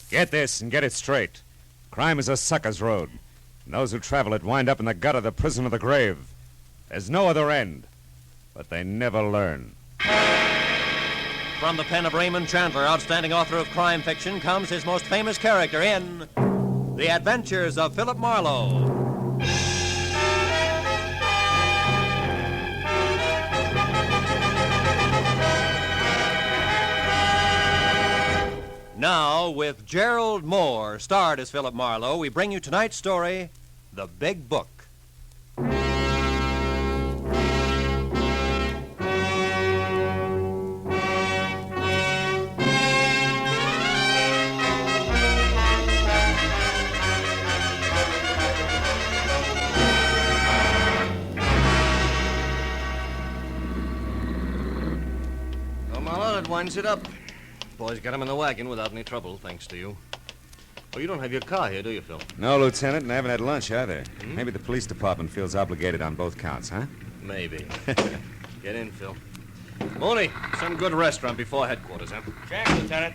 Get this and get it straight. Crime is a sucker's road. And those who travel it wind up in the gutter, the prison, or the grave. There's no other end. But they never learn. From the pen of Raymond Chandler, outstanding author of crime fiction, comes his most famous character in The Adventures of Philip Marlowe. Now, with Gerald Mohr, starred as Philip Marlowe, we bring you tonight's story, The Big Book. Well, Marlowe, that winds it up. Boys got him in the wagon without any trouble, thanks to you. Oh, you don't have your car here, do you, Phil? No, Lieutenant, and I haven't had lunch either. Maybe the police department feels obligated on both counts, huh? Maybe. Get in, Phil. Mooney, some good restaurant before headquarters, huh? Check, Lieutenant.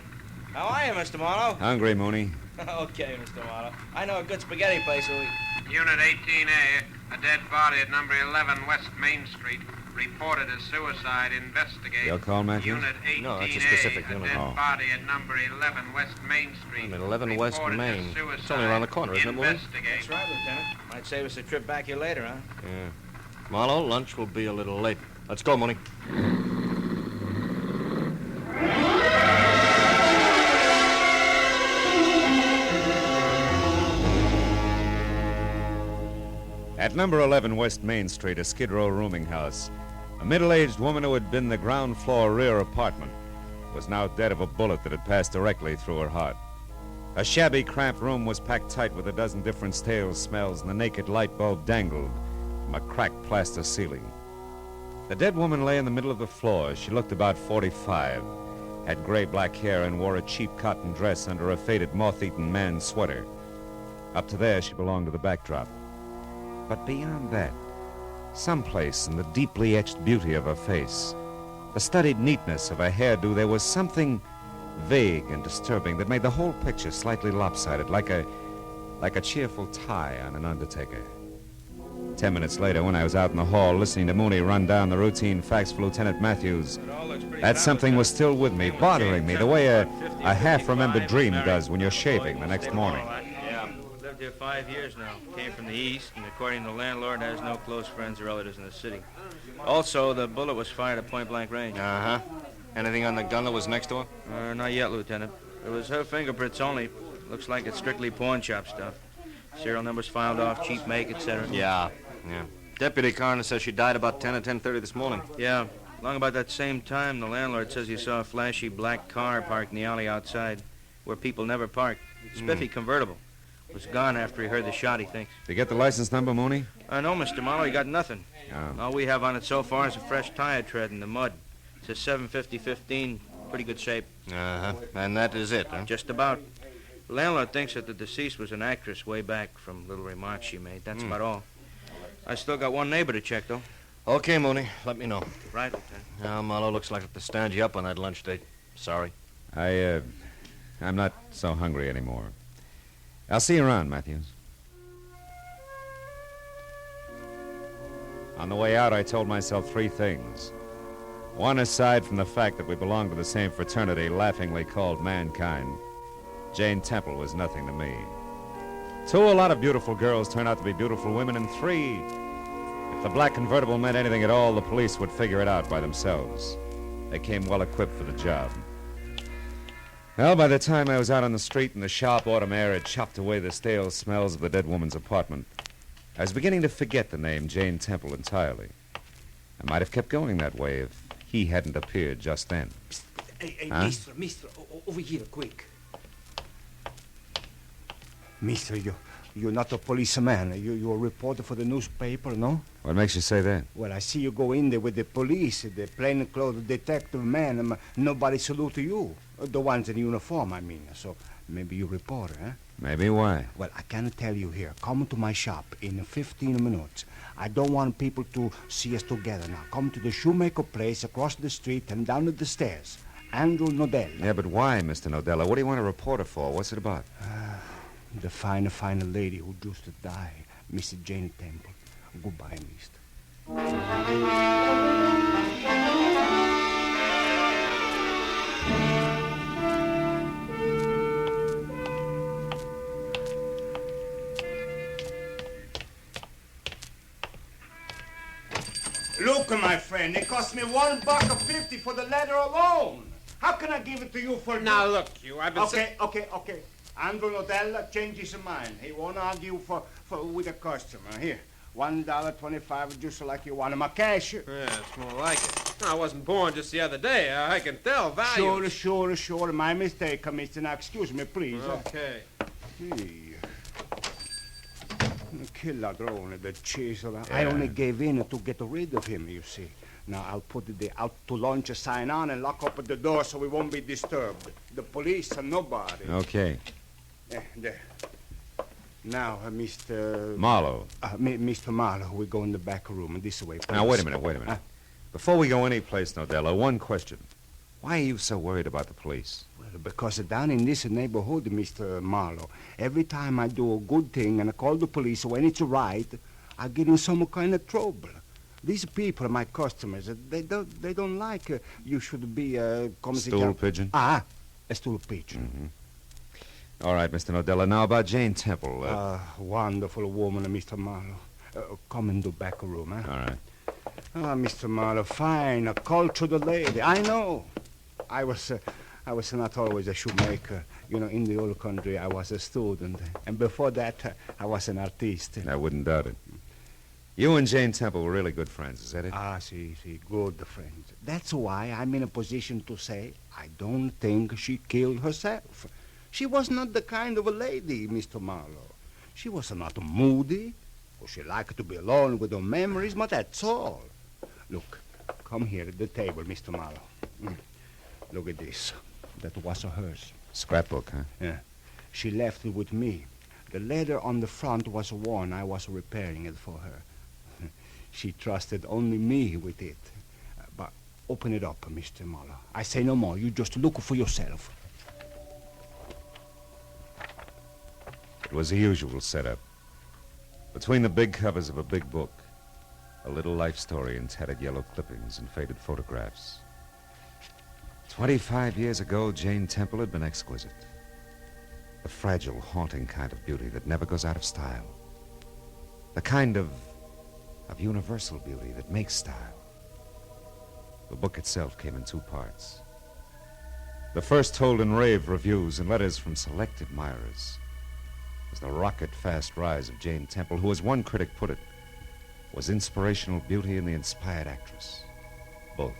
How are you, Mr. Marlowe? Hungry, Mooney. Okay, Mr. Marlowe. I know a good spaghetti place. Unit 18A, a dead body at number 11 West Main Street. Reported as suicide. Investigate. Your call, Matthew? Unit 18A, No, that's a specific unit. a dead body at number 11 West Main Street. I'm at 11 West Reported as Main. suicide. It's only around the corner, isn't it, Mooney? Investigate. That's right, Lieutenant. Might save us a trip back here later, huh? Yeah. Marlowe, lunch will be a little late. Let's go, Mooney. At number 11 West Main Street, a Skid Row rooming house, a middle-aged woman who had been the ground floor rear apartment was now dead of a bullet that had passed directly through her heart. A shabby, cramped room was packed tight with a dozen different stale smells, and the naked light bulb dangled from a cracked plaster ceiling. The dead woman lay in the middle of the floor. She looked about 45, had gray-black hair, and wore a cheap cotton dress under a faded, moth-eaten man's sweater. Up to there, she belonged to the backdrop. But beyond that, someplace in the deeply etched beauty of her face, the studied neatness of her hairdo, there was something vague and disturbing that made the whole picture slightly lopsided, like a cheerful tie on an undertaker. 10 minutes later, when I was out in the hall listening to Mooney run down the routine facts for Lieutenant Matthews, that something was still with me, bothering me, the way a half-remembered dream does when you're shaving the next morning. Yeah, lived here 5 years now. Came from the east, and according to the landlord, has no close friends or relatives in the city. Also, the bullet was fired at point-blank range. Uh-huh. Anything on the gun that was next to her? Not yet, Lieutenant. It was her fingerprints only. Looks like it's strictly pawn shop stuff. Serial numbers filed off, cheap make, etc. Yeah. Deputy coroner says she died about 10 or 10:30 this morning. Yeah. Along about that same time, the landlord says he saw a flashy black car parked in the alley outside, where people never park. Spiffy convertible. Was gone after he heard the shot, he thinks. Did you get the license number, Mooney? No, Mr. Marlowe, he got nothing. Oh. All we have on it so far is a fresh tire tread in the mud. It's a 750-15, pretty good shape. Uh-huh. And that is it, huh? Just about. The landlord thinks that the deceased was an actress way back from little remarks she made. That's about all. I still got one neighbor to check, though. Okay, Mooney. Let me know. Right, Lieutenant. Now, Marlowe, looks like I have to stand you up on that lunch date. Sorry. I'm not so hungry anymore. I'll see you around, Matthews. On the way out, I told myself three things. One, aside from the fact that we belonged to the same fraternity laughingly called mankind, Jane Temple was nothing to me. Two, a lot of beautiful girls turn out to be beautiful women. And three, if the black convertible meant anything at all, the police would figure it out by themselves. They came well equipped for the job. Well, by the time I was out on the street and the sharp autumn air had chopped away the stale smells of the dead woman's apartment, I was beginning to forget the name Jane Temple entirely. I might have kept going that way if he hadn't appeared just then. Hey, Huh? mister, over here, quick. Mister, you're not a policeman. You're a reporter for the newspaper, no? What makes you say that? Well, I see you go in there with the police, the plainclothes detective man. Nobody salute to you. The ones in uniform, I mean. So maybe you're a reporter, huh? Maybe. Why? Well, I can tell you here. Come to my shop in 15 minutes. I don't want people to see us together now. Come to the shoemaker place across the street and down the stairs. Andrew Nodell. Yeah, but why, Mr. Nodella? What do you want a reporter for? What's it about? The fine lady who just died, Mrs. Jane Temple. Goodbye, mister. Look, my friend, it cost me $1.50 for the letter alone. How can I give it to you for... Now, look, I've been... Okay. Andrew Nodella changed his mind. He won't argue with a customer. Here, $1.25, just like you want him. A cash. Yeah, it's more like it. I wasn't born just the other day. I can tell value. Sure. My mistake, mister. Now, excuse me, please. Okay. Hey. Che ladrone, the chisel. I only gave in to get rid of him, you see. Now, I'll put the out to lunch sign on and lock up the door so we won't be disturbed. The police and nobody. Okay. There. Now, Mr. Marlowe. Mr. Marlowe, we go in the back room this way, please. Now, wait a minute. Before we go anyplace, Nodella, one question. Why are you so worried about the police? Well, because down in this neighborhood, Mr. Marlowe, every time I do a good thing and I call the police when it's right, I get in some kind of trouble. These people are my customers. They don't like you should be a... Stool pigeon? A stool pigeon. Mm-hmm. All right, Mr. Nodella. Now about Jane Temple. Wonderful woman, Mr. Marlowe. Come in the back room, huh? All right. Mr. Marlowe, fine, a cultured lady. I know. I was not always a shoemaker. You know, in the old country, I was a student. And before that, I was an artist. I wouldn't doubt it. You and Jane Temple were really good friends, is that it? See, good friends. That's why I'm in a position to say I don't think she killed herself. She was not the kind of a lady, Mr. Marlowe. She was not moody, or she liked to be alone with her memories, but that's all. Look, come here at the table, Mr. Marlowe. Look at this. That was hers. Scrapbook, huh? Yeah. She left it with me. The letter on the front was worn. I was repairing it for her. She trusted only me with it. But open it up, Mr. Marlowe. I say no more. You just look for yourself. It was the usual setup. Between the big covers of a big book, a little life story in tattered yellow clippings and faded photographs. 25 years ago, Jane Temple had been exquisite. The fragile, haunting kind of beauty that never goes out of style. The kind of universal beauty that makes style. The book itself came in 2 parts. The first told in rave reviews and letters from select admirers. It was the rocket-fast rise of Jane Temple, who, as one critic put it, was inspirational beauty and the inspired actress. Both.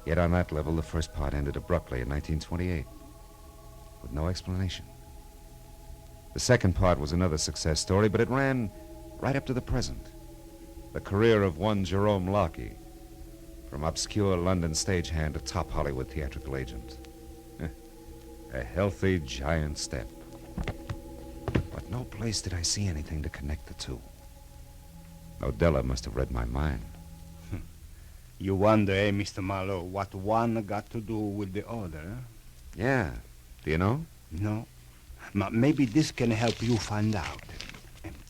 Yet on that level, the first part ended abruptly in 1928, with no explanation. The second part was another success story, but it ran right up to the present. The career of one Jerome Locke, from obscure London stagehand to top Hollywood theatrical agent. A healthy giant step. But no place did I see anything to connect the two. Nodella must have read my mind. You wonder, Mr. Marlowe, what one got to do with the other, huh? Yeah. Do you know? No. Maybe this can help you find out.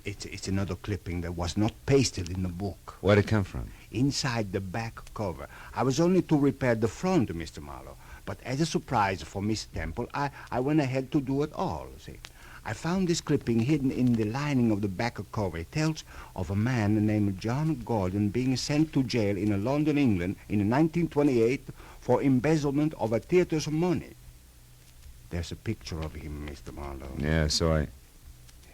It's another clipping that was not pasted in the book. Where'd it come from? Inside the back cover. I was only to repair the front, Mr. Marlowe. But as a surprise for Miss Temple, I went ahead to do it all, see. I found this clipping hidden in the lining of the back cover. It tells of a man named John Gordon being sent to jail in London, England in 1928 for embezzlement of a theater's money. There's a picture of him, Mr. Marlowe. Yeah, so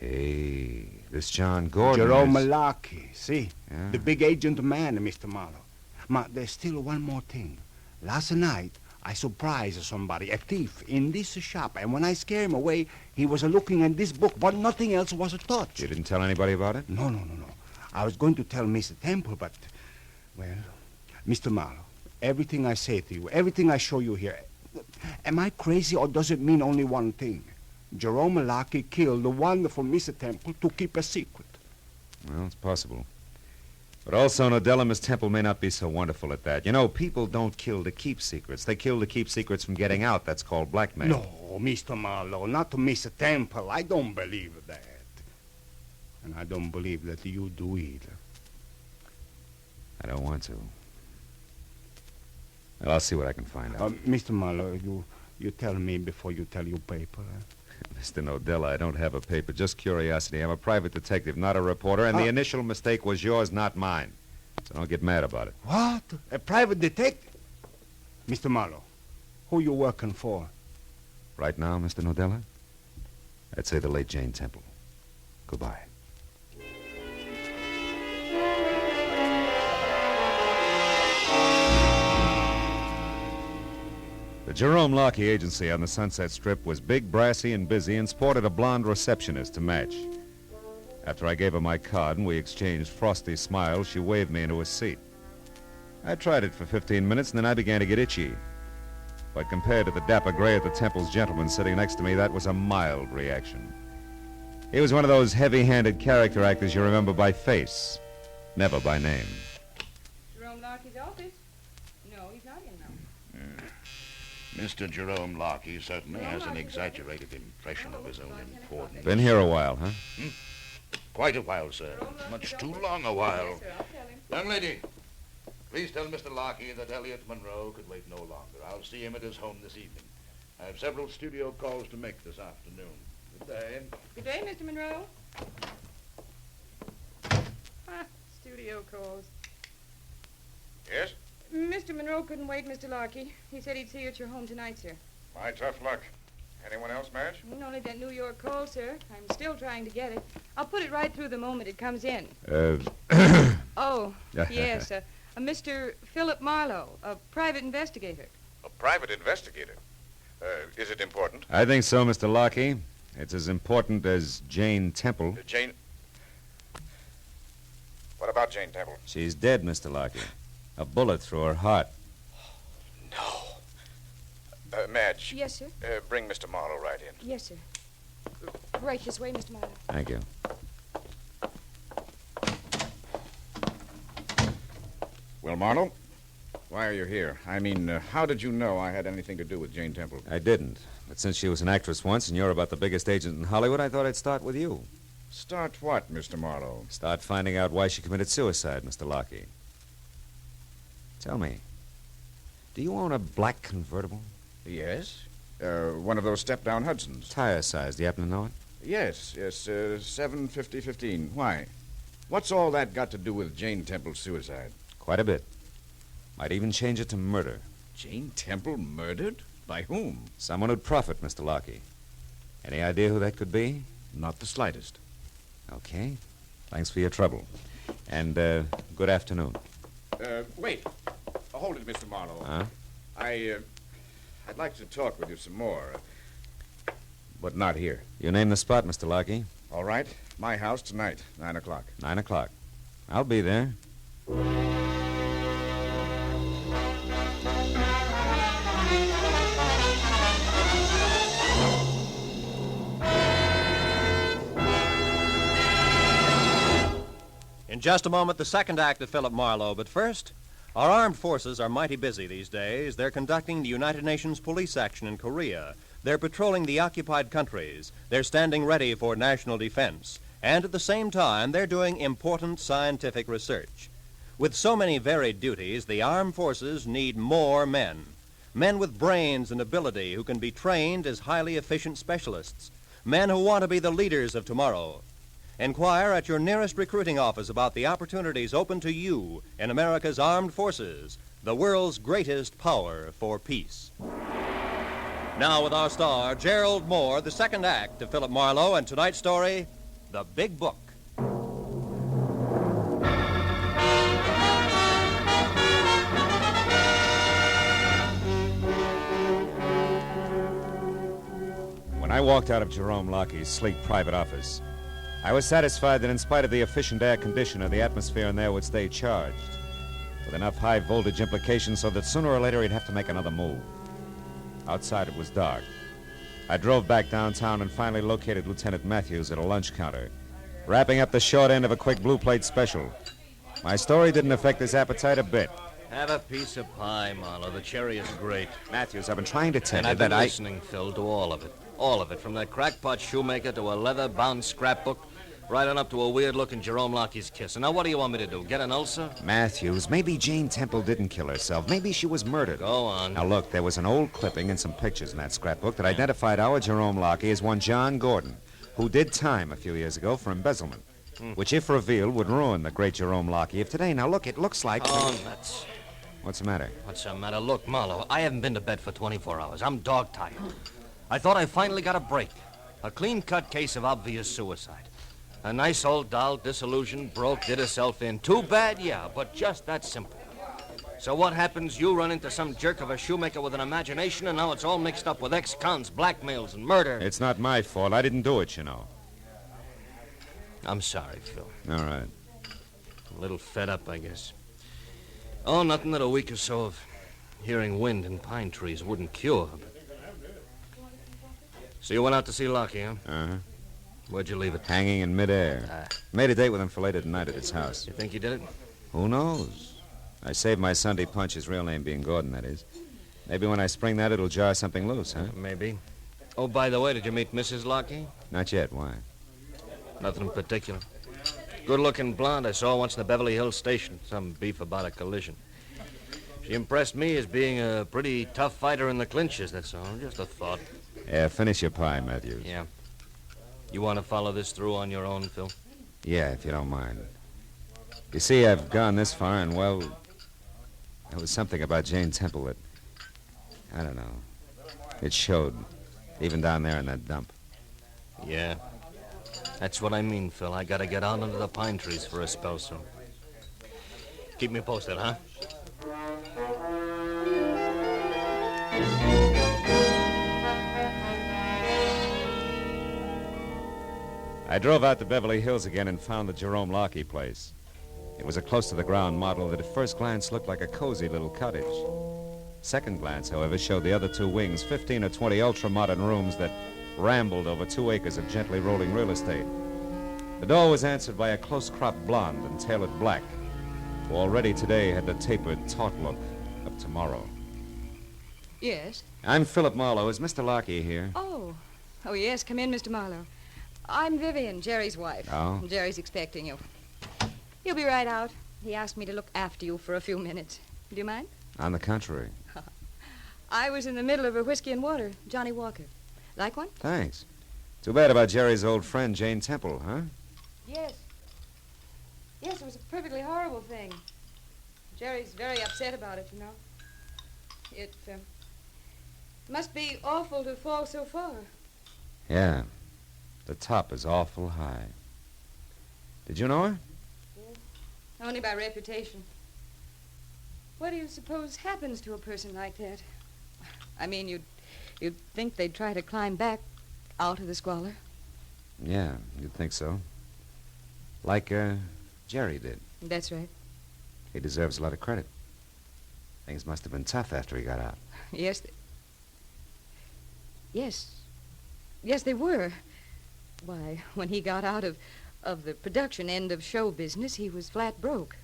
Hey, this John Gordon Jerome is... Locke, see? Yeah. The big agent man, Mr. Marlowe. There's still one more thing. Last night, I surprised somebody, a thief, in this shop, and when I scared him away, he was looking at this book, but nothing else was touched. You didn't tell anybody about it? No. I was going to tell Mr. Temple, but, well, Mr. Marlowe, everything I say to you, everything I show you here, am I crazy or does it mean only one thing? Jerome Locke killed the wonderful Mr. Temple to keep a secret. Well, it's possible. But also, Nodella, Miss Temple may not be so wonderful at that. You know, people don't kill to keep secrets. They kill to keep secrets from getting out. That's called blackmail. No, Mr. Marlowe, not to Miss Temple. I don't believe that. And I don't believe that you do either. I don't want to. Well, I'll see what I can find out. Mr. Marlowe, you tell me before you tell your paper. Mr. Nodella, I don't have a paper, just curiosity. I'm a private detective, not a reporter, and the initial mistake was yours, not mine. So don't get mad about it. What? A private detective? Mr. Marlowe, who you working for? Right now, Mr. Nodella, I'd say the late Jane Temple. Goodbye. The Jerome Lockey agency on the Sunset Strip was big, brassy, and busy, and sported a blonde receptionist to match. After I gave her my card and we exchanged frosty smiles, she waved me into a seat. I tried it for 15 minutes, and then I began to get itchy. But compared to the dapper gray at the Temple's gentleman sitting next to me, that was a mild reaction. He was one of those heavy-handed character actors you remember by face, never by name. Jerome Lockey's office? No, he's not in now. Mr. Jerome Lockey certainly has an exaggerated impression of his own importance. Been here a while, huh? Quite a while, sir. Much too long a while. Yes, sir, I'll tell him. Young lady, please tell Mr. Lockey that Elliot Monroe could wait no longer. I'll see him at his home this evening. I have several studio calls to make this afternoon. Good day. Good day, Mr. Monroe. Studio calls. Yes? Mr. Monroe couldn't wait, Mr. Lockey. He said he'd see you at your home tonight, sir. My tough luck. Anyone else, Madge? Only that New York call, sir. I'm still trying to get it. I'll put it right through the moment it comes in. Oh, yes, a Mr. Philip Marlowe, a private investigator. A private investigator. Is it important? I think so, Mr. Lockey. It's as important as Jane Temple. Jane... What about Jane Temple? She's dead, Mr. Lockey. A bullet through her heart. No. Madge. Yes, sir. Bring Mr. Marlowe right in. Yes, sir. Right this way, Mr. Marlowe. Thank you. Well, Marlowe, why are you here? I mean, how did you know I had anything to do with Jane Temple? I didn't. But since she was an actress once and you're about the biggest agent in Hollywood, I thought I'd start with you. Start what, Mr. Marlowe? Start finding out why she committed suicide, Mr. Lockey. Tell me, do you own a black convertible? Yes. One of those step-down Hudsons. Tire size, do you happen to know it? Yes, 750-15. Why? What's all that got to do with Jane Temple's suicide? Quite a bit. Might even change it to murder. Jane Temple murdered? By whom? Someone who'd profit, Mr. Lockey. Any idea who that could be? Not the slightest. Okay. Thanks for your trouble. And, good afternoon. Wait. Hold it, Mr. Marlowe. Huh? I'd like to talk with you some more. But not here. You name the spot, Mr. Lockey. All right. My house tonight, 9 o'clock. 9 o'clock. I'll be there. In just a moment, the second act of Philip Marlowe. But first, our armed forces are mighty busy these days. They're conducting the United Nations police action in Korea. They're patrolling the occupied countries. They're standing ready for national defense. And at the same time, they're doing important scientific research. With so many varied duties, the armed forces need more men. Men with brains and ability who can be trained as highly efficient specialists. Men who want to be the leaders of tomorrow. Inquire at your nearest recruiting office about the opportunities open to you in America's armed forces, the world's greatest power for peace. Now with our star, Gerald Mohr, the second act of Philip Marlowe, and tonight's story, The Big Book. When I walked out of Jerome Lockey's sleek private office, I was satisfied that in spite of the efficient air conditioner, the atmosphere in there would stay charged, with enough high-voltage implications so that sooner or later he'd have to make another move. Outside it was dark. I drove back downtown and finally located Lieutenant Matthews at a lunch counter, wrapping up the short end of a quick blue plate special. My story didn't affect his appetite a bit. Have a piece of pie, Marlowe. The cherry is great. Matthews, I've been trying to tell And you I've been that listening, Phil, to all of it. All of it, from that crackpot shoemaker to a leather-bound scrapbook, right on up to a weird-looking Jerome Lockie's kiss. And now what do you want me to do, get an ulcer? Matthews, maybe Jane Temple didn't kill herself. Maybe she was murdered. Go on. Now, look, there was an old clipping and some pictures in that scrapbook that identified our Jerome Lockie as one John Gordon, who did time a few years ago for embezzlement, which, if revealed, would ruin the great Jerome Lockie of today. Now, look, it looks like... Oh, nuts. What's the matter? What's the matter? Look, Marlowe, I haven't been to bed for 24 hours. I'm dog-tired. I thought I finally got a break. A clean-cut case of obvious suicide. A nice old doll, disillusioned, broke, did herself in. Too bad, yeah, but just that simple. So what happens? You run into some jerk of a shoemaker with an imagination, and now it's all mixed up with ex-cons, blackmails, and murder. It's not my fault. I didn't do it, you know. I'm sorry, Phil. All right. A little fed up, I guess. Oh, nothing that a week or so of hearing wind in pine trees wouldn't cure. So you went out to see Lockie, huh? Uh-huh. Where'd you leave it? Hanging in midair. Made a date with him for later tonight at his house. You think you did it? Who knows? I saved my Sunday punch, his real name being Gordon, that is. Maybe when I spring that, it'll jar something loose, huh? Maybe. Oh, by the way, did you meet Mrs. Lockie? Not yet. Why? Nothing in particular. Good-looking blonde I saw once in the Beverly Hills station. Some beef about a collision. She impressed me as being a pretty tough fighter in the clinches, that's all. Just a thought. Yeah, finish your pie, Matthews. Yeah. You want to follow this through on your own, Phil? Yeah, if you don't mind. You see, I've gone this far, and, well, there was something about Jane Temple that, I don't know, it showed, even down there in that dump. Yeah. That's what I mean, Phil. I gotta get out under the pine trees for a spell soon. Keep me posted, huh? I drove out to Beverly Hills again and found the Jerome Lockie place. It was a close-to-the-ground model that at first glance looked like a cozy little cottage. Second glance, however, showed the other two wings, 15 or 20 ultra-modern rooms that rambled over 2 acres of gently rolling real estate. The door was answered by a close-cropped blonde and tailored black, who already today had the tapered, taut look of tomorrow. Yes? I'm Philip Marlowe. Is Mr. Lockie here? Oh, yes. Come in, Mr. Marlowe. I'm Vivian, Jerry's wife. Oh? Jerry's expecting you. He'll be right out. He asked me to look after you for a few minutes. Do you mind? On the contrary. I was in the middle of a whiskey and water. Johnny Walker. Like one? Thanks. Too bad about Jerry's old friend, Jane Temple, huh? Yes. Yes, it was a perfectly horrible thing. Jerry's very upset about it, you know. It must be awful to fall so far. Yeah. The top is awful high. Did you know her? Yeah. Only by reputation. What do you suppose happens to a person like that? I mean, you'd think they'd try to climb back out of the squalor. Yeah, you'd think so. Like, Jerry did. That's right. He deserves a lot of credit. Things must have been tough after he got out. Yes. Yes, they were. Why, when he got out of the production end of show business, he was flat broke.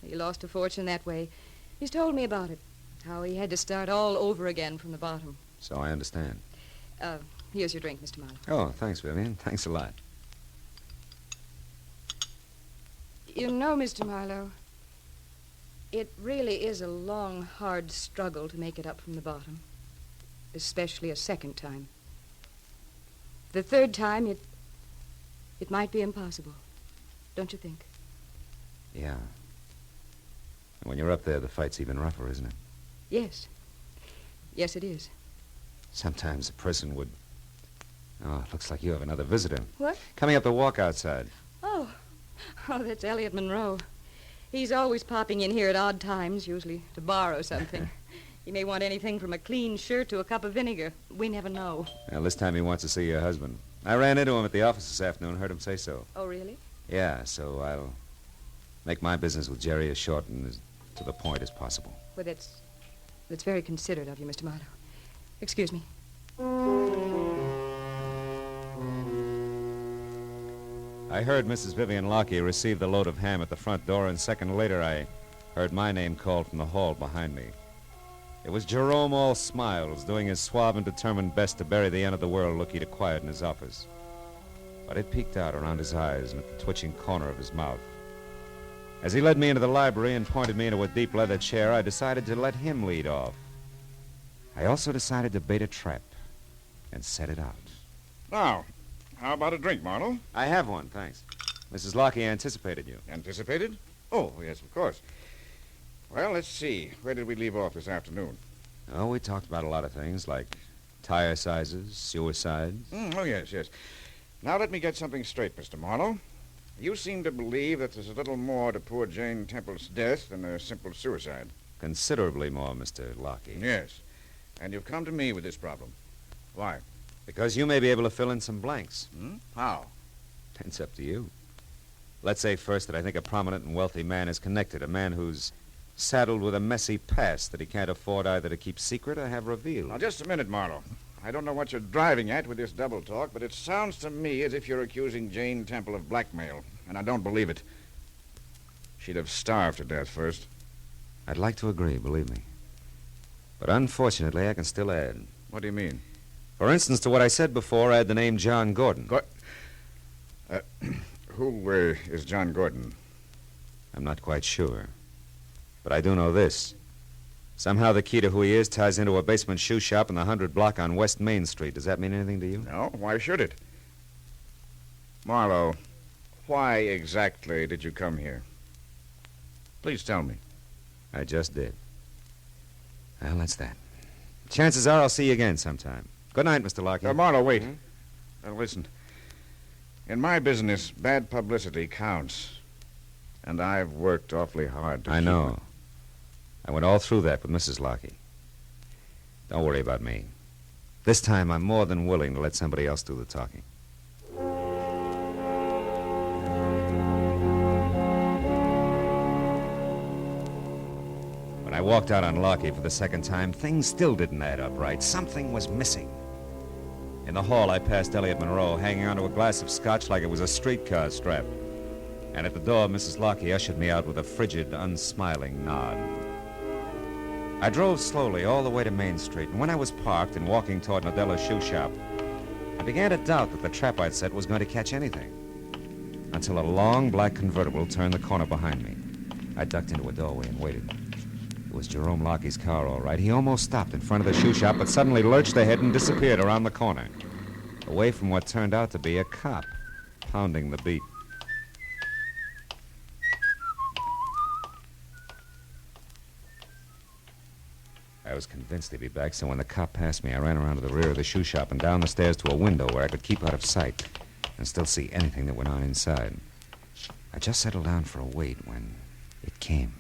He lost a fortune that way. He's told me about it, how he had to start all over again from the bottom. So I understand. Here's your drink, Mr. Marlowe. Oh, thanks, Vivian. Thanks a lot. You know, Mr. Marlowe, it really is a long, hard struggle to make it up from the bottom, especially a second time. The third time, it might be impossible, don't you think? Yeah. And when you're up there, the fight's even rougher, isn't it? Yes. Yes, it is. Sometimes a person would... Oh, it looks like you have another visitor. What? Coming up the walk outside. Oh, that's Elliot Monroe. He's always popping in here at odd times, usually to borrow something. He may want anything from a clean shirt to a cup of vinegar. We never know. Well, this time he wants to see your husband. I ran into him at the office this afternoon, heard him say so. Oh, really? Yeah, so I'll make my business with Jerry as short and as to the point as possible. Well, that's very considerate of you, Mr. Marlowe. Excuse me. I heard Mrs. Vivian Lockie receive the load of ham at the front door, and a second later I heard my name called from the hall behind me. It was Jerome All Smiles, doing his suave and determined best to bury the end of the world look he'd acquired in his office. But it peeked out around his eyes and at the twitching corner of his mouth. As he led me into the library and pointed me into a deep leather chair, I decided to let him lead off. I also decided to bait a trap and set it out. Now, how about a drink, Marlowe? I have one, thanks. Mrs. Lockie anticipated you. Anticipated? Oh, yes, of course. Well, let's see. Where did we leave off this afternoon? Oh, we talked about a lot of things, like tire sizes, suicides. Oh, yes, yes. Now let me get something straight, Mr. Marlowe. You seem to believe that there's a little more to poor Jane Temple's death than a simple suicide. Considerably more, Mr. Lockie. Yes. And you've come to me with this problem. Why? Because you may be able to fill in some blanks. How? It's up to you. Let's say first that I think a prominent and wealthy man is connected, a man who's saddled with a messy past that he can't afford either to keep secret or have revealed. Now, just a minute, Marlowe. I don't know what you're driving at with this double talk, but it sounds to me as if you're accusing Jane Temple of blackmail, and I don't believe it. She'd have starved to death first. I'd like to agree, believe me. But unfortunately, I can still add. What do you mean? For instance, to what I said before, add the name John Gordon. Who is John Gordon? I'm not quite sure. But I do know this. Somehow the key to who he is ties into a basement shoe shop in the 100 block on West Main Street. Does that mean anything to you? No, why should it? Marlowe, why exactly did you come here? Please tell me. I just did. Well, that's that. Chances are I'll see you again sometime. Good night, Mr. Lockie. Marlowe, wait. Now, listen. In my business, bad publicity counts. And I've worked awfully hard to I keep know. it. I went all through that with Mrs. Lockie. Don't worry about me. This time I'm more than willing to let somebody else do the talking. When I walked out on Lockie for the second time, things still didn't add up right. Something was missing. In the hall, I passed Elliot Monroe, hanging onto a glass of scotch like it was a streetcar strap. And at the door, Mrs. Lockie ushered me out with a frigid, unsmiling nod. I drove slowly all the way to Main Street, and when I was parked and walking toward Nadella's shoe shop, I began to doubt that the trap I'd set was going to catch anything. Until a long black convertible turned the corner behind me. I ducked into a doorway and waited. It was Jerome Lockie's car, all right. He almost stopped in front of the shoe shop, but suddenly lurched ahead and disappeared around the corner, away from what turned out to be a cop, pounding the beat. I was convinced he'd be back, so when the cop passed me, I ran around to the rear of the shoe shop and down the stairs to a window where I could keep out of sight and still see anything that went on inside. I just settled down for a wait when it came.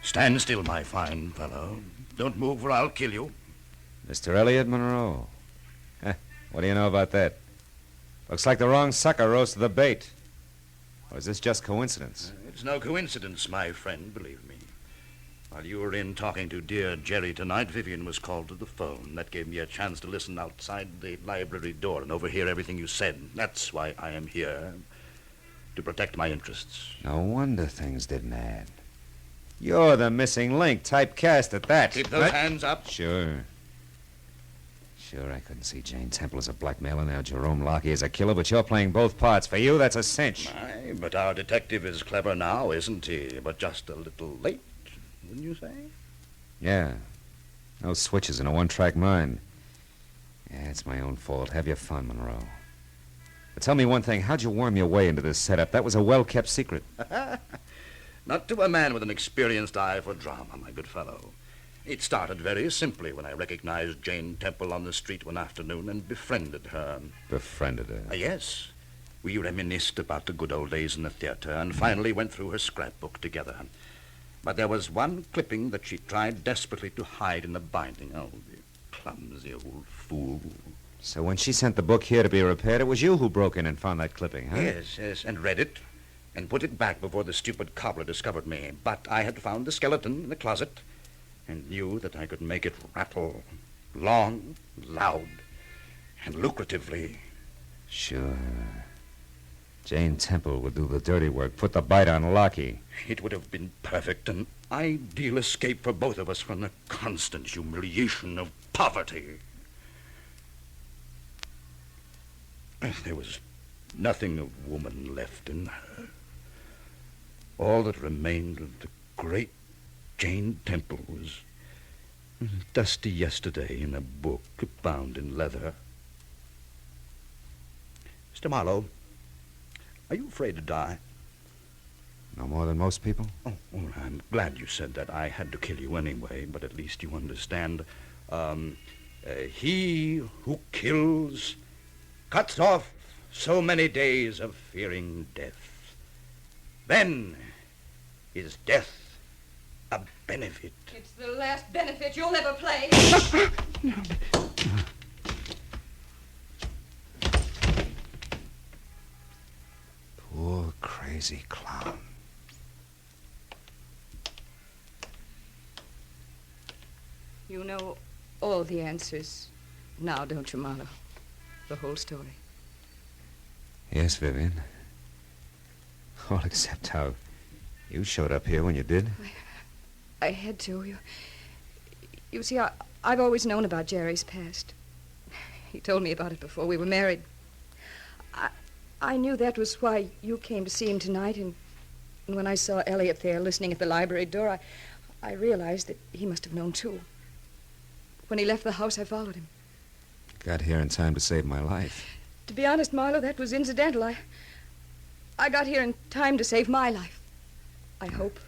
Stand still, my fine fellow. Don't move or I'll kill you. Mr. Elliot Monroe. What do you know about that? Looks like the wrong sucker rose to the bait. Or is this just coincidence? It's no coincidence, my friend, believe me. While you were in talking to dear Jerry tonight, Vivian was called to the phone. That gave me a chance to listen outside the library door and overhear everything you said. That's why I am here, to protect my interests. No wonder things didn't add. You're the missing link, typecast at that. Keep those hands up. Sure, I couldn't see Jane Temple as a blackmailer, now Jerome Lockie as a killer, but you're playing both parts. For you, that's a cinch. Aye, but our detective is clever now, isn't he? But just a little late, wouldn't you say? Yeah. No switches in a one-track mind. Yeah, it's my own fault. Have your fun, Monroe. But tell me one thing. How'd you worm your way into this setup? That was a well-kept secret. Not to a man with an experienced eye for drama, my good fellow. It started very simply when I recognized Jane Temple on the street one afternoon and befriended her. Befriended her? Yes. We reminisced about the good old days in the theater and finally went through her scrapbook together. But there was one clipping that she tried desperately to hide in the binding. Oh, the clumsy old fool. So when she sent the book here to be repaired, it was you who broke in and found that clipping, huh? Yes, and read it and put it back before the stupid cobbler discovered me. But I had found the skeleton in the closet and knew that I could make it rattle long, loud, and lucratively. Sure. Jane Temple would do the dirty work, put the bite on Lockie. It would have been perfect, an ideal escape for both of us from the constant humiliation of poverty. There was nothing of woman left in her. All that remained of the great Jane Temple was dusty yesterday in a book bound in leather. Mr. Marlowe, are you afraid to die? No more than most people? Oh, I'm glad you said that. I had to kill you anyway, but at least you understand. He who kills cuts off so many days of fearing death. Then is death a benefit. It's the last benefit you'll ever play. Poor crazy clown. You know all the answers now, don't you, Marlowe? The whole story. Yes, Vivian. All except how you showed up here when you did. I had to. You see, I've always known about Jerry's past. He told me about it before we were married. I knew that was why you came to see him tonight, and when I saw Elliot there listening at the library door, I realized that he must have known, too. When he left the house, I followed him. Got here in time to save my life. To be honest, Marlowe, that was incidental. I got here in time to save my life. I hope.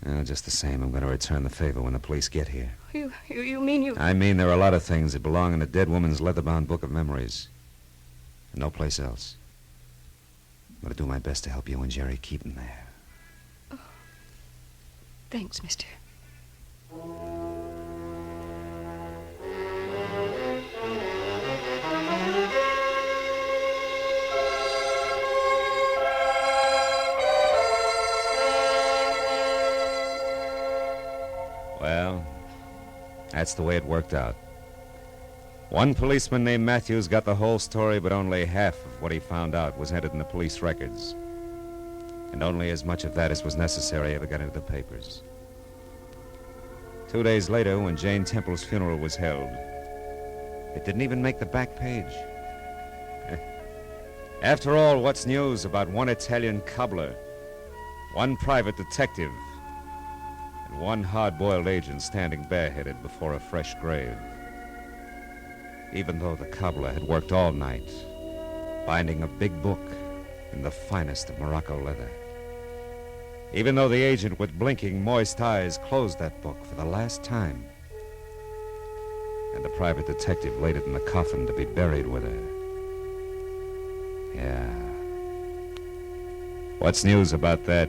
Well, just the same, I'm going to return the favor when the police get here. You mean you... I mean there are a lot of things that belong in a dead woman's leather-bound book of memories. And no place else. I'm going to do my best to help you and Jerry keep them there. Oh. Thanks, mister. Well, that's the way it worked out. One policeman named Matthews got the whole story, but only half of what he found out was entered in the police records. And only as much of that as was necessary ever got into the papers. 2 days later, when Jane Temple's funeral was held, it didn't even make the back page. After all, what's news about one Italian cobbler, one private detective, and one hard-boiled agent standing bareheaded before a fresh grave? Even though the cobbler had worked all night, binding a big book in the finest of Morocco leather. Even though the agent with blinking, moist eyes closed that book for the last time. And the private detective laid it in the coffin to be buried with her. Yeah. What's news about that?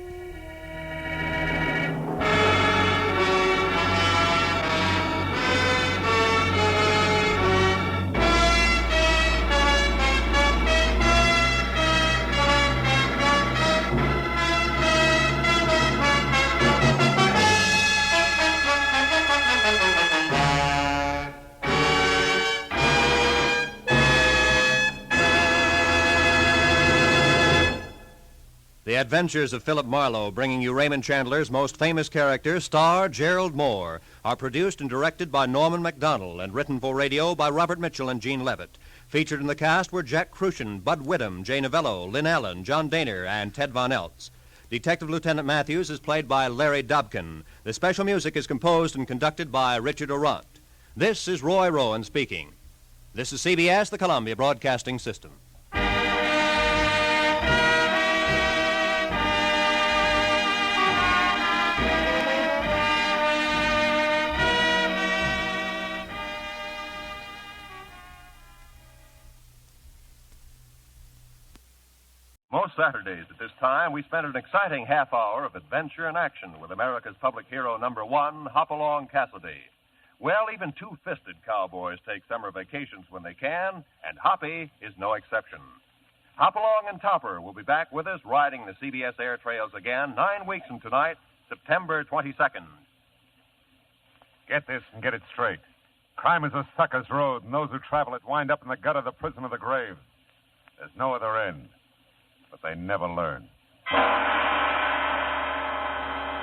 The Adventures of Philip Marlowe, bringing you Raymond Chandler's most famous character, star Gerald Mohr, are produced and directed by Norman MacDonald and written for radio by Robert Mitchell and Gene Levitt. Featured in the cast were Jack Crucian, Bud Whittam, Jay Novello, Lynn Allen, John Daner, and Ted Von Eltz. Detective Lieutenant Matthews is played by Larry Dobkin. The special music is composed and conducted by Richard Orant. This is Roy Rowan speaking. This is CBS, the Columbia Broadcasting System. Most Saturdays at this time, we spend an exciting half hour of adventure and action with America's public hero #1, Hopalong Cassidy. Well, even two-fisted cowboys take summer vacations when they can, and Hoppy is no exception. Hopalong and Topper will be back with us riding the CBS air trails again 9 weeks from tonight, September 22nd. Get this and get it straight. Crime is a sucker's road, and those who travel it wind up in the gut of the prison of the grave. There's no other end. But they never learn.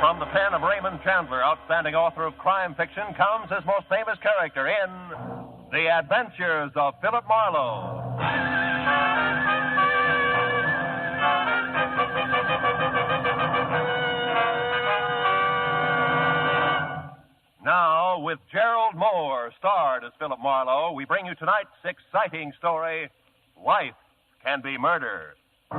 From the pen of Raymond Chandler, outstanding author of crime fiction, comes his most famous character in The Adventures of Philip Marlowe. Now, with Gerald Mohr, starred as Philip Marlowe, we bring you tonight's exciting story, Wife Can Be Murder. The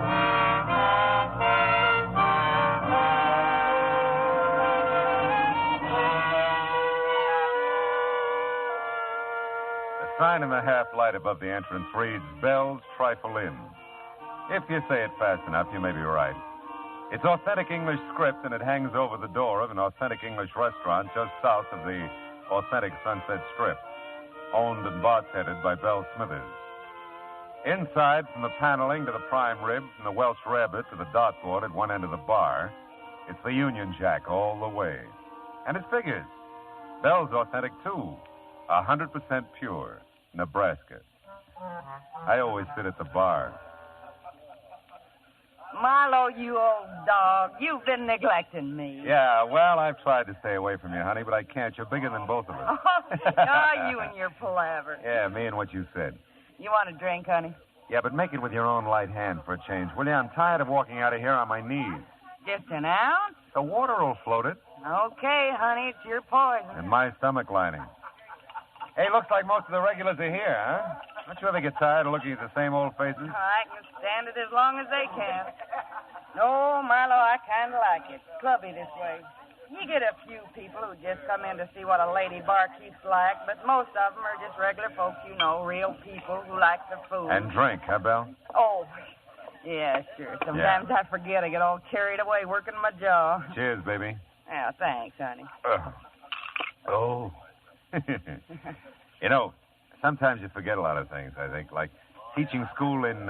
sign in the half-light above the entrance reads, Bell's Trifle Inn. If you say it fast enough, you may be right. It's authentic English script, and it hangs over the door of an authentic English restaurant just south of the authentic Sunset Strip, owned and boss-headed by Belle Smithers. Inside, from the paneling to the prime rib, from the Welsh rabbit to the dartboard at one end of the bar, it's the Union Jack all the way. And it figures. Belle's authentic, too. 100% pure. Nebraska. I always sit at the bar. Marlowe, you old dog, you've been neglecting me. Yeah, well, I've tried to stay away from you, honey, but I can't. You're bigger than both of us. Oh, you and your palaver. Yeah, me and what you said. You want a drink, honey? Yeah, but make it with your own light hand for a change, will you? I'm tired of walking out of here on my knees. Just an ounce? The water will float it. Okay, honey, it's your poison. And my stomach lining. Hey, looks like most of the regulars are here, huh? Don't you ever get tired of looking at the same old faces? I can stand it as long as they can. No, Marlowe, I kind of like it. Clubby this way. You get a few people who just come in to see what a lady barkeep's like, but most of them are just regular folks, you know, real people who like the food. And drink, huh, Belle? Oh, yeah, sure. Sometimes I forget. I get all carried away working my jaw. Cheers, baby. Yeah, thanks, honey. Oh. You know, sometimes you forget a lot of things, I think, like teaching school in,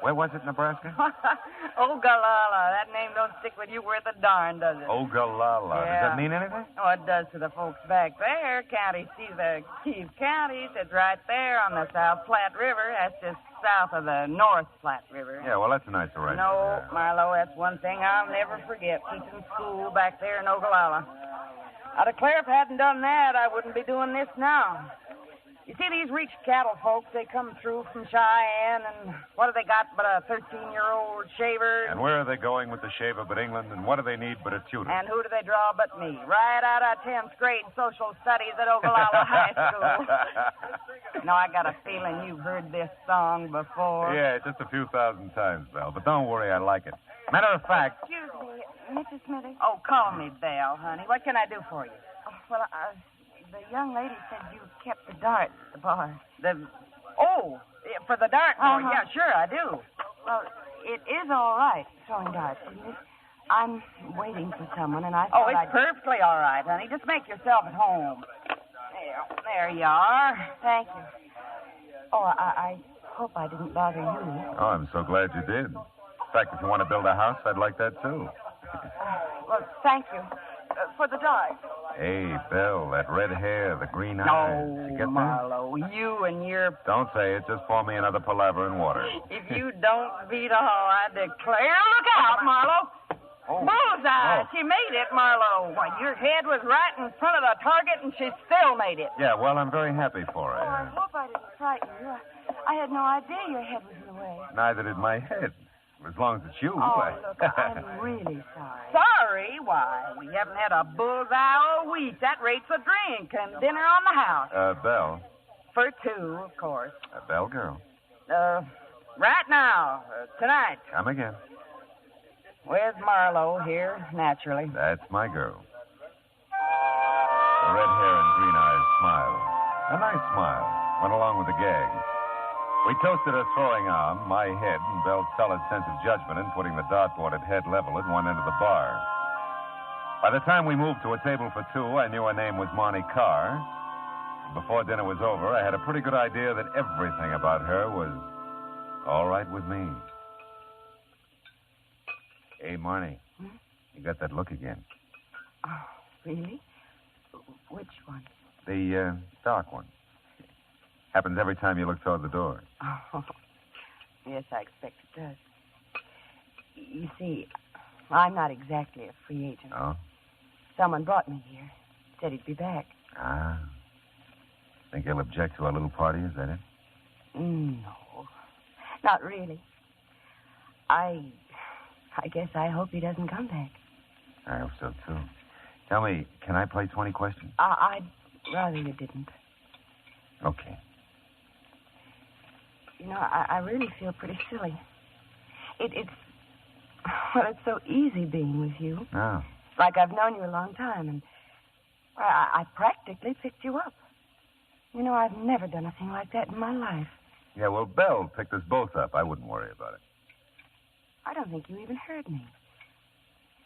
where was it, Nebraska? Ogallala. That name don't stick with you worth a darn, does it? Ogallala. Yeah. Does that mean anything? Oh, it does to the folks back there. County, see the Keith County. It's right there on the South Platte River. That's just south of the North Platte River. Yeah, well, that's a nice arrangement. No, Yeah. Marlowe, that's one thing I'll never forget, teaching school back there in Ogallala. I declare if I hadn't done that, I wouldn't be doing this now. You see, these rich cattle folks, they come through from Cheyenne, and what have they got but a 13-year-old shaver? And where are they going with the shaver but England, and what do they need but a tutor? And who do they draw but me? Right out of 10th grade social studies at Ogallala High School. Now, I got a feeling you've heard this song before. Yeah, just a few thousand times, Belle, but don't worry, I like it. Matter of fact... Excuse me, Mrs. Smithy? Oh, call me Belle, honey. What can I do for you? Oh, well, the young lady said you kept the dart at the bar. Oh, for the dart bar. Uh-huh. Yeah, sure, I do. Well, it is all right, throwing darts, isn't it? I'm waiting for someone, and I thought it's perfectly all right, honey. Just make yourself at home. There you are. Thank you. Oh, I hope I didn't bother you. Oh, I'm so glad you did. In fact, if you want to build a house, I'd like that, too. Well, thank you. For the dart. Hey, Belle, that red hair, the green eyes. No, You get that? Marlowe, you and your... Don't say it. Just pour me another palaver in water. If you don't beat all, I declare... Look out, Marlowe! Oh. Bullseye! Oh. She made it, Marlowe. Why, your head was right in front of the target, and she still made it. Yeah, well, I'm very happy for Oh, I her. hope I didn't frighten you. I had no idea your head was in the way. Neither did my head. As long as it's you. Oh, I... look, I'm really sorry. Sorry? Why, we haven't had a bullseye all week. That rates a drink and dinner on the house. Belle. For two, of course. Belle girl. Right now. Tonight. Come again. Where's Marlowe here, naturally? That's my girl. The red hair and green eyes smiled. A nice smile. Went along with the gag. We toasted her throwing arm, my head, and Belle's solid sense of judgment in putting the dartboard at head level at one end of the bar. By the time we moved to a table for two, I knew her name was Marnie Carr. Before dinner was over, I had a pretty good idea that everything about her was all right with me. Hey, Marnie, you got that look again. Oh, really? Which one? The dark one. Happens every time you look toward the door. Oh, Yes, I expect it does. You see, I'm not exactly a free agent. Oh? Someone brought me here. Said he'd be back. Ah. Think he'll object to our little party, is that it? No. Not really. I guess I hope he doesn't come back. I hope so, too. Tell me, can I play 20 questions? I'd rather you didn't. Okay. You know, I really feel pretty silly. It's so easy being with you. Oh. Like I've known you a long time, and I practically picked you up. You know, I've never done a thing like that in my life. Yeah, well, Belle picked us both up. I wouldn't worry about it. I don't think you even heard me.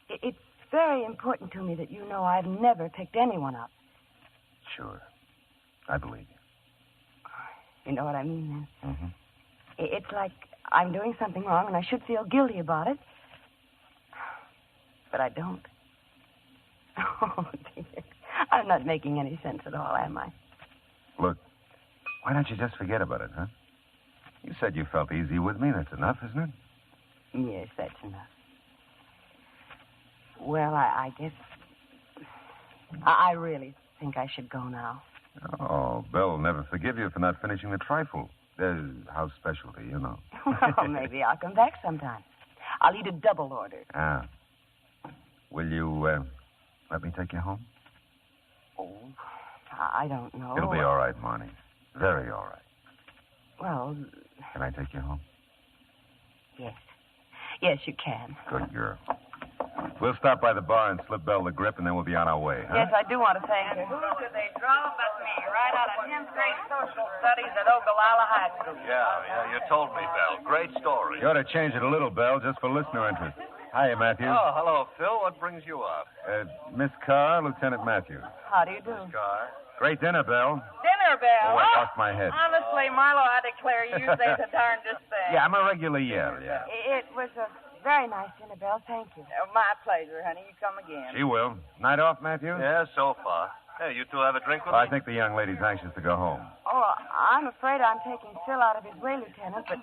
It's very important to me that you know I've never picked anyone up. Sure. I believe you. You know what I mean, then? Mm-hmm. It's like I'm doing something wrong, and I should feel guilty about it. But I don't. Oh, dear. I'm not making any sense at all, am I? Look, why don't you just forget about it, huh? You said you felt easy with me. That's enough, isn't it? Yes, that's enough. Well, I guess I really think I should go now. Oh, Belle will never forgive you for not finishing the trifle. There's house specialty, you know. Well, maybe I'll come back sometime. I'll eat a double order. Ah. Will you, let me take you home? Oh, I don't know. It'll be all right, Marnie. Very all right. Well... Can I take you home? Yes. Yes, you can. Good girl. We'll stop by the bar and slip Belle the grip, and then we'll be on our way, huh? Yes, I do want to thank you. Who could they draw but me, right out of 10th grade social studies at Ogallala High School? Yeah, you told me, Belle. Great story. You ought to change it a little, Belle, just for listener interest. Hiya, Matthews. Oh, hello, Phil. What brings you out? Miss Carr, Lieutenant Matthews. How do you do? Carr. Great dinner, Belle. Dinner bell. Oh, I lost my head. Honestly, Marlowe, I declare you say the darndest thing. Yeah, I'm a regular yell, yeah. It was a very nice dinner, Belle. Thank you. My pleasure, honey. You come again. She will. Night off, Matthews? Yeah, so far. Hey, you two have a drink with Well, me? I think the young lady's anxious to go home. Oh, I'm afraid I'm taking Phil out of his way, Lieutenant, but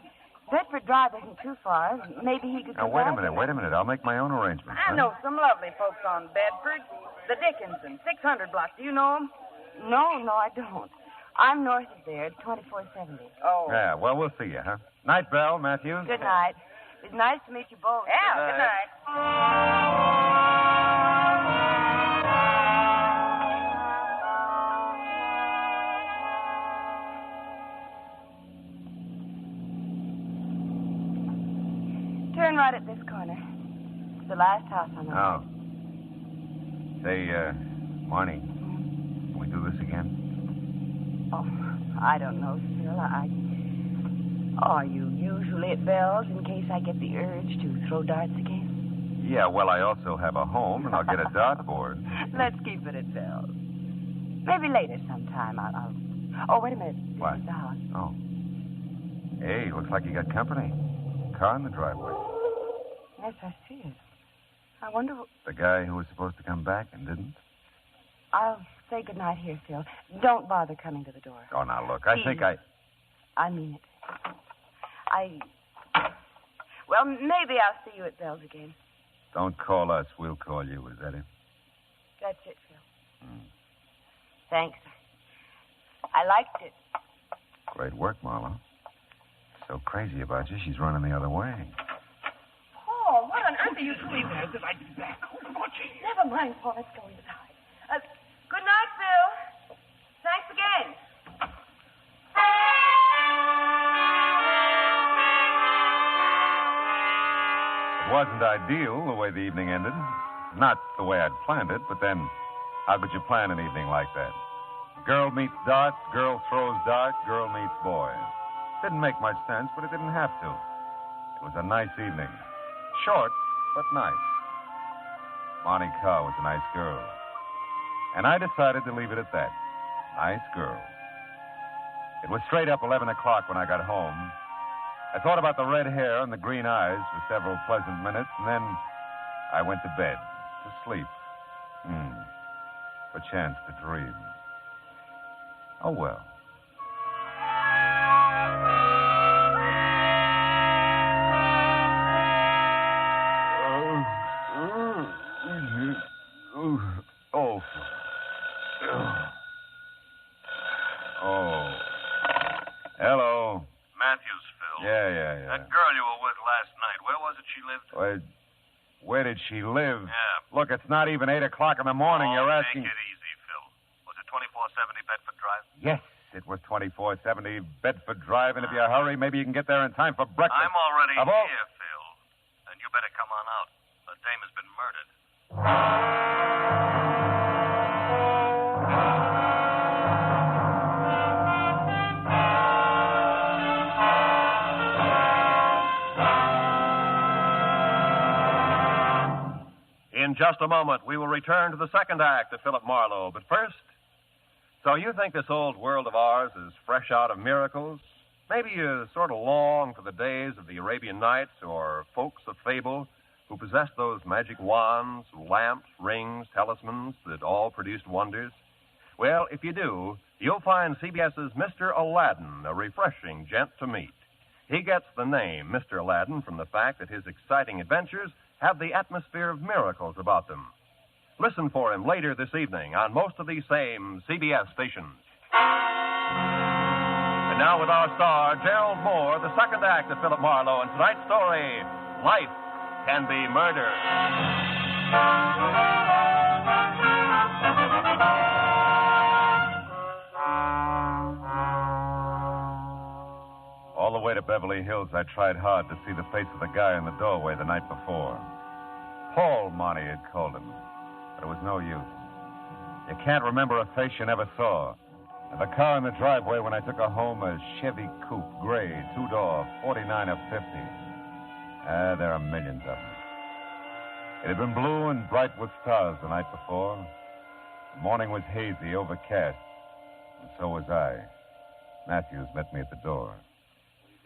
Bedford Drive isn't too far. Maybe he could Now, come wait a back. minute. I'll make my own arrangements. I know some lovely folks on Bedford. The Dickinson, 600 block. Do you know them? No, I don't. I'm north of there, 2470. Oh. Yeah, well, we'll see you, huh? Night, Belle, Matthews. Good night. It's nice to meet you both. Yeah, good night. Turn right at this corner. It's the last house on the Oh. Say, Marnie, can we do this again? Oh, I don't know, Phil. Are you usually at Bell's in case I get the urge to throw darts again? Yeah, well, I also have a home, and I'll get a dartboard. Let's keep it at Bell's. Maybe later sometime I'll... Oh, wait a minute. This What? is the house. Oh. Hey, looks like you got company. Car in the driveway. Yes, I see it. I wonder... The guy who was supposed to come back and didn't? I'll say goodnight here, Phil. Don't bother coming to the door. Oh, now, look, I think I... I mean it. Well, maybe I'll see you at Bell's again. Don't call us. We'll call you. Is that it? That's it, Phil. Thanks. I liked it. Great work, Marlowe. So crazy about you, she's running the other way. Paul, what on earth are you doing? Never mind, Paul. Let's go inside. Good night, Phil. Thanks again. It wasn't ideal the way the evening ended. Not the way I'd planned it, but then how could you plan an evening like that? Girl meets darts, girl throws darts, girl meets boy. Didn't make much sense, but it didn't have to. It was a nice evening. Short, but nice. Monty Carr was a nice girl. And I decided to leave it at that. Nice girl. It was straight up 11 o'clock when I got home. I thought about the red hair and the green eyes for several pleasant minutes, and then I went to bed, to sleep. Perchance to dream. Oh, well. Hello. Matthews, Phil. Yeah. That girl you were with last night, where was it she lived? Where did she live? Yeah. Look, it's not even 8 o'clock in the morning. You're asking... Take it easy, Phil. Was it 2470 Bedford Drive? Yes, it was 2470 Bedford Drive, and if you hurry, maybe you can get there in time for breakfast. I'm already Abo- here, Phil. And you better come on out. The dame has been murdered. In just a moment, we will return to the second act of Philip Marlowe. But first, so you think this old world of ours is fresh out of miracles? Maybe you sort of long for the days of the Arabian Nights or folks of fable who possessed those magic wands, lamps, rings, talismans that all produced wonders? Well, if you do, you'll find CBS's Mr. Aladdin a refreshing gent to meet. He gets the name Mr. Aladdin from the fact that his exciting adventures have the atmosphere of miracles about them. Listen for him later this evening on most of these same CBS stations. And now with our star, Gerald Mohr, the second act of Philip Marlowe, and tonight's story, Life Can Be Murder. All the way to Beverly Hills, I tried hard to see the face of the guy in the doorway the night before. Paul, Monty had called him. But it was no use. You can't remember a face you never saw. And the car in the driveway when I took her home, a Chevy Coupe, gray, two-door, 49 or 50. There are millions of them. It had been blue and bright with stars the night before. The morning was hazy, overcast. And so was I. Matthews met me at the door.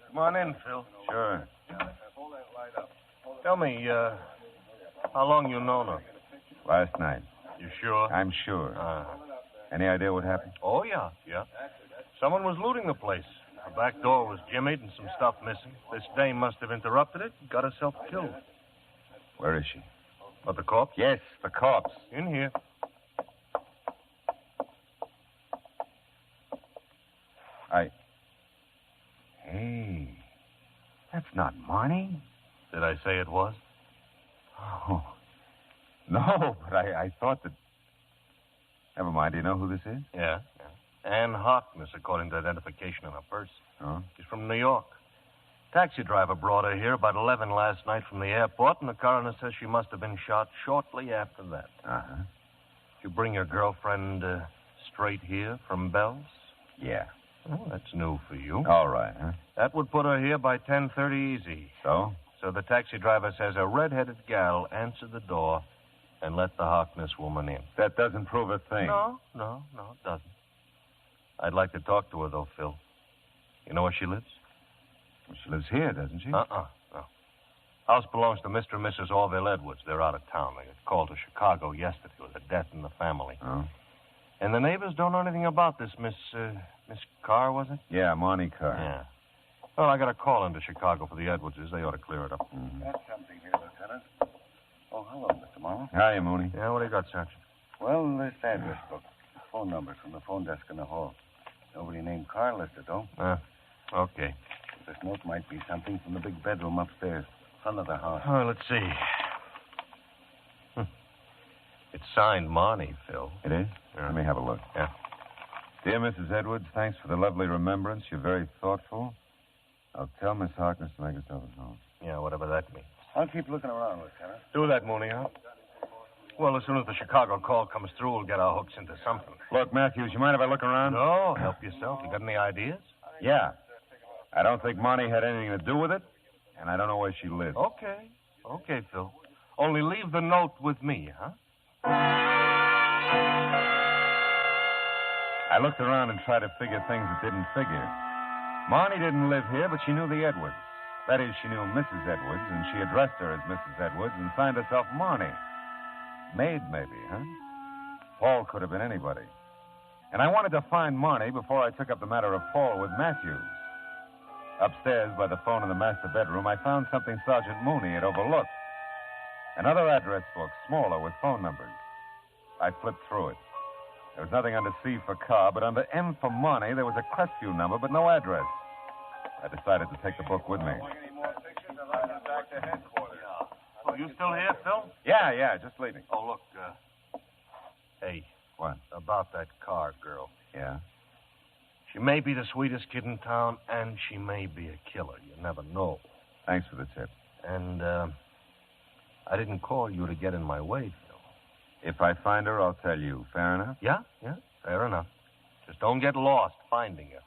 Come on in, Phil. Sure. Tell me, how long you known her? Last night. You sure? I'm sure. Any idea what happened? Oh, yeah. Someone was looting the place. The back door was jimmied and some stuff missing. This dame must have interrupted it and got herself killed. Where is she? What, the corpse? Yes, the corpse. In here. Hey, that's not Marnie. Did I say it was? Oh, no, but I thought that... Never mind, do you know who this is? Yeah. Ann Harkness, according to identification in her purse. Oh? She's from New York. Taxi driver brought her here about 11 last night from the airport, and the coroner says she must have been shot shortly after that. Uh-huh. Did you bring your girlfriend straight here from Bell's? Yeah. Oh, that's new for you. All right, huh? That would put her here by 10:30 easy. So? So the taxi driver says a red-headed gal answered the door and let the Harkness woman in. That doesn't prove a thing. No, it doesn't. I'd like to talk to her, though, Phil. You know where she lives? Well, she lives here, doesn't she? No. House belongs to Mr. and Mrs. Orville Edwards. They're out of town. They got called to Chicago yesterday with a death in the family. Oh? And the neighbors don't know anything about this Miss Carr, was it? Yeah, Marnie Carr. Yeah. Well, I got a call into Chicago for the Edwardses. They ought to clear it up. Mm-hmm. Got something here, Lieutenant. Oh, hello, Mr. Marlowe. Hiya, Mooney. Yeah, what do you got, Sergeant? Well, this address book. Phone numbers from the phone desk in the hall. Nobody named Carr listed, though. Okay. This note might be something from the big bedroom upstairs, front of the house. Oh, let's see. It's signed Marnie, Phil. It is? Yeah. Let me have a look. Yeah. Dear Mrs. Edwards, thanks for the lovely remembrance. You're very thoughtful. I'll tell Miss Harkness to make herself at home. Yeah, whatever that means. I'll keep looking around, Lieutenant. Do that, Mooney, huh? Well, as soon as the Chicago call comes through, we'll get our hooks into something. Look, Matthews, you mind if I look around? No, help yourself. You got any ideas? Yeah. I don't think Marnie had anything to do with it, and I don't know where she lives. Okay, Phil. Only leave the note with me, huh? I looked around and tried to figure things that didn't figure. Marnie didn't live here, but she knew the Edwards. That is, she knew Mrs. Edwards, and she addressed her as Mrs. Edwards and signed herself Marnie. Maid, maybe, huh? Paul could have been anybody. And I wanted to find Marnie before I took up the matter of Paul with Matthews. Upstairs, by the phone in the master bedroom, I found something Sergeant Mooney had overlooked. Another address book, smaller, with phone numbers. I flipped through it. There was nothing under C for Carr, but under M for Marnie, there was a Crestview number, but no address. I decided to take the book with me. Oh, you still here, Phil? Yeah, just leaving. Oh, look, hey. What? About that car girl. Yeah? She may be the sweetest kid in town, and she may be a killer. You never know. Thanks for the tip. And, I didn't call you to get in my way, Phil. If I find her, I'll tell you. Fair enough? Yeah, fair enough. Just don't get lost finding her.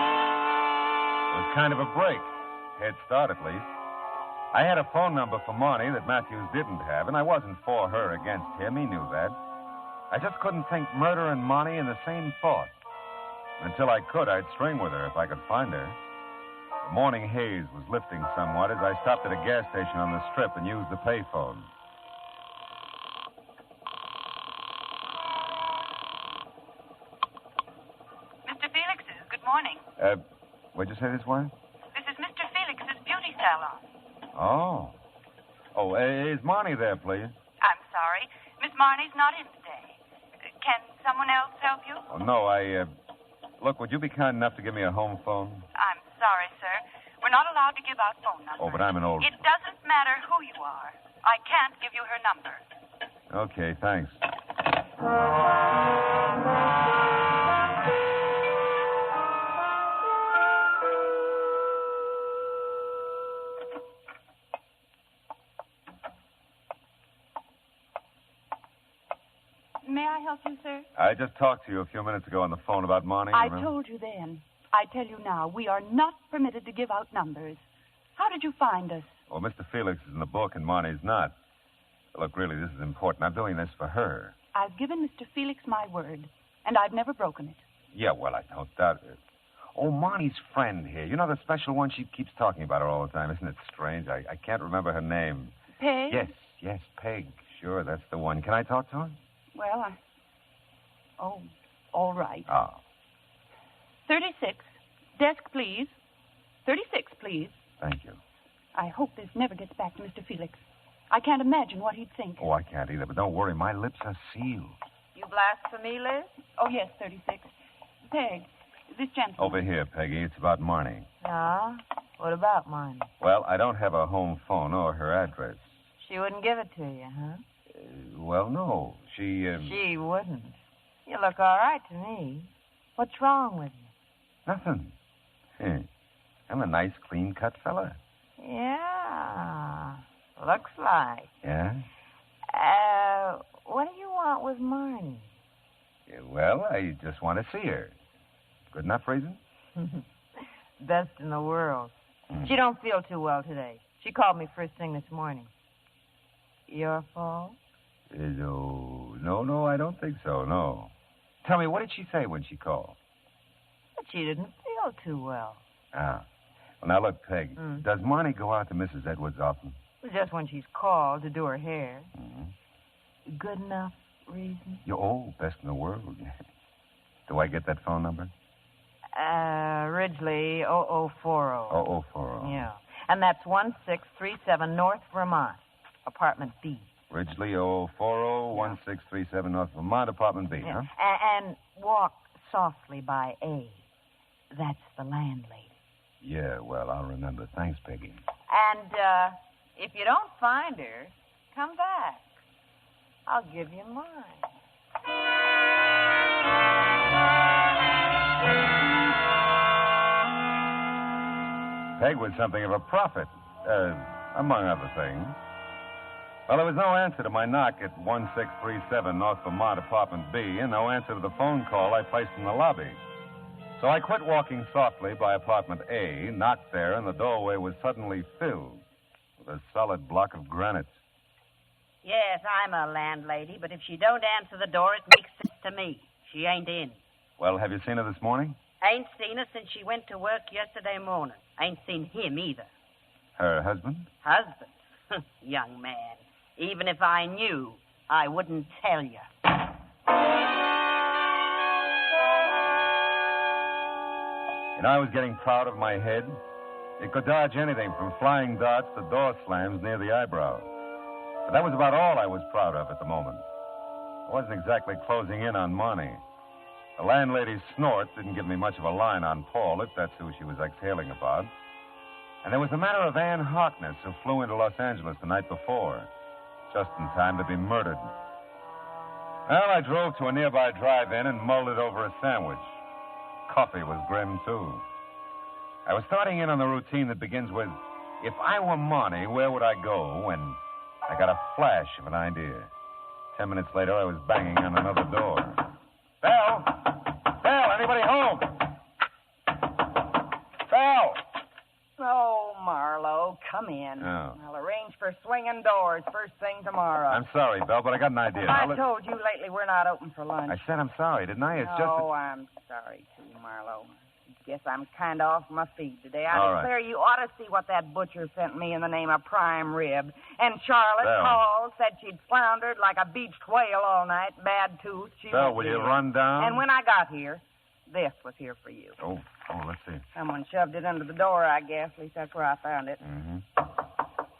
It was kind of a break. Head start, at least. I had a phone number for Marnie that Matthews didn't have, and I wasn't for her against him. He knew that. I just couldn't think murder and Marnie in the same thought. Until I could, I'd string with her if I could find her. The morning haze was lifting somewhat as I stopped at a gas station on the strip and used the payphone. Mr. Felix's, good morning. What'd you say this was? This is Mr. Felix's beauty salon. Oh, is Marnie there, please? I'm sorry. Miss Marnie's not in today. Can someone else help you? Oh, no, Look, would you be kind enough to give me a home phone? I'm sorry, sir. We're not allowed to give out phone numbers. Oh, but I'm an old... It doesn't matter who you are. I can't give you her number. Okay, thanks. May I help you, sir? I just talked to you a few minutes ago on the phone about Marnie. I remember? told you then. I tell you now, we are not permitted to give out numbers. How did you find us? Well, Mr. Felix is in the book and Marnie's not. Look, really, this is important. I'm doing this for her. I've given Mr. Felix my word, and I've never broken it. Yeah, well, I don't doubt it. Oh, Marnie's friend here. You know the special one? She keeps talking about her all the time. Isn't it strange? I can't remember her name. Peg? Yes, Peg. Sure, that's the one. Can I talk to her? Well, Oh, all right. Oh. 36. Desk, please. 36, please. Thank you. I hope this never gets back to Mr. Felix. I can't imagine what he'd think. Oh, I can't either, but don't worry. My lips are sealed. You blasphemy, Liz? Oh, yes, 36. Peg, this gentleman. Over here, Peggy. It's about Marnie. Ah, what about mine? Well, I don't have a home phone or her address. She wouldn't give it to you, huh? Well, no. She wouldn't. You look all right to me. What's wrong with you? Nothing. I'm a nice, clean-cut fella. Yeah, looks like. Yeah? What do you want with Marnie? Well, I just want to see her. Good enough reason? Best in the world. She don't feel too well today. She called me first thing this morning. Your fault? No, I don't think so, no. Tell me, what did she say when she called? But she didn't feel too well. Ah. Well, now, look, Peg, does Marnie go out to Mrs. Edwards often? Just when she's called to do her hair. Mm-hmm. Good enough reason? Best in the world. Do I get that phone number? Ridgely 0040. 0040. Yeah. And that's 1637 North Vermont, apartment B. Ridgely 0040, 1637 North Vermont, apartment B, huh? And walk softly by A. That's the landlady. Yeah, well, I'll remember. Thanks, Peggy. And if you don't find her, come back. I'll give you mine. Peg was something of a prophet, among other things. Well, there was no answer to my knock at 1637 North Vermont, apartment B, and no answer to the phone call I placed in the lobby. So I quit walking softly by apartment A, knocked there, and the doorway was suddenly filled with a solid block of granite. Yes, I'm a landlady, but if she don't answer the door, it makes sense to me. She ain't in. Well, have you seen her this morning? Ain't seen her since she went to work yesterday morning. Ain't seen him either. Her husband? Husband? Young man. Even if I knew, I wouldn't tell you. And I was getting proud of my head. It could dodge anything from flying darts to door slams near the eyebrow. But that was about all I was proud of at the moment. I wasn't exactly closing in on Marnie. The landlady's snort didn't give me much of a line on Paul, if that's who she was exhaling about. And there was the matter of Ann Harkness, who flew into Los Angeles the night before, just in time to be murdered. Well, I drove to a nearby drive-in and mulled it over a sandwich. Coffee was grim, too. I was starting in on the routine that begins with, if I were Monty, where would I go? When I got a flash of an idea. 10 minutes later, I was banging on another door. Bell! Bell, anybody home? Bell! Oh, Marlowe, come in. Oh. I'll arrange for swinging doors first thing tomorrow. I'm sorry, Bell, but I got an idea. I told you lately we're not open for lunch. I said I'm sorry, didn't I? It's just Oh, I'm sorry, too, Marlowe. Guess I'm kind of off my feet today. I All right. declare you ought to see what that butcher sent me in the name of prime rib. And Charlotte Bell. called, said she'd floundered like a beached whale all night, bad tooth. She Bell, was will you ill. run down? And when I got here, this was here for you. Oh, let's see. Someone shoved it under the door, I guess. At least that's where I found it. Mm-hmm.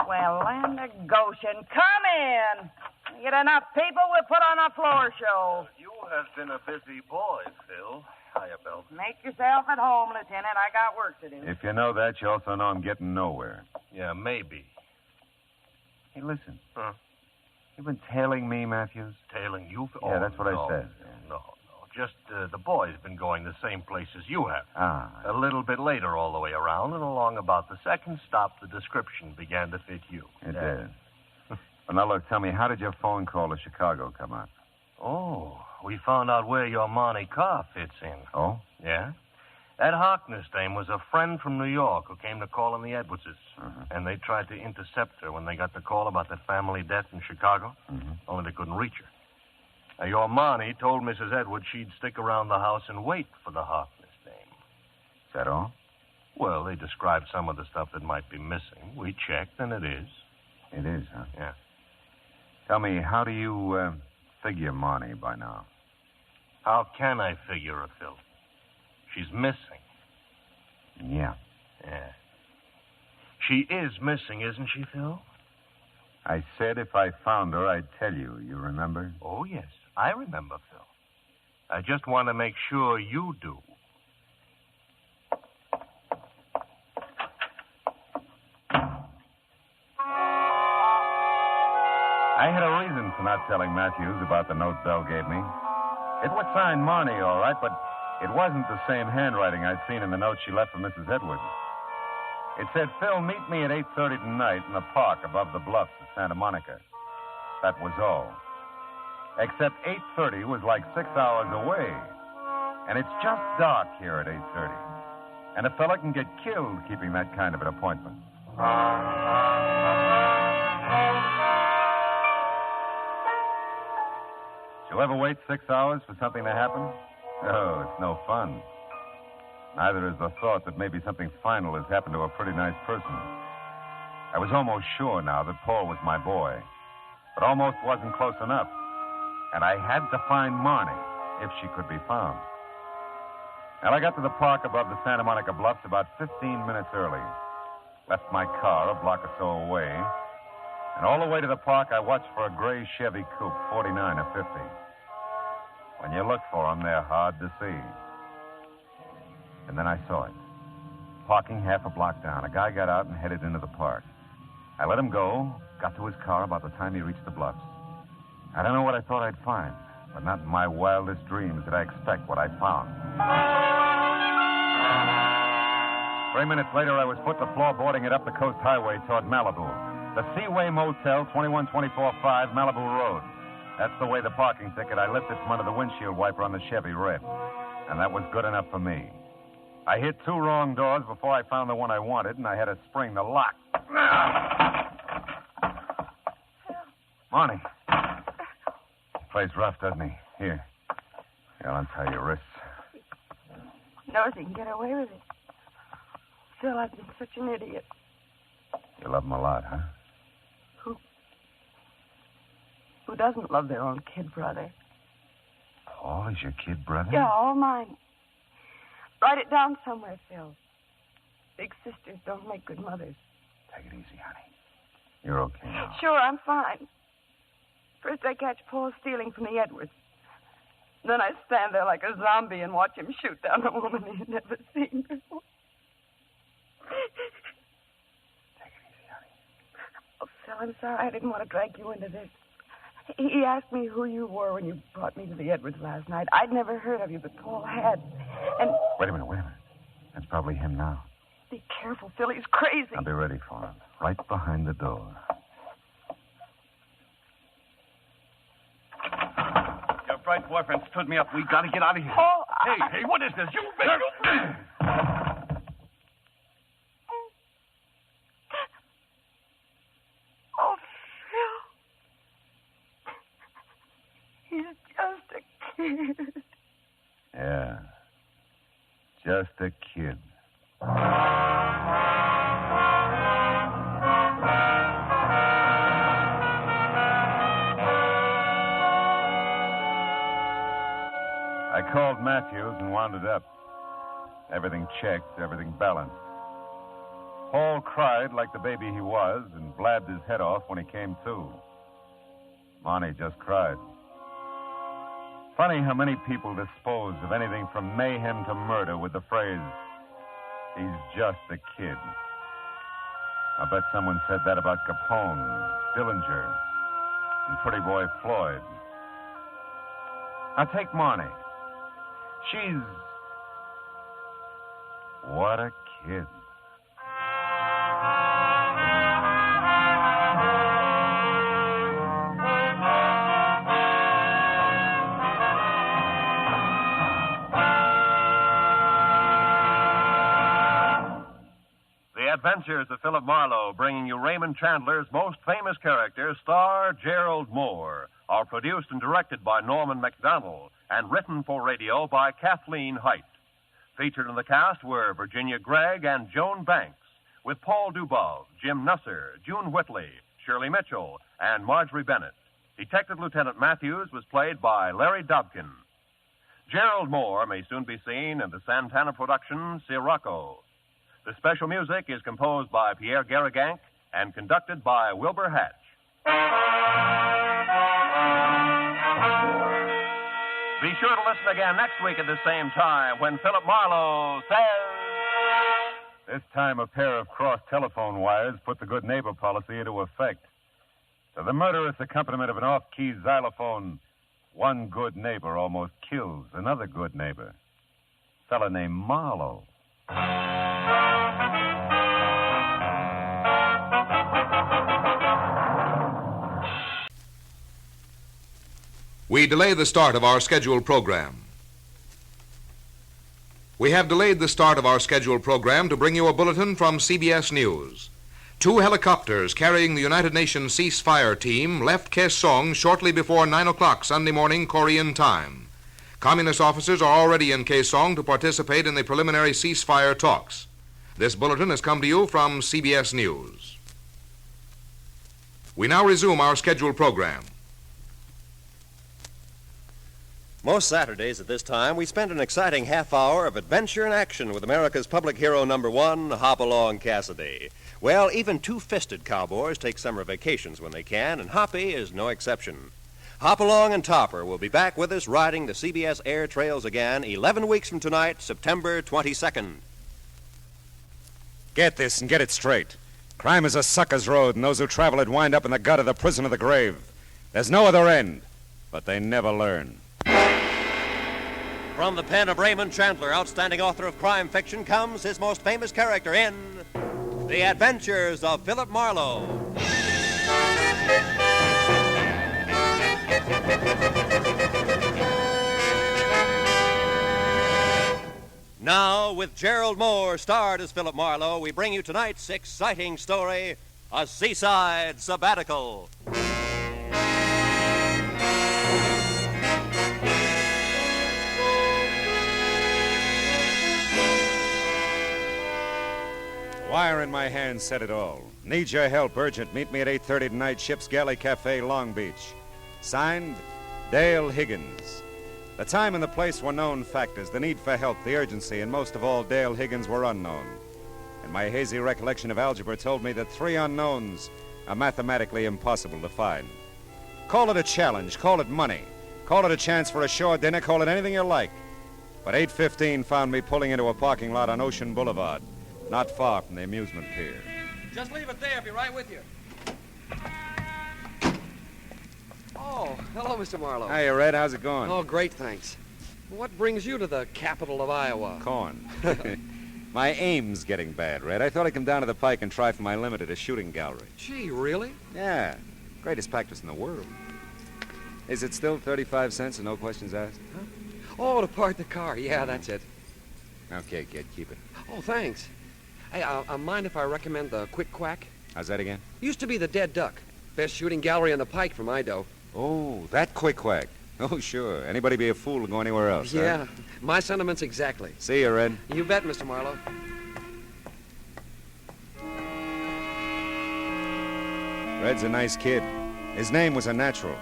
Well, land of Goshen, come in. We get enough people, we'll put on a floor show. You have been a busy boy, Phil. Hiya, Bill. Make yourself at home, Lieutenant. I got work to do. If you know that, you also know I'm getting nowhere. Yeah, maybe. Hey, listen. Huh? You've been tailing me, Matthews? Tailing you? Yeah, that's what I said. No. Just the boy's been going the same place as you have. Ah. A little bit later all the way around, and along about the second stop, the description began to fit you. It did. Well, now, look, tell me, how did your phone call to Chicago come out? Oh, we found out where your Monte car fits in. Oh? Yeah? That Harkness dame was a friend from New York who came to call on the Edwardses. Uh-huh. And they tried to intercept her when they got the call about that family death in Chicago. Mm-hmm. Only they couldn't reach her. Now, your Monty told Mrs. Edwards she'd stick around the house and wait for the Harkness dame. Is that all? Well, they described some of the stuff that might be missing. We checked, and it is. It is, huh? Yeah. Tell me, how do you figure Monty by now? How can I figure her, Phil? She's missing. Yeah. Yeah. She is missing, isn't she, Phil? I said if I found her, I'd tell you. You remember? Oh, yes. I remember, Phil. I just want to make sure you do. I had a reason for not telling Matthews about the note Bell gave me. It was signed Marnie, all right, but it wasn't the same handwriting I'd seen in the note she left for Mrs. Edwards. It said, Phil, meet me at 8:30 tonight in the park above the bluffs of Santa Monica. That was all. Except 8:30 was like 6 hours away. And it's just dark here at 8:30. And a fella can get killed keeping that kind of an appointment. Did you ever wait 6 hours for something to happen? Oh, it's no fun. Neither is the thought that maybe something final has happened to a pretty nice person. I was almost sure now that Paul was my boy, but almost wasn't close enough. And I had to find Marnie, if she could be found. Well, I got to the park above the Santa Monica Bluffs about 15 minutes early. Left my car a block or so away. And all the way to the park, I watched for a gray Chevy Coupe, 49 or 50. When you look for them, they're hard to see. And then I saw it. Parking half a block down, a guy got out and headed into the park. I let him go, got to his car about the time he reached the bluffs. I don't know what I thought I'd find, but not in my wildest dreams did I expect what I found. 3 minutes later, I was put to floorboarding it up the coast highway toward Malibu. The Seaway Motel, 21245 Malibu Road. That's the way the parking ticket I lifted from under the windshield wiper on the Chevy read. And that was good enough for me. I hit 2 wrong doors before I found the one I wanted, and I had to spring the lock. Marnie. Plays rough, doesn't he? Here. I'll untie your wrists. Knows he can get away with it. Still, I've been such an idiot. You love him a lot, huh? Who doesn't love their own kid brother? Paul is your kid brother? Yeah, all mine. Write it down somewhere, Phil. Big sisters don't make good mothers. Take it easy, honey. You're okay now. Sure, I'm fine. First I catch Paul stealing from the Edwards. Then I stand there like a zombie and watch him shoot down a woman he had never seen before. Take it easy, honey. Oh, Phil, I'm sorry I didn't want to drag you into this. He asked me who you were when you brought me to the Edwards last night. I'd never heard of you, but Paul had. And... Wait a minute. That's probably him now. Be careful, Phil. He's crazy. I'll be ready for him. Right behind the door. Your bright boyfriend stood me up. We got to get out of here. Oh, Hey, what is this? You... Oh, Phil. He's just a kid. Yeah. Just a kid. I called Matthews and wound it up. Everything checked, everything balanced. Paul cried like the baby he was and blabbed his head off when he came to. Monty just cried. Funny how many people dispose of anything from mayhem to murder with the phrase, he's just a kid. I bet someone said that about Capone, Dillinger, and Pretty Boy Floyd. Now take Marnie. She's... what a kid. The Adventures of Philip Marlowe, bringing you Raymond Chandler's most famous character, star Gerald Mohr, are produced and directed by Norman MacDonald and written for radio by Kathleen Height. Featured in the cast were Virginia Gregg and Joan Banks, with Paul Dubov, Jim Nusser, June Whitley, Shirley Mitchell, and Marjorie Bennett. Detective Lieutenant Matthews was played by Larry Dobkin. Gerald Mohr may soon be seen in the Santana production, Sirocco. The special music is composed by Pierre Garrigank and conducted by Wilbur Hatch. Be sure to listen again next week at the same time when Philip Marlowe says... This time a pair of crossed telephone wires put the good neighbor policy into effect. To the murderous accompaniment of an off-key xylophone, one good neighbor almost kills another good neighbor. A fella named Marlowe. We delay the start of our scheduled program. We have delayed the start of our scheduled program to bring you a bulletin from CBS News. 2 helicopters carrying the United Nations ceasefire team left Kaesong shortly before 9 o'clock Sunday morning Korean time. Communist officers are already in Kaesong to participate in the preliminary ceasefire talks. This bulletin has come to you from CBS News. We now resume our scheduled program. Most Saturdays at this time, we spend an exciting half hour of adventure and action with America's public hero number 1, Hopalong Cassidy. Well, even two-fisted cowboys take summer vacations when they can, and Hoppy is no exception. Hopalong and Topper will be back with us riding the CBS air trails again 11 weeks from tonight, September 22nd. Get this and get it straight. Crime is a sucker's road, and those who travel it wind up in the gut of the prison of the grave. There's no other end, but they never learn. From the pen of Raymond Chandler, outstanding author of crime fiction, comes his most famous character in The Adventures of Philip Marlowe. Now, with Gerald Mohr starred as Philip Marlowe, we bring you tonight's exciting story, A Seaside Sabbatical. Wire in my hand said it all. Need your help, urgent. Meet me at 8:30 tonight, Ship's Galley Cafe, Long Beach. Signed, Dale Higgins. The time and the place were known factors, the need for help, the urgency, and most of all, Dale Higgins were unknown. And my hazy recollection of algebra told me that 3 unknowns are mathematically impossible to find. Call it a challenge, call it money, call Call it a chance for a shore dinner, call it anything you like. But 8:15 found me pulling into a parking lot on Ocean Boulevard, not far from the amusement pier. Just leave it there. I'll be right with you. Oh, hello, Mr. Marlowe. Hiya, Red. How's it going? Oh, great, thanks. What brings you to the capital of Iowa? Corn. My aim's getting bad, Red. I thought I'd come down to the Pike and try for my limit at a shooting gallery. Gee, really? Yeah. Greatest practice in the world. Is it still 35 cents and no questions asked? Huh? Oh, to park the car. Yeah, that's it. Okay, kid, keep it. Oh, thanks. Hey, mind if I recommend the Quick Quack? How's that again? Used to be the Dead Duck. Best shooting gallery on the Pike for my dough. Oh, that Quick Quack. Oh, sure. Anybody be a fool to go anywhere else, Yeah, huh? my sentiments exactly. See you, Red. You bet, Mr. Marlowe. Red's a nice kid. His name was a natural.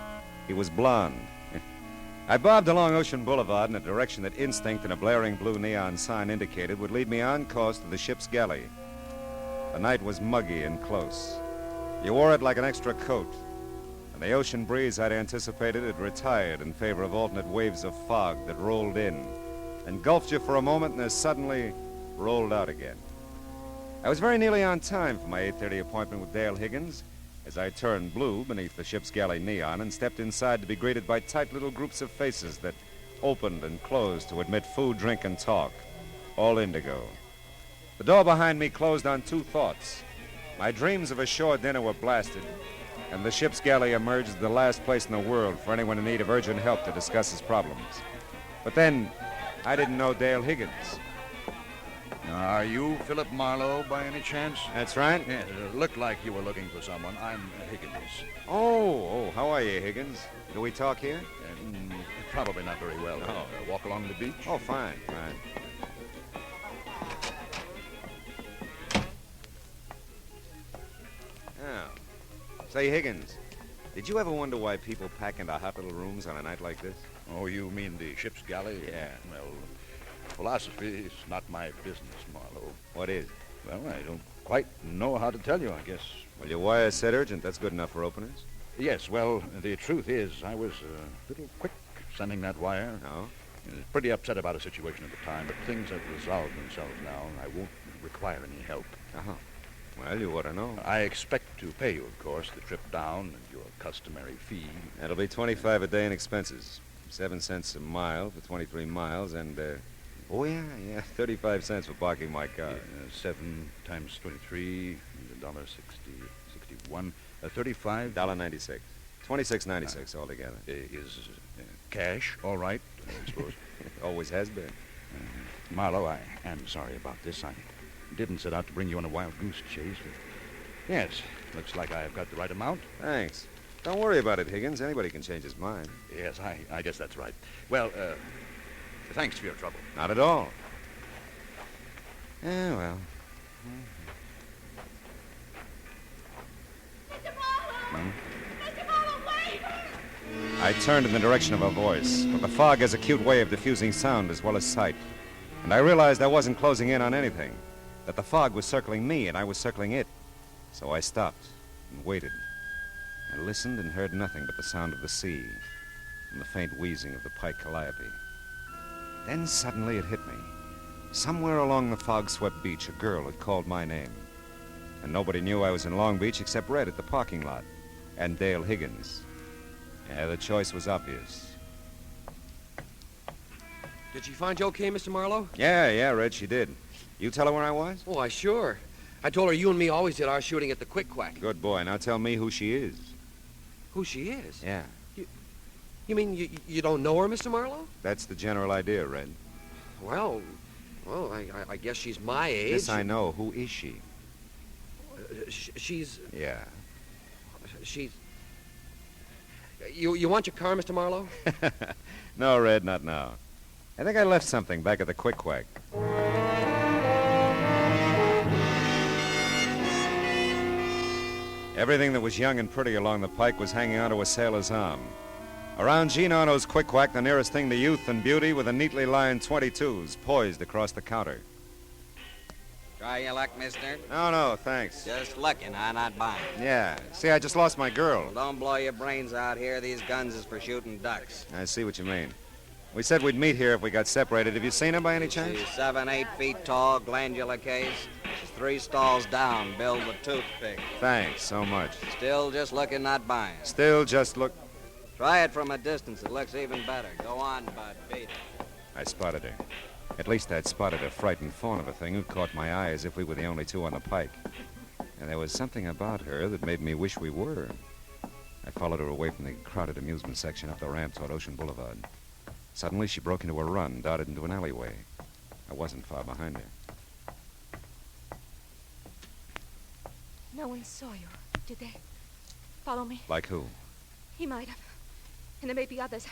He was blonde. I bobbed along Ocean Boulevard in a direction that instinct and a blaring blue neon sign indicated would lead me on course to the ship's galley. The night was muggy and close. You wore it like an extra coat. And the ocean breeze I'd anticipated had retired in favor of alternate waves of fog that rolled in, engulfed you for a moment and as suddenly rolled out again. I was very nearly on time for my 8:30 appointment with Dale Higgins as I turned blue beneath the ship's galley neon and stepped inside to be greeted by tight little groups of faces that opened and closed to admit food, drink, and talk, all indigo. The door behind me closed on two thoughts. My dreams of a shore dinner were blasted, and the ship's galley emerged as the last place in the world for anyone in need of urgent help to discuss his problems. But then, I didn't know Dale Higgins. Are you Philip Marlowe by any chance? That's right. Yeah, it looked like you were looking for someone. I'm Higgins. Oh, how are you, Higgins? Do we talk here? Probably not very well. Oh. Walk along the beach? Oh, fine. Oh. Say, Higgins, did you ever wonder why people pack into hot little rooms on a night like this? Oh, you mean the ship's galley? Yeah. Well, philosophy is not my business, Marlowe. What is? Well, I don't quite know how to tell you, I guess. Well, your wire said urgent. That's good enough for openers. Yes, well, the truth is, I was a little quick sending that wire. Oh? I was pretty upset about a situation at the time, but things have resolved themselves now, and I won't require any help. Uh-huh. Well, you ought to know. I expect to pay you, of course, the trip down and your customary fee. That'll be $25 a day in expenses. 7 cents a mile for 23 miles, and, oh, yeah, 35 cents for parking my car. 7 times 23, $1.60, 61, $35. $1.96. $26.96 altogether. Is cash all right, I suppose? Always has been. Marlowe, I am sorry about this. I didn't set out to bring you on a wild goose chase. But yes, looks like I've got the right amount. Thanks. Don't worry about it, Higgins. Anybody can change his mind. Yes, I guess that's right. Well, thanks for your trouble. Not at all. Yeah, well. Mr. Marlowe! Mr. Marlowe, wait! I turned in the direction of her voice, but the fog has a cute way of diffusing sound as well as sight. And I realized I wasn't closing in on anything, that the fog was circling me and I was circling it. So I stopped and waited. I listened and heard nothing but the sound of the sea and the faint wheezing of the Pike Calliope. Then suddenly it hit me. Somewhere along the fog-swept beach, a girl had called my name. And nobody knew I was in Long Beach except Red at the parking lot and Dale Higgins. Yeah, the choice was obvious. Did she find you okay, Mr. Marlowe? Yeah, Red, she did. You tell her where I was? Oh, sure. I told her you and me always did our shooting at the Quick Quack. Good boy. Now tell me who she is. Who she is? Yeah. You mean you don't know her, Mr. Marlowe? That's the general idea, Red. Well, I guess she's my age. This I know. Who is she? She's... Yeah. She's... You want your car, Mr. Marlowe? No, Red, not now. I think I left something back at the Quick Quack. Everything that was young and pretty along the Pike was hanging onto a sailor's arm. Around Gene Arno's Quick Quack, the nearest thing to youth and beauty were the neatly lined 22s poised across the counter. Try your luck, mister? No, thanks. Just looking, not buying. Yeah. See, I just lost my girl. Well, don't blow your brains out here. These guns is for shooting ducks. I see what you mean. We said we'd meet here if we got separated. Have you seen her by any chance? She's 7, 8 feet tall, glandular case. She's 3 stalls down, billed with toothpick. Thanks so much. Still just looking, not buying. Still just look... Try it from a distance. It looks even better. Go on, bud. Beat it. I spotted her. At least I'd spotted a frightened fawn of a thing who caught my eye as if we were the only two on the pike. And there was something about her that made me wish we were. I followed her away from the crowded amusement section up the ramp toward Ocean Boulevard. Suddenly, she broke into a run, darted into an alleyway. I wasn't far behind her. No one saw you, did they? Follow me. Like who? He might have. And there may be others.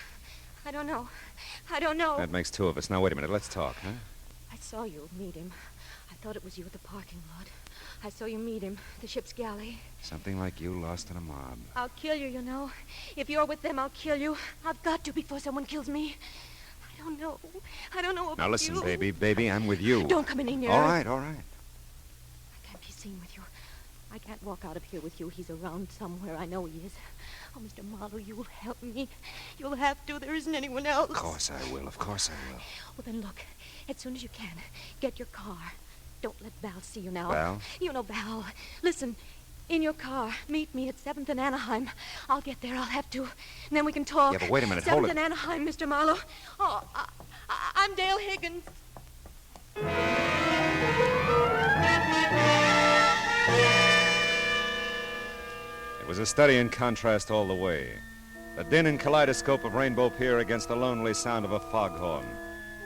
I don't know. I don't know. That makes 2 of us. Now, wait a minute. Let's talk, huh? I saw you meet him. I thought it was you at the parking lot. I saw you meet him, the ship's galley. Something like you lost in a mob. I'll kill you, you know. If you're with them, I'll kill you. I've got to before someone kills me. I don't know. I don't know about you. Now, listen, baby, I'm with you. Don't come any nearer. All right. I can't be seen with you. I can't walk out of here with you. He's around somewhere. I know he is. Oh, Mr. Marlowe, you'll help me. You'll have to. There isn't anyone else. Of course I will. Well, then look. As soon as you can, get your car. Don't let Val see you now. Val? You know Val. Listen, in your car. Meet me at 7th and Anaheim. I'll get there. I'll have to. And then we can talk. Yeah, but wait a minute. 7th Hold it. and Anaheim, Mr. Marlowe. Oh, I'm Dale Higgins. It was a study in contrast all the way. The din and kaleidoscope of Rainbow Pier against the lonely sound of a foghorn.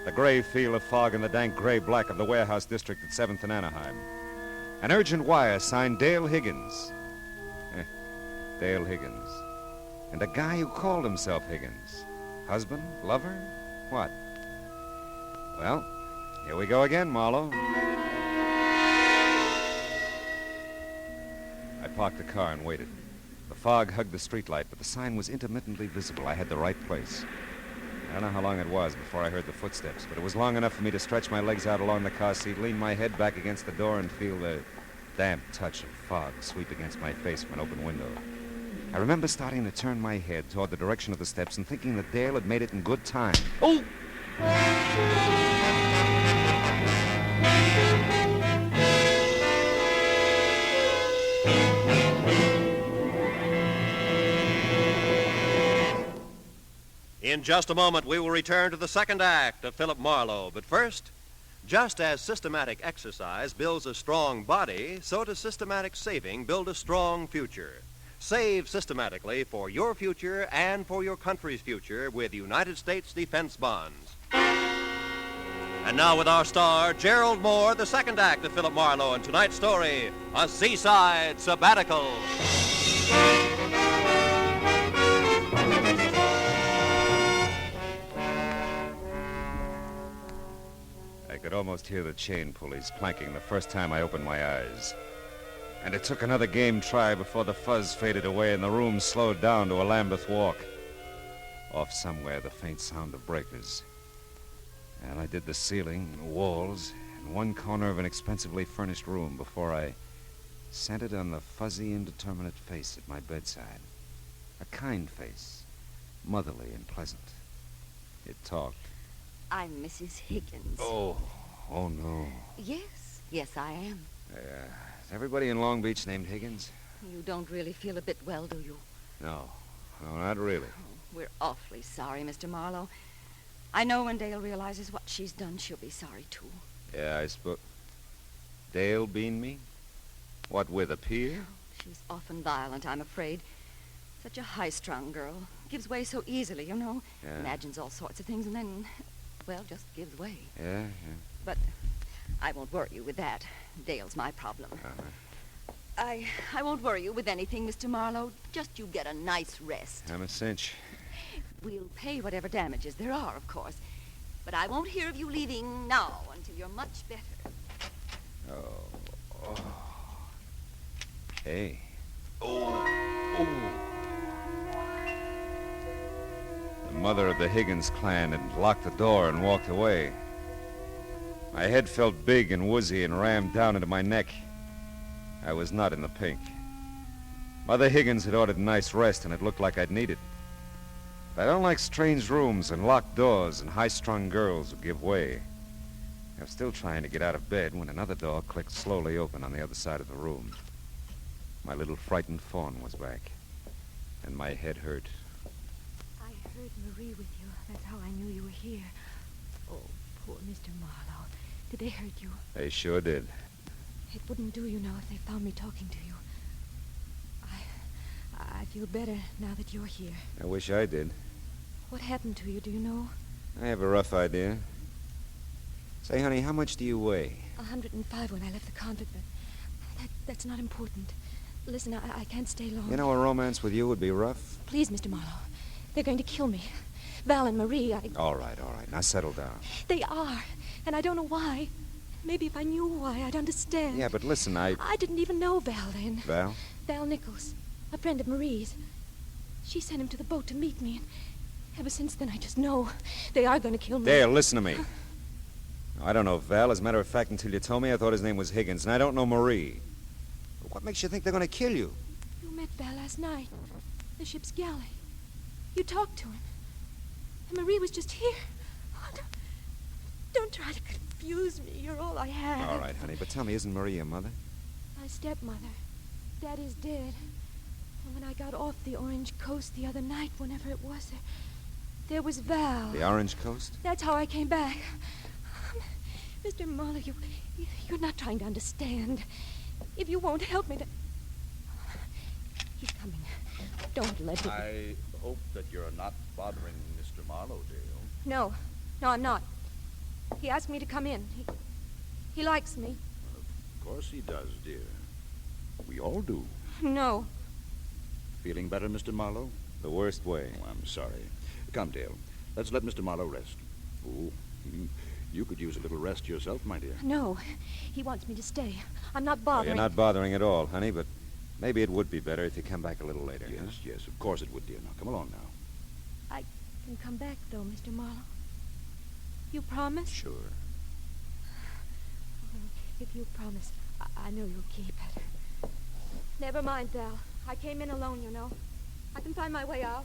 The gray feel of fog and the dank gray black of the warehouse district at 7th and Anaheim. An urgent wire signed Dale Higgins. Dale Higgins. And a guy who called himself Higgins. Husband? Lover? What? Well, here we go again, Marlowe. I parked the car and waited. The fog hugged the streetlight, but the sign was intermittently visible. I had the right place. I don't know how long it was before I heard the footsteps, but it was long enough for me to stretch my legs out along the car seat, lean my head back against the door, and feel the damp touch of fog sweep against my face from an open window. I remember starting to turn my head toward the direction of the steps and thinking that Dale had made it in good time. Oh! In just a moment, we will return to the second act of Philip Marlowe. But first, just as systematic exercise builds a strong body, so does systematic saving build a strong future. Save systematically for your future and for your country's future with United States Defense Bonds. And now with our star, Gerald Mohr, the second act of Philip Marlowe, and tonight's story, A Seaside Sabbatical. I could almost hear the chain pulleys clanking the first time I opened my eyes. And it took another game try before the fuzz faded away and the room slowed down to a Lambeth walk. Off somewhere, the faint sound of breakers. And I did the ceiling, the walls, and one corner of an expensively furnished room before I centered on the fuzzy, indeterminate face at my bedside. A kind face, motherly and pleasant. It talked. I'm Mrs. Higgins. Oh no. Yes, I am. Is everybody in Long Beach named Higgins? You don't really feel a bit well, do you? No, not really. We're awfully sorry, Mr. Marlowe. I know when Dale realizes what she's done, she'll be sorry, too. Yeah, I suppose. Dale bean me? What, with a pier? She's often violent, I'm afraid. Such a high-strung girl. Gives way so easily, you know. Yeah. Imagines all sorts of things and then, well, just gives way. Yeah. But I won't worry you with that. Dale's my problem. I won't worry you with anything, Mr. Marlowe. Just you get a nice rest. I'm a cinch. We'll pay whatever damages there are, of course. But I won't hear of you leaving now until you're much better. Oh. Hey. The mother of the Higgins clan had locked the door and walked away. My head felt big and woozy and rammed down into my neck. I was not in the pink. Mother Higgins had ordered a nice rest, and it looked like I'd need it. But I don't like strange rooms and locked doors and high-strung girls who give way. I was still trying to get out of bed when another door clicked slowly open on the other side of the room. My little frightened fawn was back, and my head hurt. I heard Marie with you. That's how I knew you were here. Oh, poor Mr. Marlowe. Did they hurt you? They sure did. It wouldn't do, you know, if they found me talking to you. I feel better now that you're here. I wish I did. What happened to you, do you know? I have a rough idea. Say, honey, how much do you weigh? 105 when I left the convent, but that's not important. Listen, I can't stay long. You know, a romance with you would be rough. Please, Mr. Marlowe. They're going to kill me. Val and Marie, All right. Now settle down. They are, and I don't know why. Maybe if I knew why, I'd understand. Yeah, but listen, I didn't even know Val then. Val? Val Nichols, a friend of Marie's. She sent him to the boat to meet me, and ever since then I just know they are going to kill me. Dale, listen to me. I don't know Val. As a matter of fact, until you told me, I thought his name was Higgins, and I don't know Marie. But what makes you think they're going to kill you? You met Val last night, the ship's galley. You talked to him, and Marie was just here. Oh, don't try to confuse me. You're all I have. All right, honey, but tell me, isn't Marie your mother? My stepmother. Daddy's dead. And when I got off the Orange Coast the other night, whenever it was, there was Val. The Orange Coast? That's how I came back. Mr. Marlowe, you're not trying to understand. If you won't help me, then... He's coming. Don't let him... I hope that you're not bothering Mr. Marlowe, Dale. No, I'm not. He asked me to come in. He likes me. Of course he does, dear. We all do. No. Feeling better, Mr. Marlowe? The worst way. Oh, I'm sorry. Come, Dale. Let's let Mr. Marlowe rest. Oh, you could use a little rest yourself, my dear. No. He wants me to stay. I'm not bothering. You're not bothering at all, honey, but maybe it would be better if you come back a little later. Yes, of course it would, dear. Now, come along now. I can come back, though, Mr. Marlowe. You promise? Sure. If you promise, I know you'll keep it. Never mind, Val. I came in alone, you know. I can find my way out.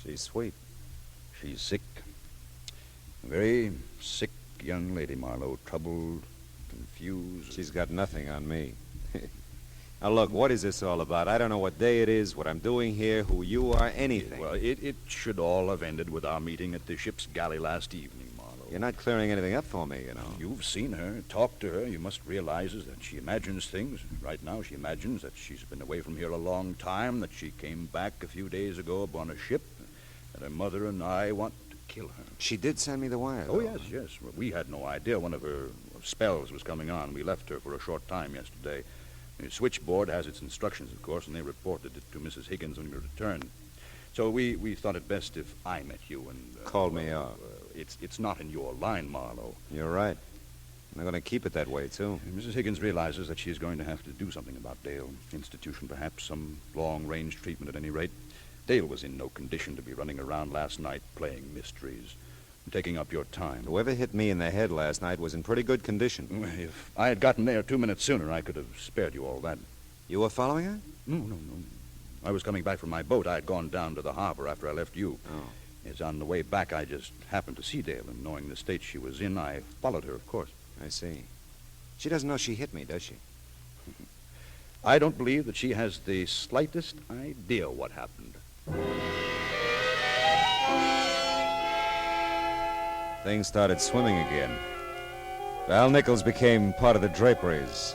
She's sweet. She's sick. A very sick young lady, Marlowe. Troubled, confused. She's got nothing on me. Now, look, what is this all about? I don't know what day it is, what I'm doing here, who you are, anything. Well, it should all have ended with our meeting at the ship's galley last evening, Marlowe. You're not clearing anything up for me, you know. You've seen her, talked to her. You must realize that she imagines things. Right now, she imagines that she's been away from here a long time, that she came back a few days ago upon a ship, that her mother and I want to kill her. She did send me the wire, Oh, though. yes. Well, we had no idea one of her spells was coming on. We left her for a short time yesterday. The switchboard has its instructions, of course, and they reported it to Mrs. Higgins when we returned. So we thought it best if I met you and... Called me out. It's not in your line, Marlowe. You're right. I'm going to keep it that way, too. Mrs. Higgins realizes that she's going to have to do something about Dale. Institution, perhaps. Some long-range treatment, at any rate. Dale was in no condition to be running around last night playing mysteries, taking up your time. Whoever hit me in the head last night was in pretty good condition. If I had gotten there 2 minutes sooner, I could have spared you all that. You were following her? No. I was coming back from my boat. I had gone down to the harbor after I left you. Oh. As on the way back, I just happened to see Dale, and knowing the state she was in, I followed her, of course. I see. She doesn't know she hit me, does she? I don't believe that she has the slightest idea what happened. Things started swimming again. Val Nichols became part of the draperies.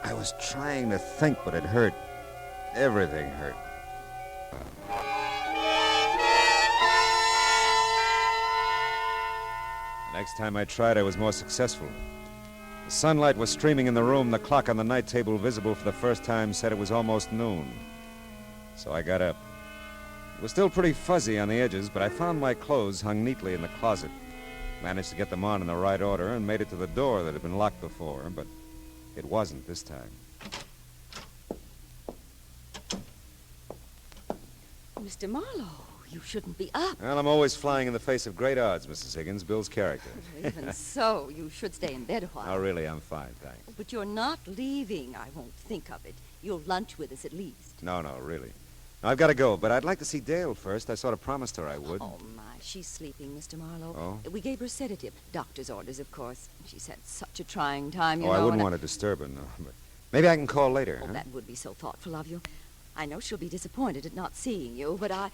I was trying to think, but it hurt. Everything hurt. The next time I tried, I was more successful. The sunlight was streaming in the room. The clock on the night table, visible for the first time, said it was almost noon. So I got up. It was still pretty fuzzy on the edges, but I found my clothes hung neatly in the closet. Managed to get them on in the right order and made it to the door that had been locked before, but it wasn't this time. Mr. Marlowe, you shouldn't be up. Well, I'm always flying in the face of great odds, Mrs. Higgins. Bill's character. Even so, you should stay in bed a while. Oh, really, I'm fine, thanks. But you're not leaving. I won't think of it. You'll lunch with us at least. No, really. Now, I've got to go, but I'd like to see Dale first. I sort of promised her I would. Oh, my. She's sleeping, Mr. Marlowe. Oh? We gave her a sedative. Doctor's orders, of course. She's had such a trying time, you Oh, know. I wouldn't want to disturb her, no. But maybe I can call later, Oh, huh? that would be so thoughtful of you. I know she'll be disappointed at not seeing you, but I...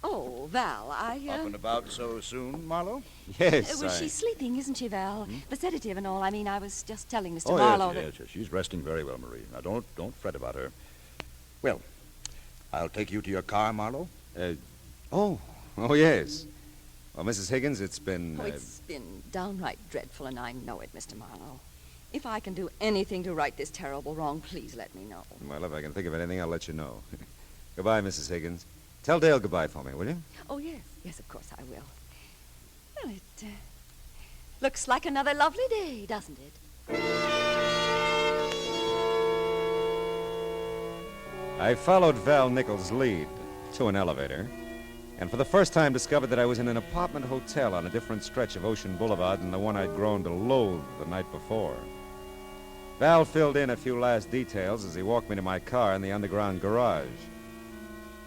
Oh, Val, Up and about so soon, Marlowe? Yes, Well, she's sleeping, isn't she, Val? The sedative and all. I mean, I was just telling Mr. Oh, Marlowe yes. She's resting very well, Marie. Now, don't fret about her. Well, I'll take you to your car, Marlowe. Oh, yes. Well, Mrs. Higgins, it's been... Oh, it's been downright dreadful, and I know it, Mr. Marlowe. If I can do anything to right this terrible wrong, please let me know. Well, if I can think of anything, I'll let you know. Goodbye, Mrs. Higgins. Tell Dale goodbye for me, will you? Oh, yes. Yes, of course I will. Well, it looks like another lovely day, doesn't it? I followed Val Nichols' lead to an elevator, and for the first time discovered that I was in an apartment hotel on a different stretch of Ocean Boulevard than the one I'd grown to loathe the night before. Val filled in a few last details as he walked me to my car in the underground garage.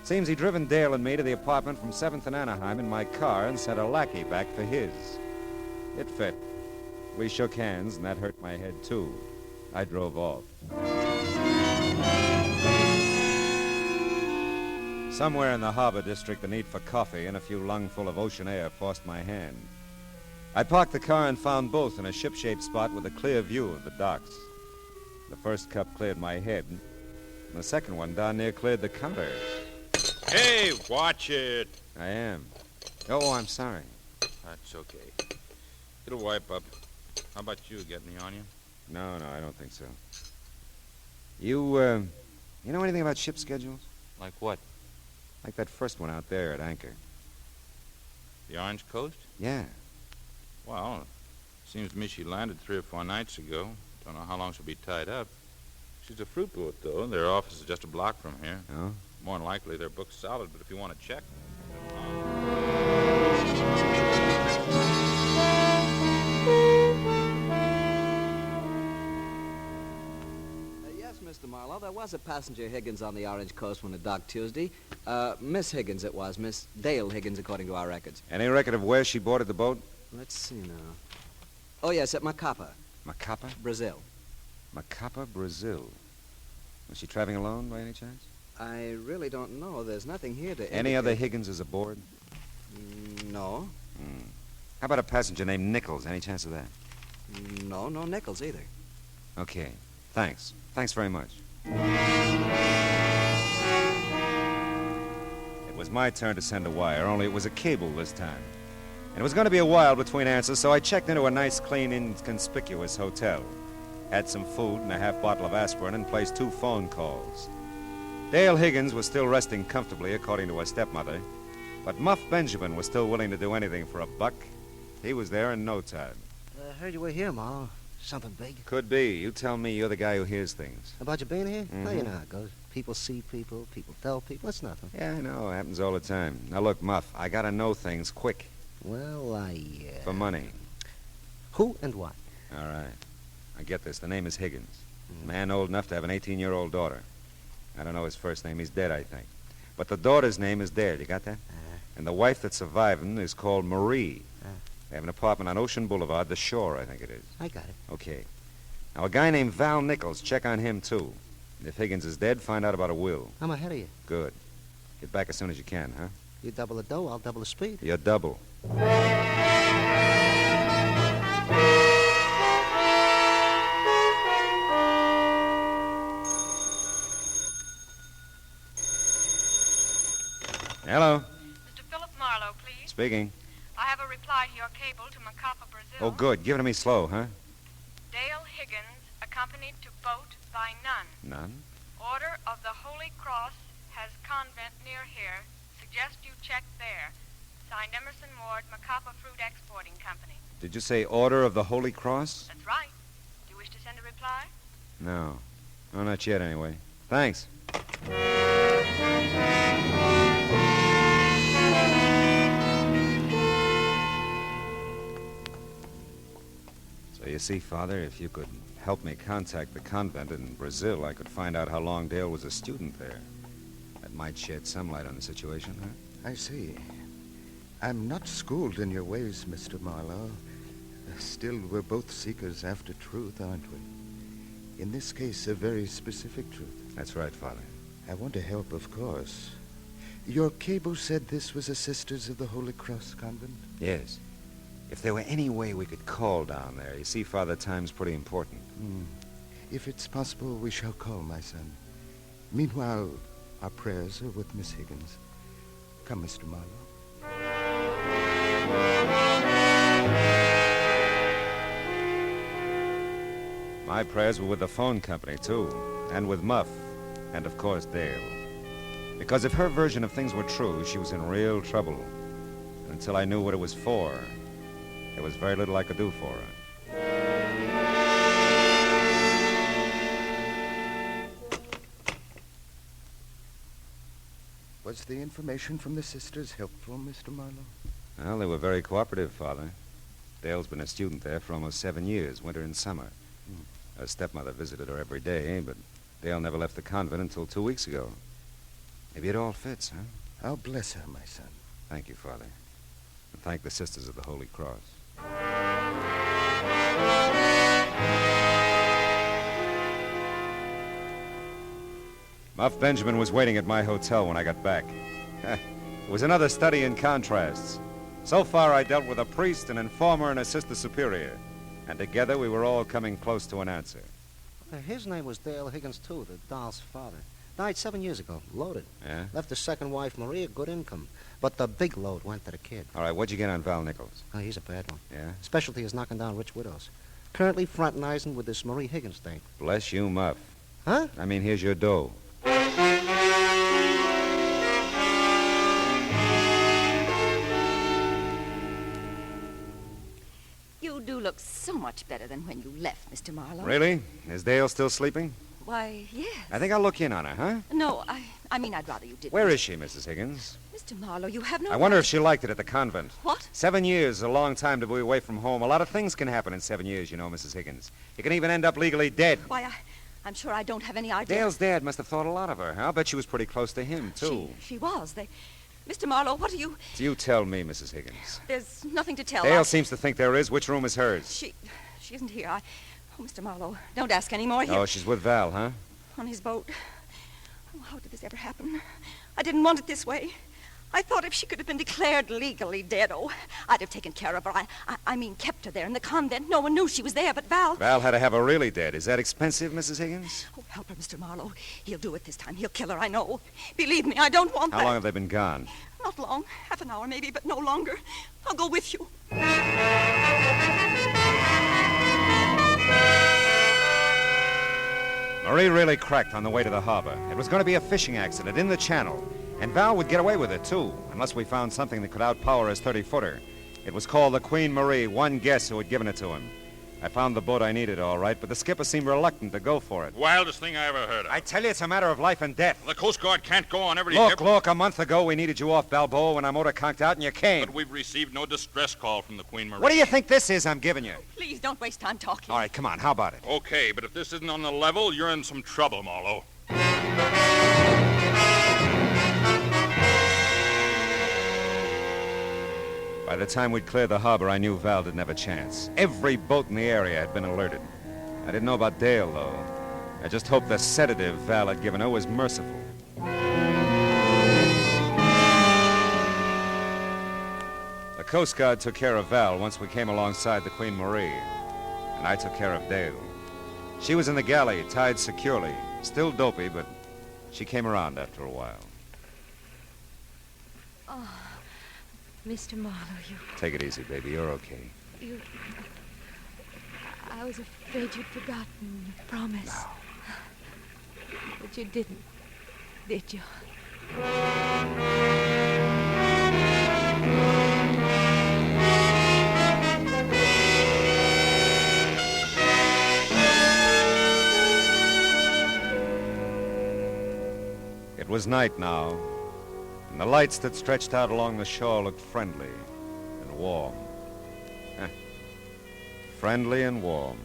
Seems he'd driven Dale and me to the apartment from 7th and Anaheim in my car and sent a lackey back for his. It fit. We shook hands, and that hurt my head, too. I drove off. Somewhere in the harbor district, the need for coffee and a few lungful of ocean air forced my hand. I parked the car and found both in a ship-shaped spot with a clear view of the docks. The first cup cleared my head, and the second one down near cleared the counter. Hey, watch it. I am. Oh, I'm sorry. That's okay. It'll wipe up. How about you? Get any on you? No, I don't think so. You know anything about ship schedules? Like what? Like that first one out there at anchor. The Orange Coast? Yeah. Well, seems to me she landed 3 or 4 nights ago. Don't know how long she'll be tied up. She's a fruit boat, though. Their office is just a block from here. Oh? More than likely, they're booked solid, but if you want to check... Yes, Mr. Marlowe, there was a passenger Higgins on the Orange Coast when it docked Tuesday. Miss Higgins it was, Miss Dale Higgins, according to our records. Any record of where she boarded the boat? Let's see now. Oh, yes, at Macapa. Macapa? Brazil. Macapa, Brazil. Was she traveling alone by any chance? I really don't know. There's nothing here to Any indicate... other Higginses aboard? No. How about a passenger named Nichols? Any chance of that? No Nichols either. Okay. Thanks. Thanks very much. It was my turn to send a wire, only it was a cable this time. And it was going to be a while between answers, so I checked into a nice, clean, inconspicuous hotel. Had some food and a half bottle of aspirin and placed 2 phone calls. Dale Higgins was still resting comfortably, according to her stepmother, but Muff Benjamin was still willing to do anything for a buck. He was there in no time. I heard you were here, Marlowe. Something big. Could be. You tell me. You're the guy who hears things. About you being here? Mm-hmm. Well, you know how it goes. People see people, people tell people. It's nothing. Yeah, I know. It happens all the time. Now, look, Muff, I gotta know things quick. Well, For money. Who and what? All right. I get this. The name is Higgins. A man old enough to have an 18-year-old daughter. I don't know his first name. He's dead, I think. But the daughter's name is Dale. You got that? And the wife that's surviving is called Marie. They have an apartment on Ocean Boulevard, the Shore, I think it is. I got it. Okay. Now, a guy named Val Nichols, check on him, too. And if Higgins is dead, find out about a will. I'm ahead of you. Good. Get back as soon as you can, huh? You double the dough, I'll double the speed. You're double. Hello. Mr. Philip Marlowe, please. Speaking. I have a reply to your cable to Macapa, Brazil. Oh, good. Give it to me slow, huh? Dale Higgins, accompanied to boat by nun. None? Order of the Holy Cross has convent near here. Suggest you check there. Signed Emerson Ward, Macapa Fruit Exporting Company. Did you say Order of the Holy Cross? That's right. Do you wish to send a reply? No. Oh, not yet, anyway. Thanks. So you see, Father, if you could help me contact the convent in Brazil, I could find out how long Dale was a student there. That might shed some light on the situation, huh? I see. I'm not schooled in your ways, Mr. Marlowe. Still, we're both seekers after truth, aren't we? In this case, a very specific truth. That's right, Father. I want to help, of course. Your cable said this was a Sisters of the Holy Cross convent? Yes. If there were any way we could call down there. You see, Father, time's pretty important. If it's possible, we shall call, my son. Meanwhile, our prayers are with Miss Higgins. Come, Mr. Marlowe. My prayers were with the phone company, too, and with Muff, and of course Dale. Because if her version of things were true, she was in real trouble. And until I knew what it was for, there was very little I could do for her. Was the information from the sisters helpful, Mr. Marlowe? Well, they were very cooperative, Father. Dale's been a student there for almost 7 years, winter and summer. Her stepmother visited her every day, but Dale never left the convent until 2 weeks ago. Maybe it all fits, huh? I'll bless her, my son. Thank you, Father. And thank the Sisters of the Holy Cross. Muff Benjamin was waiting at my hotel when I got back. It was another study in contrasts. So far, I dealt with a priest, an informer, and a sister superior. And together, we were all coming close to an answer. His name was Dale Higgins, too, the doll's father. Died 7 years ago, loaded. Yeah? Left his second wife, Maria, good income. But the big load went to the kid. All right, what'd you get on Val Nichols? Oh, he's a bad one. Yeah? Specialty is knocking down rich widows. Currently fraternizing with this Marie Higgins thing. Bless you, Muff. Huh? I mean, here's your dough. You do look so much better than when you left, Mr. Marlowe. Really? Is Dale still sleeping? Why, yes. I think I'll look in on her, huh? No, I mean, I'd rather you didn't. Where is she, Mrs. Higgins? Mr. Marlowe, you have no I wonder right. if she liked it at the convent. What? 7 years is a long time to be away from home. A lot of things can happen in 7 years, you know, Mrs. Higgins. You can even end up legally dead. Why, I'm sure I don't have any idea. Dale's dad must have thought a lot of her. I'll bet she was pretty close to him, too. She was. Mr. Marlowe, what are you... You tell me, Mrs. Higgins. There's nothing to tell. Dale seems to think there is. Which room is hers? She isn't here. Oh, Mr. Marlowe, don't ask any more. Oh, she's with Val, huh? On his boat. Oh, how did this ever happen? I didn't want it this way. I thought if she could have been declared legally dead, I'd have taken care of her. I mean, kept her there in the convent. No one knew she was there but Val. Val had to have her really dead. Is that expensive, Mrs. Higgins? Oh, help her, Mr. Marlowe. He'll do it this time. He'll kill her, I know. Believe me, I don't want that. How long have they been gone? Not long. Half an hour, maybe, but no longer. I'll go with you. Marie really cracked on the way to the harbor. It was going to be a fishing accident in the channel. And Val would get away with it, too, unless we found something that could outpower his 30-footer. It was called the Queen Marie, one guess who had given it to him. I found the boat I needed, all right, but the skipper seemed reluctant to go for it. Wildest thing I ever heard of. I tell you, it's a matter of life and death. The Coast Guard can't go on every... Look, a month ago we needed you off Balboa when our motor conked out and you came. But we've received no distress call from the Queen Marie. What do you think this is I'm giving you? Please don't waste time talking. All right, come on, how about it? Okay, but if this isn't on the level, you're in some trouble, Marlowe. By the time we'd cleared the harbor, I knew Val didn't have a chance. Every boat in the area had been alerted. I didn't know about Dale, though. I just hoped the sedative Val had given her was merciful. The Coast Guard took care of Val once we came alongside the Queen Marie, and I took care of Dale. She was in the galley, tied securely. Still dopey, but she came around after a while. Oh, Mr. Marlowe, you... Take it easy, baby. You're okay. I was afraid you'd forgotten your promise. No. But you didn't, did you? It was night now, and the lights that stretched out along the shore looked friendly and warm. friendly and warm.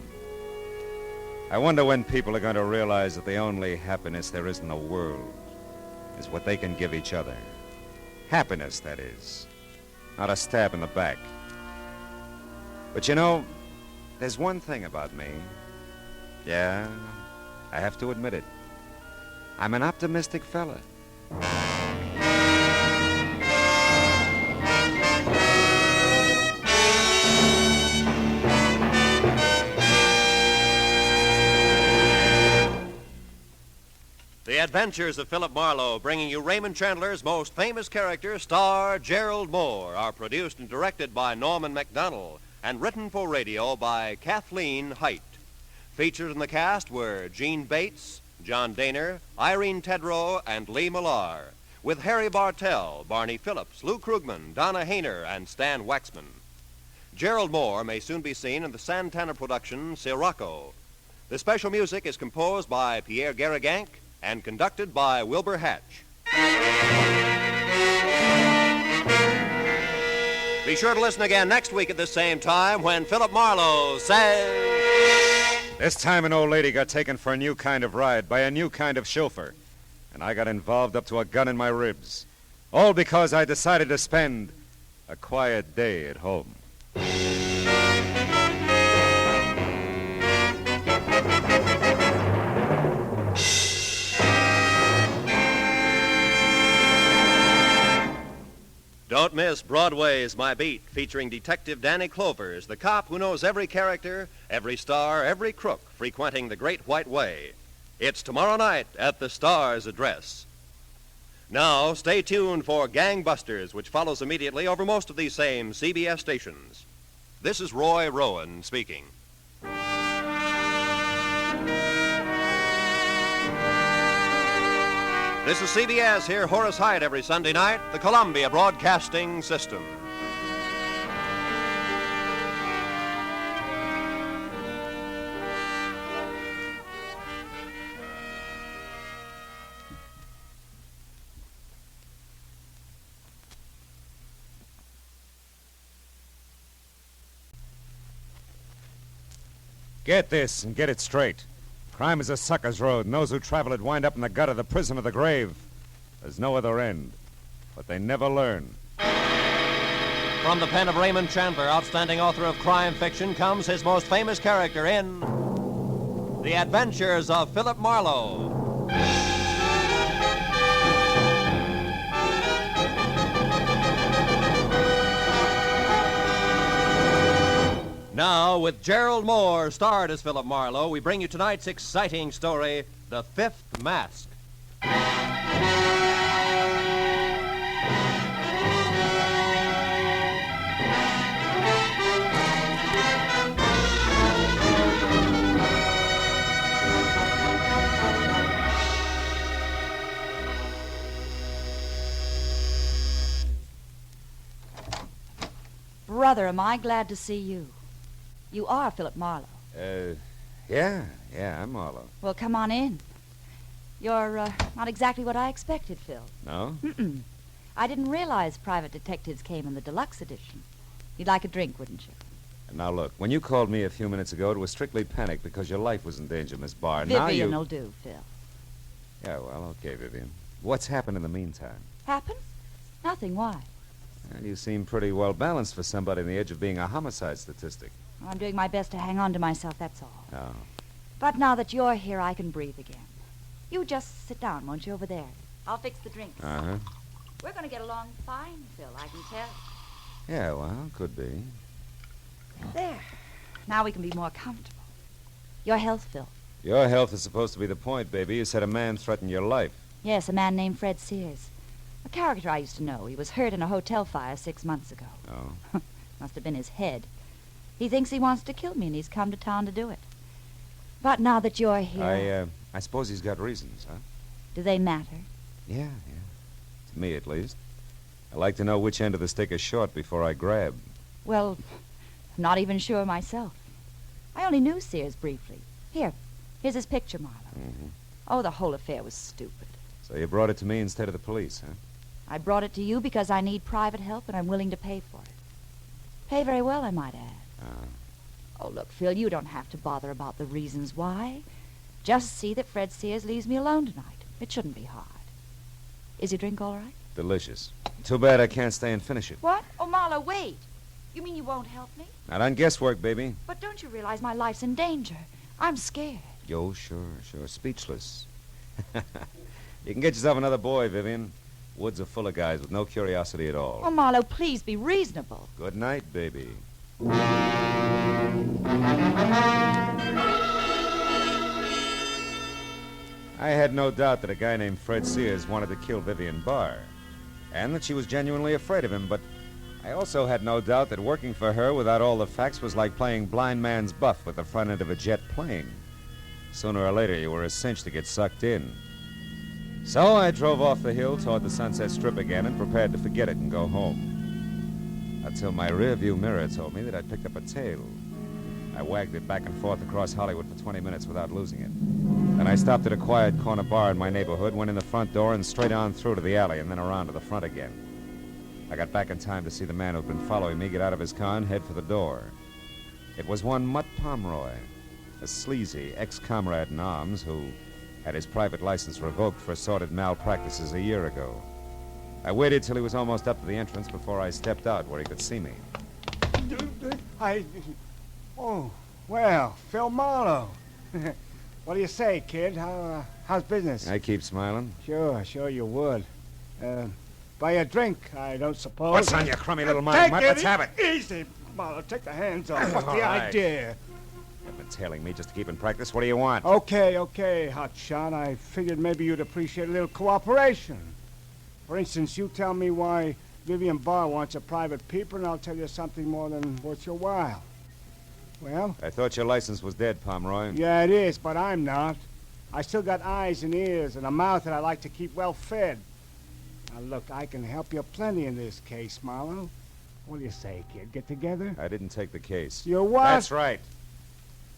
I wonder when people are going to realize that the only happiness there is in the world is what they can give each other. Happiness, that is. Not a stab in the back. But you know, there's one thing about me. Yeah, I have to admit it. I'm an optimistic fella. The Adventures of Philip Marlowe, bringing you Raymond Chandler's most famous character, star Gerald Mohr, are produced and directed by Norman MacDonald and written for radio by Kathleen Height. Featured in the cast were Gene Bates, John Daner, Irene Tedrow, and Lee Millar, with Harry Bartell, Barney Phillips, Lou Krugman, Donna Hayner, and Stan Waxman. Gerald Mohr may soon be seen in the Santana production Sirocco. The special music is composed by Pierre Garrigank and conducted by Wilbur Hatch. Be sure to listen again next week at the same time when Philip Marlowe says... This time an old lady got taken for a new kind of ride by a new kind of chauffeur, and I got involved up to a gun in my ribs. All because I decided to spend a quiet day at home. Don't miss Broadway's My Beat, featuring Detective Danny Clovers, the cop who knows every character, every star, every crook frequenting the Great White Way. It's tomorrow night at the Star's address. Now, stay tuned for Gangbusters, which follows immediately over most of these same CBS stations. This is Roy Rowan speaking. This is CBS. Hear Horace Hyde every Sunday night, the Columbia Broadcasting System. Get this and get it straight. Crime is a sucker's road, and those who travel it wind up in the gutter, the prison, or the grave. There's no other end. But they never learn. From the pen of Raymond Chandler, outstanding author of crime fiction, comes his most famous character in The Adventures of Philip Marlowe. Now, with Gerald Mohr starred as Philip Marlowe, we bring you tonight's exciting story, The Fifth Mask. Brother, am I glad to see you. You are Philip Marlowe. Yeah, I'm Marlowe. Well, come on in. You're not exactly what I expected, Phil. No? Mm-mm. I didn't realize private detectives came in the deluxe edition. You'd like a drink, wouldn't you? Now, look, when you called me a few minutes ago, it was strictly panic because your life was in danger, Miss Barr. Vivian will do, Phil. Yeah, well, okay, Vivian. What's happened in the meantime? Happened? Nothing. Why? Well, you seem pretty well balanced for somebody on the edge of being a homicide statistic. I'm doing my best to hang on to myself, that's all. Oh. But now that you're here, I can breathe again. You just sit down, won't you, over there? I'll fix the drinks. Uh-huh. We're going to get along fine, Phil, I can tell. Yeah, well, could be. There. Now we can be more comfortable. Your health, Phil. Your health is supposed to be the point, baby. You said a man threatened your life. Yes, a man named Fred Sears. A character I used to know. He was hurt in a hotel fire 6 months ago. Oh. Must have been his head. He thinks he wants to kill me, and he's come to town to do it. But now that you're here... I suppose he's got reasons, huh? Do they matter? Yeah. To me, at least. I like to know which end of the stick is short before I grab. Well, I'm not even sure myself. I only knew Sears briefly. Here's his picture, Marlowe. Mm-hmm. Oh, the whole affair was stupid. So you brought it to me instead of the police, huh? I brought it to you because I need private help, and I'm willing to pay for it. Pay very well, I might add. Oh, look, Phil, you don't have to bother about the reasons why. Just see that Fred Sears leaves me alone tonight. It shouldn't be hard. Is your drink all right? Delicious. Too bad I can't stay and finish it. What? Oh, Marlowe, wait. You mean you won't help me? Not on guesswork, baby. But don't you realize my life's in danger? I'm scared. Yo, sure. Speechless. You can get yourself another boy, Vivian. Woods are full of guys with no curiosity at all. Oh, Marlowe, please be reasonable. Good night, baby. I had no doubt that a guy named Fred Sears wanted to kill Vivian Barr, and that she was genuinely afraid of him, but I also had no doubt that working for her without all the facts was like playing blind man's buff with the front end of a jet plane. Sooner or later, you were a cinch to get sucked in. So I drove off the hill toward the Sunset Strip again and prepared to forget it and go home. Until my rearview mirror told me that I'd picked up a tail. I wagged it back and forth across Hollywood for 20 minutes without losing it. Then I stopped at a quiet corner bar in my neighborhood, went in the front door and straight on through to the alley and then around to the front again. I got back in time to see the man who'd been following me get out of his car and head for the door. It was one Mutt Pomeroy, a sleazy ex-comrade in arms who had his private license revoked for assorted malpractices a year ago. I waited till he was almost up to the entrance before I stepped out where he could see me. Oh, well, Phil Marlowe. What do you say, kid? How's business? I keep smiling. Sure you would. Buy a drink, I don't suppose. What's on your crummy little mind, Mutt? Let's have it. Easy, Marlowe. Take the hands off. What's the right. idea? You've been tailing me just to keep in practice. What do you want? Okay, hotshot. I figured maybe you'd appreciate a little cooperation. For instance, you tell me why Vivian Barr wants a private peeper, and I'll tell you something more than worth your while. Well? I thought your license was dead, Pomeroy. Yeah, it is, but I'm not. I still got eyes and ears and a mouth that I like to keep well fed. Now, look, I can help you plenty in this case, Marlowe. What do you say, kid? Get together? I didn't take the case. You what? That's right.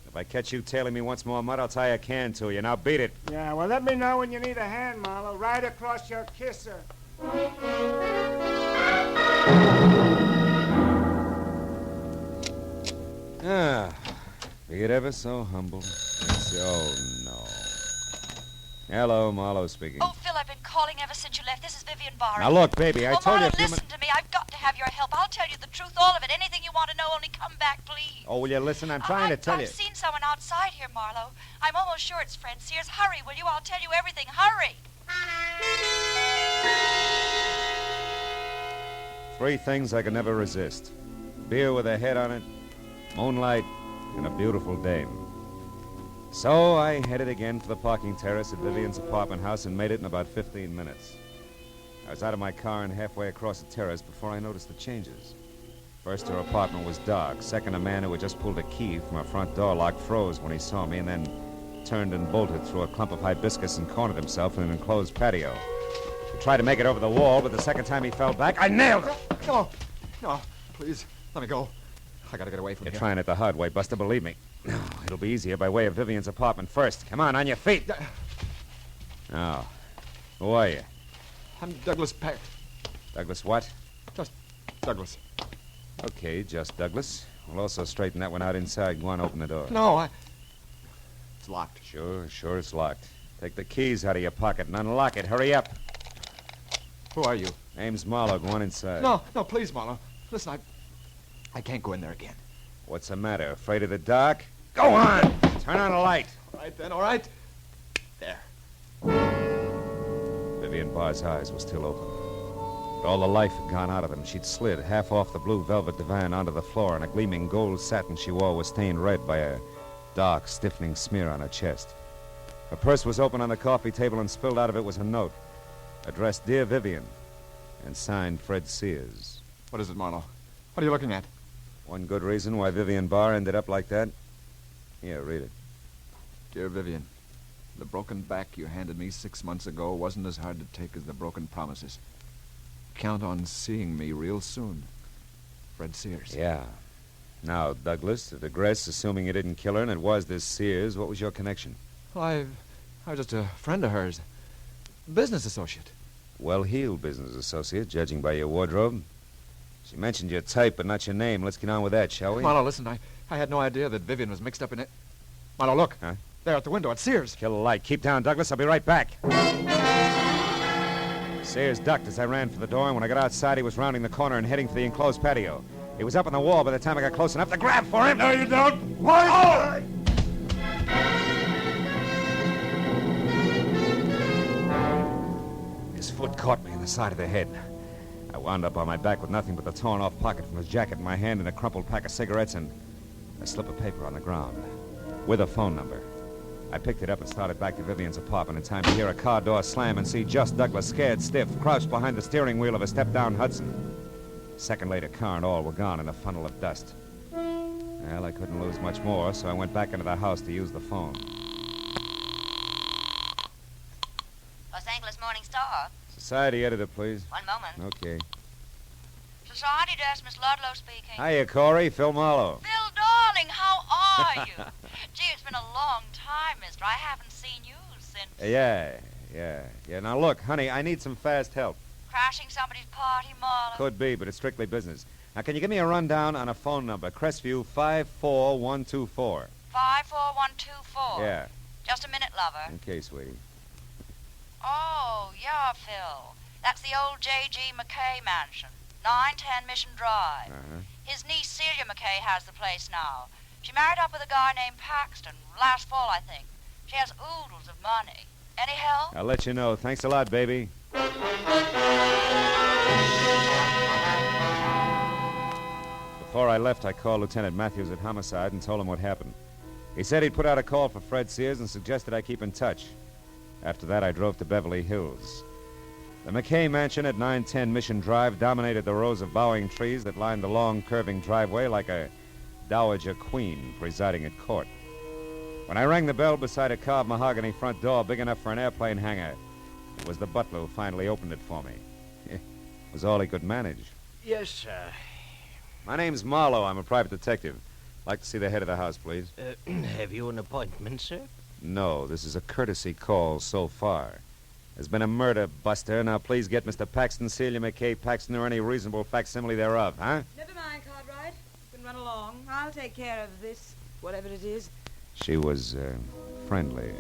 If I catch you tailing me once more, Mutt, I'll tie a can to you. Now beat it. Yeah, well, let me know when you need a hand, Marlowe. Right across your kisser. Be it ever so humble. Oh, no. Hello, Marlowe speaking. Oh, Phil, I've been calling ever since you left. This is Vivian Barr. Now, look, baby, I told you a few listen to me. I've got to have your help. I'll tell you the truth, all of it. Anything you want to know, only come back, please. Oh, will you listen? I'm trying to tell you. I've seen someone outside here, Marlowe. I'm almost sure it's Fred Sears. Hurry, will you? I'll tell you everything. Hurry. 3 things I could never resist. Beer with a head on it, moonlight, and a beautiful dame. So I headed again for the parking terrace at Vivian's apartment house and made it in about 15 minutes. I was out of my car and halfway across the terrace before I noticed the changes. First, her apartment was dark. Second, a man who had just pulled a key from her front door lock froze when he saw me and then turned and bolted through a clump of hibiscus and cornered himself in an enclosed patio. He tried to make it over the wall, but the second time he fell back, I nailed him. No, please, let me go. I gotta get away from You're here. trying it the hard way, Buster, believe me. It'll be easier by way of Vivian's apartment first. Come on your feet. Now, who are you? I'm Douglas Peck. Douglas what? Just Douglas. Okay, just Douglas. We'll also straighten that one out inside. Go on, open the door. No, it's locked. Sure it's locked. Take the keys out of your pocket and unlock it. Hurry up. Who are you? Name's Marlowe. Go on inside. No, please, Marlowe. Listen, I can't go in there again. What's the matter? Afraid of the dark? Go on! Turn on a light. All right, then, all right. There. Vivian Barr's eyes were still open. But all the life had gone out of them. She'd slid half off the blue velvet divan onto the floor, and a gleaming gold satin she wore was stained red by a dark, stiffening smear on her chest. Her purse was open on the coffee table, and spilled out of it was a note addressed Dear Vivian and signed Fred Sears. What is it, Marlowe? What are you looking at? One good reason why Vivian Barr ended up like that. Here, read it. Dear Vivian, the broken back you handed me 6 months ago wasn't as hard to take as the broken promises. Count on seeing me real soon. Fred Sears. Yeah. Now, Douglas, to digress, assuming you didn't kill her and it was this Sears, what was your connection? Well, I was just a friend of hers. Business associate. Well-heeled business associate, judging by your wardrobe. She mentioned your type, but not your name. Let's get on with that, shall we? Marlowe, listen, I had no idea that Vivian was mixed up in it. Marlowe, look. Huh? There at the window at Sears. Kill the light. Keep down, Douglas. I'll be right back. Sears ducked as I ran for the door, and when I got outside, he was rounding the corner and heading for the enclosed patio. He was up on the wall by the time I got close enough to grab for him. No, you don't. Why? His foot caught me in the side of the head. I wound up on my back with nothing but the torn-off pocket from his jacket in my hand and a crumpled pack of cigarettes and a slip of paper on the ground with a phone number. I picked it up and started back to Vivian's apartment in time to hear a car door slam and see just Douglas, scared stiff, crouched behind the steering wheel of a step-down Hudson. A second later, car and all were gone in a funnel of dust. Well, I couldn't lose much more, so I went back into the house to use the phone. Los Angeles Morning Star. Society editor, please. One moment. Okay. Society desk, Miss Ludlow speaking. Hiya, Corey. Phil Marlowe. Phil, darling, how are you? Gee, it's been a long time, mister. I haven't seen you since... Yeah. Now, look, honey, I need some fast help. Crashing somebody's party, Marlowe? Could be, but it's strictly business. Now, can you give me a rundown on a phone number? Crestview 54124. 54124? Yeah. Just a minute, lover. Okay, sweetie. Oh, yeah, Phil. That's the old J.G. McKay mansion. 910 Mission Drive. Uh-huh. His niece, Celia McKay, has the place now. She married up with a guy named Paxton last fall, I think. She has oodles of money. Any help? I'll let you know. Thanks a lot, baby. Before I left, I called Lieutenant Matthews at Homicide and told him what happened. He said he'd put out a call for Fred Sears and suggested I keep in touch. After that, I drove to Beverly Hills. The McKay mansion at 910 Mission Drive dominated the rows of bowing trees that lined the long, curving driveway like a dowager queen presiding at court. When I rang the bell beside a carved mahogany front door big enough for an airplane hangar, it was the butler who finally opened it for me. It was all he could manage. Yes, sir. My name's Marlowe. I'm a private detective. Like to see the head of the house, please. Have you an appointment, sir? No, this is a courtesy call so far. There's been a murder, Buster. Now, please get Mr. Paxton, Celia McKay Paxton, or any reasonable facsimile thereof, huh? Never mind, Cartwright. You can run along. I'll take care of this, whatever it is. She was friendly,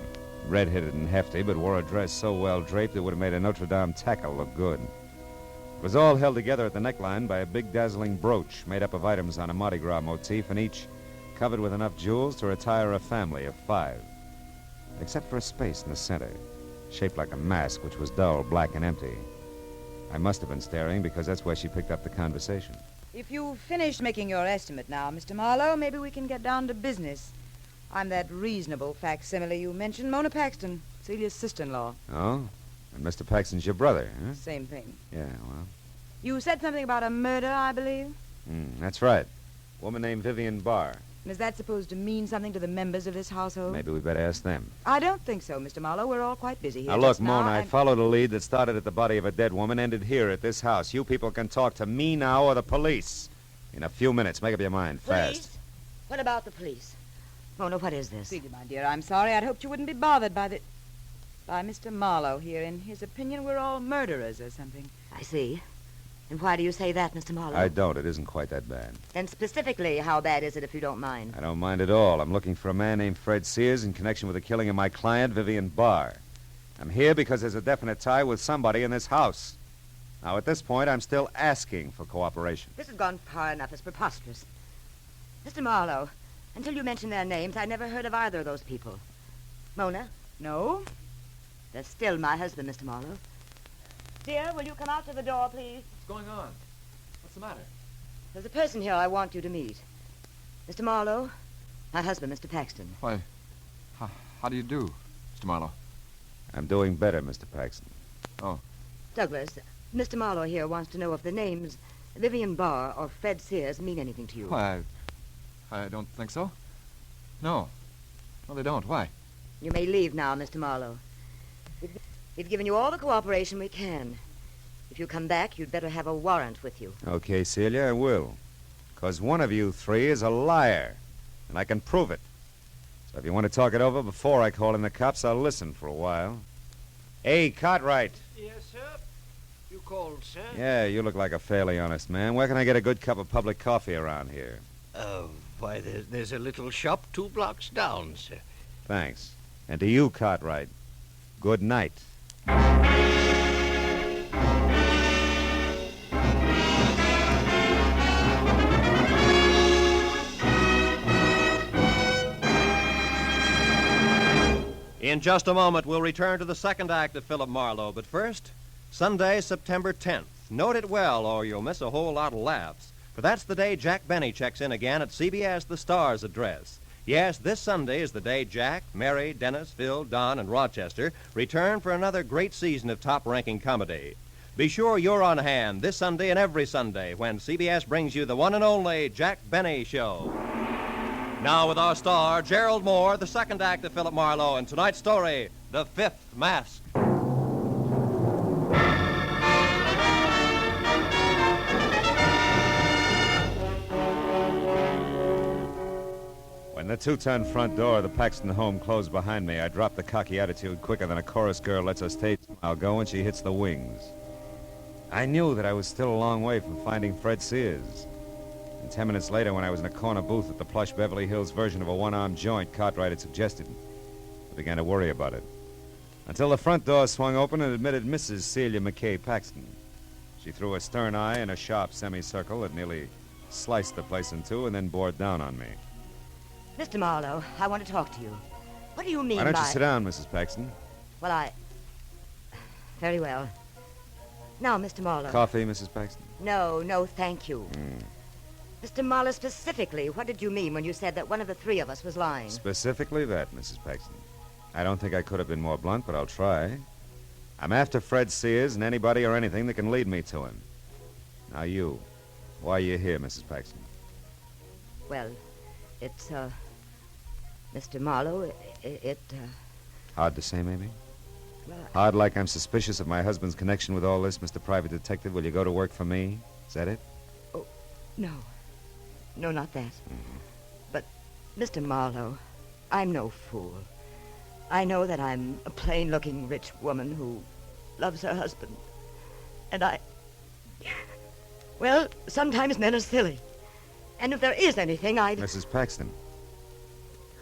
red-headed and hefty, but wore a dress so well draped it would have made a Notre Dame tackle look good. It was all held together at the neckline by a big dazzling brooch made up of items on a Mardi Gras motif, and each covered with enough jewels to retire a family of 5. Except for a space in the center, shaped like a mask, which was dull, black, and empty. I must have been staring because that's where she picked up the conversation. If you've finished making your estimate now, Mr. Marlowe, maybe we can get down to business. I'm that reasonable facsimile you mentioned, Mona Paxton, Celia's sister-in-law. Oh? And Mr. Paxton's your brother, huh? Same thing. Yeah, well. You said something about a murder, I believe? That's right. Woman named Vivian Barr. Is that supposed to mean something to the members of this household? Maybe we better ask them. I don't think so, Mr. Marlowe. We're all quite busy here. Now, look, just Mona, I and- followed a lead that started at the body of a dead woman, ended here at this house. You people can talk to me now or the police. In a few minutes. Make up your mind, fast. Police? What about the police? Mona, what is this? Celia, my dear, I'm sorry. I'd hoped you wouldn't be bothered by Mr. Marlowe here. In his opinion, we're all murderers or something. I see. And why do you say that, Mr. Marlowe? I don't. It isn't quite that bad. Then specifically, how bad is it, if you don't mind? I don't mind at all. I'm looking for a man named Fred Sears in connection with the killing of my client, Vivian Barr. I'm here because there's a definite tie with somebody in this house. Now, at this point, I'm still asking for cooperation. This has gone far enough. It's preposterous. Mr. Marlowe, until you mentioned their names, I never heard of either of those people. Mona? No? They're still my husband, Mr. Marlowe. Dear, will you come out to the door, please? What's going on? What's the matter? There's a person here I want you to meet. Mr. Marlowe, my husband, Mr. Paxton. Why, how do you do, Mr. Marlowe? I'm doing better, Mr. Paxton. Oh. Douglas, Mr. Marlowe here wants to know if the names Vivian Barr or Fred Sears mean anything to you. Why, I don't think so. No. No, they don't. Why? You may leave now, Mr. Marlowe. We've given you all the cooperation we can. If you come back, you'd better have a warrant with you. Okay, Celia, I will. Because one of you 3 is a liar, and I can prove it. So if you want to talk it over before I call in the cops, I'll listen for a while. Hey, Cartwright. Yes, sir. You called, sir? Yeah, you look like a fairly honest man. Where can I get a good cup of public coffee around here? Why, there's a little shop 2 blocks down, sir. Thanks. And to you, Cartwright, good night. In just a moment, we'll return to the second act of Philip Marlowe. But first, Sunday, September 10th. Note it well, or you'll miss a whole lot of laughs. For that's the day Jack Benny checks in again at CBS The Star's address. Yes, this Sunday is the day Jack, Mary, Dennis, Phil, Don, and Rochester return for another great season of top-ranking comedy. Be sure you're on hand this Sunday and every Sunday when CBS brings you the one and only Jack Benny Show. Now with our star, Gerald Mohr, the second act of Philip Marlowe, and tonight's story, The Fifth Mask. When the 2-ton front door of the Paxton home closed behind me, I dropped the cocky attitude quicker than a chorus girl lets her stage smile go when she hits the wings. I knew that I was still a long way from finding Fred Sears. And 10 minutes later, when I was in a corner booth at the plush Beverly Hills version of a one-armed joint Cartwright had suggested, I began to worry about it. Until the front door swung open and admitted Mrs. Celia McKay Paxton. She threw a stern eye and a sharp semicircle that nearly sliced the place in two and then bore down on me. Mr. Marlowe, I want to talk to you. What do you mean by... Why don't you sit down, Mrs. Paxton? Well, Very well. Now, Mr. Marlowe... Coffee, Mrs. Paxton? No, thank you. Mr. Marlowe, specifically, what did you mean when you said that one of the 3 of us was lying? Specifically that, Mrs. Paxton. I don't think I could have been more blunt, but I'll try. I'm after Fred Sears and anybody or anything that can lead me to him. Now you, why are you here, Mrs. Paxton? Well, it's, Mr. Marlowe, Hard to say, maybe? Well, Hard like I'm suspicious of my husband's connection with all this, Mr. Private Detective. Will you go to work for me? Is that it? Oh, no. No, not that. But, Mr. Marlowe, I'm no fool. I know that I'm a plain-looking rich woman who loves her husband. And well, sometimes men are silly. And if there is anything, Mrs. Paxton,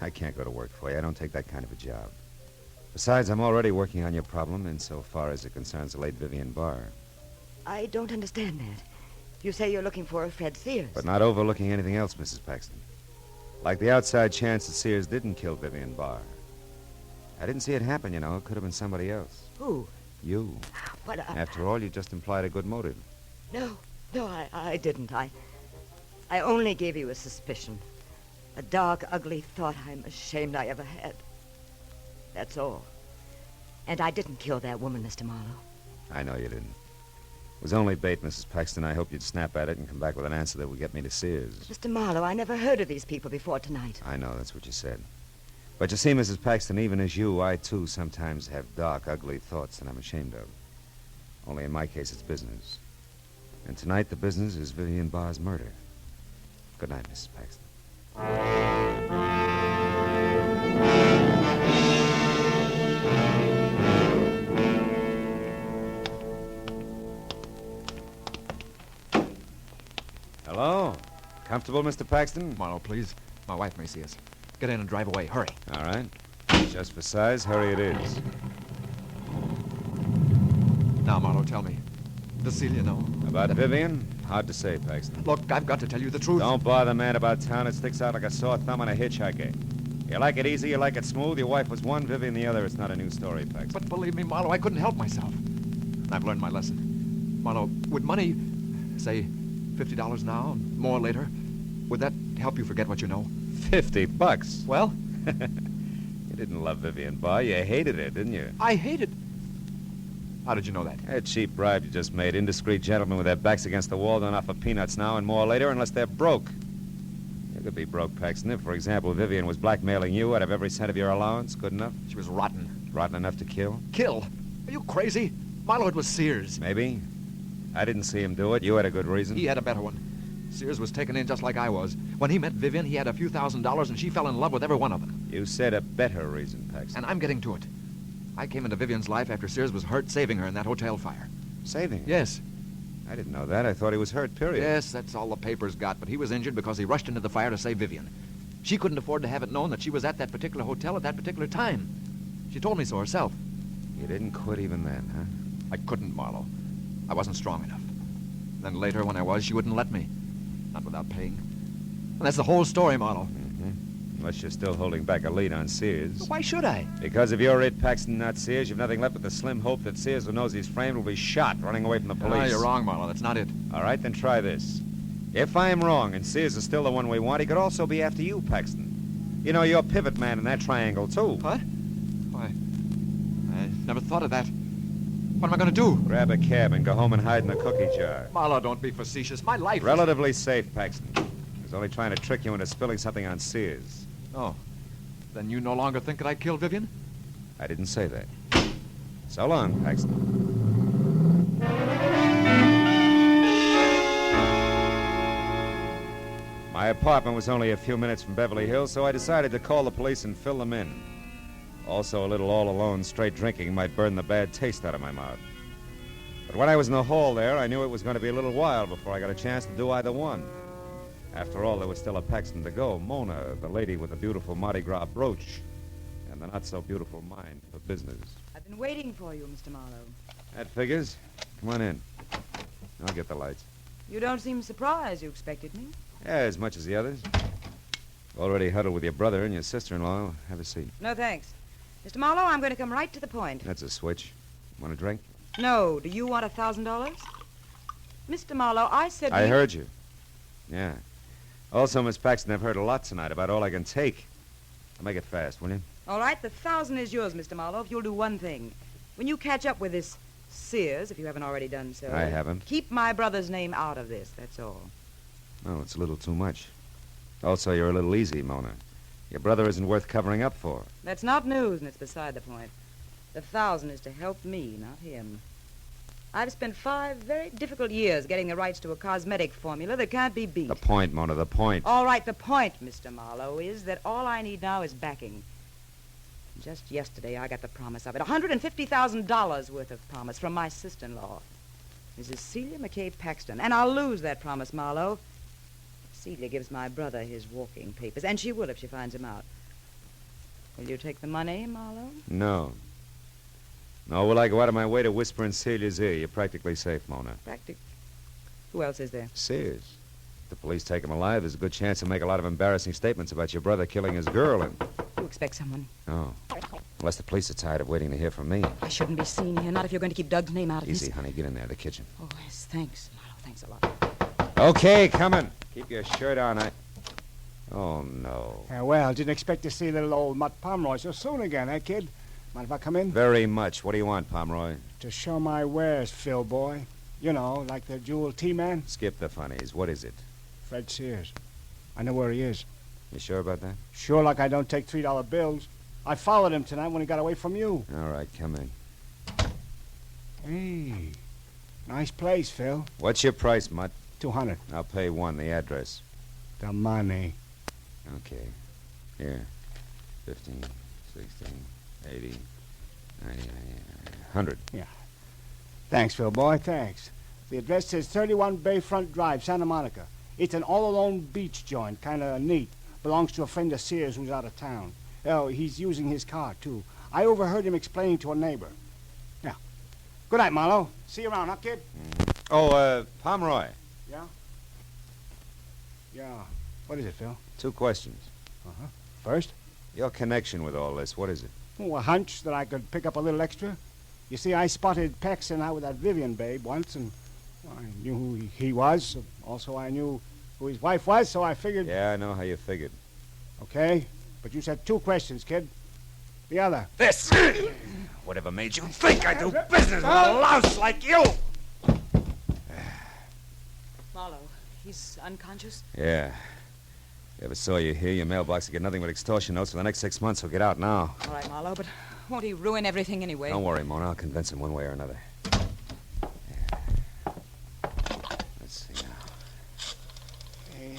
I can't go to work for you. I don't take that kind of a job. Besides, I'm already working on your problem insofar as it concerns the late Vivian Barr. I don't understand that. You say you're looking for Fred Sears. But not overlooking anything else, Mrs. Paxton. Like the outside chance that Sears didn't kill Vivian Barr. I didn't see it happen, you know. It could have been somebody else. Who? You. But After all, you just implied a good motive. No, I didn't. I only gave you a suspicion. A dark, ugly thought I'm ashamed I ever had. That's all. And I didn't kill that woman, Mr. Marlowe. I know you didn't. It was only bait, Mrs. Paxton. I hope you'd snap at it and come back with an answer that would get me to Sears. Mr. Marlowe, I never heard of these people before tonight. I know, that's what you said. But you see, Mrs. Paxton, even as you, I, too, sometimes have dark, ugly thoughts that I'm ashamed of. Only in my case, it's business. And tonight, the business is Vivian Barr's murder. Good night, Mrs. Paxton. Hello? Comfortable, Mr. Paxton? Marlowe, please. My wife may see us. Get in and drive away. Hurry. All right. Just for size, hurry it is. Now, Marlowe, tell me. Does Celia know? About Vivian? Hard to say, Paxton. Look, I've got to tell you the truth. Don't bother, man, about town. It sticks out like a sore thumb on a hitchhiker. You like it easy, you like it smooth. Your wife was one, Vivian the other. It's not a new story, Paxton. But believe me, Marlowe, I couldn't help myself. I've learned my lesson. Marlowe, would money, say, $50 now, and more later, would that help you forget what you know? $50? Well? You didn't love Vivian Barr. You hated her, didn't you? I hated... How did you know that? A cheap bribe you just made. Indiscreet gentlemen with their backs against the wall don't offer peanuts now and more later unless they're broke. You could be broke, Paxton, if, for example, Vivian was blackmailing you out of every cent of your allowance. Good enough? She was rotten. Rotten enough to kill? Kill? Are you crazy? Marlowe, it was Sears. Maybe. I didn't see him do it. You had a good reason. He had a better one. Sears was taken in just like I was. When he met Vivian, he had a few $1,000s, and she fell in love with every one of them. You said a better reason, Paxton. And I'm getting to it. I came into Vivian's life after Sears was hurt saving her in that hotel fire. Saving him? Yes. I didn't know that. I thought he was hurt, period. Yes, that's all the papers got, but he was injured because he rushed into the fire to save Vivian. She couldn't afford to have it known that she was at that particular hotel at that particular time. She told me so herself. You didn't quit even then, huh? I couldn't, Marlowe. I wasn't strong enough. Then later, when I was, she wouldn't let me. Not without paying. And that's the whole story, Marlowe. Unless you're still holding back a lead on Sears. Why should I? Because if you're it, Paxton, not Sears, you've nothing left but the slim hope that Sears, who knows he's framed, will be shot running away from the police. Ah, you're wrong, Marlowe. That's not it. All right, then try this. If I'm wrong and Sears is still the one we want, he could also be after you, Paxton. You know, you're pivot man in that triangle, too. What? Why, I never thought of that. What am I going to do? Grab a cab and go home and hide in the cookie jar. Marlowe, don't be facetious. My life Relatively safe, Paxton. I was only trying to trick you into spilling something on Sears. Oh. Then you no longer think that I killed Vivian? I didn't say that. So long, Paxton. My apartment was only a few minutes from Beverly Hills, so I decided to call the police and fill them in. Also, a little all-alone straight drinking might burn the bad taste out of my mouth. But when I was in the hall there, I knew it was going to be a little while before I got a chance to do either one. After all, there was still a Paxton to go. Mona, the lady with the beautiful Mardi Gras brooch, and the not-so-beautiful mind for business. I've been waiting for you, Mr. Marlowe. That figures. Come on in. I'll get the lights. You don't seem surprised you expected me. Yeah, as much as the others. Already huddled with your brother and your sister-in-law. Have a seat. No, thanks. Mr. Marlowe, I'm going to come right to the point. That's a switch. Want a drink? No. Do you want $1,000? Mr. Marlowe, I said... I heard you. Yeah. Also, Miss Paxton, I've heard a lot tonight about all I can take. I'll make it fast, will you? All right, the 1,000 is yours, Mr. Marlowe, if you'll do one thing. When you catch up with this Sears, if you haven't already done so... I haven't. Keep my brother's name out of this, that's all. Oh, it's a little too much. Also, you're a little easy, Mona. Your brother isn't worth covering up for. That's not news, and it's beside the point. The 1,000 is to help me, not him. I've spent 5 very difficult years getting the rights to a cosmetic formula that can't be beat. The point, Mona, the point. All right, the point, Mr. Marlowe, is that all I need now is backing. Just yesterday, I got the promise of it. $150,000 worth of promise from my sister-in-law, Mrs. Celia McKay Paxton. And I'll lose that promise, Marlowe. Celia gives my brother his walking papers, and she will if she finds him out. Will you take the money, Marlowe? No. Nor will I go out of my way to whisper in Celia's ear. You're practically safe, Mona. Who else is there? Sears. If the police take him alive, there's a good chance he'll make a lot of embarrassing statements about your brother killing his girl and... You expect someone? Oh. Unless the police are tired of waiting to hear from me. I shouldn't be seen here, not if you're going to keep Doug's name out of this. Easy, honey. Get in there, the kitchen. Oh, yes, thanks, Marlowe. Thanks a lot. Okay, coming. Keep your shirt on. Oh, no. Well, didn't expect to see little old Mutt Pomeroy so soon again, eh, kid? Mind if I come in? Very much. What do you want, Pomeroy? To show my wares, Phil boy. You know, like the jewel T-man. Skip the funnies. What is it? Fred Sears. I know where he is. You sure about that? Sure, like I don't take $3 bills. I followed him tonight when he got away from you. All right, come in. Hey, nice place, Phil. What's your price, Mutt? $200. I'll pay $1. The address. The money. Okay. Here. 15, 16, 80, 90, 100. Yeah. Thanks, Phil boy, thanks. The address says 31 Bayfront Drive, Santa Monica. It's an all-alone beach joint, kind of neat. Belongs to a friend of Sears who's out of town. Oh, he's using his car, too. I overheard him explaining to a neighbor. Yeah. Good night, Marlowe. See you around, huh, kid? Oh, Pomeroy. Yeah? Yeah. What is it, Phil? 2 questions. Uh-huh. First? Your connection with all this, what is it? Oh, a hunch that I could pick up a little extra. You see, I spotted Paxton out with that Vivian babe once, and I knew who he was. Also, I knew who his wife was, so I figured... Yeah, I know how you figured. Okay, but you said 2 questions, kid. The other. This! Whatever made you think I do business with a louse like you? Marlowe, he's unconscious? Yeah. If I ever saw you here, your mailbox would get nothing but extortion notes for the next 6 months, so get out now. All right, Marlowe, but won't he ruin everything anyway? Don't worry, Mona. I'll convince him one way or another. Yeah. Let's see now. Hey,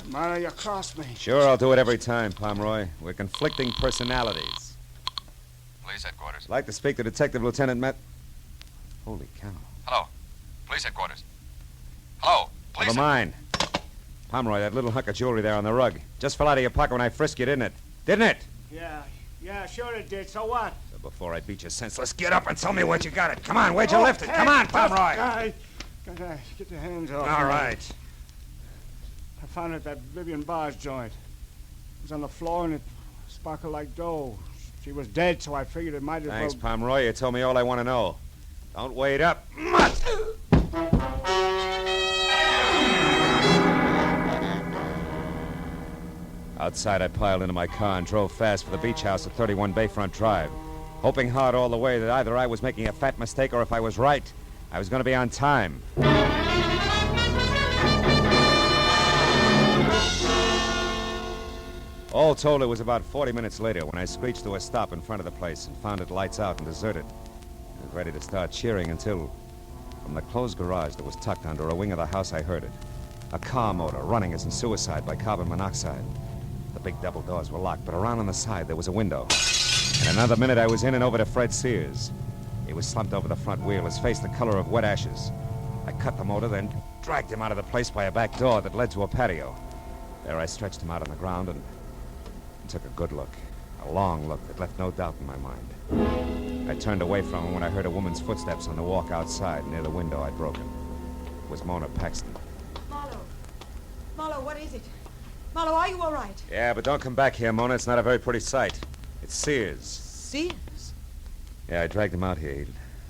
Mara, you crossed me. Sure, I'll do it every time, Pomeroy. We're conflicting personalities. Police headquarters. I'd like to speak to Detective Lieutenant Matt... Holy cow. Hello. Police headquarters. Hello. Police. Never mind. Pomeroy, that little hunk of jewelry there on the rug just fell out of your pocket when I frisked you, didn't it? Didn't it? Yeah, sure it did. So what? So before I beat you senseless, get up and tell me where you got it. Come on, where'd you lift it? Come on, Pomeroy. Guy. Get your hands off. All right. I found it at that Vivian Barr's joint. It was on the floor and it sparkled like dough. She was dead, so I figured it might as well... Thanks, Pomeroy. You told me all I want to know. Don't wait up. Outside, I piled into my car and drove fast for the beach house at 31 Bayfront Drive, hoping hard all the way that either I was making a fat mistake or if I was right, I was going to be on time. All told, it was about 40 minutes later when I screeched to a stop in front of the place and found it lights out and deserted. I was ready to start cheering until, from the closed garage that was tucked under a wing of the house, I heard it. A car motor running as in suicide by carbon monoxide. The big double doors were locked, but around on the side there was a window. In another minute, I was in and over to Fred Sears. He was slumped over the front wheel, his face the color of wet ashes. I cut the motor, then dragged him out of the place by a back door that led to a patio. There I stretched him out on the ground and took a good look. A long look that left no doubt in my mind. I turned away from him when I heard a woman's footsteps on the walk outside near the window I'd broken. It was Mona Paxton. Marlowe, what is it? Marlowe, are you all right? Yeah, but don't come back here, Mona. It's not a very pretty sight. It's Sears. Sears? Yeah, I dragged him out here. He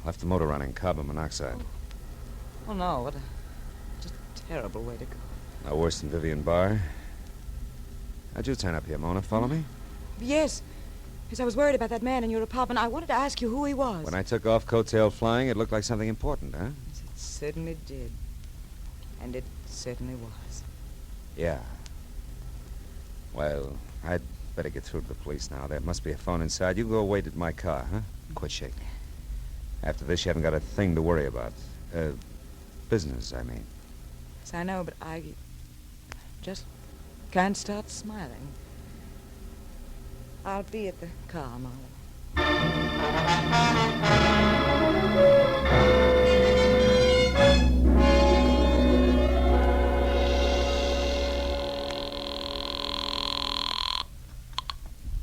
left the motor running, carbon monoxide. Oh, no. What a just terrible way to go. No worse than Vivian Barr. How'd you turn up here, Mona? Follow me? Yes. Because I was worried about that man in your apartment. I wanted to ask you who he was. When I took off coattail flying, it looked like something important, huh? Yes, it certainly did. And it certainly was. Yeah. Well, I'd better get through to the police now. There must be a phone inside. You go wait at my car, huh? Quit shaking. After this, you haven't got a thing to worry about. Business, I mean. Yes, I know, but I just can't stop smiling. I'll be at the car, Marlowe.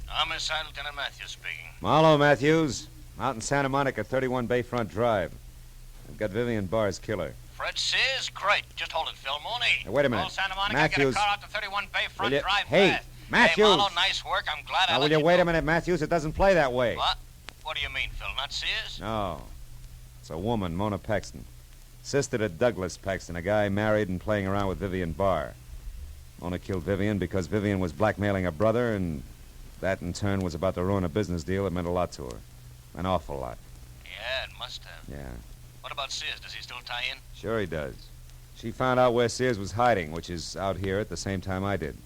Homicide, Lieutenant Matthews speaking. Marlowe, Matthews. Out in Santa Monica, 31 Bayfront Drive. I've got Vivian Barr's killer. Fred Sears? Great. Just hold it, Phil Mooney. Now, wait a minute. Call Santa Monica, Matthews. get a car out to 31 Bayfront Drive Hey, fast. Matthews. Hey, Marlowe, nice work. I'm glad I Now, let will you wait a minute, Matthews? It doesn't play that way. What? What do you mean, Phil? Not Sears? No. It's a woman, Mona Paxton. Sister to Douglas Paxton, a guy married and playing around with Vivian Barr. Mona killed Vivian because Vivian was blackmailing her brother, and that, in turn, was about to ruin a business deal that meant a lot to her. An awful lot. Yeah, it must have. Yeah. What about Sears? Does he still tie in? Sure he does. She found out where Sears was hiding, which is out here at the same time I did.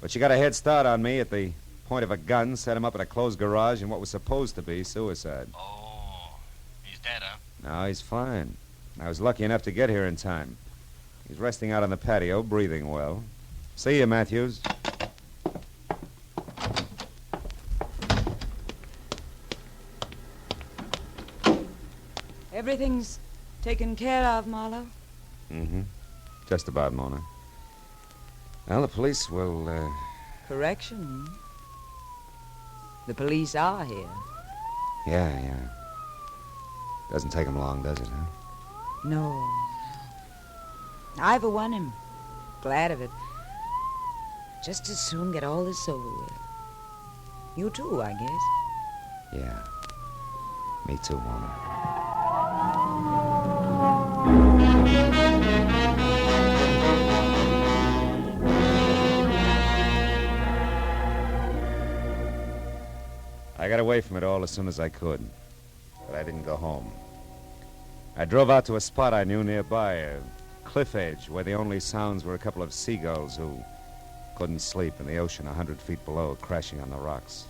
But she got a head start on me at the point of a gun, set him up in a closed garage in what was supposed to be suicide. Oh, he's dead, huh? No, he's fine. I was lucky enough to get here in time. He's resting out on the patio, breathing well. See you, Matthews. Everything's taken care of, Marlowe? Mm-hmm. Just about, Mona. Well, the police will, Correction. The police are here. Yeah. Doesn't take them long, does it, huh? No. I, for one, am glad of it. Just as soon get all this over with. You too, I guess. Yeah. Me too, Mona. I got away from it all as soon as I could, but I didn't go home. I drove out to a spot I knew nearby, a cliff edge where the only sounds were a couple of seagulls who couldn't sleep in the ocean 100 feet below, crashing on the rocks.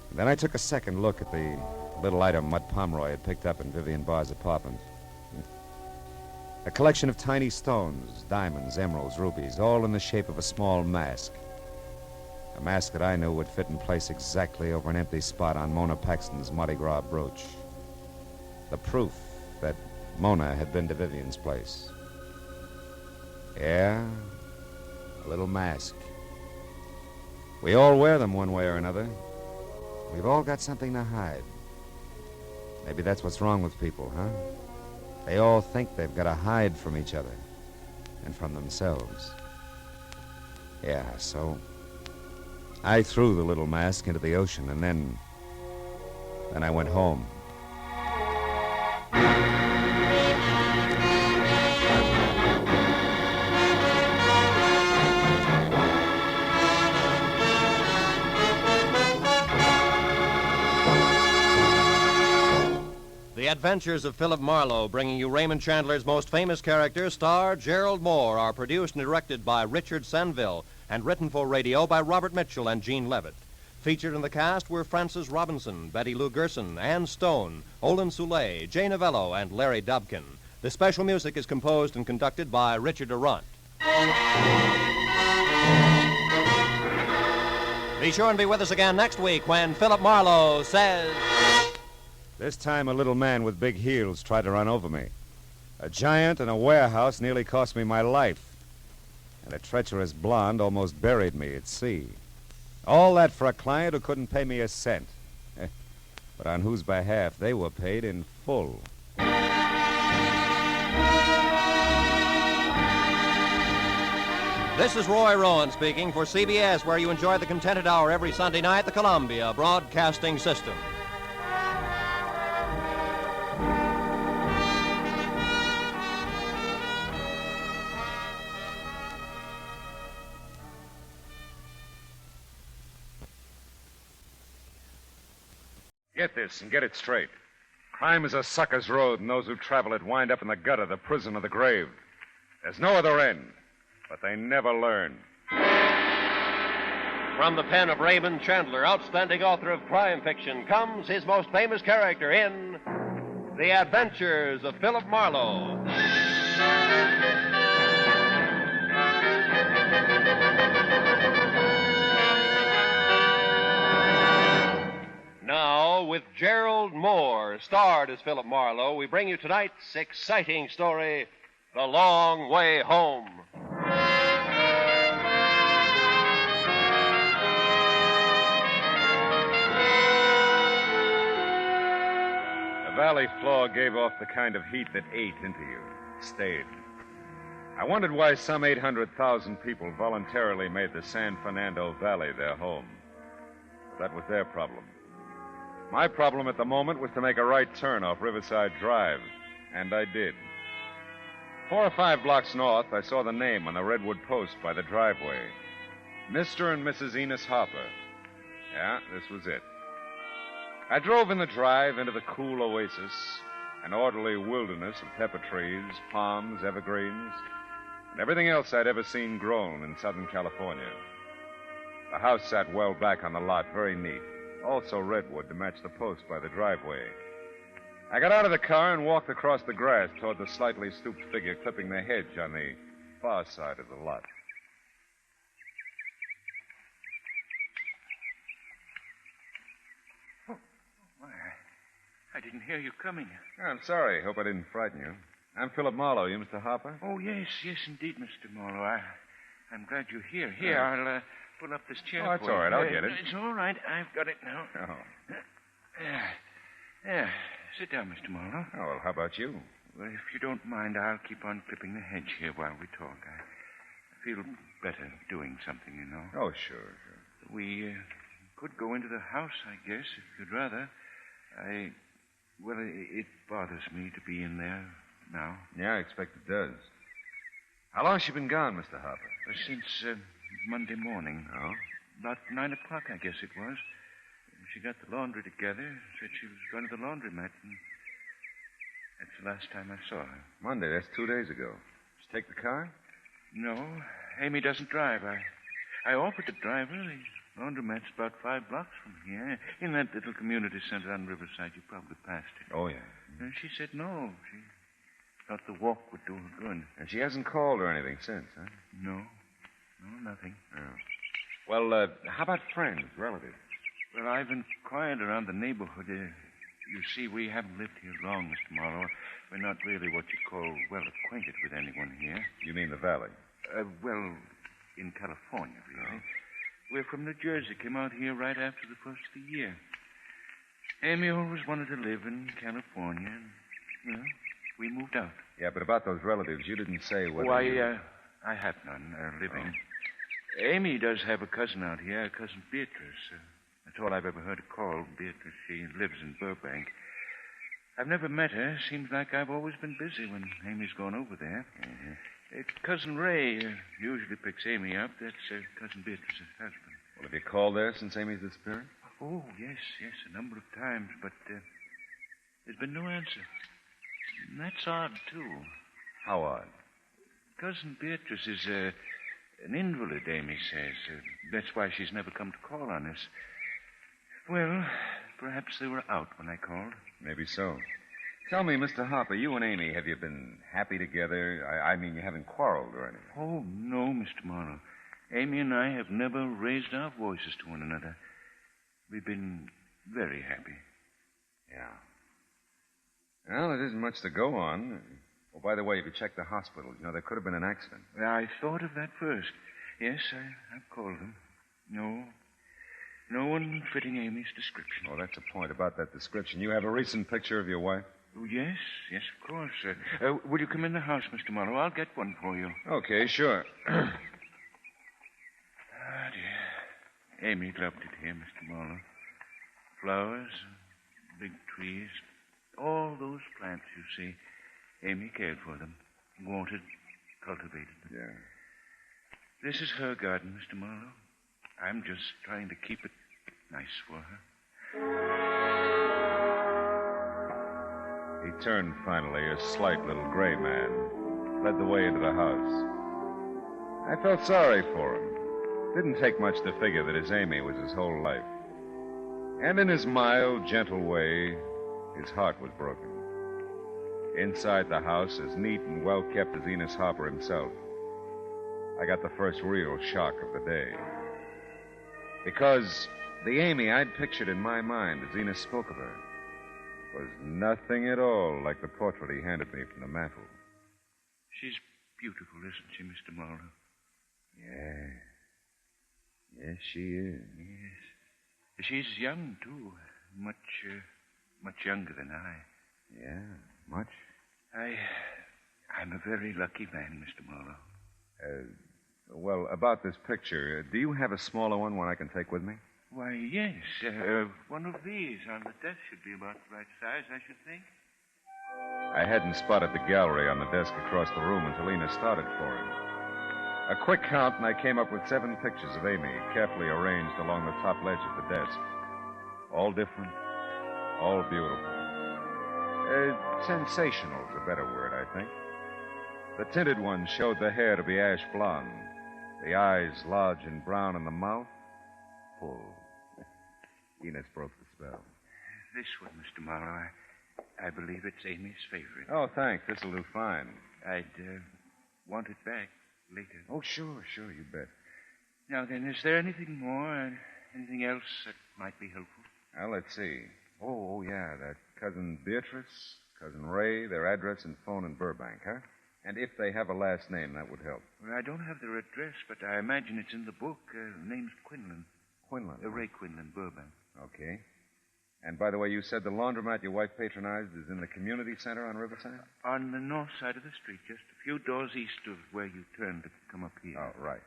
And then I took a second look at the little item Mud Pomeroy had picked up in Vivian Barr's apartment. A collection of tiny stones, diamonds, emeralds, rubies, all in the shape of a small mask. A mask that I knew would fit in place exactly over an empty spot on Mona Paxton's Mardi Gras brooch. The proof that Mona had been to Vivian's place. Yeah, a little mask. We all wear them one way or another. We've all got something to hide. Maybe that's what's wrong with people, huh? They all think they've got to hide from each other and from themselves. Yeah, so I threw the little mask into the ocean, and then I went home. The Adventures of Philip Marlowe, bringing you Raymond Chandler's most famous character, star Gerald Mohr, are produced and directed by Richard Senville and written for radio by Robert Mitchell and Gene Levitt. Featured in the cast were Frances Robinson, Betty Lou Gerson, Ann Stone, Olin Soule, Jay Novello, and Larry Dobkin. The special music is composed and conducted by Richard Durant. Be sure and be with us again next week when Philip Marlowe says... This time a little man with big heels tried to run over me. A giant in a warehouse nearly cost me my life. And a treacherous blonde almost buried me at sea. All that for a client who couldn't pay me a cent. But on whose behalf they were paid in full. This is Roy Rowan speaking for CBS, where you enjoy the Contented Hour every Sunday night, the Columbia Broadcasting System. Get this and get it straight. Crime is a sucker's road, and those who travel it wind up in the gutter, the prison, or the grave. There's no other end, but they never learn. From the pen of Raymond Chandler, outstanding author of crime fiction, comes his most famous character in The Adventures of Philip Marlowe. Now, with Gerald Mohr, starred as Philip Marlowe, we bring you tonight's exciting story, The Long Way Home. The valley floor gave off the kind of heat that ate into you, stayed. I wondered why some 800,000 people voluntarily made the San Fernando Valley their home. But that was their problem. My problem at the moment was to make a right turn off Riverside Drive, and I did. 4 or 5 blocks north, I saw the name on the redwood post by the driveway. Mr. and Mrs. Enos Harper. Yeah, this was it. I drove in the drive into the cool oasis, an orderly wilderness of pepper trees, palms, evergreens, and everything else I'd ever seen grown in Southern California. The house sat well back on the lot, very neat. Also redwood to match the post by the driveway. I got out of the car and walked across the grass toward the slightly stooped figure clipping the hedge on the far side of the lot. Oh, my. I didn't hear you coming. Oh, I'm sorry. Hope I didn't frighten you. I'm Philip Marlowe. You Mr. Harper? Oh, yes, indeed, Mr. Marlowe. I'm glad you're here. Here, I'll pull up this chair. Oh, that's for all right. you. I'll get it. It's all right. I've got it now. Oh. There. Sit down, Mr. Marlowe. Oh, well, how about you? Well, if you don't mind, I'll keep on clipping the hedge here while we talk. I feel better doing something, you know. Oh, sure. We could go into the house, I guess, if you'd rather. Well, it bothers me to be in there now. Yeah, I expect it does. How long's she been gone, Mr. Harper? Since Monday morning. Oh? About 9 o'clock, I guess it was. She got the laundry together, said she was going to the laundromat, and that's the last time I saw her. Monday, that's 2 days ago. Did she take the car? No, Amy doesn't drive. I offered to drive her. The laundromat's about 5 blocks from here, in that little community center on Riverside. You probably passed it. Oh, yeah. And she said no. She thought the walk would do her good. And she hasn't called or anything since, huh? No, nothing. Oh. Well, how about friends, relatives? Well, I've inquired around the neighborhood. You see, we haven't lived here long, Mr. Marlowe. We're not really what you'd call well acquainted with anyone here. You mean the valley? Well, in California, really. We're from New Jersey. Came out here right after the first of the year. Amy always wanted to live in California, and, well, we moved out. Yeah, but about those relatives, you didn't say whether I have none living. Amy does have a cousin out here, Cousin Beatrice. That's all I've ever heard her called, Beatrice. She lives in Burbank. I've never met her. Seems like I've always been busy when Amy's gone over there. Mm-hmm. Cousin Ray usually picks Amy up. That's Cousin Beatrice's husband. Well, have you called there since Amy's disappearance? Oh, yes, a number of times, but there's been no answer. And that's odd, too. How odd? Cousin Beatrice is an invalid, Amy says. That's why she's never come to call on us. Well, perhaps they were out when I called. Maybe so. Tell me, Mr. Hopper, you and Amy, have you been happy together? I mean, you haven't quarreled or anything. Oh, no, Mr. Marlowe. Amy and I have never raised our voices to one another. We've been very happy. Yeah. Well, it isn't much to go on. Oh, by the way, have you checked the hospital? You know, there could have been an accident. I thought of that first. Yes, I've called them. No one fitting Amy's description. Oh, that's a point about that description. You have a recent picture of your wife? Oh, yes, of course. Will you come in the house, Mr. Marlowe? I'll get one for you. Okay, sure. Ah, dear. Amy loved it here, Mr. Marlowe. Flowers, big trees, all those plants, you see. Amy cared for them, watered, cultivated them. Yeah. This is her garden, Mr. Marlowe. I'm just trying to keep it nice for her. He turned finally, a slight little gray man, led the way into the house. I felt sorry for him. Didn't take much to figure that his Amy was his whole life. And in his mild, gentle way, his heart was broken. Inside the house, as neat and well-kept as Enos Hopper himself, I got the first real shock of the day. Because the Amy I'd pictured in my mind as Enos spoke of her was nothing at all like the portrait he handed me from the mantel. She's beautiful, isn't she, Mr. Marlowe? Yeah. Yes, she is. Yes. She's young, too. Much younger than I. Yeah, much? I'm a very lucky man, Mr. Marlowe. Well, about this picture, do you have a smaller one I can take with me? Why, yes. One of these on the desk should be about the right size, I should think. I hadn't spotted the gallery on the desk across the room until Enos started for him. A quick count, and I came up with 7 pictures of Amy, carefully arranged along the top ledge of the desk. All different, all beautiful. Sensational is a better word, I think. The tinted one showed the hair to be ash blonde, the eyes large and brown, and the mouth full. Enos broke the spell. This one, Mr. Marlowe, I believe it's Amy's favorite. Oh, thanks. This'll do fine. I'd want it back later. Oh, sure, you bet. Now then, is there anything more, anything else that might be helpful? Well, let's see. Oh, yeah, that Cousin Beatrice, Cousin Ray, their address and phone in Burbank, huh? And if they have a last name, that would help. Well, I don't have their address, but I imagine it's in the book. Name's Quinlan. Quinlan? Ray Quinlan, Burbank. Okay. And by the way, you said the laundromat your wife patronized is in the community center on Riverside? On the north side of the street, just a few doors east of where you turned to come up here. Oh, right.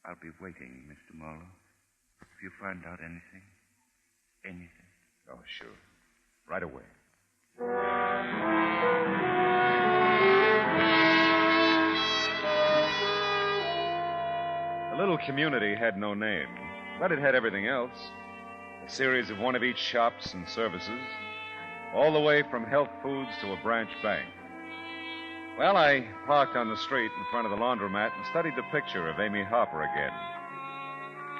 I'll be waiting, Mr. Marlowe. If you find out anything. Oh, sure. Right away. The little community had no name, but it had everything else. A series of one of each shops and services, all the way from health foods to a branch bank. Well, I parked on the street in front of the laundromat and studied the picture of Amy Hopper again.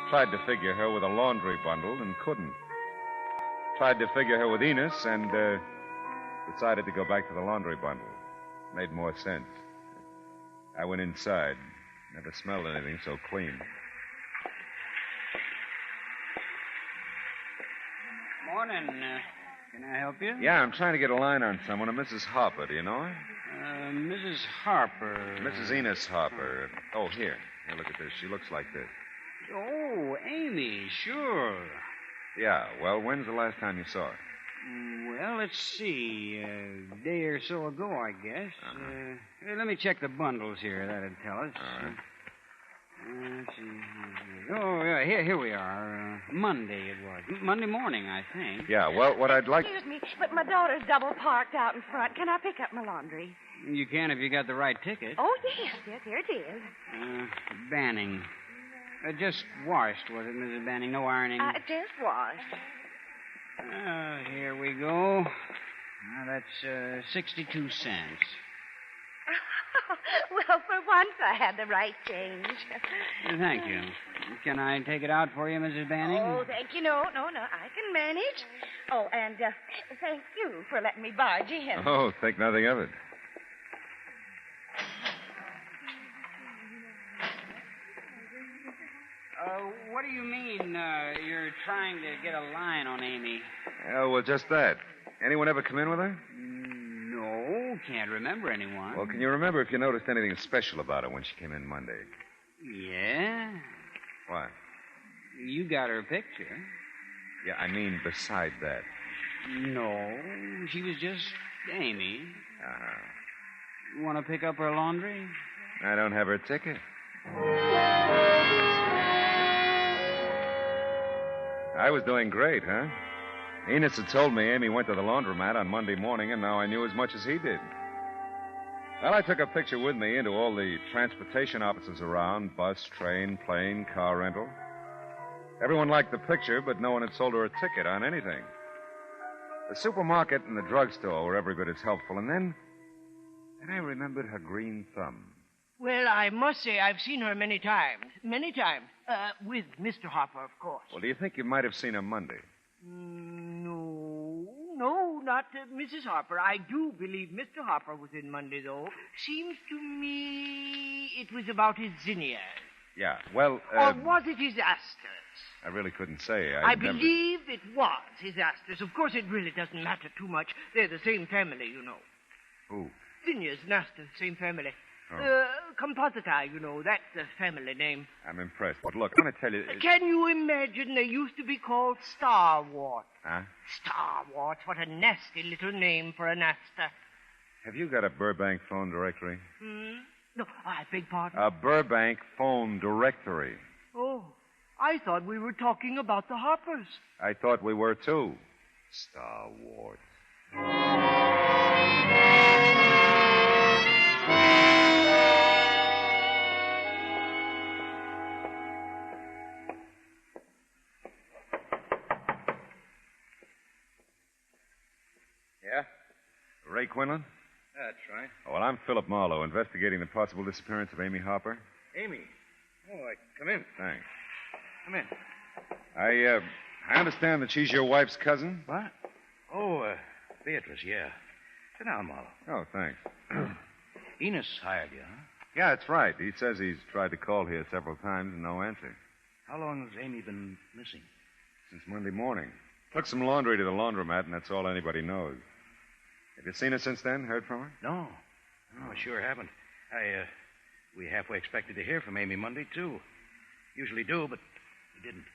Tried to figure her with a laundry bundle and couldn't. Tried to figure her with Enos and decided to go back to the laundry bundle. Made more sense. I went inside. Never smelled anything so clean. Morning. Can I help you? Yeah, I'm trying to get a line on someone, a Mrs. Harper. Do you know her? Mrs. Harper. Mrs. Enos Harper. Oh, here. Here, look at this. She looks like this. Oh, Amy, sure. Yeah, well, when's the last time you saw her? Well, let's see. A day or so ago, I guess. Hey, let me check the bundles here. That'd tell us. All right. Let's see. Oh, yeah, here we are. Monday it was. Monday morning, I think. Yeah, well, what I'd like... Excuse me, but my daughter's double parked out in front. Can I pick up my laundry? You can if you got the right ticket. Oh, yes, here it is. Banning. Just washed, was it, Mrs. Banning? No ironing? Just washed. Here we go. That's 62 cents. Well, for once I had the right change. Thank you. Can I take it out for you, Mrs. Banning? Oh, thank you. No, I can manage. Oh, and thank you for letting me barge in. Oh, think nothing of it. What do you mean you're trying to get a line on Amy? Oh, well, just that. Anyone ever come in with her? No, can't remember anyone. Well, can you remember if you noticed anything special about her when she came in Monday? Yeah? What? You got her picture. Yeah, I mean beside that. No, she was just Amy. Uh-huh. Want to pick up her laundry? I don't have her ticket. I was doing great, huh? Enos had told me Amy went to the laundromat on Monday morning, and now I knew as much as he did. Well, I took a picture with me into all the transportation offices around, bus, train, plane, car rental. Everyone liked the picture, but no one had sold her a ticket on anything. The supermarket and the drugstore were every bit as helpful, and then I remembered her green thumb. Well, I must say I've seen her many times. Many times. With Mr. Harper, of course. Well, do you think you might have seen her Monday? No, not Mrs. Harper. I do believe Mr. Harper was in Monday, though. Seems to me it was about his zinnias. Yeah, well... or was it his asters? I really couldn't say. I believe it was his asters. Of course, it really doesn't matter too much. They're the same family, you know. Who? Zinnias and asters, same family. Oh. Compositae, you know, that's the family name. I'm impressed. But look, I'm going to tell you... Can you imagine they used to be called starwort? Huh? Starwort, what a nasty little name for an aster. Have you got a Burbank phone directory? No, I beg pardon? A Burbank phone directory. Oh, I thought we were talking about the Harpers. I thought we were, too. Starwort. Yeah? Ray Quinlan? That's right. Oh, well, I'm Philip Marlowe, investigating the possible disappearance of Amy Harper. Amy. Oh, come in. Thanks. Come in. I understand that she's your wife's cousin? What? Oh, Beatrice, yeah. Sit down, Marlowe. Oh, thanks. Enos hired you, huh? Yeah, that's right. He says he's tried to call here several times and no answer. How long has Amy been missing? Since Monday morning. Took some laundry to the laundromat, and that's all anybody knows. Have you seen her since then? Heard from her? No, I sure haven't. We halfway expected to hear from Amy Monday, too. Usually do, but we didn't.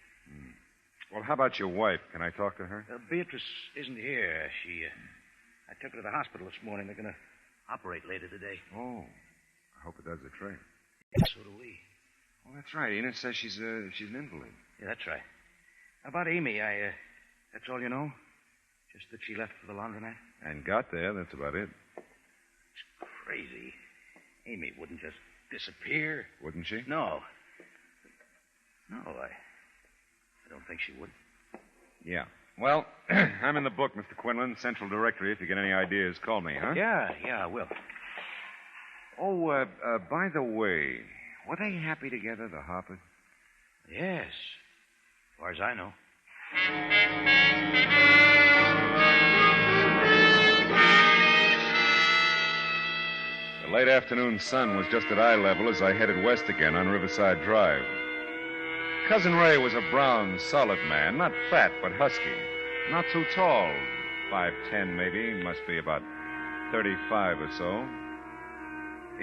Well, how about your wife? Can I talk to her? Beatrice isn't here. I took her to the hospital this morning. They're going to operate later today. Oh, I hope it does the trick. So do we. Well, that's right. Enos says she's an invalid. Yeah, that's right. About Amy, that's all you know? Just that she left for the laundromat? And got there, that's about it. It's crazy. Amy wouldn't just disappear. Wouldn't she? No. No, I don't think she would. Yeah. Well, I'm in the book, Mr. Quinlan, Central Directory. If you get any ideas, call me, huh? Yeah, I will. Oh, by the way, were they happy together, the Harpers? Yes, as far as I know. The late afternoon sun was just at eye level as I headed west again on Riverside Drive. Cousin Ray was a brown, solid man, not fat, but husky. Not too tall. 5'10", maybe. Must be about 35 or so.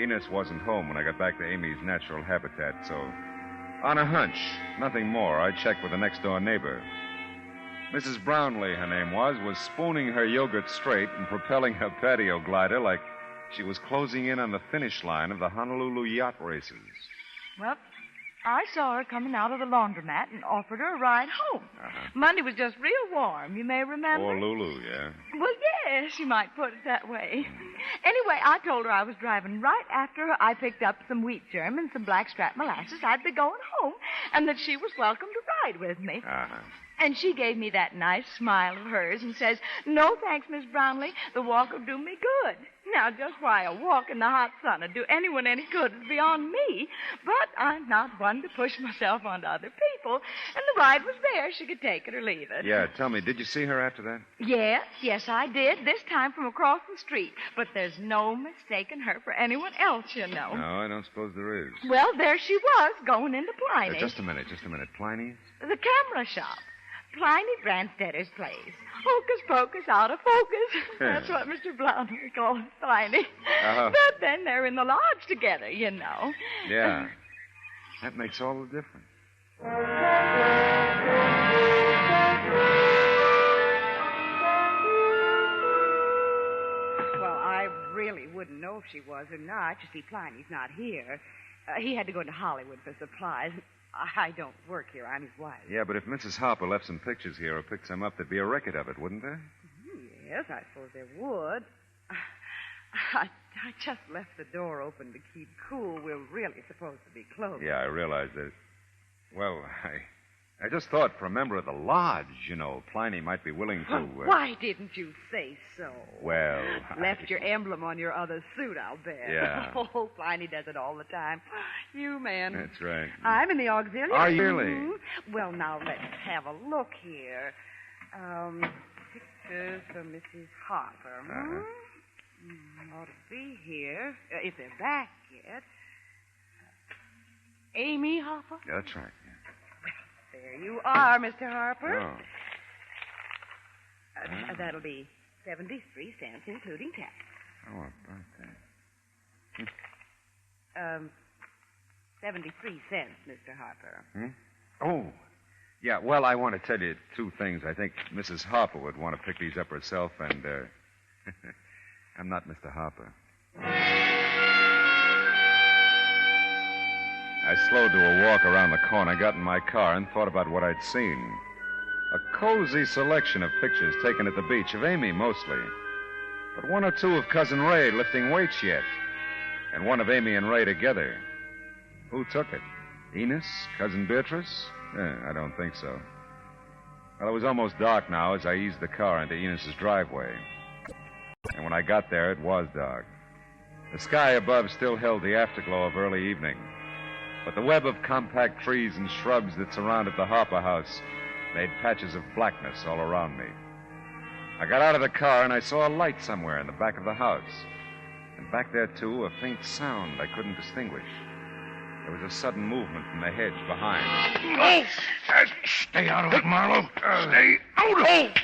Enos wasn't home when I got back to Amy's natural habitat, so on a hunch, nothing more, I checked with the next-door neighbor. Mrs. Brownlee, her name was spooning her yogurt straight and propelling her patio glider like she was closing in on the finish line of the Honolulu yacht races. Well, I saw her coming out of the laundromat and offered her a ride home. Monday was just real warm, you may remember. Or Lulu, yeah. Well, yes, you might put it that way. Anyway, I told her I was driving right after her. I picked up some wheat germ and some blackstrap molasses. I'd be going home, and that she was welcome to ride with me. And she gave me that nice smile of hers and says, "No, thanks, Miss Brownlee. The walk will do me good." Now, just why a walk in the hot sun would do anyone any good is beyond me. But I'm not one to push myself onto other people. And the ride was there. She could take it or leave it. Yeah, tell me, did you see her after that? Yes, I did. This time from across the street. But there's no mistaking her for anyone else, you know. No, I don't suppose there is. Well, there she was, going into Pliny. Just a minute. Pliny's? The camera shop. Pliny Branstadter's place. Hocus pocus, out of focus. That's what Mr. Brownlee calls Pliny. But then they're in the lodge together, you know. Yeah. That makes all the difference. Well, I really wouldn't know if she was or not. You see, Pliny's not here. He had to go into Hollywood for supplies. I don't work here. I'm his wife. Yeah, but if Mrs. Harper left some pictures here or picked some up, there'd be a record of it, wouldn't there? Yes, I suppose there would. I just left the door open to keep cool. We're really supposed to be closed. Yeah, I realize that. Well, I just thought for a member of the lodge, you know, Pliny might be willing to... Why didn't you say so? Well, Left your emblem on your other suit, I'll bet. Yeah. Oh, Pliny does it all the time. You men. That's right. I'm in the auxiliary. Are you really? Mm-hmm. Well, now, let's have a look here. Pictures for Mrs. Harper. Ought to be here, if they're back yet. Amy Harper? Yeah, that's right. There you are, Mr. Harper. Oh. That'll be 73 cents, including tax. Oh, about that. 73 cents, Mr. Harper. Oh, yeah, well, I want to tell you two things. I think Mrs. Harper would want to pick these up herself, and, I'm not Mr. Harper. I slowed to a walk around the corner, got in my car, and thought about what I'd seen. A cozy selection of pictures taken at the beach, of Amy mostly. But one or two of Cousin Ray lifting weights yet. And one of Amy and Ray together. Who took it? Enos? Cousin Beatrice? I don't think so. Well, it was almost dark now as I eased the car into Enos's driveway. And when I got there, it was dark. The sky above still held the afterglow of early evening. But the web of compact trees and shrubs that surrounded the Harper house made patches of blackness all around me. I got out of the car and I saw a light somewhere in the back of the house. And back there, too, a faint sound I couldn't distinguish. There was a sudden movement from the hedge behind. Oh! Stay out of it, Marlowe. Stay out of it!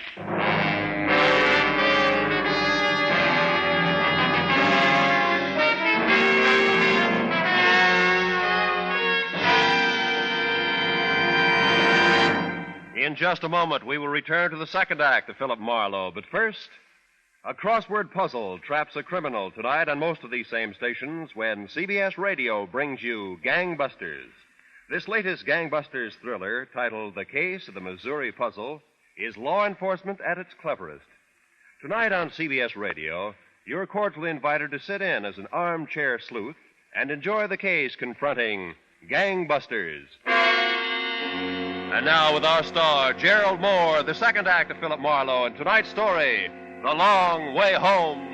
In just a moment, we will return to the second act of Philip Marlowe. But first, a crossword puzzle traps a criminal tonight on most of these same stations when CBS Radio brings you Gangbusters. This latest Gangbusters thriller, titled The Case of the Missouri Puzzle, is law enforcement at its cleverest. Tonight on CBS Radio, you're cordially invited to sit in as an armchair sleuth and enjoy the case confronting Gangbusters. And now, with our star, Gerald Mohr, the second act of Philip Marlowe, and tonight's story, The Long Way Home.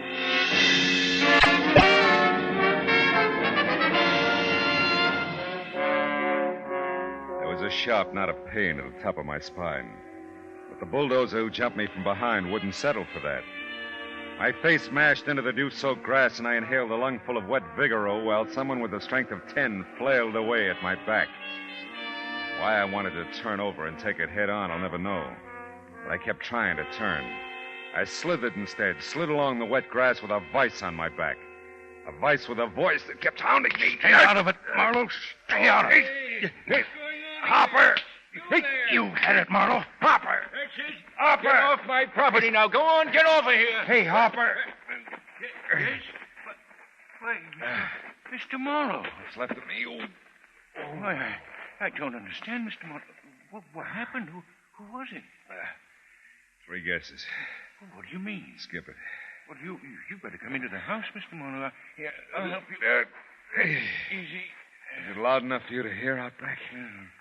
There was a sharp knot of pain at the top of my spine. But the bulldozer who jumped me from behind wouldn't settle for that. My face smashed into the dew-soaked grass, and I inhaled a lungful of wet Vigoro while someone with the strength of 10 flailed away at my back. Why I wanted to turn over and take it head on, I'll never know. But I kept trying to turn. I slithered instead, slid along the wet grass with a vice on my back. A vice with a voice that kept hounding me. Stay out of it, Marlowe. Stay out of it. Hey, Hopper. Hey, you had it, Marlowe. Hopper. Hopper. Get off my property now. Go on, get over here. Hey, Hopper. Yes? Why, Mr. Marlowe. What's left of me? Why, I don't understand, Mr. Marlowe. What happened? Who was it? 3 guesses. What do you mean? Skip it. Well, you better come into the house, Mr. Marlowe. Yeah, I'll help you. Easy. Is it loud enough for you to hear out back?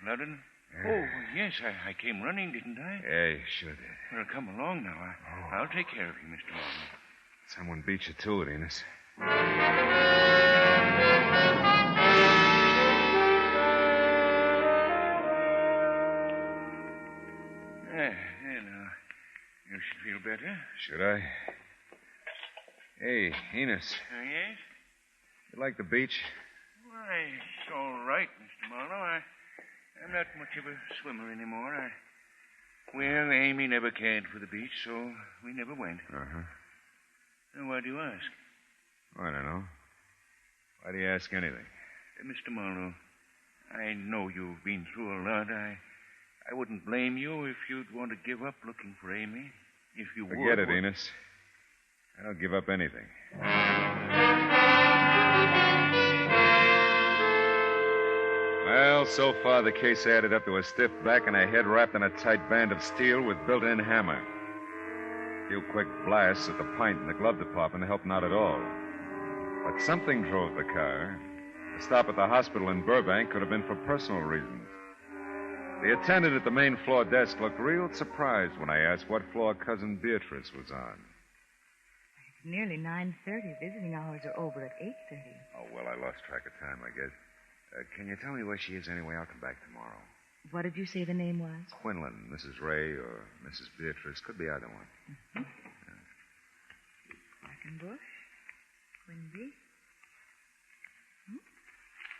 Loud enough? Oh, yes, I came running, didn't I? Yeah, you sure did. Well, come along now. I'll take care of you, Mr. Marlowe. Someone beat you to it, Enos. There now. You should feel better. Should I? Hey, Enos. Yes? You like the beach? Why, it's all right, Mr. Marlowe. I'm not much of a swimmer anymore. Well, Amy never cared for the beach, so we never went. Uh-huh. Now, why do you ask? I don't know. Why do you ask anything? Mr. Marlowe, I know you've been through a lot. I wouldn't blame you if you'd want to give up looking for Amy. If you would. Forget it, Enos. I don't give up anything. Well, so far the case added up to a stiff back and a head wrapped in a tight band of steel with built-in hammer. A few quick blasts at the pint in the glove department helped not at all. But something drove the car. The stop at the hospital in Burbank could have been for personal reasons. The attendant at the main floor desk looked real surprised when I asked what floor Cousin Beatrice was on. It's nearly 9:30. Visiting hours are over at 8:30. Oh, well, I lost track of time, I guess. Can you tell me where she is anyway? I'll come back tomorrow. What did you say the name was? Quinlan, Mrs. Ray, or Mrs. Beatrice. Could be either one. Quackenbush, Quinby.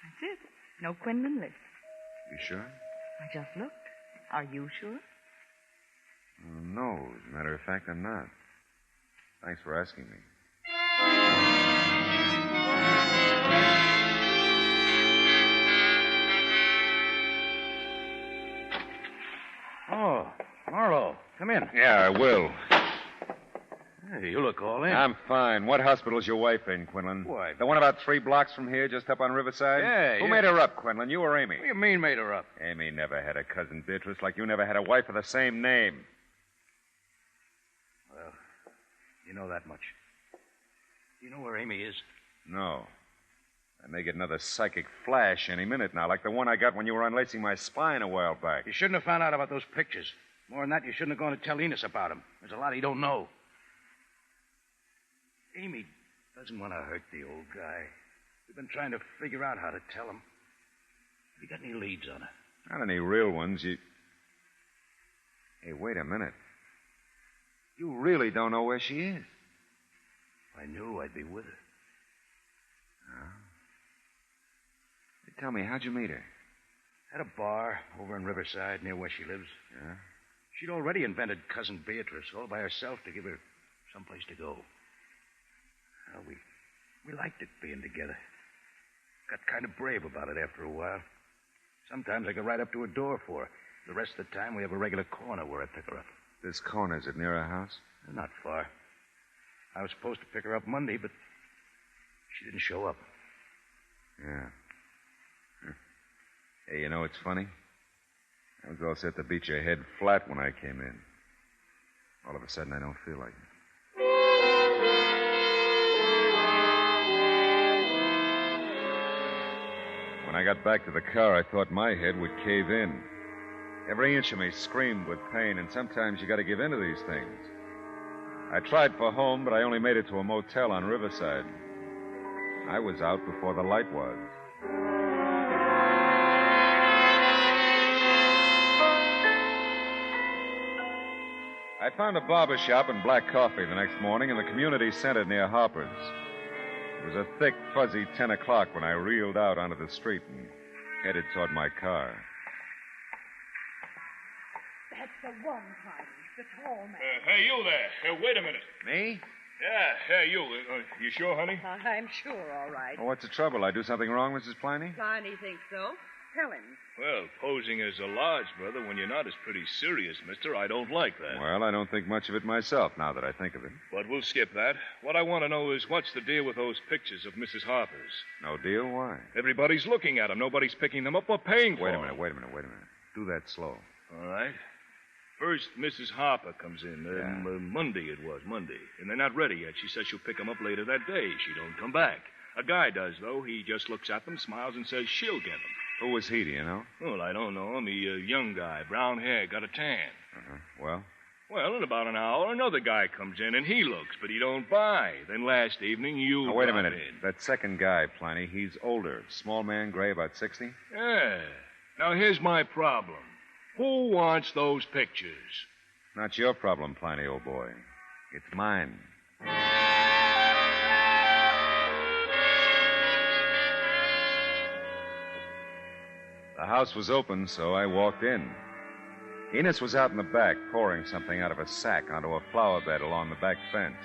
That's it. No Quinlan list. You sure? I just looked. Are you sure? No. As a matter of fact, I'm not. Thanks for asking me. Oh, Marlowe, come in. Yeah, I will. Hey, you look all in. I'm fine. What hospital's your wife in, Quinlan? Why? The one about 3 blocks from here, just up on Riverside? Yeah, Who yeah. made her up, Quinlan? You or Amy? What do you mean made her up? Amy never had a cousin Beatrice like you never had a wife with the same name. Well, you know that much. Do you know where Amy is? No. I may get another psychic flash any minute now, like the one I got when you were unlacing my spine a while back. You shouldn't have found out about those pictures. More than that, you shouldn't have gone to tell Enos about them. There's a lot he don't know. Amy doesn't want to hurt the old guy. We've been trying to figure out how to tell him. Have you got any leads on her? Not any real ones. Hey, wait a minute. You really don't know where she is. If I knew, I'd be with her. Oh. Hey, tell me, how'd you meet her? At a bar over in Riverside near where she lives. Yeah? She'd already invented Cousin Beatrice all by herself to give her someplace to go. Well, we liked it being together. Got kind of brave about it after a while. Sometimes I go right up to her door for her. The rest of the time, we have a regular corner where I pick her up. This corner, is it near her house? Not far. I was supposed to pick her up Monday, but she didn't show up. Yeah. Hey, you know what's funny? I was all set to beat your head flat when I came in. All of a sudden, I don't feel like it. When I got back to the car, I thought my head would cave in. Every inch of me screamed with pain, and sometimes you got to give in to these things. I tried for home, but I only made it to a motel on Riverside. I was out before the light was. I found a barber shop and black coffee the next morning in the community center near Harper's. It was a thick, fuzzy 10 o'clock when I reeled out onto the street and headed toward my car. That's the one, Clyde. the tall man. Hey, you there. Wait a minute. Me? Yeah, you. You sure, honey? I'm sure, all right. Oh, what's the trouble? I do something wrong, Mrs. Pliny? Pliny thinks so. Tell him. Well, posing as a lodge brother when you're not is pretty serious, mister. I don't like that. Well, I don't think much of it myself now that I think of it. But we'll skip that. What I want to know is what's the deal with those pictures of Mrs. Harper's? No deal? Why? Everybody's looking at them. Nobody's picking them up or paying for them. Wait a minute. Do that slow. All right. First, Mrs. Harper comes in. Monday it was, Monday. And they're not ready yet. She says she'll pick them up later that day. She don't come back. A guy does, though. He just looks at them, smiles, and says she'll get them. Who was he, do you know? Well, I don't know him. He a young guy, brown hair, got a tan. Well? Well, in about an hour, another guy comes in, and he looks, but he don't buy. Then last evening, you... Now, wait a brought minute. in. That second guy, Pliny, he's older. Small man, gray, about 60? Yeah. Now, here's my problem. Who wants those pictures? Not your problem, Pliny, old boy. It's mine. The house was open, so I walked in. Enos was out in the back, pouring something out of a sack onto a flower bed along the back fence,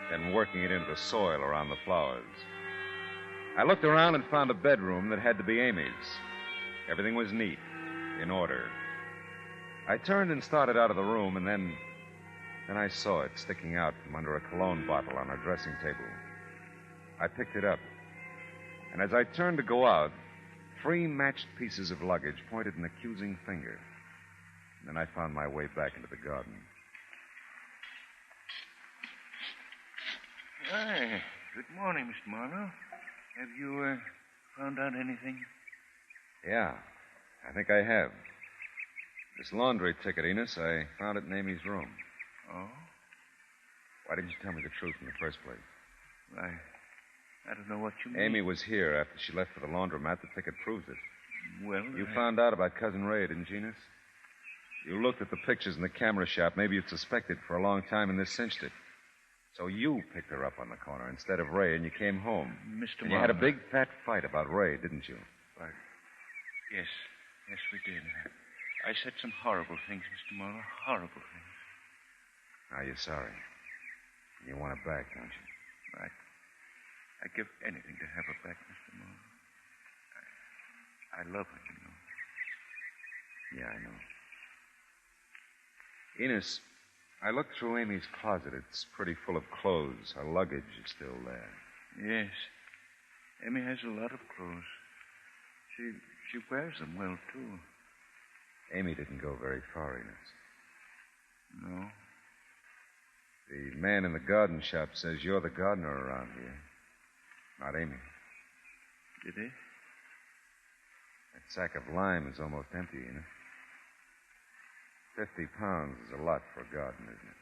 then working it into the soil around the flowers. I looked around and found a bedroom that had to be Amy's. Everything was neat, in order. I turned and started out of the room, and then I saw it sticking out from under a cologne bottle on her dressing table. I picked it up, and as I turned to go out, 3 matched pieces of luggage pointed an accusing finger. And then I found my way back into the garden. Hi. Good morning, Mr. Marlowe. Have you found out anything? Yeah, I think I have. This laundry ticket, Enos, I found it in Amy's room. Oh? Why didn't you tell me the truth in the first place? I don't know what you mean. Amy was here after she left for the laundromat. The ticket proves it. Well, You found out about Cousin Ray, didn't you, Enos? You looked at the pictures in the camera shop. Maybe you'd suspected for a long time, and this cinched it. So you picked her up on the corner instead of Ray, and you came home. Mr. And you had a big, fat fight about Ray, didn't you? Right. Yes, we did. I said some horrible things, Mr. Marlowe. Horrible things. Now you're sorry. You want it back, don't you? Right. I'd give anything to have her back, Mr. Marlowe. I love her, you know. Yeah, I know. Enos, I looked through Amy's closet. It's pretty full of clothes. Her luggage is still there. Yes. Amy has a lot of clothes. She wears them well, too. Amy didn't go very far, Enos. No. The man in the garden shop says you're the gardener around here. Not Amy. Did he? That sack of lime is almost empty, Enos. 50 pounds is a lot for a garden, isn't it?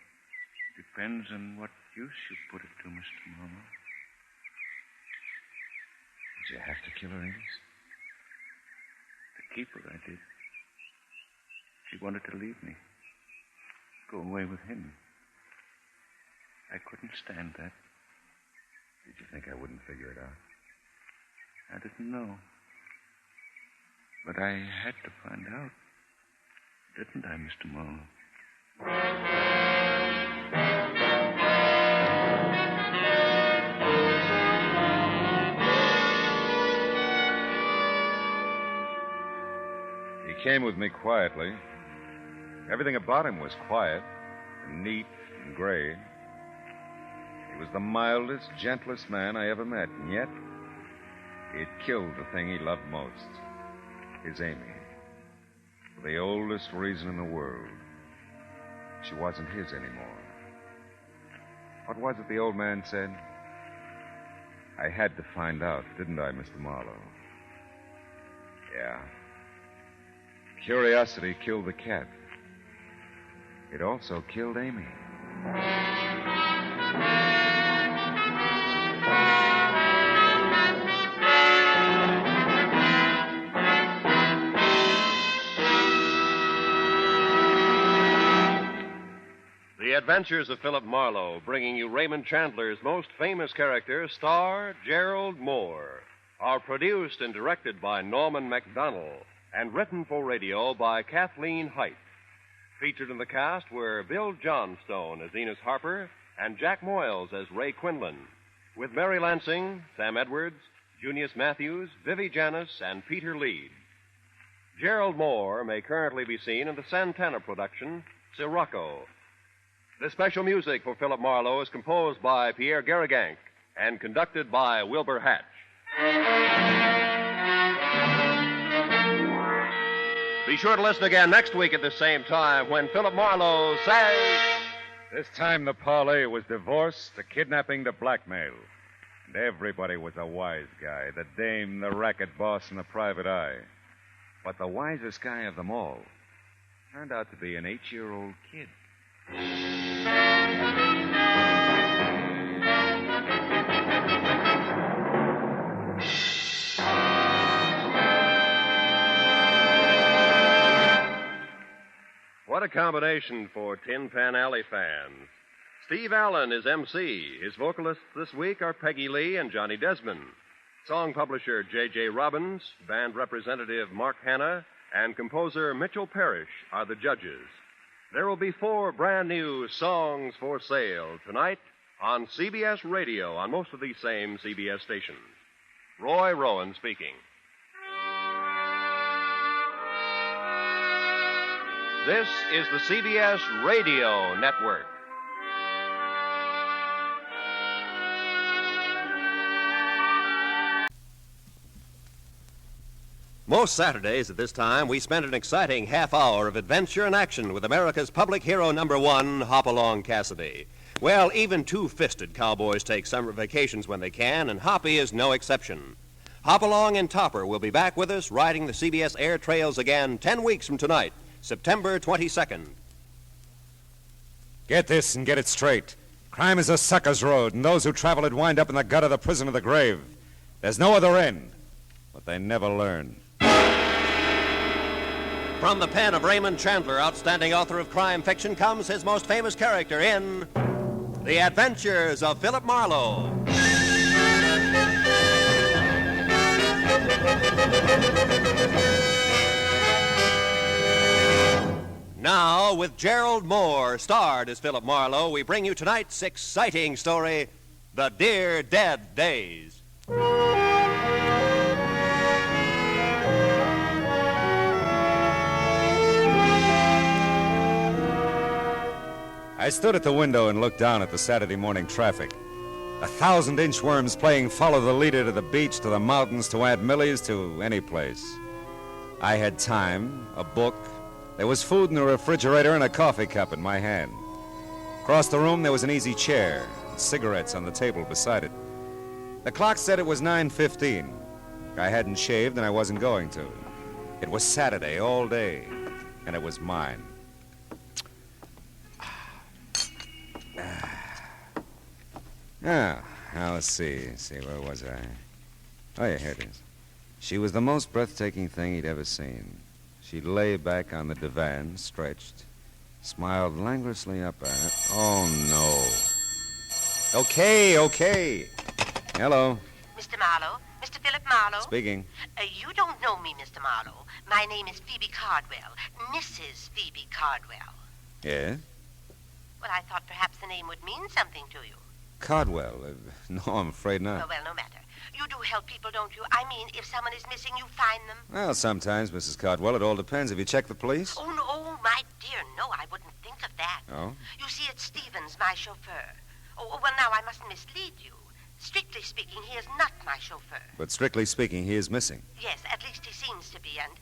Depends on what use you put it to, Mr. Marlowe. Did you have to kill her, Enos? To keep her, I did. She wanted to leave me. Go away with him. I couldn't stand that. Did you think I wouldn't figure it out? I didn't know. But I had to find out. Didn't I, Mr. Marlowe? He came with me quietly. Everything about him was quiet and neat and gray. He was the mildest, gentlest man I ever met, and yet he'd killed the thing he loved most, his Amy. For the oldest reason in the world. She wasn't his anymore. What was it the old man said? I had to find out, didn't I, Mr. Marlowe? Yeah. Curiosity killed the cat. It also killed Amy. The Adventures of Philip Marlowe, bringing you Raymond Chandler's most famous character, star Gerald Mohr, are produced and directed by Norman MacDonald and written for radio by Kathleen Height. Featured in the cast were Bill Johnstone as Enos Harper and Jack Moyles as Ray Quinlan, with Mary Lansing, Sam Edwards, Junius Matthews, Vivi Janis, and Peter Leeds. Gerald Mohr may currently be seen in the Santana production, Sirocco. The special music for Philip Marlowe is composed by Pierre Garrigank and conducted by Wilbur Hatch. Be sure to listen again next week at the same time when Philip Marlowe says... This time the parlay was divorce, the kidnapping, the blackmail. And everybody was a wise guy, the dame, the racket boss, and the private eye. But the wisest guy of them all turned out to be an 8-year-old kid. What a combination for Tin Pan Alley fans. Steve Allen is MC. His vocalists this week are Peggy Lee and Johnny Desmond. Song publisher J.J. Robbins, band representative Mark Hanna, and composer Mitchell Parrish are the judges. There will be 4 brand new songs for sale tonight on CBS Radio on most of these same CBS stations. Roy Rowan speaking. This is the CBS Radio Network. Most Saturdays at this time, we spend an exciting half hour of adventure and action with America's public hero #1, Hopalong Cassidy. Well, even two-fisted cowboys take summer vacations when they can, and Hoppy is no exception. Hopalong and Topper will be back with us riding the CBS air trails again 10 weeks from tonight, September 22nd. Get this and get it straight. Crime is a sucker's road, and those who travel it wind up in the gut of the prison of the grave. There's no other end, but they never learn. From the pen of Raymond Chandler, outstanding author of crime fiction, comes his most famous character in The Adventures of Philip Marlowe. Now, with Gerald Mohr, starred as Philip Marlowe, we bring you tonight's exciting story, The Dear Dead Days. I stood at the window and looked down at the Saturday morning traffic. 1,000 inchworms playing follow the leader to the beach, to the mountains, to Aunt Millie's, to any place. I had time, a book. There was food in the refrigerator and a coffee cup in my hand. Across the room, there was an easy chair and cigarettes on the table beside it. The clock said it was 9:15. I hadn't shaved and I wasn't going to. It was Saturday all day, and it was mine. Now, let's see, where was I? Oh, yeah, here it is. She was the most breathtaking thing he'd ever seen. She lay back on the divan, stretched, smiled languorously up at it. Oh, no. Okay. Hello. Mr. Marlowe? Mr. Philip Marlowe? Speaking. You don't know me, Mr. Marlowe. My name is Phoebe Cardwell. Mrs. Phoebe Cardwell. Yes? Well, I thought perhaps the name would mean something to you. Cardwell? No, I'm afraid not. Oh, well, no matter. You do help people, don't you? I mean, if someone is missing, you find them. Well, sometimes, Mrs. Cardwell. It all depends. Have you checked the police? Oh, no, my dear, no, I wouldn't think of that. Oh? You see, it's Stevens, my chauffeur. Oh, well, now, I mustn't mislead you. Strictly speaking, he is not my chauffeur. But strictly speaking, he is missing. Yes, at least he seems to be, and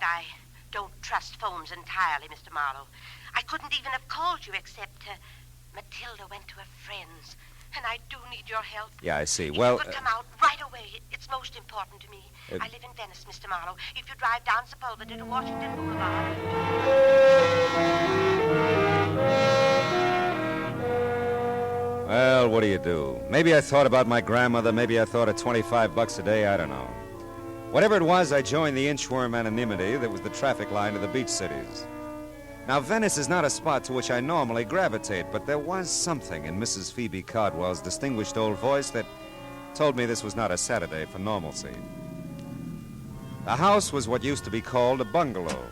I don't trust phones entirely, Mr. Marlowe. I couldn't even have called you except Matilda went to a friend's. And I do need your help. Yeah, I see. If Well, you could come out right away. It's most important to me. I live in Venice, Mr. Marlowe. If you drive down Sepulveda to Washington Boulevard... Well, what do you do? Maybe I thought about my grandmother. Maybe I thought of $25 a day. I don't know. Whatever it was, I joined the inchworm anonymity that was the traffic line of the beach cities. Now, Venice is not a spot to which I normally gravitate, but there was something in Mrs. Phoebe Cardwell's distinguished old voice that told me this was not a Saturday for normalcy. The house was what used to be called a bungalow.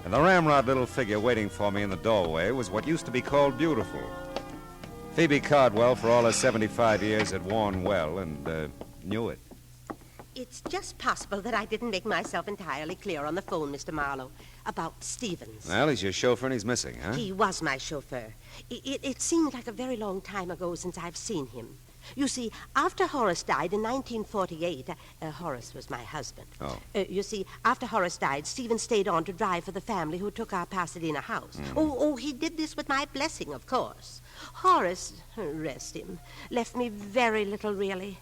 And the ramrod little figure waiting for me in the doorway was what used to be called beautiful. Phoebe Cardwell, for all her 75 years, had worn well and knew it. It's just possible that I didn't make myself entirely clear on the phone, Mr. Marlowe, about Stevens. Well, he's your chauffeur and he's missing, huh? He was my chauffeur. It seemed like a very long time ago since I've seen him. You see, after Horace died in 1948, Horace was my husband. Oh. You see, after Horace died, Stephen stayed on to drive for the family who took our Pasadena house. Oh, he did this with my blessing, of course. Horace, rest him, left me very little, really.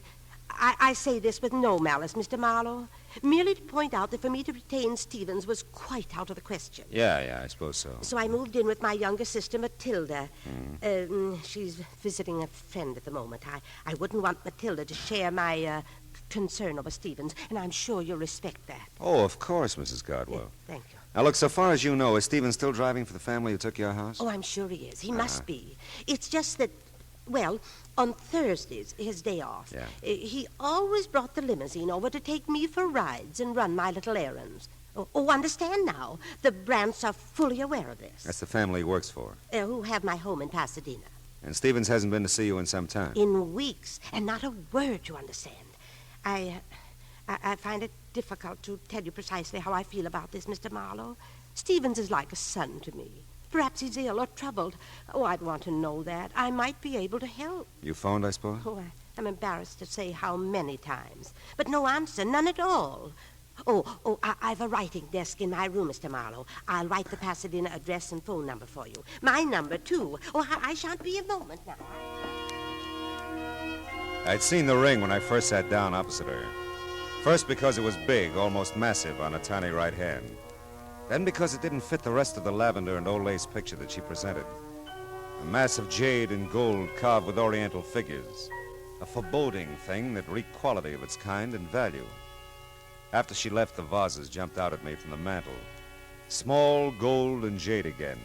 I say this with no malice, Mr. Marlowe, merely to point out that for me to retain Stevens was quite out of the question. Yeah, I suppose so. So I moved in with my younger sister, Matilda. She's visiting a friend at the moment. I wouldn't want Matilda to share my concern over Stevens, and I'm sure you'll respect that. Oh, of course, Mrs. Cardwell. Yeah, thank you. Now, look, so far as you know, is Stephen still driving for the family who took your house? Oh, I'm sure he is. He must be. It's just that, well, on Thursdays, his day off, he always brought the limousine over to take me for rides and run my little errands. Oh, understand now. The Brants are fully aware of this. That's the family he works for. Who have my home in Pasadena. And Stevens hasn't been to see you in some time. In weeks, and not a word, you understand. I find it difficult to tell you precisely how I feel about this, Mr. Marlowe. Stevens is like a son to me. Perhaps he's ill or troubled. Oh, I'd want to know that. I might be able to help. You phoned, I suppose? Oh, I'm embarrassed to say how many times. But no answer, none at all. I've a writing desk in my room, Mr. Marlowe. I'll write the Pasadena address and phone number for you. My number, too. Oh, I shan't be a moment now. I'd seen the ring when I first sat down opposite her. First because it was big, almost massive, on a tiny right hand. Then because it didn't fit the rest of the lavender and old lace picture that she presented. A mass of jade and gold carved with oriental figures. A foreboding thing that reeked quality of its kind and value. After she left, the vases jumped out at me from the mantel. Small, gold, and jade again.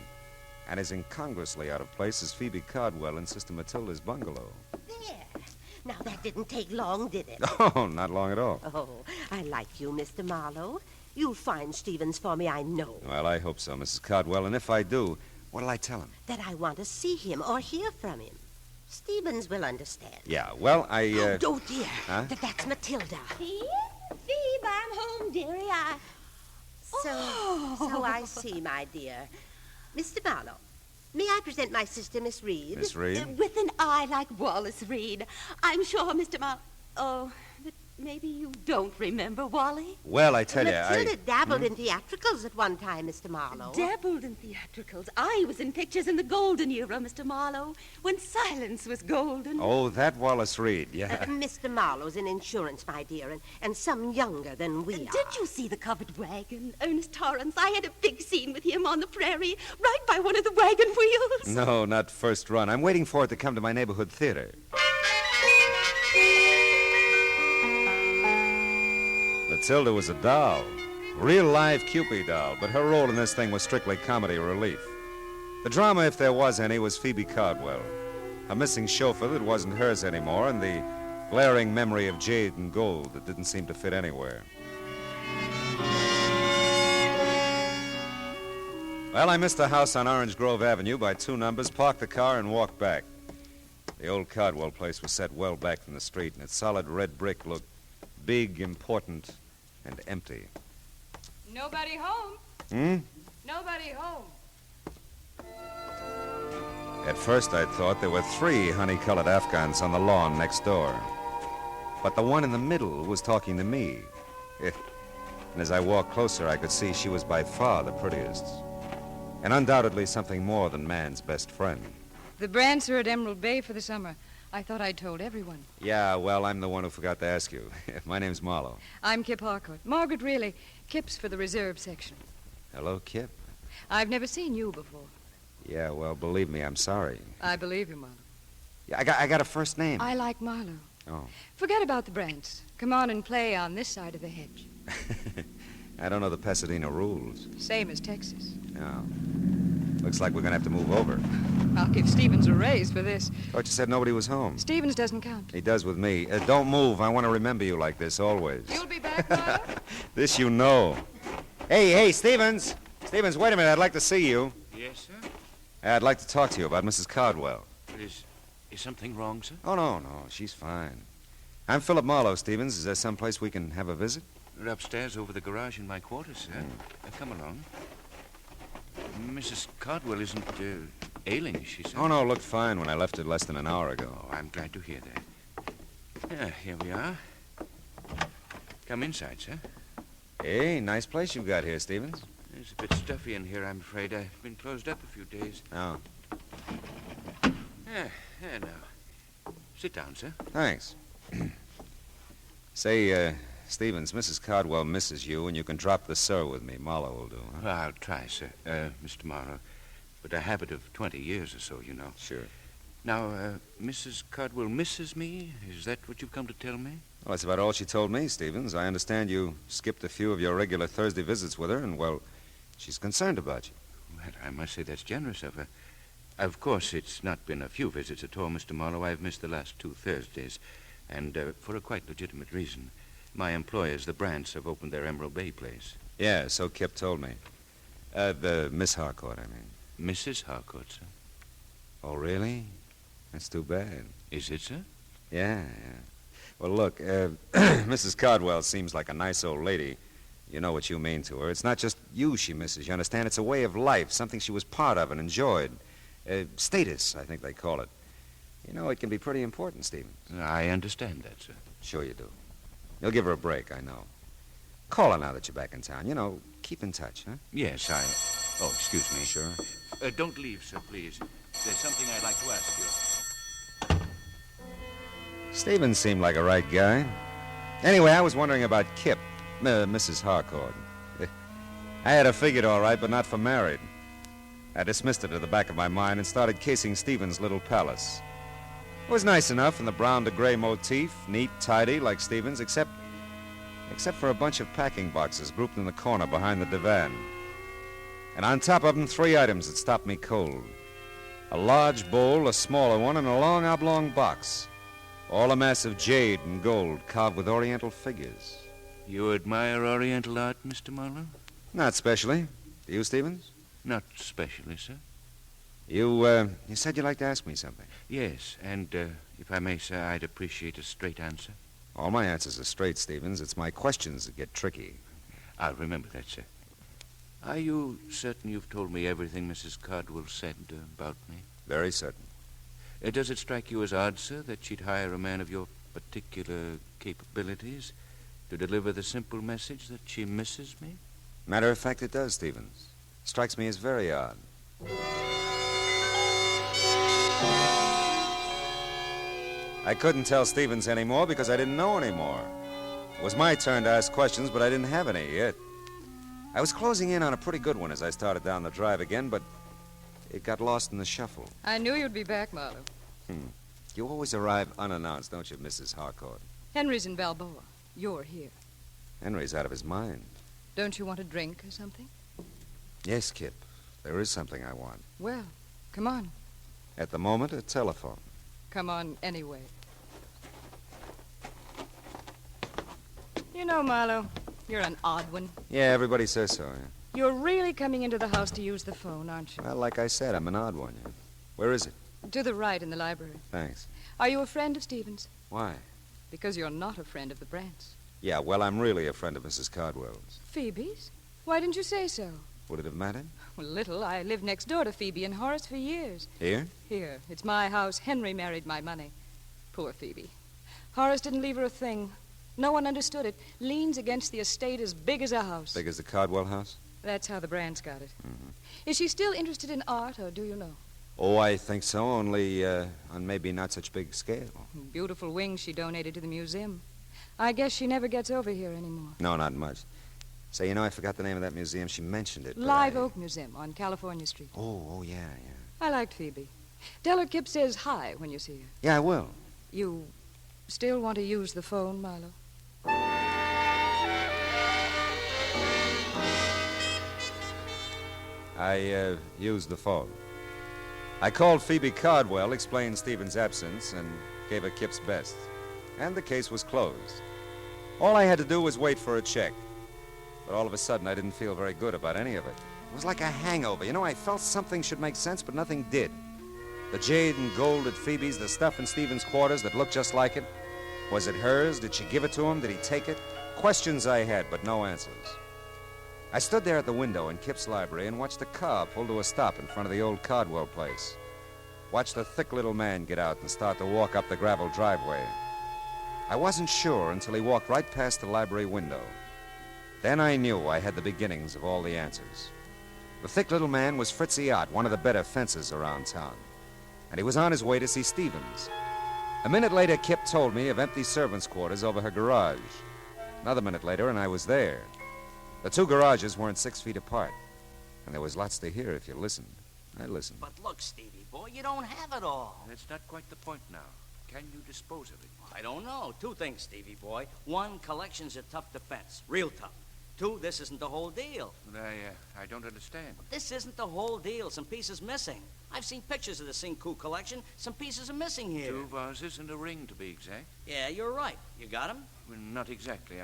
And as incongruously out of place as Phoebe Cardwell in Sister Matilda's bungalow. There. Now, that didn't take long, did it? Oh, not long at all. Oh, I like you, Mr. Marlowe. You'll find Stevens for me, I know. Well, I hope so, Mrs. Cardwell. And if I do, what'll I tell him? That I want to see him or hear from him. Stevens will understand. Yeah, well, Oh, dear. Huh? That's Matilda. Phoebe, I'm home, dearie. So I see, my dear. Mr. Marlowe, may I present my sister, Miss Reed? Miss Reed? With an eye like Wallace Reed. I'm sure, Mr. Marlowe. Oh, but maybe you don't remember Wally? Well, I tell you, Matilda dabbled in theatricals at one time, Mr. Marlowe. Dabbled in theatricals. I was in pictures in the golden era, Mr. Marlowe, when silence was golden. Oh, that Wallace Reed, yeah. Mr. Marlowe's in insurance, my dear, and some younger than we are. Did you see the covered wagon, Ernest Torrance? I had a big scene with him on the prairie, right by one of the wagon wheels. No, not first run. I'm waiting for it to come to my neighborhood theater. Matilda was a doll. Real live Cupid doll, but her role in this thing was strictly comedy relief. The drama, if there was any, was Phoebe Cardwell. A missing chauffeur that wasn't hers anymore, and the glaring memory of jade and gold that didn't seem to fit anywhere. Well, I missed the house on Orange Grove Avenue by 2 numbers, parked the car, and walked back. The old Cardwell place was set well back from the street, and its solid red brick looked big, important, and empty. Nobody home. Nobody home. At first, I thought there were 3 honey-colored Afghans on the lawn next door. But the one in the middle was talking to me. And as I walked closer, I could see she was by far the prettiest. And undoubtedly something more than man's best friend. The Brants are at Emerald Bay for the summer. I thought I'd told everyone. Yeah, well, I'm the one who forgot to ask you. My name's Marlowe. I'm Kip Harcourt. Margaret Really. Kip's for the reserve section. Hello, Kip. I've never seen you before. Yeah, well, believe me, I'm sorry. I believe you, Marlowe. Yeah, I got a first name. I like Marlowe. Oh. Forget about the Brants. Come on and play on this side of the hedge. I don't know the Pasadena rules. Same as Texas. No. Looks like we're going to have to move over. I'll give Stevens a raise for this. Thought you said nobody was home. Stevens doesn't count. He does with me. Don't move. I want to remember you like this always. You'll be back, Marlowe? This you know. Hey, Stevens. Stevens, wait a minute. I'd like to see you. Yes, sir? I'd like to talk to you about Mrs. Cardwell. Is something wrong, sir? Oh, no. She's fine. I'm Philip Marlowe, Stevens. Is there some place we can have a visit? We're upstairs over the garage in my quarters, sir. Come along. Mrs. Cardwell isn't ailing, is she, sir? Oh, no, looked fine when I left it less than an hour ago. Oh, I'm glad to hear that. Here we are. Come inside, sir. Hey, nice place you've got here, Stevens. It's a bit stuffy in here, I'm afraid. I've been closed up a few days. Oh. Now. Sit down, sir. Thanks. Say, Stevens, Mrs. Cardwell misses you, and you can drop the sir with me. Marlowe will do, huh? Well, I'll try, sir, Mr. Marlowe. But a habit of 20 years or so, you know. Sure. Now, Mrs. Cardwell misses me? Is that what you've come to tell me? Well, that's about all she told me, Stevens. I understand you skipped a few of your regular Thursday visits with her, and, well, she's concerned about you. Well, I must say that's generous of her. Of course, it's not been a few visits at all, Mr. Marlowe. I've missed the last 2 Thursdays, and for a quite legitimate reason. My employers, the Brants, have opened their Emerald Bay place. Yeah, so Kip told me. The Miss Harcourt, I mean. Mrs. Harcourt, sir. Oh, really? That's too bad. Is it, sir? Yeah. Well, look, Mrs. Cardwell seems like a nice old lady. You know what you mean to her. It's not just you she misses, you understand? It's a way of life, something she was part of and enjoyed. Status, I think they call it. You know, it can be pretty important, Stevens. I understand that, sir. Sure you do. You'll give her a break, I know. Call her now that you're back in town. You know, keep in touch, huh? Yes, Oh, excuse me. Sure. Don't leave, sir, please. There's something I'd like to ask you. Stevens seemed like a right guy. Anyway, I was wondering about Kip, Mrs. Harcourt. I had her figured all right, but not for married. I dismissed it to the back of my mind and started casing Stevens' little palace. It was nice enough in the brown to gray motif, neat, tidy, like Stevens, except for a bunch of packing boxes grouped in the corner behind the divan. And on top of them, 3 items that stopped me cold. A large bowl, a smaller one, and a long oblong box. All a mass of jade and gold carved with oriental figures. You admire oriental art, Mr. Marlowe? Not specially. Do you, Stevens? Not specially, sir. You said you'd like to ask me something. Yes, and if I may, sir, I'd appreciate a straight answer. All my answers are straight, Stevens. It's my questions that get tricky. I'll remember that, sir. Are you certain you've told me everything Mrs. Cardwell said about me? Very certain. Does it strike you as odd, sir, that she'd hire a man of your particular capabilities to deliver the simple message that she misses me? Matter of fact, it does, Stevens. Strikes me as very odd. I couldn't tell Stevens anymore because I didn't know anymore. It was my turn to ask questions, but I didn't have any yet. I was closing in on a pretty good one as I started down the drive again, but it got lost in the shuffle. I knew you'd be back, Marlowe. You always arrive unannounced, don't you, Mrs. Harcourt? Henry's in Balboa. You're here. Henry's out of his mind. Don't you want a drink or something? Yes, Kip. There is something I want. Well, come on. At the moment, a telephone. Come on anyway. You know, Marlowe, you're an odd one. Yeah, everybody says so, yeah. You're really coming into the house to use the phone, aren't you? Well, like I said, I'm an odd one, yeah. Where is it? To the right in the library. Thanks. Are you a friend of Stevens? Why? Because you're not a friend of the Brants. Yeah, well, I'm really a friend of Mrs. Cardwell's. Phoebe's? Why didn't you say so? Would it have mattered? Well, little. I lived next door to Phoebe and Horace for years. Here? Here. It's my house. Henry married my money. Poor Phoebe. Horace didn't leave her a thing. No one understood it. Leans against the estate as big as a house. Big as the Cardwell house? That's how the Brants got it. Mm-hmm. Is she still interested in art, or do you know? Oh, I think so, only on maybe not such big scale. Beautiful wings she donated to the museum. I guess she never gets over here anymore. No, not much. Say, you know, I forgot the name of that museum. She mentioned it. Live Oak Museum on California Street. Oh, yeah. I liked Phoebe. Tell her Kip says hi when you see her. Yeah, I will. You still want to use the phone, Marlowe? I used the phone. I called Phoebe Cardwell, explained Stephen's absence, and gave her Kip's best. And the case was closed. All I had to do was wait for a check. But all of a sudden, I didn't feel very good about any of it. It was like a hangover. You know, I felt something should make sense, but nothing did. The jade and gold at Phoebe's, the stuff in Stephen's quarters that looked just like it. Was it hers? Did she give it to him? Did he take it? Questions I had, but no answers. I stood there at the window in Kip's library and watched a car pull to a stop in front of the old Cardwell place. Watched the thick little man get out and start to walk up the gravel driveway. I wasn't sure until he walked right past the library window. Then I knew I had the beginnings of all the answers. The thick little man was Fritzy Ott, one of the better fencers around town. And he was on his way to see Stevens. A minute later, Kip told me of empty servants' quarters over her garage. Another minute later, and I was there. The two garages weren't 6 feet apart. And there was lots to hear if you listened. I listened. But look, Stevie boy, you don't have it all. That's not quite the point now. Can you dispose of it? I don't know. Two things, Stevie boy. One, collection's a tough defense. Real tough. Two, this isn't the whole deal. But I don't understand. This isn't the whole deal. Some pieces missing. I've seen pictures of the Cinque collection. Some pieces are missing here. 2 vases and a ring, to be exact. Yeah, you're right. You got them? Well, not exactly.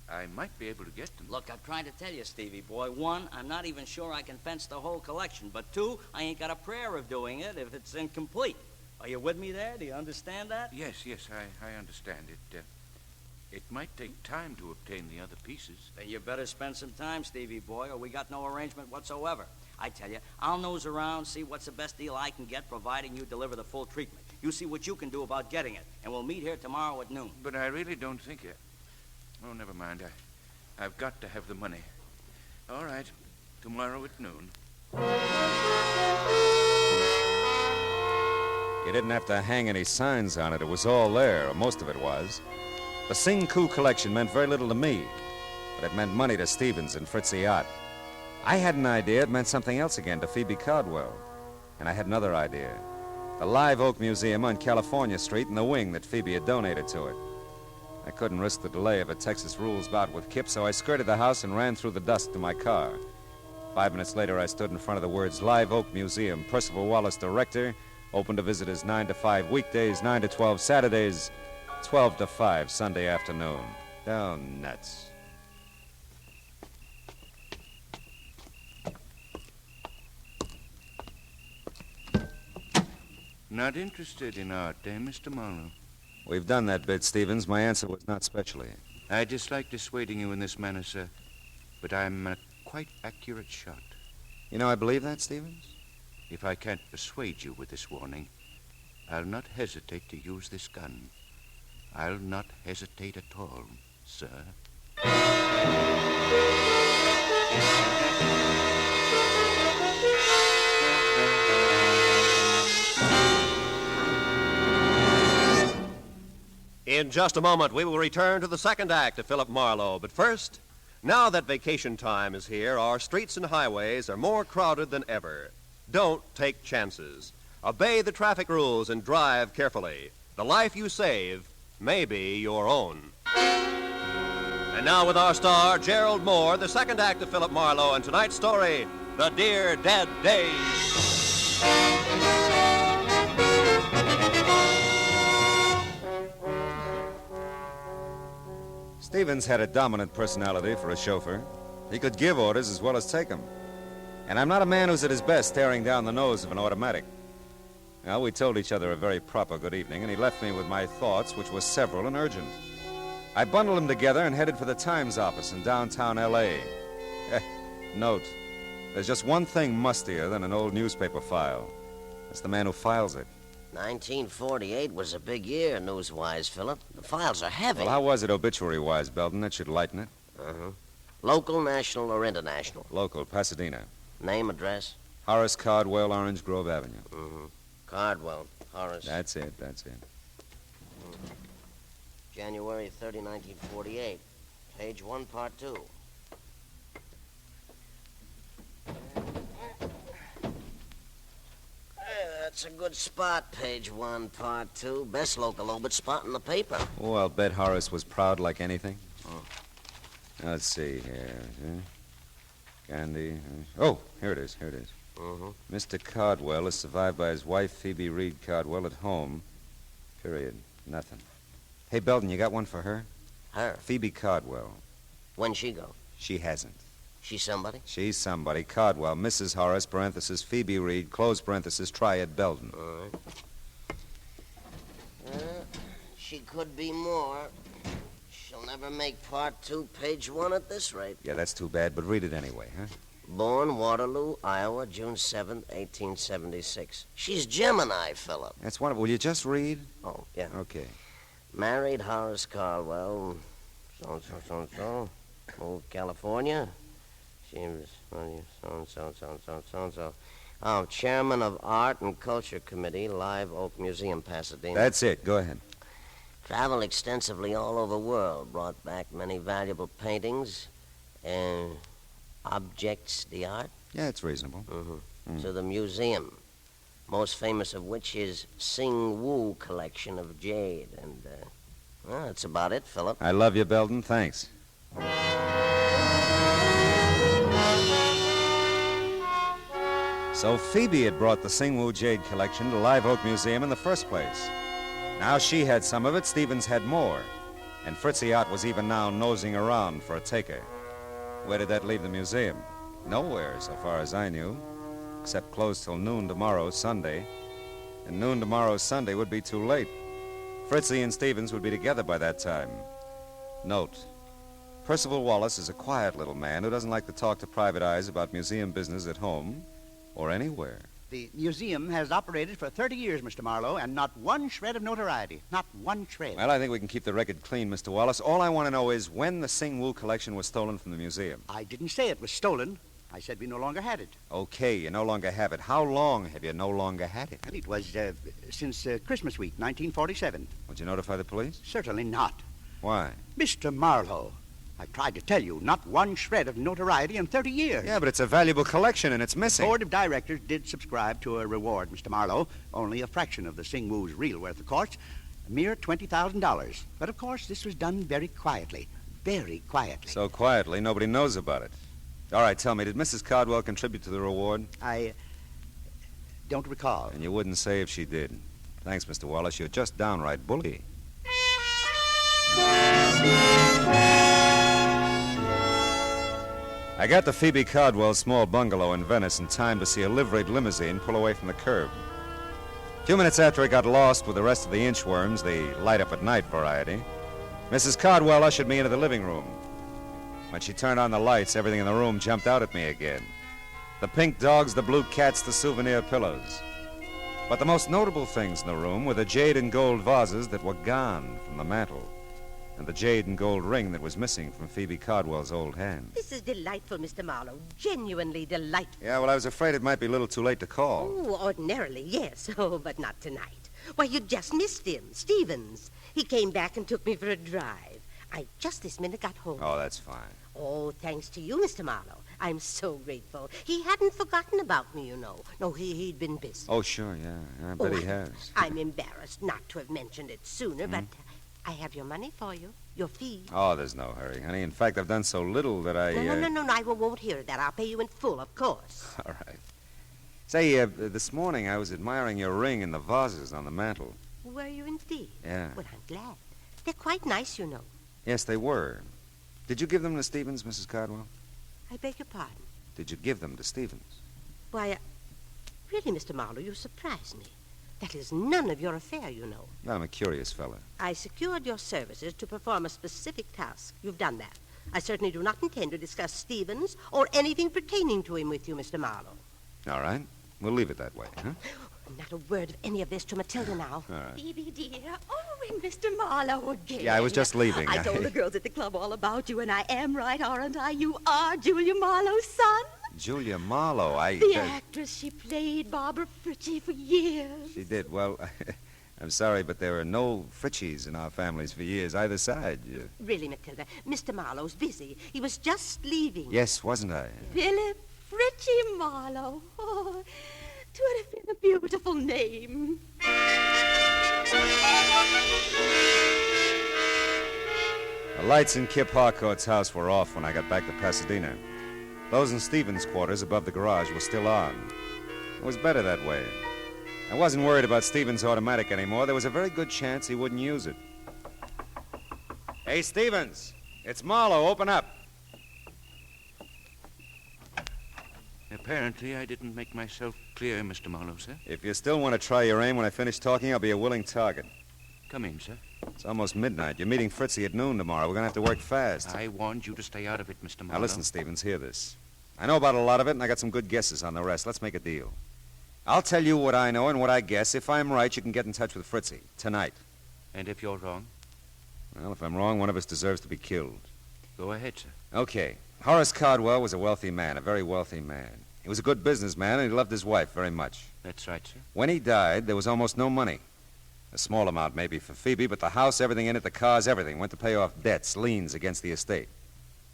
I might be able to get them. Look, I'm trying to tell you, Stevie boy. One, I'm not even sure I can fence the whole collection. But two, I ain't got a prayer of doing it if it's incomplete. Are you with me there? Do you understand that? Yes, I understand it. It might take time to obtain the other pieces. Then you better spend some time, Stevie boy, or we got no arrangement whatsoever. I tell you, I'll nose around, see what's the best deal I can get, providing you deliver the full treatment. You see what you can do about getting it, and we'll meet here tomorrow at noon. But I really don't think it. Oh, never mind. I've got to have the money. All right, tomorrow at noon. You didn't have to hang any signs on it. It was all there, or most of it was. The Cinque collection meant very little to me, but it meant money to Stevens and Fritzy Ott. I had an idea it meant something else again to Phoebe Cardwell. And I had another idea. The Live Oak Museum on California Street and the wing that Phoebe had donated to it. I couldn't risk the delay of a Texas rules bout with Kip, so I skirted the house and ran through the dust to my car. 5 minutes later, I stood in front of the words Live Oak Museum, Percival Wallace, director, open to visitors 9 to 5 weekdays, 9 to 12 Saturdays, 12 to 5 Sunday afternoon. Oh, nuts. Not interested in art, eh, Mr. Marlowe? We've done that bit, Stevens. My answer was not specially. I dislike dissuading you in this manner, sir, but I'm a quite accurate shot. You know, I believe that, Stevens. If I can't persuade you with this warning, I'll not hesitate to use this gun. I'll not hesitate at all, sir. In just a moment, we will return to the second act of Philip Marlowe. But first, now that vacation time is here, our streets and highways are more crowded than ever. Don't take chances. Obey the traffic rules and drive carefully. The life you save may be your own. And now with our star, Gerald Mohr, the second act of Philip Marlowe, and tonight's story, The Dear Dead Days. Stevens had a dominant personality for a chauffeur. He could give orders as well as take them. And I'm not a man who's at his best staring down the nose of an automatic. Well, we told each other a very proper good evening, and he left me with my thoughts, which were several and urgent. I bundled them together and headed for the Times office in downtown L.A. Note, there's just one thing mustier than an old newspaper file. It's the man who files it. 1948 was a big year, news-wise, Philip. The files are heavy. Well, how was it obituary-wise, Belton? That should lighten it. Local, national, or international? Local, Pasadena. Name, address? Horace Cardwell, Orange Grove Avenue. Cardwell, Horace. That's it. January 30, 1948. Page 1, Part 2. That's a good spot, page 1, part 2. Best local obit spot in the paper. Oh, I'll bet Horace was proud like anything. Let's see here. Gandhi. Oh, here it is. Mr. Cardwell is survived by his wife, Phoebe Reed Cardwell, at home. Period. Nothing. Hey, Belton, you got one for her? Her? Phoebe Cardwell. When'd she go? She hasn't. She's somebody? She's somebody. Cardwell, Mrs. Horace, parenthesis, Phoebe Reed, close parenthesis, Triad Belden. All right. She could be more. She'll never make part 2, page 1 at this rate. Yeah, that's too bad, but read it anyway, huh? Born Waterloo, Iowa, June 7th, 1876. She's Gemini, Philip. That's wonderful. Will you just read? Oh, yeah. Okay. Married Horace Caldwell, so-and-so. Moved California. She was so-and-so. Oh, chairman of Art and Culture Committee, Live Oak Museum, Pasadena. That's it. Go ahead. Traveled extensively all over the world. Brought back many valuable paintings and objects d'art. Yeah, it's reasonable. To the museum. Most famous of which is Sing Woo collection of jade. And, well, that's about it, Philip. I love you, Belden. Thanks. So Phoebe had brought the Sing Woo jade collection to Live Oak Museum in the first place. Now she had some of it, Stevens had more. And Fritzy Ott was even now nosing around for a taker. Where did that leave the museum? Nowhere, so far as I knew. Except closed till noon tomorrow, Sunday. And noon tomorrow, Sunday, would be too late. Fritzy and Stevens would be together by that time. Note: Percival Wallace is a quiet little man who doesn't like to talk to private eyes about museum business at home or anywhere. The museum has operated for 30 years, Mr. Marlowe, and not one shred of notoriety. Not one shred. Well, I think we can keep the record clean, Mr. Wallace. All I want to know is when the Sing Woo collection was stolen from the museum. I didn't say it was stolen. I said we no longer had it. Okay, you no longer have it. How long have you no longer had it? It was since Christmas week, 1947. Would you notify the police? Certainly not. Why? Mr. Marlowe, I tried to tell you, not one shred of notoriety in 30 years. Yeah, but it's a valuable collection and it's missing. The board of directors did subscribe to a reward, Mr. Marlowe. Only a fraction of the Sing Woo's real worth, of course. A mere $20,000. But, of course, this was done very quietly. Very quietly. So quietly, nobody knows about it. All right, tell me, did Mrs. Cardwell contribute to the reward? I don't recall. And you wouldn't say if she did. Thanks, Mr. Wallace. You're just downright bully. I got to Phoebe Cardwell's small bungalow in Venice in time to see a liveried limousine pull away from the curb. A few minutes after I got lost with the rest of the inchworms, the light-up-at-night variety, Mrs. Cardwell ushered me into the living room. When she turned on the lights, everything in the room jumped out at me again. The pink dogs, the blue cats, the souvenir pillows. But the most notable things in the room were the jade and gold vases that were gone from the mantel, and the jade and gold ring that was missing from Phoebe Cardwell's old hand. This is delightful, Mr. Marlowe. Genuinely delightful. Yeah, well, I was afraid it might be a little too late to call. Oh, ordinarily, yes. Oh, but not tonight. Why, you just missed him, Stevens. He came back and took me for a drive. I just this minute got home. Oh, that's fine. Oh, thanks to you, Mr. Marlowe. I'm so grateful. He hadn't forgotten about me, you know. No, he'd been busy. Oh, sure, yeah. I bet he has. I'm embarrassed not to have mentioned it sooner, but I have your money for you. Your fee. Oh, there's no hurry, honey. In fact, I've done so little that I... No, I won't hear that. I'll pay you in full, of course. All right. Say, this morning I was admiring your ring and the vases on the mantel. Were you indeed? Yeah. Well, I'm glad. They're quite nice, you know. Yes, they were. Did you give them to Stevens, Mrs. Cardwell? I beg your pardon? Did you give them to Stevens? Why, really, Mr. Marlowe, you surprise me. That is none of your affair, you know. I'm a curious fella. I secured your services to perform a specific task. You've done that. I certainly do not intend to discuss Stevens or anything pertaining to him with you, Mr. Marlowe. All right. We'll leave it that way, huh? Not a word of any of this to Matilda now. All right. Phoebe, dear. Oh, and Mr. Marlowe again. Yeah, I was just leaving. I told the girls at the club all about you, and I am right, aren't I? You are Julia Marlowe's son. Julia Marlowe, The actress, she played Barbara Fritchie for years. She did. Well, I'm sorry, but there are no Fritchies in our families for years, either side. Really, Matilda, Mr. Marlowe's busy. He was just leaving. Yes, wasn't I? Philip Fritchie Marlowe. Oh, 'twould have been a beautiful name. The lights in Kip Harcourt's house were off when I got back to Pasadena. Those in Stevens' quarters above the garage were still on. It was better that way. I wasn't worried about Stevens' automatic anymore. There was a very good chance he wouldn't use it. Hey, Stevens, it's Marlowe. Open up. Apparently, I didn't make myself clear, Mr. Marlowe, sir. If you still want to try your aim when I finish talking, I'll be a willing target. Come in, sir. It's almost midnight. You're meeting Fritzy at noon tomorrow. We're going to have to work fast. I warned you to stay out of it, Mr. Marlowe. Now, listen, Stevens, hear this. I know about a lot of it, and I got some good guesses on the rest. Let's make a deal. I'll tell you what I know and what I guess. If I'm right, you can get in touch with Fritzy tonight. And if you're wrong? Well, if I'm wrong, one of us deserves to be killed. Go ahead, sir. Okay. Horace Cardwell was a wealthy man, a very wealthy man. He was a good businessman, and he loved his wife very much. That's right, sir. When he died, there was almost no money. A small amount maybe for Phoebe, but the house, everything in it, the cars, everything, went to pay off debts, liens against the estate.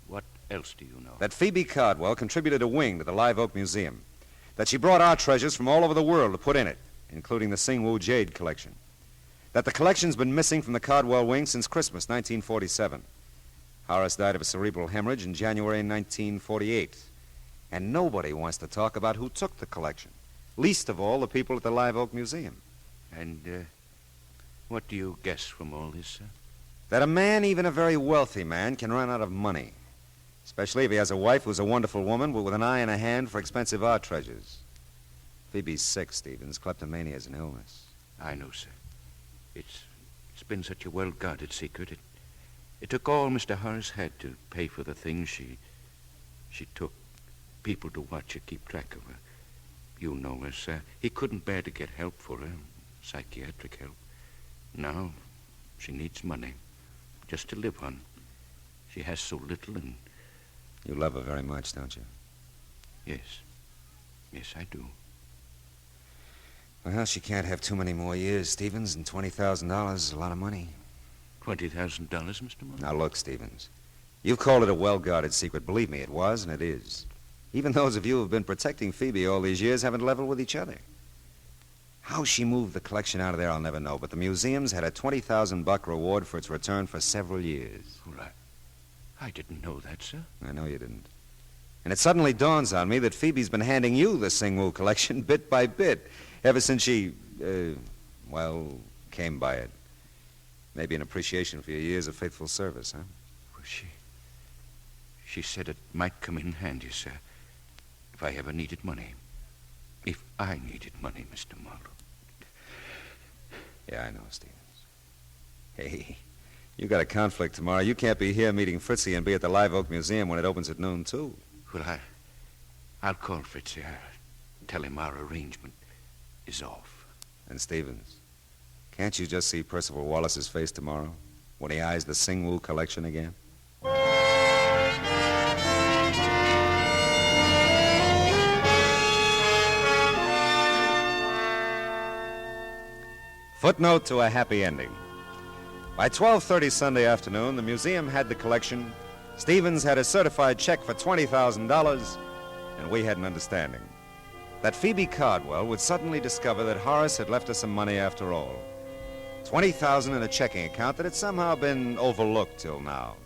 What else do you know? That Phoebe Cardwell contributed a wing to the Live Oak Museum. That she brought art treasures from all over the world to put in it, including the Singwu jade collection. That the collection's been missing from the Cardwell wing since Christmas 1947. Horace died of a cerebral hemorrhage in January 1948. And nobody wants to talk about who took the collection. Least of all, the people at the Live Oak Museum. And, what do you guess from all this, sir? That a man, even a very wealthy man, can run out of money. Especially if he has a wife who's a wonderful woman, but with an eye and a hand for expensive art treasures. Phoebe's sick, Stevens. Kleptomania is an illness. I know, sir. It's been such a well-guarded secret. It took all Mr. Horace had to pay for the things she took. People to watch her, keep track of her. You know her, sir. He couldn't bear to get help for her, psychiatric help. Now, she needs money, just to live on. She has so little, and... You love her very much, don't you? Yes. Yes, I do. Well, she can't have too many more years, Stevens, and $20,000 is a lot of money. $20,000, Mr. Moore? Now, look, Stevens. You've called it a well-guarded secret. Believe me, it was, and it is. Even those of you who have been protecting Phoebe all these years haven't leveled with each other. How she moved the collection out of there, I'll never know, but the museum's had a $20,000 reward for its return for several years. Well, I didn't know that, sir. I know you didn't. And it suddenly dawns on me that Phoebe's been handing you the Singwu collection bit by bit ever since she, came by it. Maybe an appreciation for your years of faithful service, huh? Well, she said it might come in handy, sir, if I ever needed money. If I needed money, Mr. Marlowe. Yeah, I know, Stevens. Hey, you got a conflict tomorrow. You can't be here meeting Fritzy and be at the Live Oak Museum when it opens at noon, too. Well, I'll call Fritzy. Tell him our arrangement is off. And Stevens, can't you just see Percival Wallace's face tomorrow when he eyes the Singwu collection again? Footnote to a happy ending. By 12:30 Sunday afternoon, the museum had the collection, Stevens had a certified check for $20,000, and we had an understanding that Phoebe Cardwell would suddenly discover that Horace had left her some money after all. $20,000 in a checking account that had somehow been overlooked till now.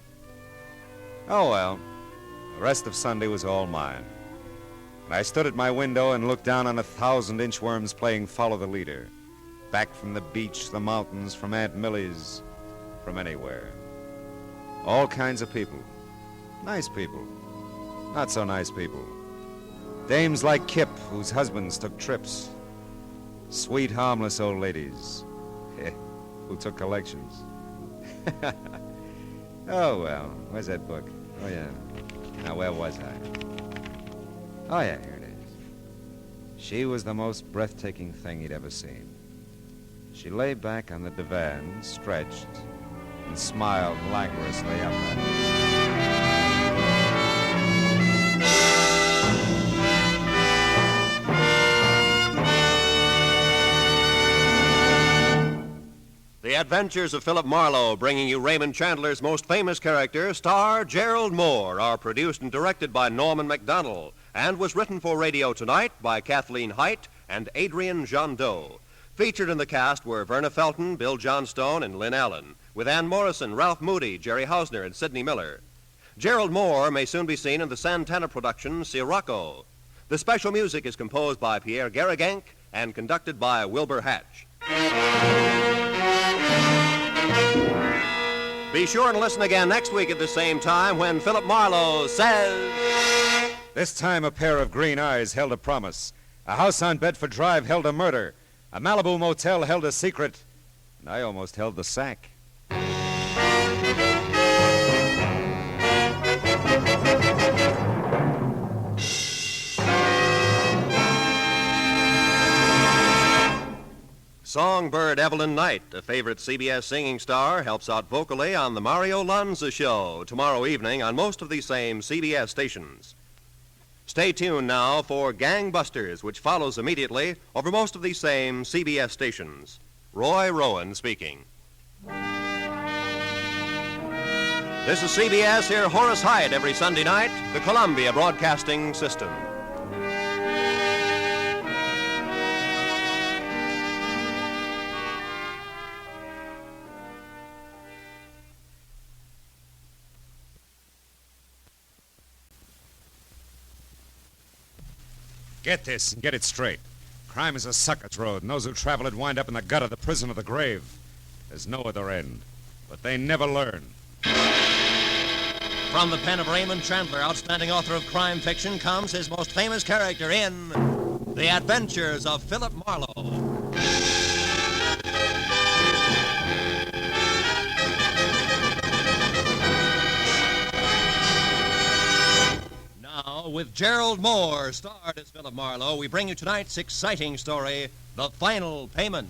Oh, well, the rest of Sunday was all mine. And I stood at my window and looked down on 1,000 inchworms playing Follow the Leader. Back from the beach, the mountains, from Aunt Millie's, from anywhere. All kinds of people. Nice people. Not so nice people. Dames like Kip, whose husbands took trips. Sweet, harmless old ladies who took collections. Oh, well, where's that book? Oh, yeah. Now, where was I? Oh, yeah, here it is. She was the most breathtaking thing he'd ever seen. She lay back on the divan, stretched, and smiled languorously up at him. The Adventures of Philip Marlowe, bringing you Raymond Chandler's most famous character, star Gerald Mohr, are produced and directed by Norman MacDonald, and was written for Radio Tonight by Kathleen Height and Adrian Jondot. Featured in the cast were Verna Felton, Bill Johnstone, and Lynn Allen, with Ann Morrison, Ralph Moody, Jerry Hausner, and Sidney Miller. Gerald Mohr may soon be seen in the Santana production, Sirocco. The special music is composed by Pierre Garrigank and conducted by Wilbur Hatch. Be sure and listen again next week at the same time when Philip Marlowe says... This time, a pair of green eyes held a promise. A house on Bedford Drive held a murder. A Malibu motel held a secret. And I almost held the sack. Songbird Evelyn Knight, a favorite CBS singing star, helps out vocally on The Mario Lanza Show tomorrow evening on most of these same CBS stations. Stay tuned now for Gangbusters, which follows immediately over most of these same CBS stations. Roy Rowan speaking. This is CBS. Hear Horace Hyde every Sunday night, the Columbia Broadcasting System. Get this and get it straight. Crime is a sucker's road, and those who travel it wind up in the gut of the prison of the grave. There's no other end, but they never learn. From the pen of Raymond Chandler, outstanding author of crime fiction, comes his most famous character in The Adventures of Philip Marlowe. Now, with Gerald Mohr starred as Philip Marlowe, we bring you tonight's exciting story, The Final Payment.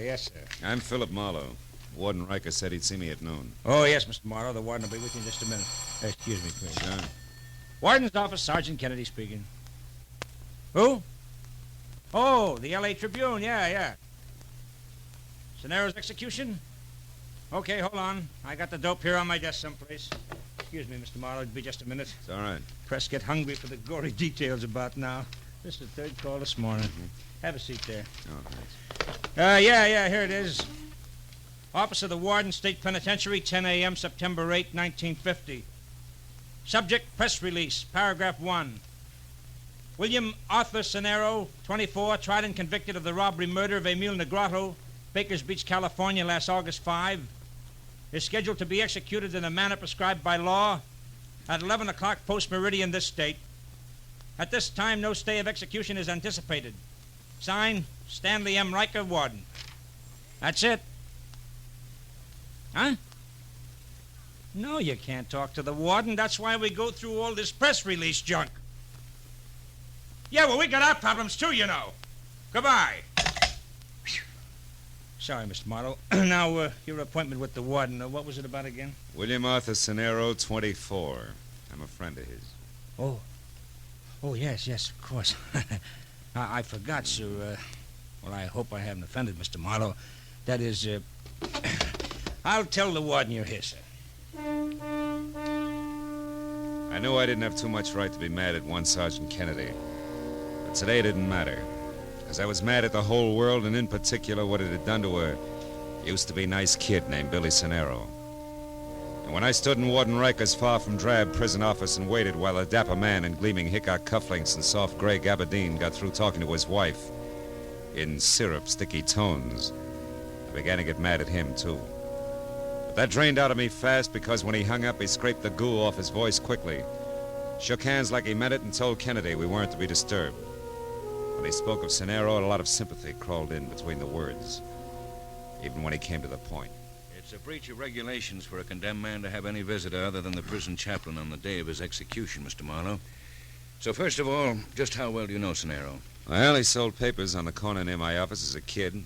Yes, sir. I'm Philip Marlowe. Warden Riker said he'd see me at noon. Oh, yes, Mr. Marlowe. The warden will be with you in just a minute. Excuse me, please. Sure. Warden's office, Sergeant Kennedy speaking. Who? Oh, the L.A. Tribune. Yeah. Cenaro's execution? Okay, hold on. I got the dope here on my desk someplace. Excuse me, Mr. Marlowe. It'll be just a minute. It's all right. Press get hungry for the gory details about now. This is the third call this morning. Mm-hmm. Have a seat there. Oh, thanks. Yeah, here it is. Office of the Warden, State Penitentiary, 10 a.m., September 8, 1950. Subject, press release, paragraph 1. William Arthur Cenaro, 24, tried and convicted of the robbery murder of Emil Negrato, Bakers Beach, California, last August 5, is scheduled to be executed in the manner prescribed by law at 11 o'clock post-meridian this date. At this time, no stay of execution is anticipated. Signed, Stanley M. Riker, Warden. That's it. Huh? No, you can't talk to the warden. That's why we go through all this press release junk. Yeah, well, we got our problems too, you know. Goodbye. Sorry, Mr. Marlowe. Now, your appointment with the warden, what was it about again? William Arthur Cenaro, 24. I'm a friend of his. Oh, yes, of course. I forgot, sir. Well, I hope I haven't offended Mr. Marlowe. That is, I'll tell the warden you're here, sir. I knew I didn't have too much right to be mad at one Sergeant Kennedy. But today it didn't matter. Because I was mad at the whole world, and in particular what it had done to a used-to-be nice kid named Billy Cenaro. And when I stood in Warden Riker's far from drab prison office and waited while a dapper man in gleaming Hickok cufflinks and soft gray gabardine got through talking to his wife in syrup-sticky tones, I began to get mad at him, too. But that drained out of me fast because when he hung up, he scraped the goo off his voice quickly, shook hands like he meant it, and told Kennedy we weren't to be disturbed. When he spoke of Cenaro, a lot of sympathy crawled in between the words, even when he came to the point. It's a breach of regulations for a condemned man to have any visitor other than the prison chaplain on the day of his execution, Mr. Marlowe. So first of all, just how well do you know Cenaro? Well, he sold papers on the corner near my office as a kid.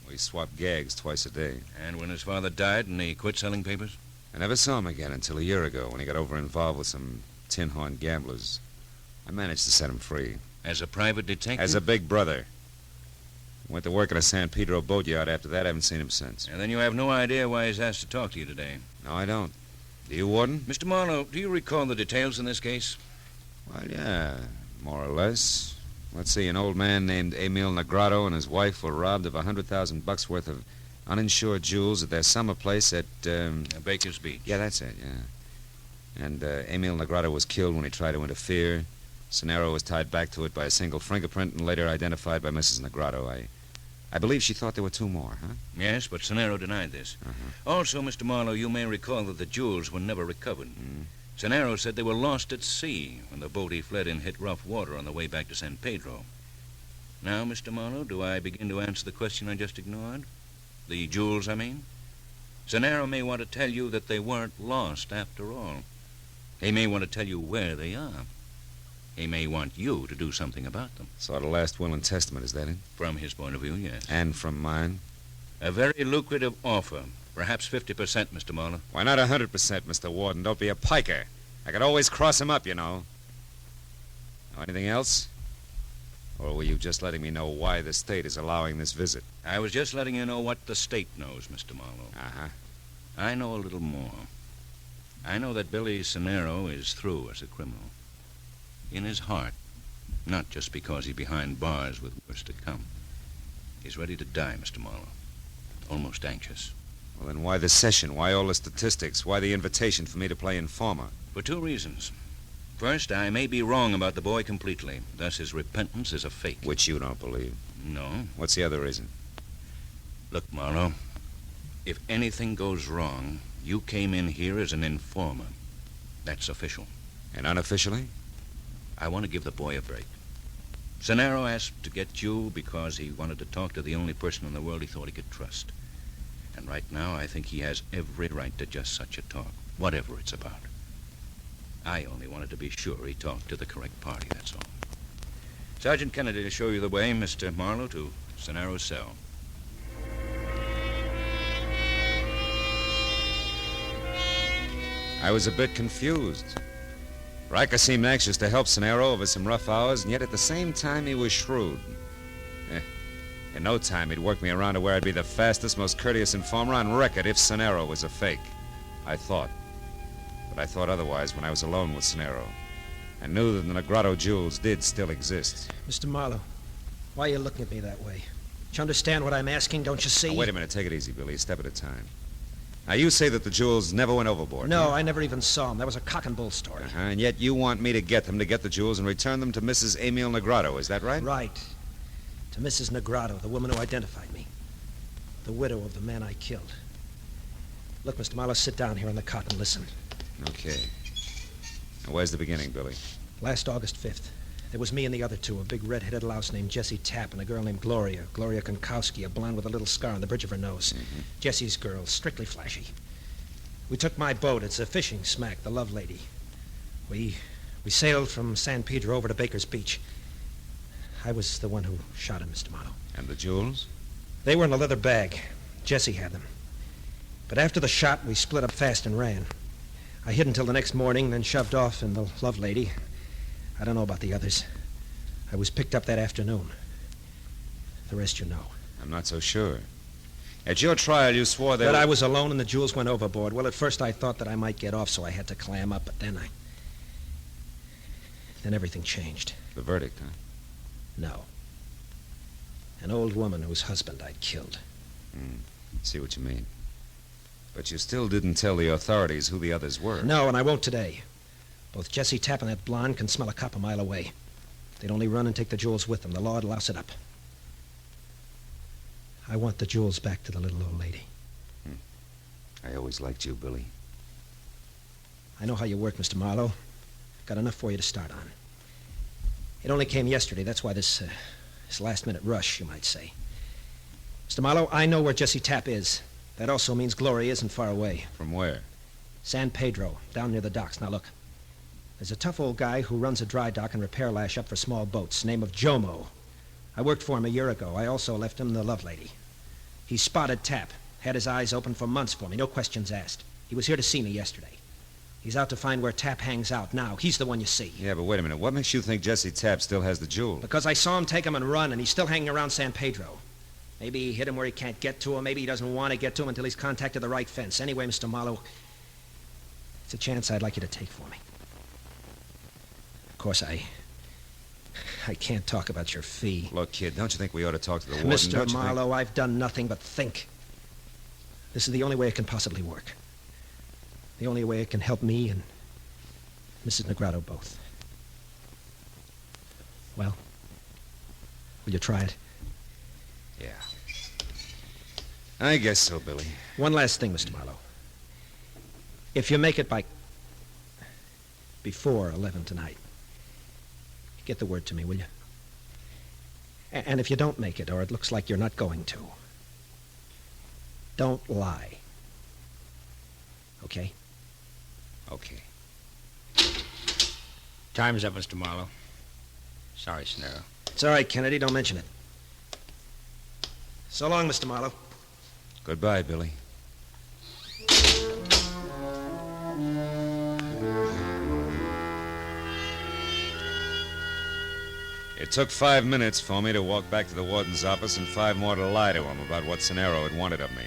We swapped gags twice a day. And when his father died and he quit selling papers? I never saw him again until a year ago when he got over-involved with some tin-horn gamblers. I managed to set him free. As a private detective? As a big brother. Went to work at a San Pedro boatyard after that. I haven't seen him since. And then you have no idea why he's asked to talk to you today? No, I don't. Do you, Warden? Mr. Marlowe, do you recall the details in this case? Well, yeah, more or less. Let's see, an old man named Emil Negrado and his wife were robbed of $100,000 worth of uninsured jewels at their summer place at, Baker's Beach. Yeah, that's it, yeah. And Emil Negrado was killed when he tried to interfere. Cenero was tied back to it by a single fingerprint and later identified by Mrs. Negrado. I believe she thought there were two more, huh? Yes, but Cenero denied this. Also, Mr. Marlowe, you may recall that the jewels were never recovered. Cenero said they were lost at sea when the boat he fled in hit rough water on the way back to San Pedro. Now, Mr. Marlowe, do I begin to answer the question I just ignored? The jewels, I mean? Cenero may want to tell you that they weren't lost after all. He may want to tell you where they are. He may want you to do something about them. Sort of last will and testament, is that it? From his point of view, yes. And from mine? A very lucrative offer. Perhaps 50%, Mr. Marlowe. Why not 100%, Mr. Warden? Don't be a piker. I could always cross him up, you know. Know anything else? Or were you just letting me know why the state is allowing this visit? I was just letting you know what the state knows, Mr. Marlowe. Uh-huh. I know a little more. I know that Billy Cenero is through as a criminal. In his heart, not just because he's behind bars with worse to come. He's ready to die, Mr. Marlowe. Almost anxious. Well, then why the session? Why all the statistics? Why the invitation for me to play informer? For two reasons. First, I may be wrong about the boy completely. Thus, his repentance is a fake. Which you don't believe. No. What's the other reason? Look, Marlowe, if anything goes wrong, you came in here as an informer. That's official. And unofficially? I want to give the boy a break. Cenero asked to get you because he wanted to talk to the only person in the world he thought he could trust. And right now, I think he has every right to just such a talk, whatever it's about. I only wanted to be sure he talked to the correct party, that's all. Sergeant Kennedy to show you the way, Mr. Marlowe, to Cenero's cell. I was a bit confused. Riker seemed anxious to help Cenero over some rough hours, and yet at the same time he was shrewd. In no time he'd work me around to where I'd be the fastest, most courteous informer on record if Cenero was a fake. I thought. But I thought otherwise when I was alone with Cenero. I knew that the Negrado jewels did still exist. Mr. Marlowe, why are you looking at me that way? Do you understand what I'm asking, don't you see? Now, wait a minute, take it easy, Billy, a step at a time. Now, you say that the jewels never went overboard. No, huh? I never even saw them. That was a cock and bull story. And yet you want me to get them, to get the jewels, and return them to Mrs. Emil Negrado, is that right? Right. To Mrs. Negrado, the woman who identified me. The widow of the man I killed. Look, Mr. Marlowe, sit down here on the cot and listen. Okay. Now, where's the beginning, Billy? Last August 5th, there was me and the other two, a big red-headed louse named Jessie Tapp and a girl named Gloria Konkowski, a blonde with a little scar on the bridge of her nose. Jessie's girl, strictly flashy. We took my boat. It's a fishing smack, the Love Lady. We sailed from San Pedro over to Baker's Beach. I was the one who shot him, Mr. Marlowe. And the jewels? They were in a leather bag. Jessie had them. But after the shot, we split up fast and ran. I hid until the next morning, then shoved off in the Love Lady. I don't know about the others. I was picked up that afternoon. The rest you know. I'm not so sure. At your trial, you swore that... That I was alone and the jewels went overboard. Well, at first I thought that I might get off, so I had to clam up, but then everything changed. The verdict, huh? No. An old woman whose husband I'd killed. See what you mean. But you still didn't tell the authorities who the others were. No, and I won't today. Both Jessie Tapp and that blonde can smell a cop a mile away. They'd only run and take the jewels with them. The law'd louse it up. I want the jewels back to the little old lady. I always liked you, Billy. I know how you work, Mr. Marlowe. Got enough for you to start on. It only came yesterday. That's why this last-minute rush, you might say. Mr. Marlowe, I know where Jessie Tapp is. That also means Gloria isn't far away. From where? San Pedro, down near the docks. Now, look. There's a tough old guy who runs a dry dock and repair lash up for small boats, name of Jomo. I worked for him a year ago. I also left him the Love Lady. He spotted Tapp. Had his eyes open for months for me, no questions asked. He was here to see me yesterday. He's out to find where Tapp hangs out now. He's the one you see. Yeah, but wait a minute. What makes you think Jessie Tapp still has the jewel? Because I saw him take him and run, and he's still hanging around San Pedro. Maybe he hit him where he can't get to him. Maybe he doesn't want to get to him until he's contacted the right fence. Anyway, Mr. Marlowe, It's a chance I'd like you to take for me. Of course, I can't talk about your fee. Look, kid, don't you think we ought to talk to the warden? Mr. Marlowe, I've done nothing but think. This is the only way it can possibly work. The only way it can help me and Mrs. Negrado both. Well, will you try it? Yeah. I guess so, Billy. One last thing, Mr. Marlowe. If you make it before 11 tonight, get the word to me, will you? And if you don't make it, or it looks like you're not going to, don't lie. Okay? Okay. Time's up, Mr. Marlowe. Sorry, Snarrow. It's all right, Kennedy. Don't mention it. So long, Mr. Marlowe. Goodbye, Billy. It took 5 minutes for me to walk back to the warden's office and 5 more to lie to him about what Scenaro had wanted of me.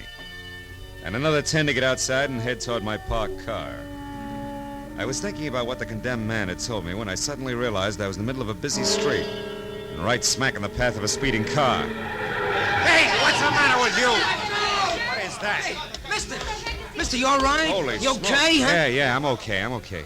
And another 10 to get outside and head toward my parked car. I was thinking about what the condemned man had told me when I suddenly realized I was in the middle of a busy street and right smack in the path of a speeding car. Hey, what's the matter with you? What is that? Hey, Mister, you all right? Holy You smoke. okay, huh? Yeah, I'm okay.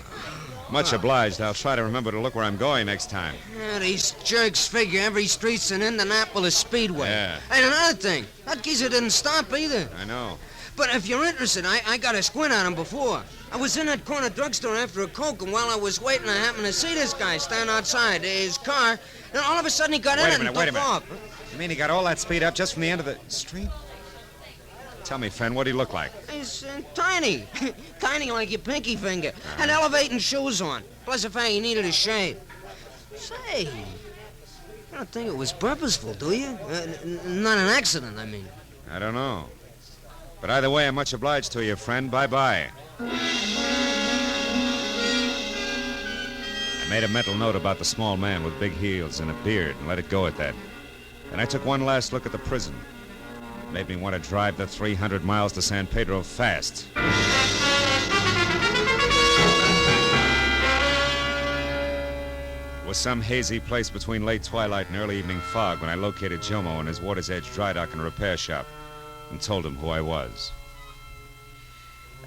Much obliged. I'll try to remember to look where I'm going next time. Yeah, these jerks figure every street's an Indianapolis Speedway. Yeah. And another thing, that geezer didn't stop either. I know. But if you're interested, I got a squint on him before. I was in that corner drugstore after a Coke, and while I was waiting, I happened to see this guy stand outside his car, and all of a sudden he got in it and took off. You mean he got all that speed up just from the end of the street? Tell me, friend, what'd he look like? He's tiny. Tiny like your pinky finger. Had elevating shoes on. Plus the fact he needed a shave. Say, you don't think it was purposeful, do you? Not an accident, I mean. I don't know. But either way, I'm much obliged to you, friend. Bye-bye. I made a mental note about the small man with big heels and a beard and let it go at that. Then I took one last look at the prison. It made me want to drive the 300 miles to San Pedro fast. It was some hazy place between late twilight and early evening fog when I located Jomo in his Water's Edge dry dock and repair shop and told him who I was.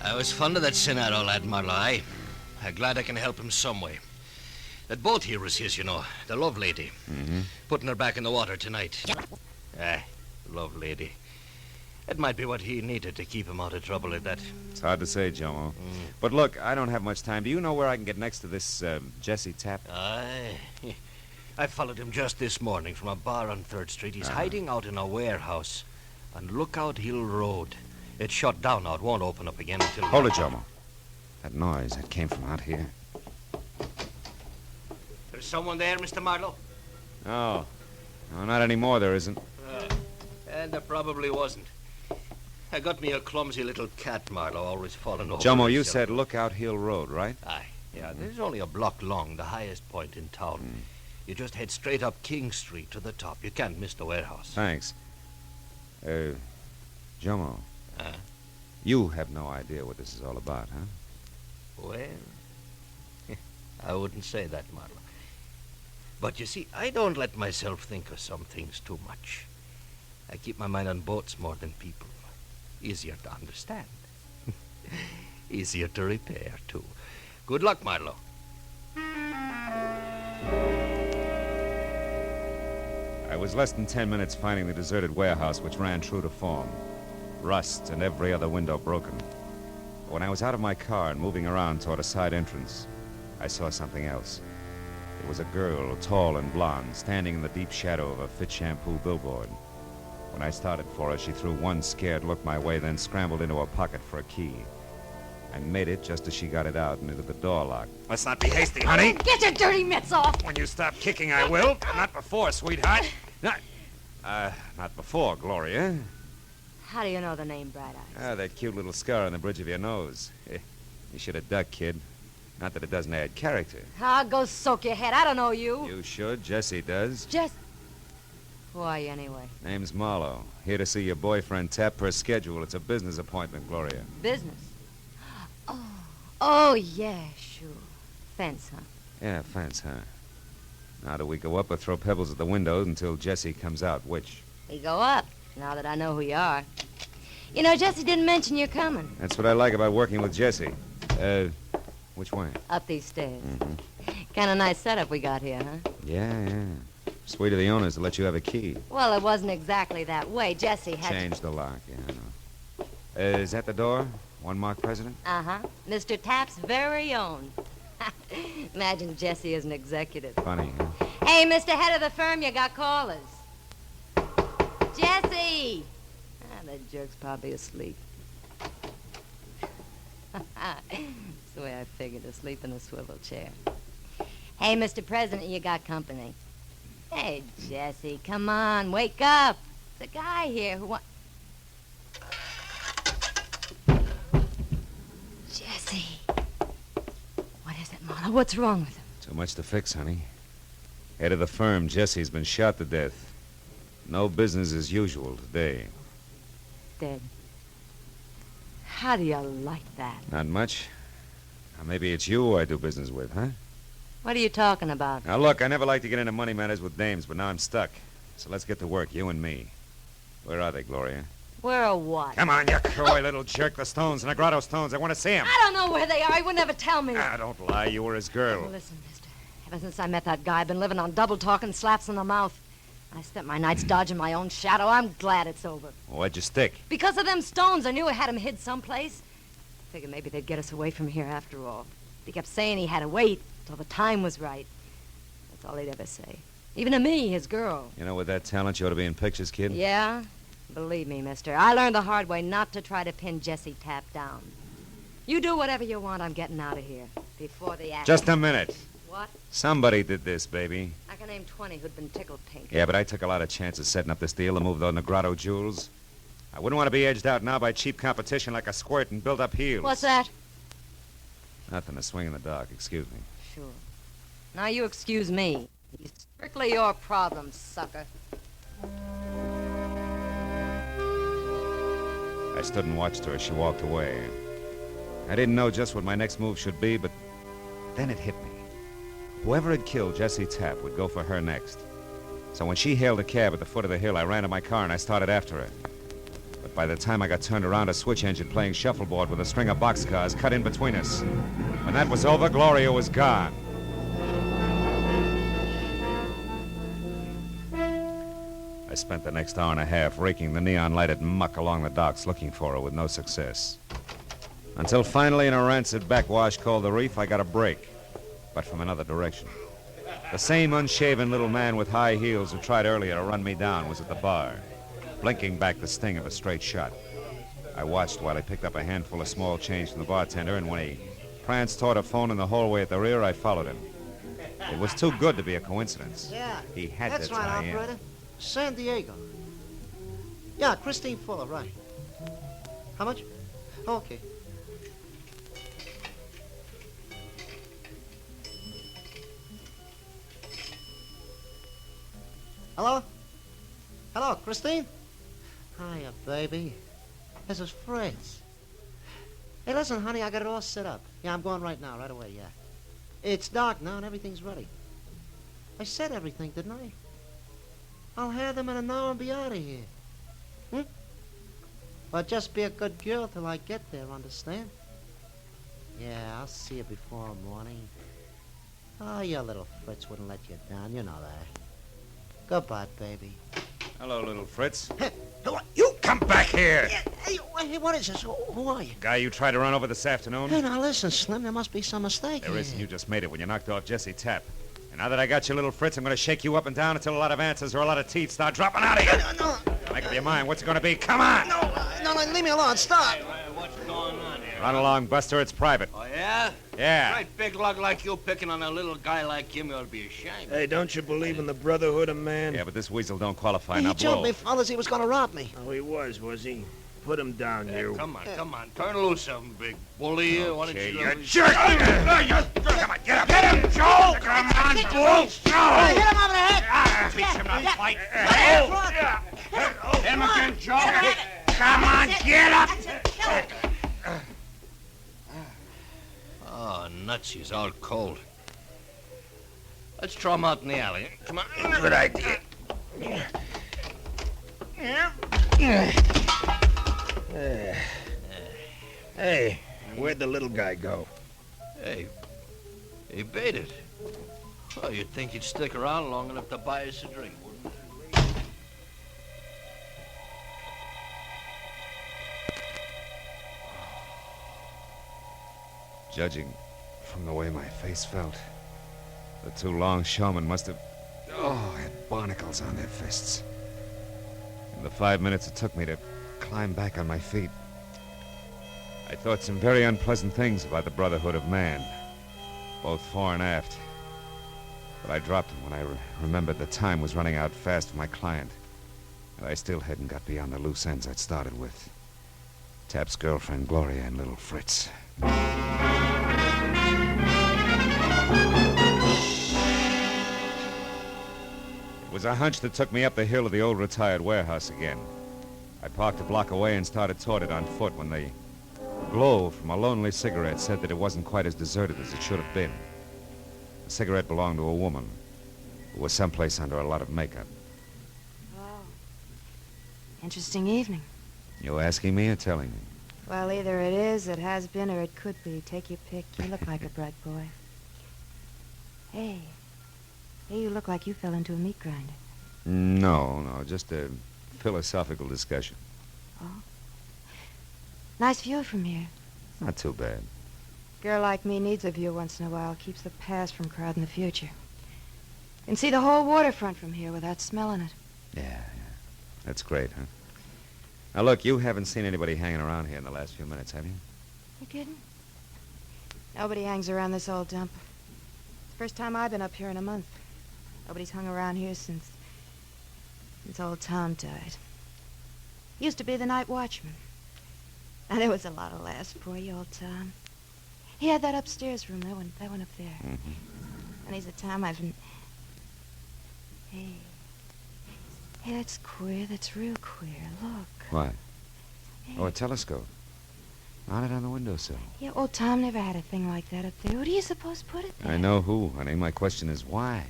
I was fond of that Scenaro lad, Marlowe. I'm glad I can help him some way. That boat here was his, you know, the love lady. Mm-hmm. Putting her back in the water tonight. Love lady. It might be what he needed to keep him out of trouble at that. It's hard to say, Jomo. But look, I don't have much time. Do you know where I can get next to this Jesse Tapp? Aye. I followed him just this morning from a bar on 3rd Street. He's hiding out in a warehouse on Lookout Hill Road. It's shut down now. It won't open up again until... Hold it, Jomo. That noise, that came from out here. There's someone there, Mr. Marlowe? Oh. No, not anymore, there isn't. And there probably wasn't. I got me a clumsy little cat, Marlowe, always falling over. Jomo, you said Lookout Hill Road, right? Aye. Yeah, this is only a block long, the highest point in town. You just head straight up King Street to the top. You can't miss the warehouse. Thanks. Jomo. You have no idea what this is all about, huh? Well, I wouldn't say that, Marlowe. But you see, I don't let myself think of some things too much. I keep my mind on boats more than people. Easier to understand. Easier to repair, too. Good luck, Marlowe. I was less than 10 minutes finding the deserted warehouse, which ran true to form. Rust and every other window broken. When I was out of my car and moving around toward a side entrance, I saw something else. It was a girl, tall and blonde, standing in the deep shadow of a Fit Shampoo billboard. When I started for her, she threw one scared look my way, then scrambled into her pocket for a key. I made it just as she got it out and into the door lock. Let's not be hasty, honey. Get your dirty mitts off. When you stop kicking, I will. Not before, sweetheart. Not before, Gloria. How do you know the name Bright Eyes? That cute little scar on the bridge of your nose. You should have ducked, kid. Not that it doesn't add character. Go soak your head. I don't know you. You should. Jesse does. Who are you, anyway? Name's Marlowe. Here to see your boyfriend Tapp per schedule. It's a business appointment, Gloria. Business? Oh, yeah, sure. Fence, huh? Yeah, fence, huh? Now, do we go up or throw pebbles at the windows until Jesse comes out? Which? We go up, now that I know who you are. You know, Jesse didn't mention you're coming. That's what I like about working with Jesse. Which way? Up these stairs. Mm-hmm. Kind of nice setup we got here, huh? Yeah. Sweet of the owners to let you have a key. Well, it wasn't exactly that way. Jesse had... Changed the lock, yeah, I know. Is that the door? One mark president? Uh-huh. Mr. Tapp's very own. Imagine Jesse as an executive. Funny, huh? Hey, Mr. Head of the firm, you got callers. Jesse! That jerk's probably asleep. That's the way I figured, asleep in a swivel chair. Hey, Mr. President, you got company. Hey, Jesse, come on, wake up. There's a guy here who wants... Jesse. What is it, Marla? What's wrong with him? Too much to fix, honey. Head of the firm, Jesse's been shot to death. No business as usual today. Dead. How do you like that? Not much. Now, maybe it's you I do business with, huh? What are you talking about? Now, look, I never like to get into money matters with dames, but now I'm stuck. So let's get to work, you and me. Where are they, Gloria? Where or what? Come on, you coy little jerk. The Stones, Negrado Stones. I want to see them. I don't know where they are. He would never tell me. Ah, don't lie. You were his girl. Listen, mister. Ever since I met that guy, I've been living on double talk and slaps in the mouth. I spent my nights dodging my own shadow. I'm glad it's over. Well, why'd you stick? Because of them Stones. I knew I had him hid someplace. Figured maybe they'd get us away from here after all. He kept saying he had to wait till the time was right. That's all he'd ever say. Even to me, his girl. You know, with that talent, you ought to be in pictures, kid. Yeah? Believe me, mister. I learned the hard way not to try to pin Jesse Tapp down. You do whatever you want. I'm getting out of here. Before the act. Just a minute. What? Somebody did this, baby. I can name 20 who'd been tickled pink. Yeah, but I took a lot of chances setting up this deal to move those Negrado jewels. I wouldn't want to be edged out now by cheap competition like a squirt and build up heels. What's that? Nothing, a swing in the dark. Excuse me. Sure. Now you excuse me. It's strictly your problem, sucker. I stood and watched her as she walked away. I didn't know just what my next move should be, but then it hit me. Whoever had killed Jesse Tapp would go for her next. So when she hailed a cab at the foot of the hill, I ran to my car and I started after her. But by the time I got turned around, a switch engine playing shuffleboard with a string of boxcars cut in between us. When that was over, Gloria was gone. I spent the next hour and a half raking the neon-lighted muck along the docks looking for her with no success. Until finally, in a rancid backwash called the Reef, I got a break, but from another direction. The same unshaven little man with high heels who tried earlier to run me down was at the bar, blinking back the sting of a straight shot. I watched while he picked up a handful of small change from the bartender, and when he pranced toward a phone in the hallway at the rear, I followed him. It was too good to be a coincidence. Yeah. He had That's to right, tie in. operator. San Diego. Yeah, Christine Fuller, right. How much? Okay. Hello? Hello, Christine? Hiya, baby. This is Fritz. Hey, listen, honey, I got it all set up. Yeah, I'm going right now, right away, yeah. It's dark now and everything's ready. I said everything, didn't I? I'll have them in an hour and be out of here. But just be a good girl till I get there, understand? Yeah, I'll see you before morning. Oh, your little Fritz wouldn't let you down, you know that. Goodbye, baby. Hello, little Fritz. You come back here! Hey, what is this? Who are you? Guy you tried to run over this afternoon? Hey, now listen, Slim, there must be some mistake There here. isn't. You just made it when you knocked off Jesse Tapp. And now that I got you, little Fritz, I'm going to shake you up and down until a lot of answers or a lot of teeth start dropping out of you. No. Make up your mind. What's it going to be? Come on! No, leave me alone. Stop. What's going on here? Run along, Buster. It's private. Oh, yeah? Yeah. Great big lug like you picking on a little guy like him, you ought to be ashamed. Hey, don't you believe in the brotherhood of man? Yeah, but this weasel don't qualify. He Now told blow. me, fellas, he was going to rob me. Oh, he was he? Put him down, you. Come on. Turn loose of him, big bully. Why don't Okay, you... you jerk! Come on, get up! Get him, Joe! Come on, bull! Joe! Hit him over the head! Teach him to fight. Him again, Joe. Come on, get up. she's all cold. Let's throw 'em out in the alley. Come on. Good idea. Hey, where'd the little guy go? Hey, he baited. Oh, you'd think he'd stick around long enough to buy us a drink, wouldn't you? Judging from the way my face felt, the two longshoremen must have, had barnacles on their fists. In the 5 minutes it took me to climb back on my feet, I thought some very unpleasant things about the brotherhood of man, both fore and aft. But I dropped them when I remembered the time was running out fast for my client, and I still hadn't got beyond the loose ends I'd started with. Tap's girlfriend, Gloria, and little Fritz. It was a hunch that took me up the hill of the old retired warehouse again. I parked a block away and started toward it on foot when the glow from a lonely cigarette said that it wasn't quite as deserted as it should have been. The cigarette belonged to a woman who was someplace under a lot of makeup. Wow. Interesting evening. You asking me or telling me? Well, either it is, it has been, or it could be. Take your pick. You look like a bright boy. Hey, you look like you fell into a meat grinder. No, just a philosophical discussion. Oh? Nice view from here. Not too bad. Girl like me needs a view once in a while. Keeps the past from crowding the future. Can see the whole waterfront from here without smelling it. Yeah. That's great, huh? Now, look, you haven't seen anybody hanging around here in the last few minutes, have you? You kidding? Nobody hangs around this old dump. It's the first time I've been up here in a month. Nobody's hung around here since old Tom died. He used to be the night watchman. Now, there was a lot of laughs, poor old Tom. He had that upstairs room, that one up there. Mm-hmm. And he's a Tom I've been... Hey, that's queer. That's real queer. Look. What? Oh, a telescope. Mounted on the windowsill. Yeah, old Tom never had a thing like that up there. Who do you suppose put it there? I know who, honey. My question is why?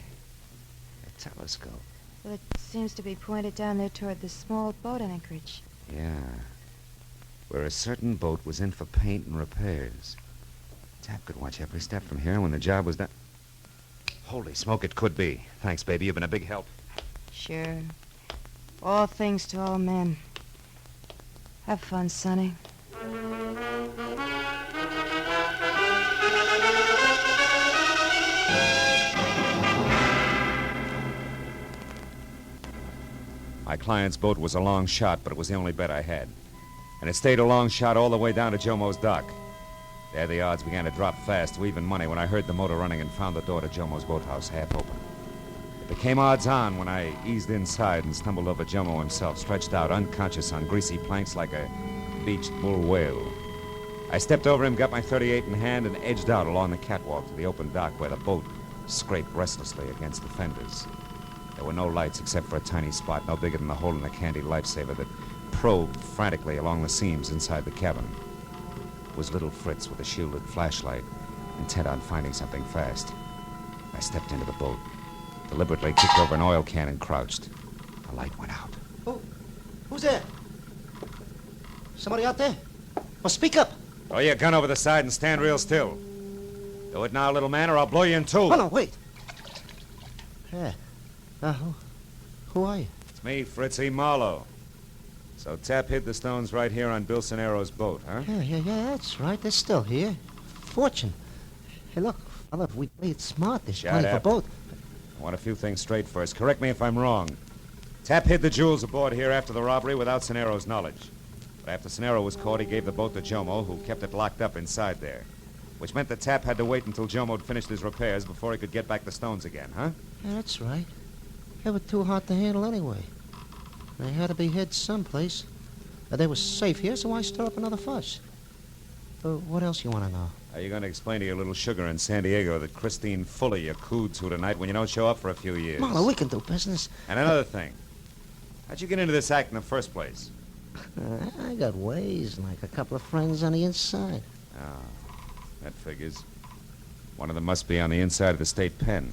A telescope. Well, it seems to be pointed down there toward the small boat anchorage. Yeah. Where a certain boat was in for paint and repairs. Tap could watch every step from here, and when the job was done... Holy smoke, it could be. Thanks, baby. You've been a big help. Sure. All things to all men. Have fun, Sonny. My client's boat was a long shot, but it was the only bet I had. And it stayed a long shot all the way down to Jomo's dock. There the odds began to drop fast to even money when I heard the motor running and found the door to Jomo's boathouse half open. It became odds-on when I eased inside and stumbled over Jomo himself, stretched out unconscious on greasy planks like a beached bull whale. I stepped over him, got my .38 in hand, and edged out along the catwalk to the open dock where the boat scraped restlessly against the fenders. There were no lights except for a tiny spot no bigger than the hole in a candy lifesaver that probed frantically along the seams inside the cabin. It was little Fritz with a shielded flashlight, intent on finding something fast. I stepped into the boat, deliberately kicked over an oil can and crouched. The light went out. Who's there? Somebody out there? Well, speak up. Throw your gun over the side and stand real still. Do it now, little man, or I'll blow you in two. Oh, no, wait. Yeah. Who are you? It's me, Fritzy Marlowe. So Tap hid the stones right here on Bill Sonero's boat, huh? Yeah, that's right. They're still here. Fortune. Hey, look, fella, if we play it smart, there's plenty for both. I want a few things straight first. Correct me if I'm wrong. Tap hid the jewels aboard here after the robbery without Sonero's knowledge. But after Sonero was caught, he gave the boat to Jomo, who kept it locked up inside there. Which meant that Tap had to wait until Jomo'd finished his repairs before he could get back the stones again, huh? Yeah, that's right. They were too hard to handle anyway. They had to be hid someplace. They were safe here, so why stir up another fuss? What else you want to know? Are you going to explain to your little sugar in San Diego that Christine Fuller you cooed to tonight when you don't show up for a few years? Marlowe, we can do business. And another thing. How'd you get into this act in the first place? I got ways, like a couple of friends on the inside. Oh, that figures. One of them must be on the inside of the state pen.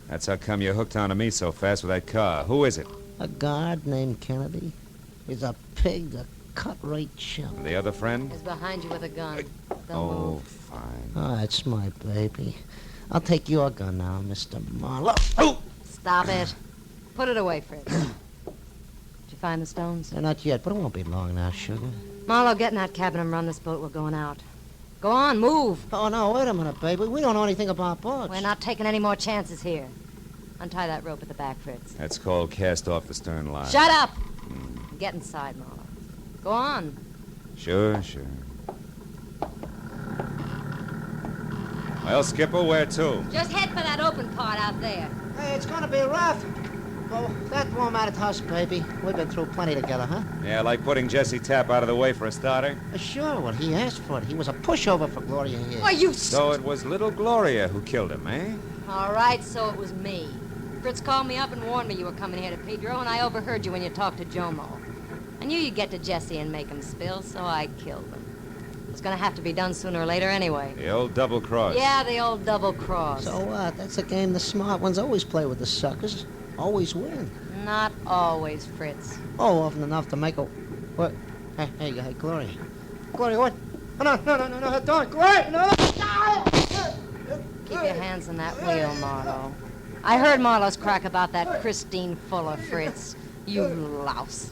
That's how come you hooked onto me so fast with that car. Who is it? A guard named Kennedy. He's a pig, a cut-rate chump. And the other friend? Is behind you with a gun. Don't Oh, move. fine. Oh, that's my baby. I'll take your gun now, Mr. Marlowe. Oh! Stop it. Put it away, Fritz. Did you find the stones? Not yet, but it won't be long now, sugar. Marlowe, get in that cabin and run this boat. We're going out. Go on, move. Oh, no, wait a minute, baby. We don't know anything about boats. We're not taking any more chances here. Untie that rope at the back, Fritz. That's called cast off the stern line. Shut up! Get inside, Marlowe. Go on. Sure. Well, Skipper, where to? Just head for that open part out there. Hey, it's gonna be rough. Well, that won't matter to us, baby. We've been through plenty together, huh? Yeah, like putting Jesse Tapp out of the way for a starter. Sure, well, he asked for it. He was a pushover for Gloria here. Why, you... So it was little Gloria who killed him, eh? All right, so it was me. Fritz called me up and warned me you were coming here to Pedro, and I overheard you when you talked to Jomo. I knew you'd get to Jesse and make him spill, so I killed him. It was going to have to be done sooner or later anyway. The old double cross. Yeah, the old double cross. So what? That's a game the smart ones always play with the suckers. Always win. Not always, Fritz. Oh, often enough to make a... What? Hey, Gloria. Gloria, what? No, don't, Gloria, no! Keep your hands on that wheel, Marlowe. I heard Marlowe's crack about that Christine Fuller, Fritz. You louse.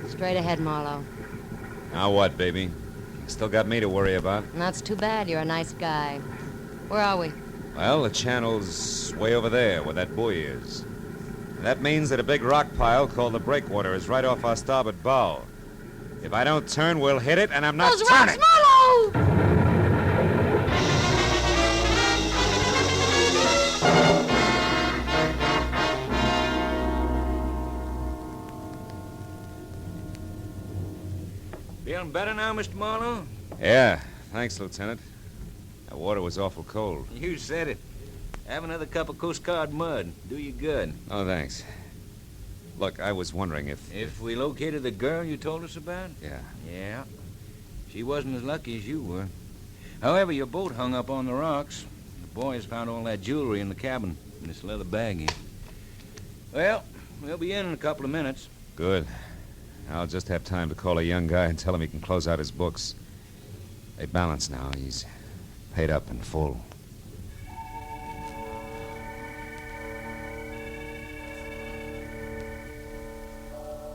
Straight ahead, Marlowe. Now what, baby? You still got me to worry about. And that's too bad. You're a nice guy. Where are we? Well, the channel's way over there, where that buoy is. That means that a big rock pile called the breakwater is right off our starboard bow. If I don't turn, we'll hit it, and I'm not Those turning. rocks, Marlowe! Feeling better now, Mr. Marlowe? Yeah, thanks, Lieutenant. That water was awful cold. You said it. Have another cup of Coast Guard mud. Do you good. Oh, thanks. Look, I was wondering if... If we located the girl you told us about? Yeah. Yeah. She wasn't as lucky as you were. However, your boat hung up on the rocks. The boys found all that jewelry in the cabin, in this leather bag here. Well, we'll be in a couple of minutes. Good. I'll just have time to call a young guy and tell him he can close out his books. They balance now. He's paid up in full.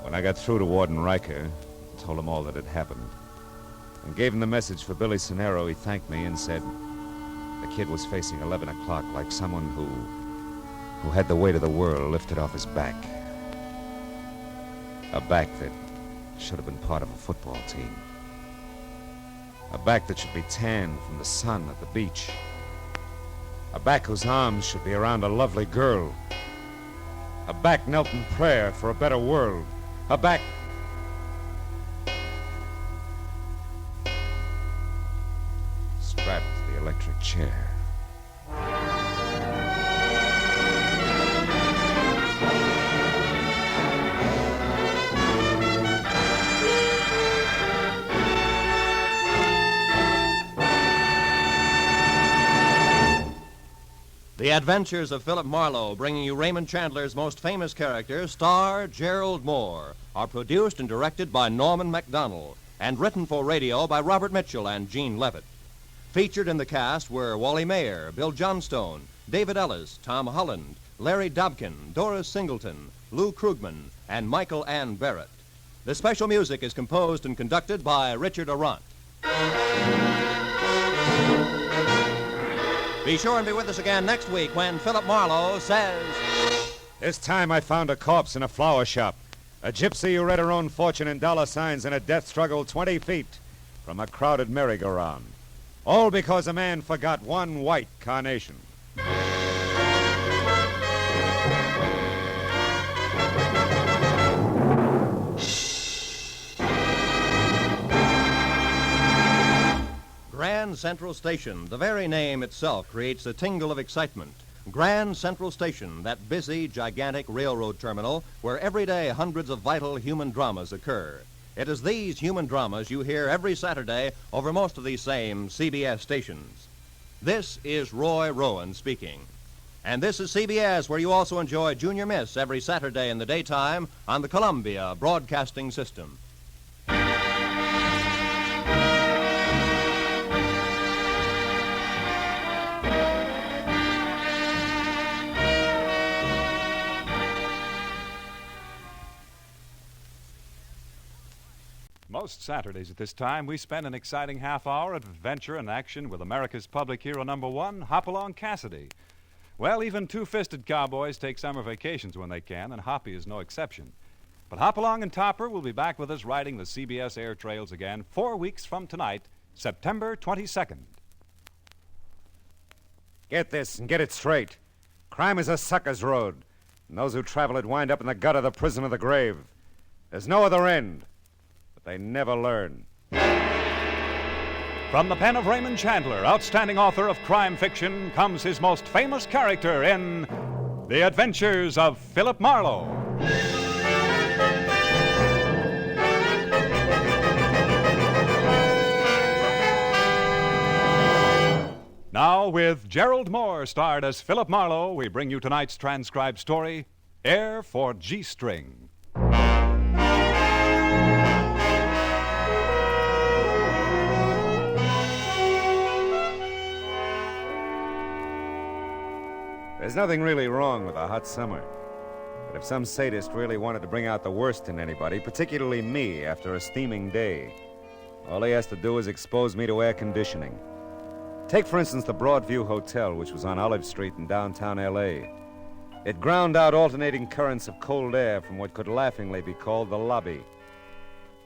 When I got through to Warden Riker, told him all that had happened, and gave him the message for Billy Sonero, he thanked me and said the kid was facing 11 o'clock like someone who had the weight of the world lifted off his back. A back that should have been part of a football team. A back that should be tanned from the sun at the beach. A back whose arms should be around a lovely girl. A back knelt in prayer for a better world. A back... strapped to the electric chair. The Adventures of Philip Marlowe, bringing you Raymond Chandler's most famous character, star Gerald Mohr, are produced and directed by Norman MacDonald and written for radio by Robert Mitchell and Gene Levitt. Featured in the cast were Wally Mayer, Bill Johnstone, David Ellis, Tom Holland, Larry Dobkin, Doris Singleton, Lou Krugman, and Michael Ann Barrett. The special music is composed and conducted by Richard Arant. Be sure and be with us again next week when Philip Marlowe says... This time I found a corpse in a flower shop. A gypsy who read her own fortune in dollar signs in a death struggle 20 feet from a crowded merry-go-round. All because a man forgot one white carnation. Grand Central Station, the very name itself creates a tingle of excitement. Grand Central Station, that busy, gigantic railroad terminal where every day hundreds of vital human dramas occur. It is these human dramas you hear every Saturday over most of these same CBS stations. This is Roy Rowan speaking. And this is CBS, where you also enjoy Junior Miss every Saturday in the daytime on the Columbia Broadcasting System. Most Saturdays at this time, we spend an exciting half hour of adventure and action with America's public hero number one, Hopalong Cassidy. Well, even two-fisted cowboys take summer vacations when they can, and Hoppy is no exception. But Hopalong and Topper will be back with us riding the CBS air trails again 4 weeks from tonight, September 22nd. Get this and get it straight. Crime is a sucker's road, and those who travel it wind up in the gut of the prison of the grave. There's no other end. They never learn. From the pen of Raymond Chandler, outstanding author of crime fiction, comes his most famous character in The Adventures of Philip Marlowe. Now, with Gerald Mohr starred as Philip Marlowe, we bring you tonight's transcribed story, Air for G-String. There's nothing really wrong with a hot summer. But if some sadist really wanted to bring out the worst in anybody, particularly me, after a steaming day, all he has to do is expose me to air conditioning. Take, for instance, the Broadview Hotel, which was on Olive Street in downtown L.A. It ground out alternating currents of cold air from what could laughingly be called the lobby.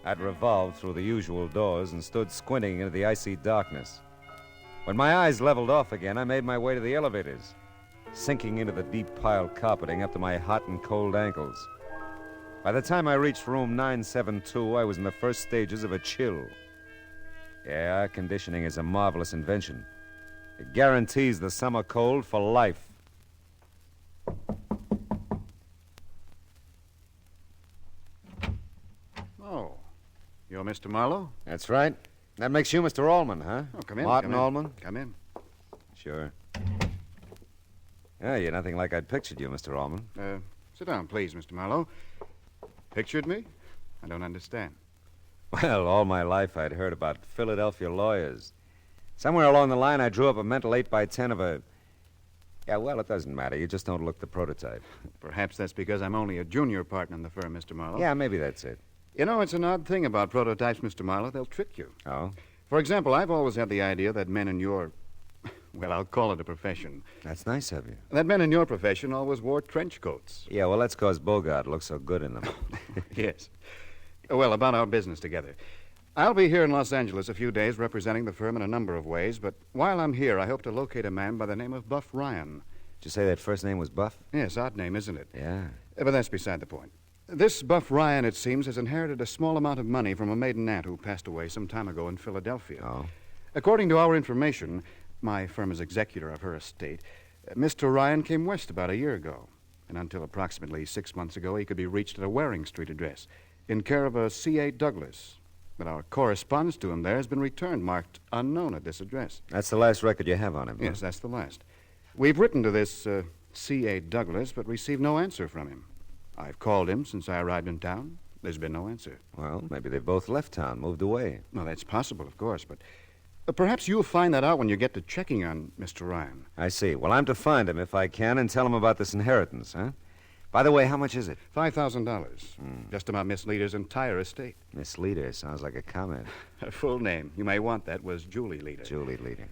I'd revolved through the usual doors and stood squinting into the icy darkness. When my eyes leveled off again, I made my way to the elevators, sinking into the deep-piled carpeting up to my hot and cold ankles. By the time I reached room 972, I was in the first stages of a chill. Yeah, air conditioning is a marvelous invention. It guarantees the summer cold for life. Oh, you're Mr. Marlowe? That's right. That makes you Mr. Allman, huh? Oh, come in. Martin come in. Allman? Come in. Sure. Yeah, you're nothing like I'd pictured you, Mr. Allman. Sit down, please, Mr. Marlowe. Pictured me? I don't understand. Well, all my life I'd heard about Philadelphia lawyers. Somewhere along the line, I drew up a mental 8x10 of a... Yeah, well, it doesn't matter. You just don't look the prototype. Perhaps that's because I'm only a junior partner in the firm, Mr. Marlowe. Yeah, maybe that's it. You know, it's an odd thing about prototypes, Mr. Marlowe. They'll trick you. Oh? For example, I've always had the idea that men in your... Well, I'll call it a profession. That's nice of you. That men in your profession always wore trench coats. Yeah, well, that's because Bogart looks so good in them. Yes. Well, about our business together. I'll be here in Los Angeles a few days representing the firm in a number of ways, but while I'm here, I hope to locate a man by the name of Buff Ryan. Did you say that first name was Buff? Yes, odd name, isn't it? Yeah. But that's beside the point. This Buff Ryan, it seems, has inherited a small amount of money from a maiden aunt who passed away some time ago in Philadelphia. Oh? According to our information, my firm is executor of her estate, Mr. Ryan came west about a year ago, and until approximately 6 months ago, he could be reached at a Waring Street address in care of a C.A. Douglas. But our correspondence to him there has been returned, marked unknown at this address. That's the last record you have on him, huh? Yes, that's the last. We've written to this C.A. Douglas, but received no answer from him. I've called him since I arrived in town. There's been no answer. Well, maybe they've both left town, moved away. Well, that's possible, of course, but perhaps you'll find that out when you get to checking on Mr. Ryan. I see. Well, I'm to find him if I can and tell him about this inheritance, huh? By the way, how much is it? $5,000. Just about Miss Leader's entire estate. Miss Leader sounds like a comment. Her full name, you may want that, was Julie Leader. Julie Leader.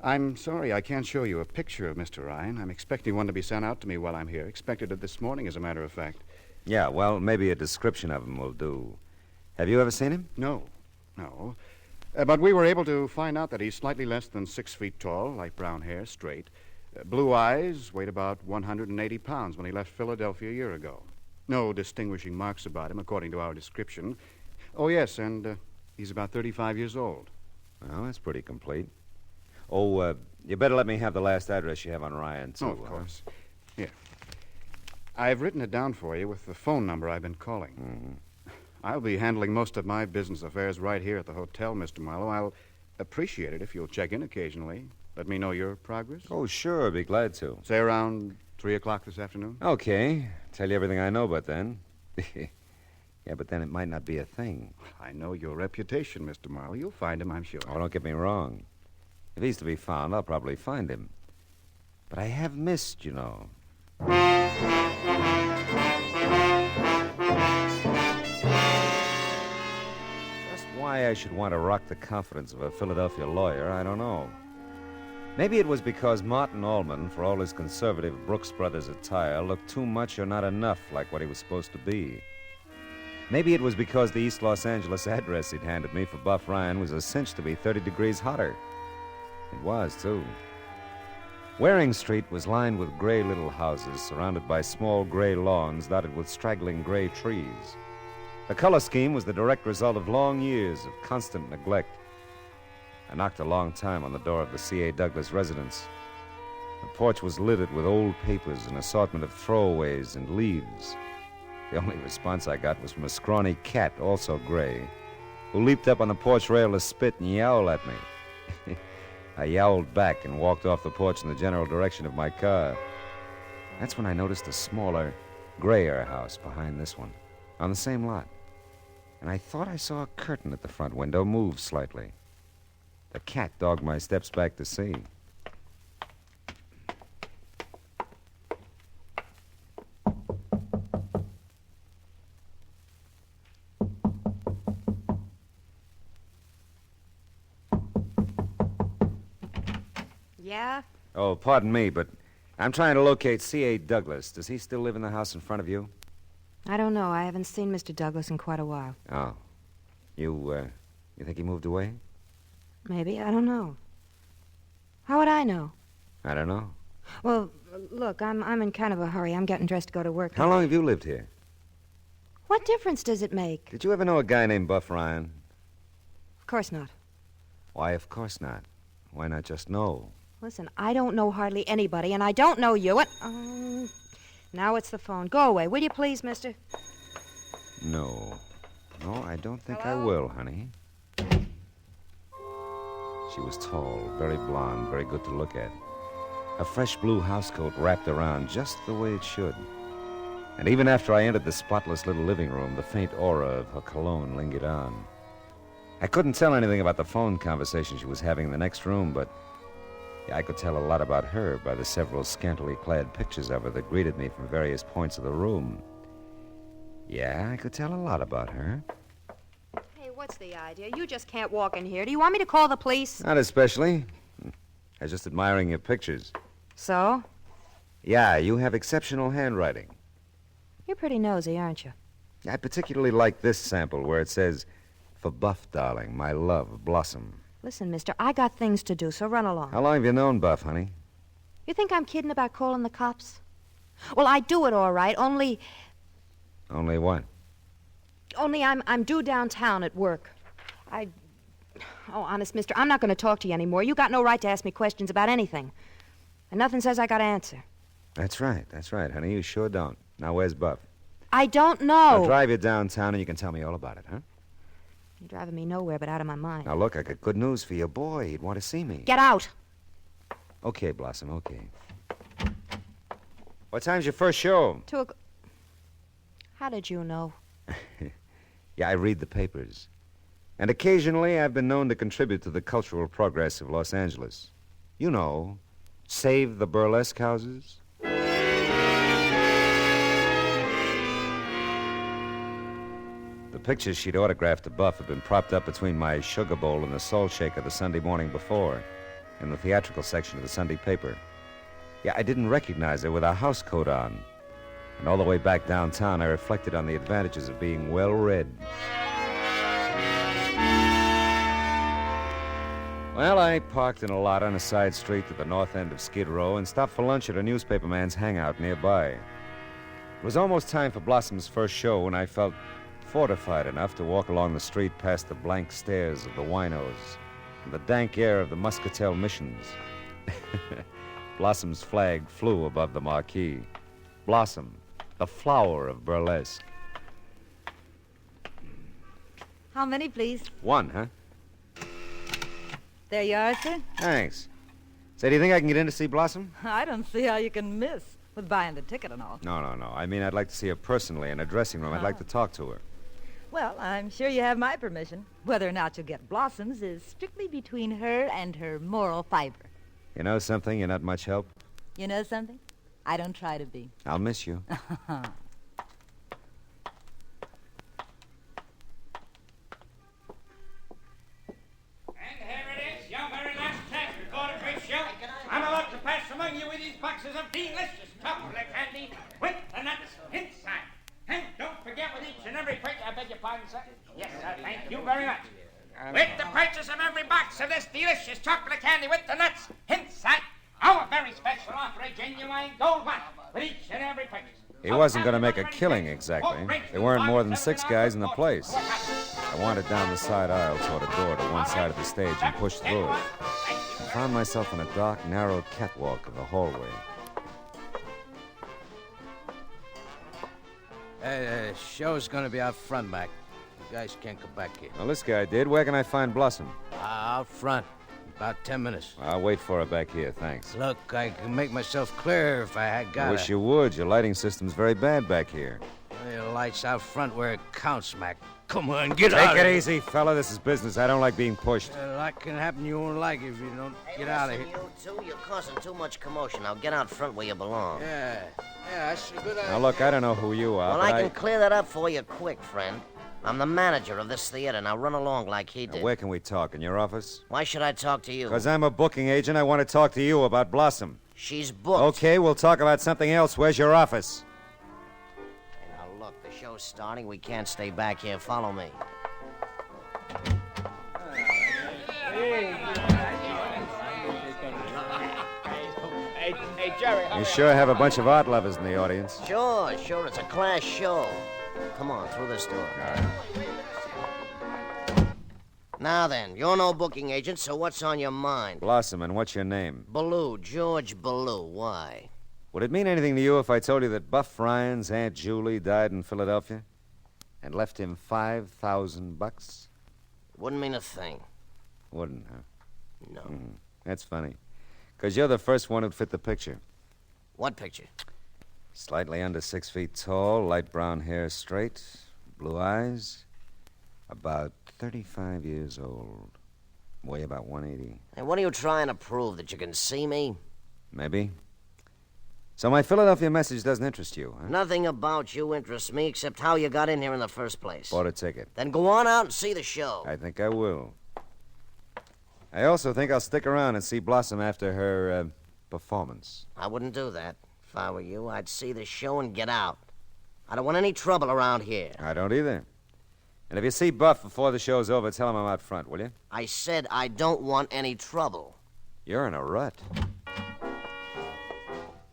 I'm sorry I can't show you a picture of Mr. Ryan. I'm expecting one to be sent out to me while I'm here. Expected it this morning, as a matter of fact. Yeah, well, maybe a description of him will do. Have you ever seen him? No. But we were able to find out that he's slightly less than 6 feet tall, light brown hair, straight. Blue eyes, weighed about 180 pounds when he left Philadelphia a year ago. No distinguishing marks about him, according to our description. Oh, yes, and he's about 35 years old. Well, that's pretty complete. Oh, you better let me have the last address you have on Ryan, too. Oh, of course. Here. I've written it down for you with the phone number I've been calling. I'll be handling most of my business affairs right here at the hotel, Mr. Marlowe. I'll appreciate it if you'll check in occasionally. Let me know your progress. Oh, sure. Be glad to. Say around 3 o'clock this afternoon? Okay. Tell you everything I know about then. Yeah, but then it might not be a thing. I know your reputation, Mr. Marlowe. You'll find him, I'm sure. Oh, don't get me wrong. If he's to be found, I'll probably find him. But I have missed, you know. Just why I should want to rock the confidence of a Philadelphia lawyer, I don't know. Maybe it was because Martin Allman, for all his conservative Brooks Brothers attire, looked too much or not enough like what he was supposed to be. Maybe it was because the East Los Angeles address he'd handed me for Buff Ryan was a cinch to be 30 degrees hotter. It was, too. Waring Street was lined with gray little houses surrounded by small gray lawns dotted with straggling gray trees. The color scheme was the direct result of long years of constant neglect. I knocked a long time on the door of the C.A. Douglas residence. The porch was littered with old papers, an assortment of throwaways and leaves. The only response I got was from a scrawny cat, also gray, who leaped up on the porch rail to spit and yowl at me. I yowled back and walked off the porch in the general direction of my car. That's when I noticed a smaller, grayer house behind this one, on the same lot. And I thought I saw a curtain at the front window move slightly. The cat dogged my steps back to see. Yeah? Oh, pardon me, but I'm trying to locate C.A. Douglas. Does he still live in the house in front of you? I don't know. I haven't seen Mr. Douglas in quite a while. Oh. You think he moved away? Maybe. I don't know. How would I know? I don't know. Well, look, I'm in kind of a hurry. I'm getting dressed to go to work. How long have you lived here? What difference does it make? Did you ever know a guy named Buff Ryan? Of course not. Why, of course not. Why not just know? Listen, I don't know hardly anybody, and I don't know you, and... now it's the phone. Go away, will you please, mister? No. No, I don't think Hello? I will, honey. She was tall, very blonde, very good to look at. A fresh blue housecoat wrapped around just the way it should. And even after I entered the spotless little living room, the faint aura of her cologne lingered on. I couldn't tell anything about the phone conversation she was having in the next room, but I could tell a lot about her by the several scantily clad pictures of her that greeted me from various points of the room. Yeah, I could tell a lot about her. Hey, what's the idea? You just can't walk in here. Do you want me to call the police? Not especially. I was just admiring your pictures. So? Yeah, you have exceptional handwriting. You're pretty nosy, aren't you? I particularly like this sample where it says, "For Buff, darling, my love, Blossom." Listen, mister, I got things to do, so run along. How long have you known Buff, honey? You think I'm kidding about calling the cops? Well, I do it all right, only Only what? I'm due downtown at work. Oh, honest, mister, I'm not going to talk to you anymore. You got no right to ask me questions about anything. And nothing says I got to answer. That's right, honey. You sure don't. Now, where's Buff? I don't know. I'll drive you downtown and you can tell me all about it, huh? You're driving me nowhere but out of my mind. Now, look, I got good news for your boy. He'd want to see me. Get out. Okay, Blossom, okay. What time's your first show? 2 o'clock. How did you know? Yeah, I read the papers. And occasionally I've been known to contribute to the cultural progress of Los Angeles. You know, save the burlesque houses. The pictures she'd autographed to Buff had been propped up between my sugar bowl and the salt shaker the Sunday morning before, in the theatrical section of the Sunday paper. Yeah, I didn't recognize her with a house coat on. And all the way back downtown, I reflected on the advantages of being well-read. Well, I parked in a lot on a side street to the north end of Skid Row and stopped for lunch at a newspaperman's hangout nearby. It was almost time for Blossom's first show when I felt fortified enough to walk along the street past the blank stares of the winos and the dank air of the Muscatel Missions. Blossom's flag flew above the marquee. Blossom, the flower of burlesque. How many, please? One, huh? There you are, sir. Thanks. Say, do you think I can get in to see Blossom? I don't see how you can miss with buying the ticket and all. No. I mean, I'd like to see her personally in a dressing room. I'd like to talk to her. Well, I'm sure you have my permission. Whether or not you'll get Blossoms is strictly between her and her moral fiber. You know something? You're not much help. You know something? I don't try to be. I'll miss you. I'm about to pass among you with these boxes of delicious chocolate candy with the nuts inside. And don't forget with each and every purchase, I beg your pardon, sir. Yes, sir, thank you very much. With the purchase of every box of this delicious chocolate candy with the nuts inside, our very special offer, a genuine gold watch with each and every purchase. He wasn't going to make a killing exactly. There weren't more than 6 guys in the place. I wandered down the side aisle toward a door to one side of the stage and pushed through it. I found myself in a dark, narrow catwalk of the hallway. The show's gonna be out front, Mac. You guys can't come back here. Well, this guy did. Where can I find Blossom? Out front. About 10 minutes. I'll wait for her back here, thanks. Look, I can make myself clear if I had got I wish you would. Your lighting system's very bad back here. The lights out front where it counts, Mac. Come on, get Take out it of here. easy, fella. This is business. I don't like being pushed. A lot can happen you won't like if you don't get out of here. You two, you're causing too much commotion. Now get out front where you belong. Yeah, that's a good idea. Now, look, I don't know who you are, Well, but I can clear that up for you quick, friend. I'm the manager of this theater. Now run along like he Now, did. where can we talk? In your office? Why should I talk to you? Because I'm a booking agent. I want to talk to you about Blossom. She's booked. Okay, we'll talk about something else. Where's your office? Hey, now look, the show's starting. We can't stay back here. Follow me. Hey, Jerry. You sure have a bunch of art lovers in the audience. Sure. It's a class show. Come on, through this door. Now then, you're no booking agent, so what's on your mind? Blossom, and what's your name? Ballou, George Ballou. Why? Would it mean anything to you if I told you that Buff Ryan's Aunt Julie died in Philadelphia and left him $5,000? Wouldn't mean a thing. Wouldn't, huh? No. That's funny. Because you're the first one who'd fit the picture. What picture? Slightly under 6 feet tall, light brown hair straight, blue eyes, about 35 years old, weigh about 180. Hey, what are you trying to prove? That you can see me? Maybe. So my Philadelphia message doesn't interest you, huh? Nothing about you interests me except how you got in here in the first place. Bought a ticket. Then go on out and see the show. I think I will. I also think I'll stick around and see Blossom after her performance. I wouldn't do that. If I were you, I'd see the show and get out. I don't want any trouble around here. I don't either. And if you see Buff before the show's over, tell him I'm out front, will you? I said I don't want any trouble. You're in a rut.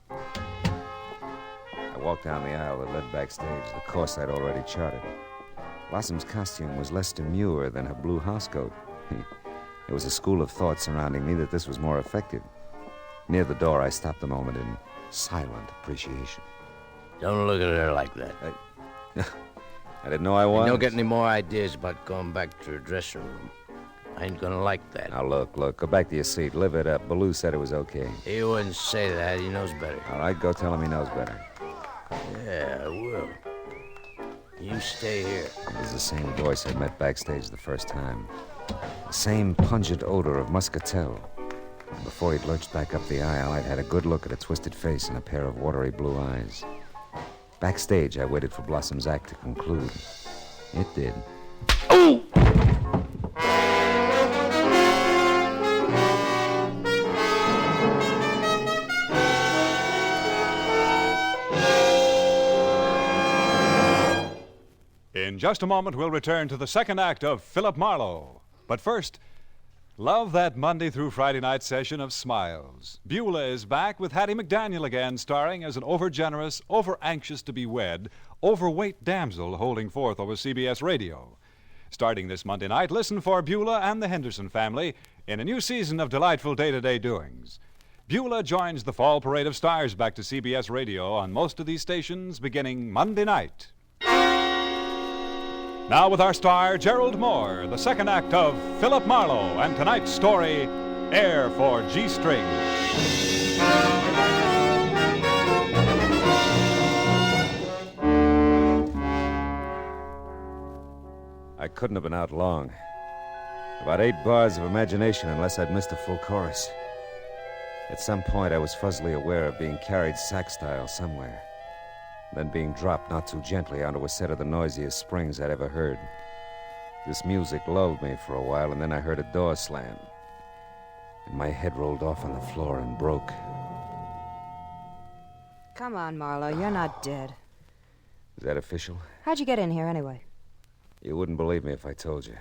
I walked down the aisle that led backstage, the course I'd already charted. Blossom's costume was less demure than her blue housecoat. There was a school of thought surrounding me that this was more effective. Near the door, I stopped a moment in silent appreciation. Don't look at her like that. I didn't know I was. You don't get any more ideas about going back to her dressing room. I ain't gonna like that. Now, look. Go back to your seat. Live it up. Ballou said it was okay. He wouldn't say that. He knows better. All right, go tell him he knows better. Yeah, I will. You stay here. It was the same voice I met backstage the first time. The same pungent odor of muscatel. And before he'd lurched back up the aisle, I'd had a good look at a twisted face and a pair of watery blue eyes. Backstage, I waited for Blossom's act to conclude. It did. Oh! In just a moment, we'll return to the second act of Philip Marlowe. But first, love that Monday through Friday night session of Smiles. Beulah is back with Hattie McDaniel again, starring as an overgenerous, over-anxious to be wed, overweight damsel holding forth over CBS Radio. Starting this Monday night, listen for Beulah and the Henderson family in a new season of delightful day-to-day doings. Beulah joins the fall parade of stars back to CBS Radio on most of these stations beginning Monday night. Now with our star, Gerald Mohr, the second act of Philip Marlowe, and tonight's story, Air for G-String. I couldn't have been out long. About 8 bars of imagination unless I'd missed a full chorus. At some point, I was fuzzily aware of being carried sack-style somewhere, then being dropped not too gently onto a set of the noisiest springs I'd ever heard. This music lulled me for a while, and then I heard a door slam, and my head rolled off on the floor and broke. Come on, Marlowe, you're not dead. Is that official? How'd you get in here, anyway? You wouldn't believe me if I told you.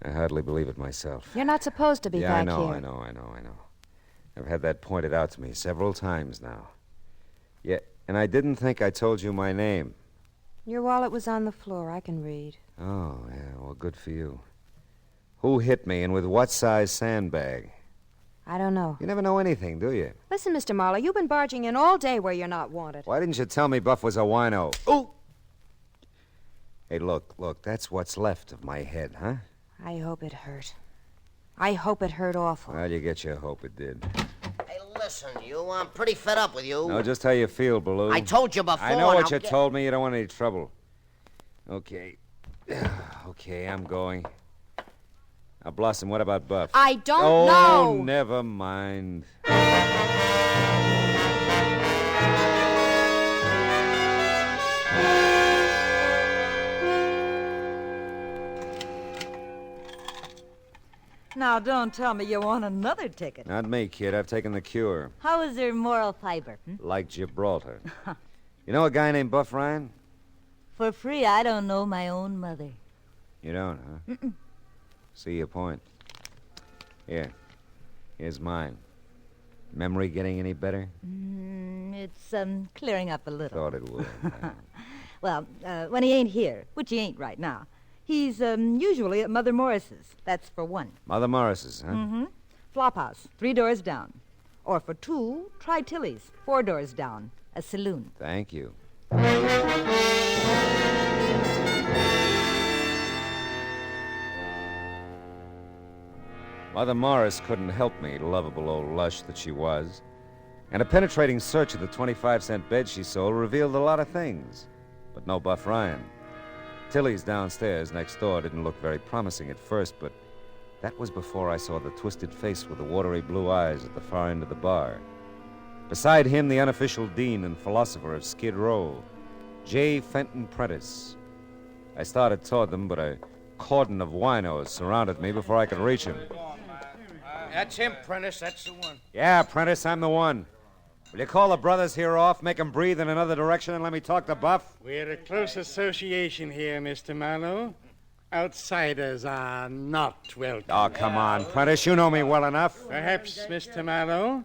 I hardly believe it myself. You're not supposed to be back here. I know. I've had that pointed out to me several times now. Yeah, and I didn't think I told you my name. Your wallet was on the floor. I can read. Oh, yeah, well, good for you. Who hit me, and with what size sandbag? I don't know. You never know anything, do you? Listen, Mr. Marlowe, you've been barging in all day where you're not wanted. Why didn't you tell me Buff was a wino? Oh! Hey, look, that's what's left of my head, huh? I hope it hurt. I hope it hurt awful. Well, you get your hope it did. Hey, listen, you, I'm pretty fed up with you. Know just how you feel, Baloo. I told you before. I know what you told me. You don't want any trouble. Okay. Okay, I'm going. Now, Blossom, what about Buff? I don't know. Oh, never mind. Now, don't tell me you want another ticket. Not me, kid. I've taken the cure. How is your moral fiber? Like Gibraltar. You know a guy named Buff Ryan? For free, I don't know my own mother. You don't, huh? Mm-mm. See your point. Here. Here's mine. Memory getting any better? It's clearing up a little. Thought it would. Well, when he ain't here, which he ain't right now, he's usually at Mother Morris's. That's for one. Mother Morris's, huh? Mm-hmm. Flophouse, 3 doors down. Or for 2, try Tilly's, 4 doors down. A saloon. Thank you. Mother Morris couldn't help me, lovable old lush that she was. And a penetrating search of the 25-cent bed she sold revealed a lot of things. But no Buff Ryan. Tilly's downstairs next door didn't look very promising at first, but that was before I saw the twisted face with the watery blue eyes at the far end of the bar. Beside him, the unofficial dean and philosopher of Skid Row, J. Fenton Prentice. I started toward them, but a cordon of winos surrounded me before I could reach him. That's him, Prentice. That's the one. Yeah, Prentice, I'm the one. Will you call the brothers here off, make them breathe in another direction, and let me talk to Buff? We're a close association here, Mr. Marlowe. Outsiders are not welcome. Oh, come on, Prentice. You know me well enough. Perhaps, Mr. Marlowe,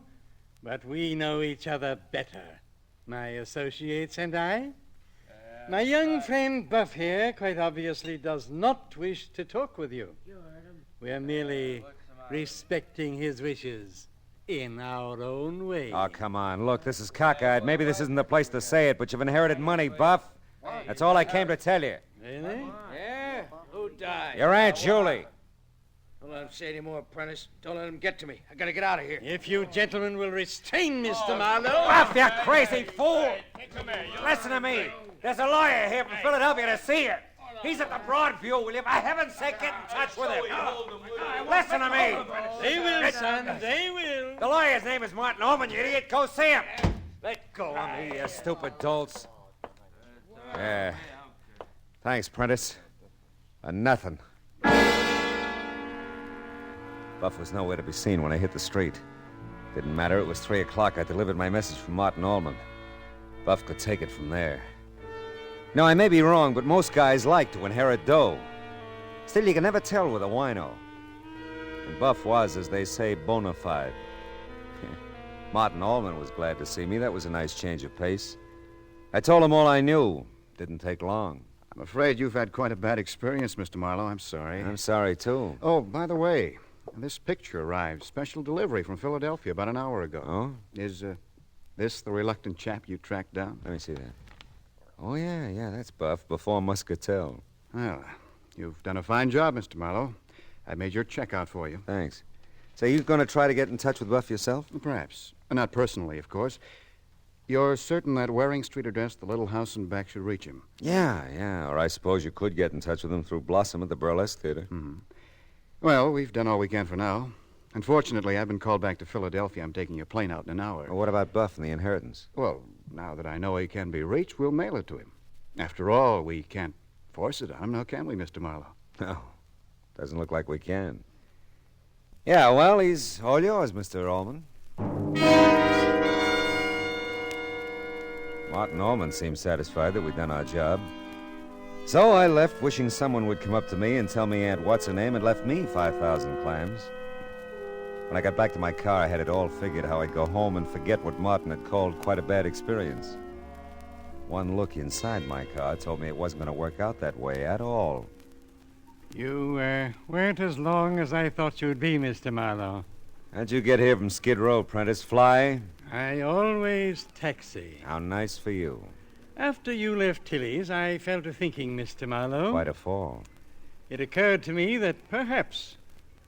but we know each other better, my associates and I. My young friend Buff here quite obviously does not wish to talk with you. We're merely respecting his wishes in our own way. Oh, come on. Look, this is cockeyed. Maybe this isn't the place to say it, but you've inherited money, Buff. That's all I came to tell you. Really? Yeah? Who died? Your Aunt Julie. Don't let him say any more, Prentice. Don't let him get to me. I gotta get out of here. If you gentlemen will restrain Mr. Marlowe... Buff, you crazy fool! Listen to me. There's a lawyer here from Philadelphia to see you. He's at the Broadview. Will you, for heaven's sake, get in touch with him? Listen to me. They will, son. They will. The lawyer's name is Martin Ullman, you idiot. Go see him. Let go of me, you stupid dolts. Yeah. Thanks, Prentice. Nothing. Buff was nowhere to be seen when I hit the street. Didn't matter. It was 3 o'clock. I delivered my message from Martin Ullman. Buff could take it from there. No, I may be wrong, but most guys like to inherit dough. Still, you can never tell with a wino. And Buff was, as they say, bona fide. Martin Ullman was glad to see me. That was a nice change of pace. I told him all I knew. Didn't take long. I'm afraid you've had quite a bad experience, Mr. Marlowe. I'm sorry. I'm sorry, too. Oh, by the way, this picture arrived. Special delivery from Philadelphia about an hour ago. Oh? Is this the reluctant chap you tracked down? Let me see that. Oh, yeah, that's Buff, before Muscatel. Well, you've done a fine job, Mr. Marlowe. I made your check out for you. Thanks. So you going to try to get in touch with Buff yourself? Perhaps. Not personally, of course. You're certain that Waring Street address, the little house in back, should reach him? Yeah. Or I suppose you could get in touch with him through Blossom at the Burlesque Theater. Mm-hmm. Well, we've done all we can for now. Unfortunately, I've been called back to Philadelphia. I'm taking a plane out in an hour. Well, what about Buff and the inheritance? Well, now that I know he can be reached, we'll mail it to him. After all, we can't force it on him, now can we, Mr. Marlowe? No, doesn't look like we can. Yeah, well, he's all yours, Mr. Allman. Martin Allman seemed satisfied that we'd done our job. So I left wishing someone would come up to me and tell me Aunt What's-Her-Name had left me 5,000 clams. When I got back to my car, I had it all figured how I'd go home and forget what Martin had called quite a bad experience. One look inside my car told me it wasn't going to work out that way at all. You weren't as long as I thought you'd be, Mr. Marlowe. How'd you get here from Skid Row, Prentice? Fly? I always taxi. How nice for you. After you left Tilly's, I fell to thinking, Mr. Marlowe. Quite a fall. It occurred to me that perhaps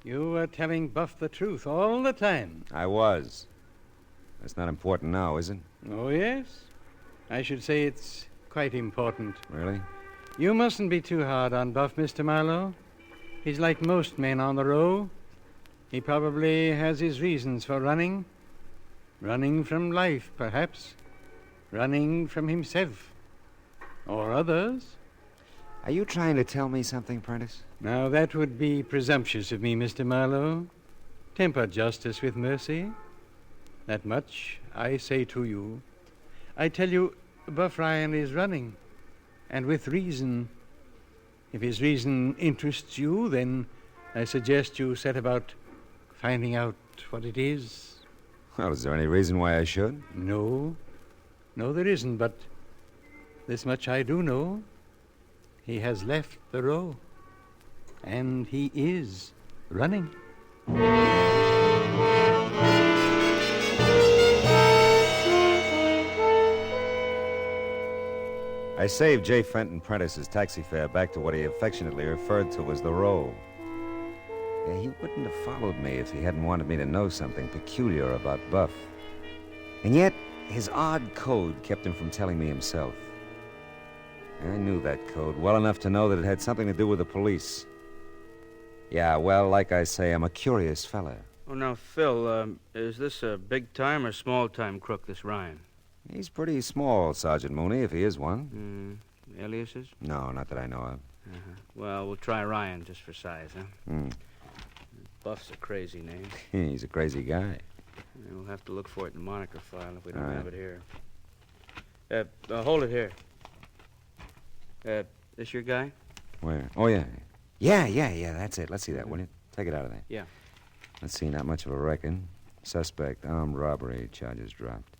you were telling Buff the truth all the time. I was. That's not important now, is it? Oh, yes. I should say it's quite important. Really? You mustn't be too hard on Buff, Mr. Marlowe. He's like most men on the row. He probably has his reasons for running. Running from life, perhaps. Running from himself. Or others. Are you trying to tell me something, Prentice? Now, that would be presumptuous of me, Mr. Marlowe. Temper justice with mercy. That much I say to you. I tell you, Buff Ryan is running. And with reason. If his reason interests you, then I suggest you set about finding out what it is. Well, is there any reason why I should? No, there isn't, but this much I do know. He has left the row, and he is running. I saved J. Fenton Prentice's taxi fare back to what he affectionately referred to as the row. Yeah, he wouldn't have followed me if he hadn't wanted me to know something peculiar about Buff. And yet, his odd code kept him from telling me himself. I knew that code well enough to know that it had something to do with the police. Yeah, well, like I say, I'm a curious fella. Oh, now, Phil, is this a big-time or small-time crook, this Ryan? He's pretty small, Sergeant Mooney, if he is one. Aliases? No, not that I know of. Well, we'll try Ryan just for size, huh? Buff's a crazy name. He's a crazy guy. We'll have to look for it in the moniker file if we don't have it here. Hold it here. This your guy? Where? Oh, yeah. Yeah, that's it. Let's see that, will you? Take it out of there. Yeah. Let's see, not much of a record. Suspect, armed robbery charges dropped.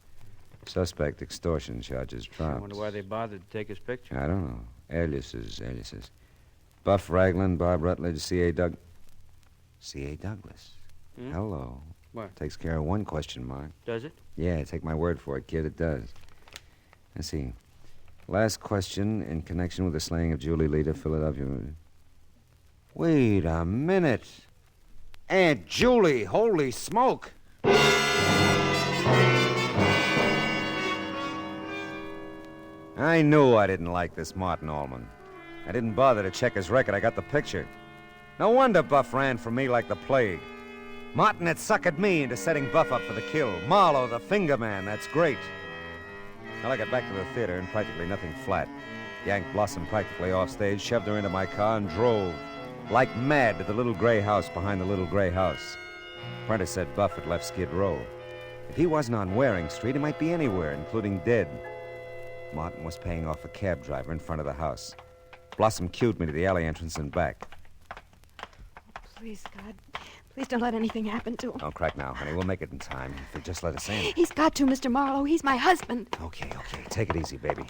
Suspect, extortion charges dropped. I wonder why they bothered to take his picture. I don't know. Aliases. Buff Ragland, Bob Rutledge, C.A. Douglas. Hello. What? Takes care of one question mark. Does it? Yeah, take my word for it, kid, it does. Let's see. Last question in connection with the slaying of Julie Lee to Philadelphia. Wait a minute. Aunt Julie, holy smoke. I knew I didn't like this Martin Allman. I didn't bother to check his record. I got the picture. No wonder Buff ran from me like the plague. Martin had suckered me into setting Buff up for the kill. Marlowe, the finger man, that's great. Well, I got back to the theater and practically nothing flat. Yanked Blossom practically off stage, shoved her into my car, and drove like mad to the little gray house behind the little gray house. Prentice said Buff had left Skid Row. If he wasn't on Waring Street, he might be anywhere, including dead. Martin was paying off a cab driver in front of the house. Blossom cued me to the alley entrance and back. Please, God. Please don't let anything happen to him. Don't crack now, honey. We'll make it in time. If you just let us in. He's got to, Mr. Marlowe. He's my husband. Okay. Take it easy, baby.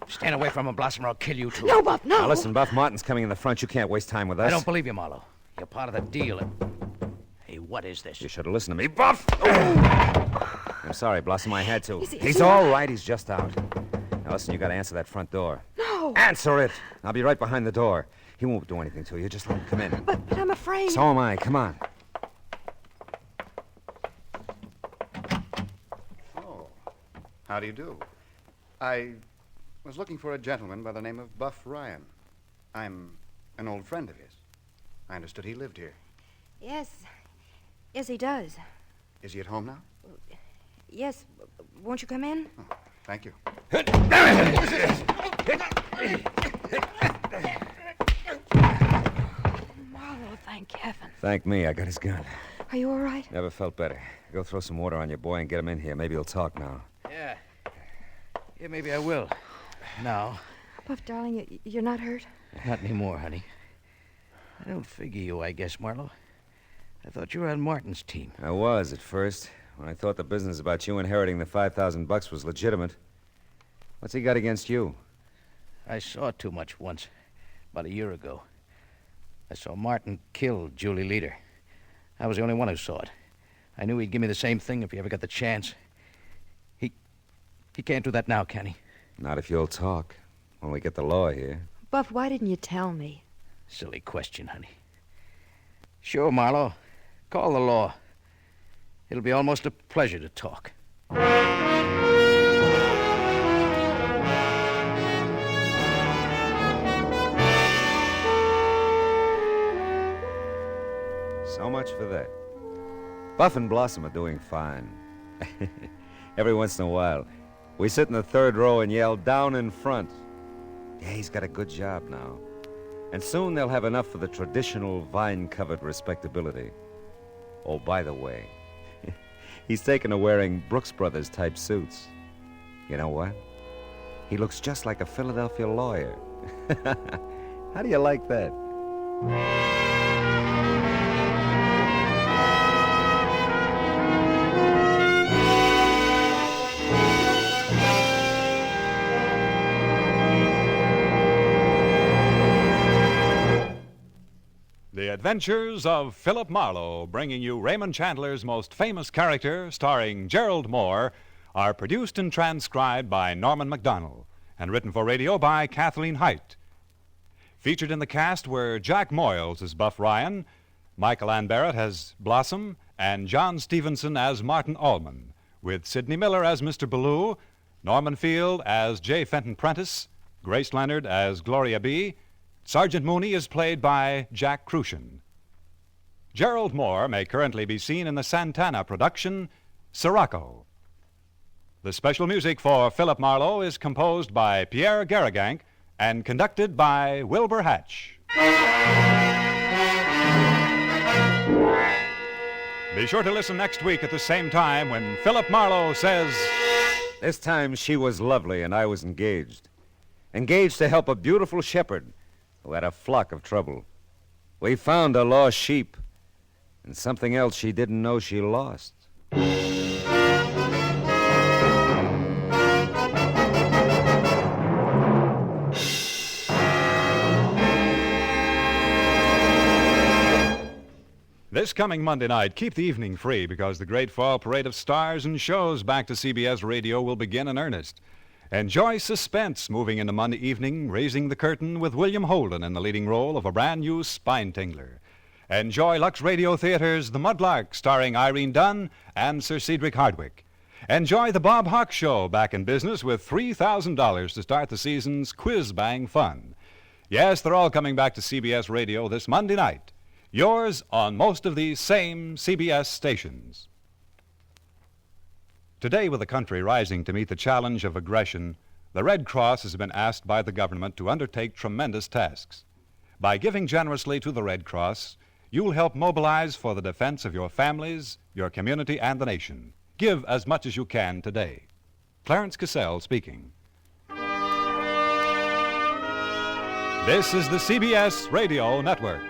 Stand away from him, Blossom, or I'll kill you, too. No, Buff, no. Now, listen, Buff, Martin's coming in the front. You can't waste time with us. I don't believe you, Marlowe. You're part of the deal. Hey, what is this? You should have listened to me, Buff! I'm sorry, Blossom. I had to. He's all right. He's just out. Now, Allison, you got to answer that front door. No. Answer it! I'll be right behind the door. He won't do anything to you. Just let him come in. But I'm afraid. So am I. Come on. Oh, how do you do? I was looking for a gentleman by the name of Buff Ryan. I'm an old friend of his. I understood he lived here. Yes. Yes, he does. Is he at home now? Yes. Won't you come in? Oh, thank you. Marlowe, thank heaven. Thank me. I got his gun. Are you all right? Never felt better. Go throw some water on your boy and get him in here. Maybe he'll talk now. Yeah. Yeah, maybe I will. Now. Buff, darling, you're not hurt? Not anymore, honey. I don't figure you, I guess, Marlowe. I thought you were on Martin's team. I was at first, when I thought the business about you inheriting the $5,000 was legitimate. What's he got against you? I saw too much once, about a year ago. I saw Martin kill Julie Leader. I was the only one who saw it. I knew he'd give me the same thing if he ever got the chance. He can't do that now, can he? Not if you'll talk. When we get the law here. Buff, why didn't you tell me? Silly question, honey. Sure, Marlowe. Call the law. It'll be almost a pleasure to talk. So much for that. Buff and Blossom are doing fine. Every once in a while, we sit in the third row and yell down in front. Yeah, he's got a good job now. And soon they'll have enough for the traditional vine-covered respectability. Oh, by the way, he's taken to wearing Brooks Brothers type suits. You know what? He looks just like a Philadelphia lawyer. How do you like that? The Adventures of Philip Marlowe, bringing you Raymond Chandler's most famous character, starring Gerald Mohr, are produced and transcribed by Norman MacDonald and written for radio by Kathleen Height. Featured in the cast were Jack Moyles as Buff Ryan, Michael Ann Barrett as Blossom, and John Stevenson as Martin Allman, with Sidney Miller as Mr. Ballou, Norman Field as J. Fenton Prentice, Grace Leonard as Gloria B., Sergeant Mooney is played by Jack Crucian. Gerald Mohr may currently be seen in the Santana production, Sirocco. The special music for Philip Marlowe is composed by Pierre Garrigank and conducted by Wilbur Hatch. Be sure to listen next week at the same time when Philip Marlowe says... This time she was lovely and I was engaged. Engaged to help a beautiful shepherd who had a flock of trouble. We found a lost sheep and something else she didn't know she lost. This coming Monday night, keep the evening free because the great fall parade of stars and shows back to CBS Radio will begin in earnest. Enjoy suspense moving into Monday evening, Raising the Curtain with William Holden in the leading role of a brand new spine tingler. Enjoy Lux Radio Theater's The Mudlark, starring Irene Dunn and Sir Cedric Hardwick. Enjoy The Bob Hawk Show, back in business with $3,000 to start the season's Quiz Bang fun. Yes, they're all coming back to CBS Radio this Monday night. Yours on most of these same CBS stations. Today, with the country rising to meet the challenge of aggression, the Red Cross has been asked by the government to undertake tremendous tasks. By giving generously to the Red Cross, you'll help mobilize for the defense of your families, your community, and the nation. Give as much as you can today. Clarence Cassell speaking. This is the CBS Radio Network.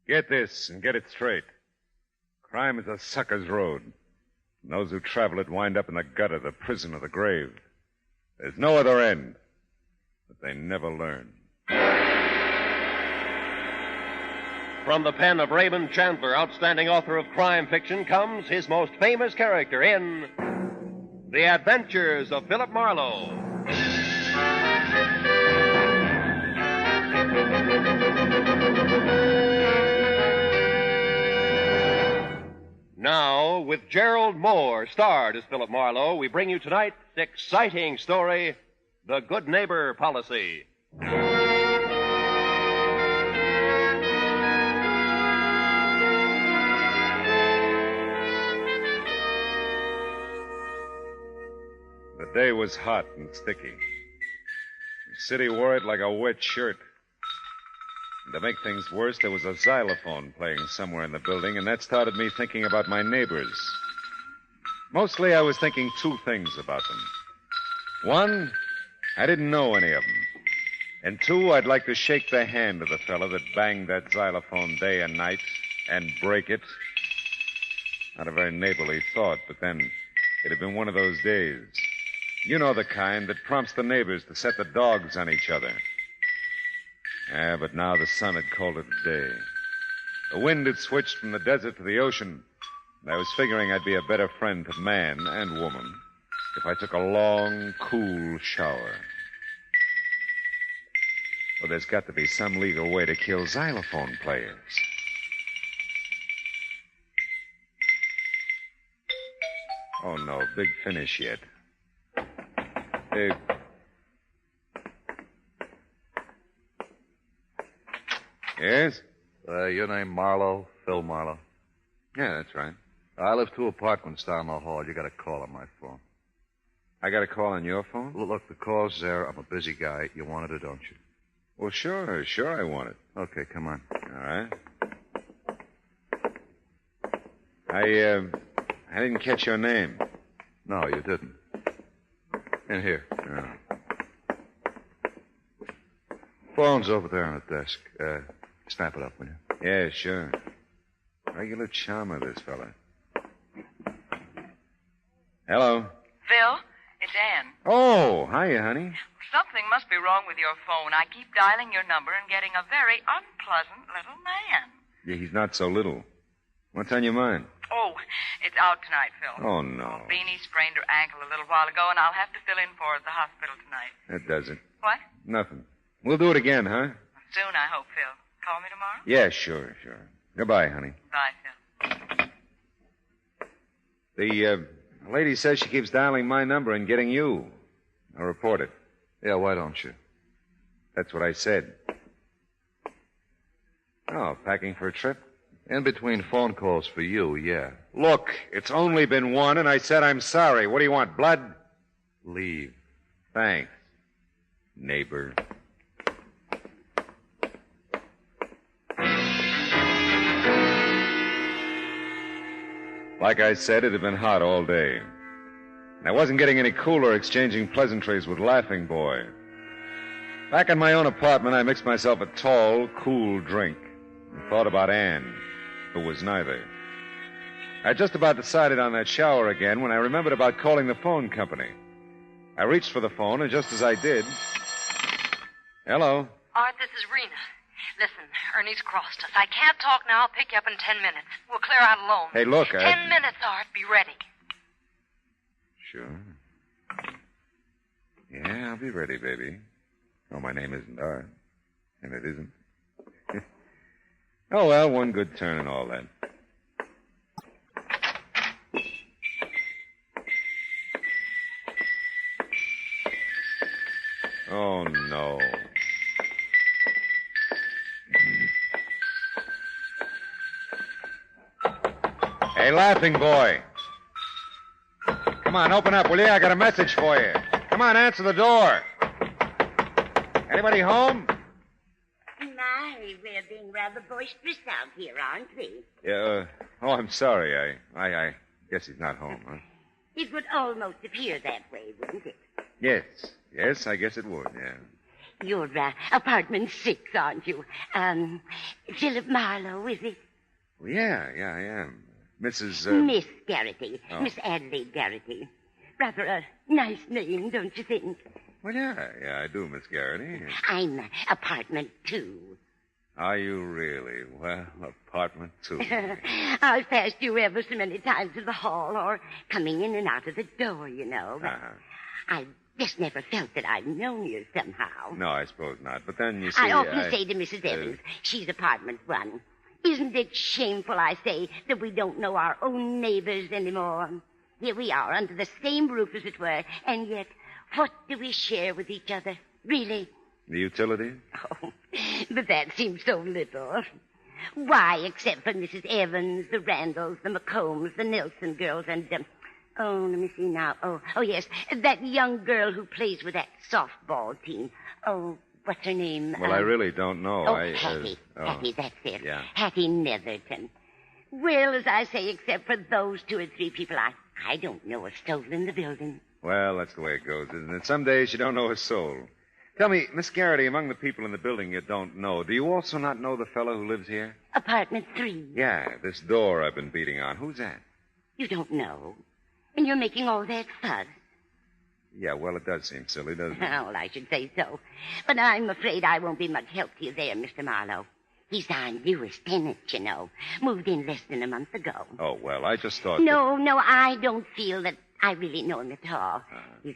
Get this and get it straight. Crime is a sucker's road. And those who travel it wind up in the gutter, the prison, or the grave. There's no other end. but they never learn. From the pen of Raymond Chandler, outstanding author of crime fiction, comes his most famous character in The Adventures of Philip Marlowe. Now, with Gerald Mohr, starred as Philip Marlowe, we bring you tonight's exciting story, The Good Neighbor Policy. The day was hot and sticky. The city wore it like a wet shirt. And to make things worse, there was a xylophone playing somewhere in the building, and that started me thinking about my neighbors. Mostly I was thinking two things about them. One, I didn't know any of them. And two, I'd like to shake the hand of the fella that banged that xylophone day and night and break it. Not a very neighborly thought, but then it had been one of those days. You know the kind that prompts the neighbors to set the dogs on each other. Yeah, but now the sun had called it a day. The wind had switched from the desert to the ocean, and I was figuring I'd be a better friend to man and woman if I took a long, cool shower. Well, there's got to be some legal way to kill xylophone players. Oh, no, big finish yet. Hey. Yes? Your name Marlowe? Phil Marlowe? Yeah, that's right. I live 2 apartments down the hall. You got a call on my phone. I got a call on your phone? Look, the call's there. I'm a busy guy. You wanted it, don't you? Well, sure I want it. Okay, come on. All right. I didn't catch your name. No, you didn't. In here. Oh. Phone's over there on the desk. Snap it up, will you? Yeah, sure. Regular charmer, this fella. Hello. Phil, it's Anne. Oh, hiya, honey. Something must be wrong with your phone. I keep dialing your number and getting a very unpleasant little man. Yeah, he's not so little. What's on your mind? Oh, it's out tonight, Phil. Oh, no. Beanie sprained her ankle a little while ago, and I'll have to fill in for her at the hospital tonight. That does it. What? Nothing. We'll do it again, huh? Soon, I hope, Phil. Call me tomorrow? Yeah, sure. Goodbye, honey. Bye, Phil. The lady says she keeps dialing my number and getting you. I'll report it. Yeah, why don't you? That's what I said. Oh, packing for a trip? In between phone calls for you, yeah. Look, it's only been one, and I said I'm sorry. What do you want, blood? Leave. Thanks, neighbor. Like I said, it had been hot all day. And I wasn't getting any cooler exchanging pleasantries with Laughing Boy. Back in my own apartment, I mixed myself a tall, cool drink and thought about Anne, who was neither. I just about decided on that shower again when I remembered about calling the phone company. I reached for the phone, and just as I did... Hello? Art, this is Rena. Listen, Ernie's crossed us. I can't talk now. I'll pick you up in 10 minutes. We'll clear out alone. Hey, look, 10 minutes, Art. Be ready. Sure. Yeah, I'll be ready, baby. Oh, my name isn't Art. And it isn't. Oh, well, one good turn and all that. Oh, no. Hey, Laughing Boy. Come on, open up, will you? I got a message for you. Come on, answer the door. Anybody home? My, we're being rather boisterous out here, aren't we? Yeah, oh, I'm sorry. I guess he's not home, huh? It would almost appear that way, wouldn't it? Yes, I guess it would, yeah. You're apartment 6, aren't you? Philip Marlowe, is it? Well, yeah, I am. Mrs. Miss Garrity. Oh. Miss Adelaide Garrity. Rather a nice name, don't you think? Well, yeah, I do, Miss Garrity. I'm apartment 2. Are you really? Well, apartment 2. I've passed you ever so many times in the hall or coming in and out of the door, you know. But I just never felt that I'd known you somehow. No, I suppose not. But then, you see... I often say to Mrs. Evans, she's apartment 1, isn't it shameful, I say, that we don't know our own neighbors anymore? Here we are, under the same roof, as it were, and yet, what do we share with each other, really? The utilities? Oh, but that seems so little. Why, except for Mrs. Evans, the Randalls, the McCombs, the Nelson girls, and, let me see now. Oh, yes, that young girl who plays with that softball team. Oh, what's her name? Well, I really don't know. Hattie. Hattie, that's it. Yeah. Hattie Netherton. Well, as I say, except for those 2 or 3 people, I don't know a soul in the building. Well, that's the way it goes, isn't it? Some days you don't know a soul. Tell me, Miss Garrity, among the people in the building you don't know, do you also not know the fellow who lives here? Apartment 3. Yeah, this door I've been beating on. Who's that? You don't know? And you're making all that fuss? Yeah, well, it does seem silly, doesn't it? Well, I should say so. But I'm afraid I won't be much help to you there, Mr. Marlowe. He's our newest tenant, you know. Moved in less than a month ago. Oh, well, I just thought... No, I don't feel that I really know him at all. He's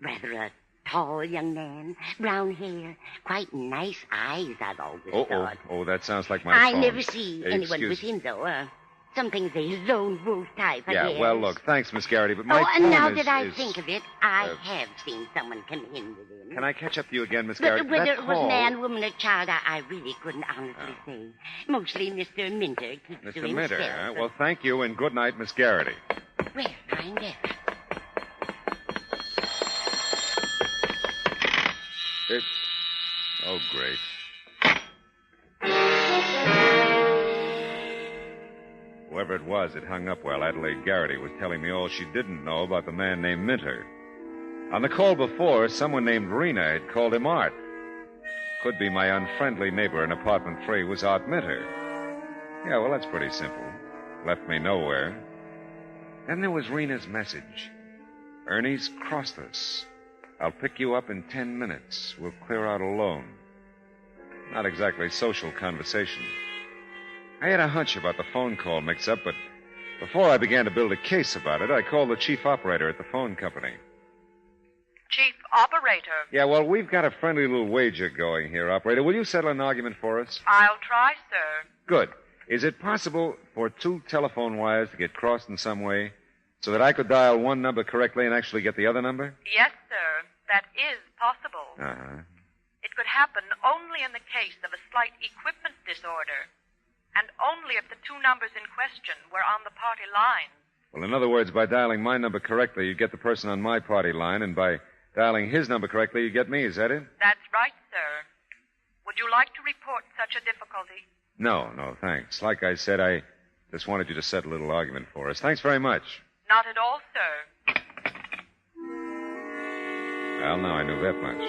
rather a tall young man, brown hair, quite nice eyes, I've always thought. Oh, that sounds like my I phone. never see anyone with him, though. Something of a lone wolf type, I guess. Yeah, well, look, thanks, Miss Garrity, but my and phone now is... that I think of it, I have seen someone come in with him. Can I catch up to you again, Miss But Garrity? whether That it was call- man, woman, or child, I really couldn't honestly say. Mostly Mr. Minter keeps to Mr. himself. Minter, huh? Well, thank you, and good night, Miss Garrity. Well, find out. Oh, great. Whoever it was, it hung up while Adelaide Garrity was telling me all she didn't know about the man named Minter. On the call before, someone named Rena had called him Art. Could be my unfriendly neighbor in apartment 3 was Art Minter. Yeah, well, that's pretty simple. Left me nowhere. Then there was Rena's message. Ernie's crossed us. I'll pick you up in 10 minutes. We'll clear out alone. Not exactly social conversation. I had a hunch about the phone call mix-up, but before I began to build a case about it, I called the chief operator at the phone company. Chief operator. Yeah, well, we've got a friendly little wager going here, operator. Will you settle an argument for us? I'll try, sir. Good. Is it possible for 2 telephone wires to get crossed in some way so that I could dial one number correctly and actually get the other number? Yes, sir. That is possible. Uh-huh. It could happen only in the case of a slight equipment disorder, and only if the 2 numbers in question were on the party line. Well, in other words, by dialing my number correctly, you get the person on my party line, and by dialing his number correctly, you get me. Is that it? That's right, sir. Would you like to report such a difficulty? No, thanks. Like I said, I just wanted you to settle a little argument for us. Thanks very much. Not at all, sir. Well, now I knew that much.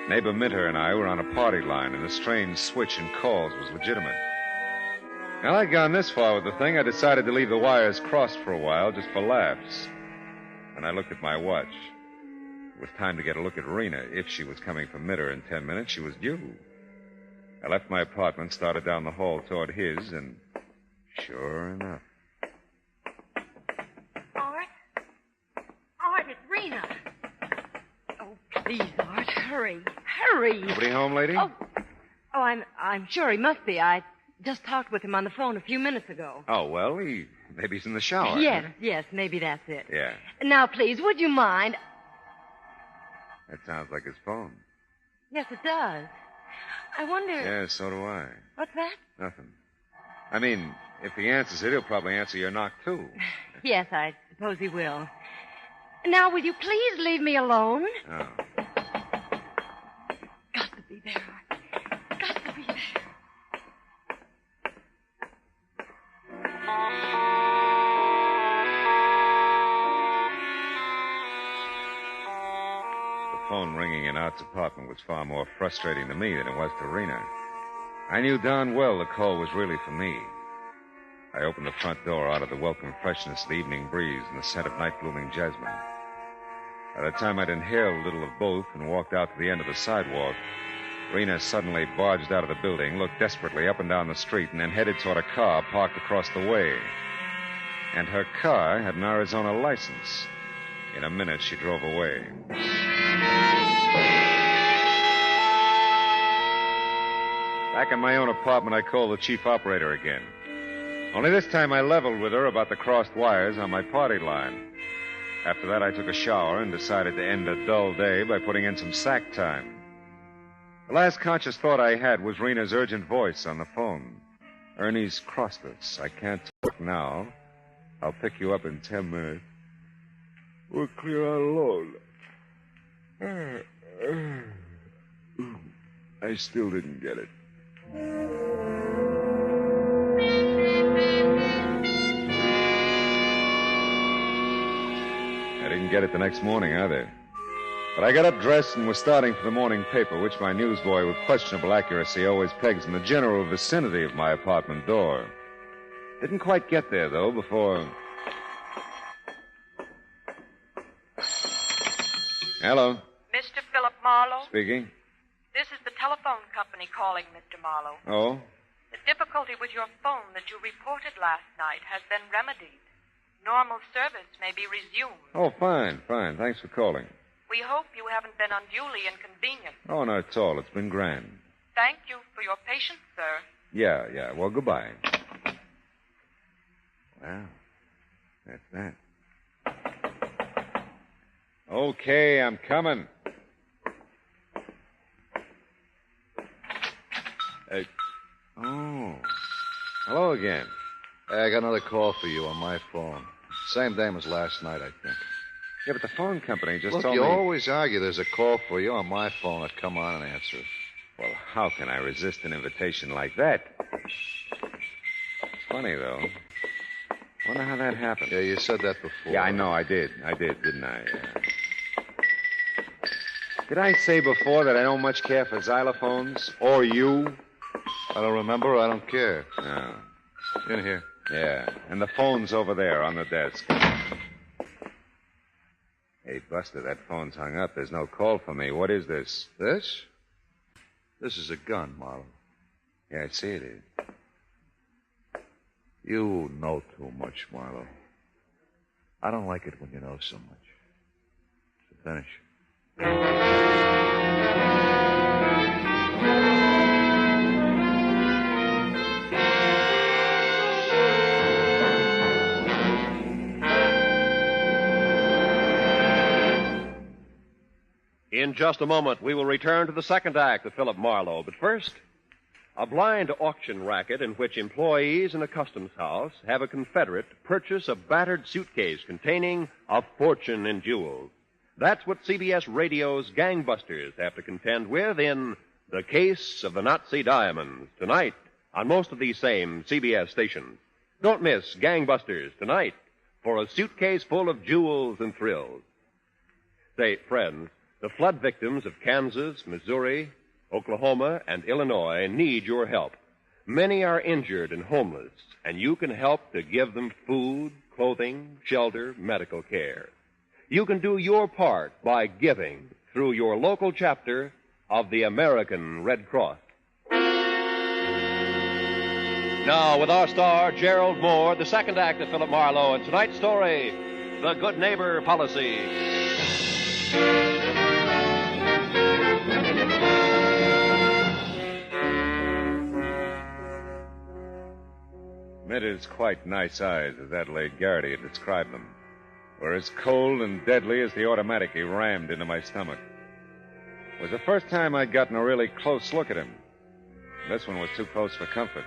Neighbor Minter and I were on a party line, and the strange switch in calls was legitimate. Now, I'd gone this far with the thing, I decided to leave the wires crossed for a while, just for laughs. And I looked at my watch. It was time to get a look at Rena. If she was coming from Minter in 10 minutes, she was due. I left my apartment, started down the hall toward his, and sure enough. Art, it's Rena. Oh, please, Art, hurry. Hurry. Nobody home, lady? Oh, I'm sure he must be. I just talked with him on the phone a few minutes ago. Oh, well, maybe he's in the shower. Yes, maybe that's it. Yeah. Now, please, would you mind? That sounds like his phone. Yes, it does. I wonder... Yeah, so do I. What's that? Nothing. I mean, if he answers it, he'll probably answer your knock, too. Yes, I suppose he will. Now, will you please leave me alone? Oh. Got to be there, Art. Got to be there. The phone ringing in Art's apartment was far more frustrating to me than it was to Rena. I knew darn well the call was really for me. I opened the front door out of the welcome freshness of the evening breeze and the scent of night-blooming jasmine. By the time I'd inhaled a little of both and walked out to the end of the sidewalk, Rena suddenly barged out of the building, looked desperately up and down the street, and then headed toward a car parked across the way. And her car had an Arizona license. In a minute, she drove away. Back in my own apartment, I called the chief operator again. Only this time I leveled with her about the crossed wires on my party line. After that, I took a shower and decided to end a dull day by putting in some sack time. The last conscious thought I had was Rena's urgent voice on the phone. Ernie's crossed us. I can't talk now. I'll pick you up in 10 minutes. We're clear out alone. I still didn't get it. I didn't get it the next morning either. But I got up dressed and was starting for the morning paper, which my newsboy with questionable accuracy always pegs in the general vicinity of my apartment door. Didn't quite get there, though, before... Hello. Mr. Philip Marlowe? Speaking. This is the telephone company calling, Mr. Marlowe. Oh? The difficulty with your phone that you reported last night has been remedied. Normal service may be resumed. Oh, fine. Thanks for calling. We hope you haven't been unduly inconvenienced. Oh, not at all. It's been grand. Thank you for your patience, sir. Yeah. Well, goodbye. Well, that's that. Okay, I'm coming. Oh. Hello again. Hey, I got another call for you on my phone. Same name as last night, I think. Yeah, but the phone company just Look, told you me... always argue there's a call for you on my phone. I'd come on and answer it. Well, how can I resist an invitation like that? It's funny, though. Wonder how that happened. Yeah, you said that before. Yeah, I know, I did, didn't I? Did I say before that I don't much care for xylophones? Or you? I don't remember. I don't care. No. In here. Yeah, and the phone's over there on the desk. Hey, Buster, that phone's hung up. There's no call for me. What is this? This? This is a gun, Marlowe. Yeah, I see it is. You know too much, Marlowe. I don't like it when you know so much. So finish. In just a moment, we will return to the second act of Philip Marlowe. But first, a blind auction racket in which employees in a customs house have a confederate purchase a battered suitcase containing a fortune in jewels. That's what CBS Radio's gangbusters have to contend with in The Case of the Nazi Diamonds, tonight on most of these same CBS stations. Don't miss Gangbusters tonight for a suitcase full of jewels and thrills. Say, friends, the flood victims of Kansas, Missouri, Oklahoma, and Illinois need your help. Many are injured and homeless, and you can help to give them food, clothing, shelter, medical care. You can do your part by giving through your local chapter of the American Red Cross. Now, with our star, Gerald Mohr, the second act of Philip Marlowe, and tonight's story, The Good Neighbor Policy. Mitter's quite nice eyes, as Adelaide Garrity had described them, were as cold and deadly as the automatic he rammed into my stomach. It was the first time I'd gotten a really close look at him. This one was too close for comfort.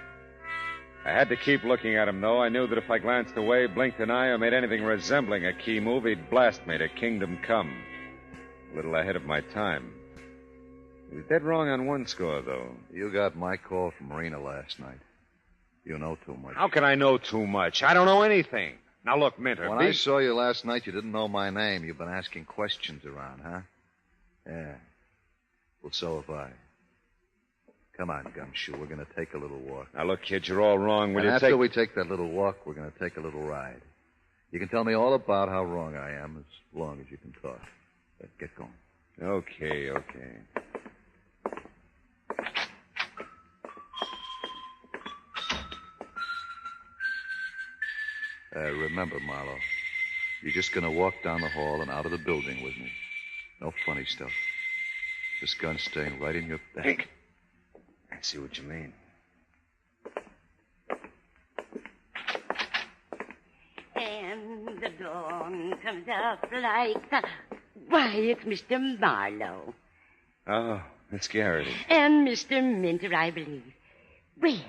I had to keep looking at him, though. I knew that if I glanced away, blinked an eye, or made anything resembling a key move, he'd blast me to kingdom come. A little ahead of my time. He was dead wrong on one score, though. You got my call from Marina last night. You know too much. How can I know too much? I don't know anything. Now, look, Minter. When I saw you last night, you didn't know my name. You've been asking questions around, huh? Yeah. Well, so have I. Come on, Gumshoe. We're going to take a little walk. Now, look, kid, you're all wrong. And after we take that little walk, we're going to take a little ride. You can tell me all about how wrong I am as long as you can talk. Get going. Okay. Remember, Marlowe, you're just going to walk down the hall and out of the building with me. No funny stuff. This gun's staying right in your back. I see what you mean. And the dawn comes up like the... Why, it's Mr. Marlowe. Oh, Miss Garrity. And Mr. Minter, I believe. Well,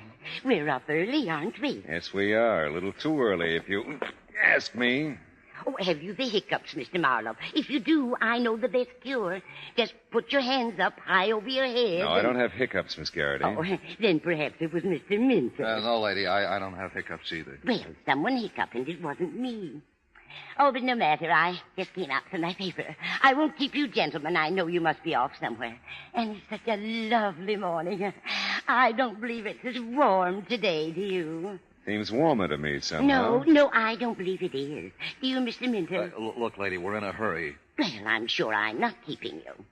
we're up early, aren't we? Yes, we are. A little too early, if you ask me. Oh, have you the hiccups, Mr. Marlowe? If you do, I know the best cure. Just put your hands up high over your head. No, I don't have hiccups, Miss Garrity. Oh, then perhaps it was Mr. Minter. No, lady, I don't have hiccups either. Well, someone hiccuped, and it wasn't me. Oh, but no matter. I just came out for my paper. I won't keep you gentlemen. I know you must be off somewhere. And it's such a lovely morning. I don't believe it's as warm today, do you? Seems warmer to me somehow. No, I don't believe it is. Do you, Mr. Minter? Look, lady, we're in a hurry. Well, I'm sure I'm not keeping you.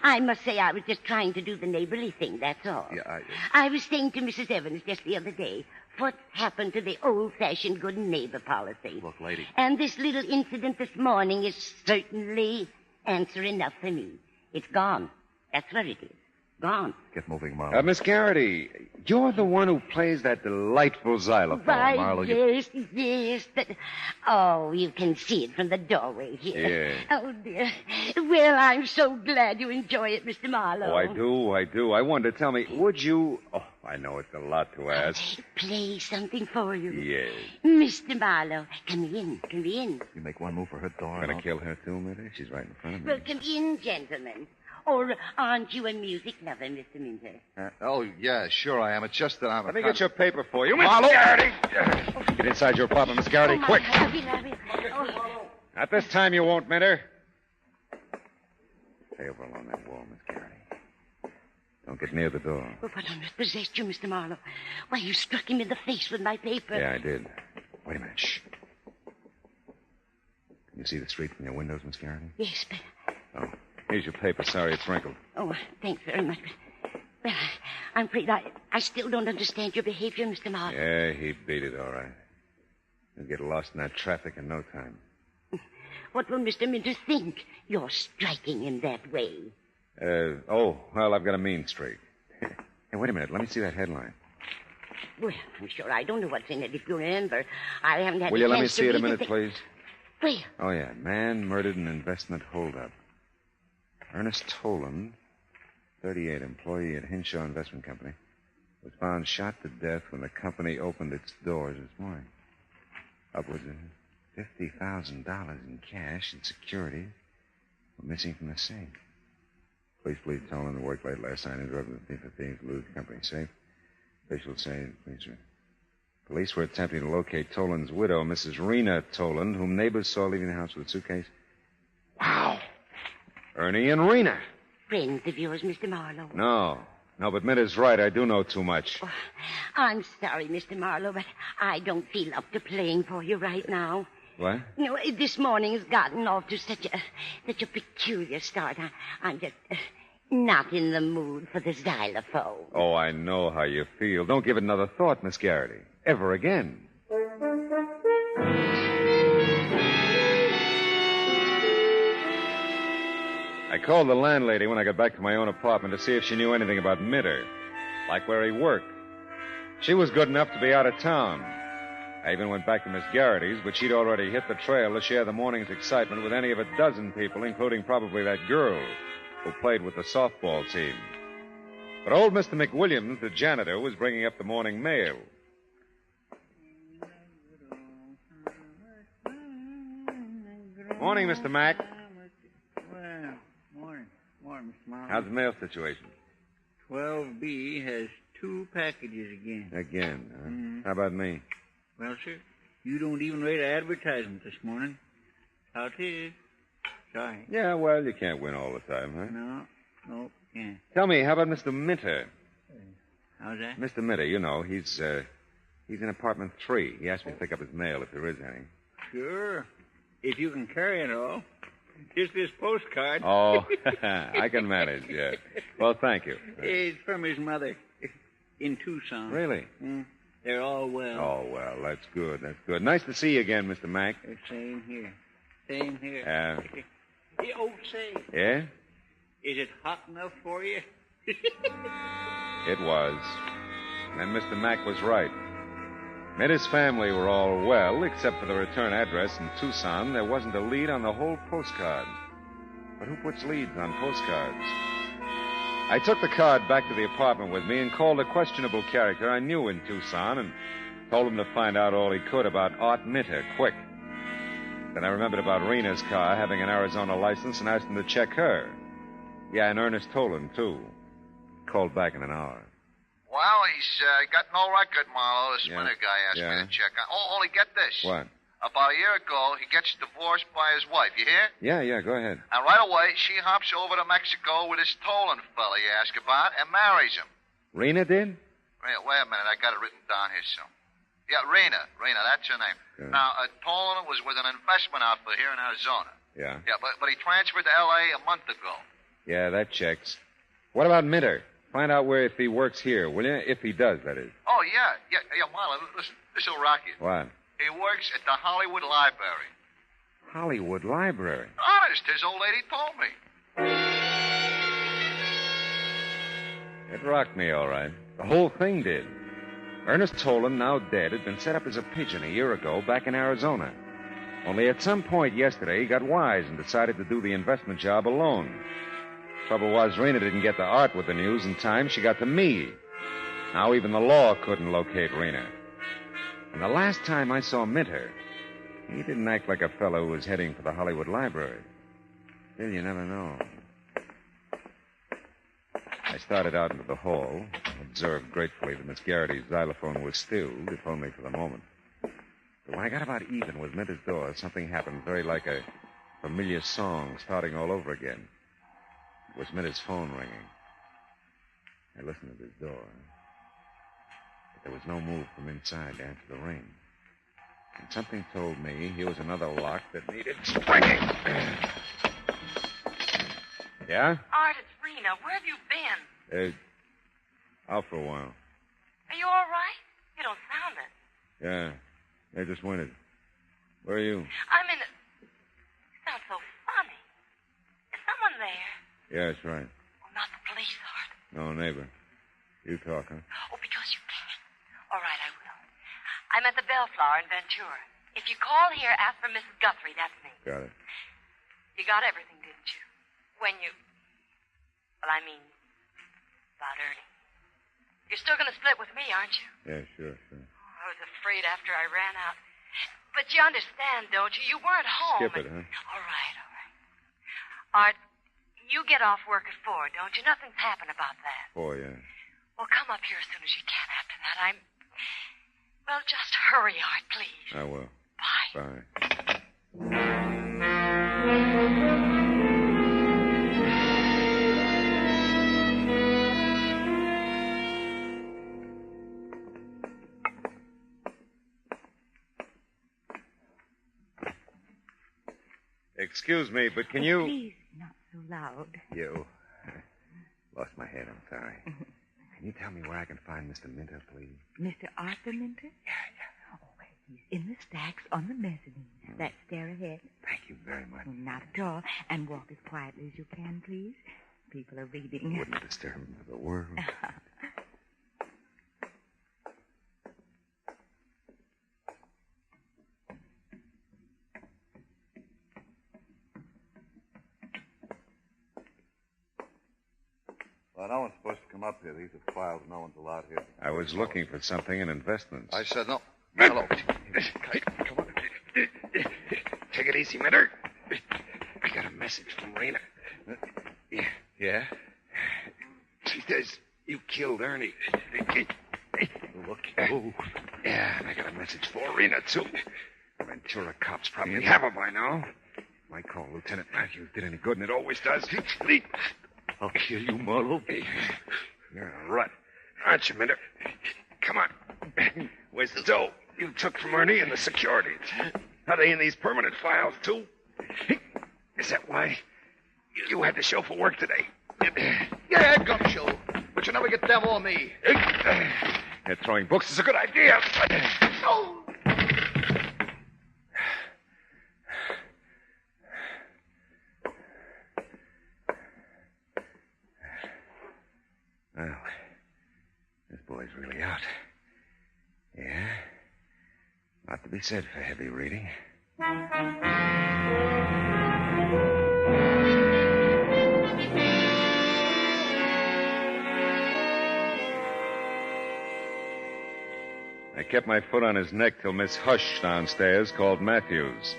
I must say I was just trying to do the neighborly thing, that's all. Yeah, I was saying to Mrs. Evans just the other day, what happened to the old-fashioned good neighbor policy? Look, lady. And this little incident this morning is certainly answer enough for me. It's gone. That's what it is. Gone. Get moving, Marlowe. Miss Garrity, you're the one who plays that delightful xylophone, Why, Marlowe. yes, but... Oh, you can see it from the doorway here. Yeah. Oh, dear. Well, I'm so glad you enjoy it, Mr. Marlowe. Oh, I do. I wanted to tell me, would you... Oh, I know it's a lot to ask. Play something for you. Yes. Mr. Marlowe, come in. You make one move for her door. Gonna kill her too, Minter? She's right in front of me. Well, come in, gentlemen. Or aren't you a music lover, Mr. Minter? Oh, yeah, sure I am. It's just that I'm Let me get your paper for you, Miss Marlowe. Garrity. Get inside your apartment, Miss Garrity, quick. Not this time you won't, Minter. Stay over along that wall, Miss Garrity. Don't get near the door. Well, what on earth possessed you, Mr. Marlowe? Why, you struck him in the face with my paper. Yeah, I did. Wait a minute. Shh. Can you see the street from your windows, Miss Garrity? Yes, but... Oh, here's your paper. Sorry it's wrinkled. Oh, thanks very much. Well, I'm afraid I still don't understand your behavior, Mr. Marlowe. Yeah, he beat it all right. You'll get lost in that traffic in no time. What will Mr. Minter think? You're striking him that way. Well, I've got a mean streak. Hey, wait a minute. Let me see that headline. Well, I'm sure I don't know what's in it. If you remember, I haven't had Will a you let me chance to see it a read minute, the please? Well, Oh, yeah. Man murdered in investment holdup. Ernest Toland, 38, employee at Hinshaw Investment Company, was found shot to death when the company opened its doors this morning. Upwards of $50,000 in cash and securities were missing from the safe. Police believe Toland worked late last night and interrupted the thief of thieves to lose the company safe. Officials say police were attempting to locate Toland's widow, Mrs. Rena Toland, whom neighbors saw leaving the house with a suitcase. Wow! Ernie and Rena. friends of yours, Mr. Marlowe. No, but Minter's right. I do know too much. Oh, I'm sorry, Mr. Marlowe, but I don't feel up to playing for you right now. What? You know, this morning has gotten off to such a peculiar start. I'm just not in the mood for the xylophone. Oh, I know how you feel. Don't give it another thought, Miss Garrity. Ever again. I called the landlady when I got back to my own apartment to see if she knew anything about Minter, like where he worked. She was good enough to be out of town. I even went back to Miss Garrity's, but she'd already hit the trail to share the morning's excitement with any of a dozen people, including probably that girl who played with the softball team. But old Mr. McWilliams, the janitor, was bringing up the morning mail. Morning, Mr. Mack. Well, morning, Mr. Marlowe. How's the mail situation? 12B has 2 packages again. Again, huh? Mhm. How about me? Well, sir, you don't even rate an advertisement this morning. How it is. Sorry. Yeah, well, you can't win all the time, huh? No, can't. Tell me, how about Mr. Minter? How's that? Mr. Minter, you know, he's in apartment 3. He asked me to pick up his mail if there is any. Sure. If you can carry it all. Just this postcard. Oh, I can manage, yeah. Well, thank you. It's from his mother in Tucson. Really? They're all well. Oh, well, that's good. That's good. Nice to see you again, Mr. Mack. Same here. Same here. Oh, say, Yeah? is it hot enough for you? It was. And Mr. Mack was right. Minta's family were all well, except for the return address in Tucson. There wasn't a lead on the whole postcard. But who puts leads on postcards? I took the card back to the apartment with me and called a questionable character I knew in Tucson and told him to find out all he could about Art Minter, quick. Then I remembered about Rena's car having an Arizona license and asked him to check her. Yeah, and Ernest Tolan, too. Called back in an hour. Well, he's got no record, Marlowe. This Yeah. Minter guy asked me to check on. Oh, only get this. What? About a year ago, he gets divorced by his wife. You hear? Yeah, go ahead. And right away, she hops over to Mexico with this Tolan fella you ask about and marries him. Rena did? Wait a minute. I got it written down here, so. Yeah, Rena, that's her name. Good. Now, Tolan was with an investment outfit here in Arizona. Yeah. Yeah, but he transferred to L.A. a month ago. Yeah, that checks. What about Minter? Find out where if he works here, will you? If he does, that is. Oh, yeah, Marlon, listen, this'll rock you. What? He works at the Hollywood Library. Hollywood Library. Honest, his old lady told me. It rocked me, all right. The whole thing did. Ernest Tolan, now dead, had been set up as a pigeon a year ago back in Arizona. Only at some point yesterday, he got wise and decided to do the investment job alone. Trouble was, Rena didn't get to Art with the news in time. She got to me. Now even the law couldn't locate Rena. And the last time I saw Minter, he didn't act like a fellow who was heading for the Hollywood Library. Still, you never know. I started out into the hall, observed gratefully that Miss Garrity's xylophone was stilled, if only for the moment. But when I got about even with Minter's door, something happened very like a familiar song starting all over again. It was Minter's phone ringing. I listened at his door. But there was no move from inside to answer the ring. And something told me here was another lock that needed springing. Yeah? Art, it's Rena. Where have you been? Out for a while. Are you all right? You don't sound it. Yeah. I just waited. Where are you? I'm in. You sound so funny. Is someone there? Yeah, that's right. Oh, not the police, Art. No, neighbor. You talk, huh? Oh, because you can. All right, I will. I'm at the Bellflower in Ventura. If you call here, ask for Mrs. Guthrie. That's me. Got it. You got everything, didn't you? When you... Well, I mean, about Ernie. You're still going to split with me, aren't you? Yeah, sure. I was afraid after I ran out. But you understand, don't you? You weren't home. Skip it, huh? All right. Art, you get off work at 4, don't you? Nothing's happened about that. 4, yeah. Well, come up here as soon as you can after that. Well, just hurry, Art, please. I will. Bye. Bye. Excuse me, but can you... Please, not so loud. You. Lost my head, I'm sorry. Can you tell me where I can find Mr. Minter, please? Mr. Arthur Minter? Yeah. Oh, well, he's in the stacks on the mezzanine. That stair ahead. Thank you very much. Not at all. And walk as quietly as you can, please. People are reading. Wouldn't disturb him for the world. Well, no one's supposed to come up here. These are files no one's allowed here. I was looking for something in investments. I said no. Hello. Come on. Take it easy, Minter. I got a message from Rena. Yeah? She says you killed Ernie. Look. Oh. Yeah, and I got a message for Rena, too. Ventura cops probably have her by now. Might call Lieutenant Matthews did any good, and it always does. I'll kill you, Marlowe. You're a rut, aren't you, Minter? Come on. Where's the dough you took from Ernie and the securities? Are they in these permanent files, too? Is that why you had to show for work today? Yeah, gumshoe. But you never get them on me. Yeah, throwing books is a good idea. Oh. Well, this boy's really out. Yeah. Not to be said for heavy reading. I kept my foot on his neck till Miss Hush downstairs called Matthews.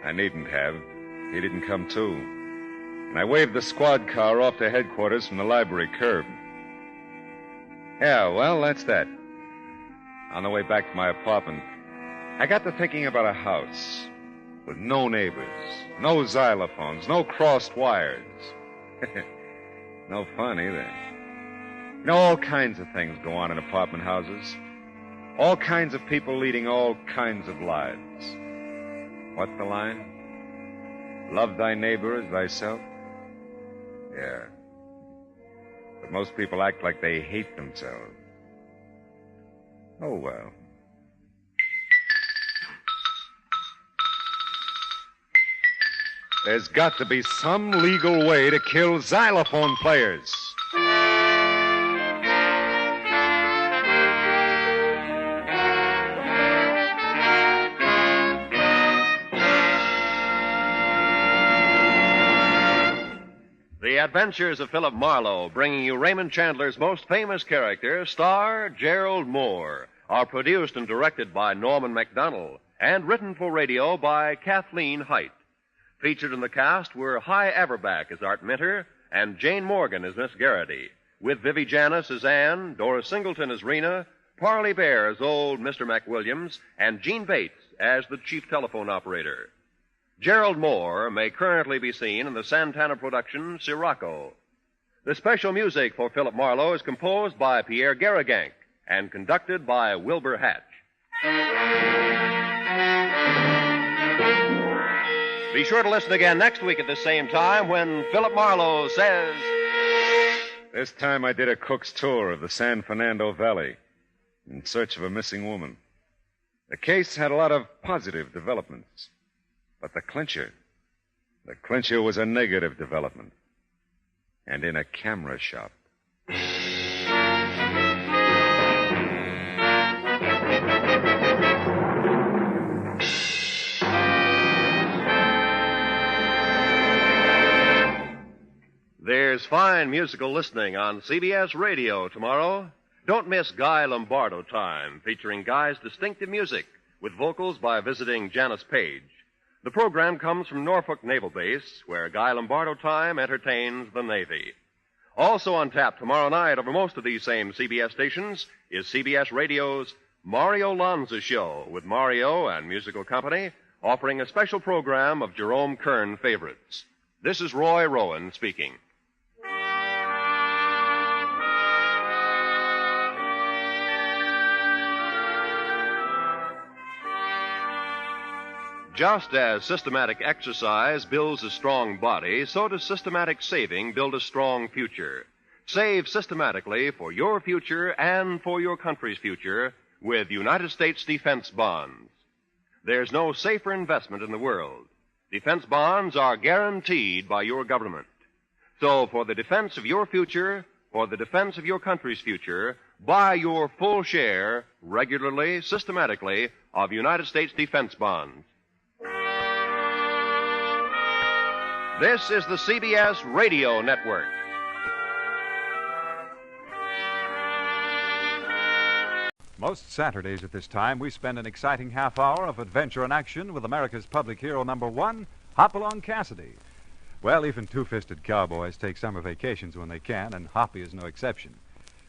I needn't have. He didn't come to. And I waved the squad car off to headquarters from the library curb. Yeah, well, that's that. On the way back to my apartment, I got to thinking about a house with no neighbors, no xylophones, no crossed wires. No fun either. You know, all kinds of things go on in apartment houses. All kinds of people leading all kinds of lives. What's the line? Love thy neighbor as thyself? Yeah. But most people act like they hate themselves. Oh, well. There's got to be some legal way to kill xylophone players. The Adventures of Philip Marlowe, bringing you Raymond Chandler's most famous character, star Gerald Mohr, are produced and directed by Norman MacDonald and written for radio by Kathleen Height. Featured in the cast were Hy Averback as Art Minter and Jane Morgan as Miss Garrity, with Vivi Janis as Anne, Dora Singleton as Rena, Parley Bear as old Mr. McWilliams, and Gene Bates as the chief telephone operator. Gerald Mohr may currently be seen in the Santana production Sirocco. The special music for Philip Marlowe is composed by Pierre Garrigank and conducted by Wilbur Hatch. Be sure to listen again next week at the same time when Philip Marlowe says... This time I did a cook's tour of the San Fernando Valley in search of a missing woman. The case had a lot of positive developments. But the clincher was a negative development. And in a camera shop. There's fine musical listening on CBS Radio tomorrow. Don't miss Guy Lombardo Time, featuring Guy's distinctive music with vocals by visiting Janice Page. The program comes from Norfolk Naval Base, where Guy Lombardo Time entertains the Navy. Also on tap tomorrow night over most of these same CBS stations is CBS Radio's Mario Lanza Show, with Mario and musical company offering a special program of Jerome Kern favorites. This is Roy Rowan speaking. Just as systematic exercise builds a strong body, so does systematic saving build a strong future. Save systematically for your future and for your country's future with United States defense bonds. There's no safer investment in the world. Defense bonds are guaranteed by your government. So for the defense of your future, for the defense of your country's future, buy your full share regularly, systematically, of United States defense bonds. This is the CBS Radio Network. Most Saturdays at this time, we spend an exciting half hour of adventure and action with America's public hero #1, Hopalong Cassidy. Well, even two-fisted cowboys take summer vacations when they can, and Hoppy is no exception.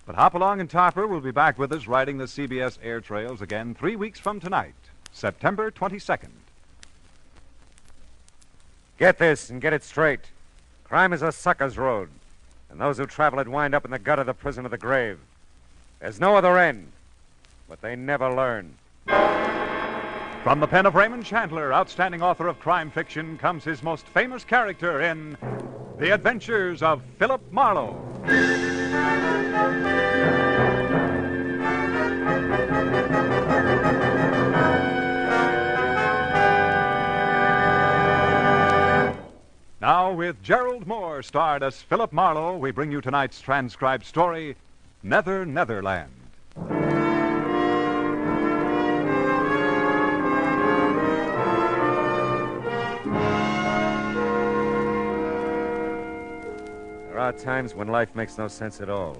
But Hopalong and Topper will be back with us riding the CBS air trails again 3 weeks from tonight, September 22nd. Get this and get it straight. Crime is a sucker's road, and those who travel it wind up in the gut of the prison of the grave. There's no other end, but they never learn. From the pen of Raymond Chandler, outstanding author of crime fiction, comes his most famous character in The Adventures of Philip Marlowe. Now, with Gerald Mohr starred as Philip Marlowe, we bring you tonight's transcribed story, Netherland. There are times when life makes no sense at all.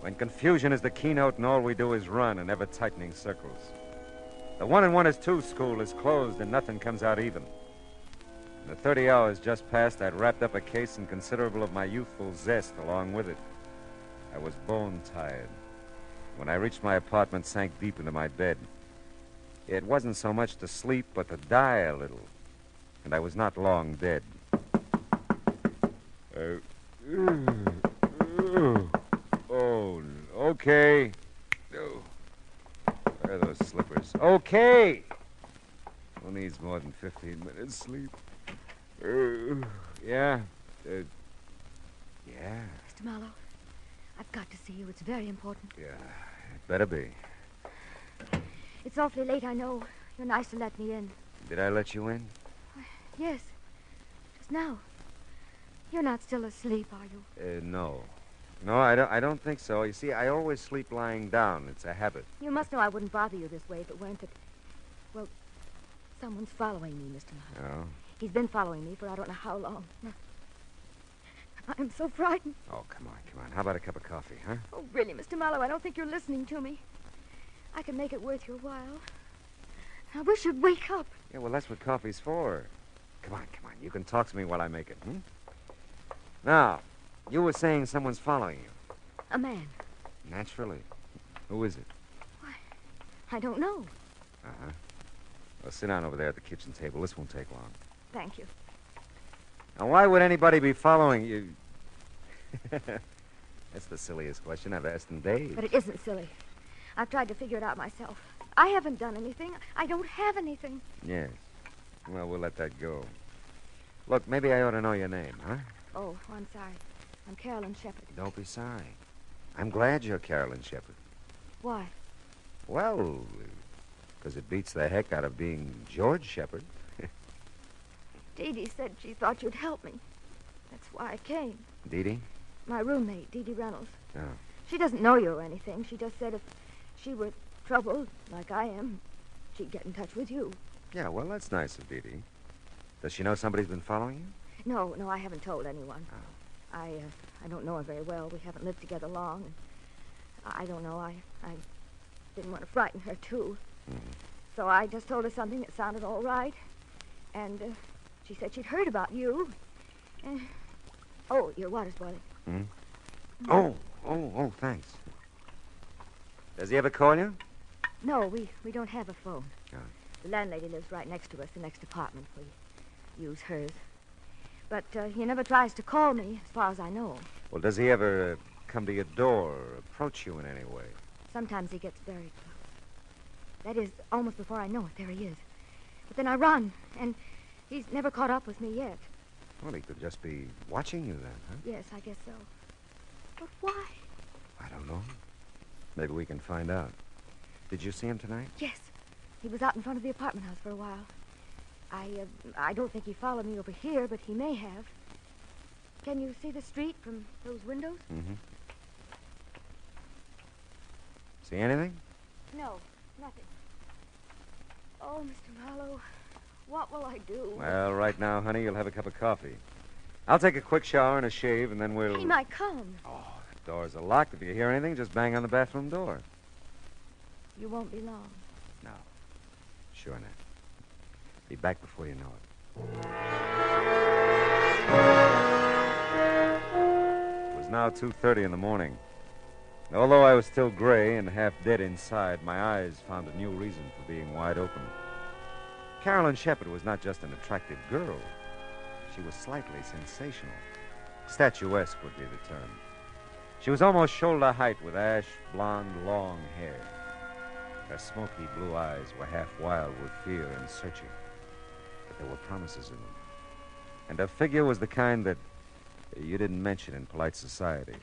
When confusion is the keynote and all we do is run in ever-tightening circles. The 1 and 1 is 2 school is closed and nothing comes out even. In the 30 hours just past, I'd wrapped up a case and considerable of my youthful zest along with it. I was bone-tired. When I reached my apartment, sank deep into my bed. It wasn't so much to sleep, but to die a little. And I was not long dead. Oh, okay. Where are those slippers? Okay. Who needs more than 15 minutes sleep? Yeah. Yeah. Mr. Marlowe, I've got to see you. It's very important. Yeah, it better be. It's awfully late, I know. You're nice to let me in. Did I let you in? Yes. Just now. You're not still asleep, are you? No. No, I don't think so. You see, I always sleep lying down. It's a habit. You must know I wouldn't bother you this way if it weren't that... Well, someone's following me, Mr. Marlowe. Oh? He's been following me for I don't know how long. I'm so frightened. Oh, come on. How about a cup of coffee, huh? Oh, really, Mr. Marlowe, I don't think you're listening to me. I can make it worth your while. I wish you'd wake up. Yeah, well, that's what coffee's for. Come on. You can talk to me while I make it, Now, you were saying someone's following you. A man. Naturally. Who is it? Why, I don't know. Uh-huh. Well, sit down over there at the kitchen table. This won't take long. Thank you. Now, why would anybody be following you? That's the silliest question I've asked in days. But it isn't silly. I've tried to figure it out myself. I haven't done anything. I don't have anything. Yes. Well, we'll let that go. Look, maybe I ought to know your name, huh? Oh, I'm sorry. I'm Carolyn Shepard. Don't be sorry. I'm glad you're Carolyn Shepard. Why? Well, because it beats the heck out of being George Shepard. Dee Dee said she thought you'd help me. That's why I came. Dee Dee? My roommate, Dee Dee Reynolds. Oh. She doesn't know you or anything. She just said if she were troubled, like I am, she'd get in touch with you. Yeah, well, that's nice of Dee Dee. Does she know somebody's been following you? No, I haven't told anyone. Oh. I don't know her very well. We haven't lived together long. I don't know. I didn't want to frighten her, too. Mm-hmm. So I just told her something that sounded all right. And she said she'd heard about you. Oh, your water's boiling. Mm-hmm. Oh, thanks. Does he ever call you? No, we don't have a phone. Oh. The landlady lives right next to us, the next apartment. We use hers. But he never tries to call me, as far as I know. Well, does he ever come to your door or approach you in any way? Sometimes he gets very close. That is, almost before I know it, there he is. But then I run, and he's never caught up with me yet. Well, he could just be watching you then, huh? Yes, I guess so. But why? I don't know. Maybe we can find out. Did you see him tonight? Yes. He was out in front of the apartment house for a while. I don't think he followed me over here, but he may have. Can you see the street from those windows? Mm-hmm. See anything? No, nothing. Oh, Mr. Marlowe, what will I do? Well, right now, honey, you'll have a cup of coffee. I'll take a quick shower and a shave, and then we'll... He might come. Oh, the doors are locked. If you hear anything, just bang on the bathroom door. You won't be long. No. Sure not. Be back before you know it. It was now 2:30 in the morning. Although I was still gray and half dead inside, my eyes found a new reason for being wide open. Carolyn Shepard was not just an attractive girl. She was slightly sensational. Statuesque would be the term. She was almost shoulder height with ash blonde, long hair. Her smoky blue eyes were half wild with fear and searching. But there were promises in them. And her figure was the kind that you didn't mention in polite society.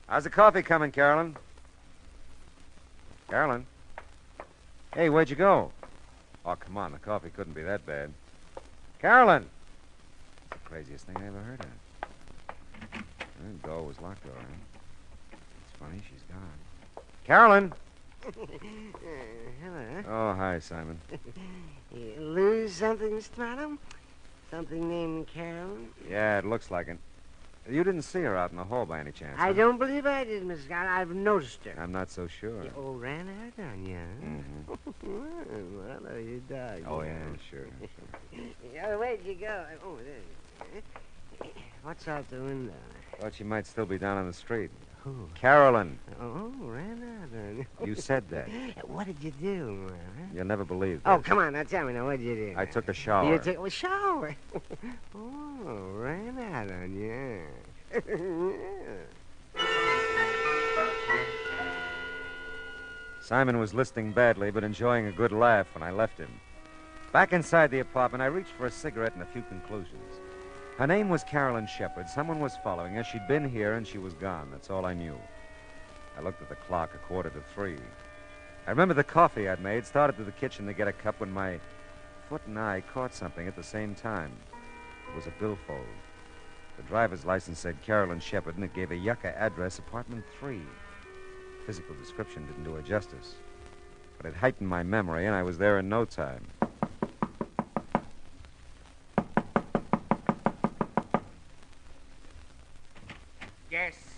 How's the coffee coming, Carolyn? Carolyn? Hey, where'd you go? Oh, come on, the coffee couldn't be that bad. Carolyn! That's the craziest thing I ever heard of. The door was locked, all right. It's funny, she's gone. Carolyn! Hello. Oh, hi, Simon. You lose something, Mr. Marlowe? Something named Carolyn? Yeah, it looks like it. You didn't see her out in the hall by any chance, I huh? don't believe I did, Miss Scott. I've noticed her. I'm not so sure. You ran out on you, huh? Well, you dog. Oh, yeah, sure. Yeah, where'd you go? Oh, there. What's out the window? Thought she might still be down on the street. Who? Carolyn. Oh, ran out on you. You said that. What did you do, huh? You'll never believe Oh, this. come on, now tell me now. What did you do? I took a shower. You took a shower? Oh, ran out on you. Simon was listening badly, but enjoying a good laugh when I left him. Back inside the apartment, I reached for a cigarette and a few conclusions. Her name was Carolyn Shepard. Someone was following her. She'd been here, and she was gone. That's all I knew. I looked at the clock, 2:45. I remember the coffee I'd made, started to the kitchen to get a cup when my foot and eye caught something at the same time. It was a billfold. The driver's license said Carolyn Shepard, and it gave a Yucca address, apartment 3. Physical description didn't do her justice. But it heightened my memory, and I was there in no time.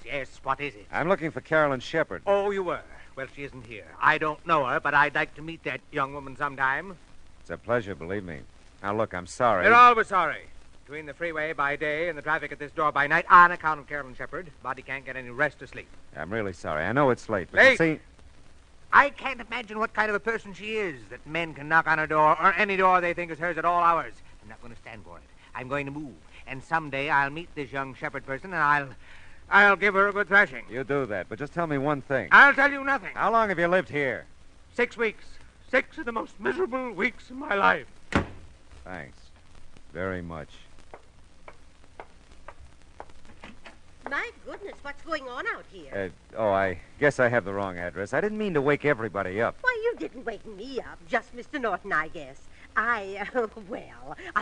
Yes, what is it? I'm looking for Carolyn Shepard. Oh, you were? Well, she isn't here. I don't know her, but I'd like to meet that young woman sometime. It's a pleasure, believe me. Now, look, I'm sorry. They're always sorry. Between the freeway by day and the traffic at this door by night, on account of Carolyn Shepard, body can't get any rest or sleep. I'm really sorry. I know it's late, but Hey! you see... I can't imagine what kind of a person she is, that men can knock on her door, or any door they think is hers at all hours. I'm not going to stand for it. I'm going to move. And someday I'll meet this young Shepard person, and I'll give her a good thrashing. You do that, but just tell me one thing. I'll tell you nothing. How long have you lived here? 6 weeks. 6 of the most miserable weeks of my life. Thanks. Very much. My goodness, what's going on out here? I guess I have the wrong address. I didn't mean to wake everybody up. Why, you didn't wake me up. Just Mr. Norton, I guess. I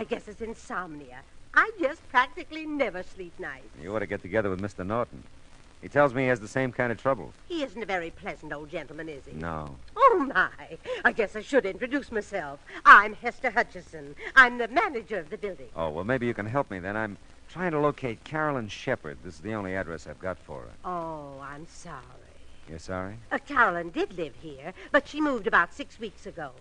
guess it's insomnia. I just practically never sleep nights. You ought to get together with Mr. Norton. He tells me he has the same kind of trouble. He isn't a very pleasant old gentleman, is he? No. Oh, my. I guess I should introduce myself. I'm Hester Hutchison. I'm the manager of the building. Oh, well, maybe you can help me then. I'm trying to locate Carolyn Shepard. This is the only address I've got for her. Oh, I'm sorry. You're sorry? Carolyn did live here, but she moved about 6 weeks ago.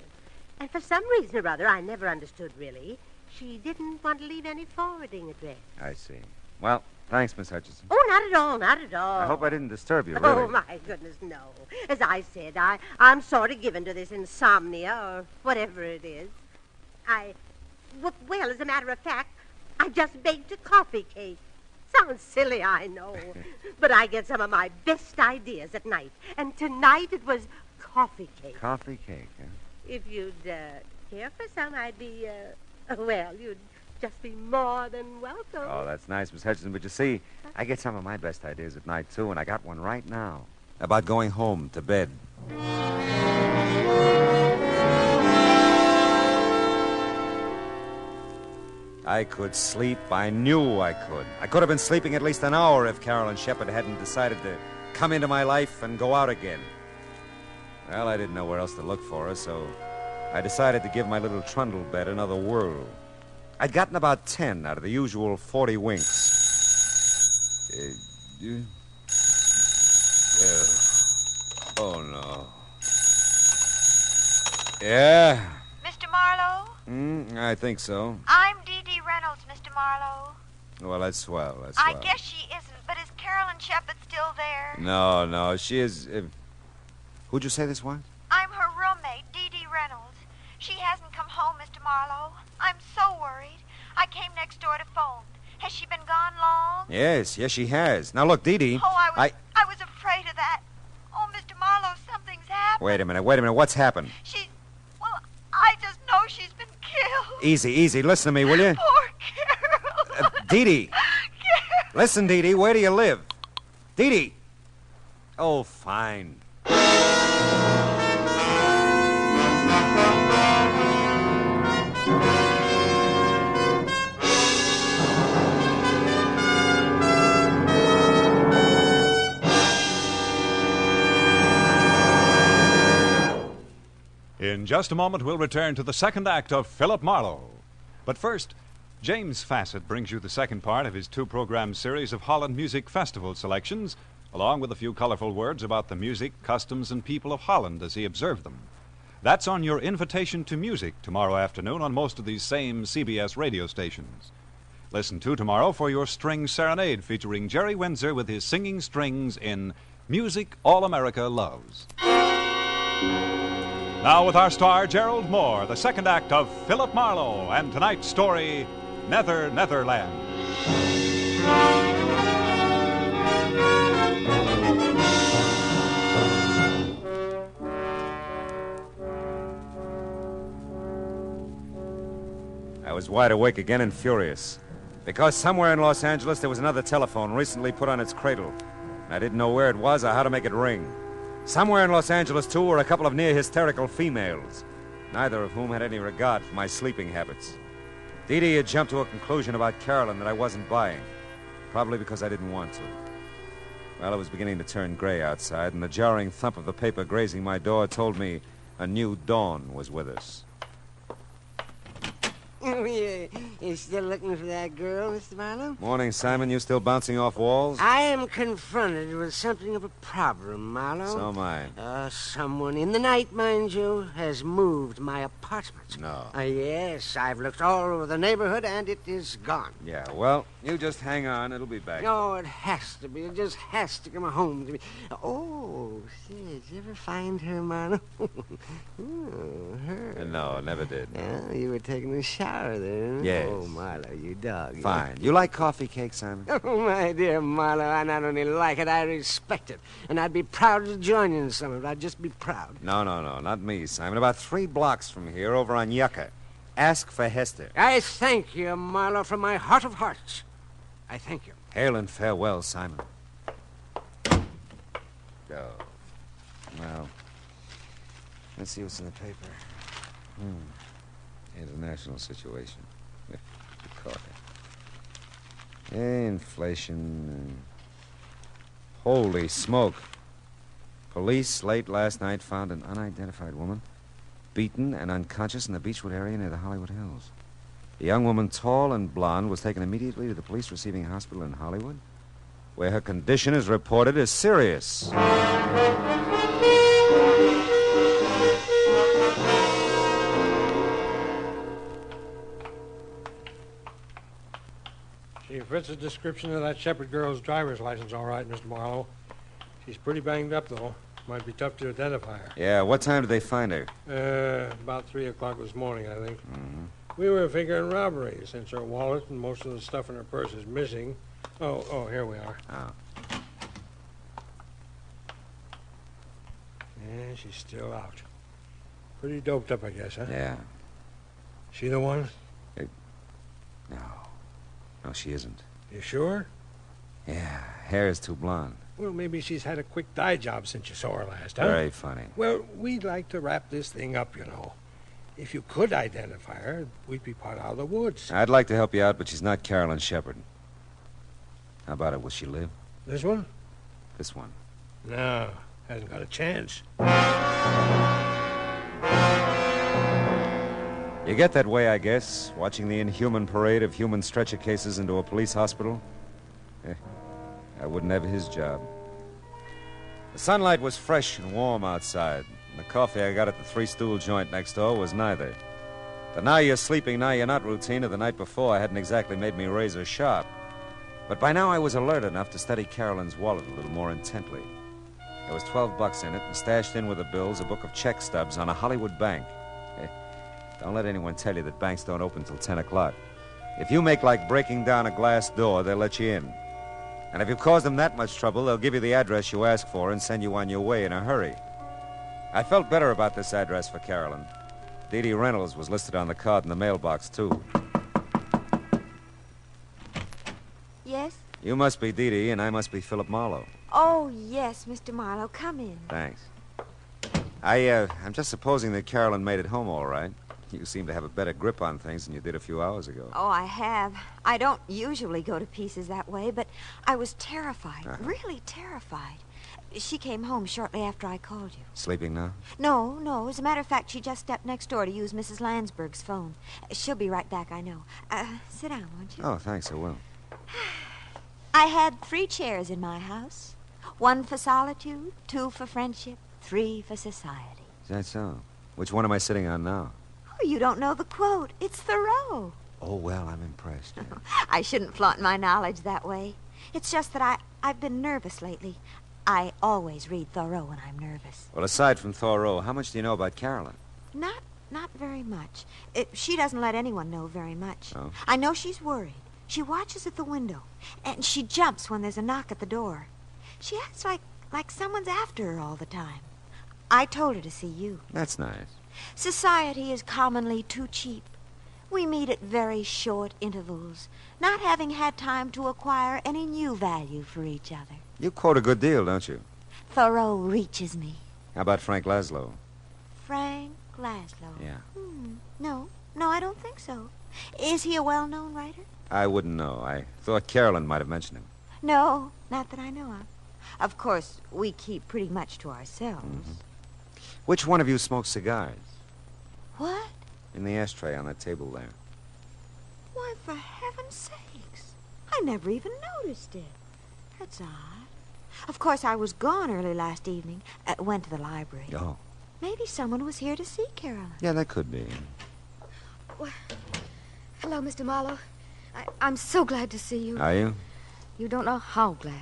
And for some reason or other, I never understood really, she didn't want to leave any forwarding address. I see. Well, thanks, Miss Hutchison. Oh, not at all, not at all. I hope I didn't disturb you, really. Oh, my goodness, no. As I said, I'm sort of given to this insomnia or whatever it is. Well, as a matter of fact, I just baked a coffee cake. Sounds silly, I know. But I get some of my best ideas at night. And tonight it was coffee cake. Coffee cake, huh? If you'd care for some, I'd be, you'd just be more than welcome. Oh, that's nice, Miss Hutchison. But you see, I get some of my best ideas at night, too, and I got one right now. About going home to bed. I could sleep. I knew I could. I could have been sleeping at least an hour if Carolyn Shepard hadn't decided to come into my life and go out again. Well, I didn't know where else to look for her, so I decided to give my little trundle bed another whirl. I'd gotten about 10 out of the usual 40 winks. Oh, no. Yeah? Mr. Marlowe? I think so. I'm Dee Dee Reynolds, Mr. Marlowe. Well, that's swell, I guess she isn't, but is Carolyn Shepard still there? No, she is... Who'd you say this was? I'm her roommate, Dee Dee Reynolds. She hasn't come home, Mr. Marlowe. I'm so worried. I came next door to phone. Has she been gone long? Yes, she has. Now, look, Dee Dee... Oh, I was afraid of that. Oh, Mr. Marlowe, something's happened. Wait a minute. What's happened? Well, I just know she's been killed. Easy. Listen to me, will you? Poor Carol. Dee Dee. Listen, Dee Dee, where do you live? Dee Dee. Oh, fine. In just a moment, we'll return to the second act of Philip Marlowe. But first, James Fassett brings you the second part of his two-program series of Holland Music Festival selections, along with a few colorful words about the music, customs, and people of Holland as he observed them. That's on your invitation to music tomorrow afternoon on most of these same CBS radio stations. Listen to tomorrow for your string serenade featuring Jerry Windsor with his singing strings in Music All America Loves. Now with our star, Gerald Mohr, the second act of Philip Marlowe, and tonight's story, Netherland. I was wide awake again and furious. Because somewhere in Los Angeles there was another telephone recently put on its cradle. I didn't know where it was or how to make it ring. Somewhere in Los Angeles, too, were a couple of near-hysterical females, neither of whom had any regard for my sleeping habits. Dee Dee had jumped to a conclusion about Carolyn that I wasn't buying, probably because I didn't want to. Well, it was beginning to turn gray outside, and the jarring thump of the paper grazing my door told me a new dawn was with us. Oh, yeah. You still looking for that girl, Mr. Marlowe? Morning, Simon. You still bouncing off walls? I am confronted with something of a problem, Marlowe. So am I. Someone in the night, mind you, has moved my apartment. No. Yes, I've looked all over the neighborhood, and it is gone. Yeah, well, you just hang on. It'll be back. No, it has to be. It just has to come home to me. Oh, say, did you ever find her, Marlowe? Oh, her. No, never did. Yeah, you were taking a shower there. Huh? Yes. Oh, Marlowe, you dog. Fine. You like coffee cake, Simon? Oh, my dear Marlowe, I not only like it, I respect it. And I'd be proud to join you in some of it. I'd just be proud. No, not me, Simon. About 3 blocks from here, over on Yucca. Ask for Hester. I thank you, Marlowe, from my heart of hearts. I thank you. Hail and farewell, Simon. Go. Well, let's see what's in the paper. International situation. Caught it. Inflation. Holy smoke. Police late last night found an unidentified woman beaten and unconscious in the Beechwood area near the Hollywood Hills. The young woman, tall and blonde, was taken immediately to the police receiving hospital in Hollywood, where her condition is reported as serious. She fits the description of that Shepherd girl's driver's license, all right, Mr. Marlowe. She's pretty banged up, though. Might be tough to identify her. Yeah, what time did they find her? About 3 o'clock this morning, I think. Mm-hmm. We were figuring robbery, since her wallet and most of the stuff in her purse is missing. Oh, here we are. Oh. Yeah, she's still out. Pretty doped up, I guess, huh? Yeah. She the one? No, she isn't. You sure? Yeah, hair is too blonde. Well, maybe she's had a quick dye job since you saw her last, huh? Very funny. Well, we'd like to wrap this thing up, you know. If you could identify her, we'd be part out of the woods. I'd like to help you out, but she's not Carolyn Shepherd. How about it? Will she live? This one? This one. No, hasn't got a chance. You get that way, I guess, watching the inhuman parade of human stretcher cases into a police hospital. I wouldn't have his job. The sunlight was fresh and warm outside, and the coffee I got at the Three Stool joint next door was neither. The now you're sleeping, now you're not routine of the night before hadn't exactly made me razor sharp. But by now I was alert enough to study Carolyn's wallet a little more intently. There was $12 in it, and stashed in with the bills a book of check stubs on a Hollywood bank. Don't let anyone tell you that banks don't open till 10 o'clock. If you make like breaking down a glass door, they'll let you in. And if you cause them that much trouble, they'll give you the address you ask for and send you on your way in a hurry. I felt better about this address for Carolyn. Dee Dee Reynolds was listed on the card in the mailbox, too. Yes? You must be Dee Dee, and I must be Philip Marlowe. Oh, yes, Mr. Marlowe. Come in. Thanks. I'm just supposing that Carolyn made it home all right. You seem to have a better grip on things than you did a few hours ago. Oh, I have. I don't usually go to pieces that way, but I was terrified, really terrified. She came home shortly after I called you. Sleeping now? No. As a matter of fact, she just stepped next door to use Mrs. Landsberg's phone. She'll be right back, I know. Sit down, won't you? Oh, thanks, I will. I had 3 chairs in my house. 1 for solitude, 2 for friendship, 3 for society. Is that so? Which one am I sitting on now? Oh, you don't know the quote. It's Thoreau. Oh, well, I'm impressed. I shouldn't flaunt my knowledge that way. It's just that I've been nervous lately. I always read Thoreau when I'm nervous. Well, aside from Thoreau, how much do you know about Carolyn? Not very much. She doesn't let anyone know very much. Oh? I know she's worried. She watches at the window, and she jumps when there's a knock at the door. She acts like someone's after her all the time. I told her to see you. That's nice. Society is commonly too cheap. We meet at very short intervals, not having had time to acquire any new value for each other. You quote a good deal, don't you? Thoreau reaches me. How about Frank Laszlo? Frank Laszlo? Yeah. No, I don't think so. Is he a well-known writer? I wouldn't know. I thought Carolyn might have mentioned him. No, not that I know of. Of course, we keep pretty much to ourselves. Mm-hmm. Which one of you smokes cigars? What? In the ashtray on that table there. Why, for heaven's sakes. I never even noticed it. That's odd. Of course, I was gone early last evening. Went to the library. Oh. Maybe someone was here to see Carolyn. Yeah, that could be. Well, hello, Mr. Marlowe. I'm so glad to see you. Are you? You don't know how glad.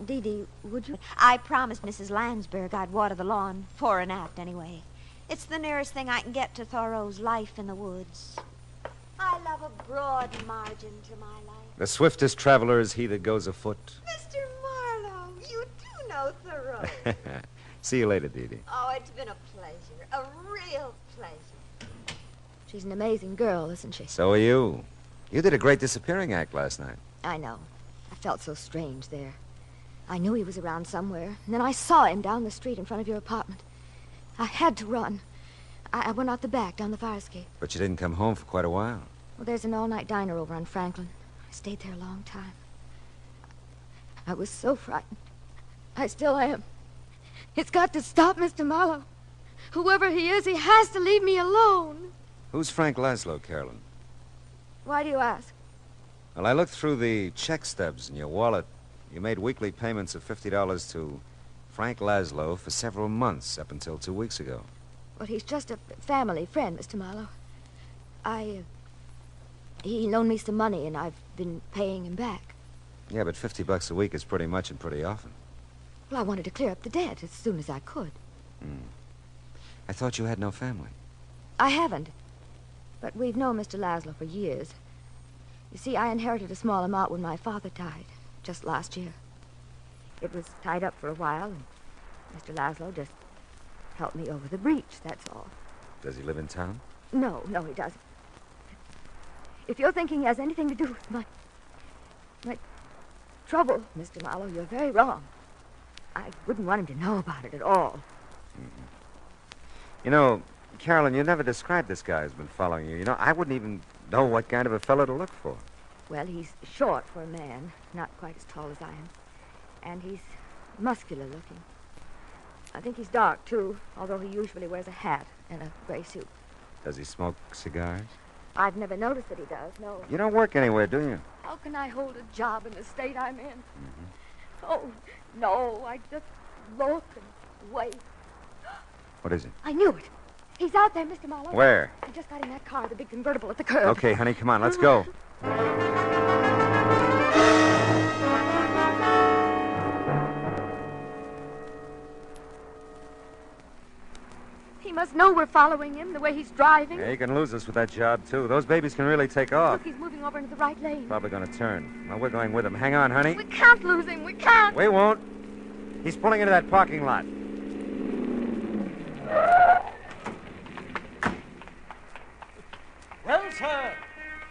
Dee Dee, would you... I promised Mrs. Landsberg I'd water the lawn, fore and aft anyway. It's the nearest thing I can get to Thoreau's Life in the Woods. I love a broad margin to my life. The swiftest traveler is he that goes afoot. Mr. Marlowe, you do know Thoreau. See you later, Dee Dee. Oh, it's been a pleasure. A real pleasure. She's an amazing girl, isn't she? So are you. You did a great disappearing act last night. I know. I felt so strange there. I knew he was around somewhere, and then I saw him down the street in front of your apartment. I had to run. I went out the back, down the fire escape. But you didn't come home for quite a while. Well, there's an all-night diner over on Franklin. I stayed there a long time. I was so frightened. I still am. It's got to stop, Mr. Marlowe. Whoever he is, he has to leave me alone. Who's Frank Laszlo, Carolyn? Why do you ask? Well, I looked through the check stubs in your wallet. You made weekly payments of $50 to Frank Laszlo for several months, up until 2 weeks ago. Well, he's just a family friend, Mr. Marlowe. He loaned me some money, and I've been paying him back. Yeah, but $50 a week is pretty much and pretty often. Well, I wanted to clear up the debt as soon as I could. I thought you had no family. I haven't. But we've known Mr. Laszlo for years. You see, I inherited a small amount when my father died, just last year. It was tied up for a while, and Mr. Laszlo just helped me over the breach, that's all. Does he live in town? No, he doesn't. If you're thinking he has anything to do with my trouble, Mr. Marlowe, you're very wrong. I wouldn't want him to know about it at all. You know, Carolyn, you never described this guy who's been following you. You know, I wouldn't even know what kind of a fellow to look for. Well, he's short for a man, not quite as tall as I am. And he's muscular looking. I think he's dark, too, although he usually wears a hat and a gray suit. Does he smoke cigars? I've never noticed that he does, no. You don't work anywhere, do you? How can I hold a job in the state I'm in? Oh, no, I just look and wait. What is it? I knew it. He's out there, Mr. Marlowe. Where? I just got in that car, the big convertible at the curb. Okay, honey, come on, let's go. He must know we're following him, the way he's driving. Yeah, you can lose us with that job, too. Those babies can really take off. Look, he's moving over into the right lane. Probably going to turn. Well, we're going with him. Hang on, honey. We can't lose him. We can't. We won't. He's pulling into that parking lot. sir.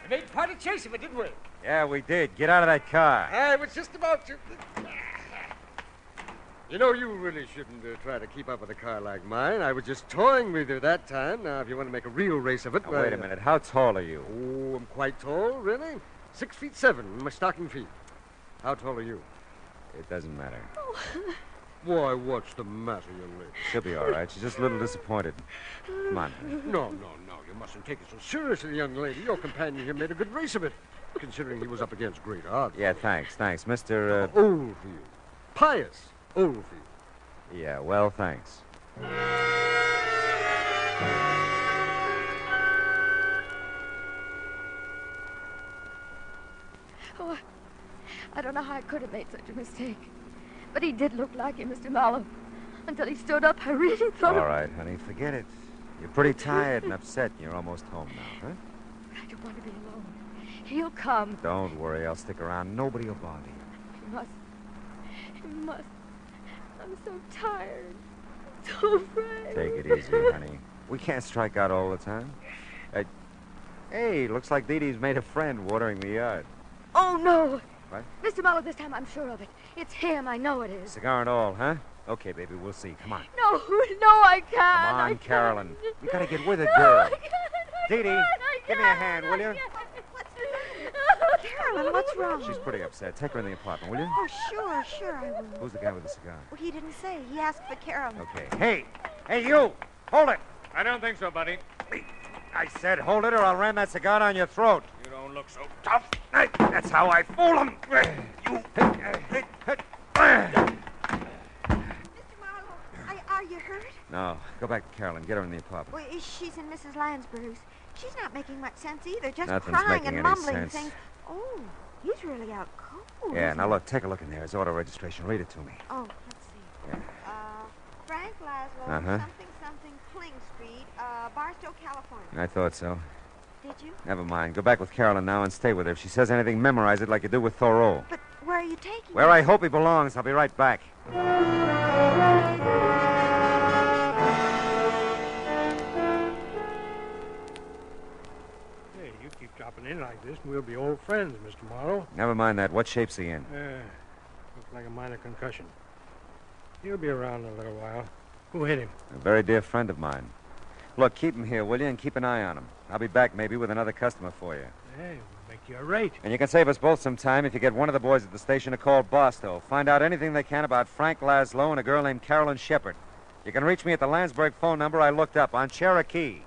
We made quite a chase of it, didn't we? Yeah, we did. Get out of that car. I was just about to... You know, you really shouldn't try to keep up with a car like mine. I was just toying with you that time. Now, if you want to make a real race of it... Now, wait a minute. How tall are you? Oh, I'm quite tall, really. 6'7" in my stocking feet. How tall are you? It doesn't matter. Why, what's the matter, young lady? She'll be all right. She's just a little disappointed. Come on. No. You mustn't take it so seriously, young lady. Your companion here made a good race of it, considering he was up against great odds. Yeah, thanks. Mr. Oldfield. Pius Oldfield. Yeah, well, thanks. Oh, I don't know how I could have made such a mistake. But he did look like him, Mr. Marlowe. Until he stood up, I really thought... All right, honey, forget it. You're pretty tired and upset, and you're almost home now, huh? I don't want to be alone. He'll come. Don't worry, I'll stick around. Nobody will bother you. He must. He must. I'm so tired. So afraid. Take it easy, honey. We can't strike out all the time. Hey, looks like Dee Dee's made a friend watering the yard. Oh, no. What? Mr. Marlowe, this time I'm sure of it. It's him. I know it is. Cigar and all, huh? Okay, baby, we'll see. Come on. No, I can't. Come on, I Carolyn. can't. You gotta get with it, No, girl. I can't. Dee Dee, give me a hand, will you? Carolyn, what's wrong? She's pretty upset. Take her in the apartment, will you? Oh, sure, I will. Who's the guy with the cigar? Well, he didn't say. He asked for Carolyn. Okay. Hey, you! Hold it! I don't think so, buddy. I said hold it or I'll ram that cigar down your throat. You don't look so tough. That's how I fool him. You... Are you hurt? No, go back to Carolyn. Get her in the apartment. Well, she's in Mrs. Lansbury's. She's not making much sense either, just Nothing's crying making and any mumbling sense. things. Oh, he's really out cold. Yeah, isn't now he? look, take a look in there. His auto registration. Read it to me. Oh, let's see. Yeah. Frank Laszlo, Uh-huh. something, Kling Street, Barstow, California. I thought so. Did you? Never mind. Go back with Carolyn now and stay with her. If she says anything, memorize it like you do with Thoreau. But where are you taking Where him? I hope he belongs. I'll be right back. Hey, you keep dropping in like this, and we'll be old friends, Mr. Marlowe. Never mind that. What shape's he in? Looks like a minor concussion. He'll be around in a little while. Who hit him? A very dear friend of mine. Look, keep him here, will you, and keep an eye on him. I'll be back maybe with another customer for you. Hey, we'll make you a rate. And you can save us both some time if you get one of the boys at the station to call Barstow. Find out anything they can about Frank Laszlo and a girl named Carolyn Shepard. You can reach me at the Landsberg phone number I looked up on Cherokee.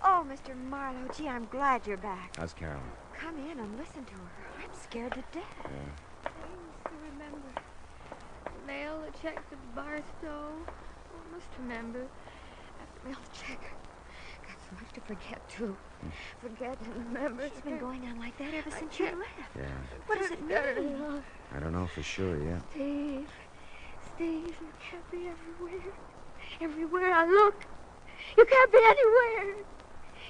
Oh, Mr. Marlowe, gee, I'm glad you're back. How's Carolyn? Come in and listen to her. I'm scared to death. Yeah. I remember. Mail the check to Barstow. I must remember. Mail the check. Got so much to forget, too. Forget and remember. It's been going on like that ever since you left. Yeah. What does it mean? I don't know for sure yet. Steve, you can't be everywhere. Everywhere I look, you can't be anywhere.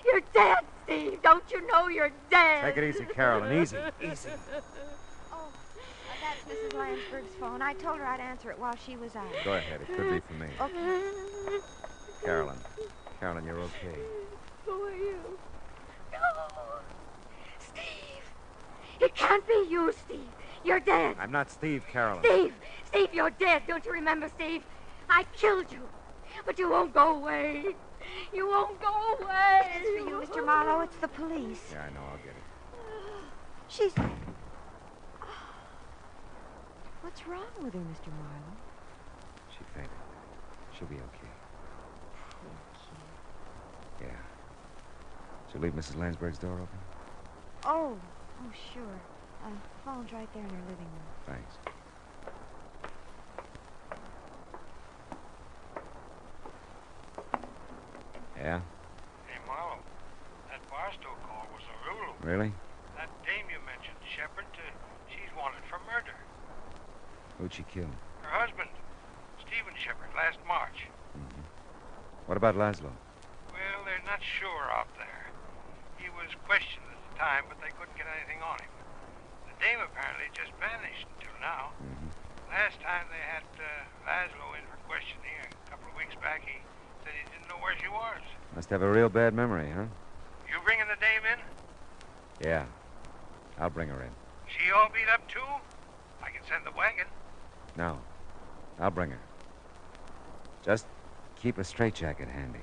You're dead, Steve. Don't you know you're dead? Take it easy, Carolyn. Easy. Oh, that's Mrs. Lansberg's phone. I told her I'd answer it while she was out. Go ahead. It could be for me. Okay. Carolyn, you're okay. Who are you? No. Steve. It can't be you, Steve. You're dead. I'm not Steve, Carolyn. Steve, you're dead. Don't you remember, Steve? I killed you. But you won't go away. You won't go away. As for you, Mr. Marlowe, it's the police. Yeah, I know. I'll get it. She's... What's wrong with her, Mr. Marlowe? She fainted. She'll be okay. Yeah. She'll leave Mrs. Lansberg's door open? Oh, sure. Phone's right there in her living room. Thanks. Yeah? Hey, Marlowe, that Barstow call was a rule. Really? That dame you mentioned, Shepard, she's wanted for murder. Who'd she kill? Her husband, Stephen Shepard, last March. Mm-hmm. What about Laszlo? Well, they're not sure out there. He was questioned at the time, but they couldn't get anything on him. The dame apparently just vanished until now. Mm-hmm. Last time they had Laszlo in for questioning a couple of weeks back, he said he didn't know where she was. Must have a real bad memory, huh? You bringing the dame in? Yeah. I'll bring her in. She all beat up, too? I can send the wagon. No. I'll bring her. Just keep a straitjacket handy.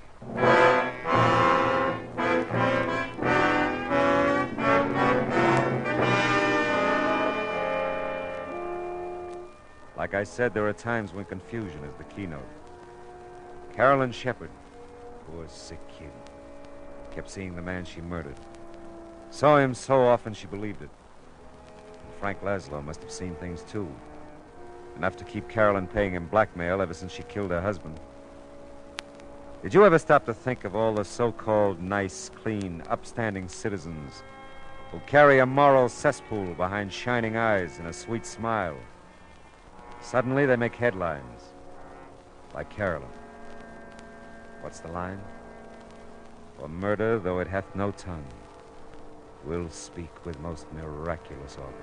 Like I said, there are times when confusion is the keynote. Carolyn Shepard, poor sick kid, kept seeing the man she murdered. Saw him so often she believed it. And Frank Laszlo must have seen things too. Enough to keep Carolyn paying him blackmail ever since she killed her husband. Did you ever stop to think of all the so-called nice, clean, upstanding citizens who carry a moral cesspool behind shining eyes and a sweet smile? Suddenly they make headlines, like Carolyn. What's the line? For murder, though it hath no tongue, will speak with most miraculous organ.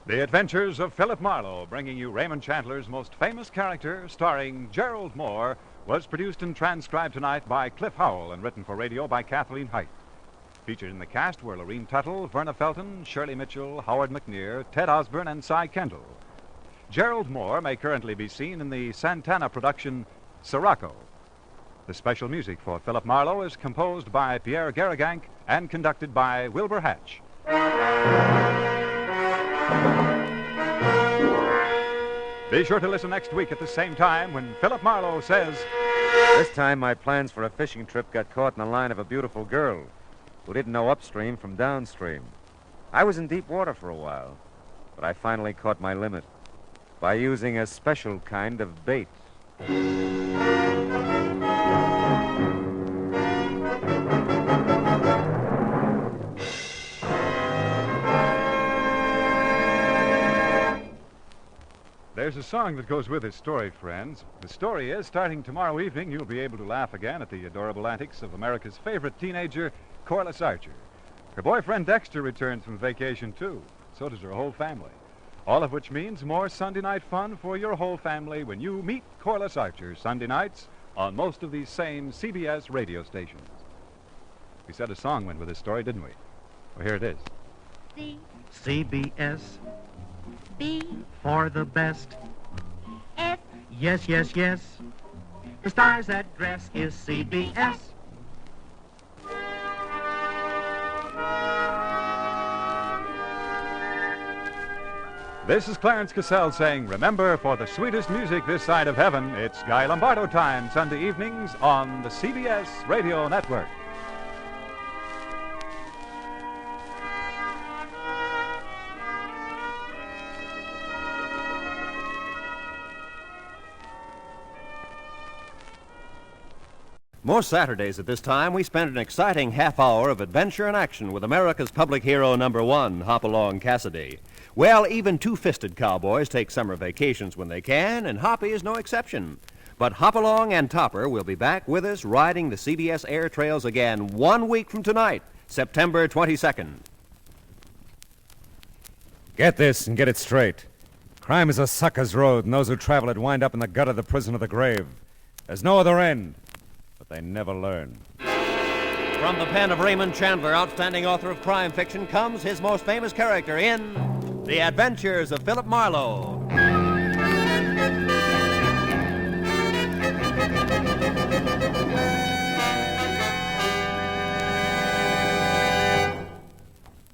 The Adventures of Philip Marlowe, bringing you Raymond Chandler's most famous character, starring Gerald Mohr, was produced and transcribed tonight by Cliff Howell and written for radio by Kathleen Height. Featured in the cast were Lorene Tuttle, Verna Felton, Shirley Mitchell, Howard McNear, Ted Osborne, and Cy Kendall. Gerald Mohr may currently be seen in the Santana production Sirocco. The special music for Philip Marlowe is composed by Pierre Garrigank and conducted by Wilbur Hatch. Be sure to listen next week at the same time when Philip Marlowe says... This time my plans for a fishing trip got caught in the line of a beautiful girl who didn't know upstream from downstream. I was in deep water for a while, but I finally caught my limit by using a special kind of bait. There's a song that goes with this story, friends. The story is, starting tomorrow evening, you'll be able to laugh again at the adorable antics of America's favorite teenager, Corliss Archer. Her boyfriend Dexter returns from vacation, too. So does her whole family. All of which means more Sunday night fun for your whole family when you meet Corliss Archer Sunday nights on most of these same CBS radio stations. We said a song went with this story, didn't we? Well, here it is. CBS. B. For the best. S. Yes, yes, yes. The star's address is CBS. This is Clarence Cassell saying, remember, for the sweetest music this side of heaven, it's Guy Lombardo time, Sunday evenings on the CBS Radio Network. Most Saturdays at this time, we spend an exciting half hour of adventure and action with America's public hero number one, Hopalong Cassidy. Well, even two-fisted cowboys take summer vacations when they can, and Hoppy is no exception. But Hopalong and Topper will be back with us riding the CBS air trails again 1 week from tonight, September 22nd. Get this and get it straight. Crime is a sucker's road, and those who travel it wind up in the gut of the prison of the grave. There's no other end. They never learn. From the pen of Raymond Chandler, outstanding author of crime fiction, comes his most famous character in The Adventures of Philip Marlowe.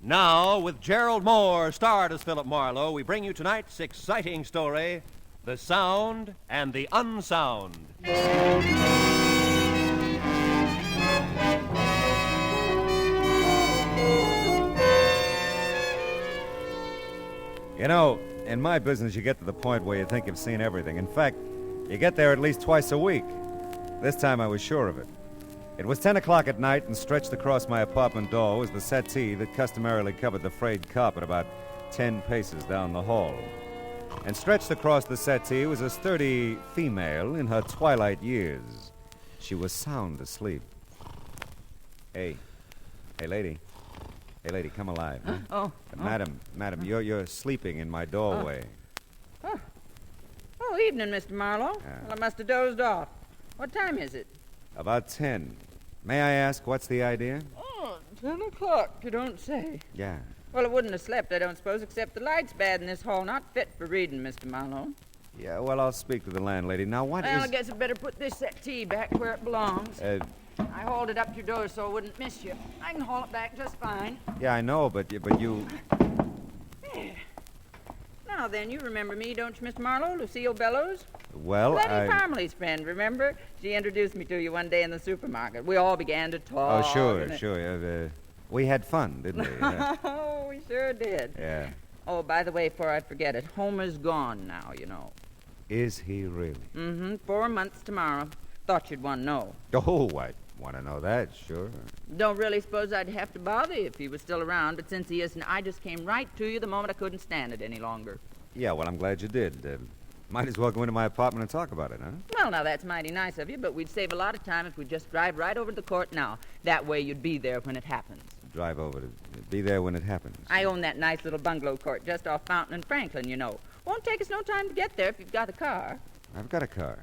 Now, with Gerald Mohr starred as Philip Marlowe, we bring you tonight's exciting story, The Sound and the Unsound. You know, in my business, you get to the point where you think you've seen everything. In fact, you get there at least twice a week. This time I was sure of it. It was 10 o'clock at night, and stretched across my apartment door was the settee that customarily covered the frayed carpet about 10 paces down the hall. And stretched across the settee was a sturdy female in her twilight years. She was sound asleep. Hey, lady. Hey, lady, come alive. Huh? Madam, you're sleeping in my doorway. Oh, evening, Mr. Marlowe. Well, I must have dozed off. What time is it? About 10. May I ask, what's the idea? Oh, 10 o'clock, you don't say. Yeah. Well, I wouldn't have slept, I don't suppose, except the light's bad in this hall. Not fit for reading, Mr. Marlowe. Yeah, well, I'll speak to the landlady. Now, Well, I guess I better put this settee back where it belongs. I hauled it up to your door so I wouldn't miss you. I can haul it back just fine. Yeah, I know, but you... There. Now then, you remember me, don't you, Mr. Marlowe? Lucille Bellows? Well, Letty Parmley's friend, remember? She introduced me to you one day in the supermarket. We all began to talk. Oh, sure. We had fun, didn't we? Yeah. Oh, we sure did. Yeah. Oh, by the way, before I forget it, Homer's gone now, you know. Is he really? Mm-hmm. 4 months tomorrow. Thought you'd want to know. Oh, I want to know that, sure. Don't really suppose I'd have to bother you if he was still around, but since he isn't, I just came right to you the moment I couldn't stand it any longer. Yeah, well, I'm glad you did. Might as well go into my apartment and talk about it, huh? Well, now, that's mighty nice of you, but we'd save a lot of time if we'd just drive right over to the court now. That way you'd be there when it happens. Drive over to be there when it happens. I own that nice little bungalow court just off Fountain and Franklin, you know. Won't take us no time to get there if you've got a car. I've got a car.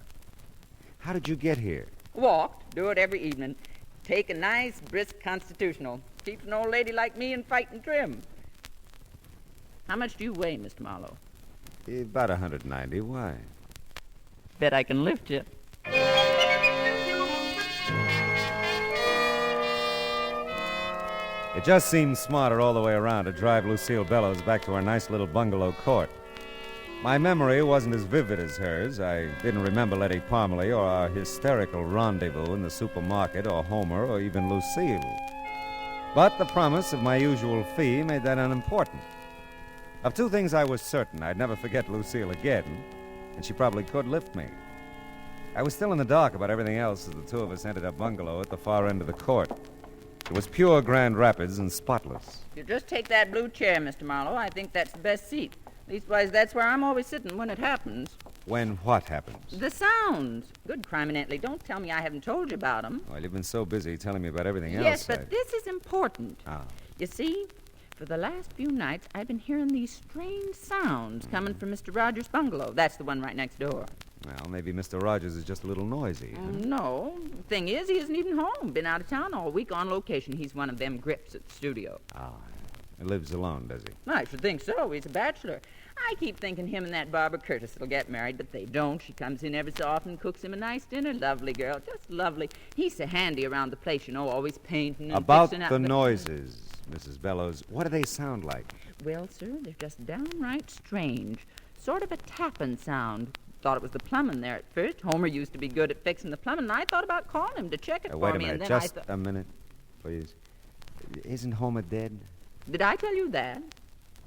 How did you get here? Walked. Do it every evening. Take a nice, brisk constitutional. Keeps an old lady like me in fighting trim. How much do you weigh, Mr. Marlowe? About 190. Why? Bet I can lift you. It just seemed smarter all the way around to drive Lucille Bellows back to our nice little bungalow court. My memory wasn't as vivid as hers. I didn't remember Letty Parmley or our hysterical rendezvous in the supermarket or Homer or even Lucille. But the promise of my usual fee made that unimportant. Of two things I was certain: I'd never forget Lucille again, and she probably could lift me. I was still in the dark about everything else as the two of us entered our bungalow at the far end of the court. It was pure Grand Rapids and spotless. You just take that blue chair, Mr. Marlowe. I think that's the best seat. Leastwise, that's where I'm always sitting when it happens. When what happens? The sounds. Good criminally. Don't tell me I haven't told you about them. Well, you've been so busy telling me about everything else. Yes, but this is important. Ah. You see, for the last few nights, I've been hearing these strange sounds coming from Mr. Rogers' bungalow. That's the one right next door. Well, maybe Mr. Rogers is just a little noisy. Huh? No. Thing is, he isn't even home. Been out of town all week on location. He's one of them grips at the studio. Ah, he lives alone, does he? I should think so. He's a bachelor. I keep thinking him and that Barbara Curtis will get married, but they don't. She comes in every so often, cooks him a nice dinner. Lovely girl, just lovely. He's so handy around the place, you know, always painting and About fixing up the noises, Mrs. Bellows, what do they sound like? Well, sir, they're just downright strange. Sort of a tapping sound. Thought it was the plumbing there at first. Homer used to be good at fixing the plumbing, and I thought about calling him to check it for wait a me. minute, And then just a minute, please. Isn't Homer dead? Did I tell you that?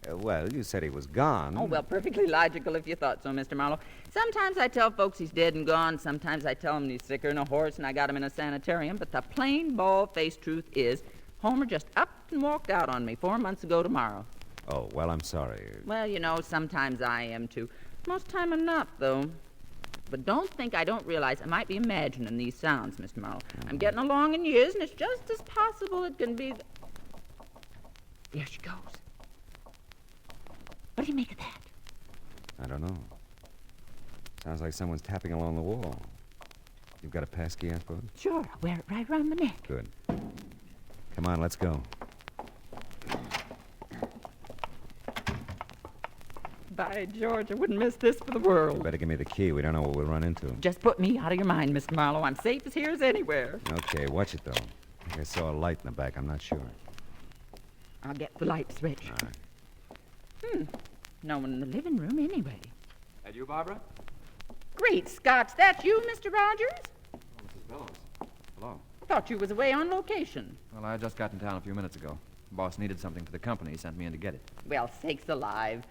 Well, you said he was gone. Oh, well, perfectly logical if you thought so, Mr. Marlowe. Sometimes I tell folks he's dead and gone. Sometimes I tell them he's sicker than a horse and I got him in a sanitarium. But the plain, bald-faced truth is, Homer just up and walked out on me 4 months ago tomorrow. Oh, well, I'm sorry. Well, you know, sometimes I am, too. Most time I'm not, though. But don't think I don't realize I might be imagining these sounds, Mr. Marlowe. I'm getting along in years, and it's just as possible it can be... There she goes. What do you make of that? I don't know. Sounds like someone's tapping along the wall. You've got a passkey, I suppose? Sure, I'll wear it right around the neck. Good. Come on, let's go. By George, I wouldn't miss this for the world. You better give me the key. We don't know what we'll run into. Just put me out of your mind, Mr. Marlowe. I'm safe as here as anywhere. Okay, watch it, though. I think I saw a light in the back. I'm not sure. I'll get the light switch. All right. No one in the living room, anyway. That you, Barbara? Great Scots, that's you, Mr. Rogers? Oh, Mrs. Bellows. Hello. Thought you was away on location. Well, I just got in town a few minutes ago. Boss needed something for the company. He sent me in to get it. Well, sakes alive.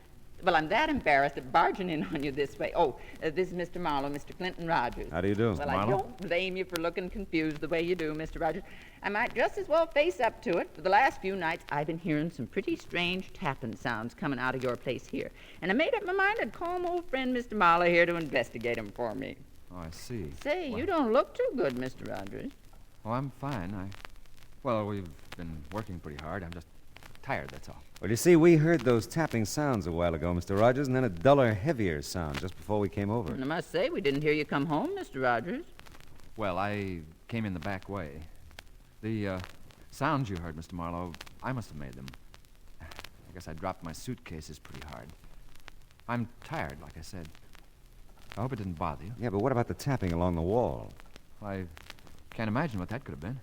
Well, I'm that embarrassed at barging in on you this way. Oh, this is Mr. Marlowe, Mr. Clinton Rogers. How do you do, Mr. Well, Marlowe? I don't blame you for looking confused the way you do, Mr. Rogers. I might just as well face up to it. For the last few nights, I've been hearing some pretty strange tapping sounds coming out of your place here. And I made up my mind I'd call my old friend Mr. Marlowe here to investigate 'em for me. Oh, I see. Say, you don't look too good, Mr. Rogers. Oh, I'm fine. Well, we've been working pretty hard. I'm just tired, that's all. Well, you see, we heard those tapping sounds a while ago, Mr. Rogers, and then a duller, heavier sound just before we came over. And I must say, we didn't hear you come home, Mr. Rogers. Well, I came in the back way. The sounds you heard, Mr. Marlowe, I must have made them. I guess I dropped my suitcases pretty hard. I'm tired, like I said. I hope it didn't bother you. Yeah, but what about the tapping along the wall? I can't imagine what that could have been.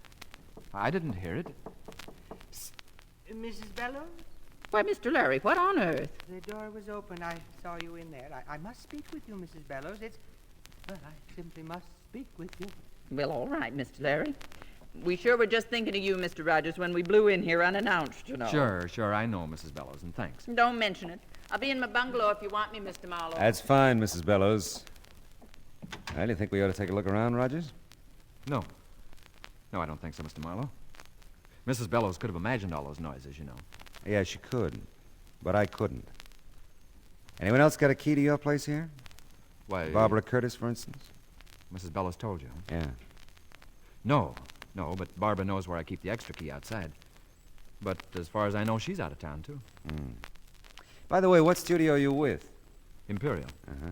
I didn't hear it. Mrs. Bellows? Why, Mr. Larry, what on earth? The door was open. I saw you in there. I must speak with you, Mrs. Bellows. Well, I simply must speak with you. Well, all right, Mr. Larry. We sure were just thinking of you, Mr. Rogers, when we blew in here unannounced, you know. Sure, I know, Mrs. Bellows, and thanks. Don't mention it. I'll be in my bungalow if you want me, Mr. Marlowe. That's fine, Mrs. Bellows. Well, you think we ought to take a look around, Rogers? No, I don't think so, Mr. Marlowe. Mrs. Bellows could have imagined all those noises, you know. Yeah, she could, but I couldn't. Anyone else got a key to your place here? Why? Barbara Curtis, for instance? Mrs. Bellows told you. Yeah. No, but Barbara knows where I keep the extra key outside. But as far as I know, she's out of town, too. By the way, what studio are you with? Imperial. Uh-huh.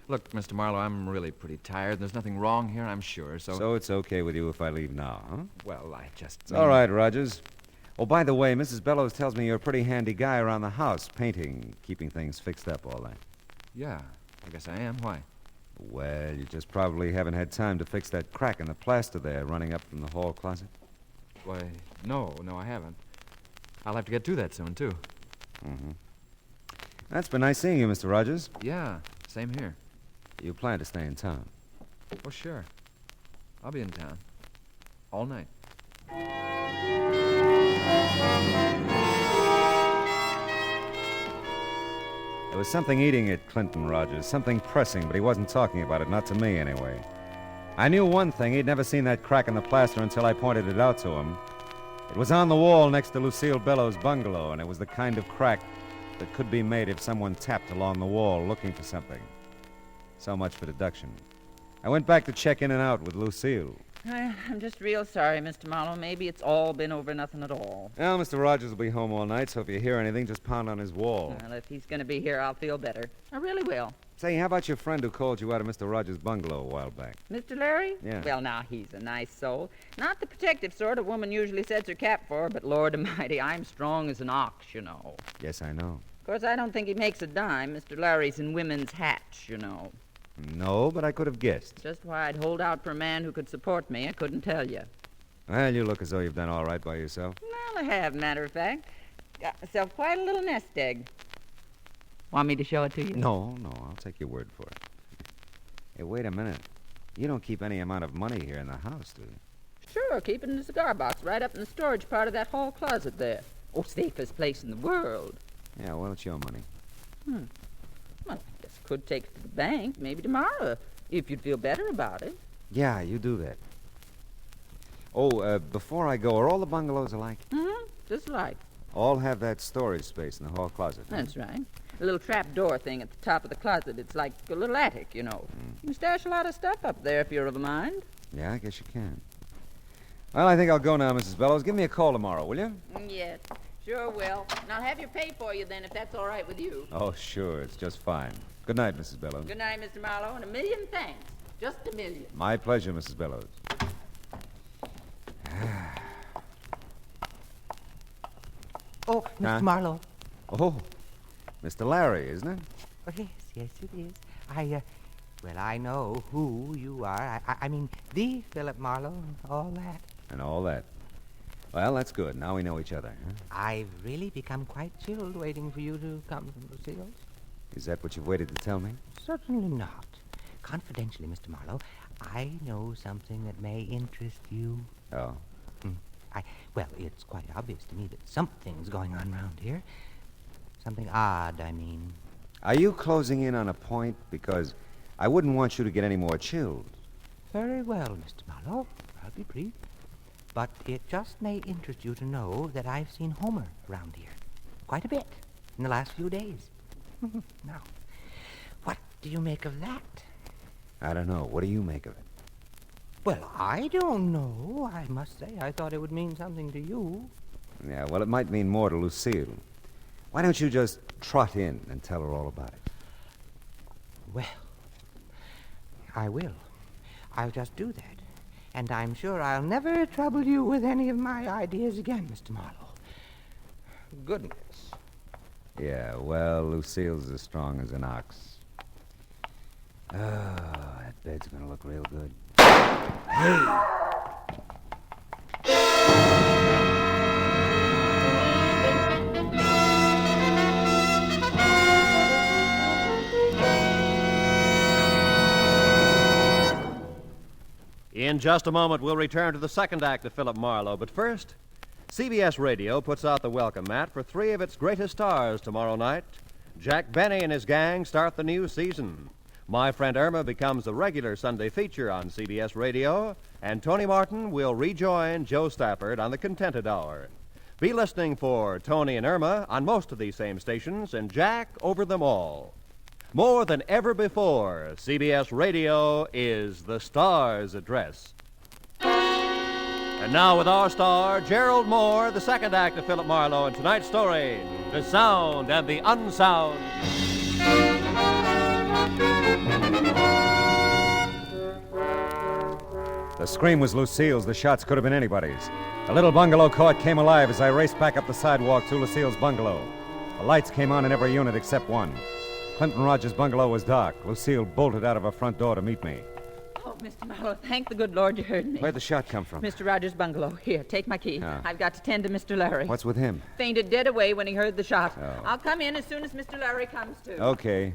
Look, Mr. Marlowe, I'm really pretty tired. There's nothing wrong here, I'm sure, so... So it's okay with you if I leave now, huh? Well, I just... It's all right, Rogers. Oh, by the way, Mrs. Bellows tells me you're a pretty handy guy around the house, painting, keeping things fixed up, all that. Yeah, I guess I am. Why? Well, you just probably haven't had time to fix that crack in the plaster there running up from the hall closet. Why, no, I haven't. I'll have to get to that soon, too. Mm-hmm. It's been nice seeing you, Mr. Rogers. Yeah, same here. You plan to stay in town? Oh, sure. I'll be in town. All night. There was something eating at Clinton, Rogers, something pressing, but he wasn't talking about it, not to me anyway. I knew one thing, he'd never seen that crack in the plaster until I pointed it out to him. It was on the wall next to Lucille Bellows' bungalow, and it was the kind of crack that could be made if someone tapped along the wall looking for something. So much for deduction. I went back to check in and out with Lucille. I'm just real sorry, Mr. Marlowe. Maybe it's all been over nothing at all. Well, Mr. Rogers will be home all night, so if you hear anything, just pound on his wall. Well, if he's going to be here, I'll feel better. I really will. Say, how about your friend who called you out of Mr. Rogers' bungalow a while back? Mr. Larry? Yeah. Well, now, he's a nice soul. Not the protective sort a woman usually sets her cap for, but Lord Almighty, I'm strong as an ox, you know. Yes, I know. Of course, I don't think he makes a dime. Mr. Larry's in women's hats, you know. No, but I could have guessed. Just why I'd hold out for a man who could support me, I couldn't tell you. Well, you look as though you've done all right by yourself. Well, I have, matter of fact. Got myself quite a little nest egg. Want me to show it to you? No, I'll take your word for it. Hey, wait a minute. You don't keep any amount of money here in the house, do you? Sure, keep it in the cigar box right up in the storage part of that hall closet there. Oh, safest place in the world. Yeah, well, it's your money. Well, I guess I could take it to the bank, maybe tomorrow, if you'd feel better about it. Yeah, you do that. Oh, before I go, are all the bungalows alike? Just like. All have that storage space in the hall closet. Huh? That's right. A little trap door thing at the top of the closet. It's like a little attic, you know. You can stash a lot of stuff up there if you're of a mind. Yeah, I guess you can. Well, I think I'll go now, Mrs. Bellows. Give me a call tomorrow, will you? Yes, sure will. And I'll have your pay for you then, if that's all right with you. Oh, sure. It's just fine. Good night, Mrs. Bellows. Good night, Mr. Marlowe, and a million thanks. Just a million. My pleasure, Mrs. Bellows. Oh, Mr. Marlowe. Oh, Mr. Larry, isn't it? Oh, yes, it is. I know who you are. I mean, the Philip Marlowe and all that. And all that. Well, that's good. Now we know each other, huh? I've really become quite chilled waiting for you to come from Lucille's. Is that what you've waited to tell me? Certainly not. Confidentially, Mr. Marlowe, I know something that may interest you. Oh? Well, it's quite obvious to me that something's going on around here. Something odd, I mean. Are you closing in on a point? Because I wouldn't want you to get any more chilled. Very well, Mr. Marlowe. I'll be brief. But it just may interest you to know that I've seen Homer around here. Quite a bit in the last few days. Now, what do you make of that? I don't know. What do you make of it? Well, I don't know. I must say, I thought it would mean something to you. Yeah, well, it might mean more to Lucille. Why don't you just trot in and tell her all about it? Well, I will. I'll just do that. And I'm sure I'll never trouble you with any of my ideas again, Mr. Marlowe. Goodness. Yeah, well, Lucille's as strong as an ox. Oh, that bed's gonna look real good. Hey! In just a moment, we'll return to the second act of Philip Marlowe. But first, CBS Radio puts out the welcome mat for three of its greatest stars tomorrow night. Jack Benny and his gang start the new season. My Friend Irma becomes a regular Sunday feature on CBS Radio, and Tony Martin will rejoin Joe Stafford on the Contented Hour. Be listening for Tony and Irma on most of these same stations, and Jack over them all. More than ever before, CBS Radio is the star's address. And now with our star, Gerald Mohr, the second act of Philip Marlowe, and tonight's story, The Sound and the Unsound. The scream was Lucille's. The shots could have been anybody's. The little bungalow court came alive as I raced back up the sidewalk to Lucille's bungalow. The lights came on in every unit except one. Clinton Rogers' bungalow was dark. Lucille bolted out of her front door to meet me. Oh, Mr. Marlowe, thank the good Lord you heard me. Where'd the shot come from? Mr. Rogers' bungalow. Here, take my key. Ah. I've got to tend to Mr. Larry. What's with him? Fainted dead away when he heard the shot. Oh. I'll come in as soon as Mr. Larry comes to. Okay.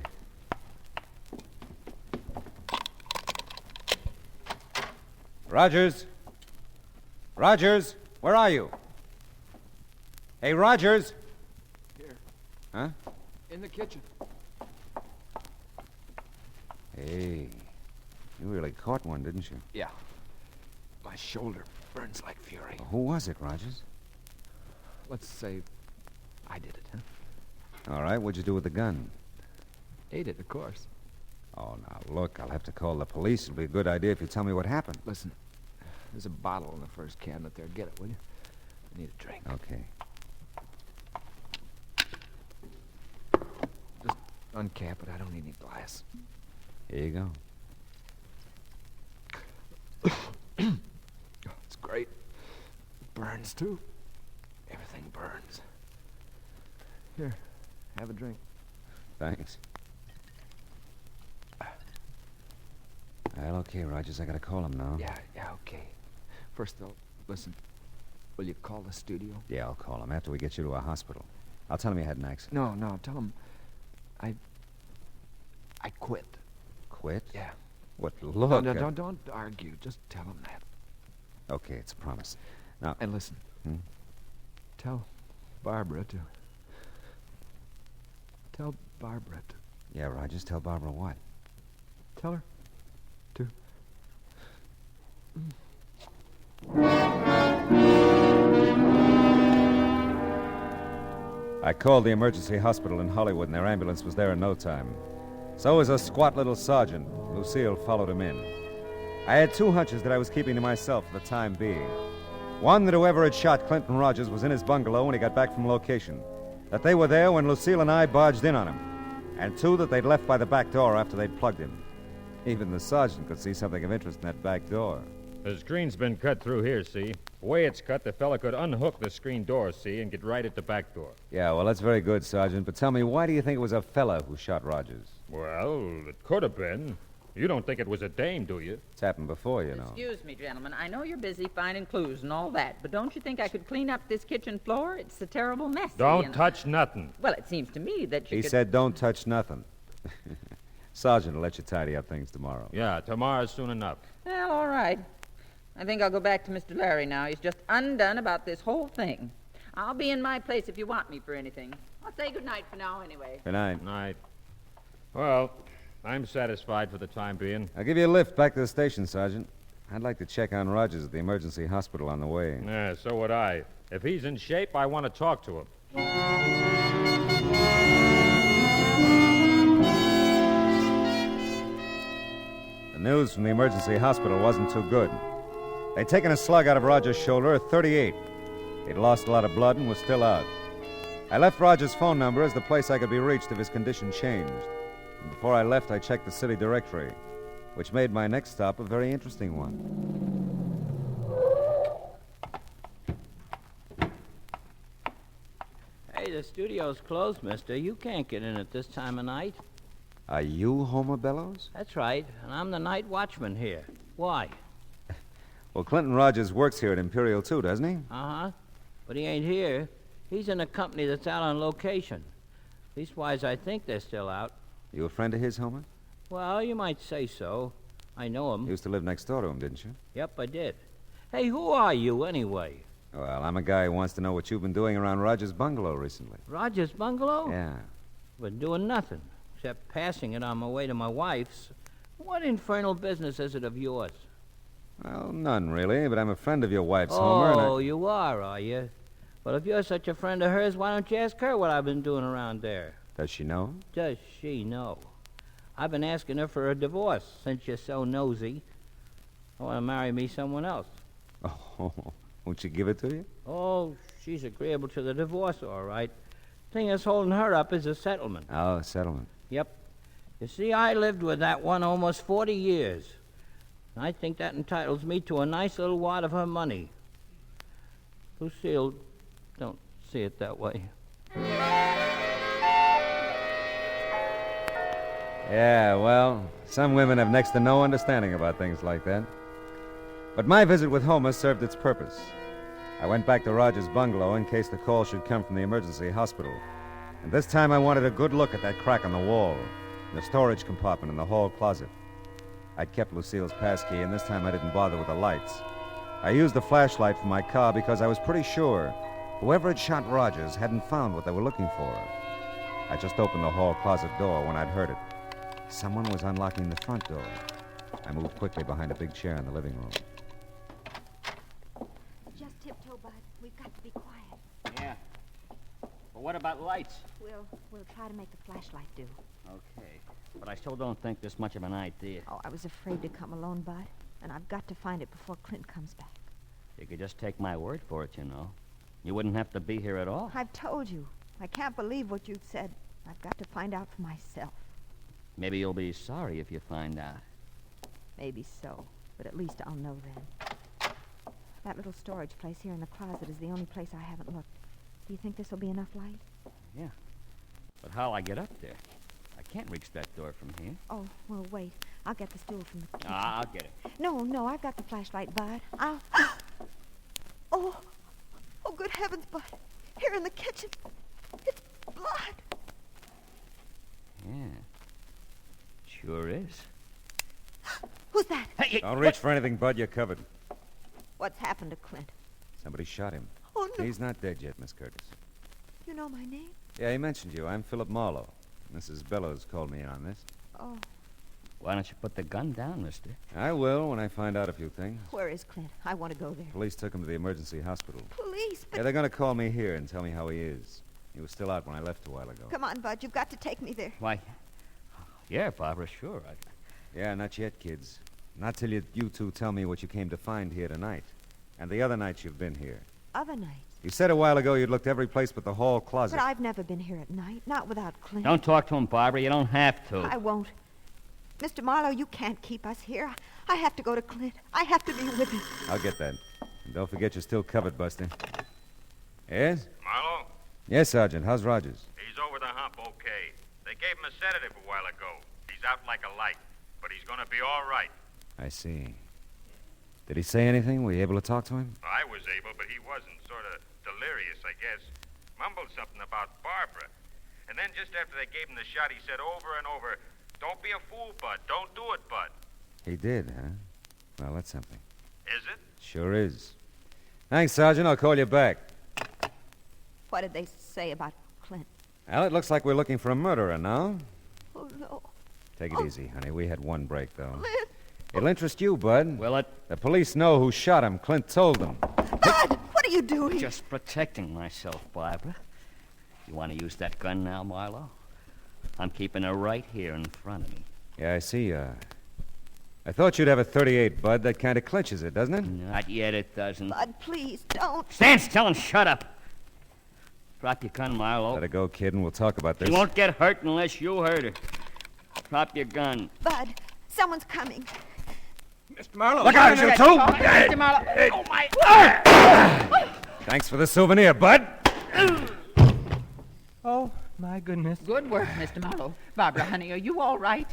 Rogers? Rogers, where are you? Hey, Rogers! Here. Huh? In the kitchen. Hey, you really caught one, didn't you? Yeah. My shoulder burns like fury. Well, who was it, Rogers? Let's say I did it, huh? All right, what'd you do with the gun? Ate it, of course. Oh, now, look, I'll have to call the police. It'd be a good idea if you tell me what happened. Listen, there's a bottle in the first cabinet there. Get it, will you? I need a drink. Okay. Just uncap it. I don't need any glass. Here you go. It's great. It burns, too. Everything burns. Here, have a drink. Thanks. Well, okay, Rogers, I gotta call him now. Yeah, okay. First, though, listen. Will you call the studio? Yeah, I'll call him after we get you to a hospital. I'll tell him you had an accident. No, tell him I quit. Quit? Yeah. What, look... No, don't argue. Just tell him that. Okay, it's a promise. Now... And listen. Tell Barbara to... Tell Barbara to... Yeah, Rogers, tell Barbara what? Tell her to... I called the emergency hospital in Hollywood, and their ambulance was there in no time. So was a squat little sergeant. Lucille followed him in. I had two hunches that I was keeping to myself for the time being. One, that whoever had shot Clinton Rogers was in his bungalow when he got back from location. That they were there when Lucille and I barged in on him. And two, that they'd left by the back door after they'd plugged him. Even the sergeant could see something of interest in that back door. The screen's been cut through here, see? The way it's cut, the fella could unhook the screen door, see, and get right at the back door. Yeah, well, that's very good, Sergeant. But tell me, why do you think it was a fella who shot Rogers? Well, it could have been. You don't think it was a dame, do you? It's happened before, you know. Excuse me, gentlemen. I know you're busy finding clues and all that, but don't you think I could clean up this kitchen floor? It's a terrible mess. Don't touch nothing. Well, it seems to me that you He could... said don't touch nothing. Sergeant will let you tidy up things tomorrow. Yeah, tomorrow's soon enough. Well, all right. I think I'll go back to Mr. Larry now. He's just undone about this whole thing. I'll be in my place if you want me for anything. I'll say good night for now, anyway. Good night. Night. Well, I'm satisfied for the time being. I'll give you a lift back to the station, Sergeant. I'd like to check on Rogers at the emergency hospital on the way. Yeah, so would I. If he's in shape, I want to talk to him. The news from the emergency hospital wasn't too good. They'd taken a slug out of Rogers' shoulder at 38. He'd lost a lot of blood and was still out. I left Rogers' phone number as the place I could be reached if his condition changed. And before I left, I checked the city directory, which made my next stop a very interesting one. Hey, the studio's closed, mister. You can't get in at this time of night. Are you Homer Bellows? That's right, and I'm the night watchman here. Why? Well, Clinton Rogers works here at Imperial, too, doesn't he? Uh-huh. But he ain't here. He's in a company that's out on location. Leastwise, I think they're still out. You a friend of his, Homer? Well, you might say so. I know him. You used to live next door to him, didn't you? Yep, I did. Hey, who are you, anyway? Well, I'm a guy who wants to know what you've been doing around Rogers' bungalow recently. Rogers' bungalow? Yeah. Been doing nothing, except passing it on my way to my wife's. What infernal business is it of yours? Well, none, really, but I'm a friend of your wife's, Homer, and Oh, you are you? Well, if you're such a friend of hers, why don't you ask her what I've been doing around there? Does she know? Does she know? I've been asking her for a divorce since you're so nosy. I want to marry me someone else. Oh, won't she give it to you? Oh, she's agreeable to the divorce, all right. Thing that's holding her up is a settlement. Oh, settlement. Yep. You see, I lived with that one almost 40 years. I think that entitles me to a nice little wad of her money. Lucille don't see it that way. Yeah, well, some women have next to no understanding about things like that. But my visit with Homer served its purpose. I went back to Rogers' bungalow in case the call should come from the emergency hospital. And this time I wanted a good look at that crack on the wall, the storage compartment in the hall closet. I'd kept Lucille's passkey, and this time I didn't bother with the lights. I used the flashlight from my car because I was pretty sure whoever had shot Rogers hadn't found what they were looking for. I just opened the hall closet door when I'd heard it. Someone was unlocking the front door. I moved quickly behind a big chair in the living room. Just tiptoe, Bud. We've got to be quiet. Yeah. But what about lights? We'll try to make the flashlight do. Okay. But I still don't think there's much of an idea. Oh, I was afraid to come alone, Bud. And I've got to find it before Clint comes back. You could just take my word for it, you know. You wouldn't have to be here at all. I've told you. I can't believe what you've said. I've got to find out for myself. Maybe you'll be sorry if you find out. Maybe so, but at least I'll know then. That little storage place here in the closet is the only place I haven't looked. Do you think this will be enough light? Yeah. But how'll I get up there? I can't reach that door from here. Oh, well, wait. I'll get the stool from the kitchen. I'll get it. No, I've got the flashlight, Bud. Oh, good heavens, Bud. Here in the kitchen. It's blood. Yeah. Sure is. Who's that? Hey, Don't reach for anything, Bud. You're covered. What's happened to Clint? Somebody shot him. Oh, no. He's not dead yet, Miss Curtis. You know my name? Yeah, he mentioned you. I'm Philip Marlowe. Mrs. Bellows called me in on this. Oh, Why don't you put the gun down, mister? I will when I find out a few things. where is Clint? I want to go there. Police took him to the emergency hospital. Police? But Yeah, they're going to call me here and tell me how he is. He was still out when I left a while ago. come on, Bud. You've got to take me there. Why, yeah, Barbara, sure. Yeah, not yet, kids. Not till you two tell me what you came to find here tonight. And the other nights you've been here. Other night. You said a while ago you'd looked every place but the hall closet. But I've never been here at night, not without Clint. Don't talk to him, Barbara. You don't have to. I won't. Mr. Marlowe, you can't keep us here. I have to go to Clint. I have to be with him. I'll get that. And don't forget you're still covered, Buster. Yes? Marlowe, Yes, Sergeant. How's Rogers? he's over the hump okay. They gave him a sedative a while ago. He's out like a light, but he's going to be all right. I see. Did he say anything? Were you able to talk to him? I was able, but he wasn't. Sort of delirious, I guess. Mumbled something about Barbara. And then just after they gave him the shot, he said over and over, "Don't be a fool, Bud. Don't do it, Bud." He did, huh? Well, that's something. Is it? Sure is. Thanks, Sergeant. I'll call you back. What did they say about Clint? Well, it looks like we're looking for a murderer now. Oh, no. Take it easy, honey. We had one break, though. Clint! It'll interest you, Bud. Will it? The police know who shot him. Clint told them. Bud, what are you doing? Just protecting myself, Barbara. You want to use that gun now, Marlowe? I'm keeping her right here in front of me. Yeah, I see. I thought you'd have a 38, Bud. That kind of clinches it, doesn't it? Not yet, it doesn't. Bud, please, don't. Stand still and shut up. Drop your gun, Marlowe. Let her go, kid, and we'll talk about this. She won't get hurt unless you hurt her. Drop your gun. Bud, someone's coming. Mr. Marlowe. Look out, you two! Mr. Marlowe. Oh, my... Thanks for the souvenir, Bud. Oh, my goodness. Good work, Mr. Marlowe. Barbara, honey, are you all right?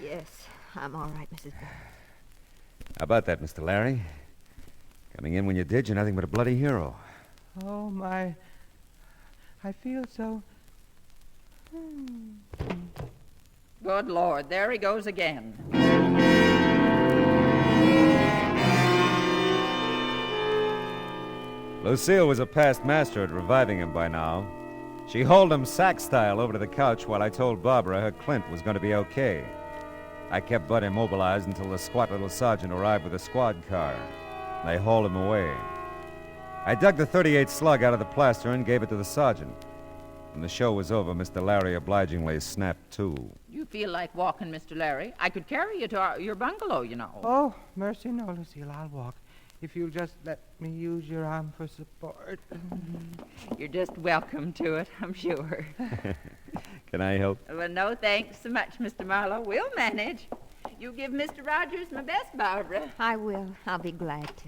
Yes, I'm all right, Mrs. Bell. How about that, Mr. Larry? Coming in when you did, you're nothing but a bloody hero. Oh, my. I feel so. Good Lord, there he goes again. Lucille was a past master at reviving him by now. She hauled him sack-style over to the couch while I told Barbara her Clint was going to be okay. I kept Bud immobilized until the squat little sergeant arrived with a squad car. They hauled him away. I dug the 38 slug out of the plaster and gave it to the sergeant. When the show was over, Mr. Larry obligingly snapped to. You feel like walking, Mr. Larry? I could carry you to your bungalow, you know. Oh, mercy, no, Lucille, I'll walk. If you'll just let me use your arm for support. You're just welcome to it, I'm sure. Can I help? Well, no thanks so much, Mr. Marlowe. We'll manage. You give Mr. Rogers my best, Barbara. I will. I'll be glad to.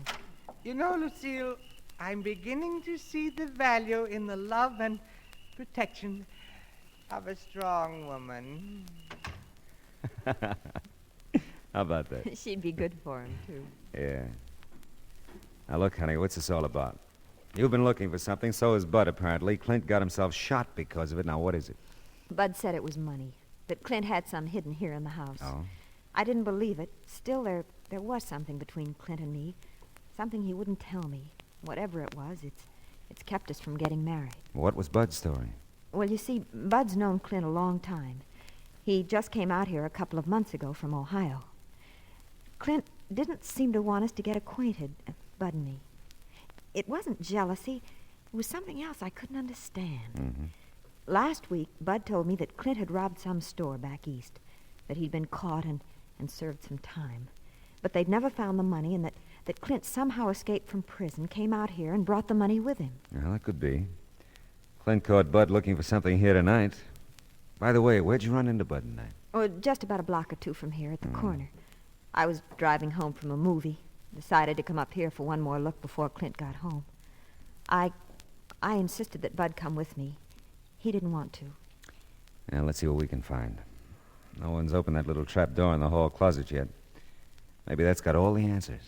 You know, Lucille, I'm beginning to see the value in the love and protection of a strong woman. How about that? She'd be good for him, too. Yeah. Now, look, honey, what's this all about? You've been looking for something, so has Bud, apparently. Clint got himself shot because of it. Now, what is it? Bud said it was money, that Clint had some hidden here in the house. Oh? I didn't believe it. Still, there was something between Clint and me. Something he wouldn't tell me. Whatever it was, it's kept us from getting married. What was Bud's story? Well, you see, Bud's known Clint a long time. He just came out here a couple of months ago from Ohio. Clint didn't seem to want us to get acquainted, Bud and me. It wasn't jealousy. It was something else I couldn't understand. Mm-hmm. Last week, Bud told me that Clint had robbed some store back east, that he'd been caught and served some time. But they'd never found the money, and that Clint somehow escaped from prison, came out here, and brought the money with him. Well, that could be. Clint caught Bud looking for something here tonight. By the way, where'd you run into Bud tonight? Oh, just about a block or two from here at the corner. I was driving home from a movie. Decided to come up here for one more look before Clint got home. I insisted that Bud come with me. He didn't want to. Now, let's see what we can find. No one's opened that little trap door in the hall closet yet. Maybe that's got all the answers.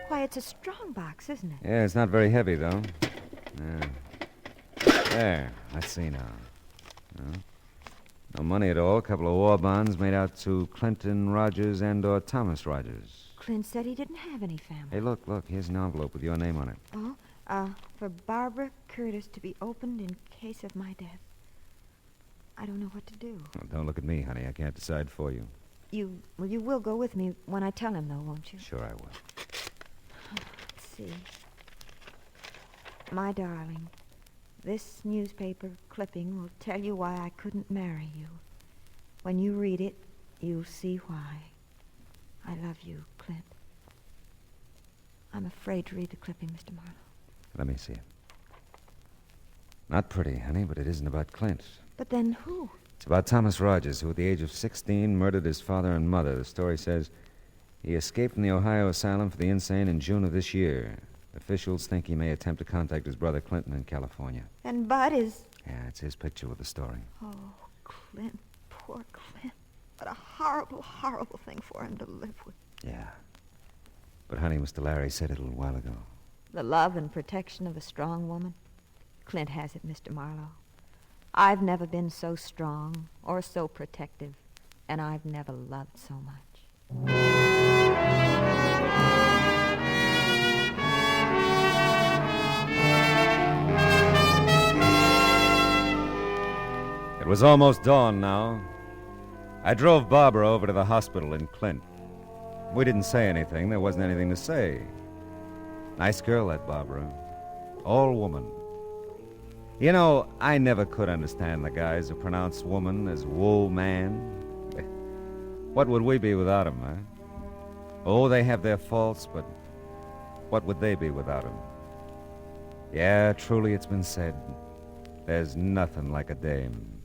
Why, it's a strong box, isn't it? Yeah, it's not very heavy, though. Yeah. There, let's see now. No money at all. A couple of war bonds made out to Clinton Rogers and or Thomas Rogers. Clint said he didn't have any family. Hey, look. Here's an envelope with your name on it. Oh, for Barbara Curtis to be opened in case of my death. I don't know what to do. Well, don't look at me, honey. I can't decide for you. You will go with me when I tell him, though, won't you? Sure I will. Let's see. My darling, this newspaper clipping will tell you why I couldn't marry you. When you read it, you'll see why. I love you, Clint. I'm afraid to read the clipping, Mr. Marlowe. Let me see it. Not pretty, honey, but it isn't about Clint. But then who? It's about Thomas Rogers, who at the age of 16 murdered his father and mother. The story says he escaped from the Ohio Asylum for the Insane in June of this year. Officials think he may attempt to contact his brother Clinton in California. And Bud is... Yeah, it's his picture with the story. Oh, Clint, poor Clint. What a horrible, horrible thing for him to live with. Yeah. But, honey, Mr. Larry said it a little while ago. The love and protection of a strong woman. Clint has it, Mr. Marlowe. I've never been so strong or so protective, and I've never loved so much. It was almost dawn now. I drove Barbara over to the hospital in Clint. We didn't say anything. There wasn't anything to say. Nice girl, that Barbara. All woman. You know, I never could understand the guys who pronounce woman as wool man. What would we be without 'em, huh? Oh, they have their faults, but what would they be without 'em? Yeah, truly it's been said. There's nothing like a dame.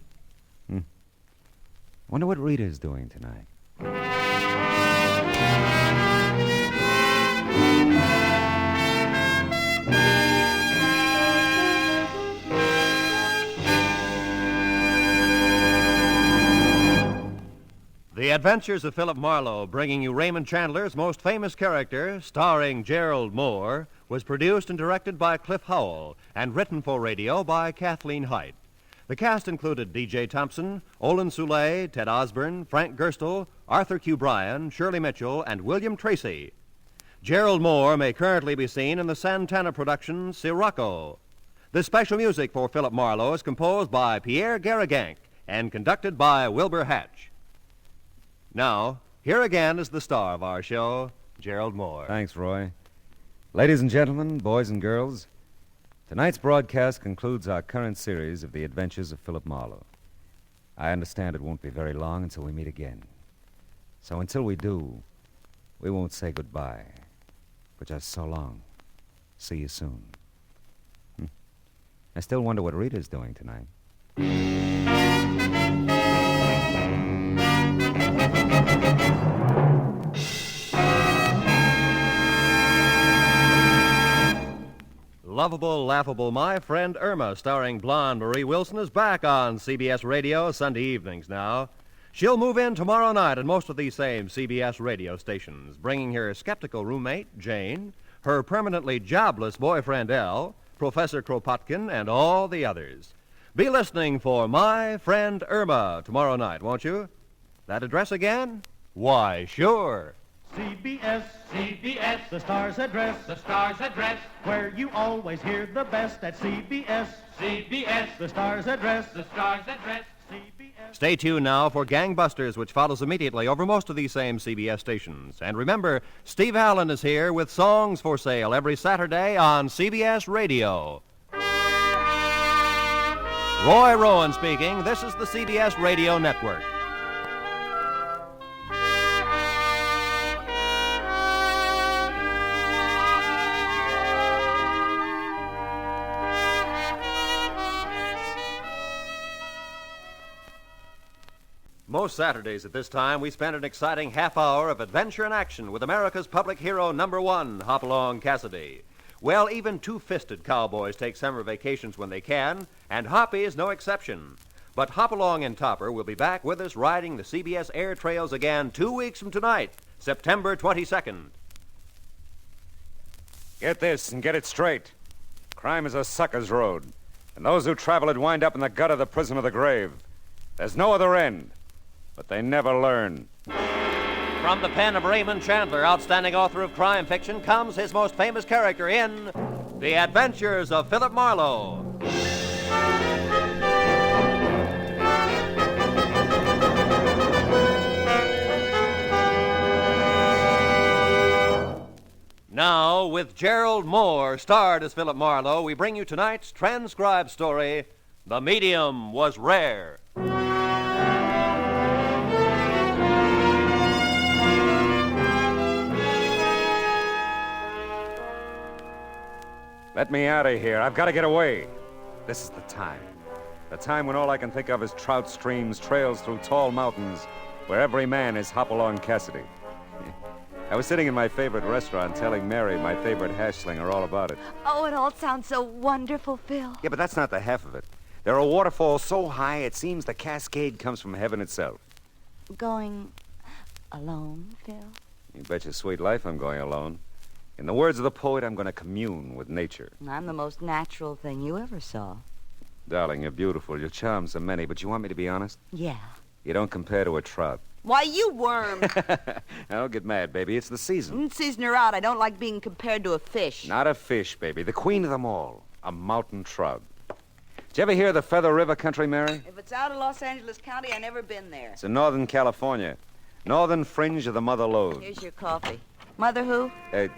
Wonder what Rita's doing tonight. The Adventures of Philip Marlowe, bringing you Raymond Chandler's most famous character, starring Gerald Mohr, was produced and directed by Cliff Howell and written for radio by Kathleen Height. The cast included D.J. Thompson, Olin Soule, Ted Osborne, Frank Gerstle, Arthur Q. Bryan, Shirley Mitchell, and William Tracy. Gerald Mohr may currently be seen in the Santana production Sirocco. The special music for Philip Marlowe is composed by Pierre Garrigank and conducted by Wilbur Hatch. Now, here again is the star of our show, Gerald Mohr. Thanks, Roy. Ladies and gentlemen, boys and girls, tonight's broadcast concludes our current series of the Adventures of Philip Marlowe. I understand it won't be very long until we meet again. So until we do, we won't say goodbye, but just so long. See you soon. I still wonder what Rita's doing tonight. Lovable, laughable My Friend Irma, starring blonde Marie Wilson, is back on CBS Radio Sunday evenings now. She'll move in tomorrow night at most of these same CBS radio stations, bringing her skeptical roommate, Jane, her permanently jobless boyfriend, Al, Professor Kropotkin, and all the others. Be listening for My Friend Irma tomorrow night, won't you? That address again? Why, sure. CBS, CBS, the Star's address, the Star's address, where you always hear the best at CBS, CBS, the Star's address, the Star's address, CBS. Stay tuned now for Gangbusters, which follows immediately over most of these same CBS stations. And remember, Steve Allen is here with songs for sale every Saturday on CBS Radio. Roy Rowan speaking. This is the CBS Radio Network. Most Saturdays at this time, we spend an exciting half hour of adventure and action with America's public hero #1, Hopalong Cassidy. Well, even two-fisted cowboys take summer vacations when they can, and Hoppy is no exception. But Hopalong and Topper will be back with us riding the CBS air trails again 2 weeks from tonight, September 22nd. Get this and get it straight. Crime is a sucker's road, and those who travel it wind up in the gut of the prison of the grave. There's no other end. But they never learn. From the pen of Raymond Chandler, outstanding author of crime fiction, comes his most famous character in The Adventures of Philip Marlowe. Now, with Gerald Mohr, starred as Philip Marlowe, we bring you tonight's transcribed story, The Medium Was Rare. Let me out of here. I've got to get away. This is the time. The time when all I can think of is trout streams, trails through tall mountains, where every man is Hopalong Cassidy. I was sitting in my favorite restaurant telling Mary, my favorite hash slinger, all about it. Oh, it all sounds so wonderful, Phil. Yeah, but that's not the half of it. There are waterfalls so high it seems the cascade comes from heaven itself. Going alone, Phil? You bet your sweet life I'm going alone. In the words of the poet, I'm going to commune with nature. I'm the most natural thing you ever saw. Darling, you're beautiful. Your charms are many, but you want me to be honest? Yeah. You don't compare to a trout. Why, you worm. Don't get mad, baby. It's the season. Season or out, I don't like being compared to a fish. Not a fish, baby. The queen of them all. A mountain trug. Did you ever hear of the Feather River country, Mary? If it's out of Los Angeles County, I never been there. It's in Northern California. Northern fringe of the Mother Lode. Here's your coffee. Mother who? Hey,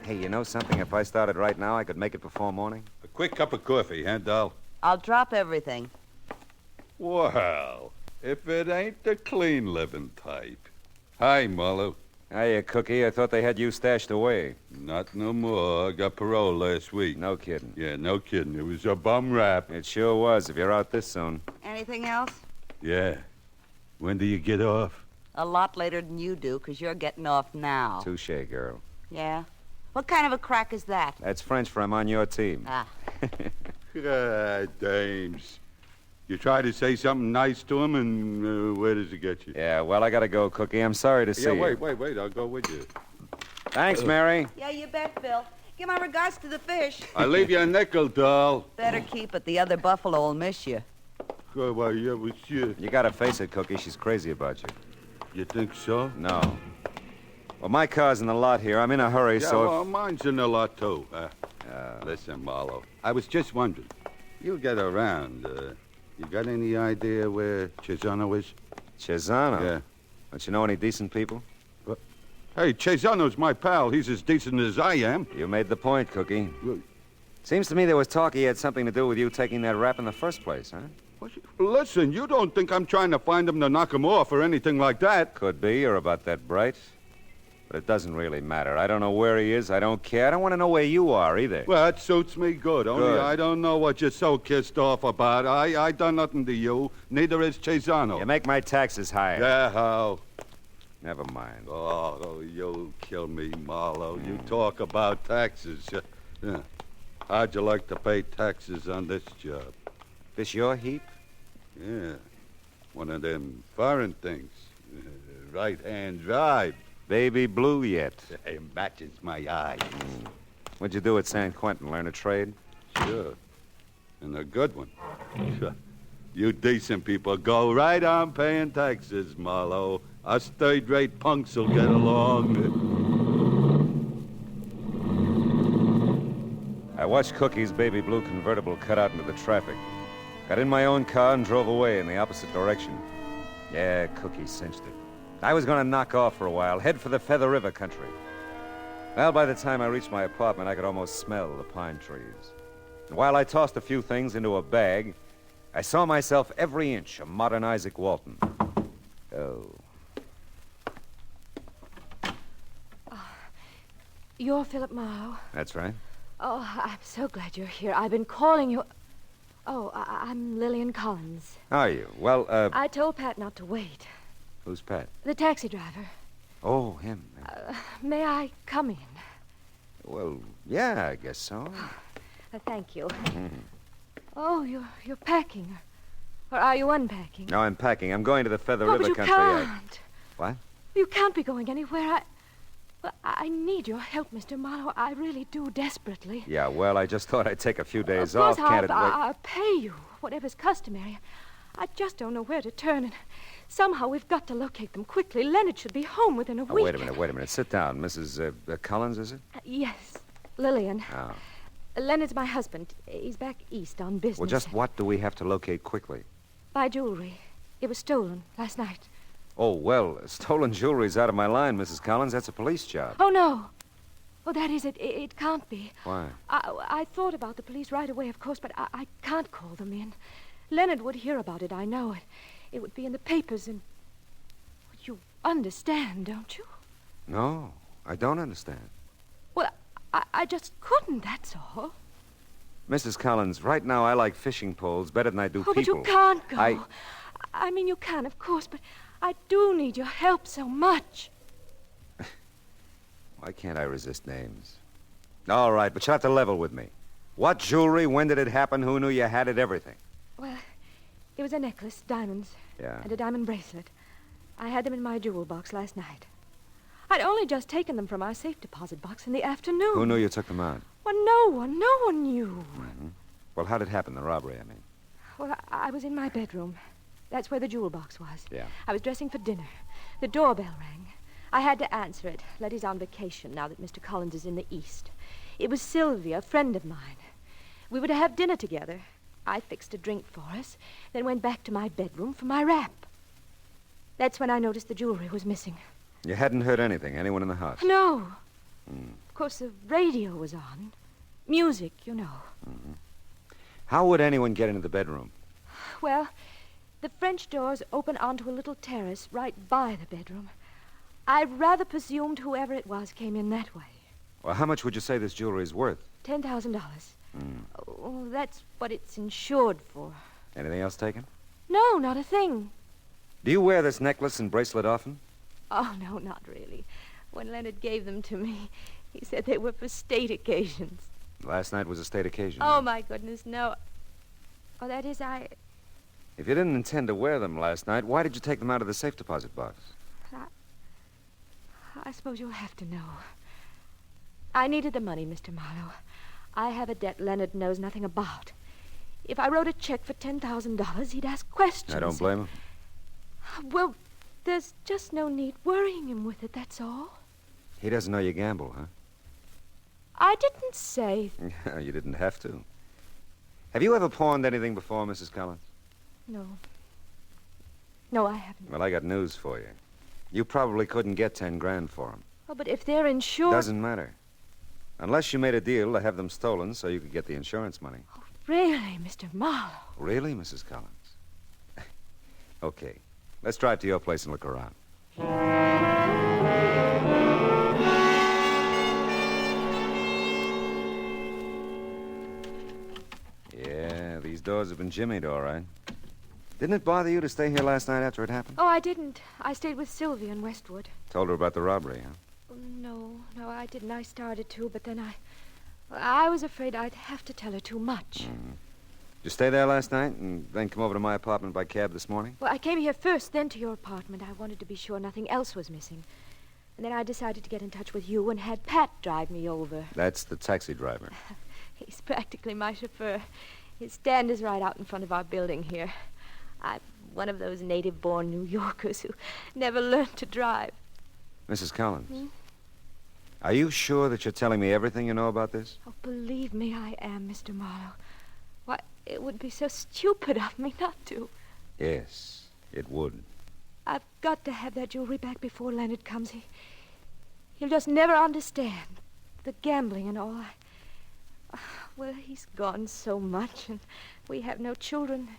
you know something? If I started right now, I could make it before morning. A quick cup of coffee, huh, doll? I'll drop everything. Well, if it ain't the clean living type. Hi, Marlowe. Hiya, Cookie. I thought they had you stashed away. Not no more. I got parole last week. No kidding. Yeah, no kidding. It was a bum rap. It sure was, if you're out this soon. Anything else? Yeah. When do you get off? A lot later than you do, 'cause you're getting off now. Touche, girl. Yeah? What kind of a crack is that? That's French for I'm on your team. Ah. Dames. You try to say something nice to him, and where does it get you? Yeah, well, I gotta go, Cookie. I'm sorry to see you. Wait. I'll go with you. Thanks, Mary. Yeah, you bet, Bill. Give my regards to the fish. I'll leave you a nickel, doll. Better keep it. The other buffalo will miss you. Well, yeah, with you. You gotta face it, Cookie. She's crazy about you. You think so? No. Well, my car's in the lot here. I'm in a hurry, Yeah, so well, mine's in the lot, too. Listen, Marlowe, I was just wondering. You get around. You got any idea where Cesano is? Cesano? Yeah. Don't you know any decent people? What? Hey, Cesano's my pal. He's as decent as I am. You made the point, Cookie. Seems to me there was talk he had something to do with you taking that rap in the first place, huh? Listen, you don't think I'm trying to find him to knock him off or anything like that? Could be. You're about that bright. But it doesn't really matter. I don't know where he is. I don't care. I don't want to know where you are, either. Well, that suits me good. Only Good. I don't know what you're so kissed off about. I done nothing to you. Neither is Cesano. You make my taxes higher. Yeah, how? Never mind. Oh, you'll kill me, Marlowe. You talk about taxes. Yeah. How'd you like to pay taxes on this job? This your heap? Yeah. One of them foreign things. Right-hand drive. Baby blue yet? It matches my eyes. What'd you do at San Quentin? Learn a trade? Sure. And a good one. You decent people go right on paying taxes, Marlowe. Us third-rate punks will get along. I watched Cookie's baby blue convertible cut out into the traffic. Got in my own car and drove away in the opposite direction. Yeah, Cookie cinched it. I was going to knock off for a while, head for the Feather River country. Well, by the time I reached my apartment, I could almost smell the pine trees. And while I tossed a few things into a bag, I saw myself every inch a modern Isaac Walton. Oh. You're Philip Marlowe. That's right. Oh, I'm so glad you're here. I've been calling you. Oh, I'm Lillian Collins. How are you? Well, I told Pat not to wait. Who's Pat? The taxi driver. Oh, him. May I come in? Well, yeah, I guess so. Thank you. Oh, you're packing. Or are you unpacking? No, I'm packing. I'm going to the Feather Oh, River but you country. can't. What? You can't be going anywhere. I need your help, Mr. Marlowe. I really do, desperately. Yeah, well, I just thought I'd take a few days Of course, off. Can't it wait? I'll pay you, whatever's customary. I just don't know where to turn, and somehow we've got to locate them quickly. Leonard should be home within a Oh, week. wait a minute. Sit down. Mrs. Collins, is it? Yes, Lillian. Oh. Leonard's my husband. He's back east on business. Well, just what do we have to locate quickly? My jewelry. It was stolen last night. Oh, well, stolen jewelry's out of my line, Mrs. Collins. That's a police job. Oh, no. Oh, that is it. It can't be. Why? I thought about the police right away, of course, but I can't call them in. Leonard would hear about it, I know it. It would be in the papers, and... You understand, don't you? No, I don't understand. Well, I just couldn't, that's all. Mrs. Collins, right now I like fishing poles better than I do Oh, people. but you can't go. I mean, you can, of course, but I do need your help so much. Why can't I resist names? All right, but you'll have to level with me. What jewelry? When did it happen? Who knew you had it? Everything. Well, it was a necklace, diamonds, Yeah. and a diamond bracelet. I had them in my jewel box last night. I'd only just taken them from our safe deposit box in the afternoon. Who knew you took them out? Well, no one knew. Mm-hmm. Well, how did it happen, the robbery, I mean? Well, I was in my bedroom. That's where the jewel box was. Yeah. I was dressing for dinner. The doorbell rang. I had to answer it. Letty's on vacation now that Mr. Collins is in the East. It was Sylvia, a friend of mine. We were to have dinner together. I fixed a drink for us, then went back to my bedroom for my wrap. That's when I noticed the jewelry was missing. You hadn't heard anything? Anyone in the house? No. Of course, the radio was on. Music, you know. How would anyone get into the bedroom? Well, the French doors open onto a little terrace right by the bedroom. I rather presumed whoever it was came in that way. Well, how much would you say this jewelry is worth? $10,000. Oh, that's what it's insured for. Anything else taken? No, not a thing. Do you wear this necklace and bracelet often? Oh, no, not really. When Leonard gave them to me, he said they were for state occasions. Last night was a state occasion. Oh, my goodness, no. Oh, that is, If you didn't intend to wear them last night, why did you take them out of the safe deposit box? I suppose you'll have to know. I needed the money, Mr. Marlowe. I have a debt Leonard knows nothing about. If I wrote a check for $10,000, he'd ask questions. I don't blame him. Well, there's just no need worrying him with it, that's all. He doesn't know you gamble, huh? I didn't say... You didn't have to. Have you ever pawned anything before, Mrs. Collins? No. No, I haven't. Well, I got news for you. You probably couldn't get 10 grand for them. Oh, but if they're insured... Doesn't matter. Unless you made a deal to have them stolen so you could get the insurance money. Oh, really, Mr. Marlowe? Really, Mrs. Collins? Okay. Let's drive to your place and look around. Yeah, these doors have been jimmied, all right. Didn't it bother you to stay here last night after it happened? Oh, I didn't. I stayed with Sylvia in Westwood. Told her about the robbery, huh? No, I didn't. I started to, but then I was afraid I'd have to tell her too much. Did you stay there last night and then come over to my apartment by cab this morning? Well, I came here first, then to your apartment. I wanted to be sure nothing else was missing. And then I decided to get in touch with you and had Pat drive me over. That's the taxi driver. He's practically my chauffeur. His stand is right out in front of our building here. I'm one of those native-born New Yorkers who never learned to drive. Mrs. Collins, are you sure that you're telling me everything you know about this? Oh, believe me, I am, Mr. Marlowe. Why, it would be so stupid of me not to. Yes, it would. I've got to have that jewelry back before Leonard comes. He'll just never understand the gambling and all. Well, he's gone so much, and we have no children.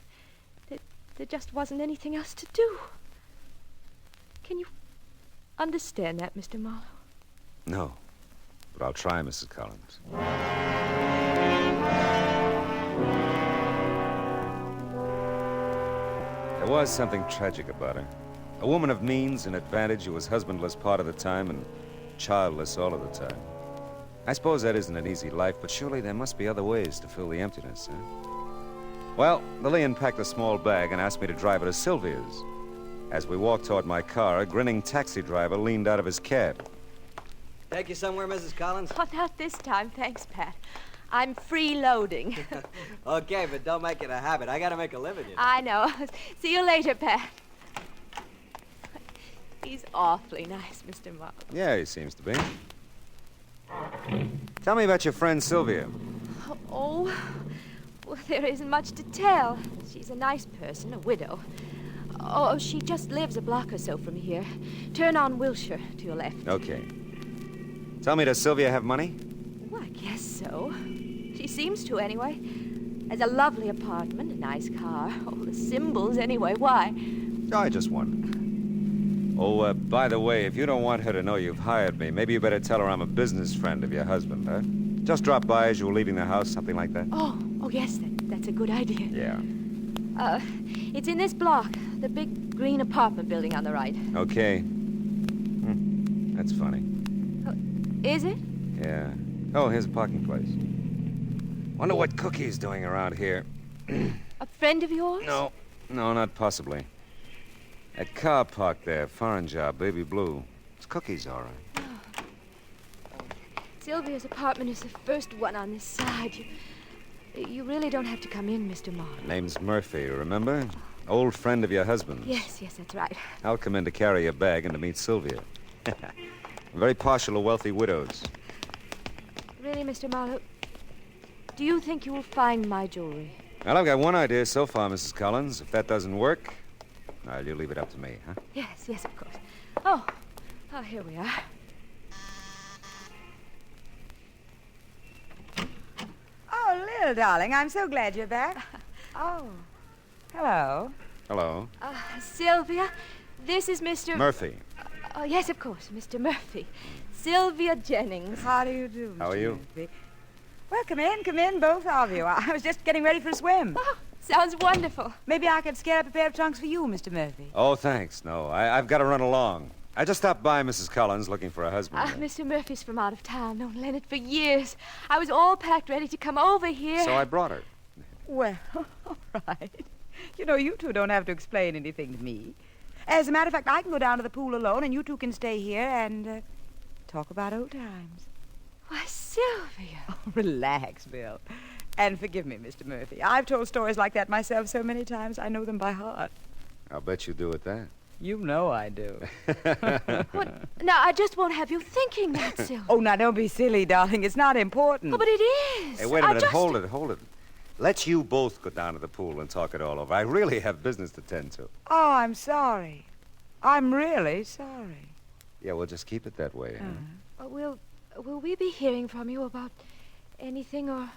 There just wasn't anything else to do. Can you understand that, Mr. Marlowe? No, but I'll try, Mrs. Collins. There was something tragic about her. A woman of means and advantage who was husbandless part of the time and childless all of the time. I suppose that isn't an easy life, but surely there must be other ways to fill the emptiness, huh? Well, Lillian packed a small bag and asked me to drive her to Sylvia's. As we walked toward my car, a grinning taxi driver leaned out of his cab. Take you somewhere, Mrs. Collins? Oh, not this time, thanks, Pat. I'm freeloading. Okay, but don't make it a habit. I gotta make a living, you know. I know. See you later, Pat. He's awfully nice, Mr. Marlowe. Yeah, he seems to be. Tell me about your friend Sylvia. Oh, well, there isn't much to tell. She's a nice person, a widow. Oh, she just lives a block or so from here. Turn on Wilshire to your left. Okay. Tell me, does Sylvia have money? Well, I guess so. She seems to, anyway. Has a lovely apartment, a nice car. All the symbols, anyway. Why? I just wondered. Oh, by the way, if you don't want her to know you've hired me, maybe you better tell her I'm a business friend of your husband, huh? Just drop by as you were leaving the house, something like that. Oh, yes, that's a good idea. Yeah. It's in this block, the big green apartment building on the right. Okay. That's funny. Is it? Yeah. Oh, here's a parking place. Wonder what Cookie's doing around here. A friend of yours? No, not possibly. That car parked there, foreign job, baby blue. It's Cookie's, all right. Sylvia's apartment is the first one on this side. You really don't have to come in, Mr. Moore. Name's Murphy, remember? Old friend of your husband's. Yes, that's right. I'll come in to carry your bag and to meet Sylvia. I'm very partial to wealthy widows. Really, Mr. Marlowe, do you think you will find my jewelry? Well, I've got one idea so far, Mrs. Collins. If that doesn't work, well, you leave it up to me, huh? Yes, of course. Oh, here we are. Oh, Lil, darling, I'm so glad you're back. Oh, hello. Hello. Sylvia, this is Mr. Murphy. Oh, yes, of course, Mr. Murphy. Sylvia Jennings. How do you do, How are you? Murphy? Well, come in, both of you. I was just getting ready for a swim. Oh, sounds wonderful. Maybe I could scare up a pair of trunks for you, Mr. Murphy. Oh, thanks. No, I've got to run along. I just stopped by Mrs. Collins looking for a husband. Mr. Murphy's from out of town. Known Leonard for years. I was all packed ready to come over here. So I brought her. Well, all right. You know, you two don't have to explain anything to me. As a matter of fact, I can go down to the pool alone, and you two can stay here and talk about old times. Why, Sylvia. Oh, relax, Bill. And forgive me, Mr. Murphy. I've told stories like that myself so many times, I know them by heart. I'll bet you do at that. You know I do. Now, I just won't have you thinking that, Sylvia. Oh, now, don't be silly, darling. It's not important. Oh, but it is. Hey, wait a minute. Hold it. Let's you both go down to the pool and talk it all over. I really have business to tend to. Oh, I'm sorry. I'm really sorry. Yeah, we'll just keep it that way. Huh? Will we be hearing from you about anything or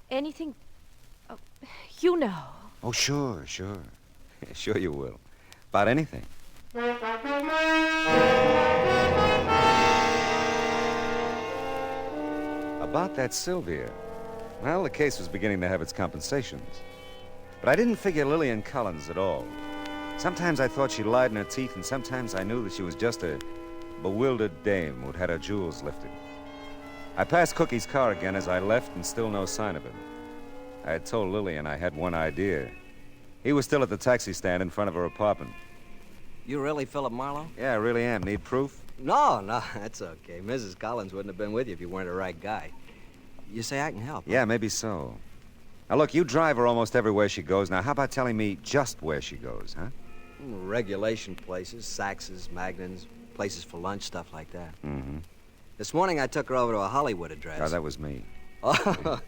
anything? You know. Oh, sure. Sure you will. About anything. About that Sylvia. Well, the case was beginning to have its compensations. But I didn't figure Lillian Collins at all. Sometimes I thought she lied in her teeth, and sometimes I knew that she was just a bewildered dame who'd had her jewels lifted. I passed Cookie's car again as I left, and still no sign of him. I had told Lillian I had one idea. He was still at the taxi stand in front of her apartment. You really Philip Marlowe? Yeah, I really am. Need proof? No, that's okay. Mrs. Collins wouldn't have been with you if you weren't the right guy. You say I can help? Yeah, maybe so. Now, look, you drive her almost everywhere she goes. Now, how about telling me just where she goes, huh? Regulation places, Sax's, Magnan's, places for lunch, stuff like that. Mm-hmm. This morning I took her over to a Hollywood address. Oh, that was me. Oh,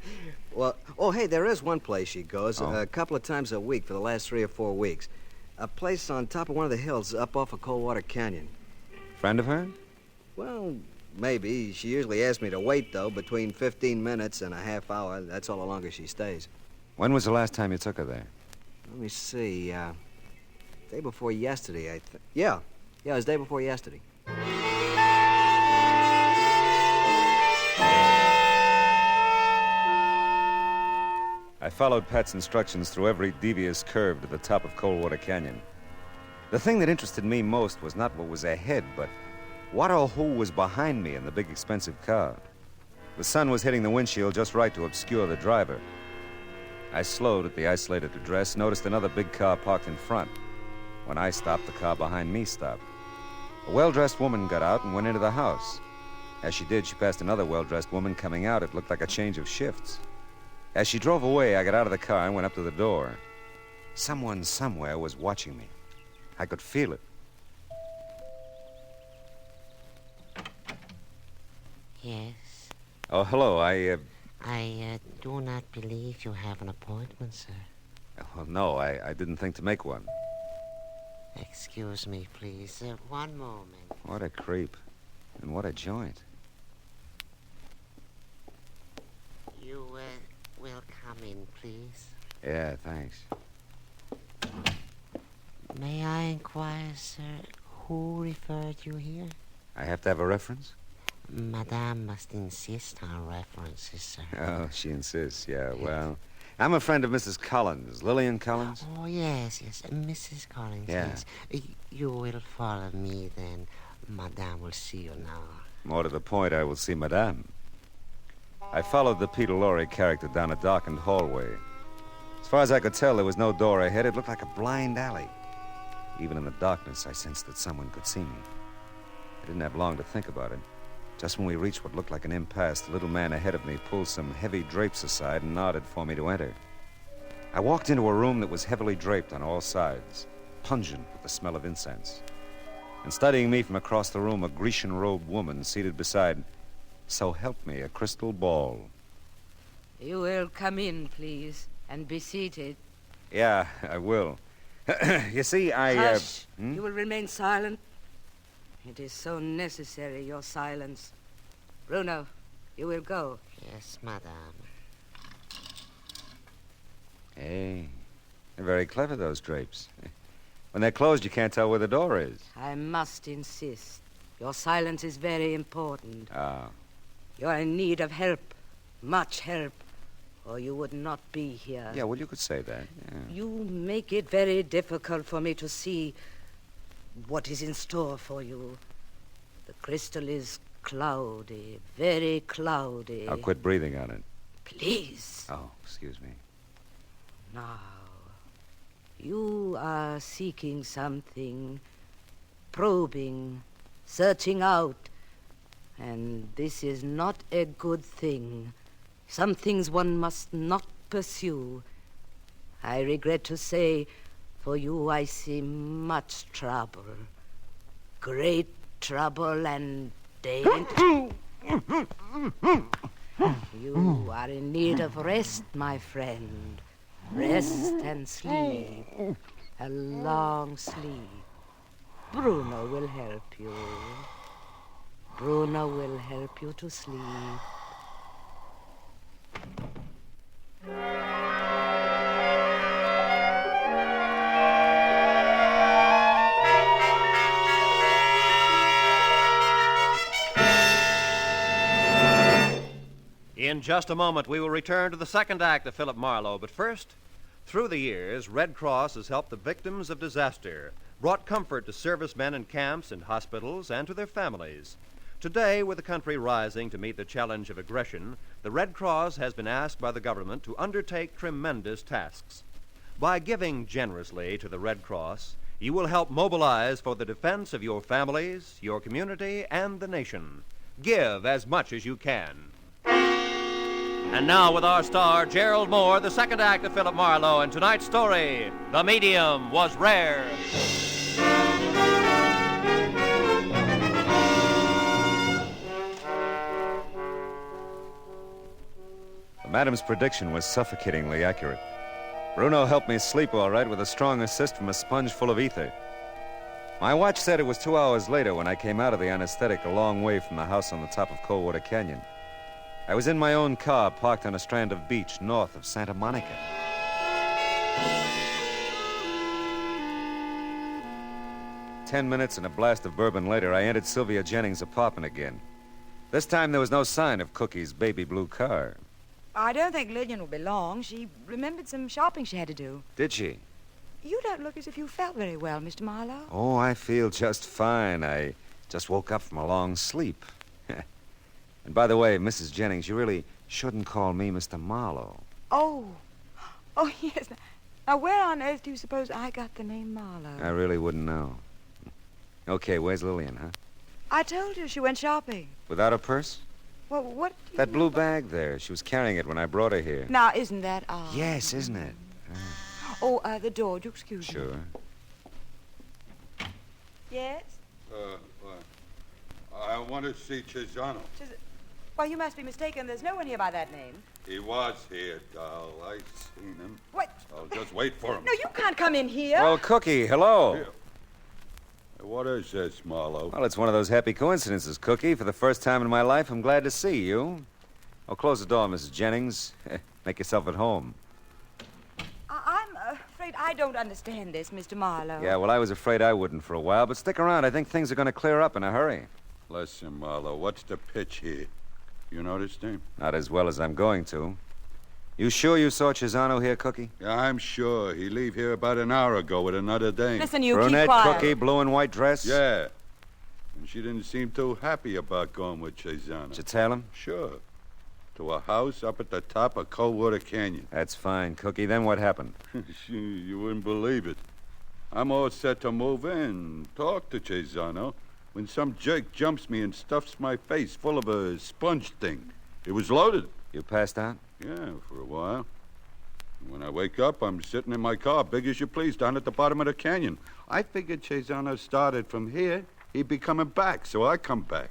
well, hey, there is one place she goes a couple of times a week for the last 3 or 4 weeks. A place on top of one of the hills up off of Coldwater Canyon. Friend of hers? Well, maybe. She usually asks me to wait, though, between 15 minutes and a half hour. That's all the longer she stays. When was the last time you took her there? Let me see. Day before yesterday, I think. Yeah, it was day before yesterday. I followed Pat's instructions through every devious curve to the top of Coldwater Canyon. The thing that interested me most was not what was ahead, but what or who was behind me in the big, expensive car. The sun was hitting the windshield just right to obscure the driver. I slowed at the isolated address, noticed another big car parked in front. When I stopped, the car behind me stopped. A well-dressed woman got out and went into the house. As she did, she passed another well-dressed woman coming out. It looked like a change of shifts. As she drove away, I got out of the car and went up to the door. Someone somewhere was watching me. I could feel it. Yes. Oh, hello. I do not believe you have an appointment, sir. Well, no, I didn't think to make one. Excuse me, please. One moment. What a creep. And what a joint. You will come in, please. Yeah, thanks. May I inquire, sir, who referred you here? I have to have a reference? Madame must insist on references, sir. Oh, she insists, yeah. Well, I'm a friend of Mrs. Collins. Lillian Collins? Oh, yes. Mrs. Collins, yeah. Yes. You will follow me, then. Madame will see you now. More to the point, I will see Madame. I followed the Peter Lorre character down a darkened hallway. As far as I could tell, there was no door ahead. It looked like a blind alley. Even in the darkness, I sensed that someone could see me. I didn't have long to think about it. Just when we reached what looked like an impasse, the little man ahead of me pulled some heavy drapes aside and nodded for me to enter. I walked into a room that was heavily draped on all sides, pungent with the smell of incense. And studying me from across the room, a Grecian-robed woman seated beside, so help me, a crystal ball. You will come in, please, and be seated. Yeah, I will. You see, Hush. You will remain silent. It is so necessary, your silence. Bruno, you will go. Yes, madame. Hey, they're very clever, those drapes. When they're closed, you can't tell where the door is. I must insist. Your silence is very important. Ah. You are in need of help, much help, or you would not be here. Yeah, well, you could say that. Yeah. You make it very difficult for me to see what is in store for you. The crystal is cloudy, very cloudy. I'll quit breathing on it. Please. Oh, excuse me. Now, you are seeking something, probing, searching out, and this is not a good thing. Some things one must not pursue. I regret to say, for you I see much trouble. Great trouble and danger. You are in need of rest, my friend. Rest and sleep. A long sleep. Bruno will help you. Bruno will help you to sleep. In just a moment, we will return to the second act of Philip Marlowe. But first, through the years, Red Cross has helped the victims of disaster, brought comfort to servicemen in camps and hospitals and to their families. Today, with the country rising to meet the challenge of aggression, the Red Cross has been asked by the government to undertake tremendous tasks. By giving generously to the Red Cross, you will help mobilize for the defense of your families, your community, and the nation. Give as much as you can. And now with our star, Gerald Mohr, the second act of Philip Marlowe, and tonight's story, The Medium Was Rare. The madam's prediction was suffocatingly accurate. Bruno helped me sleep all right with a strong assist from a sponge full of ether. My watch said it was 2 hours later when I came out of the anesthetic a long way from the house on the top of Coldwater Canyon. I was in my own car, parked on a strand of beach north of Santa Monica. 10 minutes and a blast of bourbon later, I entered Sylvia Jennings' apartment again. This time there was no sign of Cookie's baby blue car. I don't think Lillian will be long. She remembered some shopping she had to do. Did she? You don't look as if you felt very well, Mr. Marlowe. Oh, I feel just fine. I just woke up from a long sleep. And by the way, Mrs. Jennings, you really shouldn't call me Mr. Marlowe. Oh, yes. Now, where on earth do you suppose I got the name Marlowe? I really wouldn't know. Okay, where's Lillian, huh? I told you she went shopping. Without a purse? Well, what? That blue bag there. She was carrying it when I brought her here. Now, isn't that odd? Yes, isn't it? Oh, the door. Would you excuse me? Sure. Yes? I want to see Chisano. Well, you must be mistaken. There's no one here by that name. He was here, doll. I seen him. What? I'll just wait for him. No, you can't come in here. Well, Cookie, hello. Here. What is this, Marlowe? Well, it's one of those happy coincidences, Cookie. For the first time in my life, I'm glad to see you. Oh, close the door, Mrs. Jennings. Make yourself at home. I'm afraid I don't understand this, Mr. Marlowe. Yeah, well, I was afraid I wouldn't for a while, but stick around. I think things are going to clear up in a hurry. Listen, Marlowe, what's the pitch here? You know this name? Not as well as I'm going to. You sure you saw Chisano here, Cookie? Yeah, I'm sure. He leave here about an hour ago with another dame. Listen, you Brunette, keep quiet. Cookie, blue and white dress? Yeah. And she didn't seem too happy about going with Chisano. Did you tell him? Sure. To a house up at the top of Coldwater Canyon. That's fine, Cookie. Then what happened? You wouldn't believe it. I'm all set to move in, talk to Chisano, when some jerk jumps me and stuffs my face full of a sponge thing. It was loaded. You passed out? Yeah, for a while. When I wake up, I'm sitting in my car, big as you please, down at the bottom of the canyon. I figured Cesano started from here. He'd be coming back, so I come back.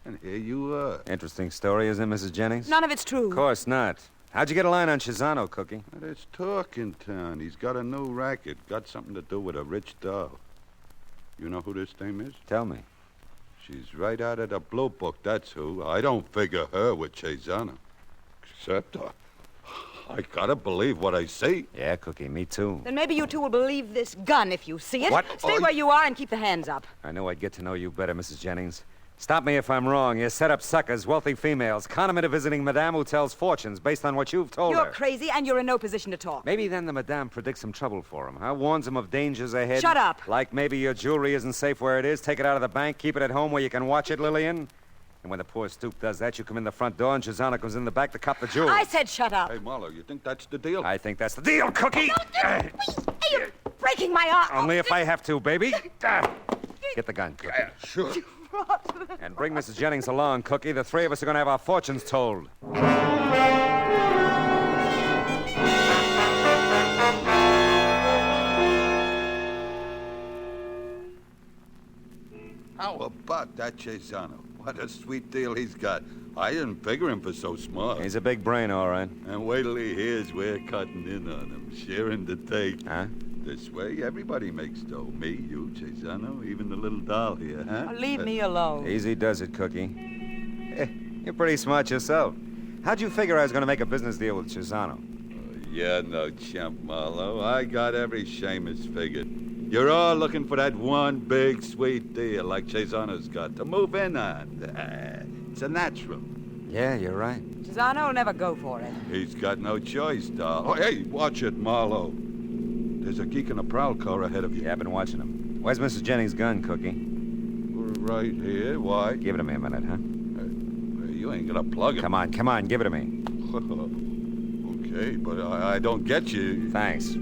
And here you are. Interesting story, isn't it, Mrs. Jennings? None of it's true. Of course not. How'd you get a line on Cesano, Cookie? There's talk in town. He's got a new racket. Got something to do with a rich doll. You know who this dame is? Tell me. She's right out of the Blue Book, that's who. I don't figure her with Cesano. Except, I gotta believe what I see. Yeah, Cookie, me too. Then maybe you two will believe this gun if you see it. What? Stay where you are and keep the hands up. I knew I'd get to know you better, Mrs. Jennings. Stop me if I'm wrong. You set up suckers, wealthy females, con them into visiting Madame who tells fortunes based on what you've told You're her. crazy and you're in no position to talk. Maybe then the Madame predicts some trouble for him, huh? Warns him of dangers ahead. Shut up. Like maybe your jewelry isn't safe where it is. Take it out of the bank, keep it at home where you can watch it, Lillian. And when the poor stoop does that, you come in the front door and Cesano comes in the back to cop the jewelry. I said shut up. Hey, Marlowe, you think that's the deal? I think that's the deal, Cookie. Hey, you're breaking my arm. Only if I have to, baby. Get the gun, Cookie. Yeah, sure. And bring Mrs. Jennings along, Cookie. The three of us are going to have our fortunes told. How about that Cesano? What a sweet deal he's got. I didn't figure him for so smart. He's a big brain, all right. And wait till he hears we're cutting in on him, sharing the take. Huh? This way, everybody makes dough. Me, you, Cesano, even the little doll here, huh? Leave me alone. Easy does it, Cookie. You're pretty smart yourself. How'd you figure I was going to make a business deal with Cesano? Yeah, no chump, Marlowe. I got every Seamus figured. You're all looking for that one big, sweet deal like Cesano's got to move in on. It's a natural. Yeah, you're right. Cesano will never go for it. He's got no choice, doll. Oh, hey, watch it, Marlowe. There's a geek in a prowl car ahead of you. Yeah, I've been watching him. Where's Mrs. Jennings' gun, Cookie? Right here. Why? Give it to me a minute, huh? You ain't gonna plug it. Come on, give it to me. Okay, but I don't get you. Thanks.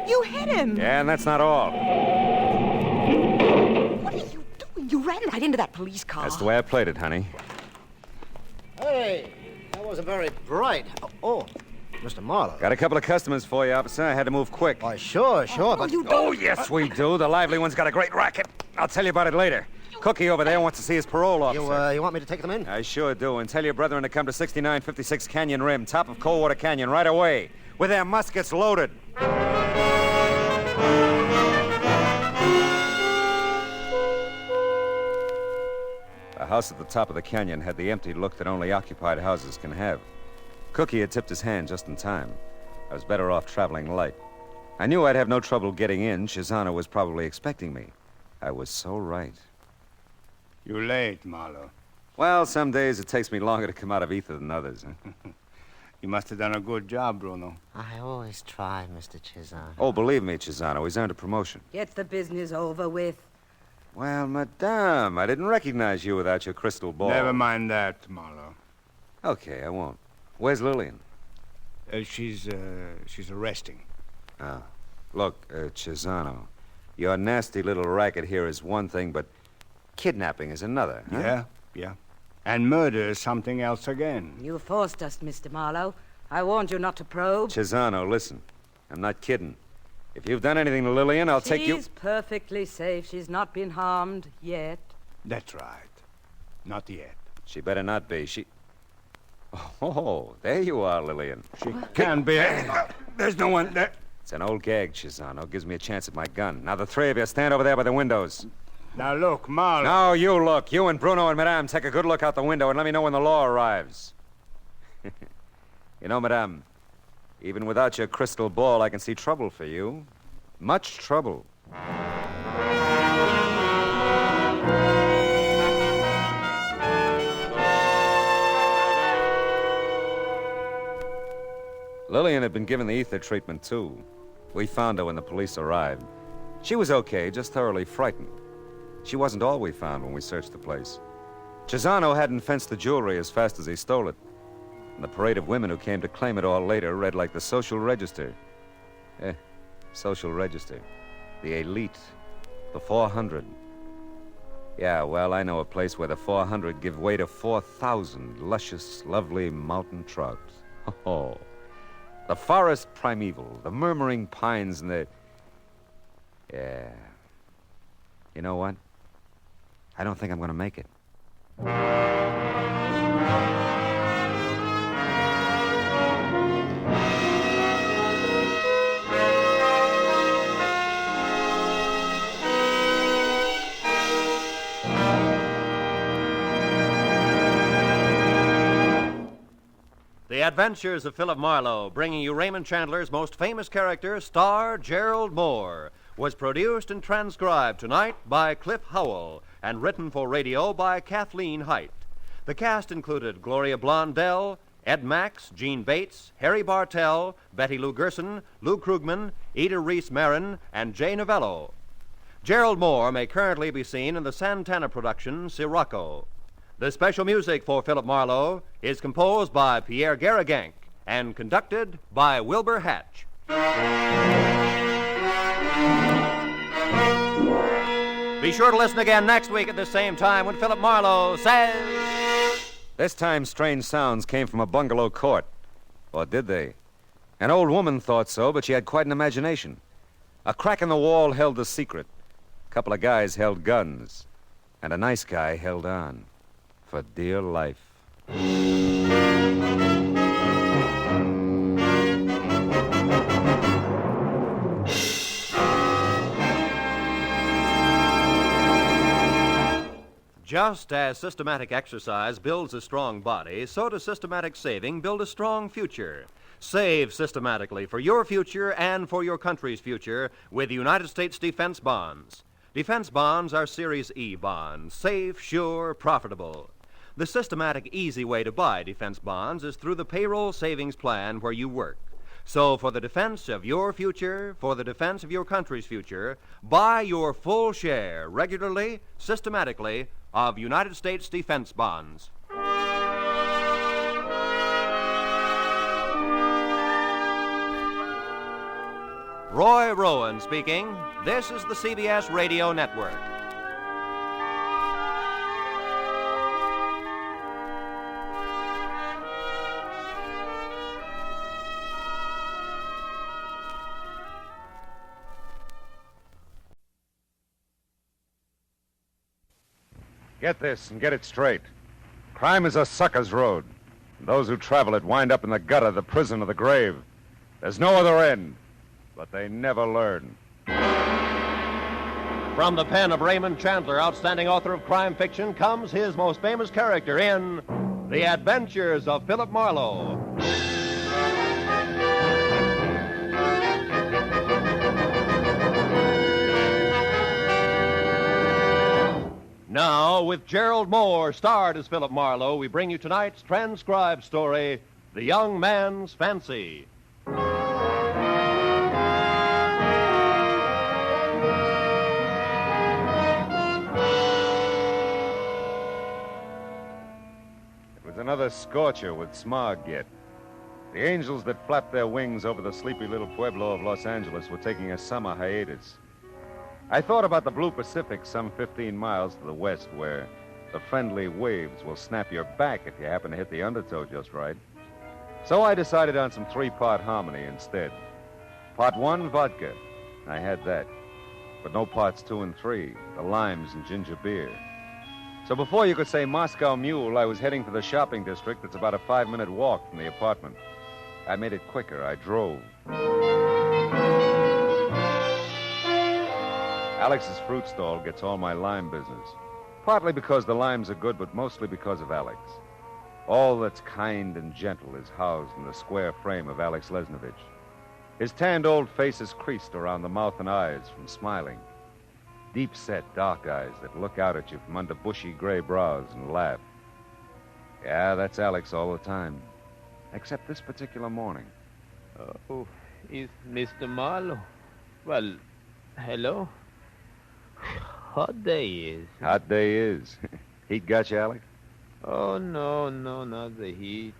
You hit him. Yeah, and that's not all. What are you doing? You ran right into that police car. That's the way I played it, honey. Hey, that wasn't very bright. Oh, Mr. Marlowe. Got a couple of customers for you, officer. I had to move quick. Why, sure, but... Oh, yes, we do. The lively one's got a great racket. I'll tell you about it later. Cookie over there wants to see his parole officer. You want me to take them in? I sure do. And tell your brethren to come to 6956 Canyon Rim, top of Coldwater Canyon, right away, with their muskets loaded. The house at the top of the canyon had the empty look that only occupied houses can have. Cookie had tipped his hand just in time. I was better off traveling light. I knew I'd have no trouble getting in. Cesano was probably expecting me. I was so right. You're late, Marlowe. Well, some days it takes me longer to come out of ether than others. You must have done a good job, Bruno. I always try, Mr. Cesano. Oh, believe me, Cesano, he's earned a promotion. Get the business over with. Well, Madame, I didn't recognize you without your crystal ball. Never mind that, Marlowe. Okay, I won't. Where's Lillian? She's arresting. Ah. Look, Cesano, your nasty little racket here is one thing, but kidnapping is another, huh? Yeah. And murder is something else again. You forced us, Mr. Marlowe. I warned you not to probe. Cesano, listen. I'm not kidding. If you've done anything to Lillian, I'll take you... She's perfectly safe. She's not been harmed yet. That's right. Not yet. She better not be. Oh, there you are, Lillian. She can't be. There's no one there. It's an old gag, Cesano. Gives me a chance at my gun. Now, the three of you stand over there by the windows. Now, look, Marlowe. No, you look. You and Bruno and Madame take a good look out the window and let me know when the law arrives. You know, Madame, even without your crystal ball, I can see trouble for you. Much trouble. Lillian had been given the ether treatment, too. We found her when the police arrived. She was okay, just thoroughly frightened. She wasn't all we found when we searched the place. Cesano hadn't fenced the jewelry as fast as he stole it. And the parade of women who came to claim it all later read like the social register. Social register. The elite. The 400. Yeah, well, I know a place where the 400 give way to 4,000 luscious, lovely mountain trout. Oh, the forest primeval, the murmuring pines and the... Yeah. You know what? I don't think I'm going to make it. The Adventures of Philip Marlowe, bringing you Raymond Chandler's most famous character, star Gerald Mohr, was produced and transcribed tonight by Cliff Howell and written for radio by Kathleen Height. The cast included Gloria Blondell, Ed Max, Gene Bates, Harry Bartell, Betty Lou Gerson, Lou Krugman, Ida Reese Marin, and Jay Novello. Gerald Mohr may currently be seen in the Santana production Sirocco. The special music for Philip Marlowe is composed by Pierre Garrigank and conducted by Wilbur Hatch. Be sure to listen again next week at the same time when Philip Marlowe says... This time, strange sounds came from a bungalow court. Or did they? An old woman thought so, but she had quite an imagination. A crack in the wall held the secret. A couple of guys held guns. And a nice guy held on. For dear life. Just as systematic exercise builds a strong body, so does systematic saving build a strong future. Save systematically for your future and for your country's future with United States defense bonds. Defense bonds are Series E bonds, safe, sure, profitable. The systematic, easy way to buy defense bonds is through the payroll savings plan where you work. So for the defense of your future, for the defense of your country's future, buy your full share regularly, systematically, of United States defense bonds. Roy Rowan speaking. This is the CBS Radio Network. Get this and get it straight. Crime is a sucker's road. Those who travel it wind up in the gutter, the prison, or the grave. There's no other end, but they never learn. From the pen of Raymond Chandler, outstanding author of crime fiction, comes his most famous character in The Adventures of Philip Marlowe. Now, with Gerald Mohr starred as Philip Marlowe, we bring you tonight's transcribed story, The Young Man's Fancy. It was another scorcher with smog yet. The angels that flapped their wings over the sleepy little pueblo of Los Angeles were taking a summer hiatus. I thought about the blue Pacific some 15 miles to the west, where the friendly waves will snap your back if you happen to hit the undertow just right. So I decided on some 3-part harmony instead. Part 1, vodka. I had that. But no parts 2 and 3, the limes and ginger beer. So before you could say Moscow Mule, I was heading for the shopping district that's about a 5-minute walk from the apartment. I made it quicker. I drove. Alex's fruit stall gets all my lime business. Partly because the limes are good, but mostly because of Alex. All that's kind and gentle is housed in the square frame of Alex Lesnovich. His tanned old face is creased around the mouth and eyes from smiling. Deep-set, dark eyes that look out at you from under bushy gray brows and laugh. Yeah, that's Alex all the time. Except this particular morning. Oh, it's Mr. Marlowe. Well, hello. Hot day is. Hot day is. Heat got you, Alex? Oh, no, not the heat.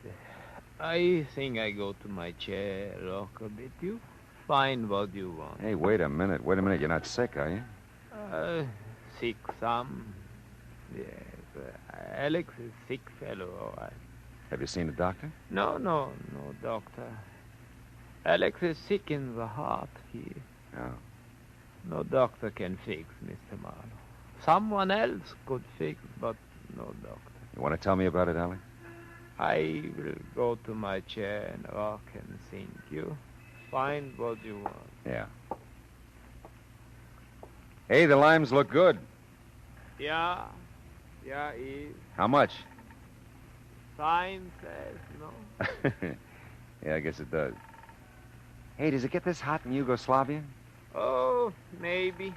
I think I go to my chair, rock a bit. You find what you want. Hey, wait a minute. You're not sick, are you? Sick some. Yes, Alex is sick fellow, all right. Have you seen a doctor? No, doctor. Alex is sick in the heart. Oh. No doctor can fix, Mr. Marlowe. Someone else could fix, but no doctor. You want to tell me about it, Alex? I will go to my chair and rock and think. You find what you want. Yeah. Hey, the limes look good. Yeah, Eve. How much? Sign says no. Yeah, I guess it does. Hey, does it get this hot in Yugoslavia? Oh, maybe.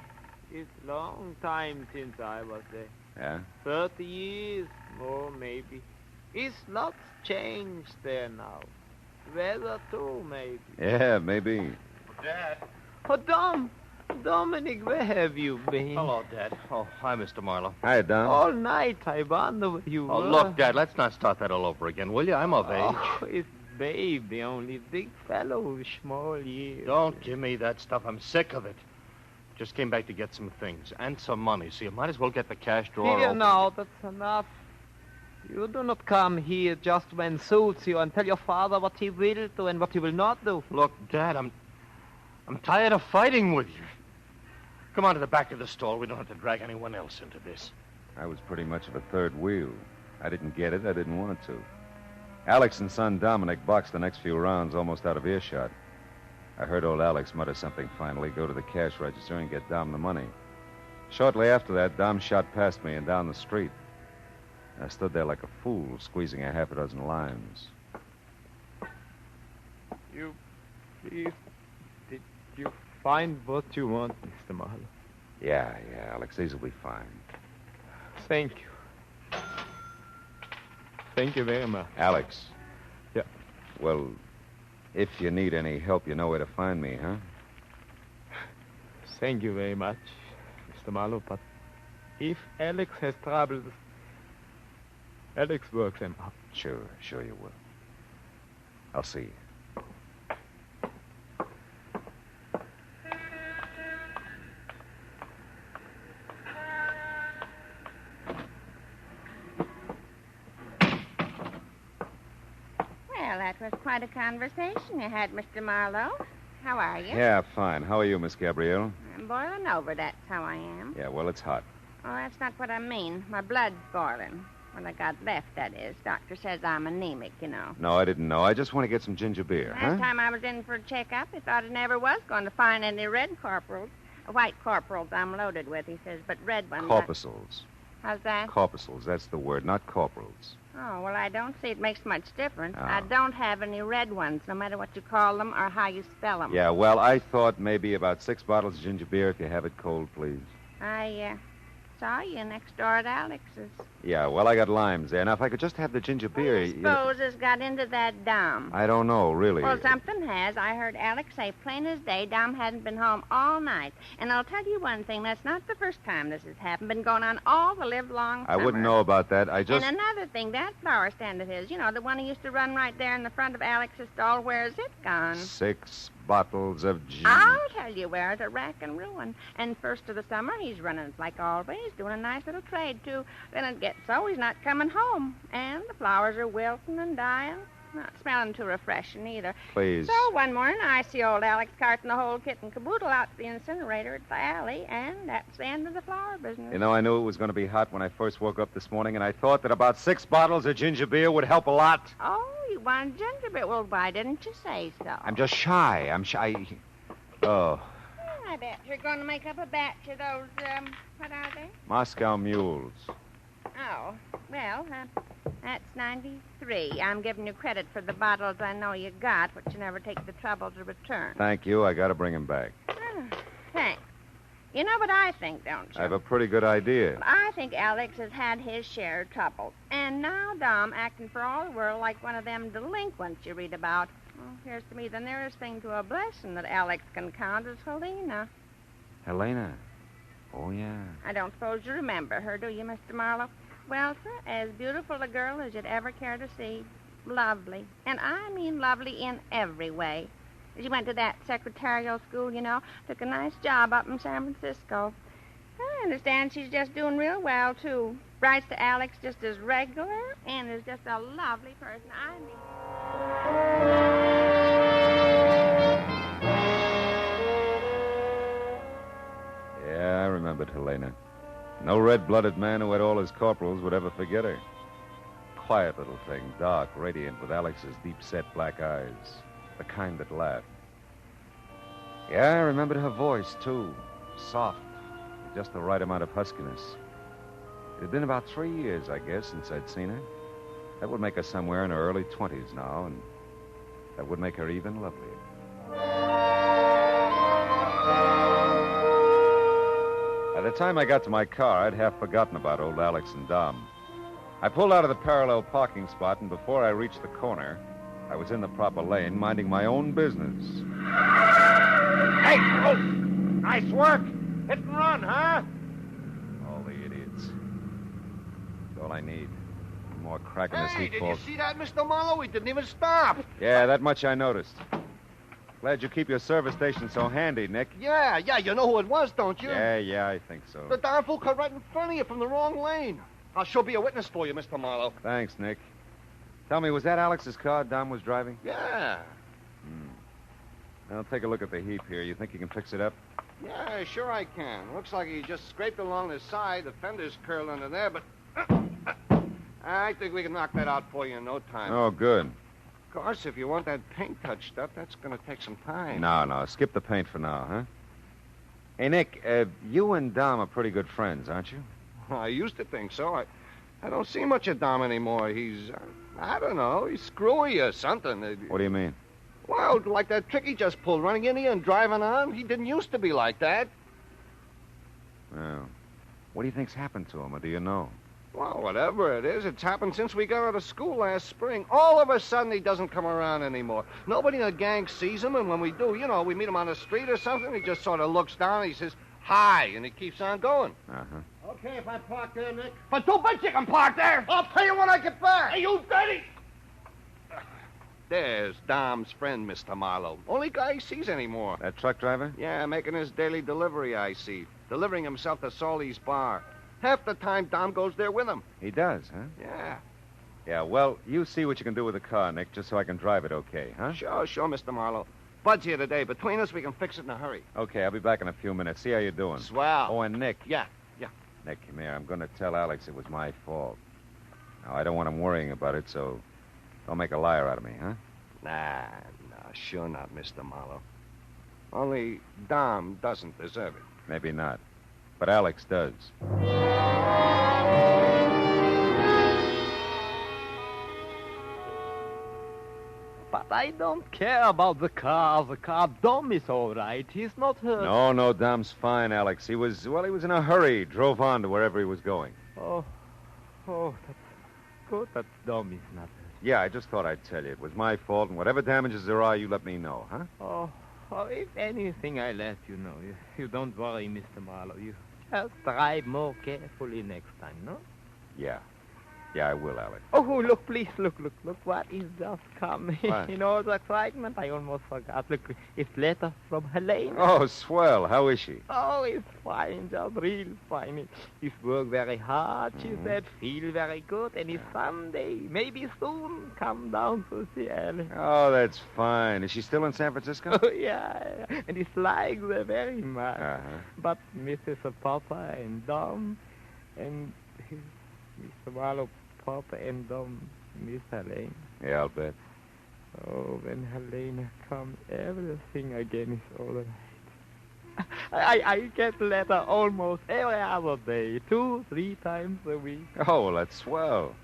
It's a long time since I was there. Yeah? 30 years more, maybe. It's lots changed there now. Weather, too, maybe. Yeah, maybe. Dad. Oh, Dominic, where have you been? Hello, Dad. Oh, hi, Mr. Marlowe. Hi, Dom. All night I wonder where you Oh, were. look, Dad, let's not start that all over again, will you? I'm of age. Oh, it's Babe, the only big fellow with small ears. Don't give me that stuff. I'm sick of it. Just came back to get some things and some money, so you might as well get the cash drawer Here open. now, that's enough. You do not come here just when suits you and tell your father what he will do and what he will not do. Look, Dad, I'm tired of fighting with you. Come on to the back of the stall. We don't have to drag anyone else into this. I was pretty much of a third wheel. I didn't get it. I didn't want to. Alex and son Dominic boxed the next few rounds almost out of earshot. I heard old Alex mutter something finally, go to the cash register and get Dom the money. Shortly after that, Dom shot past me and down the street. I stood there like a fool, squeezing a half a dozen limes. Did you find what you want, Mr. Marlowe? Yeah, Alex, these will be fine. Thank you. Thank you very much. Alex. Yeah. Well, if you need any help, you know where to find me, huh? Thank you very much, Mr. Marlowe, but if Alex has troubles, Alex works them out. Sure you will. I'll see you. Well, that was quite a conversation you had, Mr. Marlowe. How are you? Yeah, fine. How are you, Miss Gabrielle? I'm boiling over, that's how I am. Yeah, well, it's hot. Oh, that's not what I mean. My blood's boiling. What I got left, that is. Doctor says I'm anemic, you know. No, I didn't know. I just want to get some ginger beer, Last time I was in for a checkup, he thought I never was going to find any red corporals. White corporals I'm loaded with, he says, but red ones... Corpuscles. How's that? Corpuscles, that's the word, not corporals. Oh, well, I don't see it makes much difference. Oh. I don't have any red ones, no matter what you call them or how you spell them. Yeah, well, I thought maybe about 6 bottles of ginger beer if you have it cold, please. I saw you next door at Alex's. Yeah, well, I got limes there. Now, if I could just have the ginger beer... I suppose it's got into that Dom. I don't know, really. Well, something has. I heard Alex say plain as day Dom hadn't been home all night. And I'll tell you one thing, that's not the first time this has happened. Been going on all the livelong I summer. wouldn't know about that. I just... And another thing, that flower stand of his, you know, the one he used to run right there in the front of Alex's stall, where's it gone? 6 bottles of ginger... I'll tell you where, it's a rack and ruin. And first of the summer, he's running like always, doing a nice little trade, too. Then it gets so he's not coming home. And the flowers are wilting and dying. Not smelling too refreshing either. Please. So one morning, I see old Alex carting the whole kit and caboodle out to the incinerator at the alley, and that's the end of the flower business. You know, I knew it was going to be hot when I first woke up this morning, and I thought that about 6 bottles of ginger beer would help a lot. Oh, you wanted ginger beer. Well, why didn't you say so? I'm just shy. Oh, I bet you're going to make up a batch of those, what are they? Moscow mules. Oh, well, that's 93. I'm giving you credit for the bottles I know you got, but you never take the trouble to return. Thank you. I got to bring him back. Thanks. You know what I think, don't you? I have a pretty good idea. I think Alex has had his share of trouble. And now Dom acting for all the world like one of them delinquents you read about. Well, here's to me the nearest thing to a blessing that Alex can count is Helena. Helena? Oh, yeah. I don't suppose you remember her, do you, Mr. Marlowe? Well, sir, as beautiful a girl as you'd ever care to see. Lovely. And I mean lovely in every way. She went to that secretarial school, you know. Took a nice job up in San Francisco. I understand she's just doing real well, too. Writes to Alex just as regular and is just a lovely person. I mean... Yeah, I remembered Helena. No red-blooded man who had all his corporals would ever forget her. Quiet little thing, dark, radiant, with Alex's deep-set black eyes. The kind that laughed. Yeah, I remembered her voice, too. Soft, with just the right amount of huskiness. It had been about 3 years, I guess, since I'd seen her. That would make her somewhere in her early 20s now, and that would make her even lovelier. By the time I got to my car, I'd half forgotten about old Alex and Dom. I pulled out of the parallel parking spot, and before I reached the corner, I was in the proper lane, minding my own business. Hey, oh, nice work. Hit and run, huh? All the idiots. That's all I need. One more crack in this Hey, heat, did folks. you see that, Mr. Marlowe? He didn't even stop. Yeah, that much I noticed. Glad you keep your service station so handy, Nick. Yeah, you know who it was, don't you? Yeah, I think so. The darn fool cut right in front of you from the wrong lane. I'll sure be a witness for you, Mr. Marlowe. Thanks, Nick. Tell me, was that Alex's car Dom was driving? Yeah. Well, take a look at the heap here. You think you can fix it up? Yeah, sure I can. Looks like he just scraped along the side. The fender's curled under there, but... I think we can knock that out for you in no time. Oh, good. Of course, if you want that paint touched up, that's going to take some time. No. Skip the paint for now, huh? Hey, Nick, you and Dom are pretty good friends, aren't you? I used to think so. I don't see much of Dom anymore. He's, I don't know, he's screwy or something. What do you mean? Well, like that trick he just pulled, running in here and driving on. He didn't used to be like that. Well, what do you think's happened to him, or do you know? Well, whatever it is, it's happened since we got out of school last spring. All of a sudden, he doesn't come around anymore. Nobody in the gang sees him, and when we do, we meet him on the street or something, he just sort of looks down and he says, hi, and he keeps on going. Uh-huh. Okay, if I park there, Nick. But don't bet you can park there. I'll pay you when I get back. Hey, you dirty! There's Dom's friend, Mr. Marlowe. Only guy he sees anymore. That truck driver? Yeah, making his daily delivery, I see. Delivering himself to Salty's bar. Half the time, Dom goes there with him. He does, huh? Yeah. Yeah, well, you see what you can do with the car, Nick, just so I can drive it okay, huh? Sure, Mr. Marlowe. Bud's here today. Between us, we can fix it in a hurry. Okay, I'll be back in a few minutes. See how you're doing. Swell. Oh, and Nick. Yeah. Nick, come here. I'm going to tell Alex it was my fault. Now, I don't want him worrying about it, so don't make a liar out of me, huh? Nah, sure not, Mr. Marlowe. Only Dom doesn't deserve it. Maybe not. But Alex does. But I don't care about the car. The car, Dom is all right. He's not hurt. No, Dom's fine, Alex. He was in a hurry. Drove on to wherever he was going. Oh, that's good that Dom is not hurt. Yeah, I just thought I'd tell you. It was my fault, and whatever damages there are, you let me know, huh? Oh, if anything, I let you know. You don't worry, Mr. Marlowe. You just drive more carefully next time, no? Yeah. Yeah, I will, Alex. Oh, look, please, look. What is just coming? What? In all the excitement, I almost forgot. Look, it's letter from Helene. Oh, swell. How is she? Oh, it's fine, just real fine. She's worked very hard, she said, feel very good, and it's Sunday. Maybe soon come down to see Ellen. Oh, that's fine. Is she still in San Francisco? Oh, yeah, and it's like her very much. Uh-huh. But Mrs. Papa and Dom and Mr. Marlowe, Papa and Dom, Miss Helene. Yeah, I'll bet. Oh, when Helena comes, everything again is all right. I get letter almost every other day, 2-3 times a week. Oh, well, that's swell.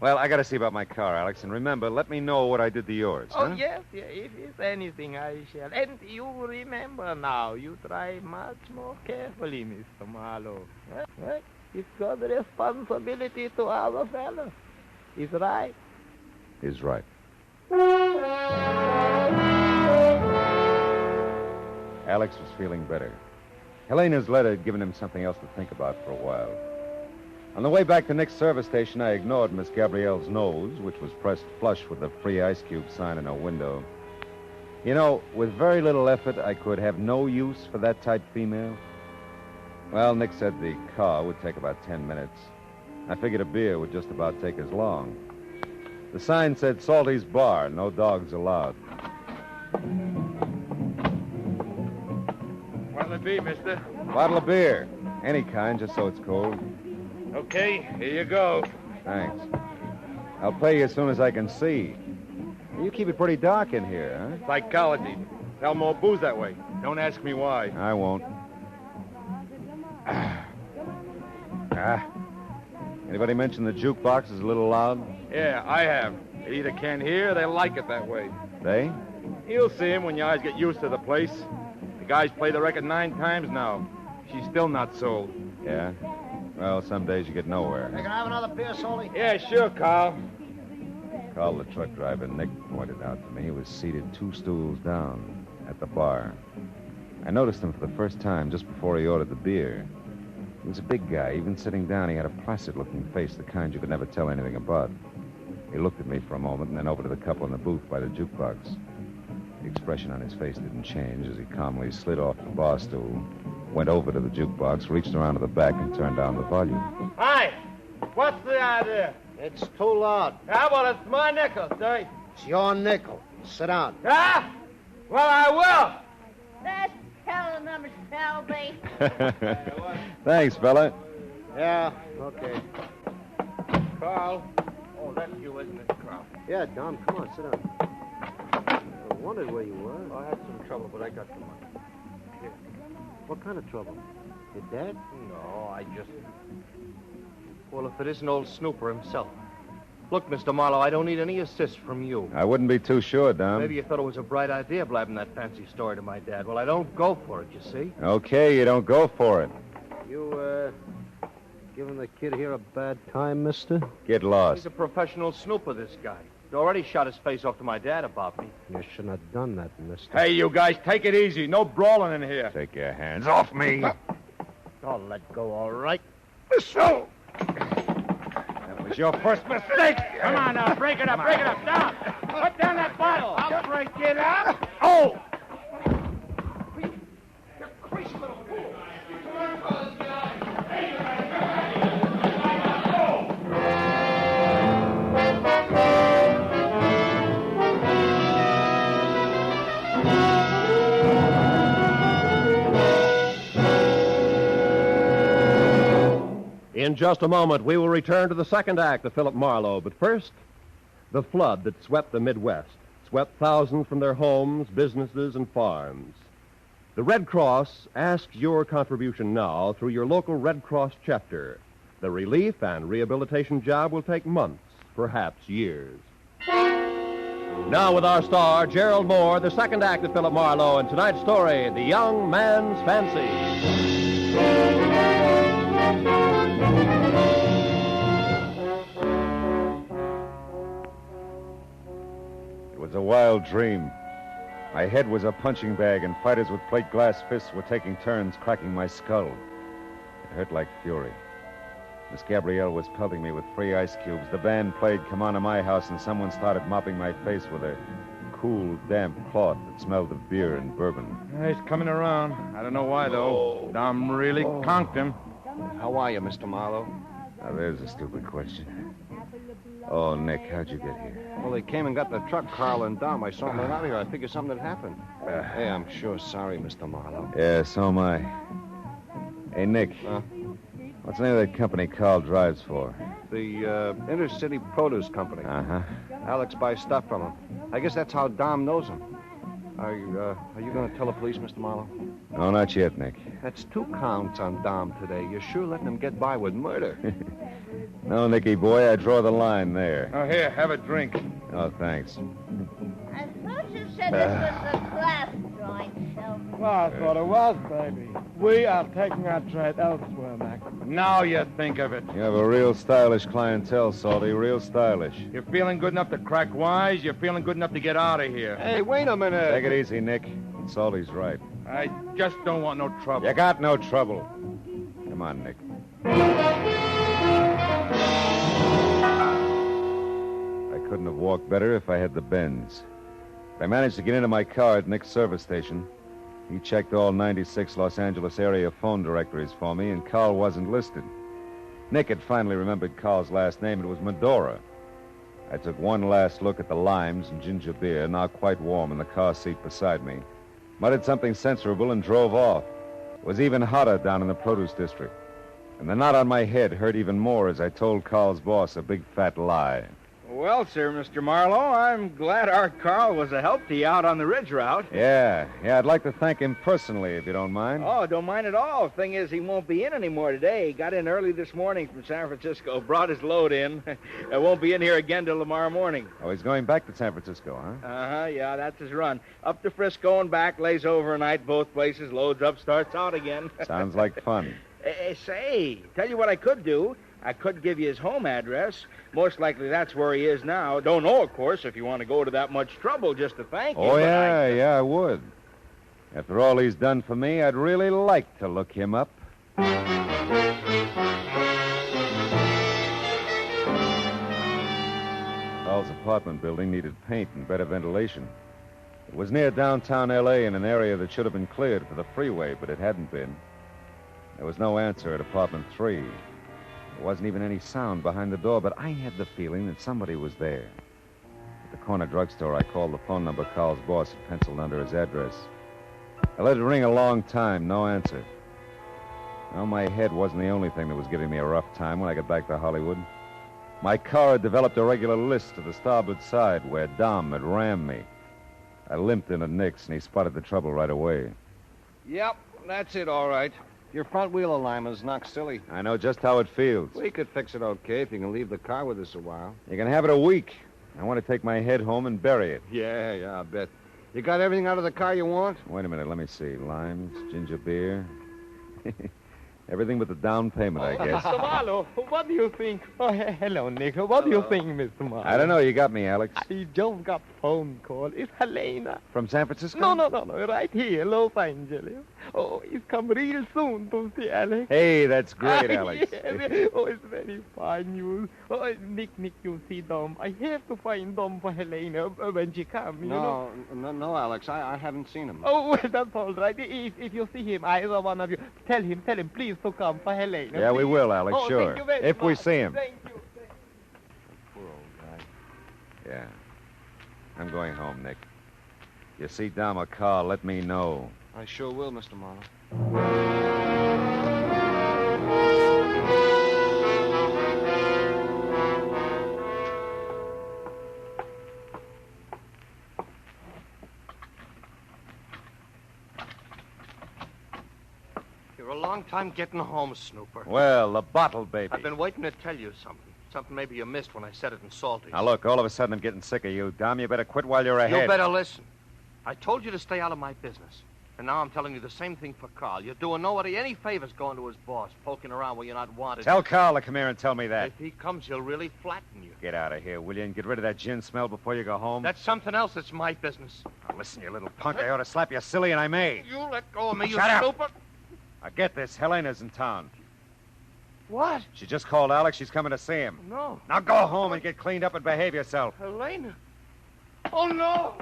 Well, I got to see about my car, Alex, and remember, let me know what I did to yours, Oh, huh? yes, if it's anything, I shall. And you remember now, you try much more carefully, Mr. Marlowe. Huh? It's got the responsibility to other fellows. Is right? Is right. Alex was feeling better. Helena's letter had given him something else to think about for a while. On the way back to Nick's service station, I ignored Miss Gabrielle's nose, which was pressed flush with the free ice cube sign in her window. You know, with very little effort, I could have no use for that type female. Well, Nick said the car would take about 10 minutes. I figured a beer would just about take as long. The sign said Salty's Bar, no dogs allowed. What'll it be, mister? Bottle of beer. Any kind, just so it's cold. Okay, here you go. Thanks. I'll pay you as soon as I can see. You keep it pretty dark in here, huh? Psychology. Sell more booze that way. Don't ask me why. I won't. Anybody mention the jukebox is a little loud? Yeah, I have. They either can't hear or they like it that way. They? You'll see him when your eyes get used to the place. The guy's played the record 9 times now. She's still not sold. Yeah? Well, some days you get nowhere. Hey, can I have another beer, Salty? Yeah, sure, Carl. Carl, the truck driver, Nick, pointed out to me, was seated 2 stools down at the bar. I noticed him for the first time just before he ordered the beer. He was a big guy. Even sitting down, he had a placid-looking face, the kind you could never tell anything about. He looked at me for a moment and then over to the couple in the booth by the jukebox. The expression on his face didn't change as he calmly slid off the bar stool, went over to the jukebox, reached around to the back, and turned down the volume. Hi. What's the idea? It's too loud. How about it's my nickel, say? It's your nickel. Sit down. Ah? Well, I will. That's hell of numbers, Selby. Thanks, fella. Yeah, okay. Carl. Oh, that's you, isn't it, Carl? Yeah, Dom, come on, sit down. I wondered where you were. I had some trouble, but I got the money. Here. What kind of trouble? Your dad? No, Well, if it isn't old Snooper himself. Look, Mr. Marlowe, I don't need any assist from you. I wouldn't be too sure, Dom. Maybe you thought it was a bright idea blabbing that fancy story to my dad. Well, I don't go for it, you see. Okay, you don't go for it. You, giving the kid here a bad time, mister? Get lost. He's a professional snooper, this guy. He already shot his face off to my dad about me. You shouldn't have done that, mister. Hey, you guys, take it easy. No brawling in here. Take your hands off me. I'll let go, all right. So. That was your first mistake. Come on now, break it up, Down. Put down that bottle. I'll break it up. Oh! You crazy little fool. In just a moment, we will return to the second act of Philip Marlowe. But first, the flood that swept the Midwest, swept thousands from their homes, businesses, and farms. The Red Cross asks your contribution now through your local Red Cross chapter. The relief and rehabilitation job will take months, perhaps years. Now with our star, Gerald Mohr, the second act of Philip Marlowe, and tonight's story, The Young Man's Fancy. It was a wild dream. My head was a punching bag, and fighters with plate glass fists were taking turns cracking my skull. It hurt like fury. Miss Gabrielle was pelting me with free ice cubes. The band played Come On to My House, and someone started mopping my face with a cool, damp cloth that smelled of beer and bourbon. He's coming around. I don't know why, though. Dom really conked him. How are you, Mr. Marlowe? Now, there's a stupid question. Oh, Nick, how'd you get here? Well, they came and got the truck, Carl and Dom. I saw them out of here. I figured something had happened. Hey, I'm sure sorry, Mr. Marlowe. Yeah, so am I. Hey, Nick. What's the name of that company Carl drives for? The Intercity Produce Company. Uh-huh. Alex buys stuff from him. I guess that's how Dom knows him. Are you going to tell the police, Mr. Marlowe? No, not yet, Nick. That's 2 counts on Dom today. You're sure letting him get by with murder. No, Nicky boy, I draw the line there. Oh, here, have a drink. Oh, thanks. I thought you said this was a glass joint, Selby. Well, I thought it was, baby. We are taking our trade elsewhere, Mac. Now you think of it. You have a real stylish clientele, Salty, real stylish. You're feeling good enough to crack wise. You're feeling good enough to get out of here. Hey, wait a minute. Take it easy, Nick. Salty's right. I just don't want no trouble. You got no trouble. Come on, Nick. I couldn't have walked better if I had the bends. I managed to get into my car at Nick's service station. He checked all 96 Los Angeles area phone directories for me, and Carl wasn't listed. Nick had finally remembered Carl's last name. It was Medora. I took one last look at the limes and ginger beer, now quite warm in the car seat beside me, muttered something censorable, and drove off. It was even hotter down in the produce district. And the knot on my head hurt even more as I told Carl's boss a big fat lie. Well, sir, Mr. Marlowe, I'm glad our Carl was a help to you out on the ridge route. Yeah, I'd like to thank him personally, if you don't mind. Oh, don't mind at all. Thing is, he won't be in anymore today. He got in early this morning from San Francisco, brought his load in. Won't be in here again till tomorrow morning. Oh, he's going back to San Francisco, huh? Uh-huh, yeah, that's his run. Up to Frisco and back, lays overnight both places, loads up, starts out again. Sounds like fun. Say, tell you what I could do. I could give you his home address. Most likely that's where he is now. Don't know, of course, if you want to go to that much trouble just to thank him. Oh, yeah, I would. After all he's done for me, I'd really like to look him up. Carl's apartment building needed paint and better ventilation. It was near downtown L.A. in an area that should have been cleared for the freeway, but it hadn't been. There was no answer at apartment 3. There wasn't even any sound behind the door, but I had the feeling that somebody was there. At the corner drugstore, I called the phone number Carl's boss had penciled under his address. I let it ring a long time, no answer. Well, my head wasn't the only thing that was giving me a rough time when I got back to Hollywood. My car had developed a regular list to the starboard side where Dom had rammed me. I limped into Nick's, and he spotted the trouble right away. Yep, that's it, all right. Your front wheel alignment's knocked silly. I know just how it feels. We could fix it okay if you can leave the car with us a while. You can have it a week. I want to take my head home and bury it. Yeah, I bet. You got everything out of the car you want? Wait a minute, let me see. Limes, ginger beer. Everything but the down payment, I guess. Mr. Marlowe, what do you think? Oh, hello, Nick. What do you think, Mr. Marlowe? I don't know. You got me, Alex. I just got phone call. It's Helena. From San Francisco? No. Right here, Los Angeles. Oh, he's come real soon to see Alex. Hey, that's great, Alex. Yes. Oh, it's very fine news. Oh, Nick, you see Dom. I have to find Dom for Helena when she comes, you know. No, Alex. I haven't seen him. Oh, well, that's all right. If you see him, either one of you, tell him, please, to come for Helena. Yeah, we will, Alex, oh, sure. Thank you very if much. we see him. Thank you. Poor old guy. Yeah. I'm going home, Nick. You see Dom or Carl, let me know. I sure will, Mr. Marlowe. You're a long time getting home, Snooper. Well, the bottle, baby. I've been waiting to tell you something. Something maybe you missed when I said it in Salty's. Now, look, all of a sudden I'm getting sick of you, Dom. You better quit while you're ahead. You better listen. I told you to stay out of my business. And now I'm telling you the same thing for Carl. You're doing nobody any favors going to his boss, poking around where you're not wanted. Tell Carl to come here and tell me that. If he comes, he'll really flatten you. Get out of here, will you, and get rid of that gin smell before you go home? That's something else that's my business. Now, listen, you little punk. I ought to slap you silly, and I may. You let go of me, you Shut up. snooper. Now, get this. Helena's in town. What? She just called Alex. She's coming to see him. No. Now go home and get cleaned up and behave yourself. Helena. Oh, no.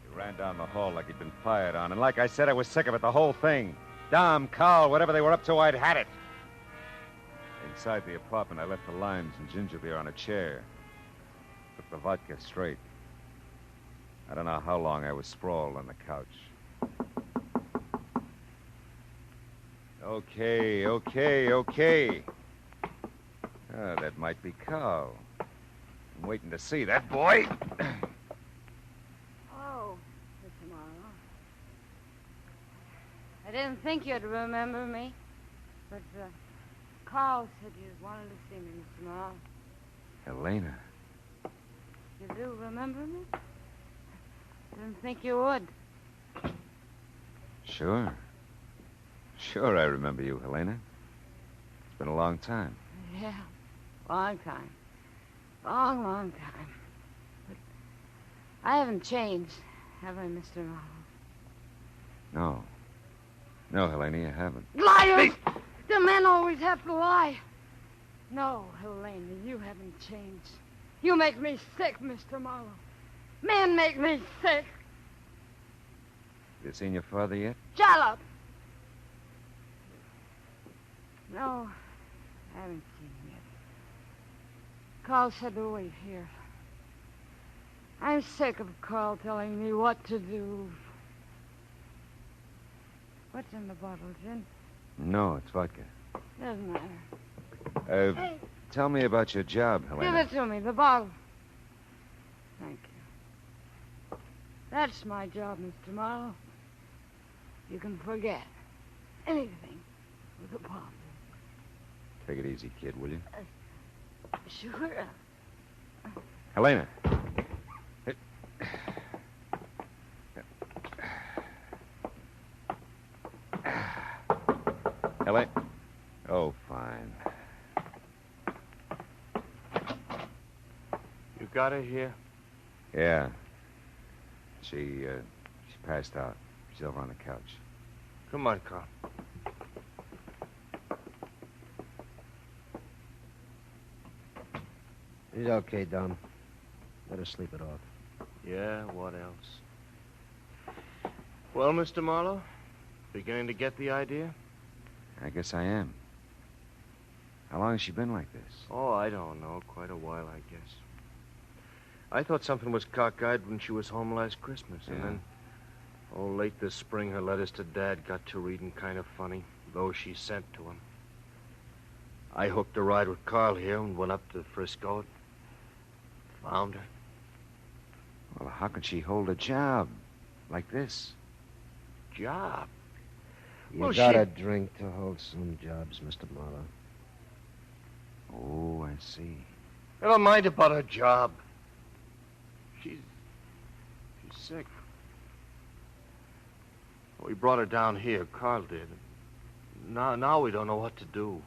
He ran down the hall like he'd been fired on. And like I said, I was sick of it, the whole thing. Dom, Carl, whatever they were up to, I'd had it. Inside the apartment, I left the limes and ginger beer on a chair. Took the vodka straight. I don't know how long I was sprawled on the couch. Okay. That might be Carl. I'm waiting to see that boy. Oh, Mr. Marlowe. I didn't think you'd remember me, but Carl said you wanted to see me, Mr. Marlowe. Helena. You do remember me? Didn't think you would. Sure, I remember you, Helena. It's been a long time. Yeah, long time. Long time. But I haven't changed, have I, Mr. Marlowe? No, Helena, you haven't. Liars! The men always have to lie. No, Helena, you haven't changed. You make me sick, Mr. Marlowe. Men make me sick. Have you seen your father yet? Shut up. No, I haven't seen him yet. Carl said to wait here. I'm sick of Carl telling me what to do. What's in the bottle, Gin? No, it's vodka. Doesn't matter. Hey. Tell me about your job, Helena. Give it to me, the bottle. Thank you. That's my job, Mr. Marlowe. You can forget anything with a bottle. Take it easy, kid, will you? Sure. Helena. Helena. Oh, fine. You got her here? Yeah. She passed out. She's over on the couch. Come on, Carl. He's okay, Dom. Let her sleep it off. Yeah, what else? Well, Mr. Marlowe, beginning to get the idea? I guess I am. How long has she been like this? Oh, I don't know. Quite a while, I guess. I thought something was cockeyed when she was home last Christmas, and then, late this spring, her letters to Dad got to reading kind of funny, those she sent to him. I hooked a ride with Carl here and went up to Frisco. Found her. Well, how can she hold a job like this? Job? You gotta drink to hold some jobs, Mr. Marlowe. Oh, I see. Never mind about her job. She's sick. We brought her down here. Carl did. Now we don't know what to do.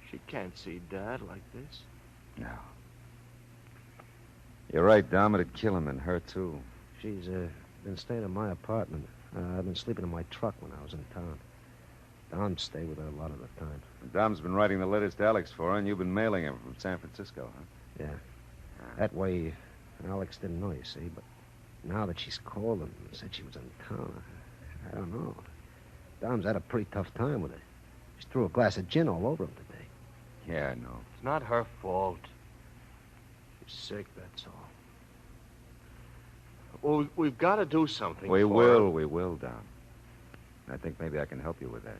She can't see Dad like this. No. You're right, Dom. It'd kill him and her, too. She's been staying in my apartment. I've been sleeping in my truck when I was in town. Dom stayed with her a lot of the time. Dom's been writing the letters to Alex for her, and you've been mailing them from San Francisco, huh? Yeah. That way, Alex didn't know, you see, but now that she's called and said she was in town, I don't know. Dom's had a pretty tough time with it. She threw a glass of gin all over him today. Yeah, I know. It's not her fault. She's sick, that's all. Well, we've got to do something. We will, Dom. I think maybe I can help you with that.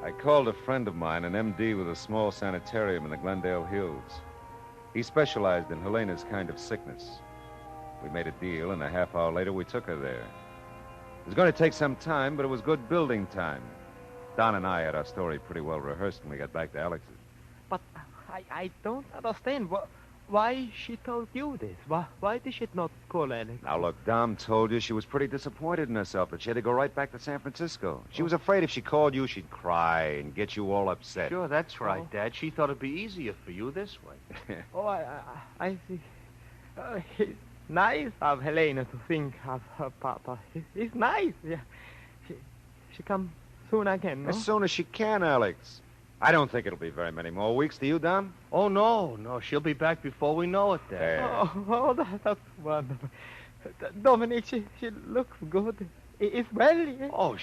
I called a friend of mine, an M.D. with a small sanitarium in the Glendale Hills. He specialized in Helena's kind of sickness. We made a deal, and a half hour later we took her there. It was going to take some time, but it was good building time. Don and I had our story pretty well rehearsed when we got back to Alex's. But I don't understand. Why she told you this? Why did she not call Alex? Now, look, Dom told you she was pretty disappointed in herself, that she had to go right back to San Francisco. She was afraid if she called you, she'd cry and get you all upset. Sure, that's right, Dad. She thought it'd be easier for you this way. I see. It's nice of Helena to think of her papa. It's nice, yeah. She come soon again, no? As soon as she can, Alex. I don't think it'll be very many more weeks. Do you, Dom? Oh, no. She'll be back before we know it, Dad. That's wonderful. Dominic, she looks good. It's well, yeah? Oh,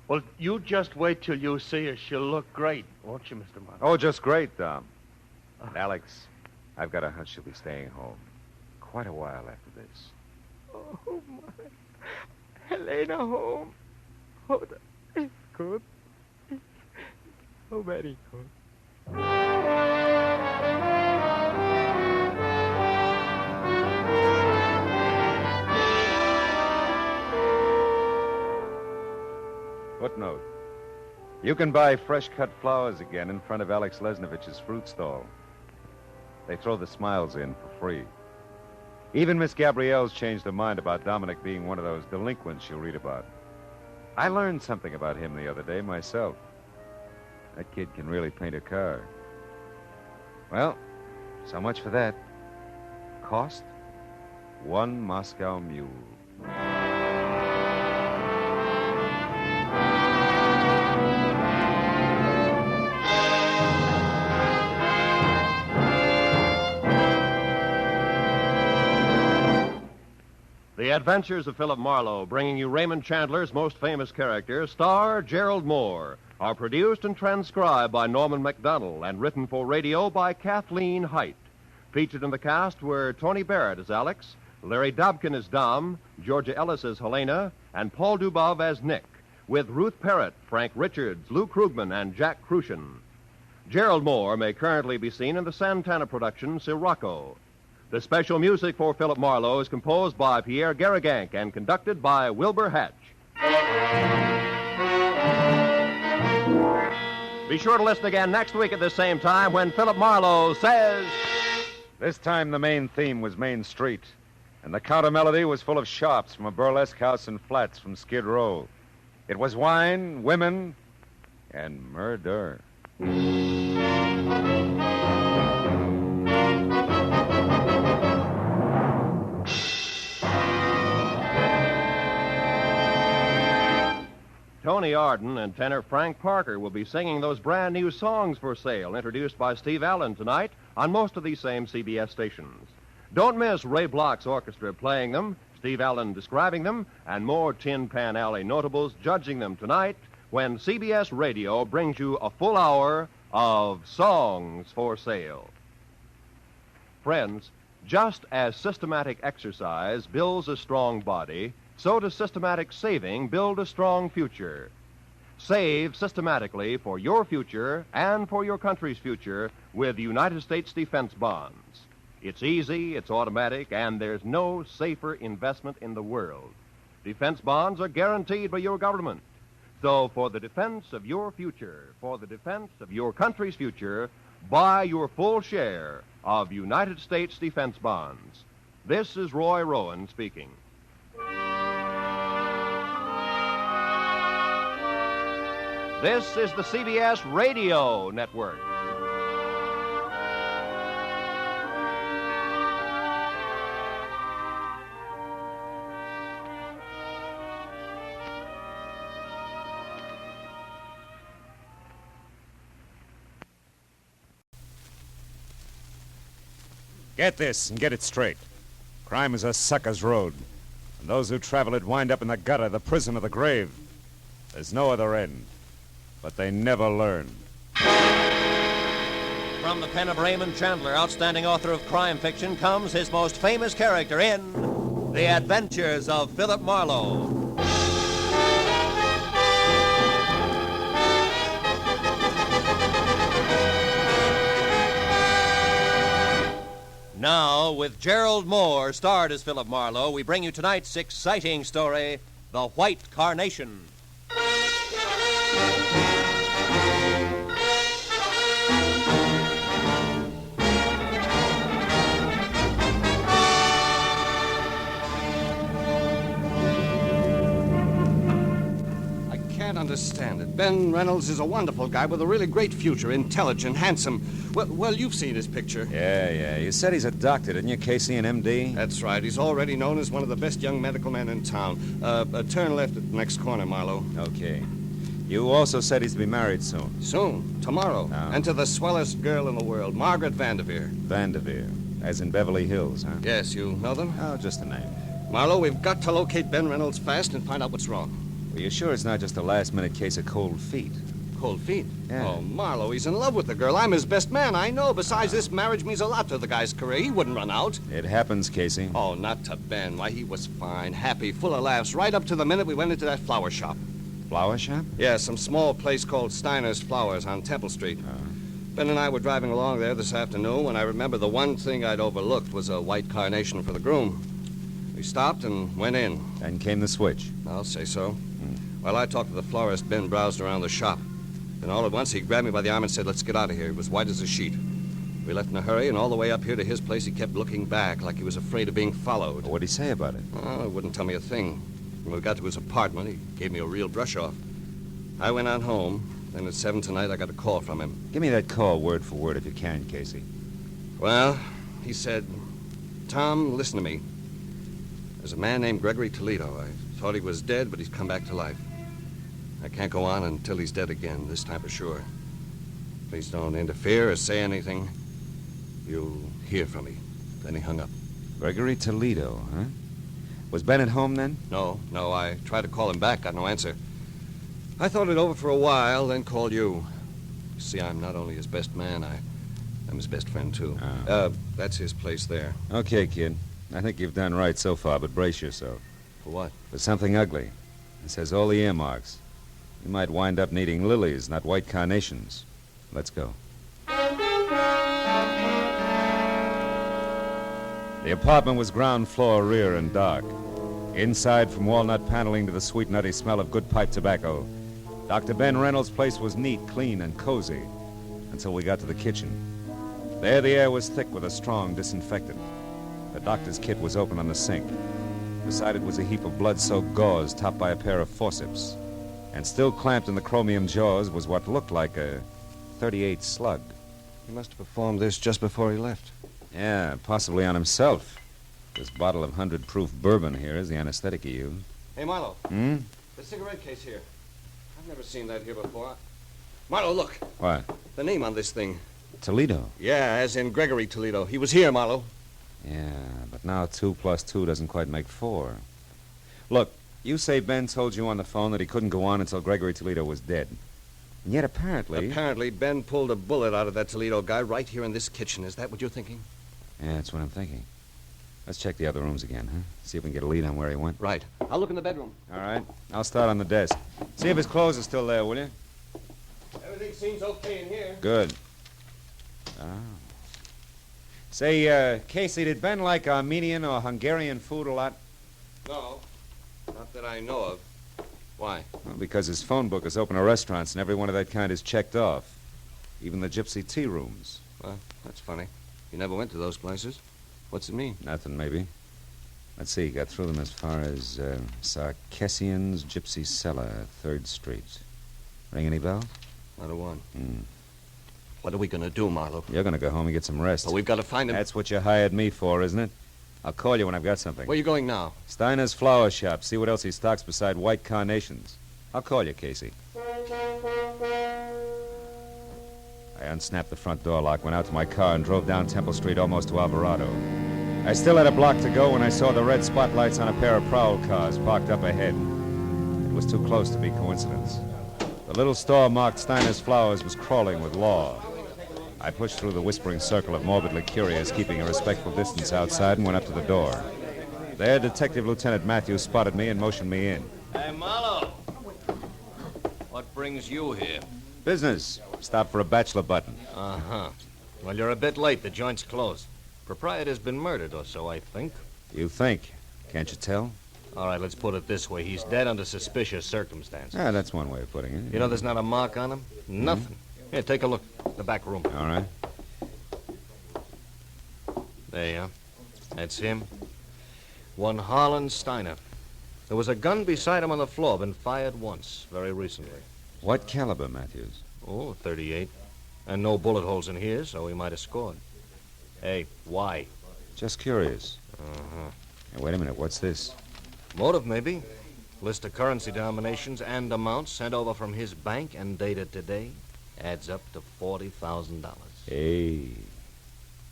Well, you just wait till you see her. She'll look great, won't you, Mr. Marlowe? Oh, just great, Dom. Alex, I've got a hunch she'll be staying home quite a while after this. Oh, my. Helena home. Oh, it's good. Oh, very good. Footnote. You can buy fresh-cut flowers again in front of Alex Lesnovich's fruit stall. They throw the smiles in for free. Even Miss Gabrielle's changed her mind about Dominic being one of those delinquents you'll read about. I learned something about him the other day myself. That kid can really paint a car. Well, so much for that. Cost? 1 Moscow mule. The Adventures of Philip Marlowe, bringing you Raymond Chandler's most famous character, star Gerald Mohr, are produced and transcribed by Norman MacDonald and written for radio by Kathleen Height. Featured in the cast were Tony Barrett as Alex, Larry Dobkin as Dom, Georgia Ellis as Helena, and Paul Dubov as Nick, with Ruth Parrott, Frank Richards, Lou Krugman, and Jack Crucian. Gerald Mohr may currently be seen in the Santana production Sirocco. The special music for Philip Marlowe is composed by Pierre Garrigank and conducted by Wilbur Hatch. Be sure to listen again next week at the same time when Philip Marlowe says... This time the main theme was Main Street, and the counter melody was full of sharps from a burlesque house and flats from Skid Row. It was wine, women, and murder. Tony Arden and tenor Frank Parker will be singing those brand new songs for sale, introduced by Steve Allen tonight on most of these same CBS stations. Don't miss Ray Bloch's orchestra playing them, Steve Allen describing them, and more Tin Pan Alley notables judging them tonight when CBS Radio brings you a full hour of songs for sale. Friends, just as systematic exercise builds a strong body, so does systematic saving build a strong future. Save systematically for your future and for your country's future with United States defense bonds. It's easy, it's automatic, and there's no safer investment in the world. Defense bonds are guaranteed by your government. So for the defense of your future, for the defense of your country's future, buy your full share of United States defense bonds. This is Roy Rowan speaking. This is the CBS Radio Network. Get this and get it straight. Crime is a sucker's road, and those who travel it wind up in the gutter, the prison, or the grave. There's no other end. But they never learn. From the pen of Raymond Chandler, outstanding author of crime fiction, comes his most famous character in The Adventures of Philip Marlowe. Now, with Gerald Mohr, starred as Philip Marlowe, we bring you tonight's exciting story, The White Carnation. Understand it. Ben Reynolds is a wonderful guy with a really great future, intelligent, handsome. Well, you've seen his picture. Yeah. You said he's a doctor, didn't you, Casey, an MD? That's right. He's already known as one of the best young medical men in town. Turn left at the next corner, Marlowe. Okay. You also said he's to be married soon. Soon? Tomorrow. Oh. And to the swellest girl in the world, Margaret Vanderveer. Vanderveer. As in Beverly Hills, huh? Yes, you know them? Oh, just a name. Marlowe, we've got to locate Ben Reynolds fast and find out what's wrong. Well, you sure it's not just a last-minute case of cold feet? Cold feet? Yeah. Oh, Marlowe, he's in love with the girl. I'm his best man, I know. Besides, this marriage means a lot to the guy's career. He wouldn't run out. It happens, Casey. Oh, not to Ben. Why, he was fine, happy, full of laughs, right up to the minute we went into that flower shop. Flower shop? Yeah, some small place called Steiner's Flowers on Temple Street. Ben and I were driving along there this afternoon when I remember the one thing I'd overlooked was a white carnation for the groom. We stopped and went in. And came the switch. I'll say so. While I talked to the florist, Ben browsed around the shop. Then all at once, he grabbed me by the arm and said, "Let's get out of here." He was white as a sheet. We left in a hurry, and all the way up here to his place, he kept looking back like he was afraid of being followed. What'd he say about it? Oh, he wouldn't tell me a thing. When we got to his apartment, he gave me a real brush-off. I went on home. Then at 7 tonight, I got a call from him. Give me that call word for word if you can, Casey. Well, he said, "Tom, listen to me. There's a man named Gregory Toledo. I thought he was dead, but he's come back to life. I can't go on until he's dead again, this time for sure. Please don't interfere or say anything. You'll hear from me." Then he hung up. Gregory Toledo, huh? Was Ben at home then? No. I tried to call him back, got no answer. I thought it over for a while, then called you. You see, I'm not only his best man, I'm his best friend, too. That's his place there. Okay, kid. I think you've done right so far, but brace yourself. For what? For something ugly. It says all the earmarks. You might wind up needing lilies, not white carnations. Let's go. The apartment was ground floor, rear, and dark. Inside, from walnut paneling to the sweet, nutty smell of good pipe tobacco, Dr. Ben Reynolds' place was neat, clean, and cozy until we got to the kitchen. There, the air was thick with a strong disinfectant. The doctor's kit was open on the sink. Beside it was a heap of blood-soaked gauze topped by a pair of forceps. And still clamped in the chromium jaws was what looked like a .38 slug. He must have performed this just before he left. Yeah, possibly on himself. This bottle of 100-proof bourbon here is the anesthetic he used. Hey, Marlowe. Hmm? The cigarette case here. I've never seen that here before. Marlowe, look. What? The name on this thing. Toledo. Yeah, as in Gregory Toledo. He was here, Marlowe. Yeah, but now 2 + 2 doesn't quite make 4. Look, you say Ben told you on the phone that he couldn't go on until Gregory Toledo was dead. And yet apparently... Apparently, Ben pulled a bullet out of that Toledo guy right here in this kitchen. Is that what you're thinking? Yeah, that's what I'm thinking. Let's check the other rooms again, huh? See if we can get a lead on where he went. Right. I'll look in the bedroom. All right. I'll start on the desk. See if his clothes are still there, will you? Everything seems okay in here. Good. Oh. Say, Casey, did Ben like Armenian or Hungarian food a lot? No. Not that I know of. Why? Well, because his phone book is open to restaurants, and every one of that kind is checked off. Even the gypsy tea rooms. Well, that's funny. You never went to those places. What's it mean? Nothing, maybe. Let's see, got through them as far as Sarkessian's Gypsy Cellar, 3rd Street. Ring any bells? Not a one. Hmm. What are we going to do, Marlowe? You're going to go home and get some rest. Well, we've got to find him. That's what you hired me for, isn't it? I'll call you when I've got something. Where are you going now? Steiner's Flower Shop. See what else he stocks beside white carnations. I'll call you, Casey. I unsnapped the front door lock, went out to my car, and drove down Temple Street almost to Alvarado. I still had a block to go when I saw the red spotlights on a pair of prowl cars parked up ahead. It was too close to be coincidence. The little store marked Steiner's Flowers was crawling with law. I pushed through the whispering circle of morbidly curious, keeping a respectful distance outside, and went up to the door. There, Detective Lieutenant Matthews spotted me and motioned me in. Hey, Marlowe. What brings you here? Business. Stop for a bachelor button. Uh-huh. Well, you're a bit late. The joint's closed. Proprietor's been murdered or so, I think. You think? Can't you tell? All right, let's put it this way. He's dead under suspicious circumstances. Ah, that's one way of putting it. You know there's not a mark on him? Nothing. Here, take a look. The back room. All right. There you are. That's him. One Harlan Steiner. There was a gun beside him on the floor, been fired once, very recently. What caliber, Matthews? Oh, 38. And no bullet holes in here, so he might have scored. Hey, why? Just curious. Uh-huh. Hey, wait a minute. What's this? Motive, maybe. List of currency denominations and amounts sent over from his bank and dated today. Adds up to $40,000. Hey.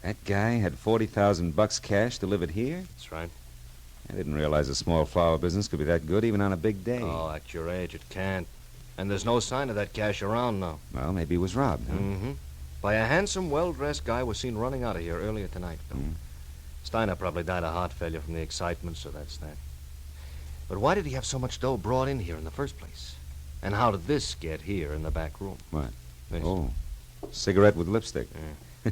That guy had $40,000 cash delivered here? That's right. I didn't realize a small flower business could be that good even on a big day. Oh, at your age, it can't. And there's no sign of that cash around now. Well, maybe he was robbed, huh? Mm-hmm. By a handsome, well-dressed guy was seen running out of here earlier tonight, Bill. Steiner probably died of heart failure from the excitement, so that's that. But why did he have so much dough brought in here in the first place? And how did this get here in the back room? What? This. Oh, cigarette with lipstick. Yeah.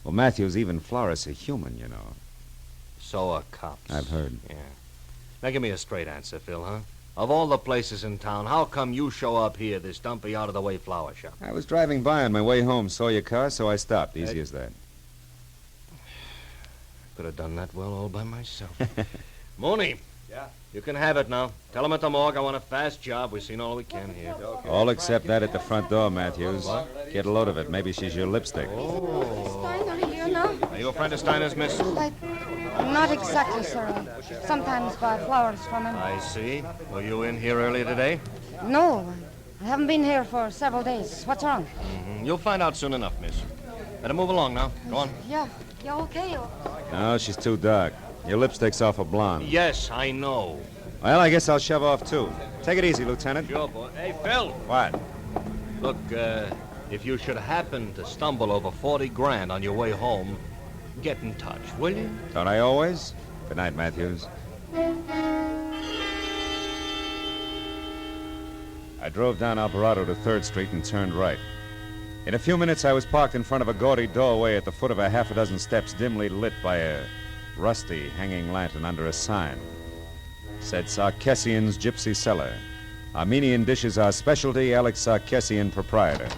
Well, Matthews, even florists are human, you know. So are cops. I've heard. Yeah. Now give me a straight answer, Phil, huh? Of all the places in town, how come you show up here, this dumpy, out-of-the-way flower shop? I was driving by on my way home, saw your car, so I stopped. Easy as that. Could have done that well all by myself. Mooney. Yeah? You can have it now. Tell him at the morgue I want a fast job. We've seen all we can here. All except that at the front door, Matthews. Get a load of it. Maybe she's your lipstick. Steiner here now? Are you a friend of Steiner's, miss? Not exactly, sir. Sometimes buy flowers from him. I see. Were you in here earlier today? No, I haven't been here for several days. What's wrong? Mm-hmm. You'll find out soon enough, miss. Better move along now. Go on. Yeah, okay. No, she's too dark. Your lipstick's awful blonde. Yes, I know. Well, I guess I'll shove off, too. Take it easy, Lieutenant. Sure, boy. Hey, Phil. What? Look, if you should happen to stumble over 40 grand on your way home, get in touch, will you? Don't I always? Good night, Matthews. I drove down Alvarado to 3rd Street and turned right. In a few minutes, I was parked in front of a gaudy doorway at the foot of a half a dozen steps dimly lit by a rusty hanging lantern under a sign. It said Sarkessian's Gypsy Cellar. Armenian dishes are specialty, Alex Sarkessian, proprietor.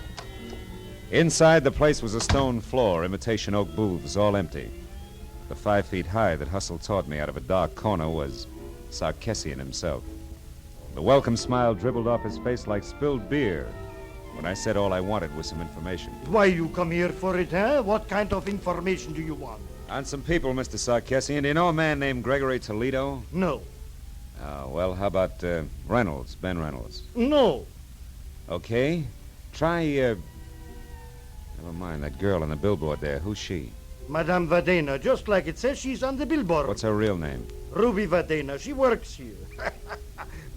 Inside, the place was a stone floor, imitation oak booths, all empty. The 5 feet high that hustled toward me out of a dark corner was Sarkessian himself. The welcome smile dribbled off his face like spilled beer when I said all I wanted was some information. Why you come here for it, huh? What kind of information do you want? On some people, Mr. Sarkessian. Do you know a man named Gregory Toledo? No. Well, how about Reynolds, Ben Reynolds? No. Okay. Try, never mind, that girl on the billboard there. Who's she? Madame Vadena, just like it says she's on the billboard. What's her real name? Ruby Vadena. She works here.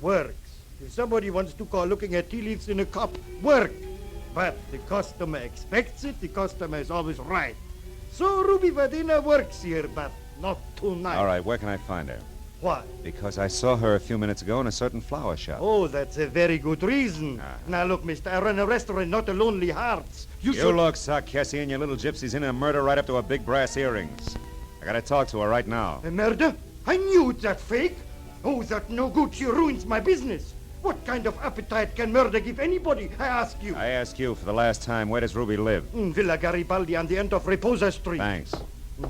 Works. If somebody wants to call looking at tea leaves in a cup, work. But the customer expects it. The customer is always right. So Ruby Vadena works here, but not tonight. All right, where can I find her? Why? Because I saw her a few minutes ago in a certain flower shop. Oh, that's a very good reason. Now, look, mister, I run a restaurant, not a Lonely Hearts. You look, Sarkessian, you little gypsy's in a murder right up to her big brass earrings. I gotta talk to her right now. A murder? I knew it, that fake. Oh, that no good. She ruins my business. What kind of appetite can murder give anybody, I ask you? I ask you for the last time, where does Ruby live? Villa Garibaldi on the end of Reposa Street. Thanks.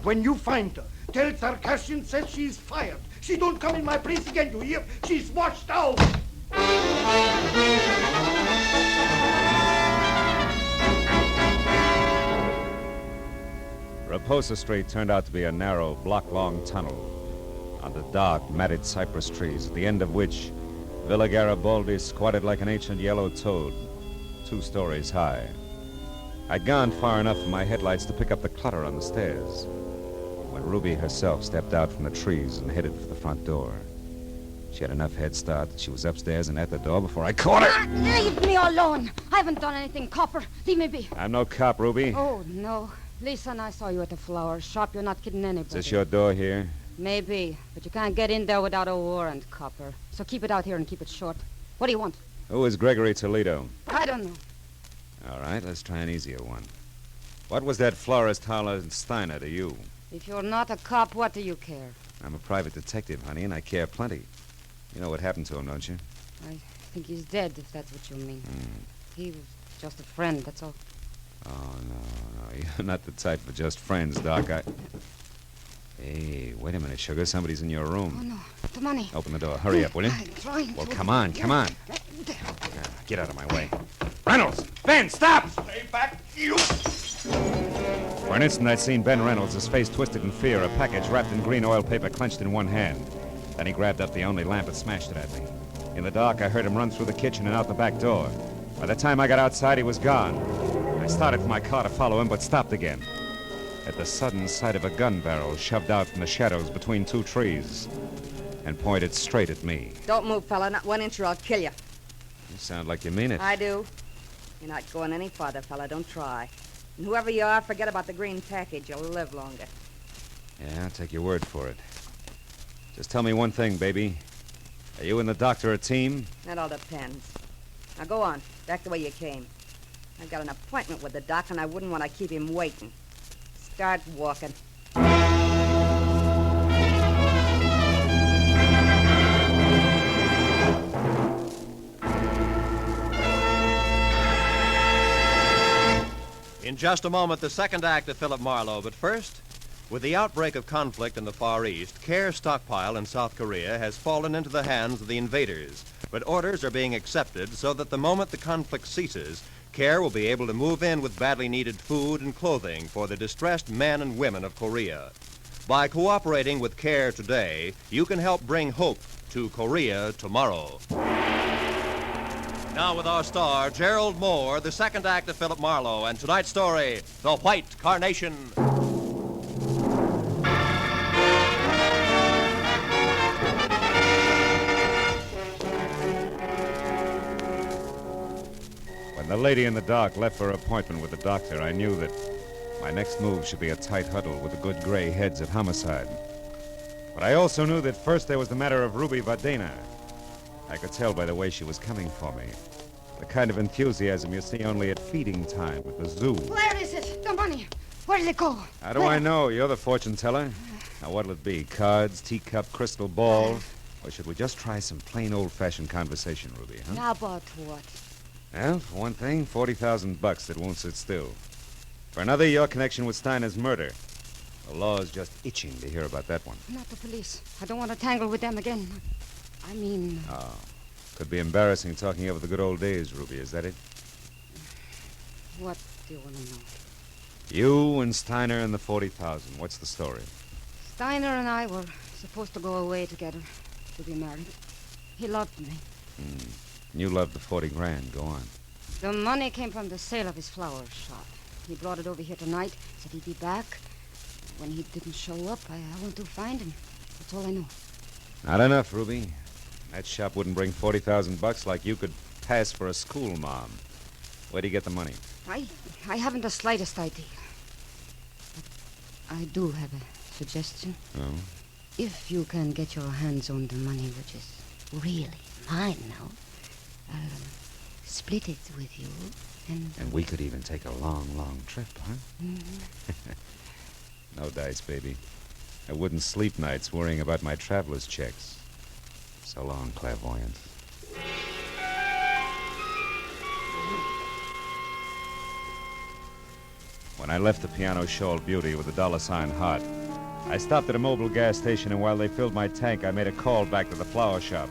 When you find her, tell Sarkessian says she's fired. She don't come in my place again, you hear? She's washed out. Reposa Street turned out to be a narrow, block-long tunnel under dark, matted cypress trees, at the end of which Villa Garibaldi squatted like an ancient yellow toad, 2 stories high. I'd gone far enough for my headlights to pick up the clutter on the stairs when Ruby herself stepped out from the trees and headed for the front door. She had enough head start that she was upstairs and at the door before I caught her. Leave me alone. I haven't done anything, copper. Leave me be. I'm no cop, Ruby. Oh, no. Lisa and I saw you at the flower shop. You're not kidding anybody. Is this your door here? Maybe, but you can't get in there without a warrant, copper. So keep it out here and keep it short. What do you want? Who is Gregory Toledo? I don't know. All right, let's try an easier one. What was that florist Harlan Steiner to you? If you're not a cop, what do you care? I'm a private detective, honey, and I care plenty. You know what happened to him, don't you? I think he's dead, if that's what you mean. He was just a friend, that's all. Oh, no. You're not the type for just friends, Doc. Hey, wait a minute, sugar. Somebody's in your room. Oh, no. The money. Open the door. Hurry up, will you? I'm trying Well, to. come on. Get out of my way. Reynolds! Ben, stop! Stay back, you! For an instant, I'd seen Ben Reynolds, his face twisted in fear, a package wrapped in green oil paper clenched in one hand. Then he grabbed up the only lamp and smashed it at me. In the dark, I heard him run through the kitchen and out the back door. By the time I got outside, he was gone. I started for my car to follow him, but stopped again at the sudden sight of a gun barrel shoved out from the shadows between 2 trees and pointed straight at me. Don't move, fella. Not 1 inch or I'll kill you. You sound like you mean it. I do. You're not going any farther, fella. Don't try. And whoever you are, forget about the green package. You'll live longer. Yeah, I'll take your word for it. Just tell me one thing, baby. Are you and the doctor a team? That all depends. Now go on. Back the way you came. I've got an appointment with the doc, and I wouldn't want to keep him waiting. Start walking. In just a moment, the second act of Philip Marlowe. But first, with the outbreak of conflict in the Far East, Care stockpile in South Korea has fallen into the hands of the invaders. But orders are being accepted so that the moment the conflict ceases, Care will be able to move in with badly needed food and clothing for the distressed men and women of Korea. By cooperating with Care today, you can help bring hope to Korea tomorrow. Now with our star, Gerald Mohr, the second act of Philip Marlowe, and tonight's story, The White Carnation. When the lady in the dark left for her appointment with the doctor, I knew that my next move should be a tight huddle with the good gray heads of homicide. But I also knew that first there was the matter of Ruby Vadena. I could tell by the way she was coming for me. The kind of enthusiasm you see only at feeding time at the zoo. Where is it? The money. Where did it go? How do I know? You're the fortune teller. Now, what'll it be? Cards, teacup, crystal ball? Or should we just try some plain old-fashioned conversation, Ruby, huh? Now, about what? Well, for one thing, $40,000 that won't sit still. For another, your connection with Steiner's murder. The law is just itching to hear about that one. Not the police. I don't want to tangle with them again. I mean... Oh. Could be embarrassing talking over the good old days, Ruby. Is that it? What do you want to know? You and Steiner and the 40,000. What's the story? Steiner and I were supposed to go away together to be married. He loved me. You loved the 40 grand. Go on. The money came from the sale of his flower shop. He brought it over here tonight, said he'd be back. When he didn't show up, I went to find him. That's all I know. Not enough, Ruby. That shop wouldn't bring $40,000 like you could pass for a school mom. Where'd he get the money? I haven't the slightest idea. But I do have a suggestion. Oh? If you can get your hands on the money, which is really mine now, I'll split it with you, And we could even take a long, long trip, huh? Mm-hmm. No dice, baby. I wouldn't sleep nights worrying about my traveler's checks. So long, clairvoyance. When I left the Piano Shoal Beauty with the $sign heart, I stopped at a mobile gas station, and while they filled my tank, I made a call back to the flower shop.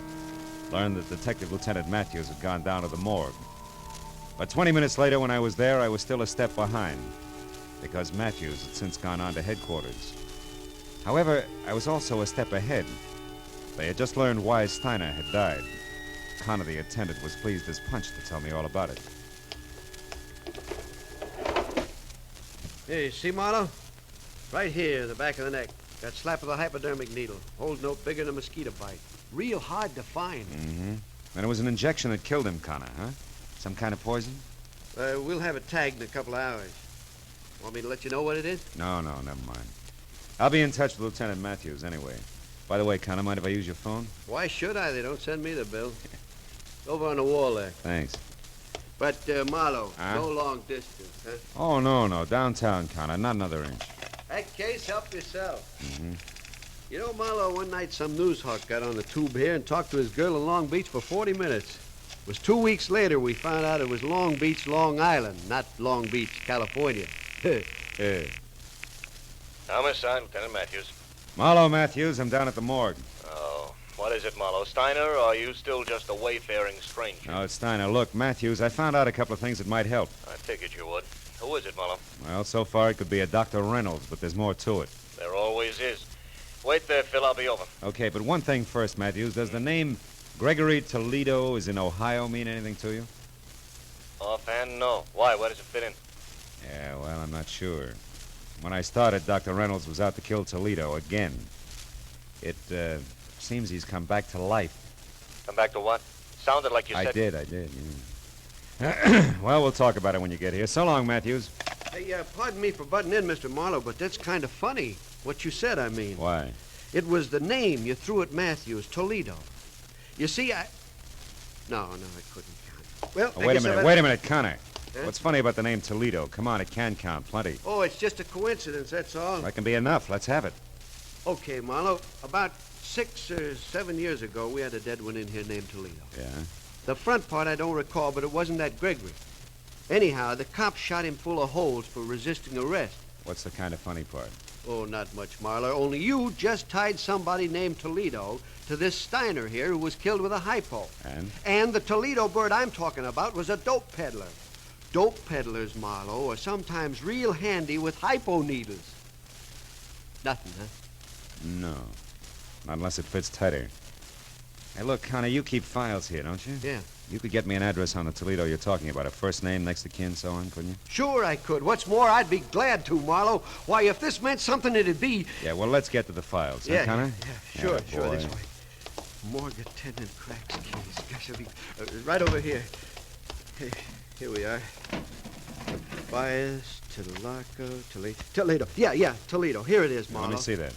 Learned that Detective Lieutenant Matthews had gone down to the morgue. But 20 minutes later, when I was there, I was still a step behind, because Matthews had since gone on to headquarters. However, I was also a step ahead. They had just learned why Steiner had died. Connor, the attendant, was pleased as punch to tell me all about it. Here, you see, Marlowe? Right here, the back of the neck. Got slap of the hypodermic needle. Hole's no bigger than a mosquito bite. Real hard to find. Mm-hmm. And it was an injection that killed him, Connor, huh? Some kind of poison? We'll have it tagged in a couple of hours. Want me to let you know what it is? No, never mind. I'll be in touch with Lieutenant Matthews anyway. By the way, Connor, mind if I use your phone? Why should I? They don't send me the bill. Over on the wall there. Thanks. But, Marlowe, no long distance, huh? Oh, no. Downtown, Connor. Not another inch. That case, help yourself. Mm-hmm. You know, Marlowe, one night some news hawk got on the tube here and talked to his girl in Long Beach for 40 minutes. It was 2 weeks later we found out it was Long Beach, Long Island, not Long Beach, California. Thomas, I'm Lieutenant Matthews. Marlowe Matthews, I'm down at the morgue. Oh, what is it, Marlowe? Steiner, or are you still just a wayfaring stranger? No, it's Steiner. Look, Matthews, I found out a couple of things that might help. I figured you would. Who is it, Marlowe? Well, so far it could be a Dr. Reynolds, but there's more to it. There always is. Wait there, Phil. I'll be over. Okay, but one thing first, Matthews. Does the name Gregory Toledo is in Ohio mean anything to you? Offhand, no. Why? Where does it fit in? Yeah, well, I'm not sure. When I started, Dr. Reynolds was out to kill Toledo again. It seems he's come back to life. Come back to what? Sounded like you said... I did, yeah. Well, we'll talk about it when you get here. So long, Matthews. Hey, pardon me for butting in, Mr. Marlowe, but that's kind of funny. What you said, I mean. Why? It was the name you threw at Matthews, Toledo. You see, No, I couldn't count. Well, Wait a minute, Connor. Huh? What's funny about the name Toledo? Come on, it can count plenty. Oh, it's just a coincidence, that's all. That can be enough. Let's have it. Okay, Marlowe. About 6 or 7 years ago, we had a dead one in here named Toledo. Yeah? The front part I don't recall, but it wasn't that Gregory. Anyhow, the cops shot him full of holes for resisting arrest. What's the kind of funny part? Oh, not much, Marlowe. Only you just tied somebody named Toledo to this Steiner here who was killed with a hypo. And? And the Toledo bird I'm talking about was a dope peddler. Dope peddlers, Marlowe, are sometimes real handy with hypo needles. Nothing, huh? No. Not unless it fits tighter. Hey, look, Connor, you keep files here, don't you? Yeah. You could get me an address on the Toledo you're talking about. A first name, next of kin, so on, couldn't you? Sure I could. What's more, I'd be glad to, Marlowe. Why, if this meant something, it'd be... Yeah, well, let's get to the files, Yeah, huh, Connor? yeah, sure, boy. this way. Morgue attendant cracks case. Gosh, I'll be... right over here. Hey, Here we are. Tobias, Toledo. Yeah, Toledo. Here it is, Marlowe. Let me see that.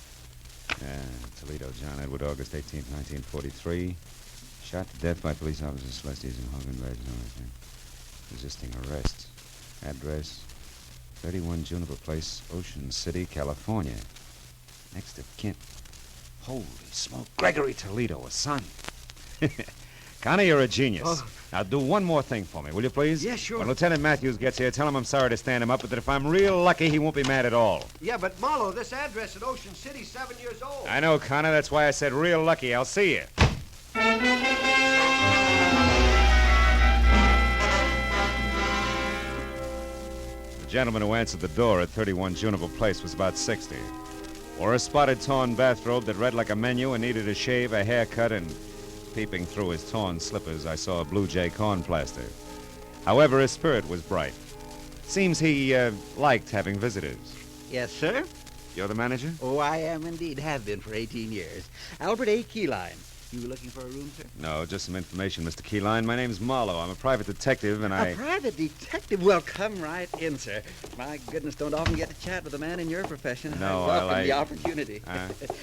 Toledo, John Edward, August 18th, 1943. Shot to death by police officers Celestes and Hogan Badge. Resisting arrest. Address, 31 Juniper Place, Ocean City, California. Next of kin. Holy smoke. Gregory Toledo, a son. Connie, you're a genius. Oh. Now, do one more thing for me, will you please? Yeah, sure. When Lieutenant Matthews gets here, tell him I'm sorry to stand him up, but that if I'm real lucky, he won't be mad at all. Yeah, but Marlowe, this address at Ocean City's 7 years old. I know, Connor. That's why I said real lucky. I'll see you. The gentleman who answered the door at 31 Juniper Place was about 60. Wore a spotted torn bathrobe that read like a menu and needed a shave, a haircut, and peeping through his torn slippers, I saw a Blue Jay corn plaster. However, his spirit was bright. Seems he liked having visitors. Yes, sir? You're the manager? Oh, I am indeed. Have been for 18 years. Albert A. Keyline. You looking for a room, sir? No, just some information, Mr. Keyline. My name's Marlowe. I'm a private detective, and A private detective? Well, come right in, sir. My goodness, don't often get to chat with a man in your profession. No, I welcome I the opportunity.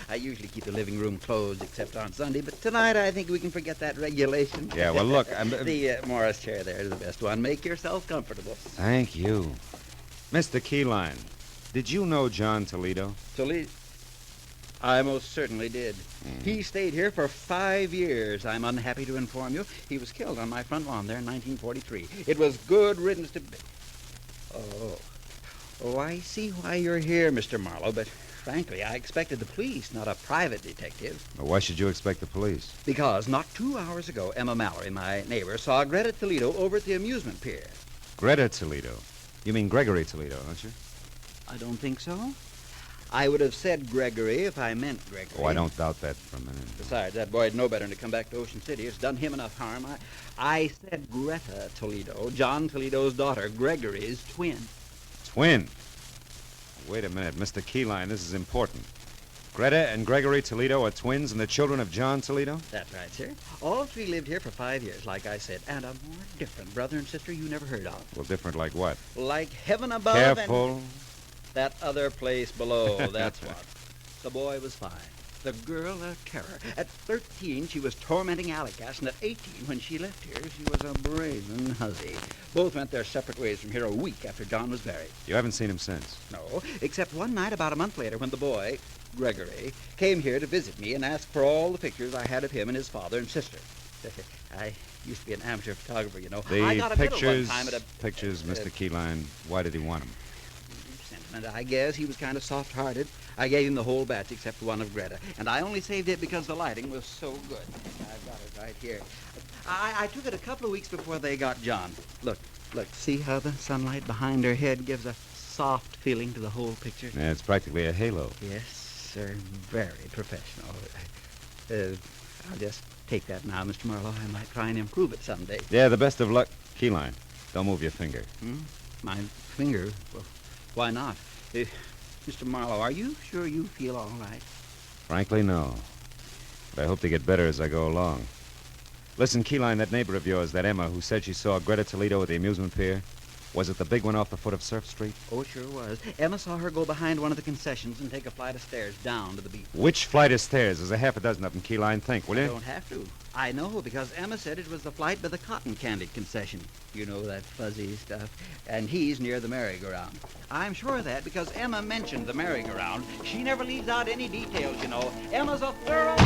I usually keep the living room closed except on Sunday, but tonight I think we can forget that regulation. Yeah, well, look, The Morris chair there is the best one. Make yourself comfortable. Thank you. Mr. Keyline, did you know John Toledo? Toledo? I most certainly did. He stayed here for 5 years. I'm unhappy to inform you. He was killed on my front lawn there in 1943. It was good riddance to... Oh, I see why you're here, Mr. Marlowe, but frankly, I expected the police, not a private detective. Well, why should you expect the police? Because not 2 hours ago, Emma Mallory, my neighbor, saw Greta Toledo over at the amusement pier. Greta Toledo? You mean Gregory Toledo, don't you? I don't think so. I would have said Gregory if I meant Gregory. Oh, I don't doubt that for a minute. Besides, that boy'd know better than to come back to Ocean City. It's done him enough harm. I said Greta Toledo, John Toledo's daughter, Gregory's twin. Twin? Wait a minute, Mr. Keyline, this is important. Greta and Gregory Toledo are twins and the children of John Toledo? That's right, sir. All three lived here for 5 years, like I said, and a more different brother and sister you never heard of. Well, different like what? Like heaven above Careful. and that other place below, that's what. The boy was 5. The girl a terror. At 13, she was tormenting Allagash, and at 18, when she left here, she was a brazen hussy. Both went their separate ways from here a week after John was buried. You haven't seen him since? No, except one night about a month later when the boy, Gregory, came here to visit me and asked for all the pictures I had of him and his father and sister. I used to be an amateur photographer, you know. I got a medal one time at a... Pictures, Mr. Keyline, why did he want them? Sentiment, I guess. He was kind of soft-hearted. I gave him the whole batch except one of Greta, and I only saved it because the lighting was so good. I've got it right here. I took it a couple of weeks before they got John. Look, see how the sunlight behind her head gives a soft feeling to the whole picture? Yeah, it's practically a halo. Yes, sir. Very professional. I'll just take that now, Mr. Marlowe. I might try and improve it someday. Yeah, the best of luck. Keyline, don't move your finger. My finger? Well, why not? Mr. Marlowe, are you sure you feel all right? Frankly, no. But I hope to get better as I go along. Listen, Keyline, that neighbor of yours, that Emma, who said she saw Greta Toledo at the amusement pier, was it the big one off the foot of Surf Street? Oh, it sure was. Emma saw her go behind one of the concessions and take a flight of stairs down to the beach. Which flight of stairs? There's a half a dozen of them, Keyline. Think, will you? I don't have to. I know, because Emma said it was the flight by the cotton candy concession. You know, that fuzzy stuff. And he's near the merry-go-round. I'm sure of that because Emma mentioned the merry-go-round. She never leaves out any details, you know. Emma's a thorough...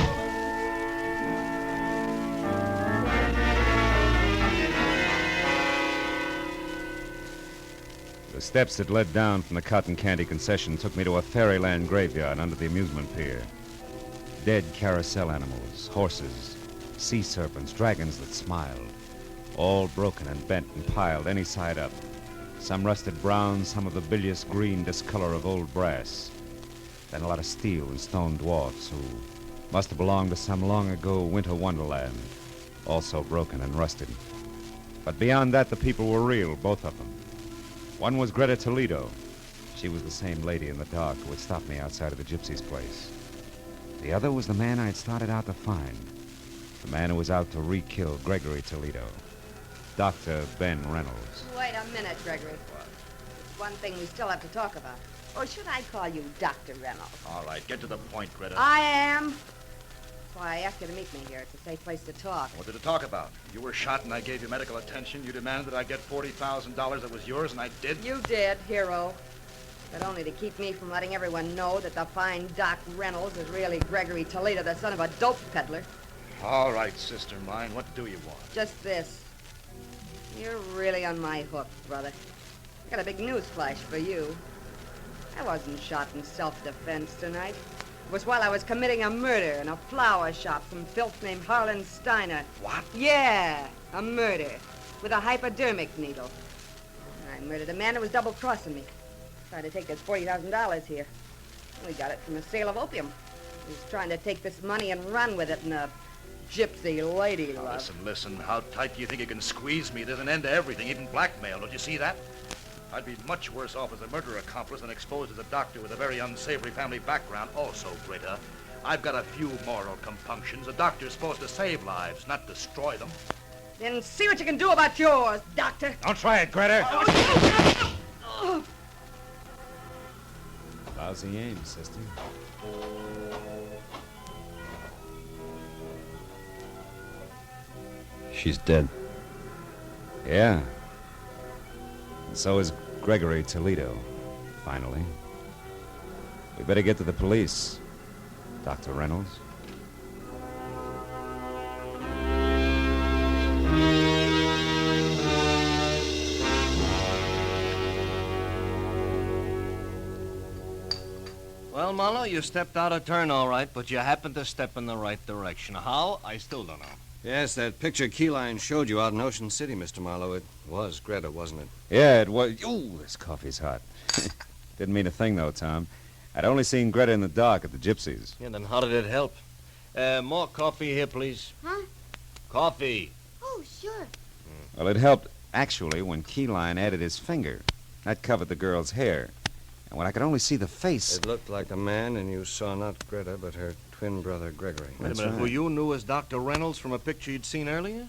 The steps that led down from the cotton candy concession took me to a fairyland graveyard under the amusement pier. Dead carousel animals, horses, sea serpents, dragons that smiled, all broken and bent and piled any side up. Some rusted brown, some of the bilious green discolor of old brass. Then a lot of steel and stone dwarfs who must have belonged to some long ago winter wonderland, also broken and rusted. But beyond that, the people were real, both of them. One was Greta Toledo. She was the same lady in the dark who had stopped me outside of the gypsy's place. The other was the man I'd started out to find. The man who was out to re-kill Gregory Toledo. Dr. Ben Reynolds. Wait a minute, Gregory. There's one thing we still have to talk about. Or should I call you Dr. Reynolds? All right, get to the point, Greta. I am. That's why I asked you to meet me here. It's a safe place to talk. What did it talk about? You were shot and I gave you medical attention. You demanded that I get $40,000 that was yours, and I did? You did, hero. But only to keep me from letting everyone know that the fine Doc Reynolds is really Gregory Toledo, the son of a dope peddler. All right, sister mine. What do you want? Just this. You're really on my hook, brother. I got a big news flash for you. I wasn't shot in self-defense tonight. It was while I was committing a murder in a flower shop, some filth named Harlan Steiner. What? Yeah, a murder. With a hypodermic needle. I murdered a man who was double-crossing me. Tried to take this $40,000 here. We got it from a sale of opium. He was trying to take this money and run with it in a gypsy lady Now, love. listen. How tight do you think you can squeeze me? There's an end to everything, even blackmail. Don't you see that? I'd be much worse off as a murder accomplice than exposed as a doctor with a very unsavory family background. Also, Greta, I've got a few moral compunctions. A doctor's supposed to save lives, not destroy them. Then see what you can do about yours, Doctor. Don't try it, Greta. Oh. Lousy aim, sister. She's dead. Yeah. And so is Gregory Toledo, finally. We better get to the police, Dr. Reynolds. Well, Marlowe, you stepped out of turn all right, but you happened to step in the right direction. How? I still don't know. Yes, that picture Keyline showed you out in Ocean City, Mr. Marlowe. It was Greta, wasn't it? Yeah, it was. Ooh, this coffee's hot. Didn't mean a thing, though, Tom. I'd only seen Greta in the dark at the Gypsies. Yeah, then how did it help? More coffee here, please. Huh? Coffee. Oh, sure. Well, it helped, actually, when Keyline added his finger. That covered the girl's hair. And when I could only see the face... It looked like a man, and you saw not Greta, but her twin brother, Gregory. Wait a minute, who you knew as Dr. Reynolds from a picture you'd seen earlier?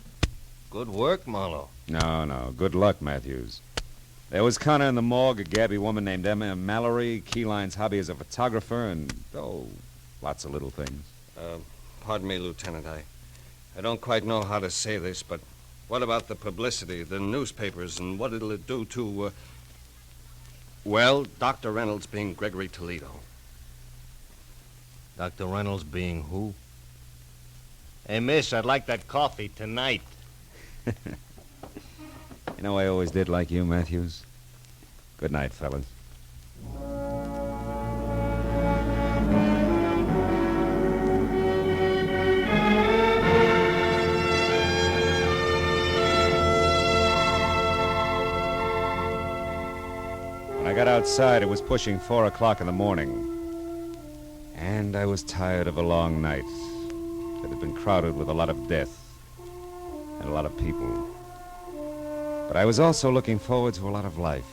Good work, Marlowe. No. Good luck, Matthews. There was Connor in the morgue, a gabby woman named Emma Mallory, Keyline's hobby as a photographer, and, lots of little things. Pardon me, Lieutenant. I don't quite know how to say this, but what about the publicity, the newspapers, and what it'll do to, well, Dr. Reynolds being Gregory Toledo. Dr. Reynolds being who? Hey, miss, I'd like that coffee tonight. You know, I always did like you, Matthews. Good night, fellas. When I got outside, it was pushing 4 o'clock in the morning. And I was tired of a long night that had been crowded with a lot of death and a lot of people. But I was also looking forward to a lot of life.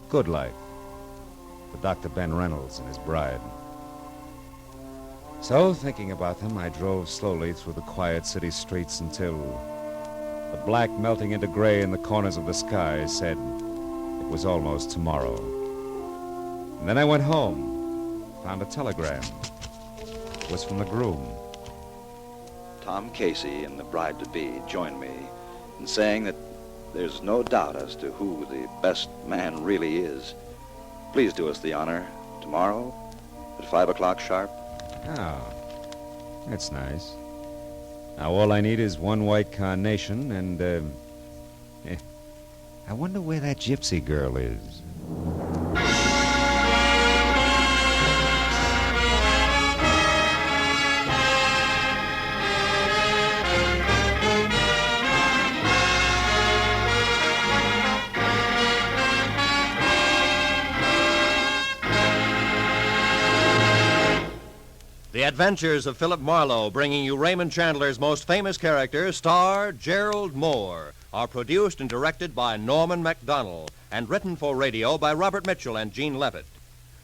Good life. For Dr. Ben Reynolds and his bride. So, thinking about them, I drove slowly through the quiet city streets until the black melting into gray in the corners of the sky said it was almost tomorrow. And then I went home, found a telegram. It was from the groom. Tom Casey and the bride-to-be joined me in saying that there's no doubt as to who the best man really is. Please do us the honor tomorrow at 5 o'clock sharp. Oh, that's nice. Now, all I need is one White Carnation and, I wonder where that gypsy girl is. The Adventures of Philip Marlowe, bringing you Raymond Chandler's most famous character, star Gerald Mohr, are produced and directed by Norman MacDonald and written for radio by Robert Mitchell and Gene Levitt.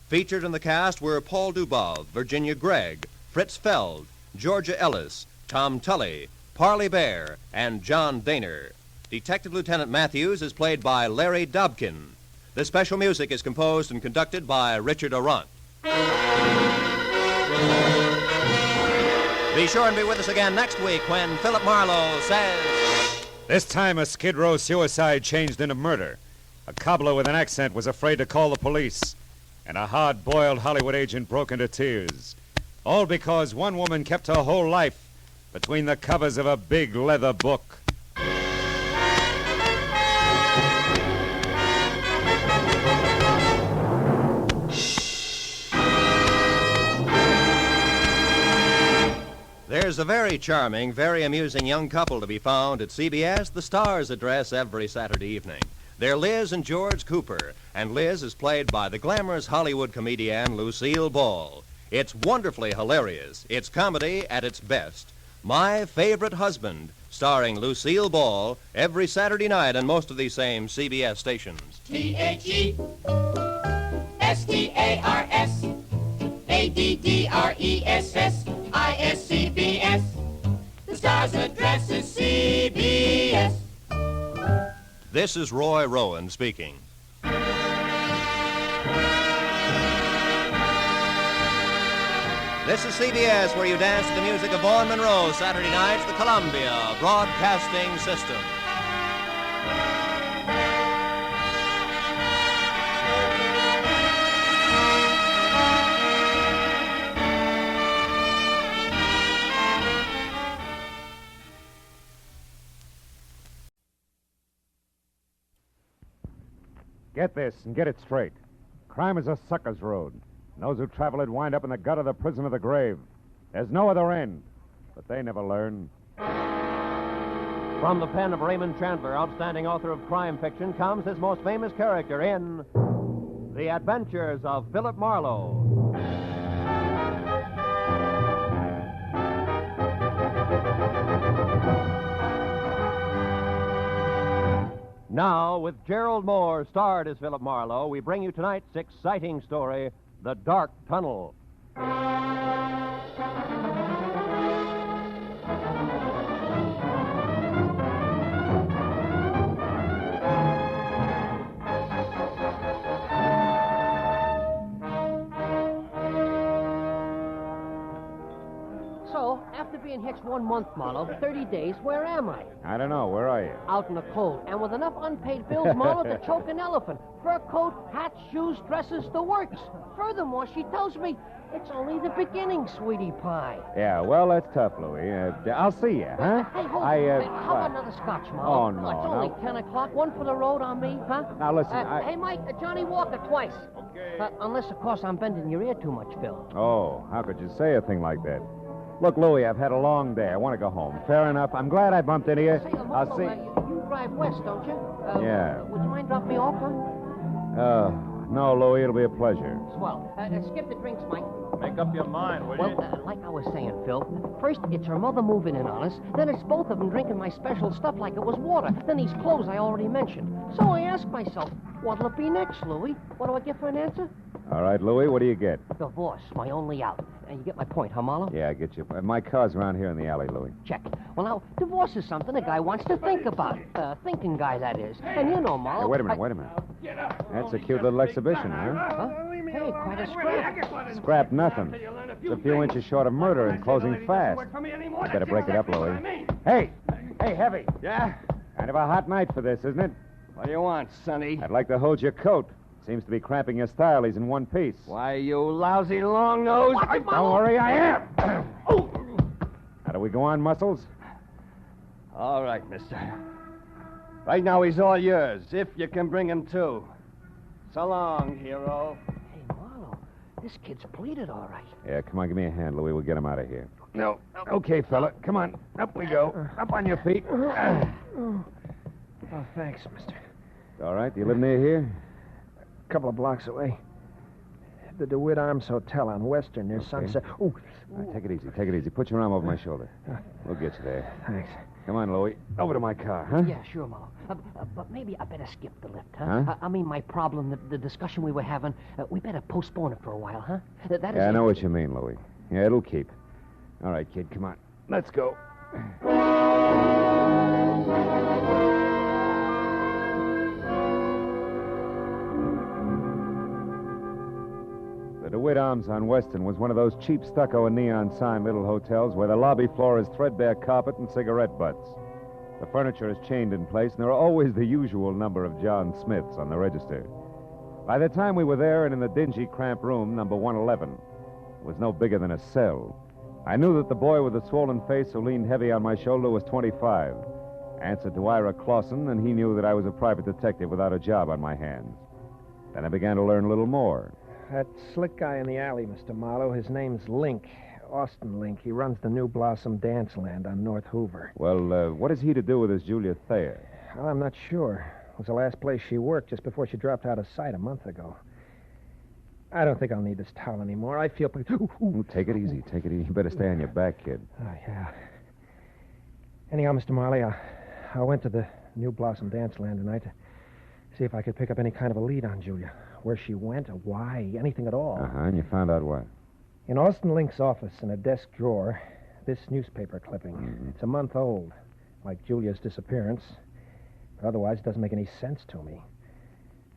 Featured in the cast were Paul Dubov, Virginia Gregg, Fritz Feld, Georgia Ellis, Tom Tully, Parley Bear, and John Daner. Detective Lieutenant Matthews is played by Larry Dobkin. The special music is composed and conducted by Richard Arant. Be sure and be with us again next week when Philip Marlowe says... This time a Skid Row suicide changed into murder. A cobbler with an accent was afraid to call the police, and a hard-boiled Hollywood agent broke into tears. All because one woman kept her whole life between the covers of a big leather book. There's a very charming, very amusing young couple to be found at CBS, the Star's address every Saturday evening. They're Liz and George Cooper, and Liz is played by the glamorous Hollywood comedian Lucille Ball. It's wonderfully hilarious. It's comedy at its best. My Favorite Husband, starring Lucille Ball, every Saturday night on most of these same CBS stations. THESTARSADDRESSISCBS. The Star's address is CBS. This is Roy Rowan speaking. This is CBS, where you dance to the music of Vaughn Monroe, Saturday nights, the Columbia Broadcasting System. Get this and get it straight. Crime is a sucker's road. And those who travel it wind up in the gut of the prison of the grave. There's no other end, but they never learn. From the pen of Raymond Chandler, outstanding author of crime fiction, comes his most famous character in The Adventures of Philip Marlowe. Now, with Gerald Mohr starred as Philip Marlowe, we bring you tonight's exciting story, The Dark Tunnel. So, after being hitched 1 month, Marlowe, 30 days, where am I? I don't know. Where are you? Out in the cold, and with enough unpaid bills, Marlowe, to choke an elephant. Fur coat, hats, shoes, dresses, the works. Furthermore, she tells me it's only the beginning, sweetie pie. Yeah, well, that's tough, Louie. I'll see you, huh? Hey, hold on. Hey, how about another scotch, Marlowe? Oh, no, It's only 10 o'clock. One for the road on me, huh? Now, listen, Hey, Mike, Johnny Walker twice. Okay. Unless, of course, I'm bending your ear too much, Phil. Oh, how could you say a thing like that? Look, Louie, I've had a long day. I want to go home. Fair enough. I'm glad I bumped into you. I'll see. You drive west, don't you? Yeah. Would you mind dropping me off, huh? No, Louie, it'll be a pleasure. Swell. Skip the drinks, Mike. Make up your mind, will you? Well, like I was saying, Phil, first it's her mother moving in on us, then it's both of them drinking my special stuff like it was water, then these clothes I already mentioned. So I ask myself, what'll it be next, Louie? What do I get for an answer? All right, Louie, what do you get? Divorce, my only out. And you get my point, huh, Marlowe? Yeah, I get you. My car's around here in the alley, Louie. Check. Well, now, divorce is something a guy wants to think about. Thinking guy, that is. And you know, Marlowe... Hey, wait a minute. That's a cute little exhibition, huh? Hey, quite a scrap. Scrap nothing. It's a few inches short of murder and closing fast. You better break it up, Louie. Hey, Heavy. Yeah? Kind of a hot night for this, isn't it? What do you want, Sonny? I'd like to hold your coat. Seems to be cramping your style. He's in one piece. Why, you lousy long nose. Don't worry, I am. How do we go on, Muscles? All right, mister. Right now, he's all yours, if you can bring him to. So long, hero. Hey, Marlowe, this kid's pleated all right. Yeah, come on, give me a hand, Louie. We'll get him out of here. No. Okay, fella. Come on. Up we go. Up on your feet. Oh, thanks, mister. All right. Do you live near here? A couple of blocks away. The DeWitt Arms Hotel on Western near Sunset. Ooh. All right, take it easy. Put your arm over my shoulder. We'll get you there. Thanks. Come on, Louie. Over to my car, huh? Yeah, sure, Marlowe. But maybe I better skip the lift, huh? I mean, my problem, the discussion we were having, we better postpone it for a while, huh? That is I know what you mean, Louie. Yeah, it'll keep. All right, kid, come on. Let's go. The Wit Arms on Western was one of those cheap stucco and neon sign little hotels where the lobby floor is threadbare carpet and cigarette butts. The furniture is chained in place, and there are always the usual number of John Smiths on the register. By the time we were there and in the dingy, cramped room, number 111, it was no bigger than a cell. I knew that the boy with the swollen face who leaned heavy on my shoulder was 25. Answered to Ira Clausen, and he knew that I was a private detective without a job on my hands. Then I began to learn a little more. That slick guy in the alley, Mr. Marlowe, his name's Link. Austin Link. He runs the New Blossom Dance Land on North Hoover. Well, what is he to do with this Julia Thayer? Well, I'm not sure. It was the last place she worked just before she dropped out of sight a month ago. I don't think I'll need this towel anymore. I feel pretty... Ooh, take it easy. Take it easy. You better stay on your back, kid. Oh, yeah. Anyhow, Mr. Marley, I went to the New Blossom Dance Land tonight to see if I could pick up any kind of a lead on Julia. Where she went or why, anything at all. Uh-huh, and you found out what? In Austin Link's office, in a desk drawer, this newspaper clipping. Mm-hmm. It's a month old, like Julia's disappearance. But otherwise, it doesn't make any sense to me.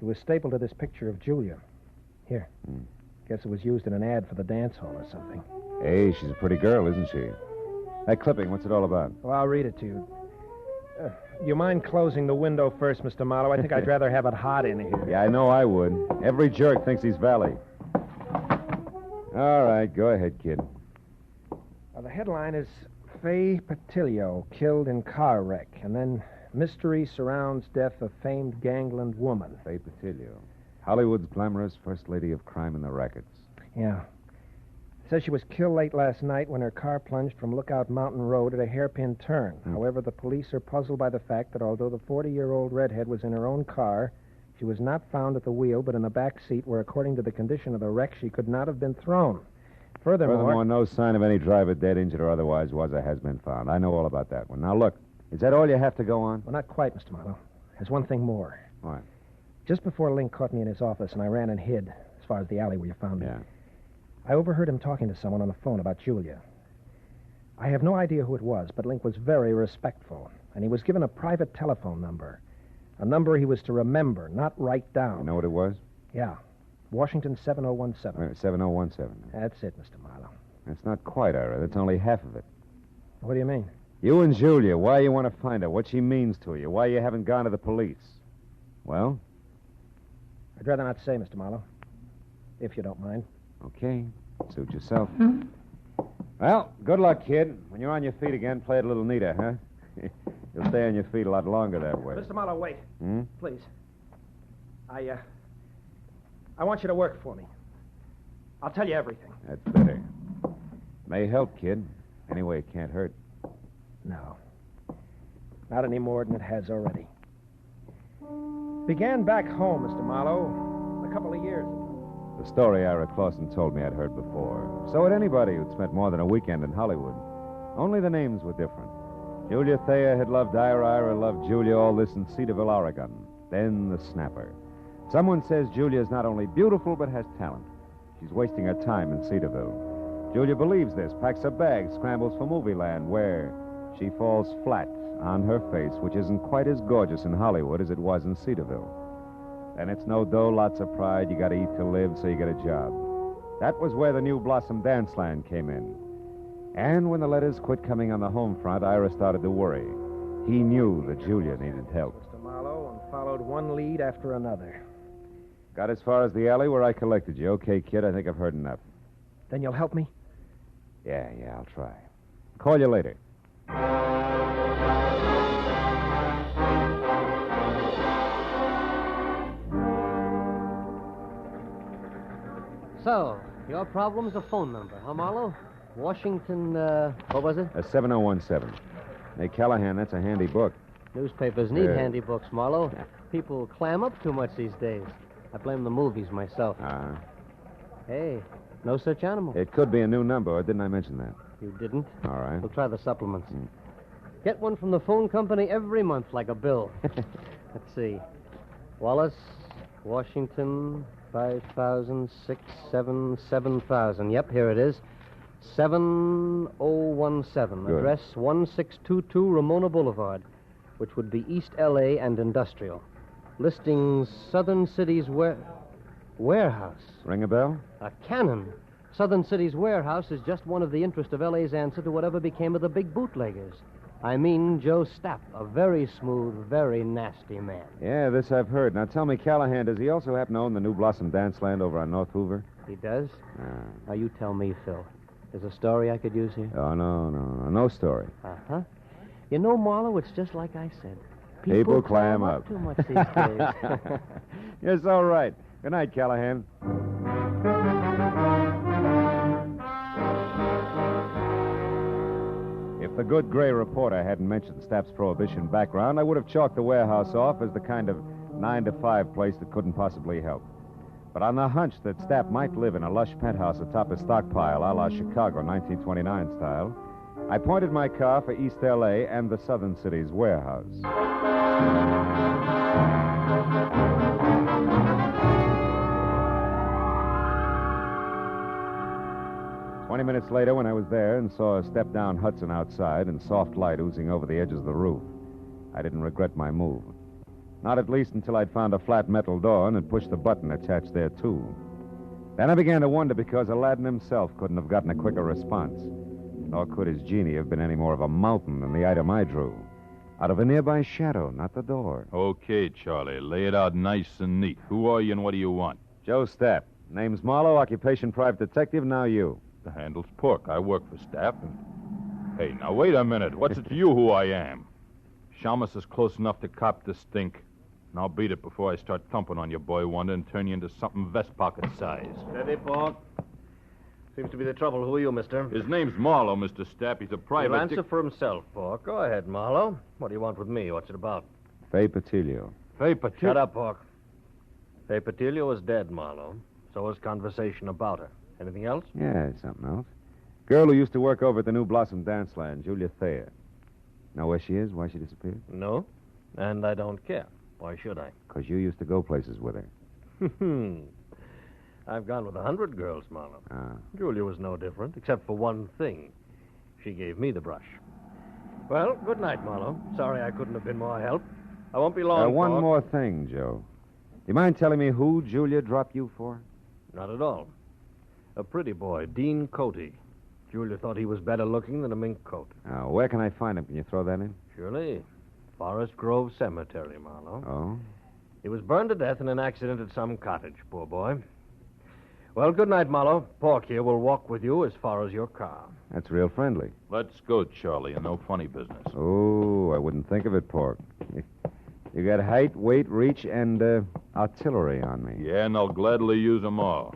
It was stapled to this picture of Julia. Here. Guess it was used in an ad for the dance hall or something. Hey, she's a pretty girl, isn't she? That clipping, what's it all about? Well, I'll read it to you. You mind closing the window first, Mr. Marlowe? I think I'd rather have it hot in here. Yeah, I know I would. Every jerk thinks he's Valley. All right, go ahead, kid. The headline is Faye Patilio killed in car wreck, and then mystery surrounds death of famed gangland woman. Faye Patilio. Hollywood's glamorous first lady of crime in the rackets. Yeah. It says she was killed late last night when her car plunged from Lookout Mountain Road at a hairpin turn. However, the police are puzzled by the fact that although the 40-year-old redhead was in her own car, she was not found at the wheel, but in the back seat where, according to the condition of the wreck, she could not have been thrown. Furthermore, no sign of any driver dead, injured, or otherwise was or has been found. I know all about that one. Now, look, is that all you have to go on? Well, not quite, Mr. Marlowe. There's one thing more. What? Just before Link caught me in his office and I ran and hid, as far as the alley where you found me, Yeah. I overheard him talking to someone on the phone about Julia. I have no idea who it was, but Link was very respectful, and he was given a private telephone number. A number he was to remember, not write down. You know what it was? Yeah. Washington 7017. 7017. That's it, Mr. Marlowe. That's not quite, Ira. That's only half of it. What do you mean? You and Julia, why you want to find her, what she means to you, why you haven't gone to the police. Well? I'd rather not say, Mr. Marlowe, if you don't mind. Okay. Suit yourself. Well, good luck, kid. When you're on your feet again, play it a little neater, huh? You'll stay on your feet a lot longer that way. Mr. Marlowe, wait. Hmm? Please. I want you to work for me. I'll tell you everything. That's better. May help, kid. Anyway, it can't hurt. No. Not any more than it has already. Began back home, Mr. Marlowe, a couple of years ago. The story Ira Clausen told me I'd heard before. So had anybody who'd spent more than a weekend in Hollywood. Only the names were different. Julia Thayer had loved Ira loved Julia, all this in Cedarville, Oregon. Then the snapper. Someone says Julia's not only beautiful, but has talent. She's wasting her time in Cedarville. Julia believes this, packs her bags, scrambles for movie land, where she falls flat on her face, which isn't quite as gorgeous in Hollywood as it was in Cedarville. Then it's no dough, lots of pride. You got to eat to live, so you get a job. That was where the New Blossom Dance Land came in. And when the letters quit coming on the home front, Ira started to worry. He knew that Julia needed help. Mr. Marlowe, and followed one lead after another. Got as far as the alley where I collected you. Okay, kid, I think I've heard enough. Then you'll help me? Yeah, I'll try. Call you later. So, your problem's a phone number, huh, Marlowe? Washington, what was it? 7017. Hey, Callahan, that's a handy book. Newspapers need handy books, Marlowe. People clam up too much these days. I blame the movies myself. Uh-huh. Hey, no such animal. It could be a new number, or didn't I mention that? You didn't? All right. We'll try the supplements. Get one from the phone company every month, like a bill. Let's see. Wallace, Washington, 5,000, 6, 7, 7,000. Yep, here it is. 7017. Good. Address 1622 Ramona Boulevard, which would be East L.A. and Industrial. Listings, Southern Cities where... Warehouse. Ring a bell? A cannon. Southern City's warehouse is just one of the interest of L.A.'s answer to whatever became of the big bootleggers. I mean Joe Stapp, a very smooth, very nasty man. Yeah, this I've heard. Now tell me, Callahan, does he also happen to own the New Blossom Dance Land over on North Hoover? He does? Now you tell me, Phil. There's a story I could use here? Oh, no story. Uh-huh. You know, Marlowe, it's just like I said. People clam up. Too much these days. Yes, all right. Good night, Callahan. If the good gray reporter hadn't mentioned Stapp's prohibition background, I would have chalked the warehouse off as the kind of 9-to-5 place that couldn't possibly help. But on the hunch that Stapp might live in a lush penthouse atop a stockpile a la Chicago 1929 style, I pointed my car for East L.A. and the Southern City's warehouse. 20 minutes later, when I was there and saw a step-down Hudson outside and soft light oozing over the edges of the roof, I didn't regret my move. Not at least until I'd found a flat metal door and had pushed the button attached there, too. Then I began to wonder because Aladdin himself couldn't have gotten a quicker response. Nor could his genie have been any more of a mountain than the item I drew. Out of a nearby shadow, not the door. Okay, Charlie. Lay it out nice and neat. Who are you and what do you want? Joe Stapp. Name's Marlowe, occupation private detective, now you. The handle's Pork. I work for Stapp and... Hey, now wait a minute. What's it to you who I am? Shamus is close enough to cop the stink. And I'll beat it before I start thumping on your boy wonder and turn you into something vest pocket size. Steady, Pork. Seems to be the trouble. Who are you, mister? His name's Marlowe, Mr. Stapp. He's a private... He'll answer for himself, Pork. Go ahead, Marlowe. What do you want with me? What's it about? Fay Patilio. Fay Patilio? Shut up, Pork. Fay Patilio is dead, Marlowe. So is conversation about her. Anything else? Yeah, something else. Girl who used to work over at the New Blossom Dance Land, Julia Thayer. Know where she is? Why she disappeared? No, and I don't care. Why should I? Because you used to go places with her. I've gone with 100 girls, Marlowe. Julia was no different, except for one thing. She gave me the brush. Well, good night, Marlowe. Sorry I couldn't have been more help. I won't be long, One Pork. more thing, Joe. Do you mind telling me who Julia dropped you for? Not at all. A pretty boy, Dean Coty. Julia thought he was better looking than a mink coat. Now, where can I find him? Can you throw that in? Surely. Forest Grove Cemetery, Marlowe. Oh? He was burned to death in an accident at some cottage, poor boy. Well, good night, Marlowe. Pork here will walk with you as far as your car. That's real friendly. Let's go, Charlie, and no funny business. Oh, I wouldn't think of it, Pork. You got height, weight, reach, and artillery on me. Yeah, and I'll gladly use them all.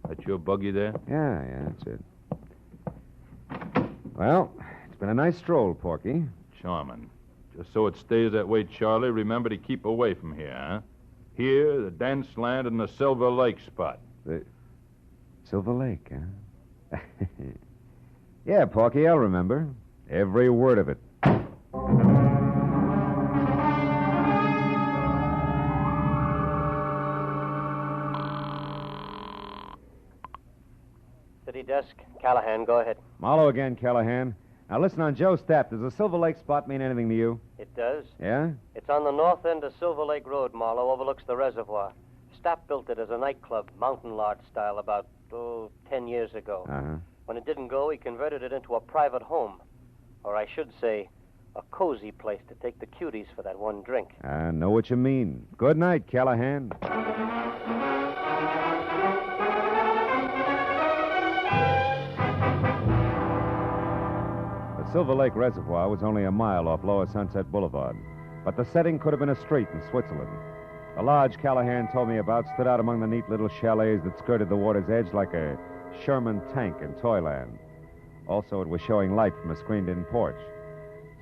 That's your buggy there? Yeah, that's it. Well, it's been a nice stroll, Porky. Charming. Just so it stays that way, Charlie, remember to keep away from here, huh? Here, the dance land, and the Silver Lake spot. The Silver Lake, huh? Yeah, Porky, I'll remember. Every word of it. City desk. Callahan, go ahead. Marlowe again, Callahan. Now listen, on Joe Stapp, does the Silver Lake spot mean anything to you? It does. Yeah? It's on the north end of Silver Lake Road, Marlowe, overlooks the reservoir. Stapp built it as a nightclub, mountain lodge style, about, 10 years ago. Uh-huh. When it didn't go, he converted it into a private home. Or I should say, a cozy place to take the cuties for that one drink. I know what you mean. Good night, Callahan. The Silver Lake Reservoir was only a mile off Lower Sunset Boulevard, but the setting could have been a street in Switzerland. The lodge Callahan told me about stood out among the neat little chalets that skirted the water's edge like a Sherman tank in Toyland. Also, it was showing light from a screened-in porch.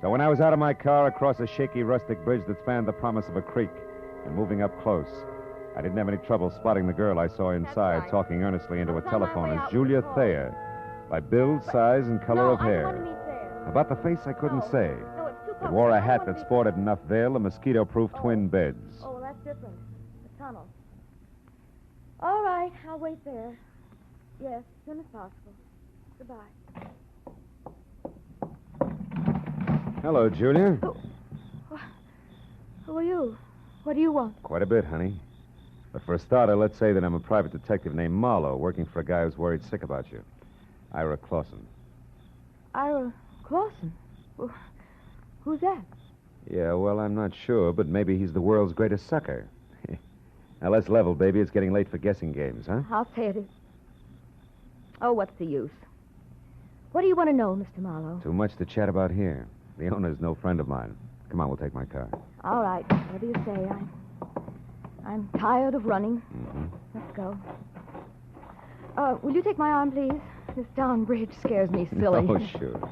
So when I was out of my car across a shaky rustic bridge that spanned the promise of a creek and moving up close, I didn't have any trouble spotting the girl I saw inside talking earnestly into a telephone as Julia Thayer, by build, size, and color of hair. About the face, I couldn't say. It wore a hat that sported enough veil and mosquito-proof twin beds. Oh, that's different. The tunnel. All right, I'll wait there. Yes, as soon as possible. Goodbye. Hello, Julia. Who are you? What do you want? Quite a bit, honey. But for a starter, let's say that I'm a private detective named Marlowe, working for a guy who's worried sick about you. Ira Clausen. Ira Clausen? Well, who's that? Yeah, well, I'm not sure, but maybe he's the world's greatest sucker. Now, let's level, baby. It's getting late for guessing games, huh? I'll say it is. Oh, what's the use? What do you want to know, Mr. Marlowe? Too much to chat about here. The owner's no friend of mine. Come on, we'll take my car. All right, whatever you say. I'm tired of running. Mm-hmm. Let's go. Will you take my arm, please? This darn bridge scares me silly. Oh, sure.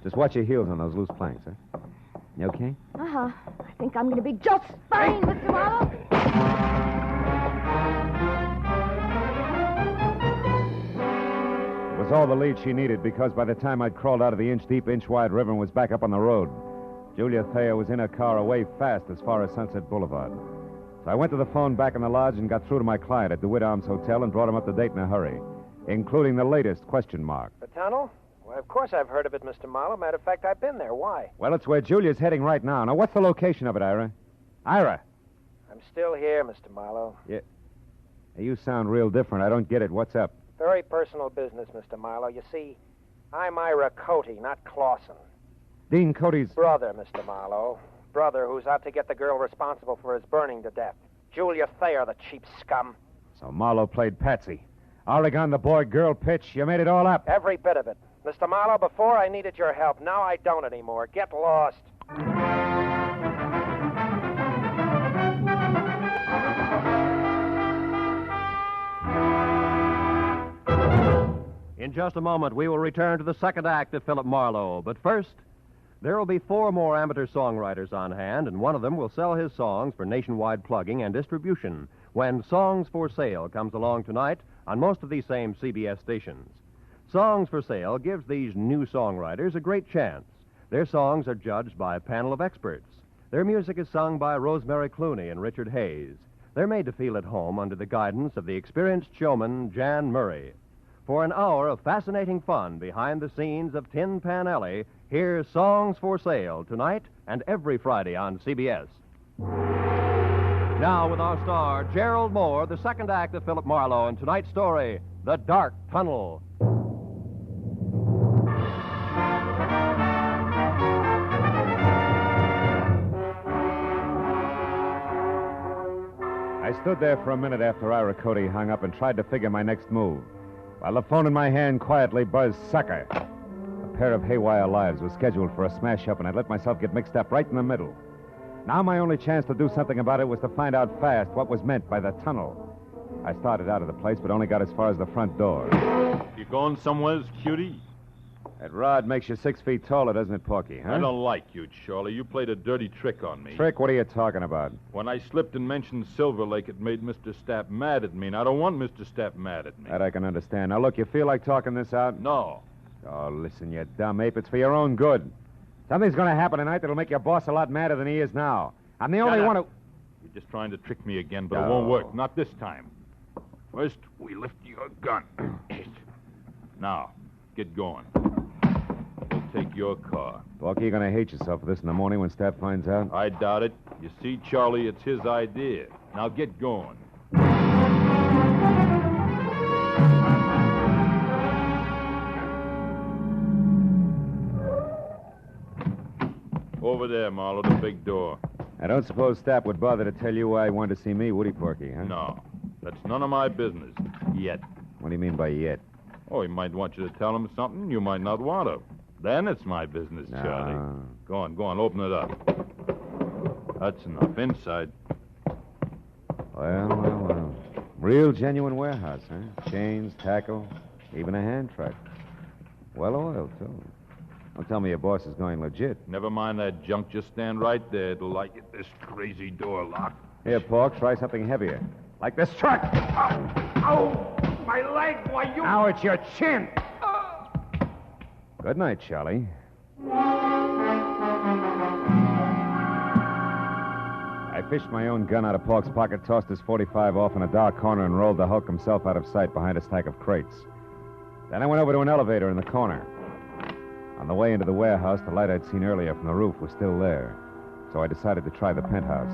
Just watch your heels on those loose planks, huh? You okay? Uh-huh. I think I'm going to be just fine, Mr. Marlowe. It was all the lead she needed because by the time I'd crawled out of the inch-deep, inch-wide river and was back up on the road, Julia Thayer was in her car away fast as far as Sunset Boulevard. So I went to the phone back in the lodge and got through to my client at the DeWitt Arms Hotel and brought him up to date in a hurry, including the latest question mark. The tunnel? Well, of course I've heard of it, Mr. Marlowe. Matter of fact, I've been there. Why? Well, it's where Julia's heading right now. Now, what's the location of it, Ira? Ira! I'm still here, Mr. Marlowe. Yeah. Hey, you sound real different. I don't get it. What's up? Very personal business, Mr. Marlowe. You see, I'm Ira Cody, not Clausen. Dean Cody's... Brother, Mr. Marlowe. Brother who's out to get the girl responsible for his burning to death. Julia Thayer, the cheap scum. So Marlowe played Patsy. Oregon, the boy-girl pitch. You made it all up. Every bit of it. Mr. Marlowe, before I needed your help. Now I don't anymore. Get lost. In just a moment, we will return to the second act of Philip Marlowe. But first, there will be 4 more amateur songwriters on hand, and one of them will sell his songs for nationwide plugging and distribution when Songs for Sale comes along tonight on most of these same CBS stations. Songs for Sale gives these new songwriters a great chance. Their songs are judged by a panel of experts. Their music is sung by Rosemary Clooney and Richard Hayes. They're made to feel at home under the guidance of the experienced showman Jan Murray. For an hour of fascinating fun behind the scenes of Tin Pan Alley, here's Songs for Sale tonight and every Friday on CBS. Now with our star, Gerald Mohr, the second act of Philip Marlowe, and tonight's story, The Dark Tunnel. I stood there for a minute after Ira Cody hung up and tried to figure my next move, while the phone in my hand quietly buzzed sucker. A pair of haywire lives was scheduled for a smash-up, and I'd let myself get mixed up right in the middle. Now my only chance to do something about it was to find out fast what was meant by the tunnel. I started out of the place, but only got as far as the front door. You going somewheres, cutie? That rod makes you 6 feet taller, doesn't it, Porky, huh? I don't like you, Charlie. You played a dirty trick on me. Trick? What are you talking about? When I slipped and mentioned Silver Lake, it made Mr. Stapp mad at me, and I don't want Mr. Stapp mad at me. That I can understand. Now, look, you feel like talking this out? No. Oh, listen, you dumb ape. It's for your own good. Something's going to happen tonight that'll make your boss a lot madder than he is now. I'm the only one who... You're just trying to trick me again, but it won't work. Not this time. First, we lift your gun. Now, get going. We'll take your car. Porky, you're going to hate yourself for this in the morning when Stapp finds out. I doubt it. You see, Charlie, it's his idea. Now get going. Over there, Marlowe, the big door. I don't suppose Stapp would bother to tell you why he wanted to see me, would he, Porky, huh? No. That's none of my business. Yet. What do you mean by yet? Oh, he might want you to tell him something you might not want to. Then it's my business, Charlie. Go on, open it up. That's enough. Inside. Well. Real genuine warehouse, huh? Chains, tackle, even a hand truck. Well oiled, too. Don't tell me your boss is going legit. Never mind that junk. Just stand right there till I get this crazy door locked. Here, Pork, try something heavier. Like this truck. Ow! My leg, why you... Now it's your chin. Good night, Charlie. I fished my own gun out of Pork's pocket, tossed his .45 off in a dark corner, and rolled the Hulk himself out of sight behind a stack of crates. Then I went over to an elevator in the corner. On the way into the warehouse, the light I'd seen earlier from the roof was still there, so I decided to try the penthouse.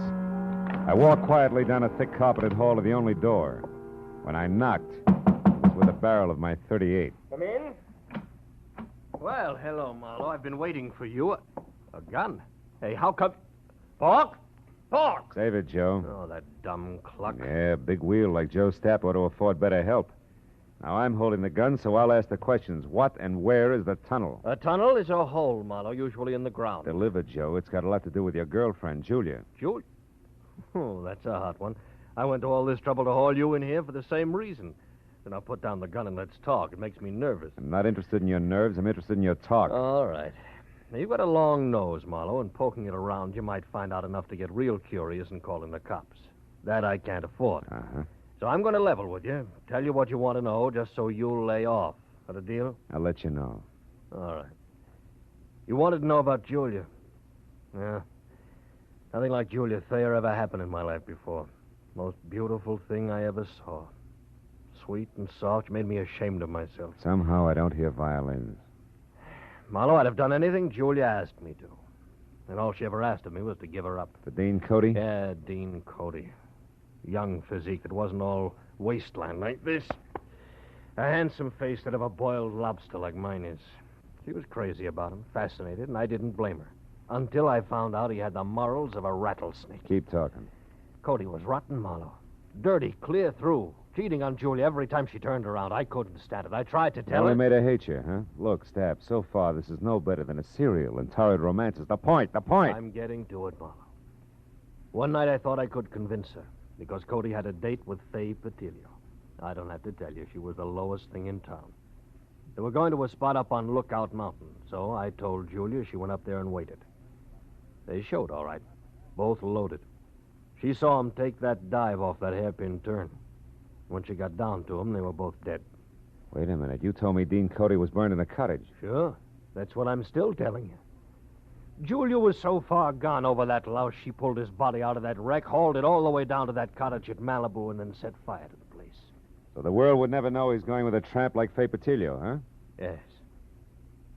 I walked quietly down a thick carpeted hall to the only door. When I knocked, it was with the barrel of my .38. Come in. Well, hello, Marlowe. I've been waiting for you. A gun? Hey, how come... Pork? Pork! Save it, Joe. Oh, that dumb cluck. Yeah, big wheel like Joe Stapp ought to afford better help. Now, I'm holding the gun, so I'll ask the questions. What and where is the tunnel? A tunnel is a hole, Marlowe, usually in the ground. Deliver, Joe. It's got a lot to do with your girlfriend, Julia. Julia? Oh, that's a hot one. I went to all this trouble to haul you in here for the same reason. Then I'll put down the gun and let's talk. It makes me nervous. I'm not interested in your nerves. I'm interested in your talk. All right. Now, you've got a long nose, Marlowe, and poking it around, you might find out enough to get real curious and call in the cops. That I can't afford. Uh-huh. So I'm going to level with you, tell you what you want to know, just so you'll lay off. That a deal? I'll let you know. All right. You wanted to know about Julia. Yeah. Nothing like Julia Thayer ever happened in my life before. Most beautiful thing I ever saw. Sweet and soft, made me ashamed of myself. Somehow I don't hear violins. Marlowe, I'd have done anything Julia asked me to. And all she ever asked of me was to give her up. For Dean Cody? Yeah, Dean Cody. Young physique that wasn't all wasteland like this. A handsome face that of a boiled lobster like mine is. She was crazy about him, fascinated, and I didn't blame her. Until I found out he had the morals of a rattlesnake. Keep talking. Cody was rotten, Marlowe. Dirty, clear through. Cheating on Julia every time she turned around. I couldn't stand it. I tried to tell Only her. made her hate you, huh? Look, Stapp, so far this is no better than a serial and torrid romances. The point. I'm getting to it, Marlowe. One night I thought I could convince her, because Cody had a date with Faye Patilio. I don't have to tell you, she was the lowest thing in town. They were going to a spot up on Lookout Mountain, so I told Julia. She went up there and waited. They showed, all right. Both loaded. She saw him take that dive off that hairpin turn. When she got down to him, they were both dead. Wait a minute. You told me Dean Cody was burned in the cottage. Sure. That's what I'm still telling you. Julia was so far gone over that louse, she pulled his body out of that wreck, hauled it all the way down to that cottage at Malibu, and then set fire to the place. So the world would never know he's going with a tramp like Faye Patilio, huh? Yes.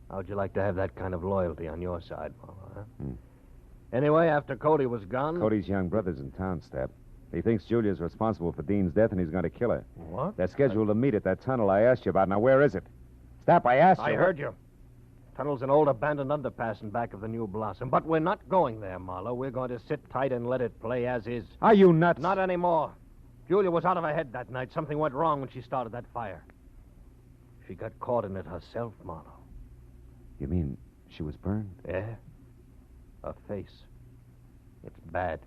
How'd you like to have that kind of loyalty on your side, Marlowe, huh? Anyway, after Cody was gone... Cody's young brother's in town, Stapp. He thinks Julia's responsible for Dean's death, and he's going to kill her. What? They're scheduled to meet at that tunnel I asked you about. Now, where is it? Stapp, I asked you. I heard you. Tunnel's an old abandoned underpass in back of the New Blossom. But we're not going there, Marlowe. We're going to sit tight and let it play as is. Are you nuts? Not anymore. Julia was out of her head that night. Something went wrong when she started that fire. She got caught in it herself, Marlowe. You mean she was burned? Yeah. Her face. It's bad.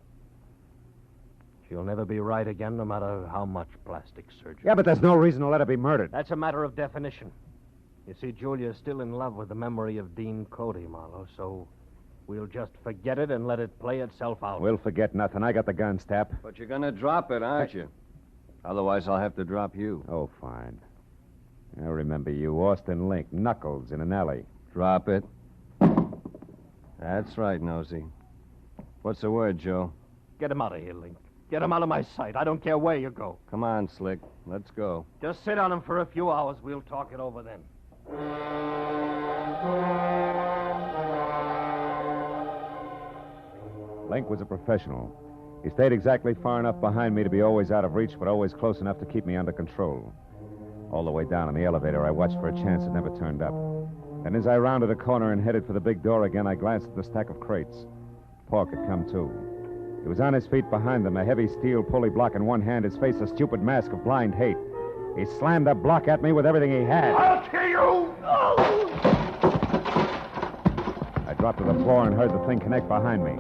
She'll never be right again, no matter how much plastic surgery. Yeah, but there's no reason to let her be murdered. That's a matter of definition. You see, Julia's still in love with the memory of Dean Cody, Marlowe, so we'll just forget it and let it play itself out. We'll forget nothing. I got the gun, Stapp. But you're going to drop it, aren't you? Otherwise, I'll have to drop you. Oh, fine. I remember you, Austin Link, Knuckles in an alley. Drop it. That's right, Nosy. What's the word, Joe? Get him out of here, Link. Get him out of my sight. I don't care where you go. Come on, Slick. Let's go. Just sit on him for a few hours. We'll talk it over then. Link was a professional. He stayed exactly far enough behind me to be always out of reach, but always close enough to keep me under control. All the way down in the elevator, I watched for a chance that never turned up. Then as I rounded a corner and headed for the big door again, I glanced at the stack of crates. Pork had come, too. He was on his feet behind them, a heavy steel pulley block in one hand, his face a stupid mask of blind hate. He slammed the block at me with everything he had. I'll kill you! I dropped to the floor and heard the thing connect behind me.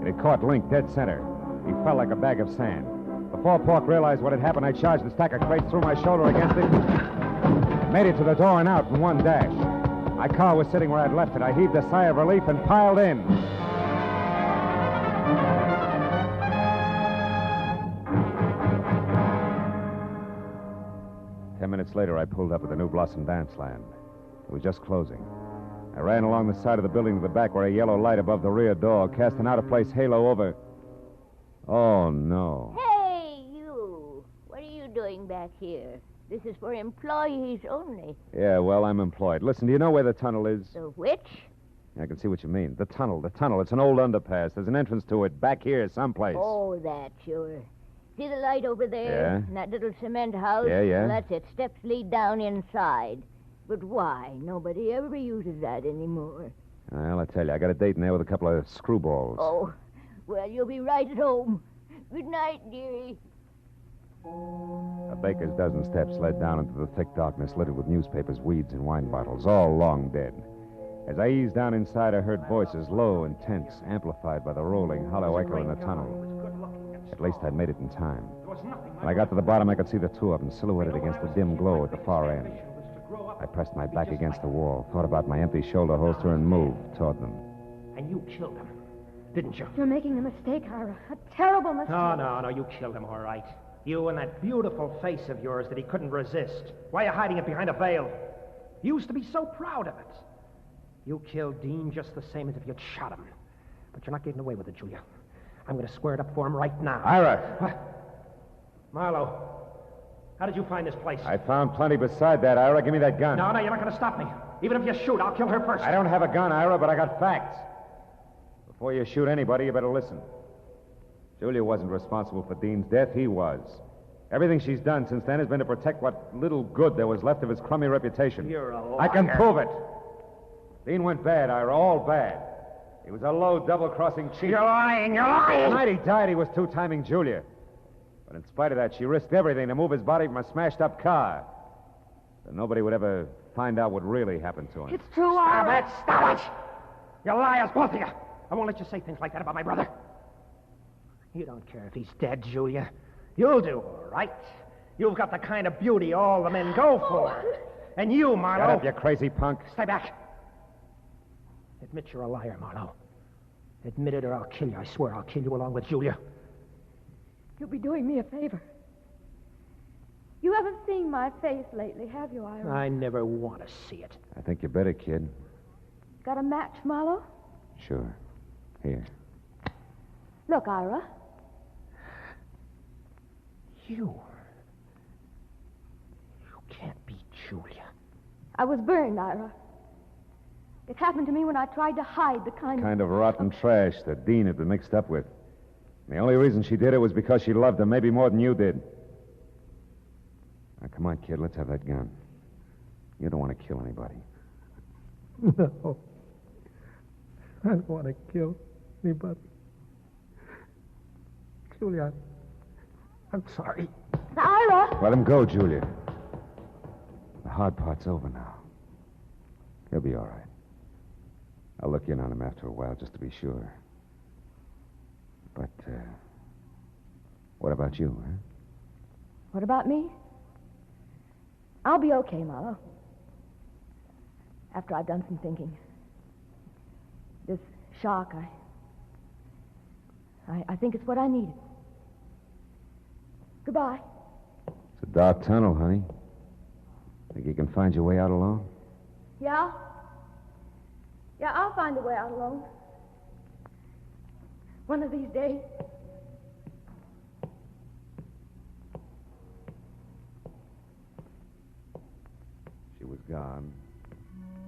It had caught Link dead center. He fell like a bag of sand. Before Pork realized what had happened, I charged the stack of crates, threw my shoulder against it, made it to the door and out in one dash. My car was sitting where I'd left it. I heaved a sigh of relief and piled in. Minutes later, I pulled up at the New Blossom Dance Land. It was just closing. I ran along the side of the building to the back where a yellow light above the rear door cast an out-of-place halo over... Oh, no. Hey, you! What are you doing back here? This is for employees only. Yeah, well, I'm employed. Listen, do you know where the tunnel is? The which? I can see what you mean. The tunnel. It's an old underpass. There's an entrance to it back here someplace. Oh, that, sure. See the light over there? Yeah. And that little cement house? Yeah. Well, that's it. Steps lead down inside. But why? Nobody ever uses that anymore. Well, I tell you, I got a date in there with a couple of screwballs. Oh, well, you'll be right at home. Good night, dearie. A baker's dozen steps led down into the thick darkness littered with newspapers, weeds, and wine bottles, all long dead. As I eased down inside, I heard voices, low and tense, amplified by the rolling, hollow echo in the tunnel. At least I'd made it in time. When I got to the bottom, I could see the two of them silhouetted against the dim glow at the far end. I pressed my back against the wall, thought about my empty shoulder holster, and moved toward them. And you killed him, didn't you? You're making a mistake, Ira. A terrible mistake. No, you killed him, all right. You and that beautiful face of yours that he couldn't resist. Why are you hiding it behind a veil? You used to be so proud of it. You killed Dean just the same as if you'd shot him. But you're not getting away with it, Julia. I'm going to square it up for him right now. Ira! What? Marlowe, how did you find this place? I found plenty beside that, Ira. Give me that gun. No, you're not going to stop me. Even if you shoot, I'll kill her first. I don't have a gun, Ira, but I got facts. Before you shoot anybody, you better listen. Julia wasn't responsible for Dean's death. He was. Everything she's done since then has been to protect what little good there was left of his crummy reputation. You're a liar. I can prove it. Dean went bad, Ira, all bad. He was a low, double-crossing cheat. You're lying. The night he died, he was two-timing Julia. But in spite of that, she risked everything to move his body from a smashed-up car. So nobody would ever find out what really happened to him. It's true, Ira. Stop it! You liars, both of you. I won't let you say things like that about my brother. You don't care if he's dead, Julia. You'll do all right. You've got the kind of beauty all the men go for. And you, Marlowe... Shut up, you crazy punk. Stay back. Admit you're a liar, Marlowe. Admit it or I'll kill you. I swear I'll kill you along with Julia. You'll be doing me a favor. You haven't seen my face lately, have you, Ira? I never want to see it. I think you better, kid. Got a match, Marlowe? Sure. Here. Look, Ira. You can't be Julia. I was burned, Ira. It happened to me when I tried to hide the kind of rotten trash that Dean had been mixed up with. And the only reason she did it was because she loved him, maybe more than you did. Now, come on, kid, let's have that gun. You don't want to kill anybody. No. I don't want to kill anybody. Julia, I'm sorry. Ira! Let him go, Julia. The hard part's over now. He'll be all right. I'll look in on him after a while just to be sure. But, what about you, huh? What about me? I'll be okay, Marlowe. After I've done some thinking. This shock, I think it's what I needed. Goodbye. It's a dark tunnel, honey. Think you can find your way out alone? Yeah? Yeah, I'll find a way out alone. One of these days. She was gone,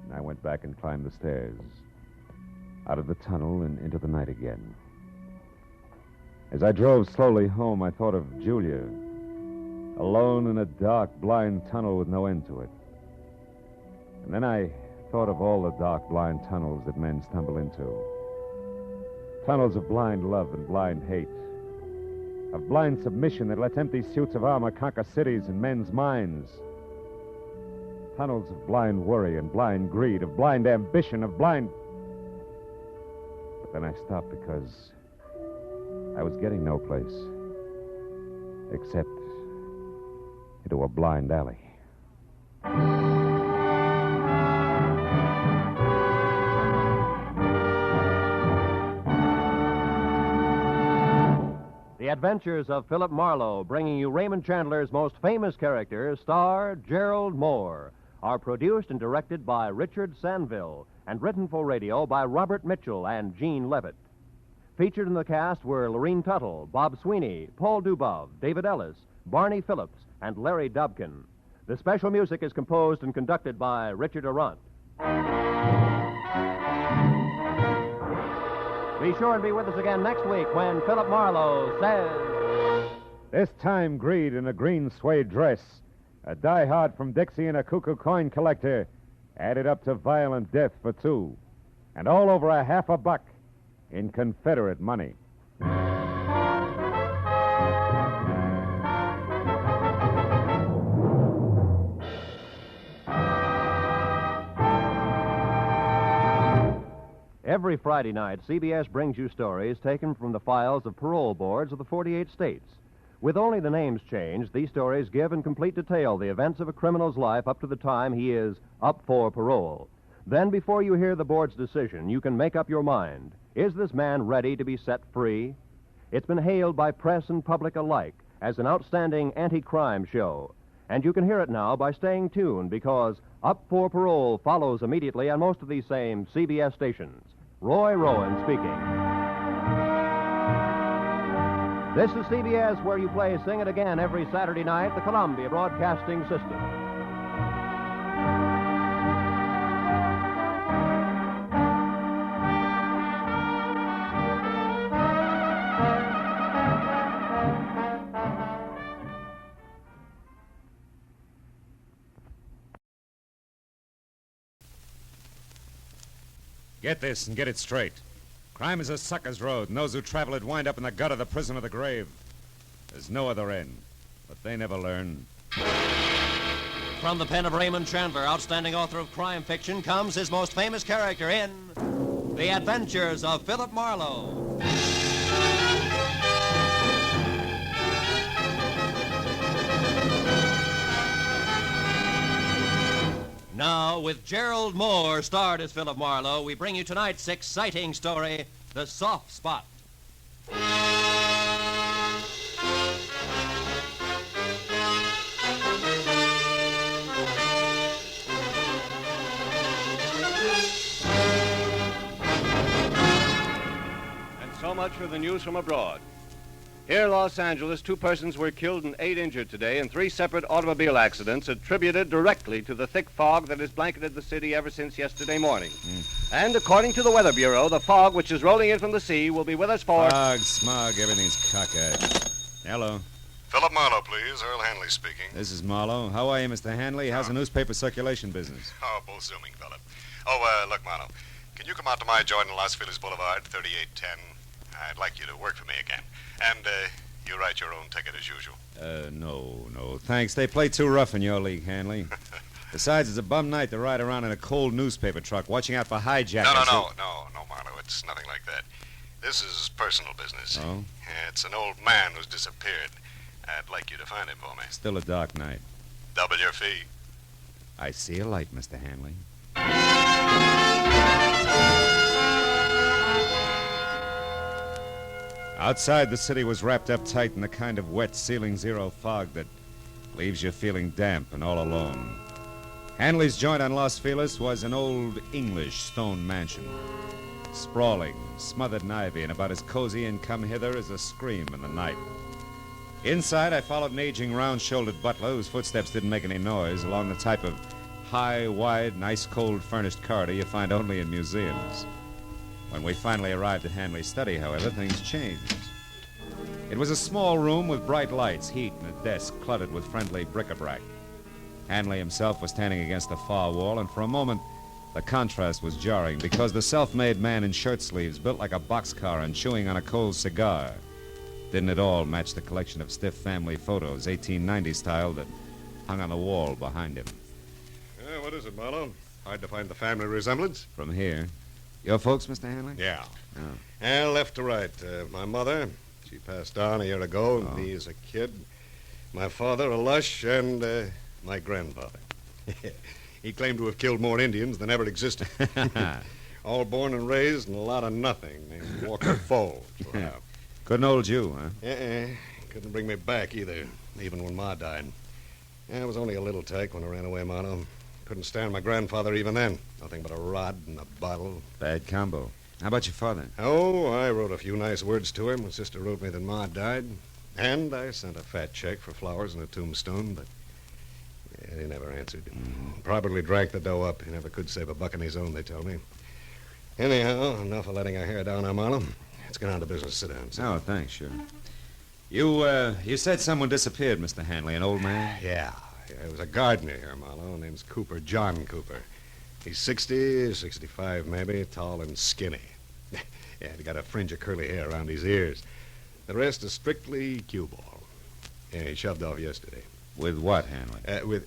and I went back and climbed the stairs. Out of the tunnel and into the night again. As I drove slowly home, I thought of Julia, alone in a dark, blind tunnel with no end to it. And then I thought of all the dark, blind tunnels that men stumble into. Tunnels of blind love and blind hate. Of blind submission that lets empty suits of armor conquer cities and men's minds. Tunnels of blind worry and blind greed, of blind ambition, of blind... But then I stopped because I was getting no place. Except into a blind alley. The Adventures of Philip Marlowe, bringing you Raymond Chandler's most famous character, star Gerald Mohr, are produced and directed by Richard Sanville and written for radio by Robert Mitchell and Gene Levitt. Featured in the cast were Lorene Tuttle, Bob Sweeney, Paul Dubov, David Ellis, Barney Phillips, and Larry Dobkin. The special music is composed and conducted by Richard Arant. Be sure and be with us again next week when Philip Marlowe says... This time, Greed in a green suede dress, a diehard from Dixie and a cuckoo coin collector, added up to violent death for two, and all over $50 in Confederate money. Every Friday night, CBS brings you stories taken from the files of parole boards of the 48 states. With only the names changed, these stories give in complete detail the events of a criminal's life up to the time he is up for parole. Then, before you hear the board's decision, you can make up your mind. Is this man ready to be set free? It's been hailed by press and public alike as an outstanding anti-crime show. And you can hear it now by staying tuned, because Up for Parole follows immediately on most of these same CBS stations. Roy Rowan speaking. This is CBS, where you play Sing It Again every Saturday night, the Columbia Broadcasting System. Get this and get it straight. Crime is a sucker's road, and those who travel it wind up in the gut of the prison of the grave. There's no other end, but they never learn. From the pen of Raymond Chandler, outstanding author of crime fiction, comes his most famous character in The Adventures of Philip Marlowe. Now, with Gerald Mohr starred as Philip Marlowe, we bring you tonight's exciting story, The Soft Spot. And so much for the news from abroad. Here in Los Angeles, 2 persons were killed and 8 injured today in 3 separate automobile accidents attributed directly to the thick fog that has blanketed the city ever since yesterday morning. And according to the Weather Bureau, the fog which is rolling in from the sea will be with us for... Fog, smog, everything's cockeyed. Hello. Philip Marlowe, please. Earl Hanley speaking. This is Marlowe. How are you, Mr. Hanley? How's the newspaper circulation business? Oh, both zooming, Philip. Oh, look, Marlowe, can you come out to my joint in Los Feliz Boulevard, 3810? I'd like you to work for me again. And, you write your own ticket as usual. No, thanks. They play too rough in your league, Hanley. Besides, it's a bum night to ride around in a cold newspaper truck watching out for hijackers. No, Marlowe, it's nothing like that. This is personal business. Oh? It's an old man who's disappeared. I'd like you to find him for me. Still a dark night. Double your fee. I see a light, Mr. Hanley. Outside, the city was wrapped up tight in the kind of wet, ceiling zero fog that leaves you feeling damp and all alone. Hanley's joint on Los Feliz was an old English stone mansion, sprawling, smothered in ivy, and about as cozy and come hither as a scream in the night. Inside, I followed an aging, round-shouldered butler whose footsteps didn't make any noise along the type of high, wide, and ice-cold furnished corridor you find only in museums. When we finally arrived at Hanley's study, however, things changed. It was a small room with bright lights, heat, and a desk cluttered with friendly bric-a-brac. Hanley himself was standing against the far wall, and for a moment, the contrast was jarring because the self-made man in shirt sleeves, built like a boxcar and chewing on a cold cigar, didn't at all match the collection of stiff family photos, 1890 style, that hung on the wall behind him. What is it, Marlowe? Hard to find the family resemblance? From here. Your folks, Mr. Hanley? Yeah. Oh. Left to right. My mother, she passed on a year ago, me as a kid. My father, a lush, and my grandfather. He claimed to have killed more Indians than ever existed. All born and raised in a lot of nothing, named Walker Falls. Wow. Couldn't hold you, huh? Couldn't bring me back either, even when Ma died. I was only a little tyke when I ran away, Marlowe. Couldn't stand my grandfather even then. Nothing but a rod and a bottle. Bad combo. How about your father? Oh, I wrote a few nice words to him when Sister wrote me that Ma died. And I sent a fat check for flowers and a tombstone, but he never answered. Probably drank the dough up. He never could save a buck on his own, they tell me. Anyhow, enough of letting our hair down, Marlowe. Let's get on to business. Sit down. Oh, thanks, sure. You said someone disappeared, Mr. Hanley, an old man? Yeah. It was a gardener here, Marlowe. Name's Cooper, John Cooper. He's 60, 65 maybe, tall and skinny. Yeah, he got a fringe of curly hair around his ears. The rest is strictly cue ball. Yeah, he shoved off yesterday. With what, Hanley?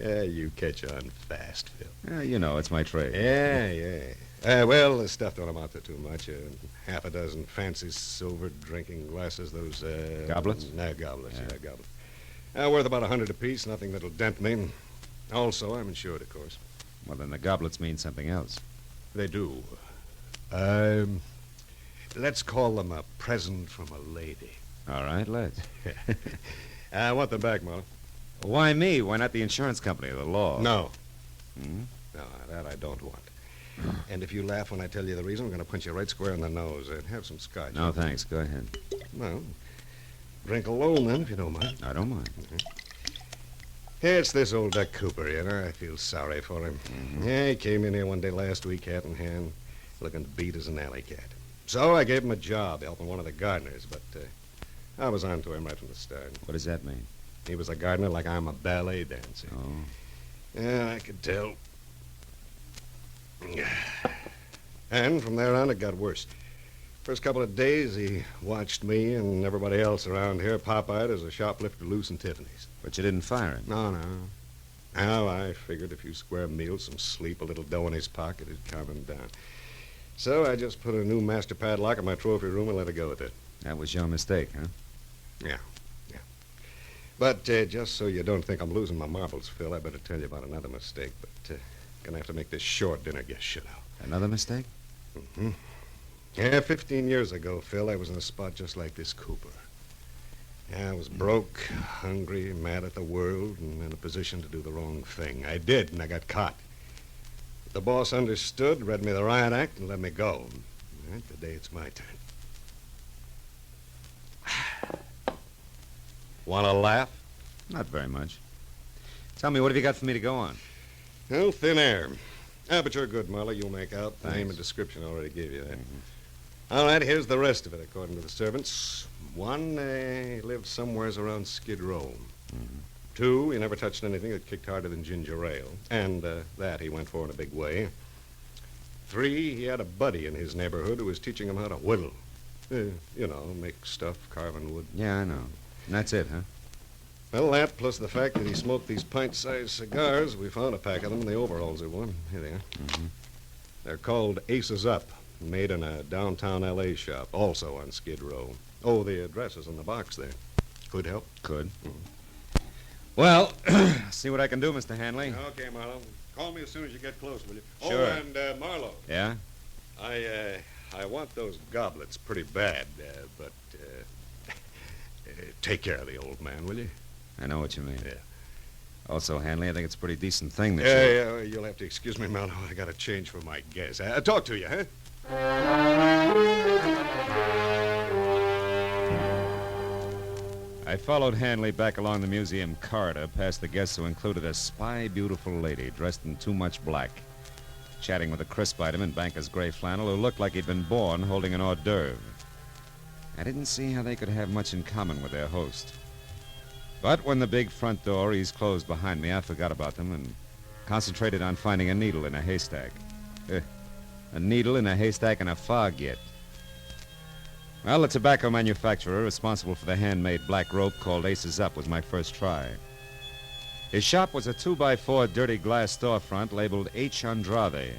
Yeah, you catch on fast, Phil. Yeah, you know, it's my trade. Yeah. Well, the stuff don't amount to too much. Half a dozen fancy silver drinking glasses, those... Goblets? No, goblets, yeah goblets. Worth about 100 apiece, nothing that'll dent me. Also, I'm insured, of course. Well, then the goblets mean something else. They do. Let's call them a present from a lady. All right, let's. I want them back, Marlowe. Why me? Why not the insurance company or the law? No. Hmm? No, that I don't want. And if you laugh when I tell you the reason, I'm going to punch you right square in the nose. Have some scotch. No, thanks. Go ahead. Well, drink alone, then, if you don't mind. I don't mind. It's this old Duck Cooper, you know. I feel sorry for him. Mm-hmm. Yeah, he came in here one day last week, hat in hand, looking beat as an alley cat. So I gave him a job helping one of the gardeners, but I was on to him right from the start. What does that mean? He was a gardener like I'm a ballet dancer. Oh. Yeah, I could tell. And from there on, it got worse. First couple of days, he watched me and everybody else around here pop-eyed as a shoplifter loose in Tiffany's. But you didn't fire him? No. Now, I figured a few square meals, some sleep, a little dough in his pocket, it'd calm him down. So I just put a new master padlock in my trophy room and let it go with it. That was your mistake, huh? Yeah. But just so you don't think I'm losing my marbles, Phil, I better tell you about another mistake. But gonna have to make this short. Dinner gets shut out. Another mistake? Mm-hmm. Yeah, 15 years ago, Phil, I was in a spot just like this Cooper. Yeah, I was broke, hungry, mad at the world, and in a position to do the wrong thing. I did, and I got caught. The boss understood, read me the riot act, and let me go. Right, today it's my turn. Want to laugh? Not very much. Tell me, what have you got for me to go on? Well, thin air. But you're good, Marlowe. You'll make out. Thanks. Name and description already gave you that. Mm-hmm. All right, here's the rest of it, according to the servants. One, he lived somewheres around Skid Row. Mm-hmm. Two, he never touched anything that kicked harder than ginger ale. And that he went for in a big way. Three, he had a buddy in his neighborhood who was teaching him how to whittle. Make stuff, carving wood. Yeah, I know. And that's it, huh? Well, that plus the fact that he smoked these pint-sized cigars, we found a pack of them in the overalls he wore. Here they are. Mm-hmm. They're called Aces Up, made in a downtown L.A. shop, also on Skid Row. Oh, the address is in the box there. Could help? Could. Mm-hmm. Well, see what I can do, Mr. Hanley. Okay, Marlowe. Call me as soon as you get close, will you? Sure. Oh, and Marlowe. Yeah? I want those goblets pretty bad, but take care of the old man, will you? I know what you mean. Yeah. Also, Hanley, I think it's a pretty decent thing that Yeah, you'll have to excuse me, Marlowe. I got to change for my guess. Talk to you, huh? I followed Hanley back along the museum corridor past the guests who included a spy beautiful lady dressed in too much black, chatting with a crisp item in banker's gray flannel who looked like he'd been born holding an hors d'oeuvre. I didn't see how they could have much in common with their host. But when the big front door eased closed behind me, I forgot about them and concentrated on finding a needle in a haystack. A needle in a haystack in a fog yet. Well, the tobacco manufacturer responsible for the handmade black rope called Aces Up was my first try. His shop was a 2x4 dirty glass storefront labeled H. Andrade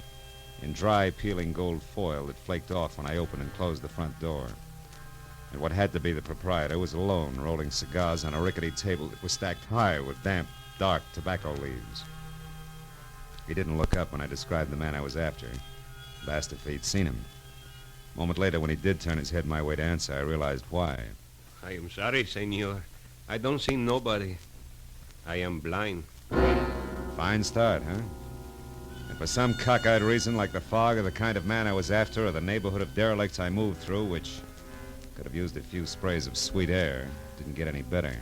in dry, peeling gold foil that flaked off when I opened and closed the front door. And what had to be the proprietor was alone, rolling cigars on a rickety table that was stacked high with damp, dark tobacco leaves. He didn't look up when I described the man I was after. Asked if he'd seen him. A moment later, when he did turn his head my way to answer, I realized why. I am sorry, senor. I don't see nobody. I am blind. Fine start, huh? And for some cockeyed reason, like the fog or the kind of man I was after or the neighborhood of derelicts I moved through, which could have used a few sprays of sweet air, didn't get any better.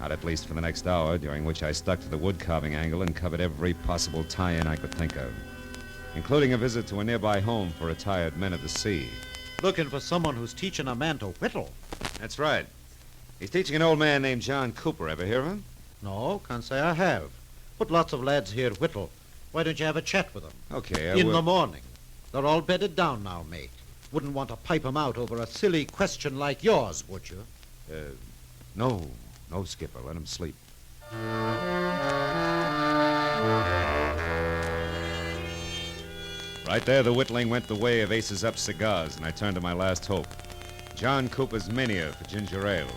Not at least for the next hour, during which I stuck to the wood carving angle and covered every possible tie-in I could think of, including a visit to a nearby home for retired men of the sea. Looking for someone who's teaching a man to whittle. That's right. He's teaching an old man named John Cooper. Ever hear of him? No, can't say I have. But lots of lads here whittle. Why don't you have a chat with them? Okay, I In will. the morning. They're all bedded down now, mate. Wouldn't want to pipe 'em out over a silly question like yours, would you? No, Skipper. Let him sleep. Right there, the whittling went the way of Aces Up cigars, and I turned to my last hope. John Cooper's mania for ginger ale.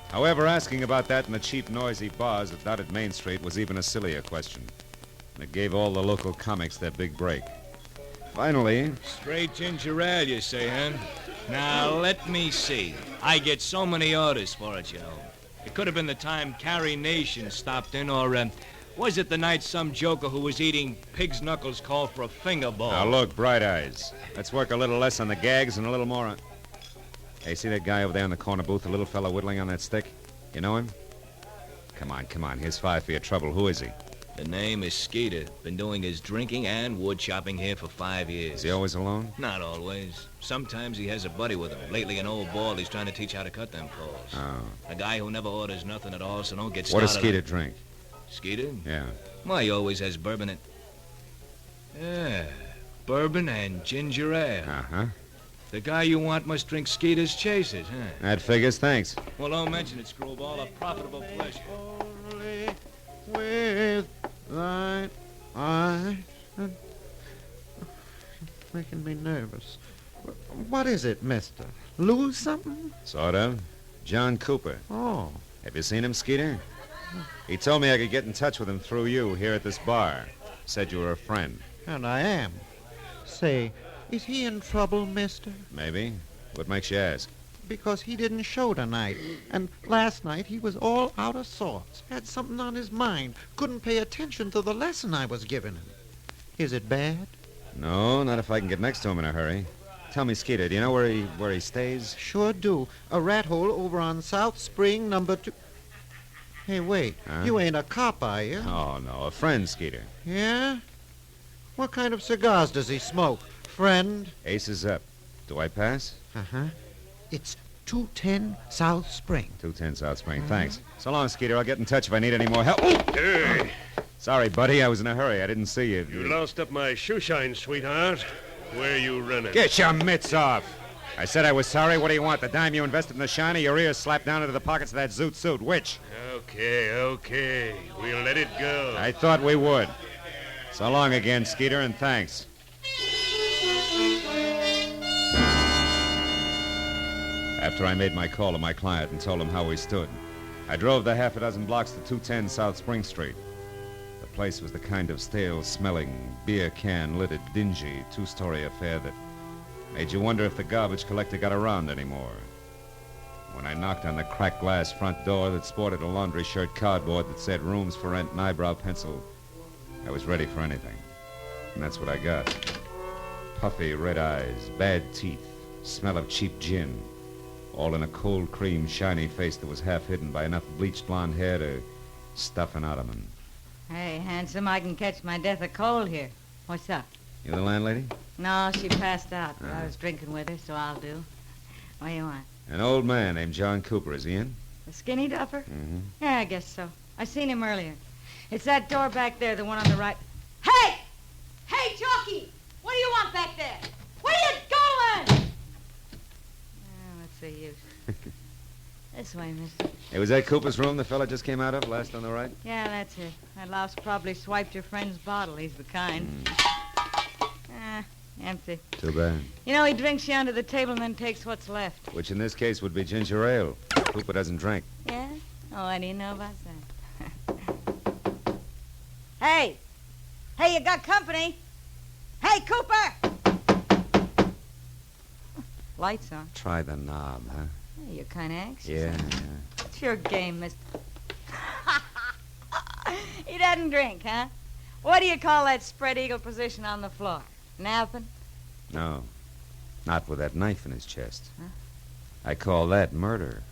However, asking about that in the cheap, noisy bars that dotted Main Street was even a sillier question. And it gave all the local comics their big break. Finally... Straight ginger ale, you say, huh? Now, let me see. I get so many orders for it, you know. It could have been the time Carrie Nation stopped in, or was it the night some joker who was eating pig's knuckles called for a finger bowl? Now, look, Bright Eyes. Let's work a little less on the gags and a little more on... Hey, see that guy over there in the corner booth, the little fellow whittling on that stick? You know him? Come on. Here's 5 for your trouble. Who is he? The name is Skeeter. Been doing his drinking and wood chopping here for 5 years. Is he always alone? Not always. Sometimes he has a buddy with him. Lately, an old bald he's trying to teach how to cut them poles. Oh. A guy who never orders nothing at all, so don't get What started. does Skeeter drink? Skeeter? Yeah. Why, he always has bourbon in... Yeah, bourbon and ginger ale. Uh-huh. The guy you want must drink Skeeter's Chasers, huh? That figures, thanks. Well, don't mention it, Screwball. A profitable pleasure. Only with thine eyes. Making me nervous. What is it, mister? Lose something? Sort of. John Cooper. Oh. Have you seen him, Skeeter? He told me I could get in touch with him through you here at this bar. Said you were a friend. And I am. Say, is he in trouble, mister? Maybe. What makes you ask? Because he didn't show tonight. And last night he was all out of sorts. Had something on his mind. Couldn't pay attention to the lesson I was giving him. Is it bad? No, not if I can get next to him in a hurry. Tell me, Skeeter, do you know where he stays? Sure do. A rat hole over on South Spring, number 2. Hey, wait. Huh? You ain't a cop, are you? Oh, no, a friend, Skeeter. Yeah? What kind of cigars does he smoke? Friend? Aces Up. Do I pass? Uh-huh. It's 210 South Spring. 210 South Spring, thanks. So long, Skeeter. I'll get in touch if I need any more help. Hey. Sorry, buddy. I was in a hurry. I didn't see you. You lost up my shoe shine, sweetheart. Where you running? Get your mitts off. I said I was sorry. What do you want? The dime you invested in the shine or your ears slapped down into the pockets of that zoot suit? Which? Okay. We'll let it go. I thought we would. So long again, Skeeter, and thanks. After I made my call to my client and told him how we stood, I drove the half a dozen blocks to 210 South Spring Street. The place was the kind of stale-smelling, beer can-littered, dingy, two-story affair that made you wonder if the garbage collector got around anymore. When I knocked on the cracked glass front door that sported a laundry shirt cardboard that said rooms for rent and eyebrow pencil, I was ready for anything. And that's what I got. Puffy red eyes, bad teeth, smell of cheap gin, all in a cold cream, shiny face that was half hidden by enough bleached blonde hair to stuff an ottoman. Hey, handsome, I can catch my death of cold here. What's up? You the landlady? No, she passed out, but I was drinking with her, so I'll do. What do you want? An old man named John Cooper. Is he in? The skinny duffer? Mm-hmm. Yeah, I guess so. I seen him earlier. It's that door back there, the one on the right. Hey! Hey, Chalky! What do you want back there? Where are you going? What's the use? This way, mister. Hey, was that Cooper's room the fella just came out of, last on the right? Yeah, that's it. That louse probably swiped your friend's bottle. He's the kind. Empty. Too bad. You know, he drinks you under the table and then takes what's left. Which in this case would be ginger ale. Cooper doesn't drink. Yeah? Oh, what do you know about that? Hey! Hey, you got company? Hey, Cooper! Lights on. Try the knob, huh? Hey, you're kind of anxious. Yeah. It's your game, mister. He doesn't drink, huh? What do you call that spread eagle position on the floor? Napping? No. Not with that knife in his chest. Huh? I call that murder.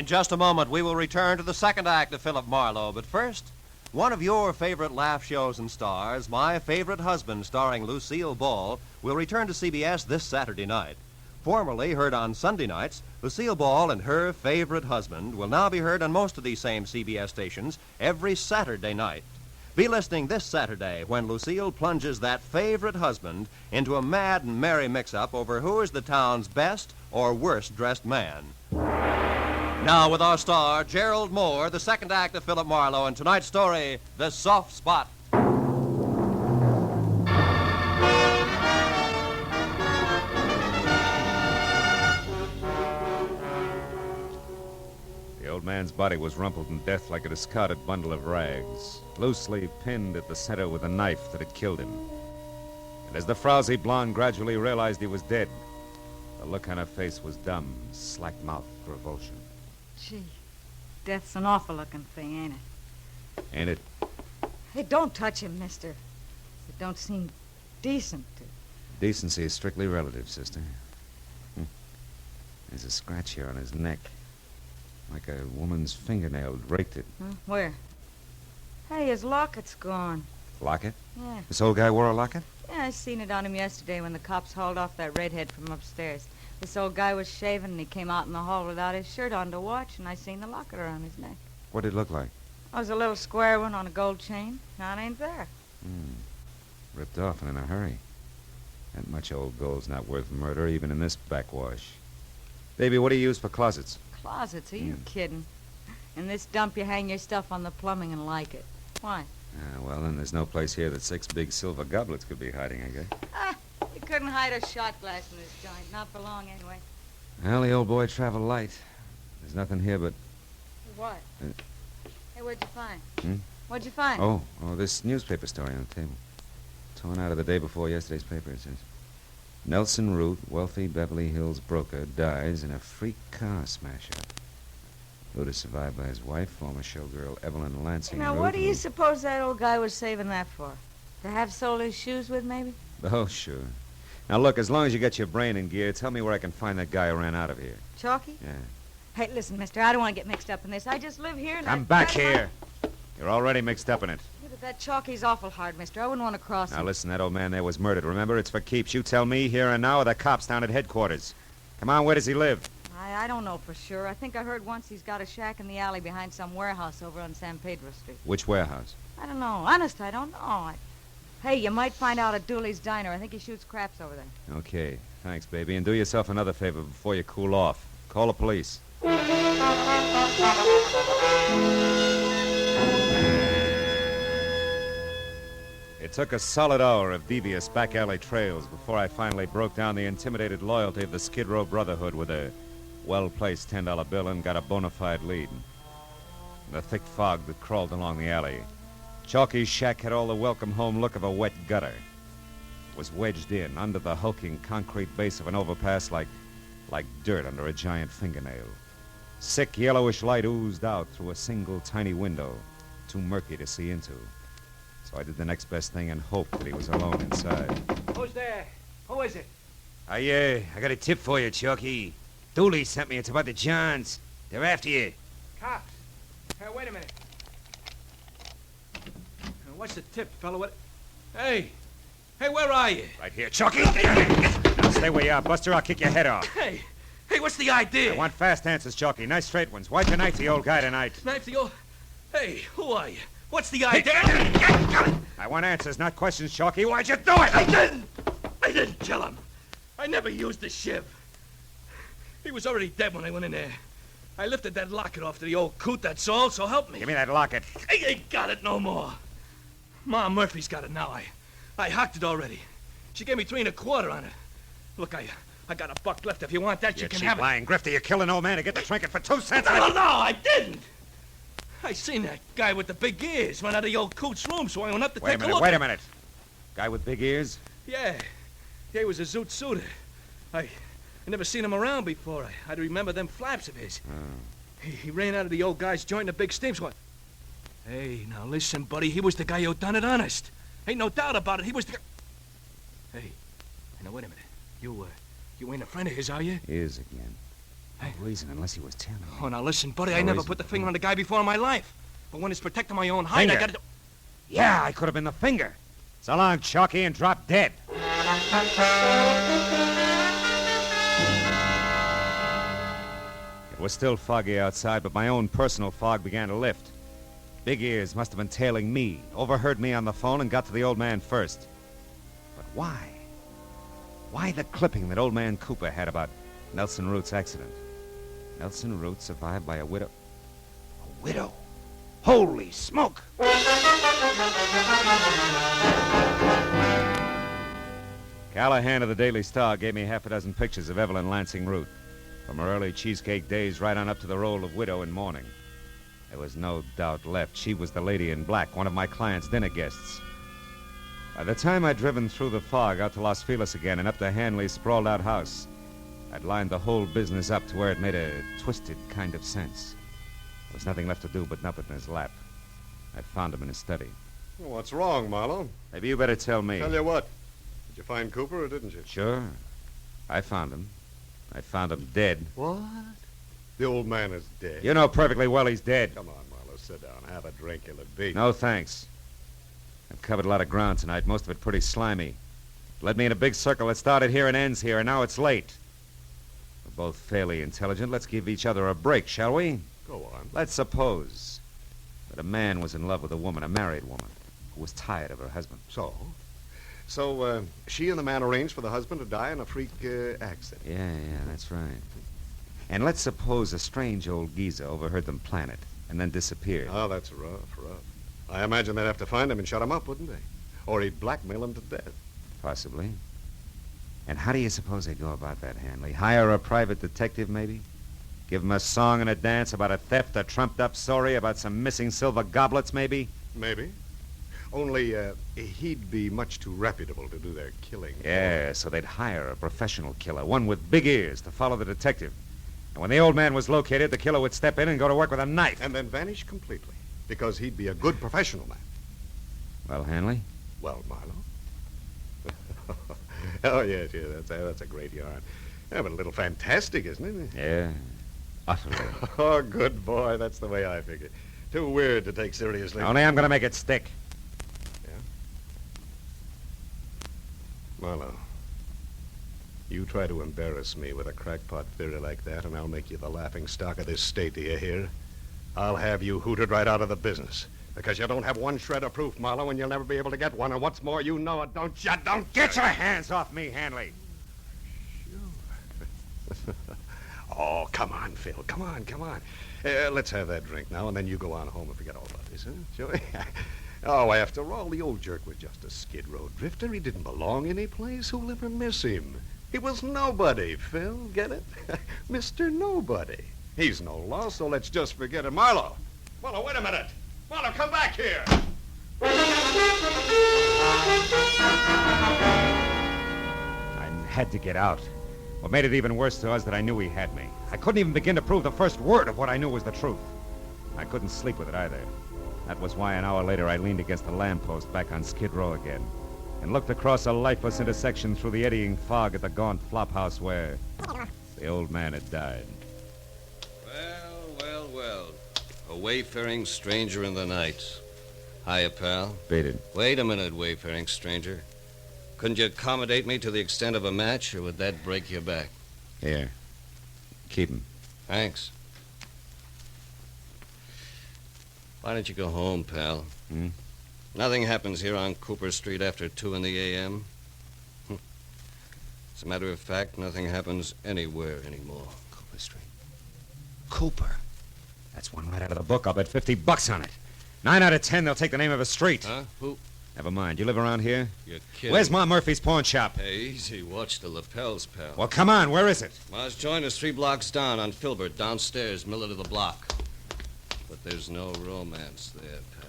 In just a moment, we will return to the second act of Philip Marlowe. But first, one of your favorite laugh shows and stars, My Favorite Husband, starring Lucille Ball, will return to CBS this Saturday night. Formerly heard on Sunday nights, Lucille Ball and Her Favorite Husband will now be heard on most of these same CBS stations every Saturday night. Be listening this Saturday when Lucille plunges that favorite husband into a mad and merry mix-up over who is the town's best or worst-dressed man. Now with our star, Gerald Mohr, the second act of Philip Marlowe, and tonight's story, The Soft Spot. The old man's body was rumpled in death like a discarded bundle of rags, loosely pinned at the center with a knife that had killed him. And as the frowsy blonde gradually realized he was dead, the look on her face was dumb, slack-mouthed revulsion. Gee, death's an awful-looking thing, ain't it? Ain't it? Hey, don't touch him, mister. It don't seem decent to... Decency is strictly relative, sister. There's a scratch here on his neck, like a woman's fingernail raked it. Huh? Where? Hey, his locket's gone. Locket? Yeah. This old guy wore a locket? Yeah, I seen it on him yesterday when the cops hauled off that redhead from upstairs. This old guy was shaving, and he came out in the hall without his shirt on to watch, and I seen the locket around his neck. What did it look like? It was a little square one on a gold chain. Now it ain't there. Ripped off and in a hurry. That much old gold's not worth murder, even in this backwash. Baby, what do you use for closets? Closets? Are you kidding? In this dump, you hang your stuff on the plumbing and like it. Why? Well, then there's no place here that 6 big silver goblets could be hiding, I guess. You couldn't hide a shot glass in this joint. Not for long, anyway. Well, the old boy traveled light. There's nothing here but... What? Hey, what'd you find? Hmm? What'd you find? Oh, this newspaper story on the table. Torn out of the day before yesterday's paper, it says. Nelson Root, wealthy Beverly Hills broker, dies in a freak car smash-up. Root is survived by his wife, former showgirl Evelyn Lansing Now, Root, what do you suppose that old guy was saving that for? To have sold his shoes with, maybe? Oh, sure. Now, look, as long as you get your brain in gear, tell me where I can find that guy who ran out of here. Chalky? Yeah. Hey, listen, mister, I don't want to get mixed up in this. I just live here and I'm back here. You're already mixed up in it. Yeah, but that Chalky's awful hard, mister. I wouldn't want to cross him. Now, listen, that old man there was murdered. Remember, it's for keeps. You tell me here and now, or the cops down at headquarters. Come on, where does he live? I don't know for sure. I think I heard once he's got a shack in the alley behind some warehouse over on San Pedro Street. Which warehouse? I don't know. Honest, I don't know. Hey, you might find out at Dooley's Diner. I think he shoots craps over there. Okay. Thanks, baby. And do yourself another favor before you cool off. Call the police. It took a solid hour of devious back alley trails before I finally broke down the intimidated loyalty of the Skid Row Brotherhood with a well-placed $10 bill and got a bona fide lead. In the thick fog that crawled along the alley, Chalky's shack had all the welcome home look of a wet gutter. It was wedged in under the hulking concrete base of an overpass like dirt under a giant fingernail. Sick yellowish light oozed out through a single tiny window, too murky to see into. So I did the next best thing and hoped that he was alone inside. Who's there? Who is it? I got a tip for you, Chalky. Dooley sent me. It's about the Johns. They're after you. Cops. Hey, wait a minute. What's the tip, fella? What? Hey, where are you? Right here, Chalky. Now stay where you are, Buster. I'll kick your head off. Hey, what's the idea? I want fast answers, Chalky. Nice straight ones. Why'd you knife the old guy tonight? Knife the old... Hey, who are you? What's the idea? I want answers, not questions, Chalky. Why'd you do it? I didn't kill him. I never used the shiv. He was already dead when I went in there. I lifted that locket off to the old coot, that's all, so help me. Give me that locket. I ain't got it no more. Ma Murphy's got it now. I hocked it already. She gave me 3 1/4 on it. Look, I got a buck left. If you want that, you can have it. Lying grifter. You killed an old man to get the trinket for 2 cents. No, I didn't. I seen that guy with the big ears run out of the old coot's room, so I went up to take a look. Wait a minute. Guy with big ears? Yeah, he was a zoot suitor. I never seen him around before. I'd remember them flaps of his. Oh. He ran out of the old guy's joint in a big steam. What? Hey, now listen, buddy. He was the guy who done it honest. Ain't no doubt about it. He was the... Hey, now wait a minute. You ain't a friend of his, are you? Is again. No reason unless he was telling me. Oh, now listen, buddy, No I never reason. put the finger on the guy before in my life. But when it's protecting my own hide, I Finger? gotta... Yeah, I could have been the finger. So long, Chalky, and drop dead. It was still foggy outside, but my own personal fog began to lift. Big Ears must have been tailing me, overheard me on the phone, and got to the old man first. But why? Why the clipping that old man Cooper had about Nelson Root's accident? Nelson Root survived by a widow. A widow? Holy smoke! Callahan of the Daily Star gave me half a dozen pictures of Evelyn Lansing Root, from her early cheesecake days right on up to the role of widow in mourning. There was no doubt left. She was the lady in black, one of my client's dinner guests. By the time I'd driven through the fog out to Los Feliz again and up to Hanley's sprawled-out house, I'd lined the whole business up to where it made a twisted kind of sense. There was nothing left to do but nub it in his lap. I'd found him in his study. Well, what's wrong, Marlowe? Maybe you better tell me. Tell you what. Did you find Cooper or didn't you? Sure. I found him. I found him dead. What? The old man is dead. You know perfectly well he's dead. Come on, Marlowe, sit down. Have a drink, you'll be. No, thanks. I've covered a lot of ground tonight, most of it pretty slimy. Led me in a big circle that started here and ends here, and now it's late. We're both fairly intelligent. Let's give each other a break, shall we? Go on. Let's suppose that a man was in love with a woman, a married woman, who was tired of her husband. So, she and the man arranged for the husband to die in a freak accident. Yeah, that's right. And let's suppose a strange old geezer overheard them plan it and then disappeared. Oh, that's rough. I imagine they'd have to find him and shut him up, wouldn't they? Or he'd blackmail him to death. Possibly. And how do you suppose they'd go about that, Hanley? Hire a private detective, maybe? Give him a song and a dance about a theft, a trumped-up story about some missing silver goblets, maybe? Maybe. Only, he'd be much too reputable to do their killing. Yeah, so they'd hire a professional killer, one with big ears, to follow the detective. And when the old man was located, the killer would step in and go to work with a knife. And then vanish completely, because he'd be a good professional man. Well, Hanley? Well, Marlowe? Oh, yes, that's a great yarn. Yeah, but a little fantastic, isn't it? Yeah, utterly. Oh, good boy. That's the way I figure. Too weird to take seriously. Only I'm going to make it stick. Yeah? Marlowe, you try to embarrass me with a crackpot theory like that, and I'll make you the laughing stock of this state, do you hear? I'll have you hooted right out of the business. Because you don't have one shred of proof, Marlowe, and you'll never be able to get one. And what's more, you know it, don't you? Don't Get your hands off me, Hanley. Sure. Oh, come on, Phil. Come on. Let's have that drink now, and then you go on home and forget all about this, huh? Sure. Oh, after all, the old jerk was just a skid row drifter. He didn't belong any place. Who'll ever miss him? He was nobody, Phil. Get it? Mr. Nobody. He's no loss, so let's just forget it. Marlowe, wait a minute. Marlowe, come back here. I had to get out. What made it even worse to us that I knew he had me. I couldn't even begin to prove the first word of what I knew was the truth. I couldn't sleep with it either. That was why an hour later I leaned against a lamppost back on Skid Row again and looked across a lifeless intersection through the eddying fog at the gaunt flophouse where the old man had died. Well. A wayfaring stranger in the night. Hiya, pal. Beat it. Wait a minute, wayfaring stranger. Couldn't you accommodate me to the extent of a match, or would that break your back? Here. Keep him. Thanks. Why don't you go home, pal? Nothing happens here on Cooper Street after 2 in the a.m. As a matter of fact, nothing happens anywhere anymore. Cooper Street. Cooper? That's one right out of the book. I'll bet $50 on it. 9 out of 10, they'll take the name of a street. Huh? Who? Never mind. You live around here? You're kidding. Where's Ma Murphy's pawn shop? Hey, easy. Watch the lapels, pal. Well, come on. Where is it? Ma's joint is 3 blocks down on Filbert, downstairs, middle of the block. But there's no romance there, pal.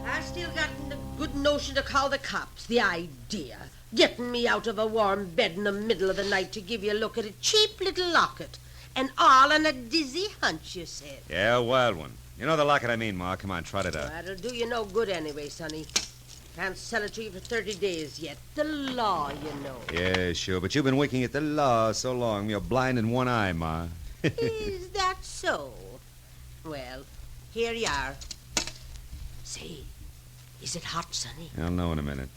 I still got the good notion to call the cops. The idea. Getting me out of a warm bed in the middle of the night to give you a look at a cheap little locket. And all on a dizzy hunch, you said. Yeah, a wild one. You know the locket I mean, Ma. Come on, trot it out. That'll do you no good anyway, sonny. Can't sell it to you for 30 days yet. The law, you know. Yeah, sure, but you've been winking at the law so long, you're blind in one eye, Ma. Is that so? Well, here you are. Say, is it hot, Sonny? I'll know in a minute.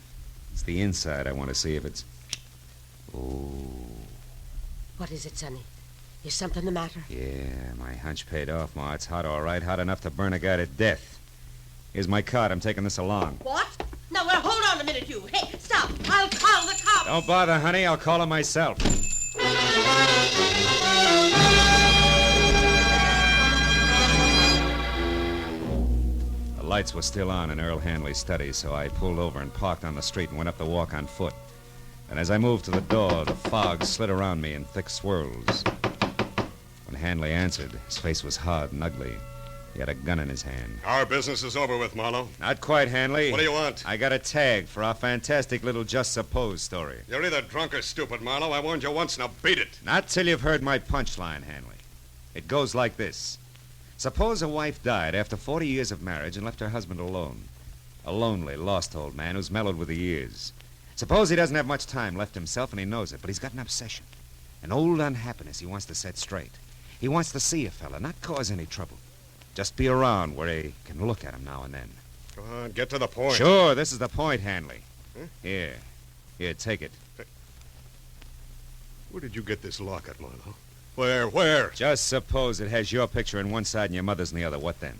It's the inside I want to see if it's... Oh. What is it, Sonny? Is something the matter? Yeah, my hunch paid off, Ma. It's hot, all right. Hot enough to burn a guy to death. Here's my card. I'm taking this along. What? Now, well, hold on a minute, you. Hey, stop. I'll call the cops. Don't bother, honey. I'll call him myself. The lights were still on in Earl Hanley's study, so I pulled over and parked on the street and went up the walk on foot. And as I moved to the door, the fog slid around me in thick swirls. When Hanley answered, his face was hard and ugly. He had a gun in his hand. Our business is over with, Marlowe. Not quite, Hanley. What do you want? I got a tag for our fantastic little Just Suppose story. You're either drunk or stupid, Marlowe. I warned you once, now beat it. Not till you've heard my punchline, Hanley. It goes like this. Suppose a wife died after 40 years of marriage and left her husband alone. A lonely, lost old man who's mellowed with the years. Suppose he doesn't have much time left himself and he knows it, but he's got an obsession. An old unhappiness he wants to set straight. He wants to see a fella, not cause any trouble. Just be around where he can look at him now and then. Go on, get to the point. Sure, this is the point, Hanley. Huh? Here, take it. Where did you get this locket, Marlowe? Where? Just suppose it has your picture on one side and your mother's on the other. What then?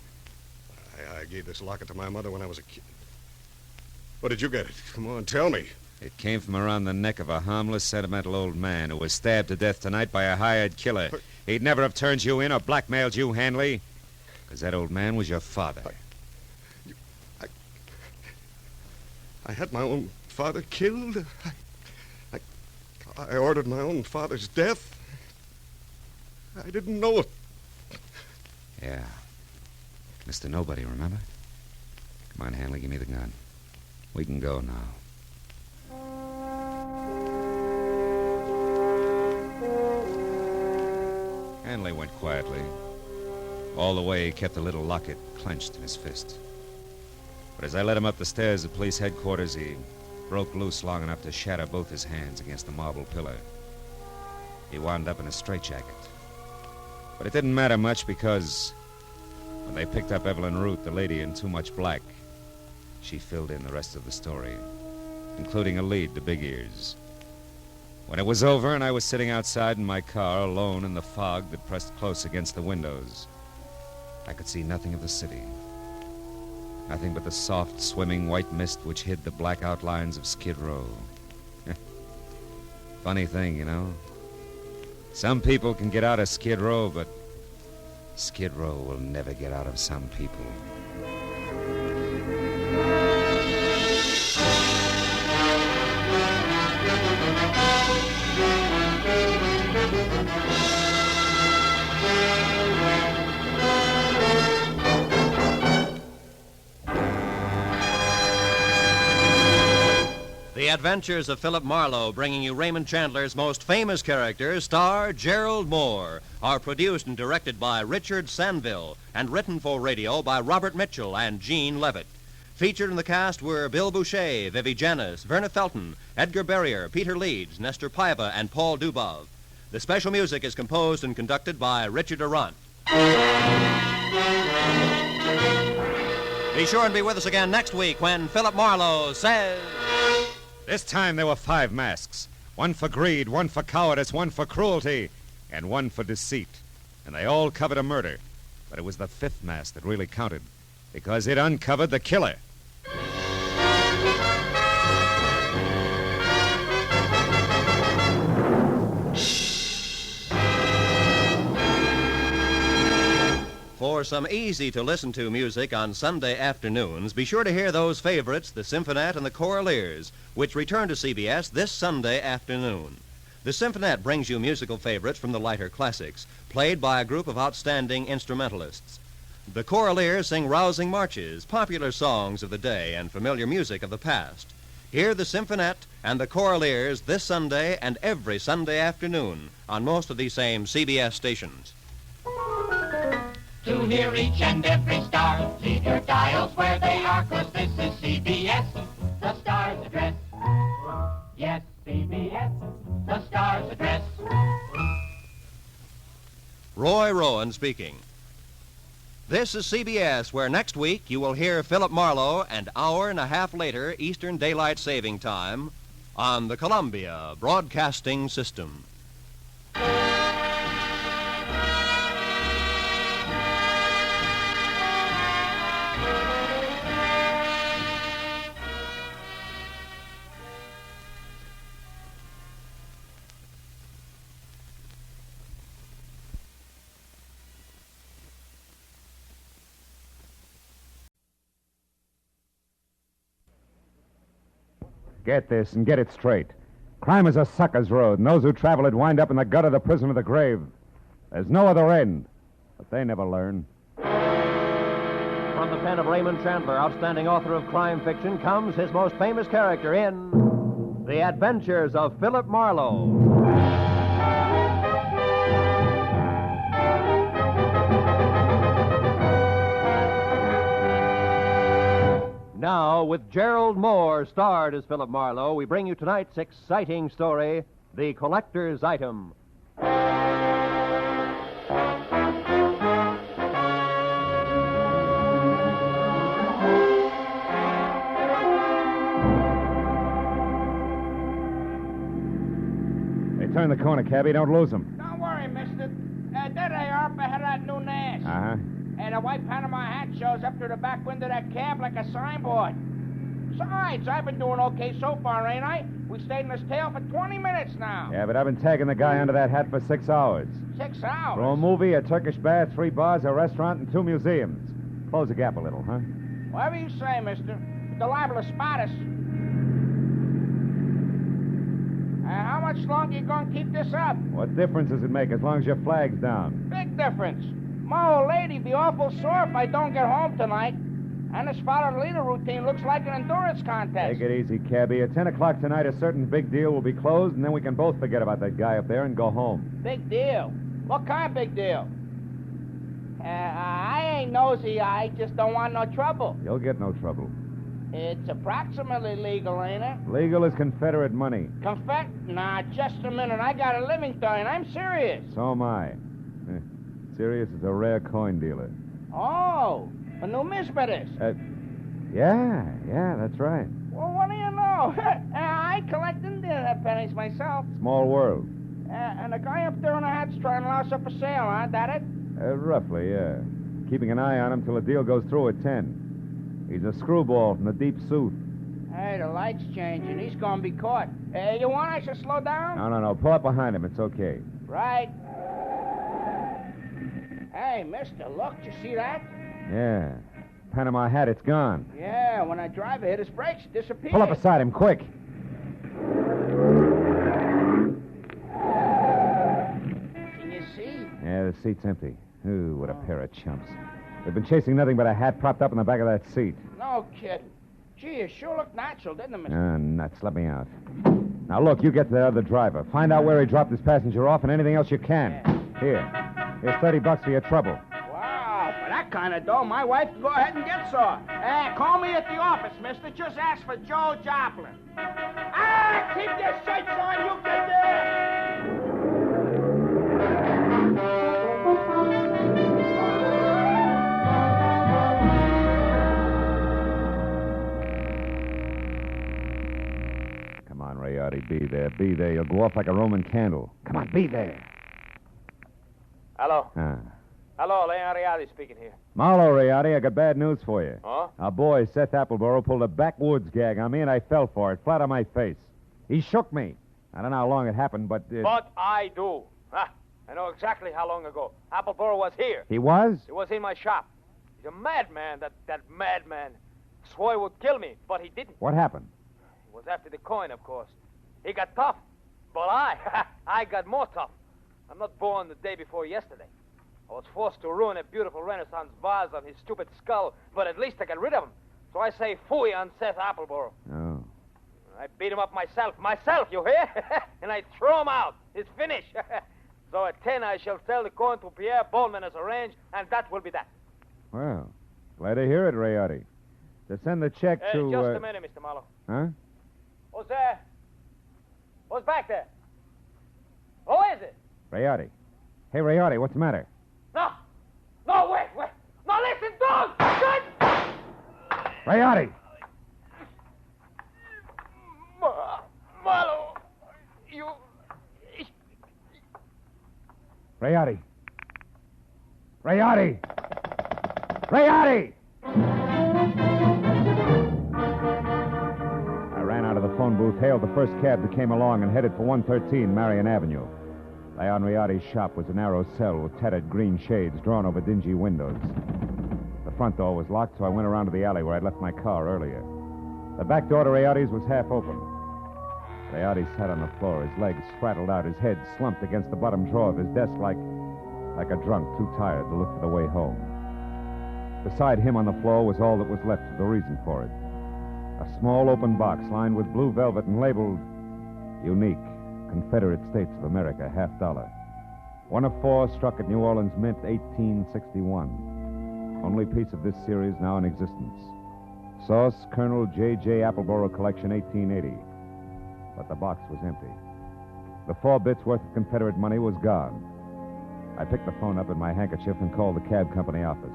I gave this locket to my mother when I was a kid. Where did you get it? Come on, tell me. It came from around the neck of a harmless, sentimental old man who was stabbed to death tonight by a hired killer. He'd never have turned you in or blackmailed you, Hanley, because that old man was your father. I had my own father killed. I ordered my own father's death. I didn't know it. Yeah. Mr. Nobody, remember? Come on, Hanley, give me the gun. We can go now. Hanley went quietly. All the way, he kept the little locket clenched in his fist. But as I led him up the stairs at police headquarters, he broke loose long enough to shatter both his hands against the marble pillar. He wound up in a straitjacket. But it didn't matter much because when they picked up Evelyn Root, the lady in too much black, she filled in the rest of the story, including a lead to Big Ears. When it was over and I was sitting outside in my car alone in the fog that pressed close against the windows, I could see nothing of the city. Nothing but the soft, swimming white mist which hid the black outlines of Skid Row. Funny thing, you know. Some people can get out of Skid Row, but Skid Row will never get out of some people. The Adventures of Philip Marlowe, bringing you Raymond Chandler's most famous characters, star Gerald Mohr, are produced and directed by Richard Sanville and written for radio by Robert Mitchell and Gene Levitt. Featured in the cast were Bill Boucher, Vivi Janis, Verna Felton, Edgar Barrier, Peter Leeds, Nestor Paiva, and Paul Dubov. The special music is composed and conducted by Richard Arant. Be sure and be with us again next week when Philip Marlowe says... This time there were 5 masks. One for greed, one for cowardice, one for cruelty, and one for deceit. And they all covered a murder. But it was the 5th mask that really counted, because it uncovered the killer. For some easy-to-listen-to music on Sunday afternoons, be sure to hear those favorites, the Symphonette and the Choraleers, which return to CBS this Sunday afternoon. The Symphonette brings you musical favorites from the lighter classics, played by a group of outstanding instrumentalists. The Choraleers sing rousing marches, popular songs of the day, and familiar music of the past. Hear the Symphonette and the Choraleers this Sunday and every Sunday afternoon on most of these same CBS stations. To hear each and every star, leave your dials where they are, 'cause this is CBS. the Star's address. Yes, CBS, the Star's address. Roy Rowan speaking. This is CBS, where next week you will hear Philip Marlowe an hour and a half later Eastern Daylight Saving Time on the Columbia Broadcasting System. Get this and get it straight. Crime is a sucker's road, and those who travel it wind up in the gut of the prison of the grave. There's no other end, but they never learn. From the pen of Raymond Chandler, outstanding author of crime fiction, comes his most famous character in The Adventures of Philip Marlowe. Now, with Gerald Mohr starred as Philip Marlowe, we bring you tonight's exciting story, The Collector's Item. Hey, turn the corner, cabbie. Don't lose them. Don't worry, mister. There they are up ahead of that new Nash. Uh-huh. And a white Panama hat shows up through the back window of that cab like a signboard. Besides, I've been doing okay so far, ain't I? We stayed in this tail for 20 minutes now. Yeah, but I've been tagging the guy under that hat for 6 hours. 6 hours? For a movie, a Turkish bath, 3 bars, a restaurant, and 2 museums. Close the gap a little, huh? Whatever you say, mister. They're liable to spot us. How much longer you gonna keep this up? What difference does it make as long as your flag's down? Big difference. My old lady'd be awful sore if I don't get home tonight. And this follow-the-leader routine looks like an endurance contest. Take it easy, cabbie. At 10 o'clock tonight, a certain big deal will be closed, and then we can both forget about that guy up there and go home. Big deal? What kind of big deal? I ain't nosy. I just don't want no trouble. You'll get no trouble. It's approximately legal, ain't it? Legal is Confederate money. Nah, just a minute. I got a living story, I'm serious. So am I. Sirius is a rare coin dealer. Oh, a numismatist. Yeah, that's right. Well, what do you know? I collect Indian pennies myself. Small world. And the guy up there on the hat's trying to louse up for sale, huh? That it? Roughly, yeah. Keeping an eye on him till the deal goes through at 10. He's a screwball from the deep south. Hey, the light's changing. He's gonna be caught. You want I should slow down? No. Pull up behind him. It's okay. Right. Hey, mister, look. You see that? Yeah. Panama hat, it's gone. Yeah, when a driver hit his brakes, it disappeared. Pull up beside him, quick. Can you see? Yeah, the seat's empty. Ooh, what a pair of chumps. They've been chasing nothing but a hat propped up in the back of that seat. No kidding. Gee, it sure looked natural, didn't it, mister? Nuts. Let me out. Now, look, you get to the other driver. Find out where he dropped his passenger off and anything else you can. Yeah. Here's $30 for your trouble. Wow, for that kind of dough, my wife can go ahead and get some. Call me at the office, mister. Just ask for Joe Joplin. Keep your shirts on, you get there! Come on, Rayardi, be there. Be there. You'll go off like a Roman candle. Come on, be there. Hello. Ah. Hello, Leon Rialdi speaking here. Marlowe, Rayardi, I got bad news for you. Huh? Our boy, Seth Appleboro, pulled a backwoods gag on me, and I fell for it, flat on my face. He shook me. I don't know how long it happened, but... But I do. Huh? I know exactly how long ago. Appleboro was here. He was? He was in my shop. He's a madman, that madman. Swore he would kill me, but he didn't. What happened? He was after the coin, of course. He got tough. But I got more tough. I'm not born the day before yesterday. I was forced to ruin a beautiful Renaissance vase on his stupid skull, but at least I got rid of him. So I say phooey on Seth Appleboro. Oh. I beat him up myself, you hear? And I throw him out. It's finished. So at 10 I shall sell the coin to Pierre Bowman as arranged, and that will be that. Well, glad to hear it, Rayardi. To send the check to... Just a minute, Mr. Marlowe. Huh? Who's there? Who's back there? Who is it? Rayardi. Hey, Rayardi, what's the matter? No. No, wait. No, listen, dog! Good! Rayardi! Marlowe, you... Rayardi! Rayardi! Rayardi! I ran out of the phone booth, hailed the first cab that came along, and headed for 113 Marion Avenue. Leon Rayardi's shop was a narrow cell with tattered green shades drawn over dingy windows. The front door was locked, so I went around to the alley where I'd left my car earlier. The back door to Rayardi's was half open. Rayardi sat on the floor, his legs spraddled out, his head slumped against the bottom drawer of his desk like a drunk too tired to look for the way home. Beside him on the floor was all that was left of the reason for it. A small open box lined with blue velvet and labeled Unique, Confederate States of America, $50. One of 4 struck at New Orleans Mint, 1861. Only piece of this series now in existence. Source, Colonel J.J. Appleboro Collection, 1880. But the box was empty. The 4 bits worth of Confederate money was gone. I picked the phone up in my handkerchief and called the cab company office.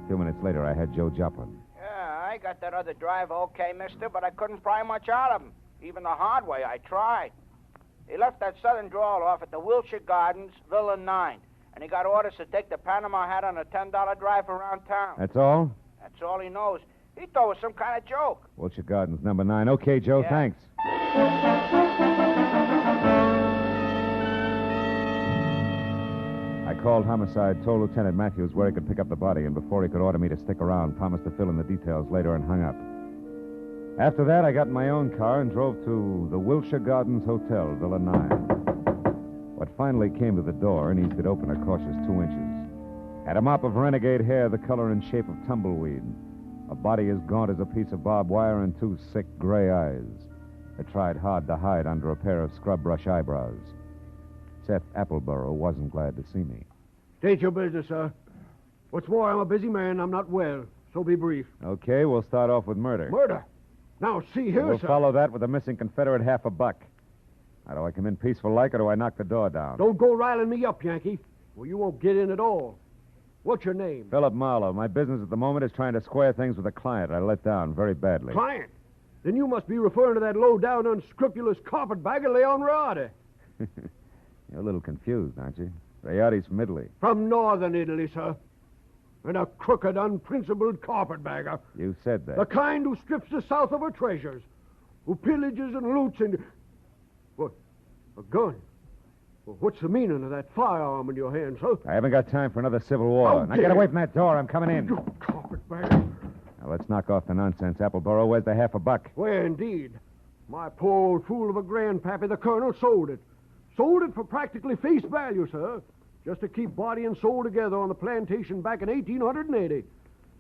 A few minutes later, I had Joe Joplin. Yeah, I got that other driver okay, mister, but I couldn't pry much out of him. Even the hard way, I tried. He left that southern drawl off at the Wilshire Gardens, Villa 9, and he got orders to take the Panama hat on a $10 drive around town. That's all? That's all he knows. He thought it was some kind of joke. Wilshire Gardens, number 9. Okay, Joe, Yeah. thanks. I called Homicide, told Lieutenant Matthews where he could pick up the body, and before he could order me to stick around, promised to fill in the details later and hung up. After that, I got in my own car and drove to the Wilshire Gardens Hotel, Villa 9. What finally came to the door and eased it open a cautious 2 inches. Had a mop of renegade hair the color and shape of tumbleweed, a body as gaunt as a piece of barbed wire, and 2 sick gray eyes that tried hard to hide under a pair of scrub brush eyebrows. Seth Appleboro wasn't glad to see me. State your business, sir. What's more, I'm a busy man. I'm not well, so be brief. Okay, we'll start off with murder. Murder? Now, see here, We'll sir. follow that with the missing Confederate $50. Now, do I come in peaceful like, or do I knock the door down? Don't go riling me up, Yankee. Well, you won't get in at all. What's your name? Philip Marlowe. My business at the moment is trying to square things with a client I let down very badly. Client? Then you must be referring to that low-down, unscrupulous carpetbagger, Leon Rayardi. You're a little confused, aren't you? Rayardi's from Italy. From northern Italy, sir. And a crooked, unprincipled carpetbagger. You said that. The kind who strips the South of her treasures, who pillages and loots and... What? A gun? Well, what's the meaning of that firearm in your hand, sir? I haven't got time for another civil war. How Now dare get away you. from that door. I'm coming in. You carpetbagger. Now, let's knock off the nonsense, Appleboro. Where's the $50? Where, indeed? My poor old fool of a grandpappy, the colonel, sold it. Sold it for practically face value, sir. Just to keep body and soul together on the plantation back in 1880.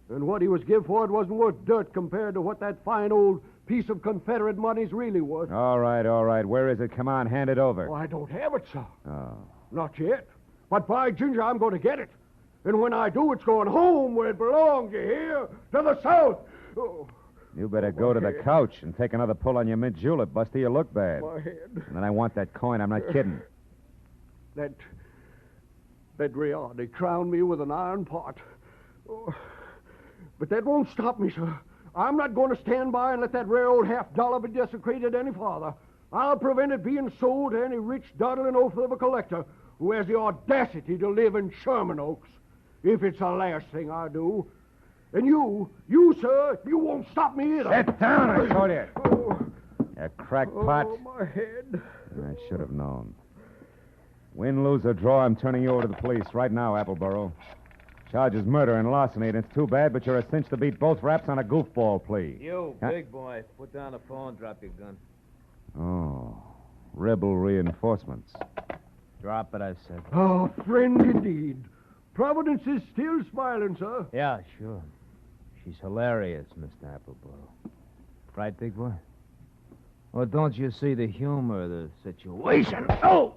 And what he was give for it wasn't worth dirt compared to what that fine old piece of Confederate money's really worth. All right, all right. Where is it? Come on, hand it over. Oh, I don't have it, sir. Oh. Not yet. But by ginger, I'm going to get it. And when I do, it's going home where it belongs, you hear? To the South. Oh, You better go to the couch and take another pull on your mint julep, Buster. You look bad. my head. And then I want that coin. I'm not kidding. That Rayardi crowned me with an iron pot. Oh, but that won't stop me, sir. I'm not going to stand by and let that rare old $50 be desecrated any farther. I'll prevent it being sold to any rich, dawdling oaf of a collector who has the audacity to live in Sherman Oaks, if it's the last thing I do. And you, sir, you won't stop me either. Sit down, I told you. You crackpot. Oh, my head. I should have known. Win, lose, or draw, I'm turning you over to the police right now, Appleboro. Charges murder and larceny, and it's too bad, but you're a cinch to beat both raps on a goofball plea. You, Huh? big boy, put down the phone, drop your gun. Oh, rebel reinforcements. Drop it, I said. Oh, friend indeed. Providence is still smiling, sir. Yeah, sure. She's hilarious, Mr. Appleboro. Right, big boy? Or don't you see the humor of the situation? Oh!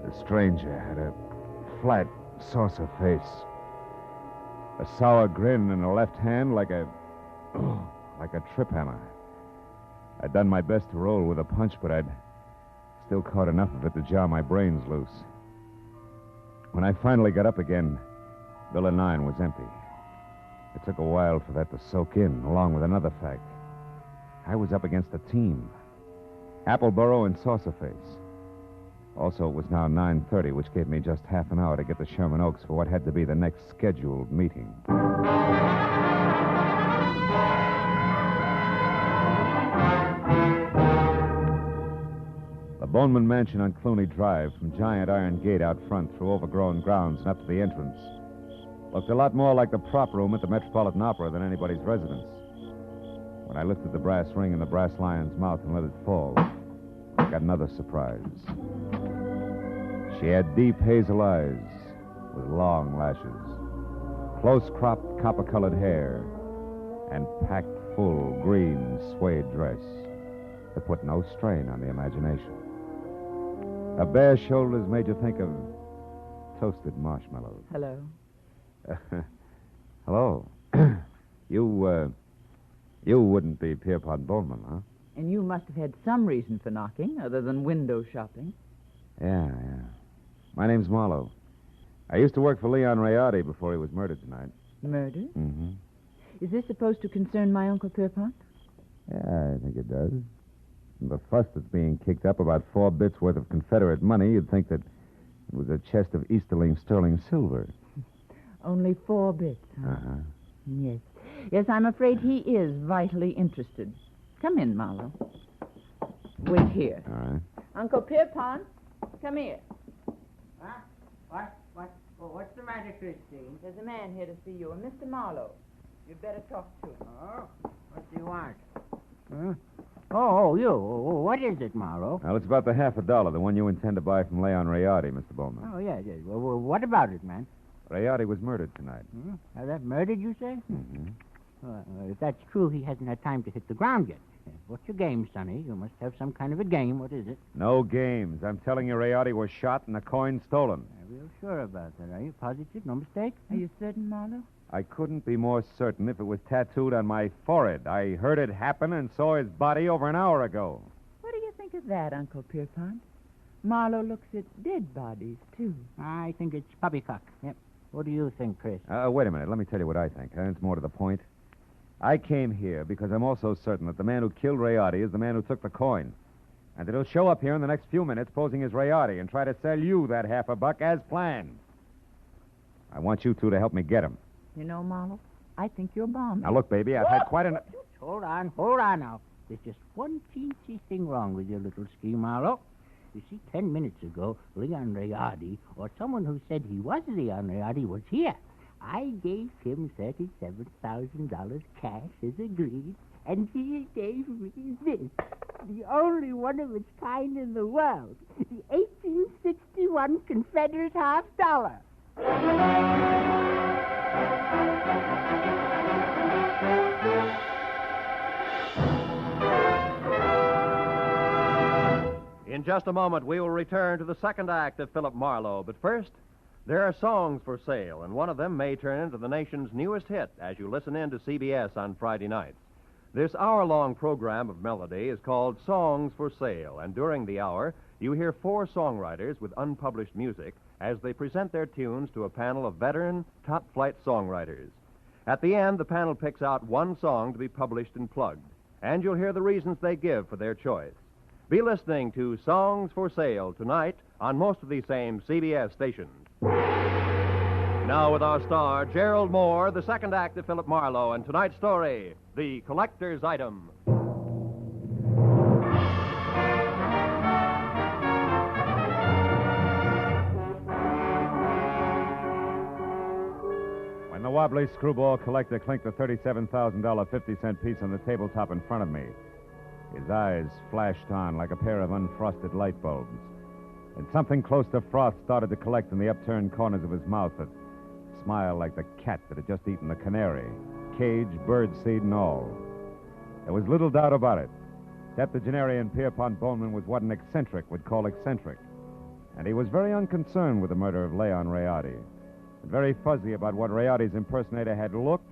The stranger had a flat, saucer face. A sour grin in her left hand like a trip hammer. I'd done my best to roll with a punch, but I'd still caught enough of it to jar my brains loose. When I finally got up again, Villa 9 was empty. It took a while for that to soak in, along with another fact. I was up against a team. Appleboro and Saucerface. Also, it was now 9:30, which gave me just half an hour to get to Sherman Oaks for what had to be the next scheduled meeting. The Boneman Mansion on Clooney Drive, from giant iron gate out front through overgrown grounds and up to the entrance, looked a lot more like the prop room at the Metropolitan Opera than anybody's residence. When I lifted the brass ring in the brass lion's mouth and let it fall, I got another surprise. She had deep hazel eyes with long lashes, close-cropped copper-colored hair, and packed full green suede dress that put no strain on the imagination. Her bare shoulders made you think of toasted marshmallows. Hello. Hello. You wouldn't be Pierpont Bowman, huh? And you must have had some reason for knocking, other than window shopping. Yeah. My name's Marlowe. I used to work for Leon Rayardi before he was murdered tonight. Murdered? Mm-hmm. Is this supposed to concern my Uncle Pierpont? Yeah, I think it does. And the fuss that's being kicked up about 4 bits worth of Confederate money, you'd think that it was a chest of Easterling sterling silver. Only 4 bits, huh? Uh-huh. Yes. Yes, I'm afraid he is vitally interested. Come in, Marlowe. Wait here. All right. Uncle Pierpont, come here. Huh? What's the matter, Christine? There's a man here to see you, a Mr. Marlowe. You'd better talk to him. Oh? What do you want? Huh? Oh, you. What is it, Marlowe? Well, it's about the $50, the one you intend to buy from Leon Rayardi, Mr. Bowman. Oh, yeah. Well, what about it, man? Rayardi was murdered tonight. Now, that murdered, you say? Mm-hmm. If that's true, he hasn't had time to hit the ground yet. What's your game, Sonny? You must have some kind of a game. What is it? No games. I'm telling you, Rayardi was shot and the coin stolen. Are you sure about that? Are you positive? No mistake? Are you certain, Marlowe? I couldn't be more certain if it was tattooed on my forehead. I heard it happen and saw his body over an hour ago. What do you think of that, Uncle Pierpont? Marlowe looks at dead bodies, too. I think it's poppycock. Yep. What do you think, Chris? Wait a minute. Let me tell you what I think. It's more to the point. I came here because I'm also certain that the man who killed Rayardi is the man who took the coin. And that he'll show up here in the next few minutes posing as Rayardi and try to sell you that $50 as planned. I want you two to help me get him. You know, Marlowe, I think you're bombing. Now, look, baby, I've had quite enough... Hold on now. There's just one teensy thing wrong with your little scheme, Marlowe. You see, 10 minutes ago, Leon Rayardi, or someone who said he was Leon Rayardi, was here. I gave him $37,000 cash as agreed, and he gave me this, the only one of its kind in the world, the 1861 Confederate $50. In just a moment, we will return to the second act of Philip Marlowe. But first, there are songs for sale, and one of them may turn into the nation's newest hit as you listen in to CBS on Friday nights. This hour-long program of melody is called Songs for Sale, and during the hour, you hear 4 songwriters with unpublished music as they present their tunes to a panel of veteran, top-flight songwriters. At the end, the panel picks out one song to be published and plugged, and you'll hear the reasons they give for their choice. Be listening to Songs for Sale tonight on most of these same CBS stations. Now with our star, Gerald Mohr, the second act of Philip Marlowe, and tonight's story, The Collector's Item. When the wobbly screwball collector clinked the $37,000 50-cent piece on the tabletop in front of me, his eyes flashed on like a pair of unfrosted light bulbs. And something close to froth started to collect in the upturned corners of his mouth that smiled like the cat that had just eaten the canary, cage, birdseed, and all. There was little doubt about it. Septuagenarian Pierpont Bowman was what an eccentric would call eccentric. And he was very unconcerned with the murder of Leon Rayardi, and very fuzzy about what Rayardi's impersonator had looked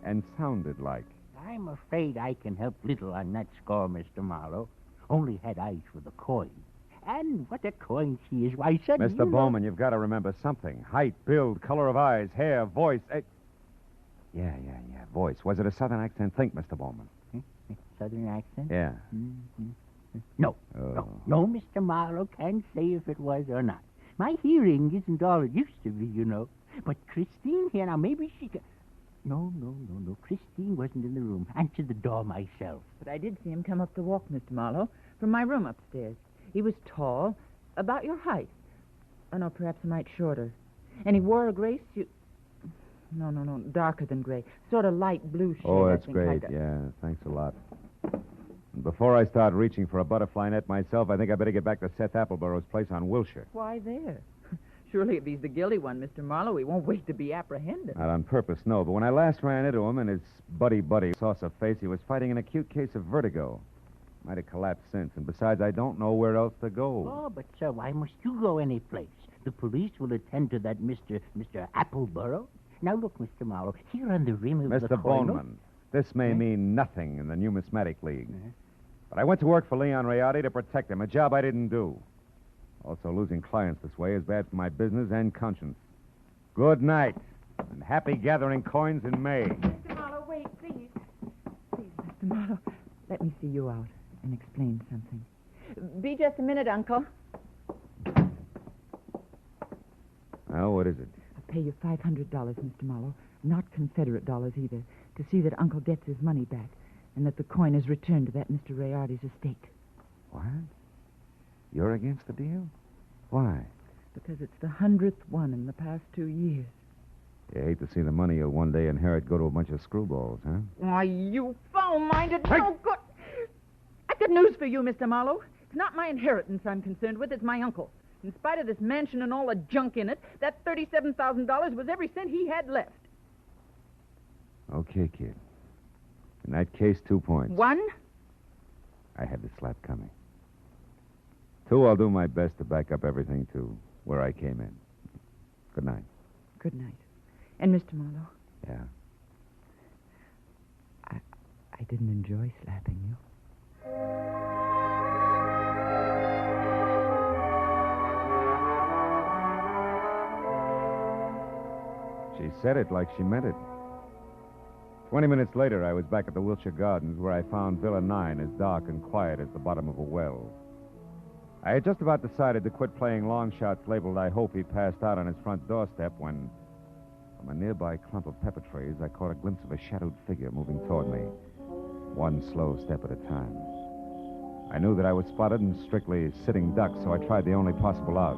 and sounded like. I'm afraid I can help little on that score, Mr. Marlowe. Only had eyes for the coin. And what a coin she is. Why, son, Mr. Bowman, you've got to remember something. Height, build, color of eyes, hair, voice. Yeah, voice. Was it a southern accent? Think, Mr. Bowman. Southern accent? Yeah. Mm-hmm. No, Oh. no, Mr. Marlowe can't say if it was or not. My hearing isn't all it used to be, you know. But Christine here, now maybe she can... No. Christine wasn't in the room. Answered the door myself. But I did see him come up the walk, Mr. Marlowe, from my room upstairs. He was tall, about your height. Oh, no, perhaps a mite shorter. And he wore a gray suit. No, darker than gray. Sort of light blue shade. Oh, that's I think, great. like Yeah, thanks a lot. And before I start reaching for a butterfly net myself, I think I better get back to Seth Appleborough's place on Wilshire. Why there? Surely if he's the guilty one, Mr. Marlowe, he won't wait to be apprehended. Not on purpose, no. But when I last ran into him and his buddy saucer face, he was fighting an acute case of vertigo. Might have collapsed since. And besides, I don't know where else to go. Oh, but, sir, why must you go any place? The police will attend to that Mr. Appleborough. Now, look, Mr. Marlowe, here on the rim of the Mr. coin... Bowman, this may mean nothing in the Numismatic League. But I went to work for Leon Rayardi to protect him, a job I didn't do. Also, losing clients this way is bad for my business and conscience. Good night, and happy gathering coins in May. Mr. Marlowe, wait, please. Please, Mr. Marlowe, let me see you out and explain something. Be just a minute, Uncle. Well, what is it? I'll pay you $500, Mr. Marlowe, not Confederate dollars either, to see that Uncle gets his money back and that the coin is returned to that Mr. Rayardi's estate. What? You're against the deal? Why? Because it's the 100th one in the past 2 years. You hate to see the money you'll one day inherit go to a bunch of screwballs, huh? Why, you foul-minded, no good... I've got news for you, Mr. Marlowe. It's not my inheritance I'm concerned with, it's my uncle. In spite of this mansion and all the junk in it, that $37,000 was every cent he had left. Okay, kid. In that case, 2 points. 1, I had the slap coming. 2, I'll do my best to back up everything to where I came in. Good night. Good night. And, Mr. Marlowe, Yeah. I didn't enjoy slapping you. She said it like she meant it. 20 minutes later, I was back at the Wilshire Gardens, where I found Villa 9 as dark and quiet as the bottom of a well. I had just about decided to quit playing long shots labeled I Hope He Passed Out on his front doorstep when, from a nearby clump of pepper trees, I caught a glimpse of a shadowed figure moving toward me, one slow step at a time. I knew that I was spotted and strictly sitting duck, so I tried the only possible out.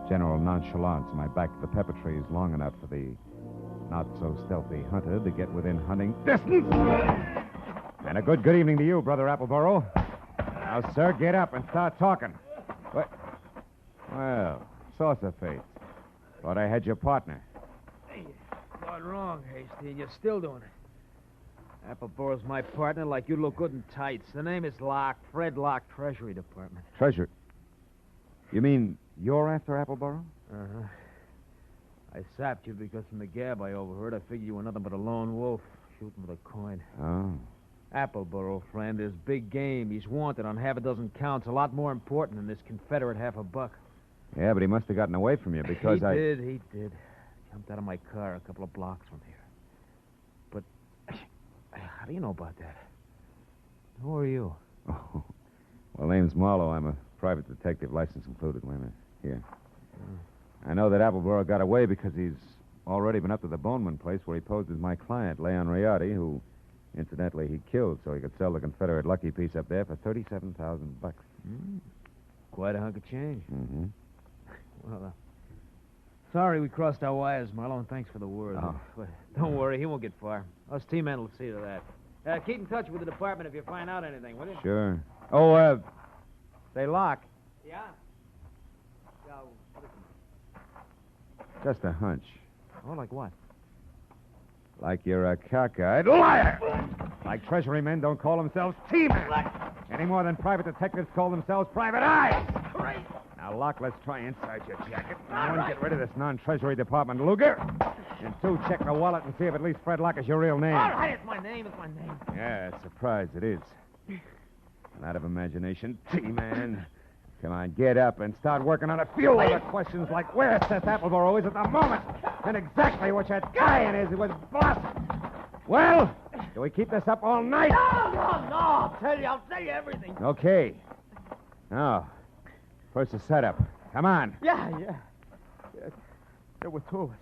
General nonchalance, my back to the pepper trees long enough for the not-so-stealthy hunter to get within hunting distance. And a good evening to you, Brother Appleborough. Now, sir, get up and start talking. What? Well, saucer face. Thought I had your partner. Hey, you got wrong, Hasty, and you're still doing it. Appleborough's my partner like you look good in tights. The name is Locke, Fred Locke, Treasury Department. Treasure. You mean you're after Appleborough? Uh-huh. I sapped you because from the gab I overheard, I figured you were nothing but a lone wolf shooting with a coin. Oh. Appleborough, friend, is big game. He's wanted on half a dozen counts, a lot more important than this Confederate $50. Yeah, but he must have gotten away from you because He did. Jumped out of my car a couple of blocks from here. But how do you know about that? Who are you? Oh. Well, name's Marlowe. I'm a private detective, license included. Wait a minute. Here. I know that Appleborough got away because he's already been up to the Boneman place where he posed as my client, Leon Rayardi, who, incidentally, he killed so he could sell the Confederate lucky piece up there for $37,000. Quite a hunk of change. Mm-hmm. Well, sorry we crossed our wires, Marlowe, and thanks for the word. Oh. But don't worry, he won't get far. Us T-men will see to that. Keep in touch with the department if you find out anything, will you? Sure. Oh, say, Locke. Yeah? Just a hunch. Oh, like what? Like you're a cockeyed liar. Like Treasury men don't call themselves T-men. Any more than private detectives call themselves private eyes. Now, Locke, let's try inside your jacket. One, get rid of this non-Treasury Department Luger. And two, check the wallet and see if at least Fred Locke is your real name. All right, it's my name. It's my name. Yeah, surprised it is. Not of imagination, T-Man. Come on, get up and start working on a few other questions like where Seth Appleboro is at the moment and exactly which that guy in is who was boss. Well, do we keep this up all night? No. I'll tell you everything. Okay. Now, first the setup. Come on. Yeah. There were two of us.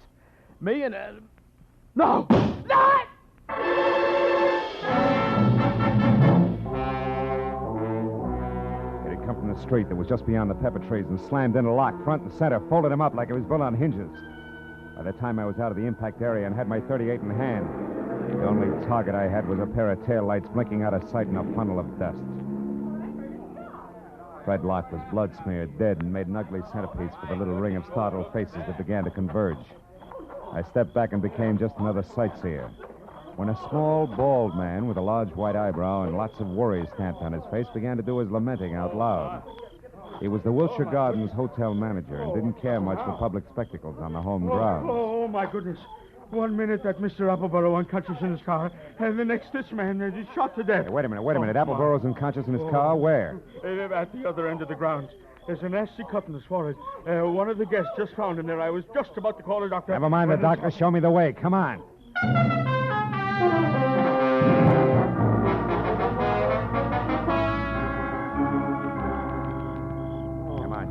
Me and... No! It had come from the street that was just beyond the pepper trees and slammed into Locke front and center, folded him up like it was built on hinges. By the time I was out of the impact area and had my .38 in hand, the only target I had was a pair of taillights blinking out of sight in a funnel of dust. Fred Locke was blood-smeared, dead, and made an ugly centerpiece for the little ring of startled faces that began to converge. I stepped back and became just another sightseer, when a small, bald man with a large white eyebrow and lots of worry stamped on his face began to do his lamenting out loud. He was the Wilshire Gardens hotel manager and didn't care much for public spectacles on the home grounds. Oh, my goodness. 1 minute that Mr. Appleboro unconscious in his car, and the next this man is shot to death. Hey, wait a minute. Appleboro's unconscious in his car? Where? At the other end of the grounds. There's a nasty cut in his forehead. One of the guests just found him there. I was just about to call a doctor. Never mind the doctor. Show me the way. Come on.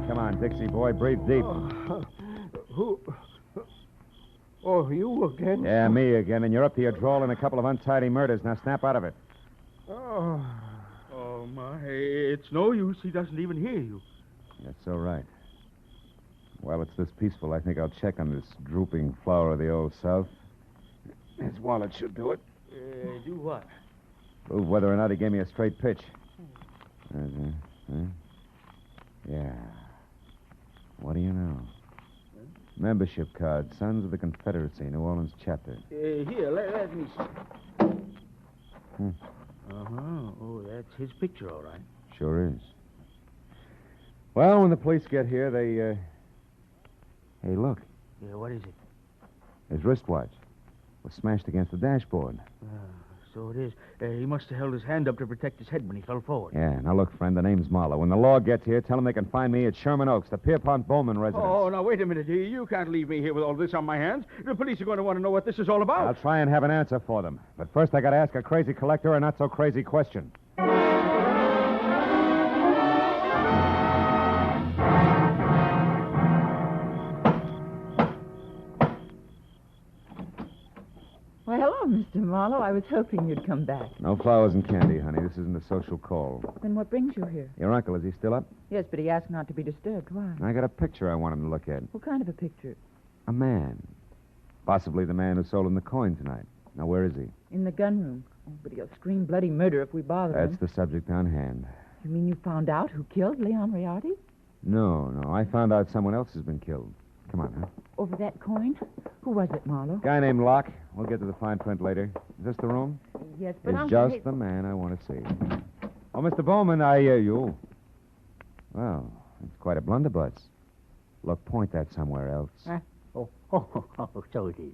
Come on, Dixie boy. Breathe deep. Who? Oh, you again? Yeah, me again. And you're up to your drawl in a couple of untidy murders. Now snap out of it. Oh, my. It's no use. He doesn't even hear you. That's all right. While it's this peaceful, I think I'll check on this drooping flower of the Old South. His wallet should do it. Do what? Prove whether or not he gave me a straight pitch. Yeah. What do you know? Membership card, Sons of the Confederacy, New Orleans chapter. Here, let me see. Oh, that's his picture, all right. Sure is. Well, when the police get here, they, Hey, look. Yeah, what is it? His wristwatch was smashed against the dashboard. So it is. He must have held his hand up to protect his head when he fell forward. Yeah, now look, friend, the name's Marlowe. When the law gets here, tell them they can find me at Sherman Oaks, the Pierpont Bowman residence. Oh, now, wait a minute. You can't leave me here with all this on my hands. The police are going to want to know what this is all about. I'll try and have an answer for them. But first, I got to ask a crazy collector a not-so-crazy question. Well, hello, Mr. Marlowe. I was hoping you'd come back. No flowers and candy, honey. This isn't a social call. Then what brings you here? Your uncle, is he still up? Yes, but he asked not to be disturbed. Why? I got a picture I want him to look at. What kind of a picture? A man. Possibly the man who sold him the coin tonight. Now, where is he? In the gun room. Oh, but he'll scream bloody murder if we bother him. That's the subject on hand. You mean you found out who killed Leon Riardi? No. I found out someone else has been killed. Come on, huh? Over that coin? Who was it, Marlowe? Guy named Locke. We'll get to the fine print later. Is this the room? Yes, but It's just the man I want to see. Oh, Mr. Bowman, I hear you. Well, it's quite a blunderbuss. Look, point that somewhere else. So it is.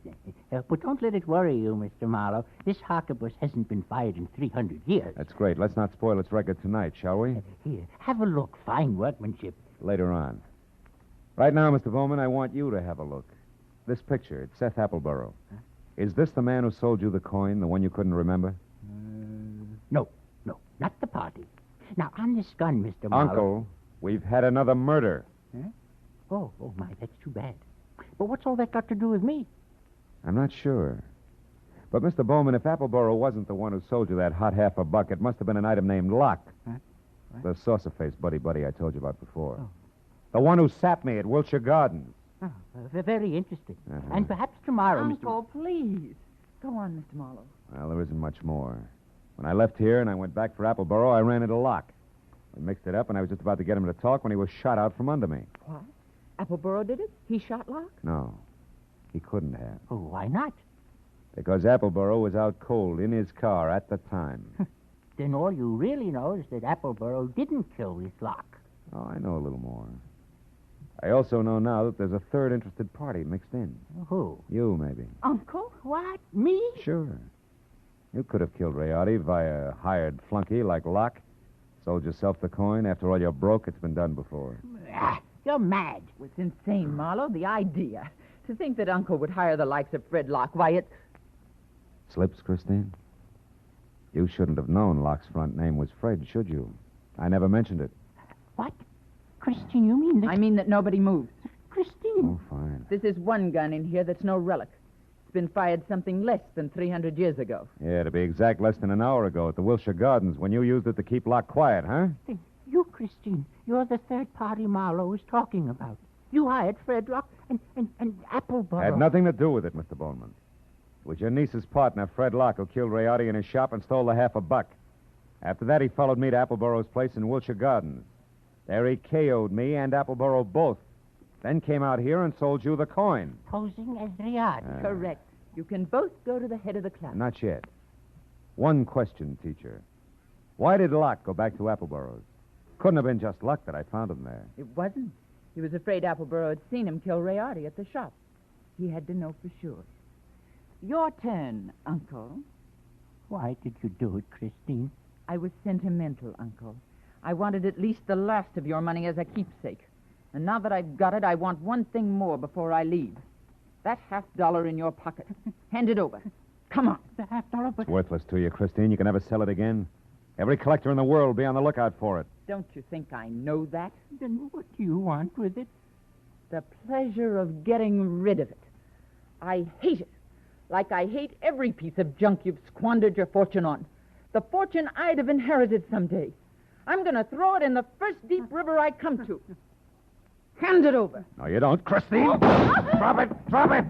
But don't let it worry you, Mr. Marlowe. This harquebus hasn't been fired in 300 years. That's great. Let's not spoil its record tonight, shall we? Here, have a look. Fine workmanship. Later on. Right now, Mr. Bowman, I want you to have a look. This picture, it's Seth Appleboro. Huh? Is this the man who sold you the coin, the one you couldn't remember? No, not the party. Now, on this gun, Mr. Marlowe... Uncle, we've had another murder. Huh? Oh, my, that's too bad. But what's all that got to do with me? I'm not sure. But, Mr. Bowman, if Appleboro wasn't the one who sold you that hot $1/2, it must have been an item named Locke. Huh? The saucer-faced buddy I told you about before. Oh. The one who sapped me at Wilshire Gardens. Oh, very interesting. And perhaps tomorrow, Uncle, please. Go on, Mr. Marlowe. Well, there isn't much more. When I left here and I went back for Appleboro, I ran into Locke. We mixed it up, and I was just about to get him to talk when he was shot out from under me. What? Appleboro did it? He shot Locke? No. He couldn't have. Oh, why not? Because Appleboro was out cold in his car at the time. Then all you really know is that Appleboro didn't kill this Locke. Oh, I know a little more. I also know now that there's a third interested party mixed in. Who? You, maybe. Uncle? What? Me? Sure. You could have killed Rayotti via a hired flunky like Locke. Sold yourself the coin. After all, you're broke. It's been done before. You're mad. It's insane, Marlowe. The idea. To think that Uncle would hire the likes of Fred Locke. Why, it... Slips, Christine? You shouldn't have known Locke's front name was Fred, should you? I never mentioned it. What? Christine, you mean that... I mean that nobody moves. Christine. Oh, fine. This is one gun in here that's no relic. It's been fired something less than 300 years ago. Yeah, to be exact, less than an hour ago at the Wilshire Gardens when you used it to keep Locke quiet, huh? You, Christine, you're the third party Marlowe was talking about. You hired Fred Locke and Appleboro. Had nothing to do with it, Mr. Bowman. It was your niece's partner, Fred Locke, who killed Rayotti in his shop and stole the $50. After that, he followed me to Appleboro's place in Wilshire Gardens. There he KO'd me and Appleboro both. Then came out here and sold you the coin. Posing as Rayotti. Correct. You can both go to the head of the class. Not yet. One question, teacher. Why did Locke go back to Appleboro's? Couldn't have been just luck that I found him there. It wasn't. He was afraid Appleboro had seen him kill Rayotti at the shop. He had to know for sure. Your turn, Uncle. Why did you do it, Christine? I was sentimental, Uncle. I wanted at least the last of your money as a keepsake. And now that I've got it, I want one thing more before I leave. That $50 in your pocket. Hand it over. Come on. The $50, but... It's worthless to you, Christine. You can never sell it again. Every collector in the world will be on the lookout for it. Don't you think I know that? Then what do you want with it? The pleasure of getting rid of it. I hate it. Like I hate every piece of junk you've squandered your fortune on. The fortune I'd have inherited someday. I'm going to throw it in the first deep river I come to. Hand it over. No, you don't, Christine. Drop it. Drop it.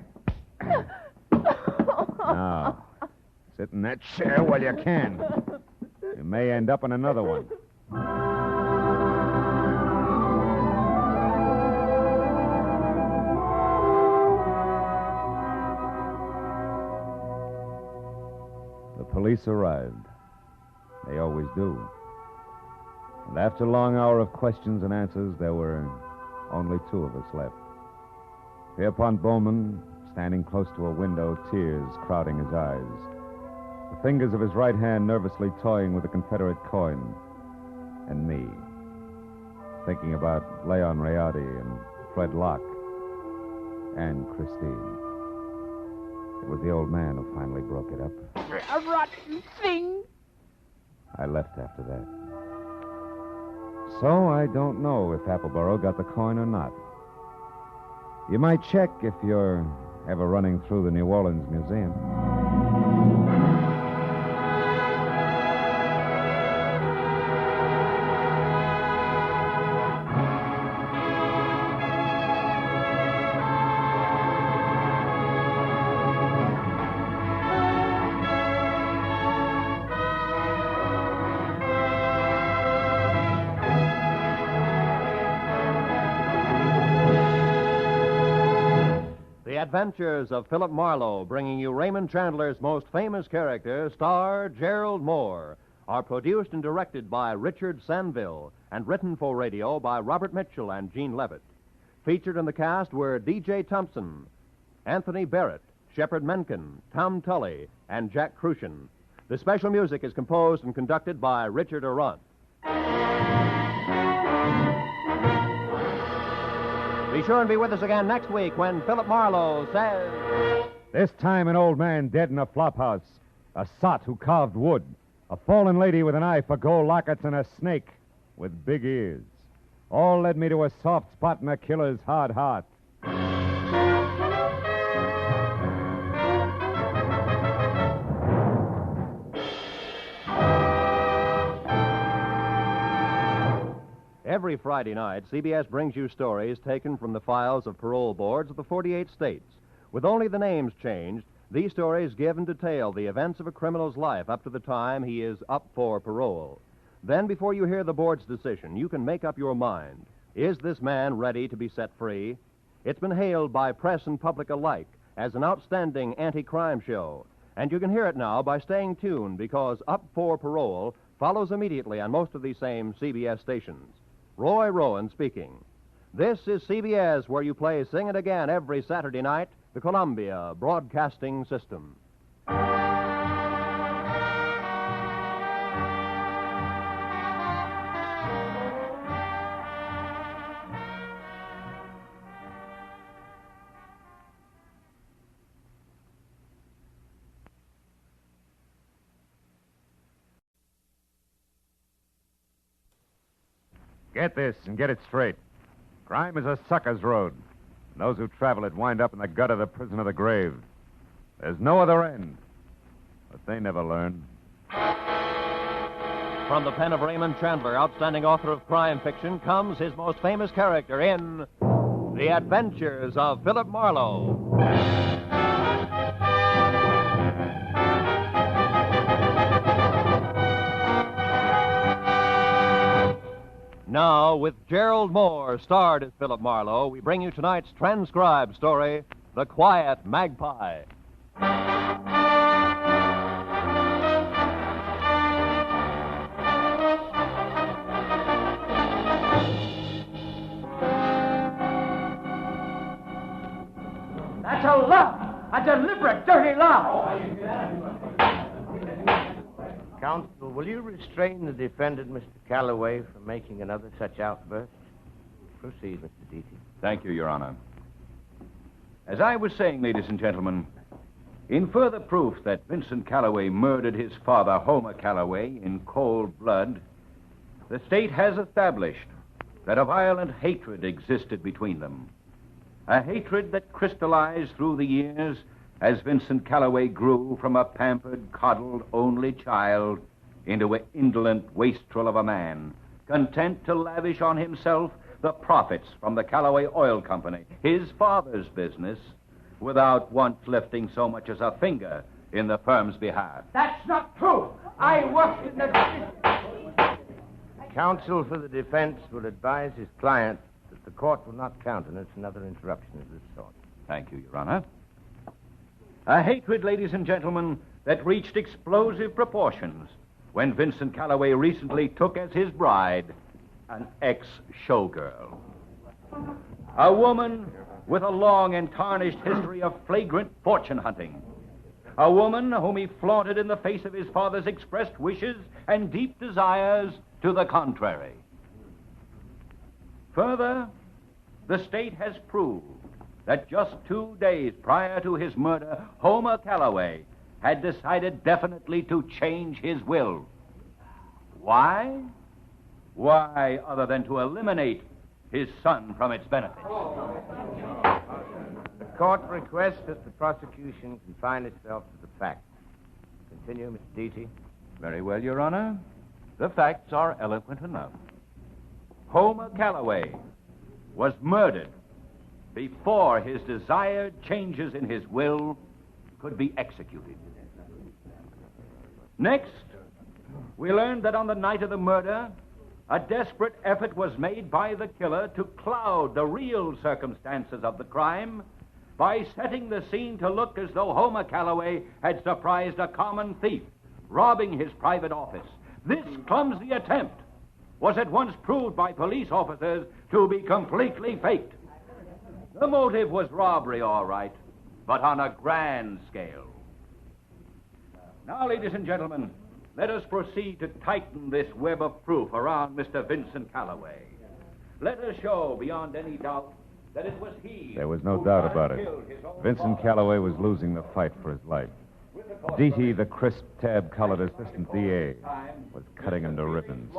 Now, sit in that chair while you can. You may end up in another one. The police arrived. They always do. And after a long hour of questions and answers, there were only two of us left. Pierpont Bowman, standing close to a window, tears crowding his eyes. The fingers of his right hand nervously toying with the Confederate coin. And me, thinking about Leon Rayotti and Fred Locke and Christine. It was the old man who finally broke it up. A rotten thing. I left after that. So I don't know if Appleboro got the coin or not. You might check if you're ever running through the New Orleans Museum. Adventures of Philip Marlowe, bringing you Raymond Chandler's most famous character, star Gerald Mohr, are produced and directed by Richard Sanville and written for radio by Robert Mitchell and Gene Levitt. Featured in the cast were D.J. Thompson, Anthony Barrett, Shepard Menken, Tom Tully, and Jack Crucian. The special music is composed and conducted by Richard Arant. Be sure and be with us again next week when Philip Marlowe says... This time an old man dead in a flophouse, a sot who carved wood, a fallen lady with an eye for gold lockets, and a snake with big ears. All led me to a soft spot in a killer's hard heart. Every Friday night, CBS brings you stories taken from the files of parole boards of the 48 states. With only the names changed, these stories give and detail the events of a criminal's life up to the time he is up for parole. Then, before you hear the board's decision, you can make up your mind. Is this man ready to be set free? It's been hailed by press and public alike as an outstanding anti-crime show. And you can hear it now by staying tuned, because Up for Parole follows immediately on most of these same CBS stations. Roy Rowan speaking. This is CBS, where you play Sing It Again every Saturday night, the Columbia Broadcasting System. Get this and get it straight. Crime is a sucker's road. And those who travel it wind up in the gut of the prison of the grave. There's no other end. But they never learn. From the pen of Raymond Chandler, outstanding author of crime fiction, comes his most famous character in The Adventures of Philip Marlowe. Now, with Gerald Mohr, starred as Philip Marlowe, we bring you tonight's transcribed story, The Quiet Magpie. That's a lie. A deliberate, dirty lie. Counsel, will you restrain the defendant, Mr. Calloway, from making another such outburst? Proceed, Mr. Deaty. Thank you, Your Honor. As I was saying, ladies and gentlemen, in further proof that Vincent Calloway murdered his father, Homer Calloway, in cold blood, the state has established that a violent hatred existed between them. A hatred that crystallized through the years as Vincent Calloway grew from a pampered, coddled, only child into an indolent wastrel of a man, content to lavish on himself the profits from the Calloway Oil Company, his father's business, without once lifting so much as a finger in the firm's behalf. That's not true. I worked in the... Counsel for the defense will advise his client that the court will not countenance another interruption of this sort. Thank you, Your Honor. A hatred, ladies and gentlemen, that reached explosive proportions when Vincent Calloway recently took as his bride an ex-showgirl. A woman with a long and tarnished history of flagrant fortune hunting. A woman whom he flaunted in the face of his father's expressed wishes and deep desires to the contrary. Further, the state has proved that just 2 days prior to his murder, Homer Calloway had decided definitely to change his will. Why? Why, other than to eliminate his son from its benefits? The court requests that the prosecution confine itself to the facts. Continue, Mr. Deaty. Very well, Your Honor. The facts are eloquent enough. Homer Calloway was murdered before his desired changes in his will could be executed. Next, we learned that on the night of the murder, a desperate effort was made by the killer to cloud the real circumstances of the crime by setting the scene to look as though Homer Calloway had surprised a common thief, robbing his private office. This clumsy attempt was at once proved by police officers to be completely faked. The motive was robbery, all right, but on a grand scale. Now, ladies and gentlemen, let us proceed to tighten this web of proof around Mr. Vincent Calloway. Let us show beyond any doubt that it was he. There was no doubt about it. Vincent Calloway was losing the fight for his life. Deaty, the crisp, tab-colored assistant DA, was cutting him to ribbons.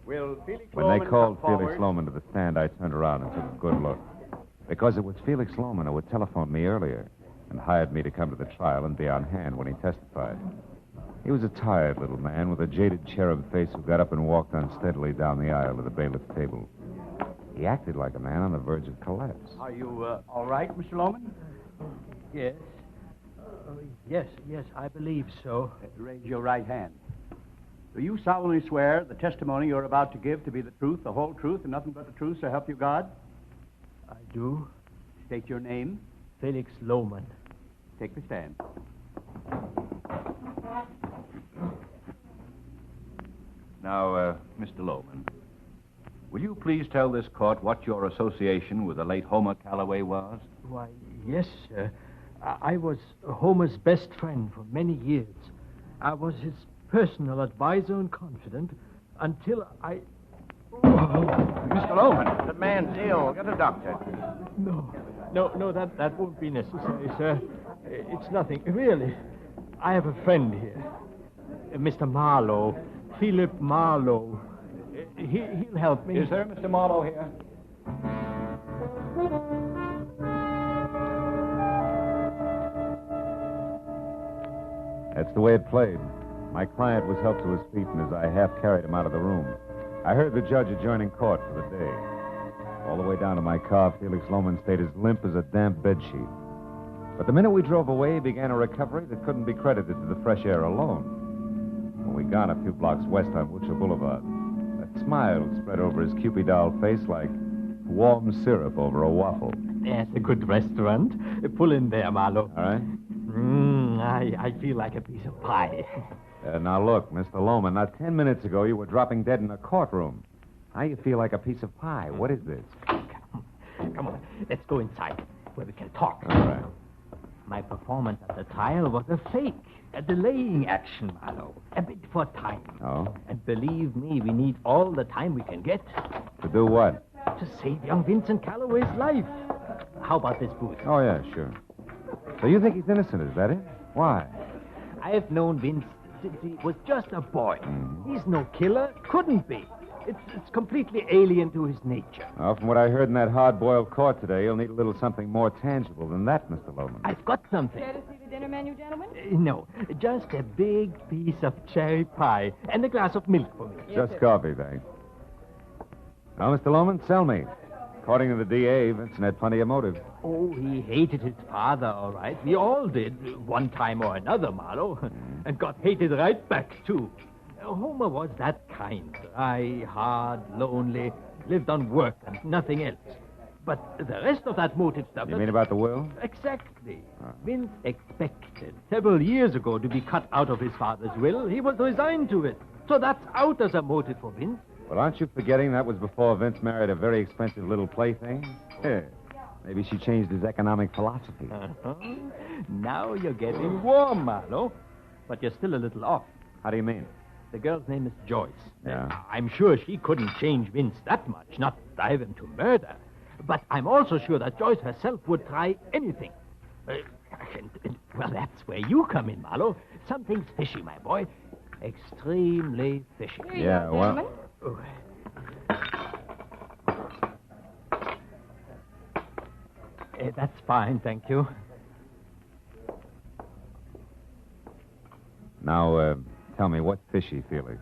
When they called Felix Lohman to the stand, I turned around and took a good look. Because it was Felix Lohman who had telephoned me earlier and hired me to come to the trial and be on hand when he testified. He was a tired little man with a jaded cherub face who got up and walked unsteadily down the aisle to the bailiff's table. He acted like a man on the verge of collapse. Are you all right, Mr. Lohman? Yes. Yes, I believe so. Raise your right hand. Do you solemnly swear the testimony you're about to give to be the truth, the whole truth, and nothing but the truth, so help you God? I do. State your name. Felix Lohman. Take the stand. Now, Mr. Lohman, Will you please tell this court what your association with the late Homer Calloway was? Why, yes, sir. I was Homer's best friend for many years. I was his personal advisor and confidant until I... Mr. Loman, the man's ill. Get a doctor. No, that won't be necessary, sir. It's nothing. Really, I have a friend here. Mr. Marlowe. Philip Marlowe. He'll help me. Is there Mr. Marlowe here? That's the way it played. My client was helped to his feet, and as I half carried him out of the room, I heard the judge adjourning court for the day. All the way down to my car, Felix Loman stayed as limp as a damp bedsheet. But the minute we drove away, he began a recovery that couldn't be credited to the fresh air alone. When we got a few blocks west on Wilshire Boulevard, a smile spread over his Cupid doll face like warm syrup over a waffle. That's a good restaurant. Pull in there, Marlowe. All right? I feel like a piece of pie. Now, look, Mr. Loman, not 10 minutes ago you were dropping dead in a courtroom. Now you feel like a piece of pie. What is this? Come on, let's go inside where we can talk. All right. My performance at the trial was a fake, a delaying action, Marlowe. A bit for time. Oh? And believe me, we need all the time we can get. To do what? To save young Vincent Calloway's life. How about this booth? Oh, yeah, sure. So you think he's innocent, is that it? Why? I've known Vince since he was just a boy. He's no killer. Couldn't be. It's completely alien to his nature. Well, from what I heard in that hard-boiled court today, you'll need a little something more tangible than that, Mr. Loman. I've got something. Care to see the dinner menu, gentlemen? No, just a big piece of cherry pie and a glass of milk for me. Just coffee, thanks. Now, Mr. Loman, sell me. According to the DA, Vincent had plenty of motive. Oh, he hated his father, all right. We all did, one time or another, Marlowe. And got hated right back, too. Homer was that kind. Dry, hard, lonely, lived on work and nothing else. But the rest of that motive stuff... You mean about the will? Exactly. Vince expected several years ago to be cut out of his father's will. He was resigned to it. So that's out as a motive for Vince. Well, aren't you forgetting that was before Vince married a very expensive little plaything? Here. Maybe she changed his economic philosophy. Now you're getting warm, Marlowe. But you're still a little off. How do you mean? The girl's name is Joyce. Yeah. I'm sure she couldn't change Vince that much, not drive him to murder. But I'm also sure that Joyce herself would try anything. Well, that's where you come in, Marlowe. Something's fishy, my boy. Extremely fishy. Yeah, well... That's fine, thank you. Now, tell me, what's fishy, Felix?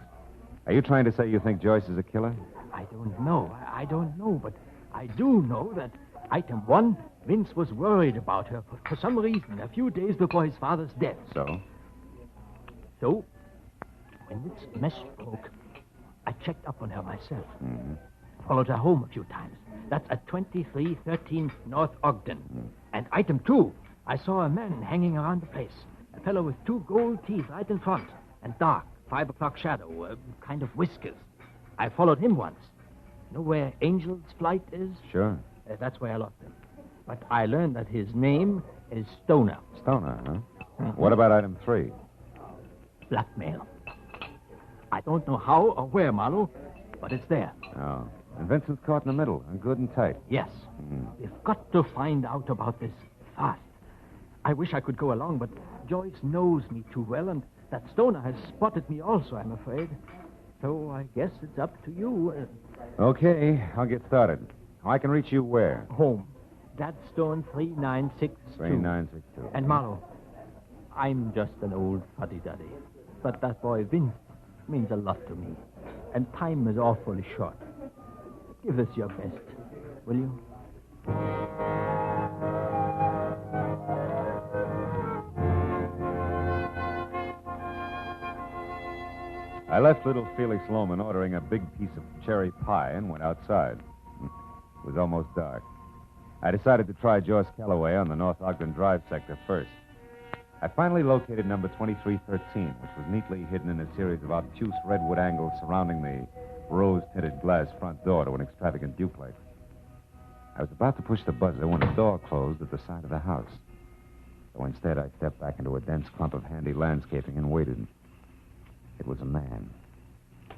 Are you trying to say you think Joyce is a killer? I don't know. I don't know, but I do know that, item one, Vince was worried about her for some reason a few days before his father's death. So? So, when this mess broke, I checked up on her myself. Followed her home a few times. That's at 2313 North Ogden. And item two, I saw a man hanging around the place. A fellow with two gold teeth right in front. And dark, 5 o'clock shadow, kind of whiskers. I followed him once. Know where Angel's Flight is? Sure. That's where I lost him. But I learned that his name is Stoner. Stoner, huh? What about item 3? Blackmail. I don't know how or where, Marlowe, but it's there. Oh. And Vincent's caught in the middle, and good and tight. Yes. We've got to find out about this fast. I wish I could go along, but Joyce knows me too well, and that Stoner has spotted me also, I'm afraid. So I guess it's up to you. Okay, I'll get started. I can reach you where? Home. Gladstone 3962. 3962. And Marlowe, I'm just an old fuddy-duddy. But that boy Vince means a lot to me. And time is awfully short. Give us your best, will you? I left little Felix Loman ordering a big piece of cherry pie and went outside. It was almost dark. I decided to try Joyce Calloway on the North Ogden Drive sector first. I finally located number 2313, which was neatly hidden in a series of obtuse redwood angles surrounding the rose-tinted glass front door to an extravagant duplex. I was about to push the buzzer when the door closed at the side of the house. So instead, I stepped back into a dense clump of handy landscaping and waited. It was a man,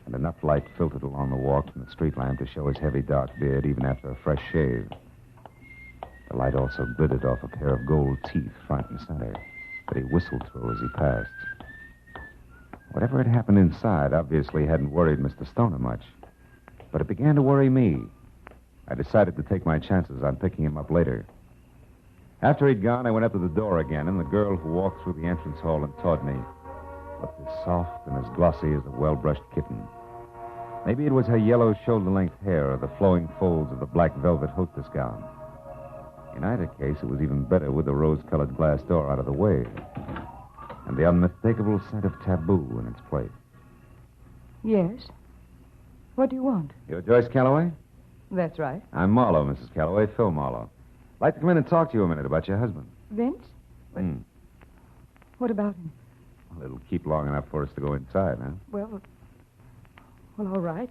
and enough light filtered along the walk from the street lamp to show his heavy dark beard even after a fresh shave. The light also glittered off a pair of gold teeth front and center that he whistled through as he passed. Whatever had happened inside obviously hadn't worried Mr. Stoner much, but it began to worry me. I decided to take my chances on picking him up later. After he'd gone, I went up to the door again, and the girl who walked through the entrance hall and taught me looked as soft and as glossy as a well-brushed kitten. Maybe it was her yellow shoulder-length hair or the flowing folds of the black velvet hostess gown. In either case, it was even better with the rose-colored glass door out of the way and the unmistakable scent of taboo in its place. Yes? What do you want? You're Joyce Calloway? That's right. I'm Marlowe, Mrs. Calloway, Phil Marlowe. I'd like to come in and talk to you a minute about your husband. Vince? What about him? Well, it'll keep long enough for us to go inside, huh? Well, all right.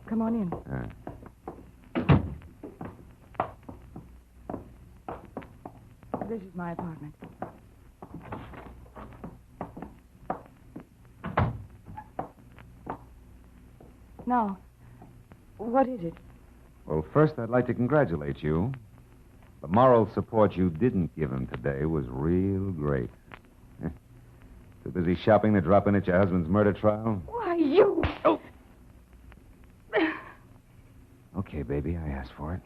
Come on in. This is my apartment. Now, what is it? Well, first, I'd like to congratulate you. The moral support you didn't give him today was real great. Too busy shopping to drop in at your husband's murder trial? Why, you... Oh! Okay, baby, I asked for it.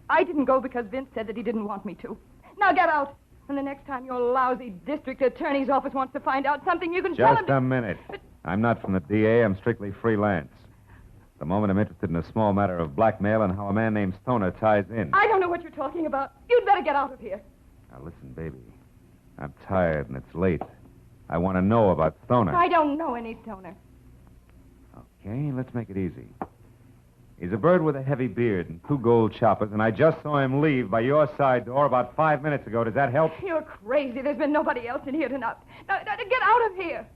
I didn't go because Vince said that he didn't want me to. Now get out. And the next time your lousy district attorney's office wants to find out something, you can tell him... Just a minute. I'm not from the DA. I'm strictly freelance. At the moment, I'm interested in a small matter of blackmail and how a man named Stoner ties in. I don't know what you're talking about. You'd better get out of here. Now, listen, baby. I'm tired and it's late. I want to know about Stoner. I don't know any Stoner. Okay, let's make it easy. He's a bird with a heavy beard and 2 gold choppers, and I just saw him leave by your side door about 5 minutes ago. Does that help? You're crazy. There's been nobody else in here tonight. Now, get out of here.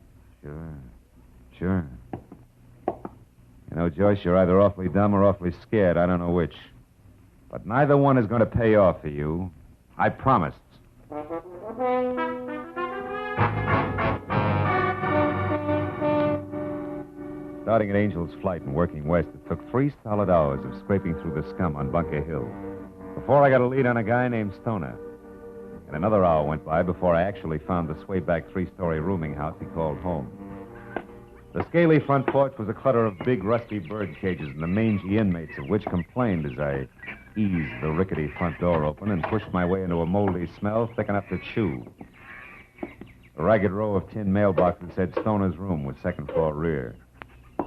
Sure. You know, Joyce, you're either awfully dumb or awfully scared. I don't know which. But neither one is going to pay off for you. I promised. Starting at Angel's Flight and working west, it took 3 solid hours of scraping through the scum on Bunker Hill before I got a lead on a guy named Stoner. And another hour went by before I actually found the swayback 3-story rooming house he called home. The scaly front porch was a clutter of big, rusty bird cages and the mangy inmates of which complained as I eased the rickety front door open and pushed my way into a moldy smell thick enough to chew. A ragged row of tin mailboxes said Stoner's room was second floor rear.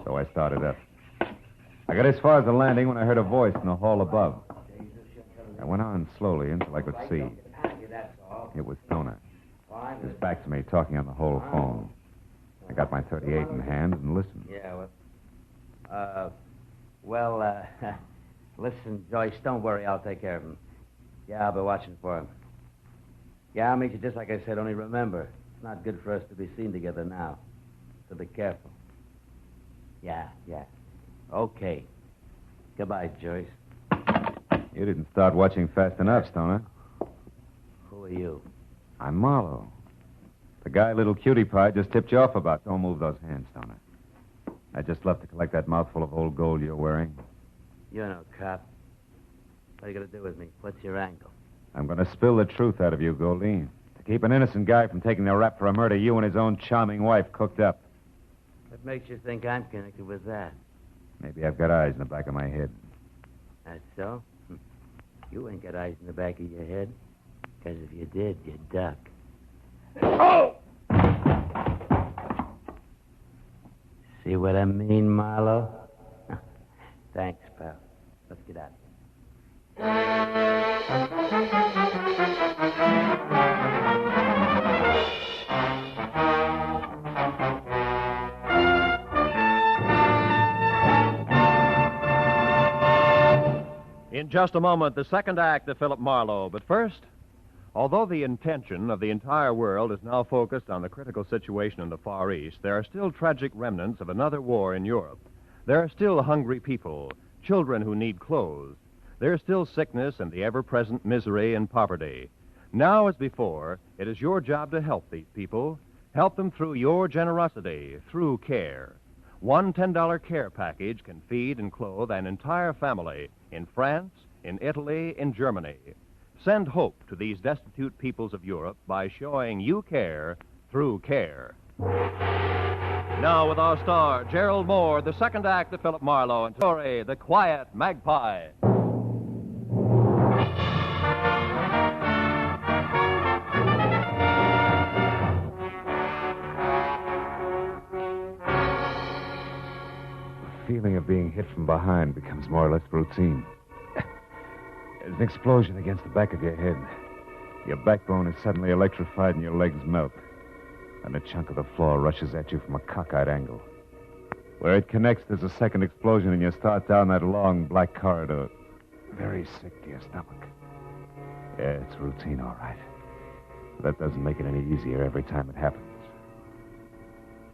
So I started up. I got as far as the landing when I heard a voice in the hall above. I went on slowly until I could see. It was Stoner. His back to me, talking on the whole phone. I got my .38 in hand and listened. Yeah, listen, Joyce, don't worry. I'll take care of him. Yeah, I'll be watching for him. Yeah, I'll meet you just like I said, only remember, it's not good for us to be seen together now. So be careful. Yeah. Okay. Goodbye, Joyce. You didn't start watching fast enough, Stoner. Who are you? I'm Marlowe. The guy little cutie pie just tipped you off about. Don't move those hands, Stoner. I just left to collect that mouthful of old gold you're wearing. You're no cop. What are you going to do with me? What's your angle? I'm going to spill the truth out of you, Goldie. To keep an innocent guy from taking the rap for a murder you and his own charming wife cooked up. What makes you think I'm connected with that? Maybe I've got eyes in the back of my head. That's so? You ain't got eyes in the back of your head. Because if you did, you'd duck. Oh! See what I mean, Marlowe? Thanks, pal. Let's get out. In just a moment, the second act of Philip Marlowe. But first, although the intention of the entire world is now focused on the critical situation in the Far East, there are still tragic remnants of another war in Europe. There are still hungry people, children who need clothes. There's still sickness and the ever-present misery and poverty. Now as before, it is your job to help these people. Help them through your generosity, through care. One $10 care package can feed and clothe an entire family in France, in Italy, in Germany. Send hope to these destitute peoples of Europe by showing you care through care. Now with our star, Gerald Mohr, the second act of Philip Marlowe and story, The Quiet Magpie. The feeling of being hit from behind becomes more or less routine. There's an explosion against the back of your head. Your backbone is suddenly electrified and your legs melt. And a chunk of the floor rushes at you from a cockeyed angle. Where it connects, there's a second explosion, and you start down that long black corridor. Very sick to your stomach. Yeah, it's routine, all right. But that doesn't make it any easier every time it happens.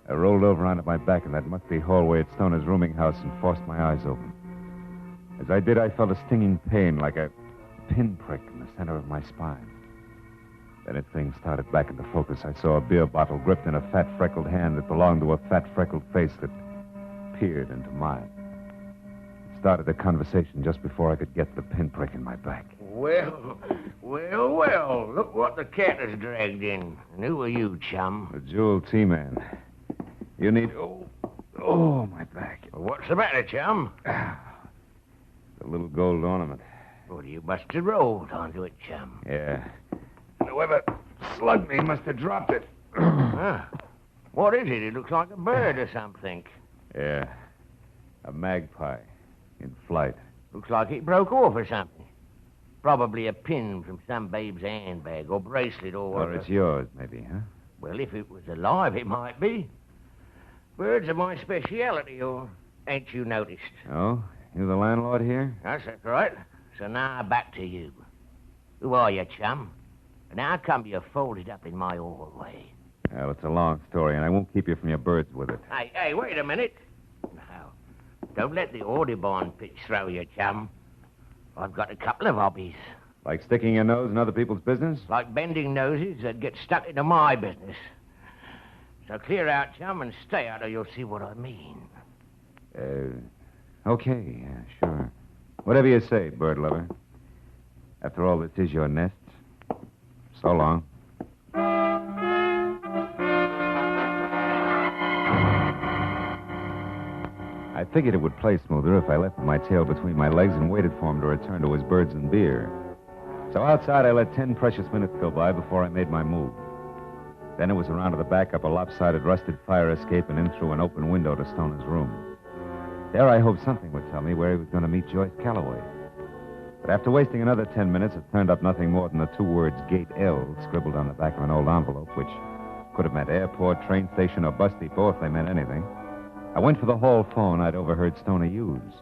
I rolled over onto my back in that musty hallway at Stoner's rooming house and forced my eyes open. As I did, I felt a stinging pain like a pinprick in the center of my spine. Then as things started back into focus, I saw a beer bottle gripped in a fat, freckled hand that belonged to a fat, freckled face that peered into mine. It started a conversation just before I could get the pinprick in my back. Well, look what the cat has dragged in. And who are you, chum? The Jewel T-Man. You need... Oh, my back. What's the matter, chum? The little gold ornament. Well, you must have rolled onto it, chum. Yeah. And whoever slugged me must have dropped it. What is it? It looks like a bird or something. Yeah. A magpie. In flight. Looks like it broke off or something. Probably a pin from some babe's handbag or bracelet Or it's yours, maybe, huh? Well, if it was alive, it might be. Birds are my speciality, or ain't you noticed? Oh? You the landlord here? That's right. So now back to you. Who are you, chum? And how come you're folded up in my hallway? Well, it's a long story, and I won't keep you from your birds with it. Hey, wait a minute. Now, don't let the Audubon pitch throw you, chum. I've got a couple of hobbies. Like sticking your nose in other people's business? Like bending noses that get stuck into my business. So clear out, chum, and stay out, or you'll see what I mean. Okay, yeah, sure. Whatever you say, bird lover. After all, this is your nest. So long. I figured it would play smoother if I left my tail between my legs and waited for him to return to his birds and beer. So outside, I let 10 precious minutes go by before I made my move. Then it was around to the back up a lopsided, rusted fire escape and in through an open window to Stoner's room. There I hoped something would tell me where he was going to meet Joyce Calloway. But after wasting another 10 minutes, it turned up nothing more than the two words Gate L scribbled on the back of an old envelope, which could have meant airport, train station, or bus depot if they meant anything. I went for the hall phone I'd overheard Stoner use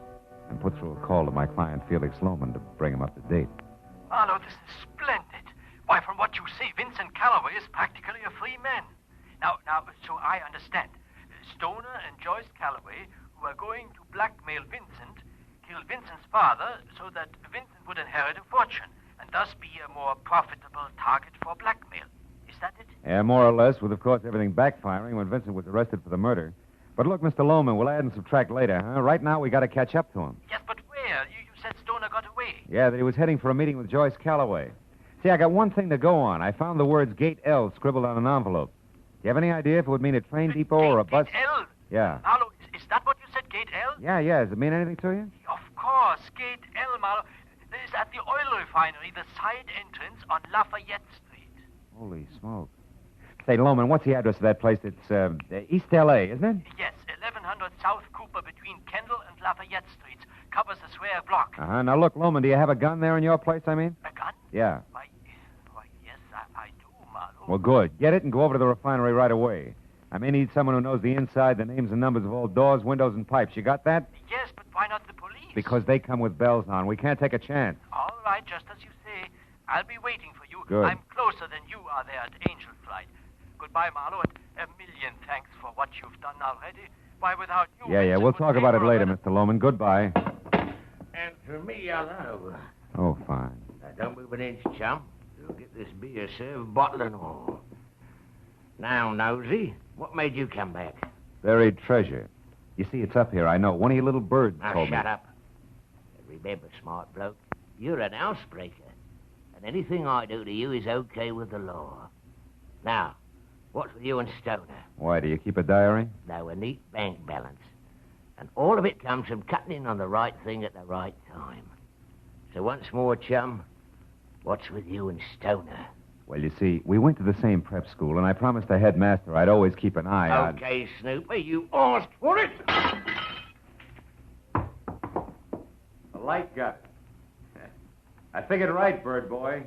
and put through a call to my client, Felix Lohman, to bring him up to date. Marlowe, this is splendid. Why, from what you say, Vincent Calloway is practically a free man. Now, so I understand. Stoner and Joyce Calloway, who are going to blackmail Vincent, kill Vincent's father so that Vincent would inherit a fortune and thus be a more profitable target for blackmail. Is that it? Yeah, more or less, with, of course, everything backfiring when Vincent was arrested for the murder. But look, Mr. Lohman, we'll add and subtract later, huh? Right now, we got to catch up to him. Yes, but where? You said Stoner got away. Yeah, that he was heading for a meeting with Joyce Calloway. See, I got one thing to go on. I found the words Gate L scribbled on an envelope. Do you have any idea if it would mean a train depot or a bus? Gate L? Yeah. Marlowe, is that what you said, Gate L? Yeah. Does it mean anything to you? Of course, Gate L, Marlowe. This is at the oil refinery, the side entrance on Lafayette Street. Holy smoke. Say, Lohman, what's the address of that place? It's East L.A., isn't it? Yes, 1100 South Cooper between Kendall and Lafayette Streets. Covers the square block. Uh-huh. Now, look, Lohman, do you have a gun there in your place, I mean? A gun? Yeah. Why, yes, I do, Marlowe. Well, good. Get it and go over to the refinery right away. I may need someone who knows the inside, the names and numbers of all doors, windows, and pipes. You got that? Yes, but why not the police? Because they come with bells on. We can't take a chance. All right, just as you say. I'll be waiting for you. Good. I'm closer than you are there at Angel Flight. goodbye, Marlowe, and a million thanks for what you've done already. Why, without you... Yeah, Vincent we'll would talk about it never later, have- Mr. Loman. Goodbye. And for me, hello. Oh, fine. Now, don't move an inch, chum. You'll get this beer served, bottle and all. Now, Nosy, what made you come back? Buried treasure. You see, it's up here, I know. One of your little birds Now, told me. shut up. And remember, smart bloke, you're an housebreaker. And anything I do to you is okay with the law. Now, what's with you and Stoner? Why, do you keep a diary? Now, a neat bank balance. And all of it comes from cutting in on the right thing at the right time. So once more, chum, what's with you and Stoner? Well, you see, we went to the same prep school, and I promised the headmaster I'd always keep an eye on... Okay, Snooper, you asked for it. The light got it. I figured right, bird boy.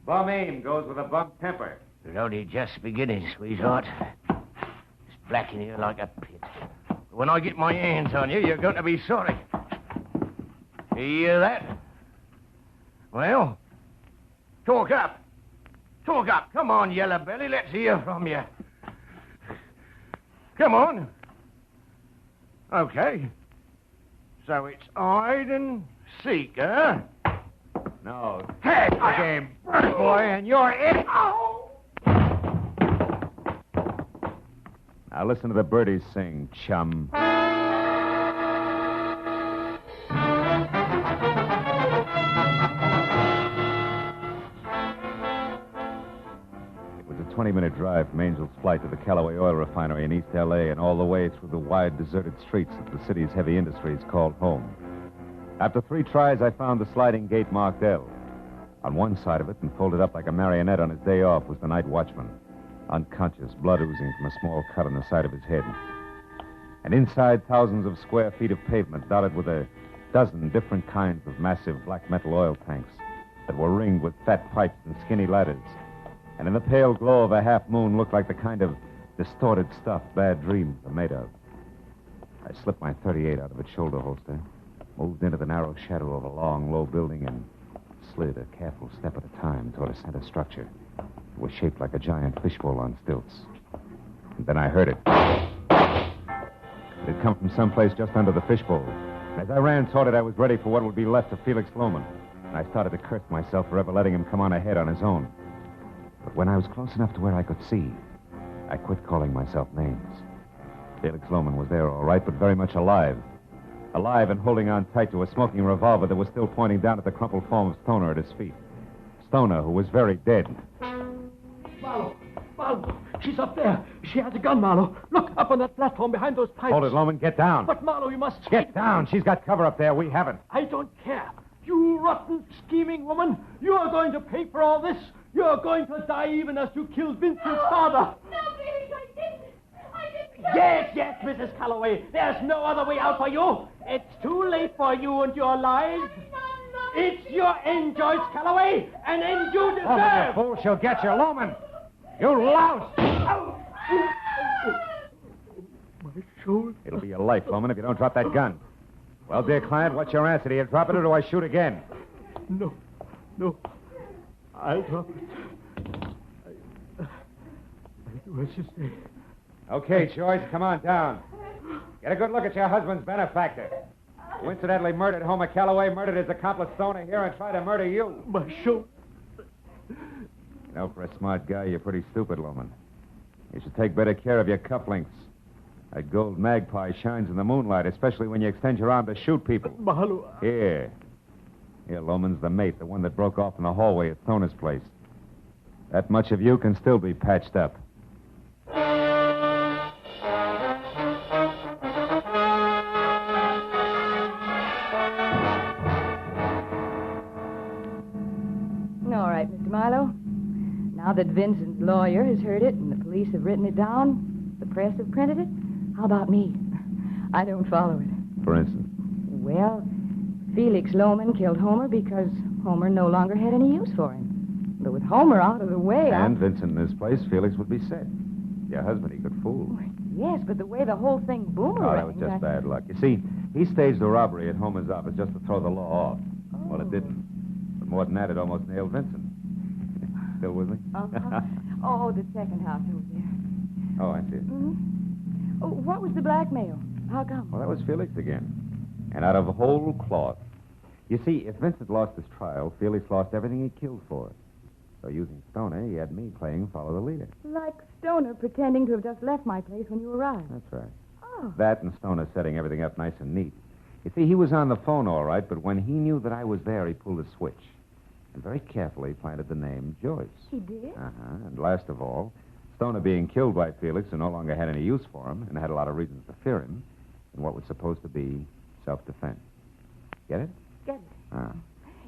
Bum aim goes with a bum temper. It's only just beginning, sweetheart. It's black in here like a pit. When I get my hands on you, you're going to be sorry. You hear that? Well, talk up. Talk up. Come on, Yellow Belly. Let's hear from you. Come on. Okay. So it's hide and seek, huh? No. Head game, bird boy, and you're it. Now listen to the birdies sing, chum. It was a 20-minute drive from Angel's Flight to the Callaway Oil Refinery in East L.A. and all the way through the wide, deserted streets of the city's heavy industries called home. After 3 tries, I found the sliding gate marked L. On one side of it, and folded up like a marionette on his day off, was the night watchman, unconscious, blood oozing from a small cut on the side of his head. And inside, thousands of square feet of pavement dotted with a dozen different kinds of massive black metal oil tanks that were ringed with fat pipes and skinny ladders. And in the pale glow of a half moon looked like the kind of distorted stuff bad dreams are made of. I slipped my .38 out of its shoulder holster, moved into the narrow shadow of a long, low building, and slid a careful step at a time toward a center structure. It was shaped like a giant fishbowl on stilts. And then I heard it. It had come from someplace just under the fishbowl. And as I ran toward it, I was ready for what would be left of Felix Loman. And I started to curse myself for ever letting him come on ahead on his own. But when I was close enough to where I could see, I quit calling myself names. Felix Loman was there all right, but very much alive. Alive and holding on tight to a smoking revolver that was still pointing down at the crumpled form of Stoner at his feet. Stoner, who was very dead. Marlowe! Marlowe! She's up there. She has a gun, Marlowe. Look, up on that platform behind those pipes. Hold it, Loman. Get down. But, Marlowe, you must... Get down. She's got cover up there. We haven't. I don't care. You rotten, scheming woman. You are going to pay for all this. You're going to die even as you killed Vincent's father. No, Felix, I didn't. Yes, Mrs. Calloway. There's no other way out for you. It's too late for you and your lies. It's your end, Joyce Calloway, an end you deserve. Loman, you fool. She'll get you, Loman. You louse. My shoulder. It'll be your life, Loman, if you don't drop that gun. Well, dear client, what's your answer? Do you drop it or do I shoot again? No. I'll drop it. I do as you say. Okay, Joyce, come on down. Get a good look at your husband's benefactor. Who incidentally murdered Homer Calloway, murdered his accomplice Stoner here, and tried to murder you. My shoulder. You know, for a smart guy, you're pretty stupid, Loman. You should take better care of your cufflinks. That gold magpie shines in the moonlight, especially when you extend your arm to shoot people. Marlowe. Here, Loman's the mate, the one that broke off in the hallway at Stoner's place. That much of you can still be patched up. All right, Mr. Marlowe. Now that Vincent's lawyer has heard it and the police have written it down, the press have printed it, how about me? I don't follow it. For instance? Well, Felix Loman killed Homer because Homer no longer had any use for him. But with Homer out of the way... And Vincent in his place, Felix would be set. Your husband he could fool. Yes, but the way the whole thing boomeranged... Oh, that was just bad luck. You see, he staged a robbery at Homer's office just to throw the law off. Well, it didn't. But more than that, it almost nailed Vincent. Still with me? Uh-huh. Oh, the second house over there. Oh, I see. Mm-hmm. Oh, what was the blackmail? How come? Well, that was Felix again. And out of whole cloth. You see, if Vincent lost his trial, Felix lost everything he killed for. So using Stoner, he had me playing follow the leader. Like Stoner pretending to have just left my place when you arrived. That's right. Oh. That and Stoner setting everything up nice and neat. You see, he was on the phone all right, but when he knew that I was there, he pulled a switch. And very carefully planted the name Joyce. He did? Uh-huh. And last of all, Stoner being killed by Felix, who no longer had any use for him and had a lot of reasons to fear him, in what was supposed to be self-defense. Get it? Get it. Ah.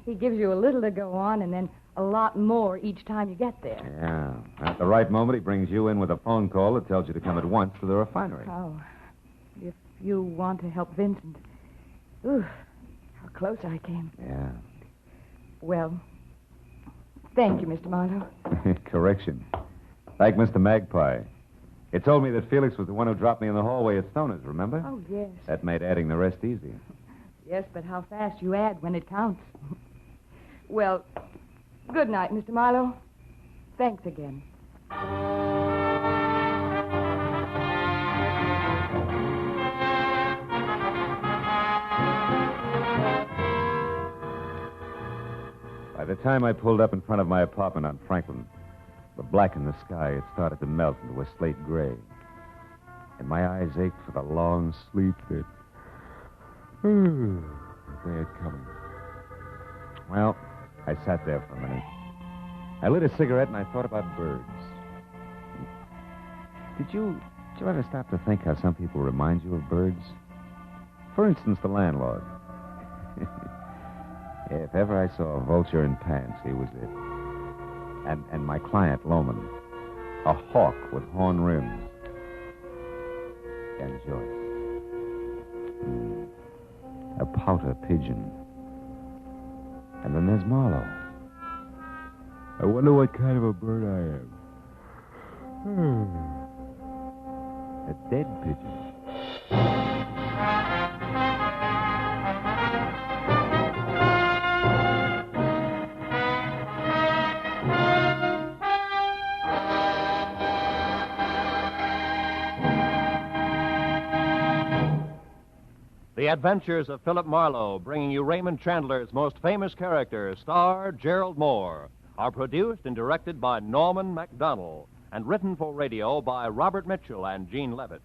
He gives you a little to go on and then a lot more each time you get there. Yeah. At the right moment, he brings you in with a phone call that tells you to come at once to the refinery. Oh, if you want to help Vincent. Ooh, how close I came. Yeah. Well, thank you, Mr. Marlowe. Correction. Thank Mr. Magpie. It told me that Felix was the one who dropped me in the hallway at Stoner's, remember? Oh, yes. That made adding the rest easy. Yes, but how fast you add when it counts. Well, good night, Mr. Marlowe. Thanks again. By the time I pulled up in front of my apartment on Franklin, the black in the sky had started to melt into a slate gray. And my eyes ached for the long sleep that they had coming. Well, I sat there for a minute. I lit a cigarette and I thought about birds. Did you ever stop to think how some people remind you of birds? For instance, the landlord. If ever I saw a vulture in pants, he was it. And my client, Loman, a hawk with horn rims. And Joyce. A pouter pigeon. And then there's Marlowe. I wonder what kind of a bird I am. A dead pigeon. The Adventures of Philip Marlowe, bringing you Raymond Chandler's most famous character, star Gerald Mohr, are produced and directed by Norman MacDonald and written for radio by Robert Mitchell and Gene Levitt.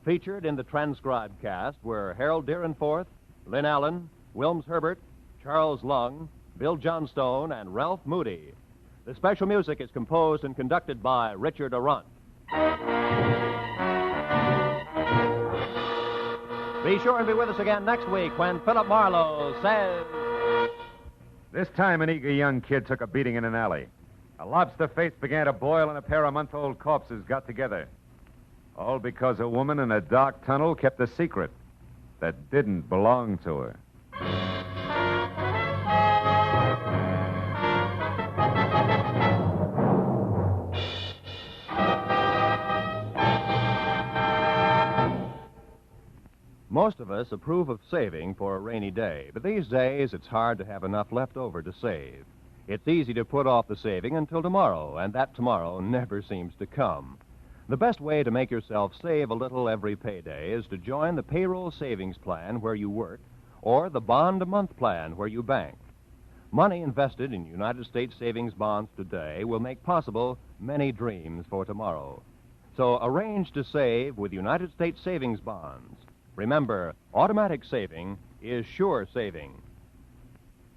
Featured in the transcribed cast were Harold Deerenforth, Lynn Allen, Wilms Herbert, Charles Lung, Bill Johnstone, and Ralph Moody. The special music is composed and conducted by Richard Arant. Be sure and be with us again next week when Philip Marlowe says... This time, an eager young kid took a beating in an alley. A lobster face began to boil, and a pair of month-old corpses got together. All because a woman in a dark tunnel kept a secret that didn't belong to her. Most of us approve of saving for a rainy day, but these days it's hard to have enough left over to save. It's easy to put off the saving until tomorrow, and that tomorrow never seems to come. The best way to make yourself save a little every payday is to join the payroll savings plan where you work or the bond-a-month plan where you bank. Money invested in United States savings bonds today will make possible many dreams for tomorrow. So arrange to save with United States savings bonds. Remember, automatic saving is sure saving.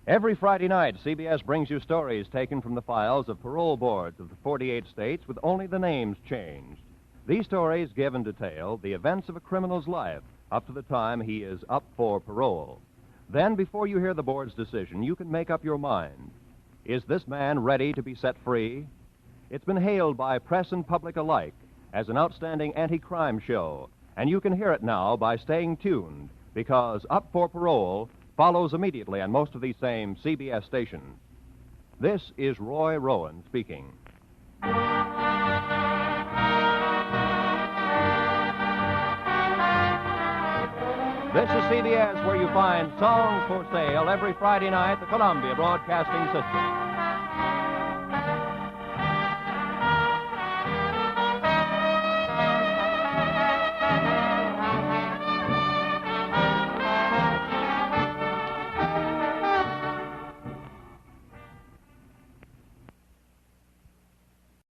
Every Friday night, CBS brings you stories taken from the files of parole boards of the 48 states with only the names changed. These stories give in detail the events of a criminal's life up to the time he is up for parole. Then, before you hear the board's decision, you can make up your mind. Is this man ready to be set free? It's been hailed by press and public alike as an outstanding anti-crime show, and you can hear it now by staying tuned, because Up for Parole follows immediately on most of these same CBS stations. This is Roy Rowan speaking. This is CBS, where you find Songs for Sale every Friday night, the Columbia Broadcasting System.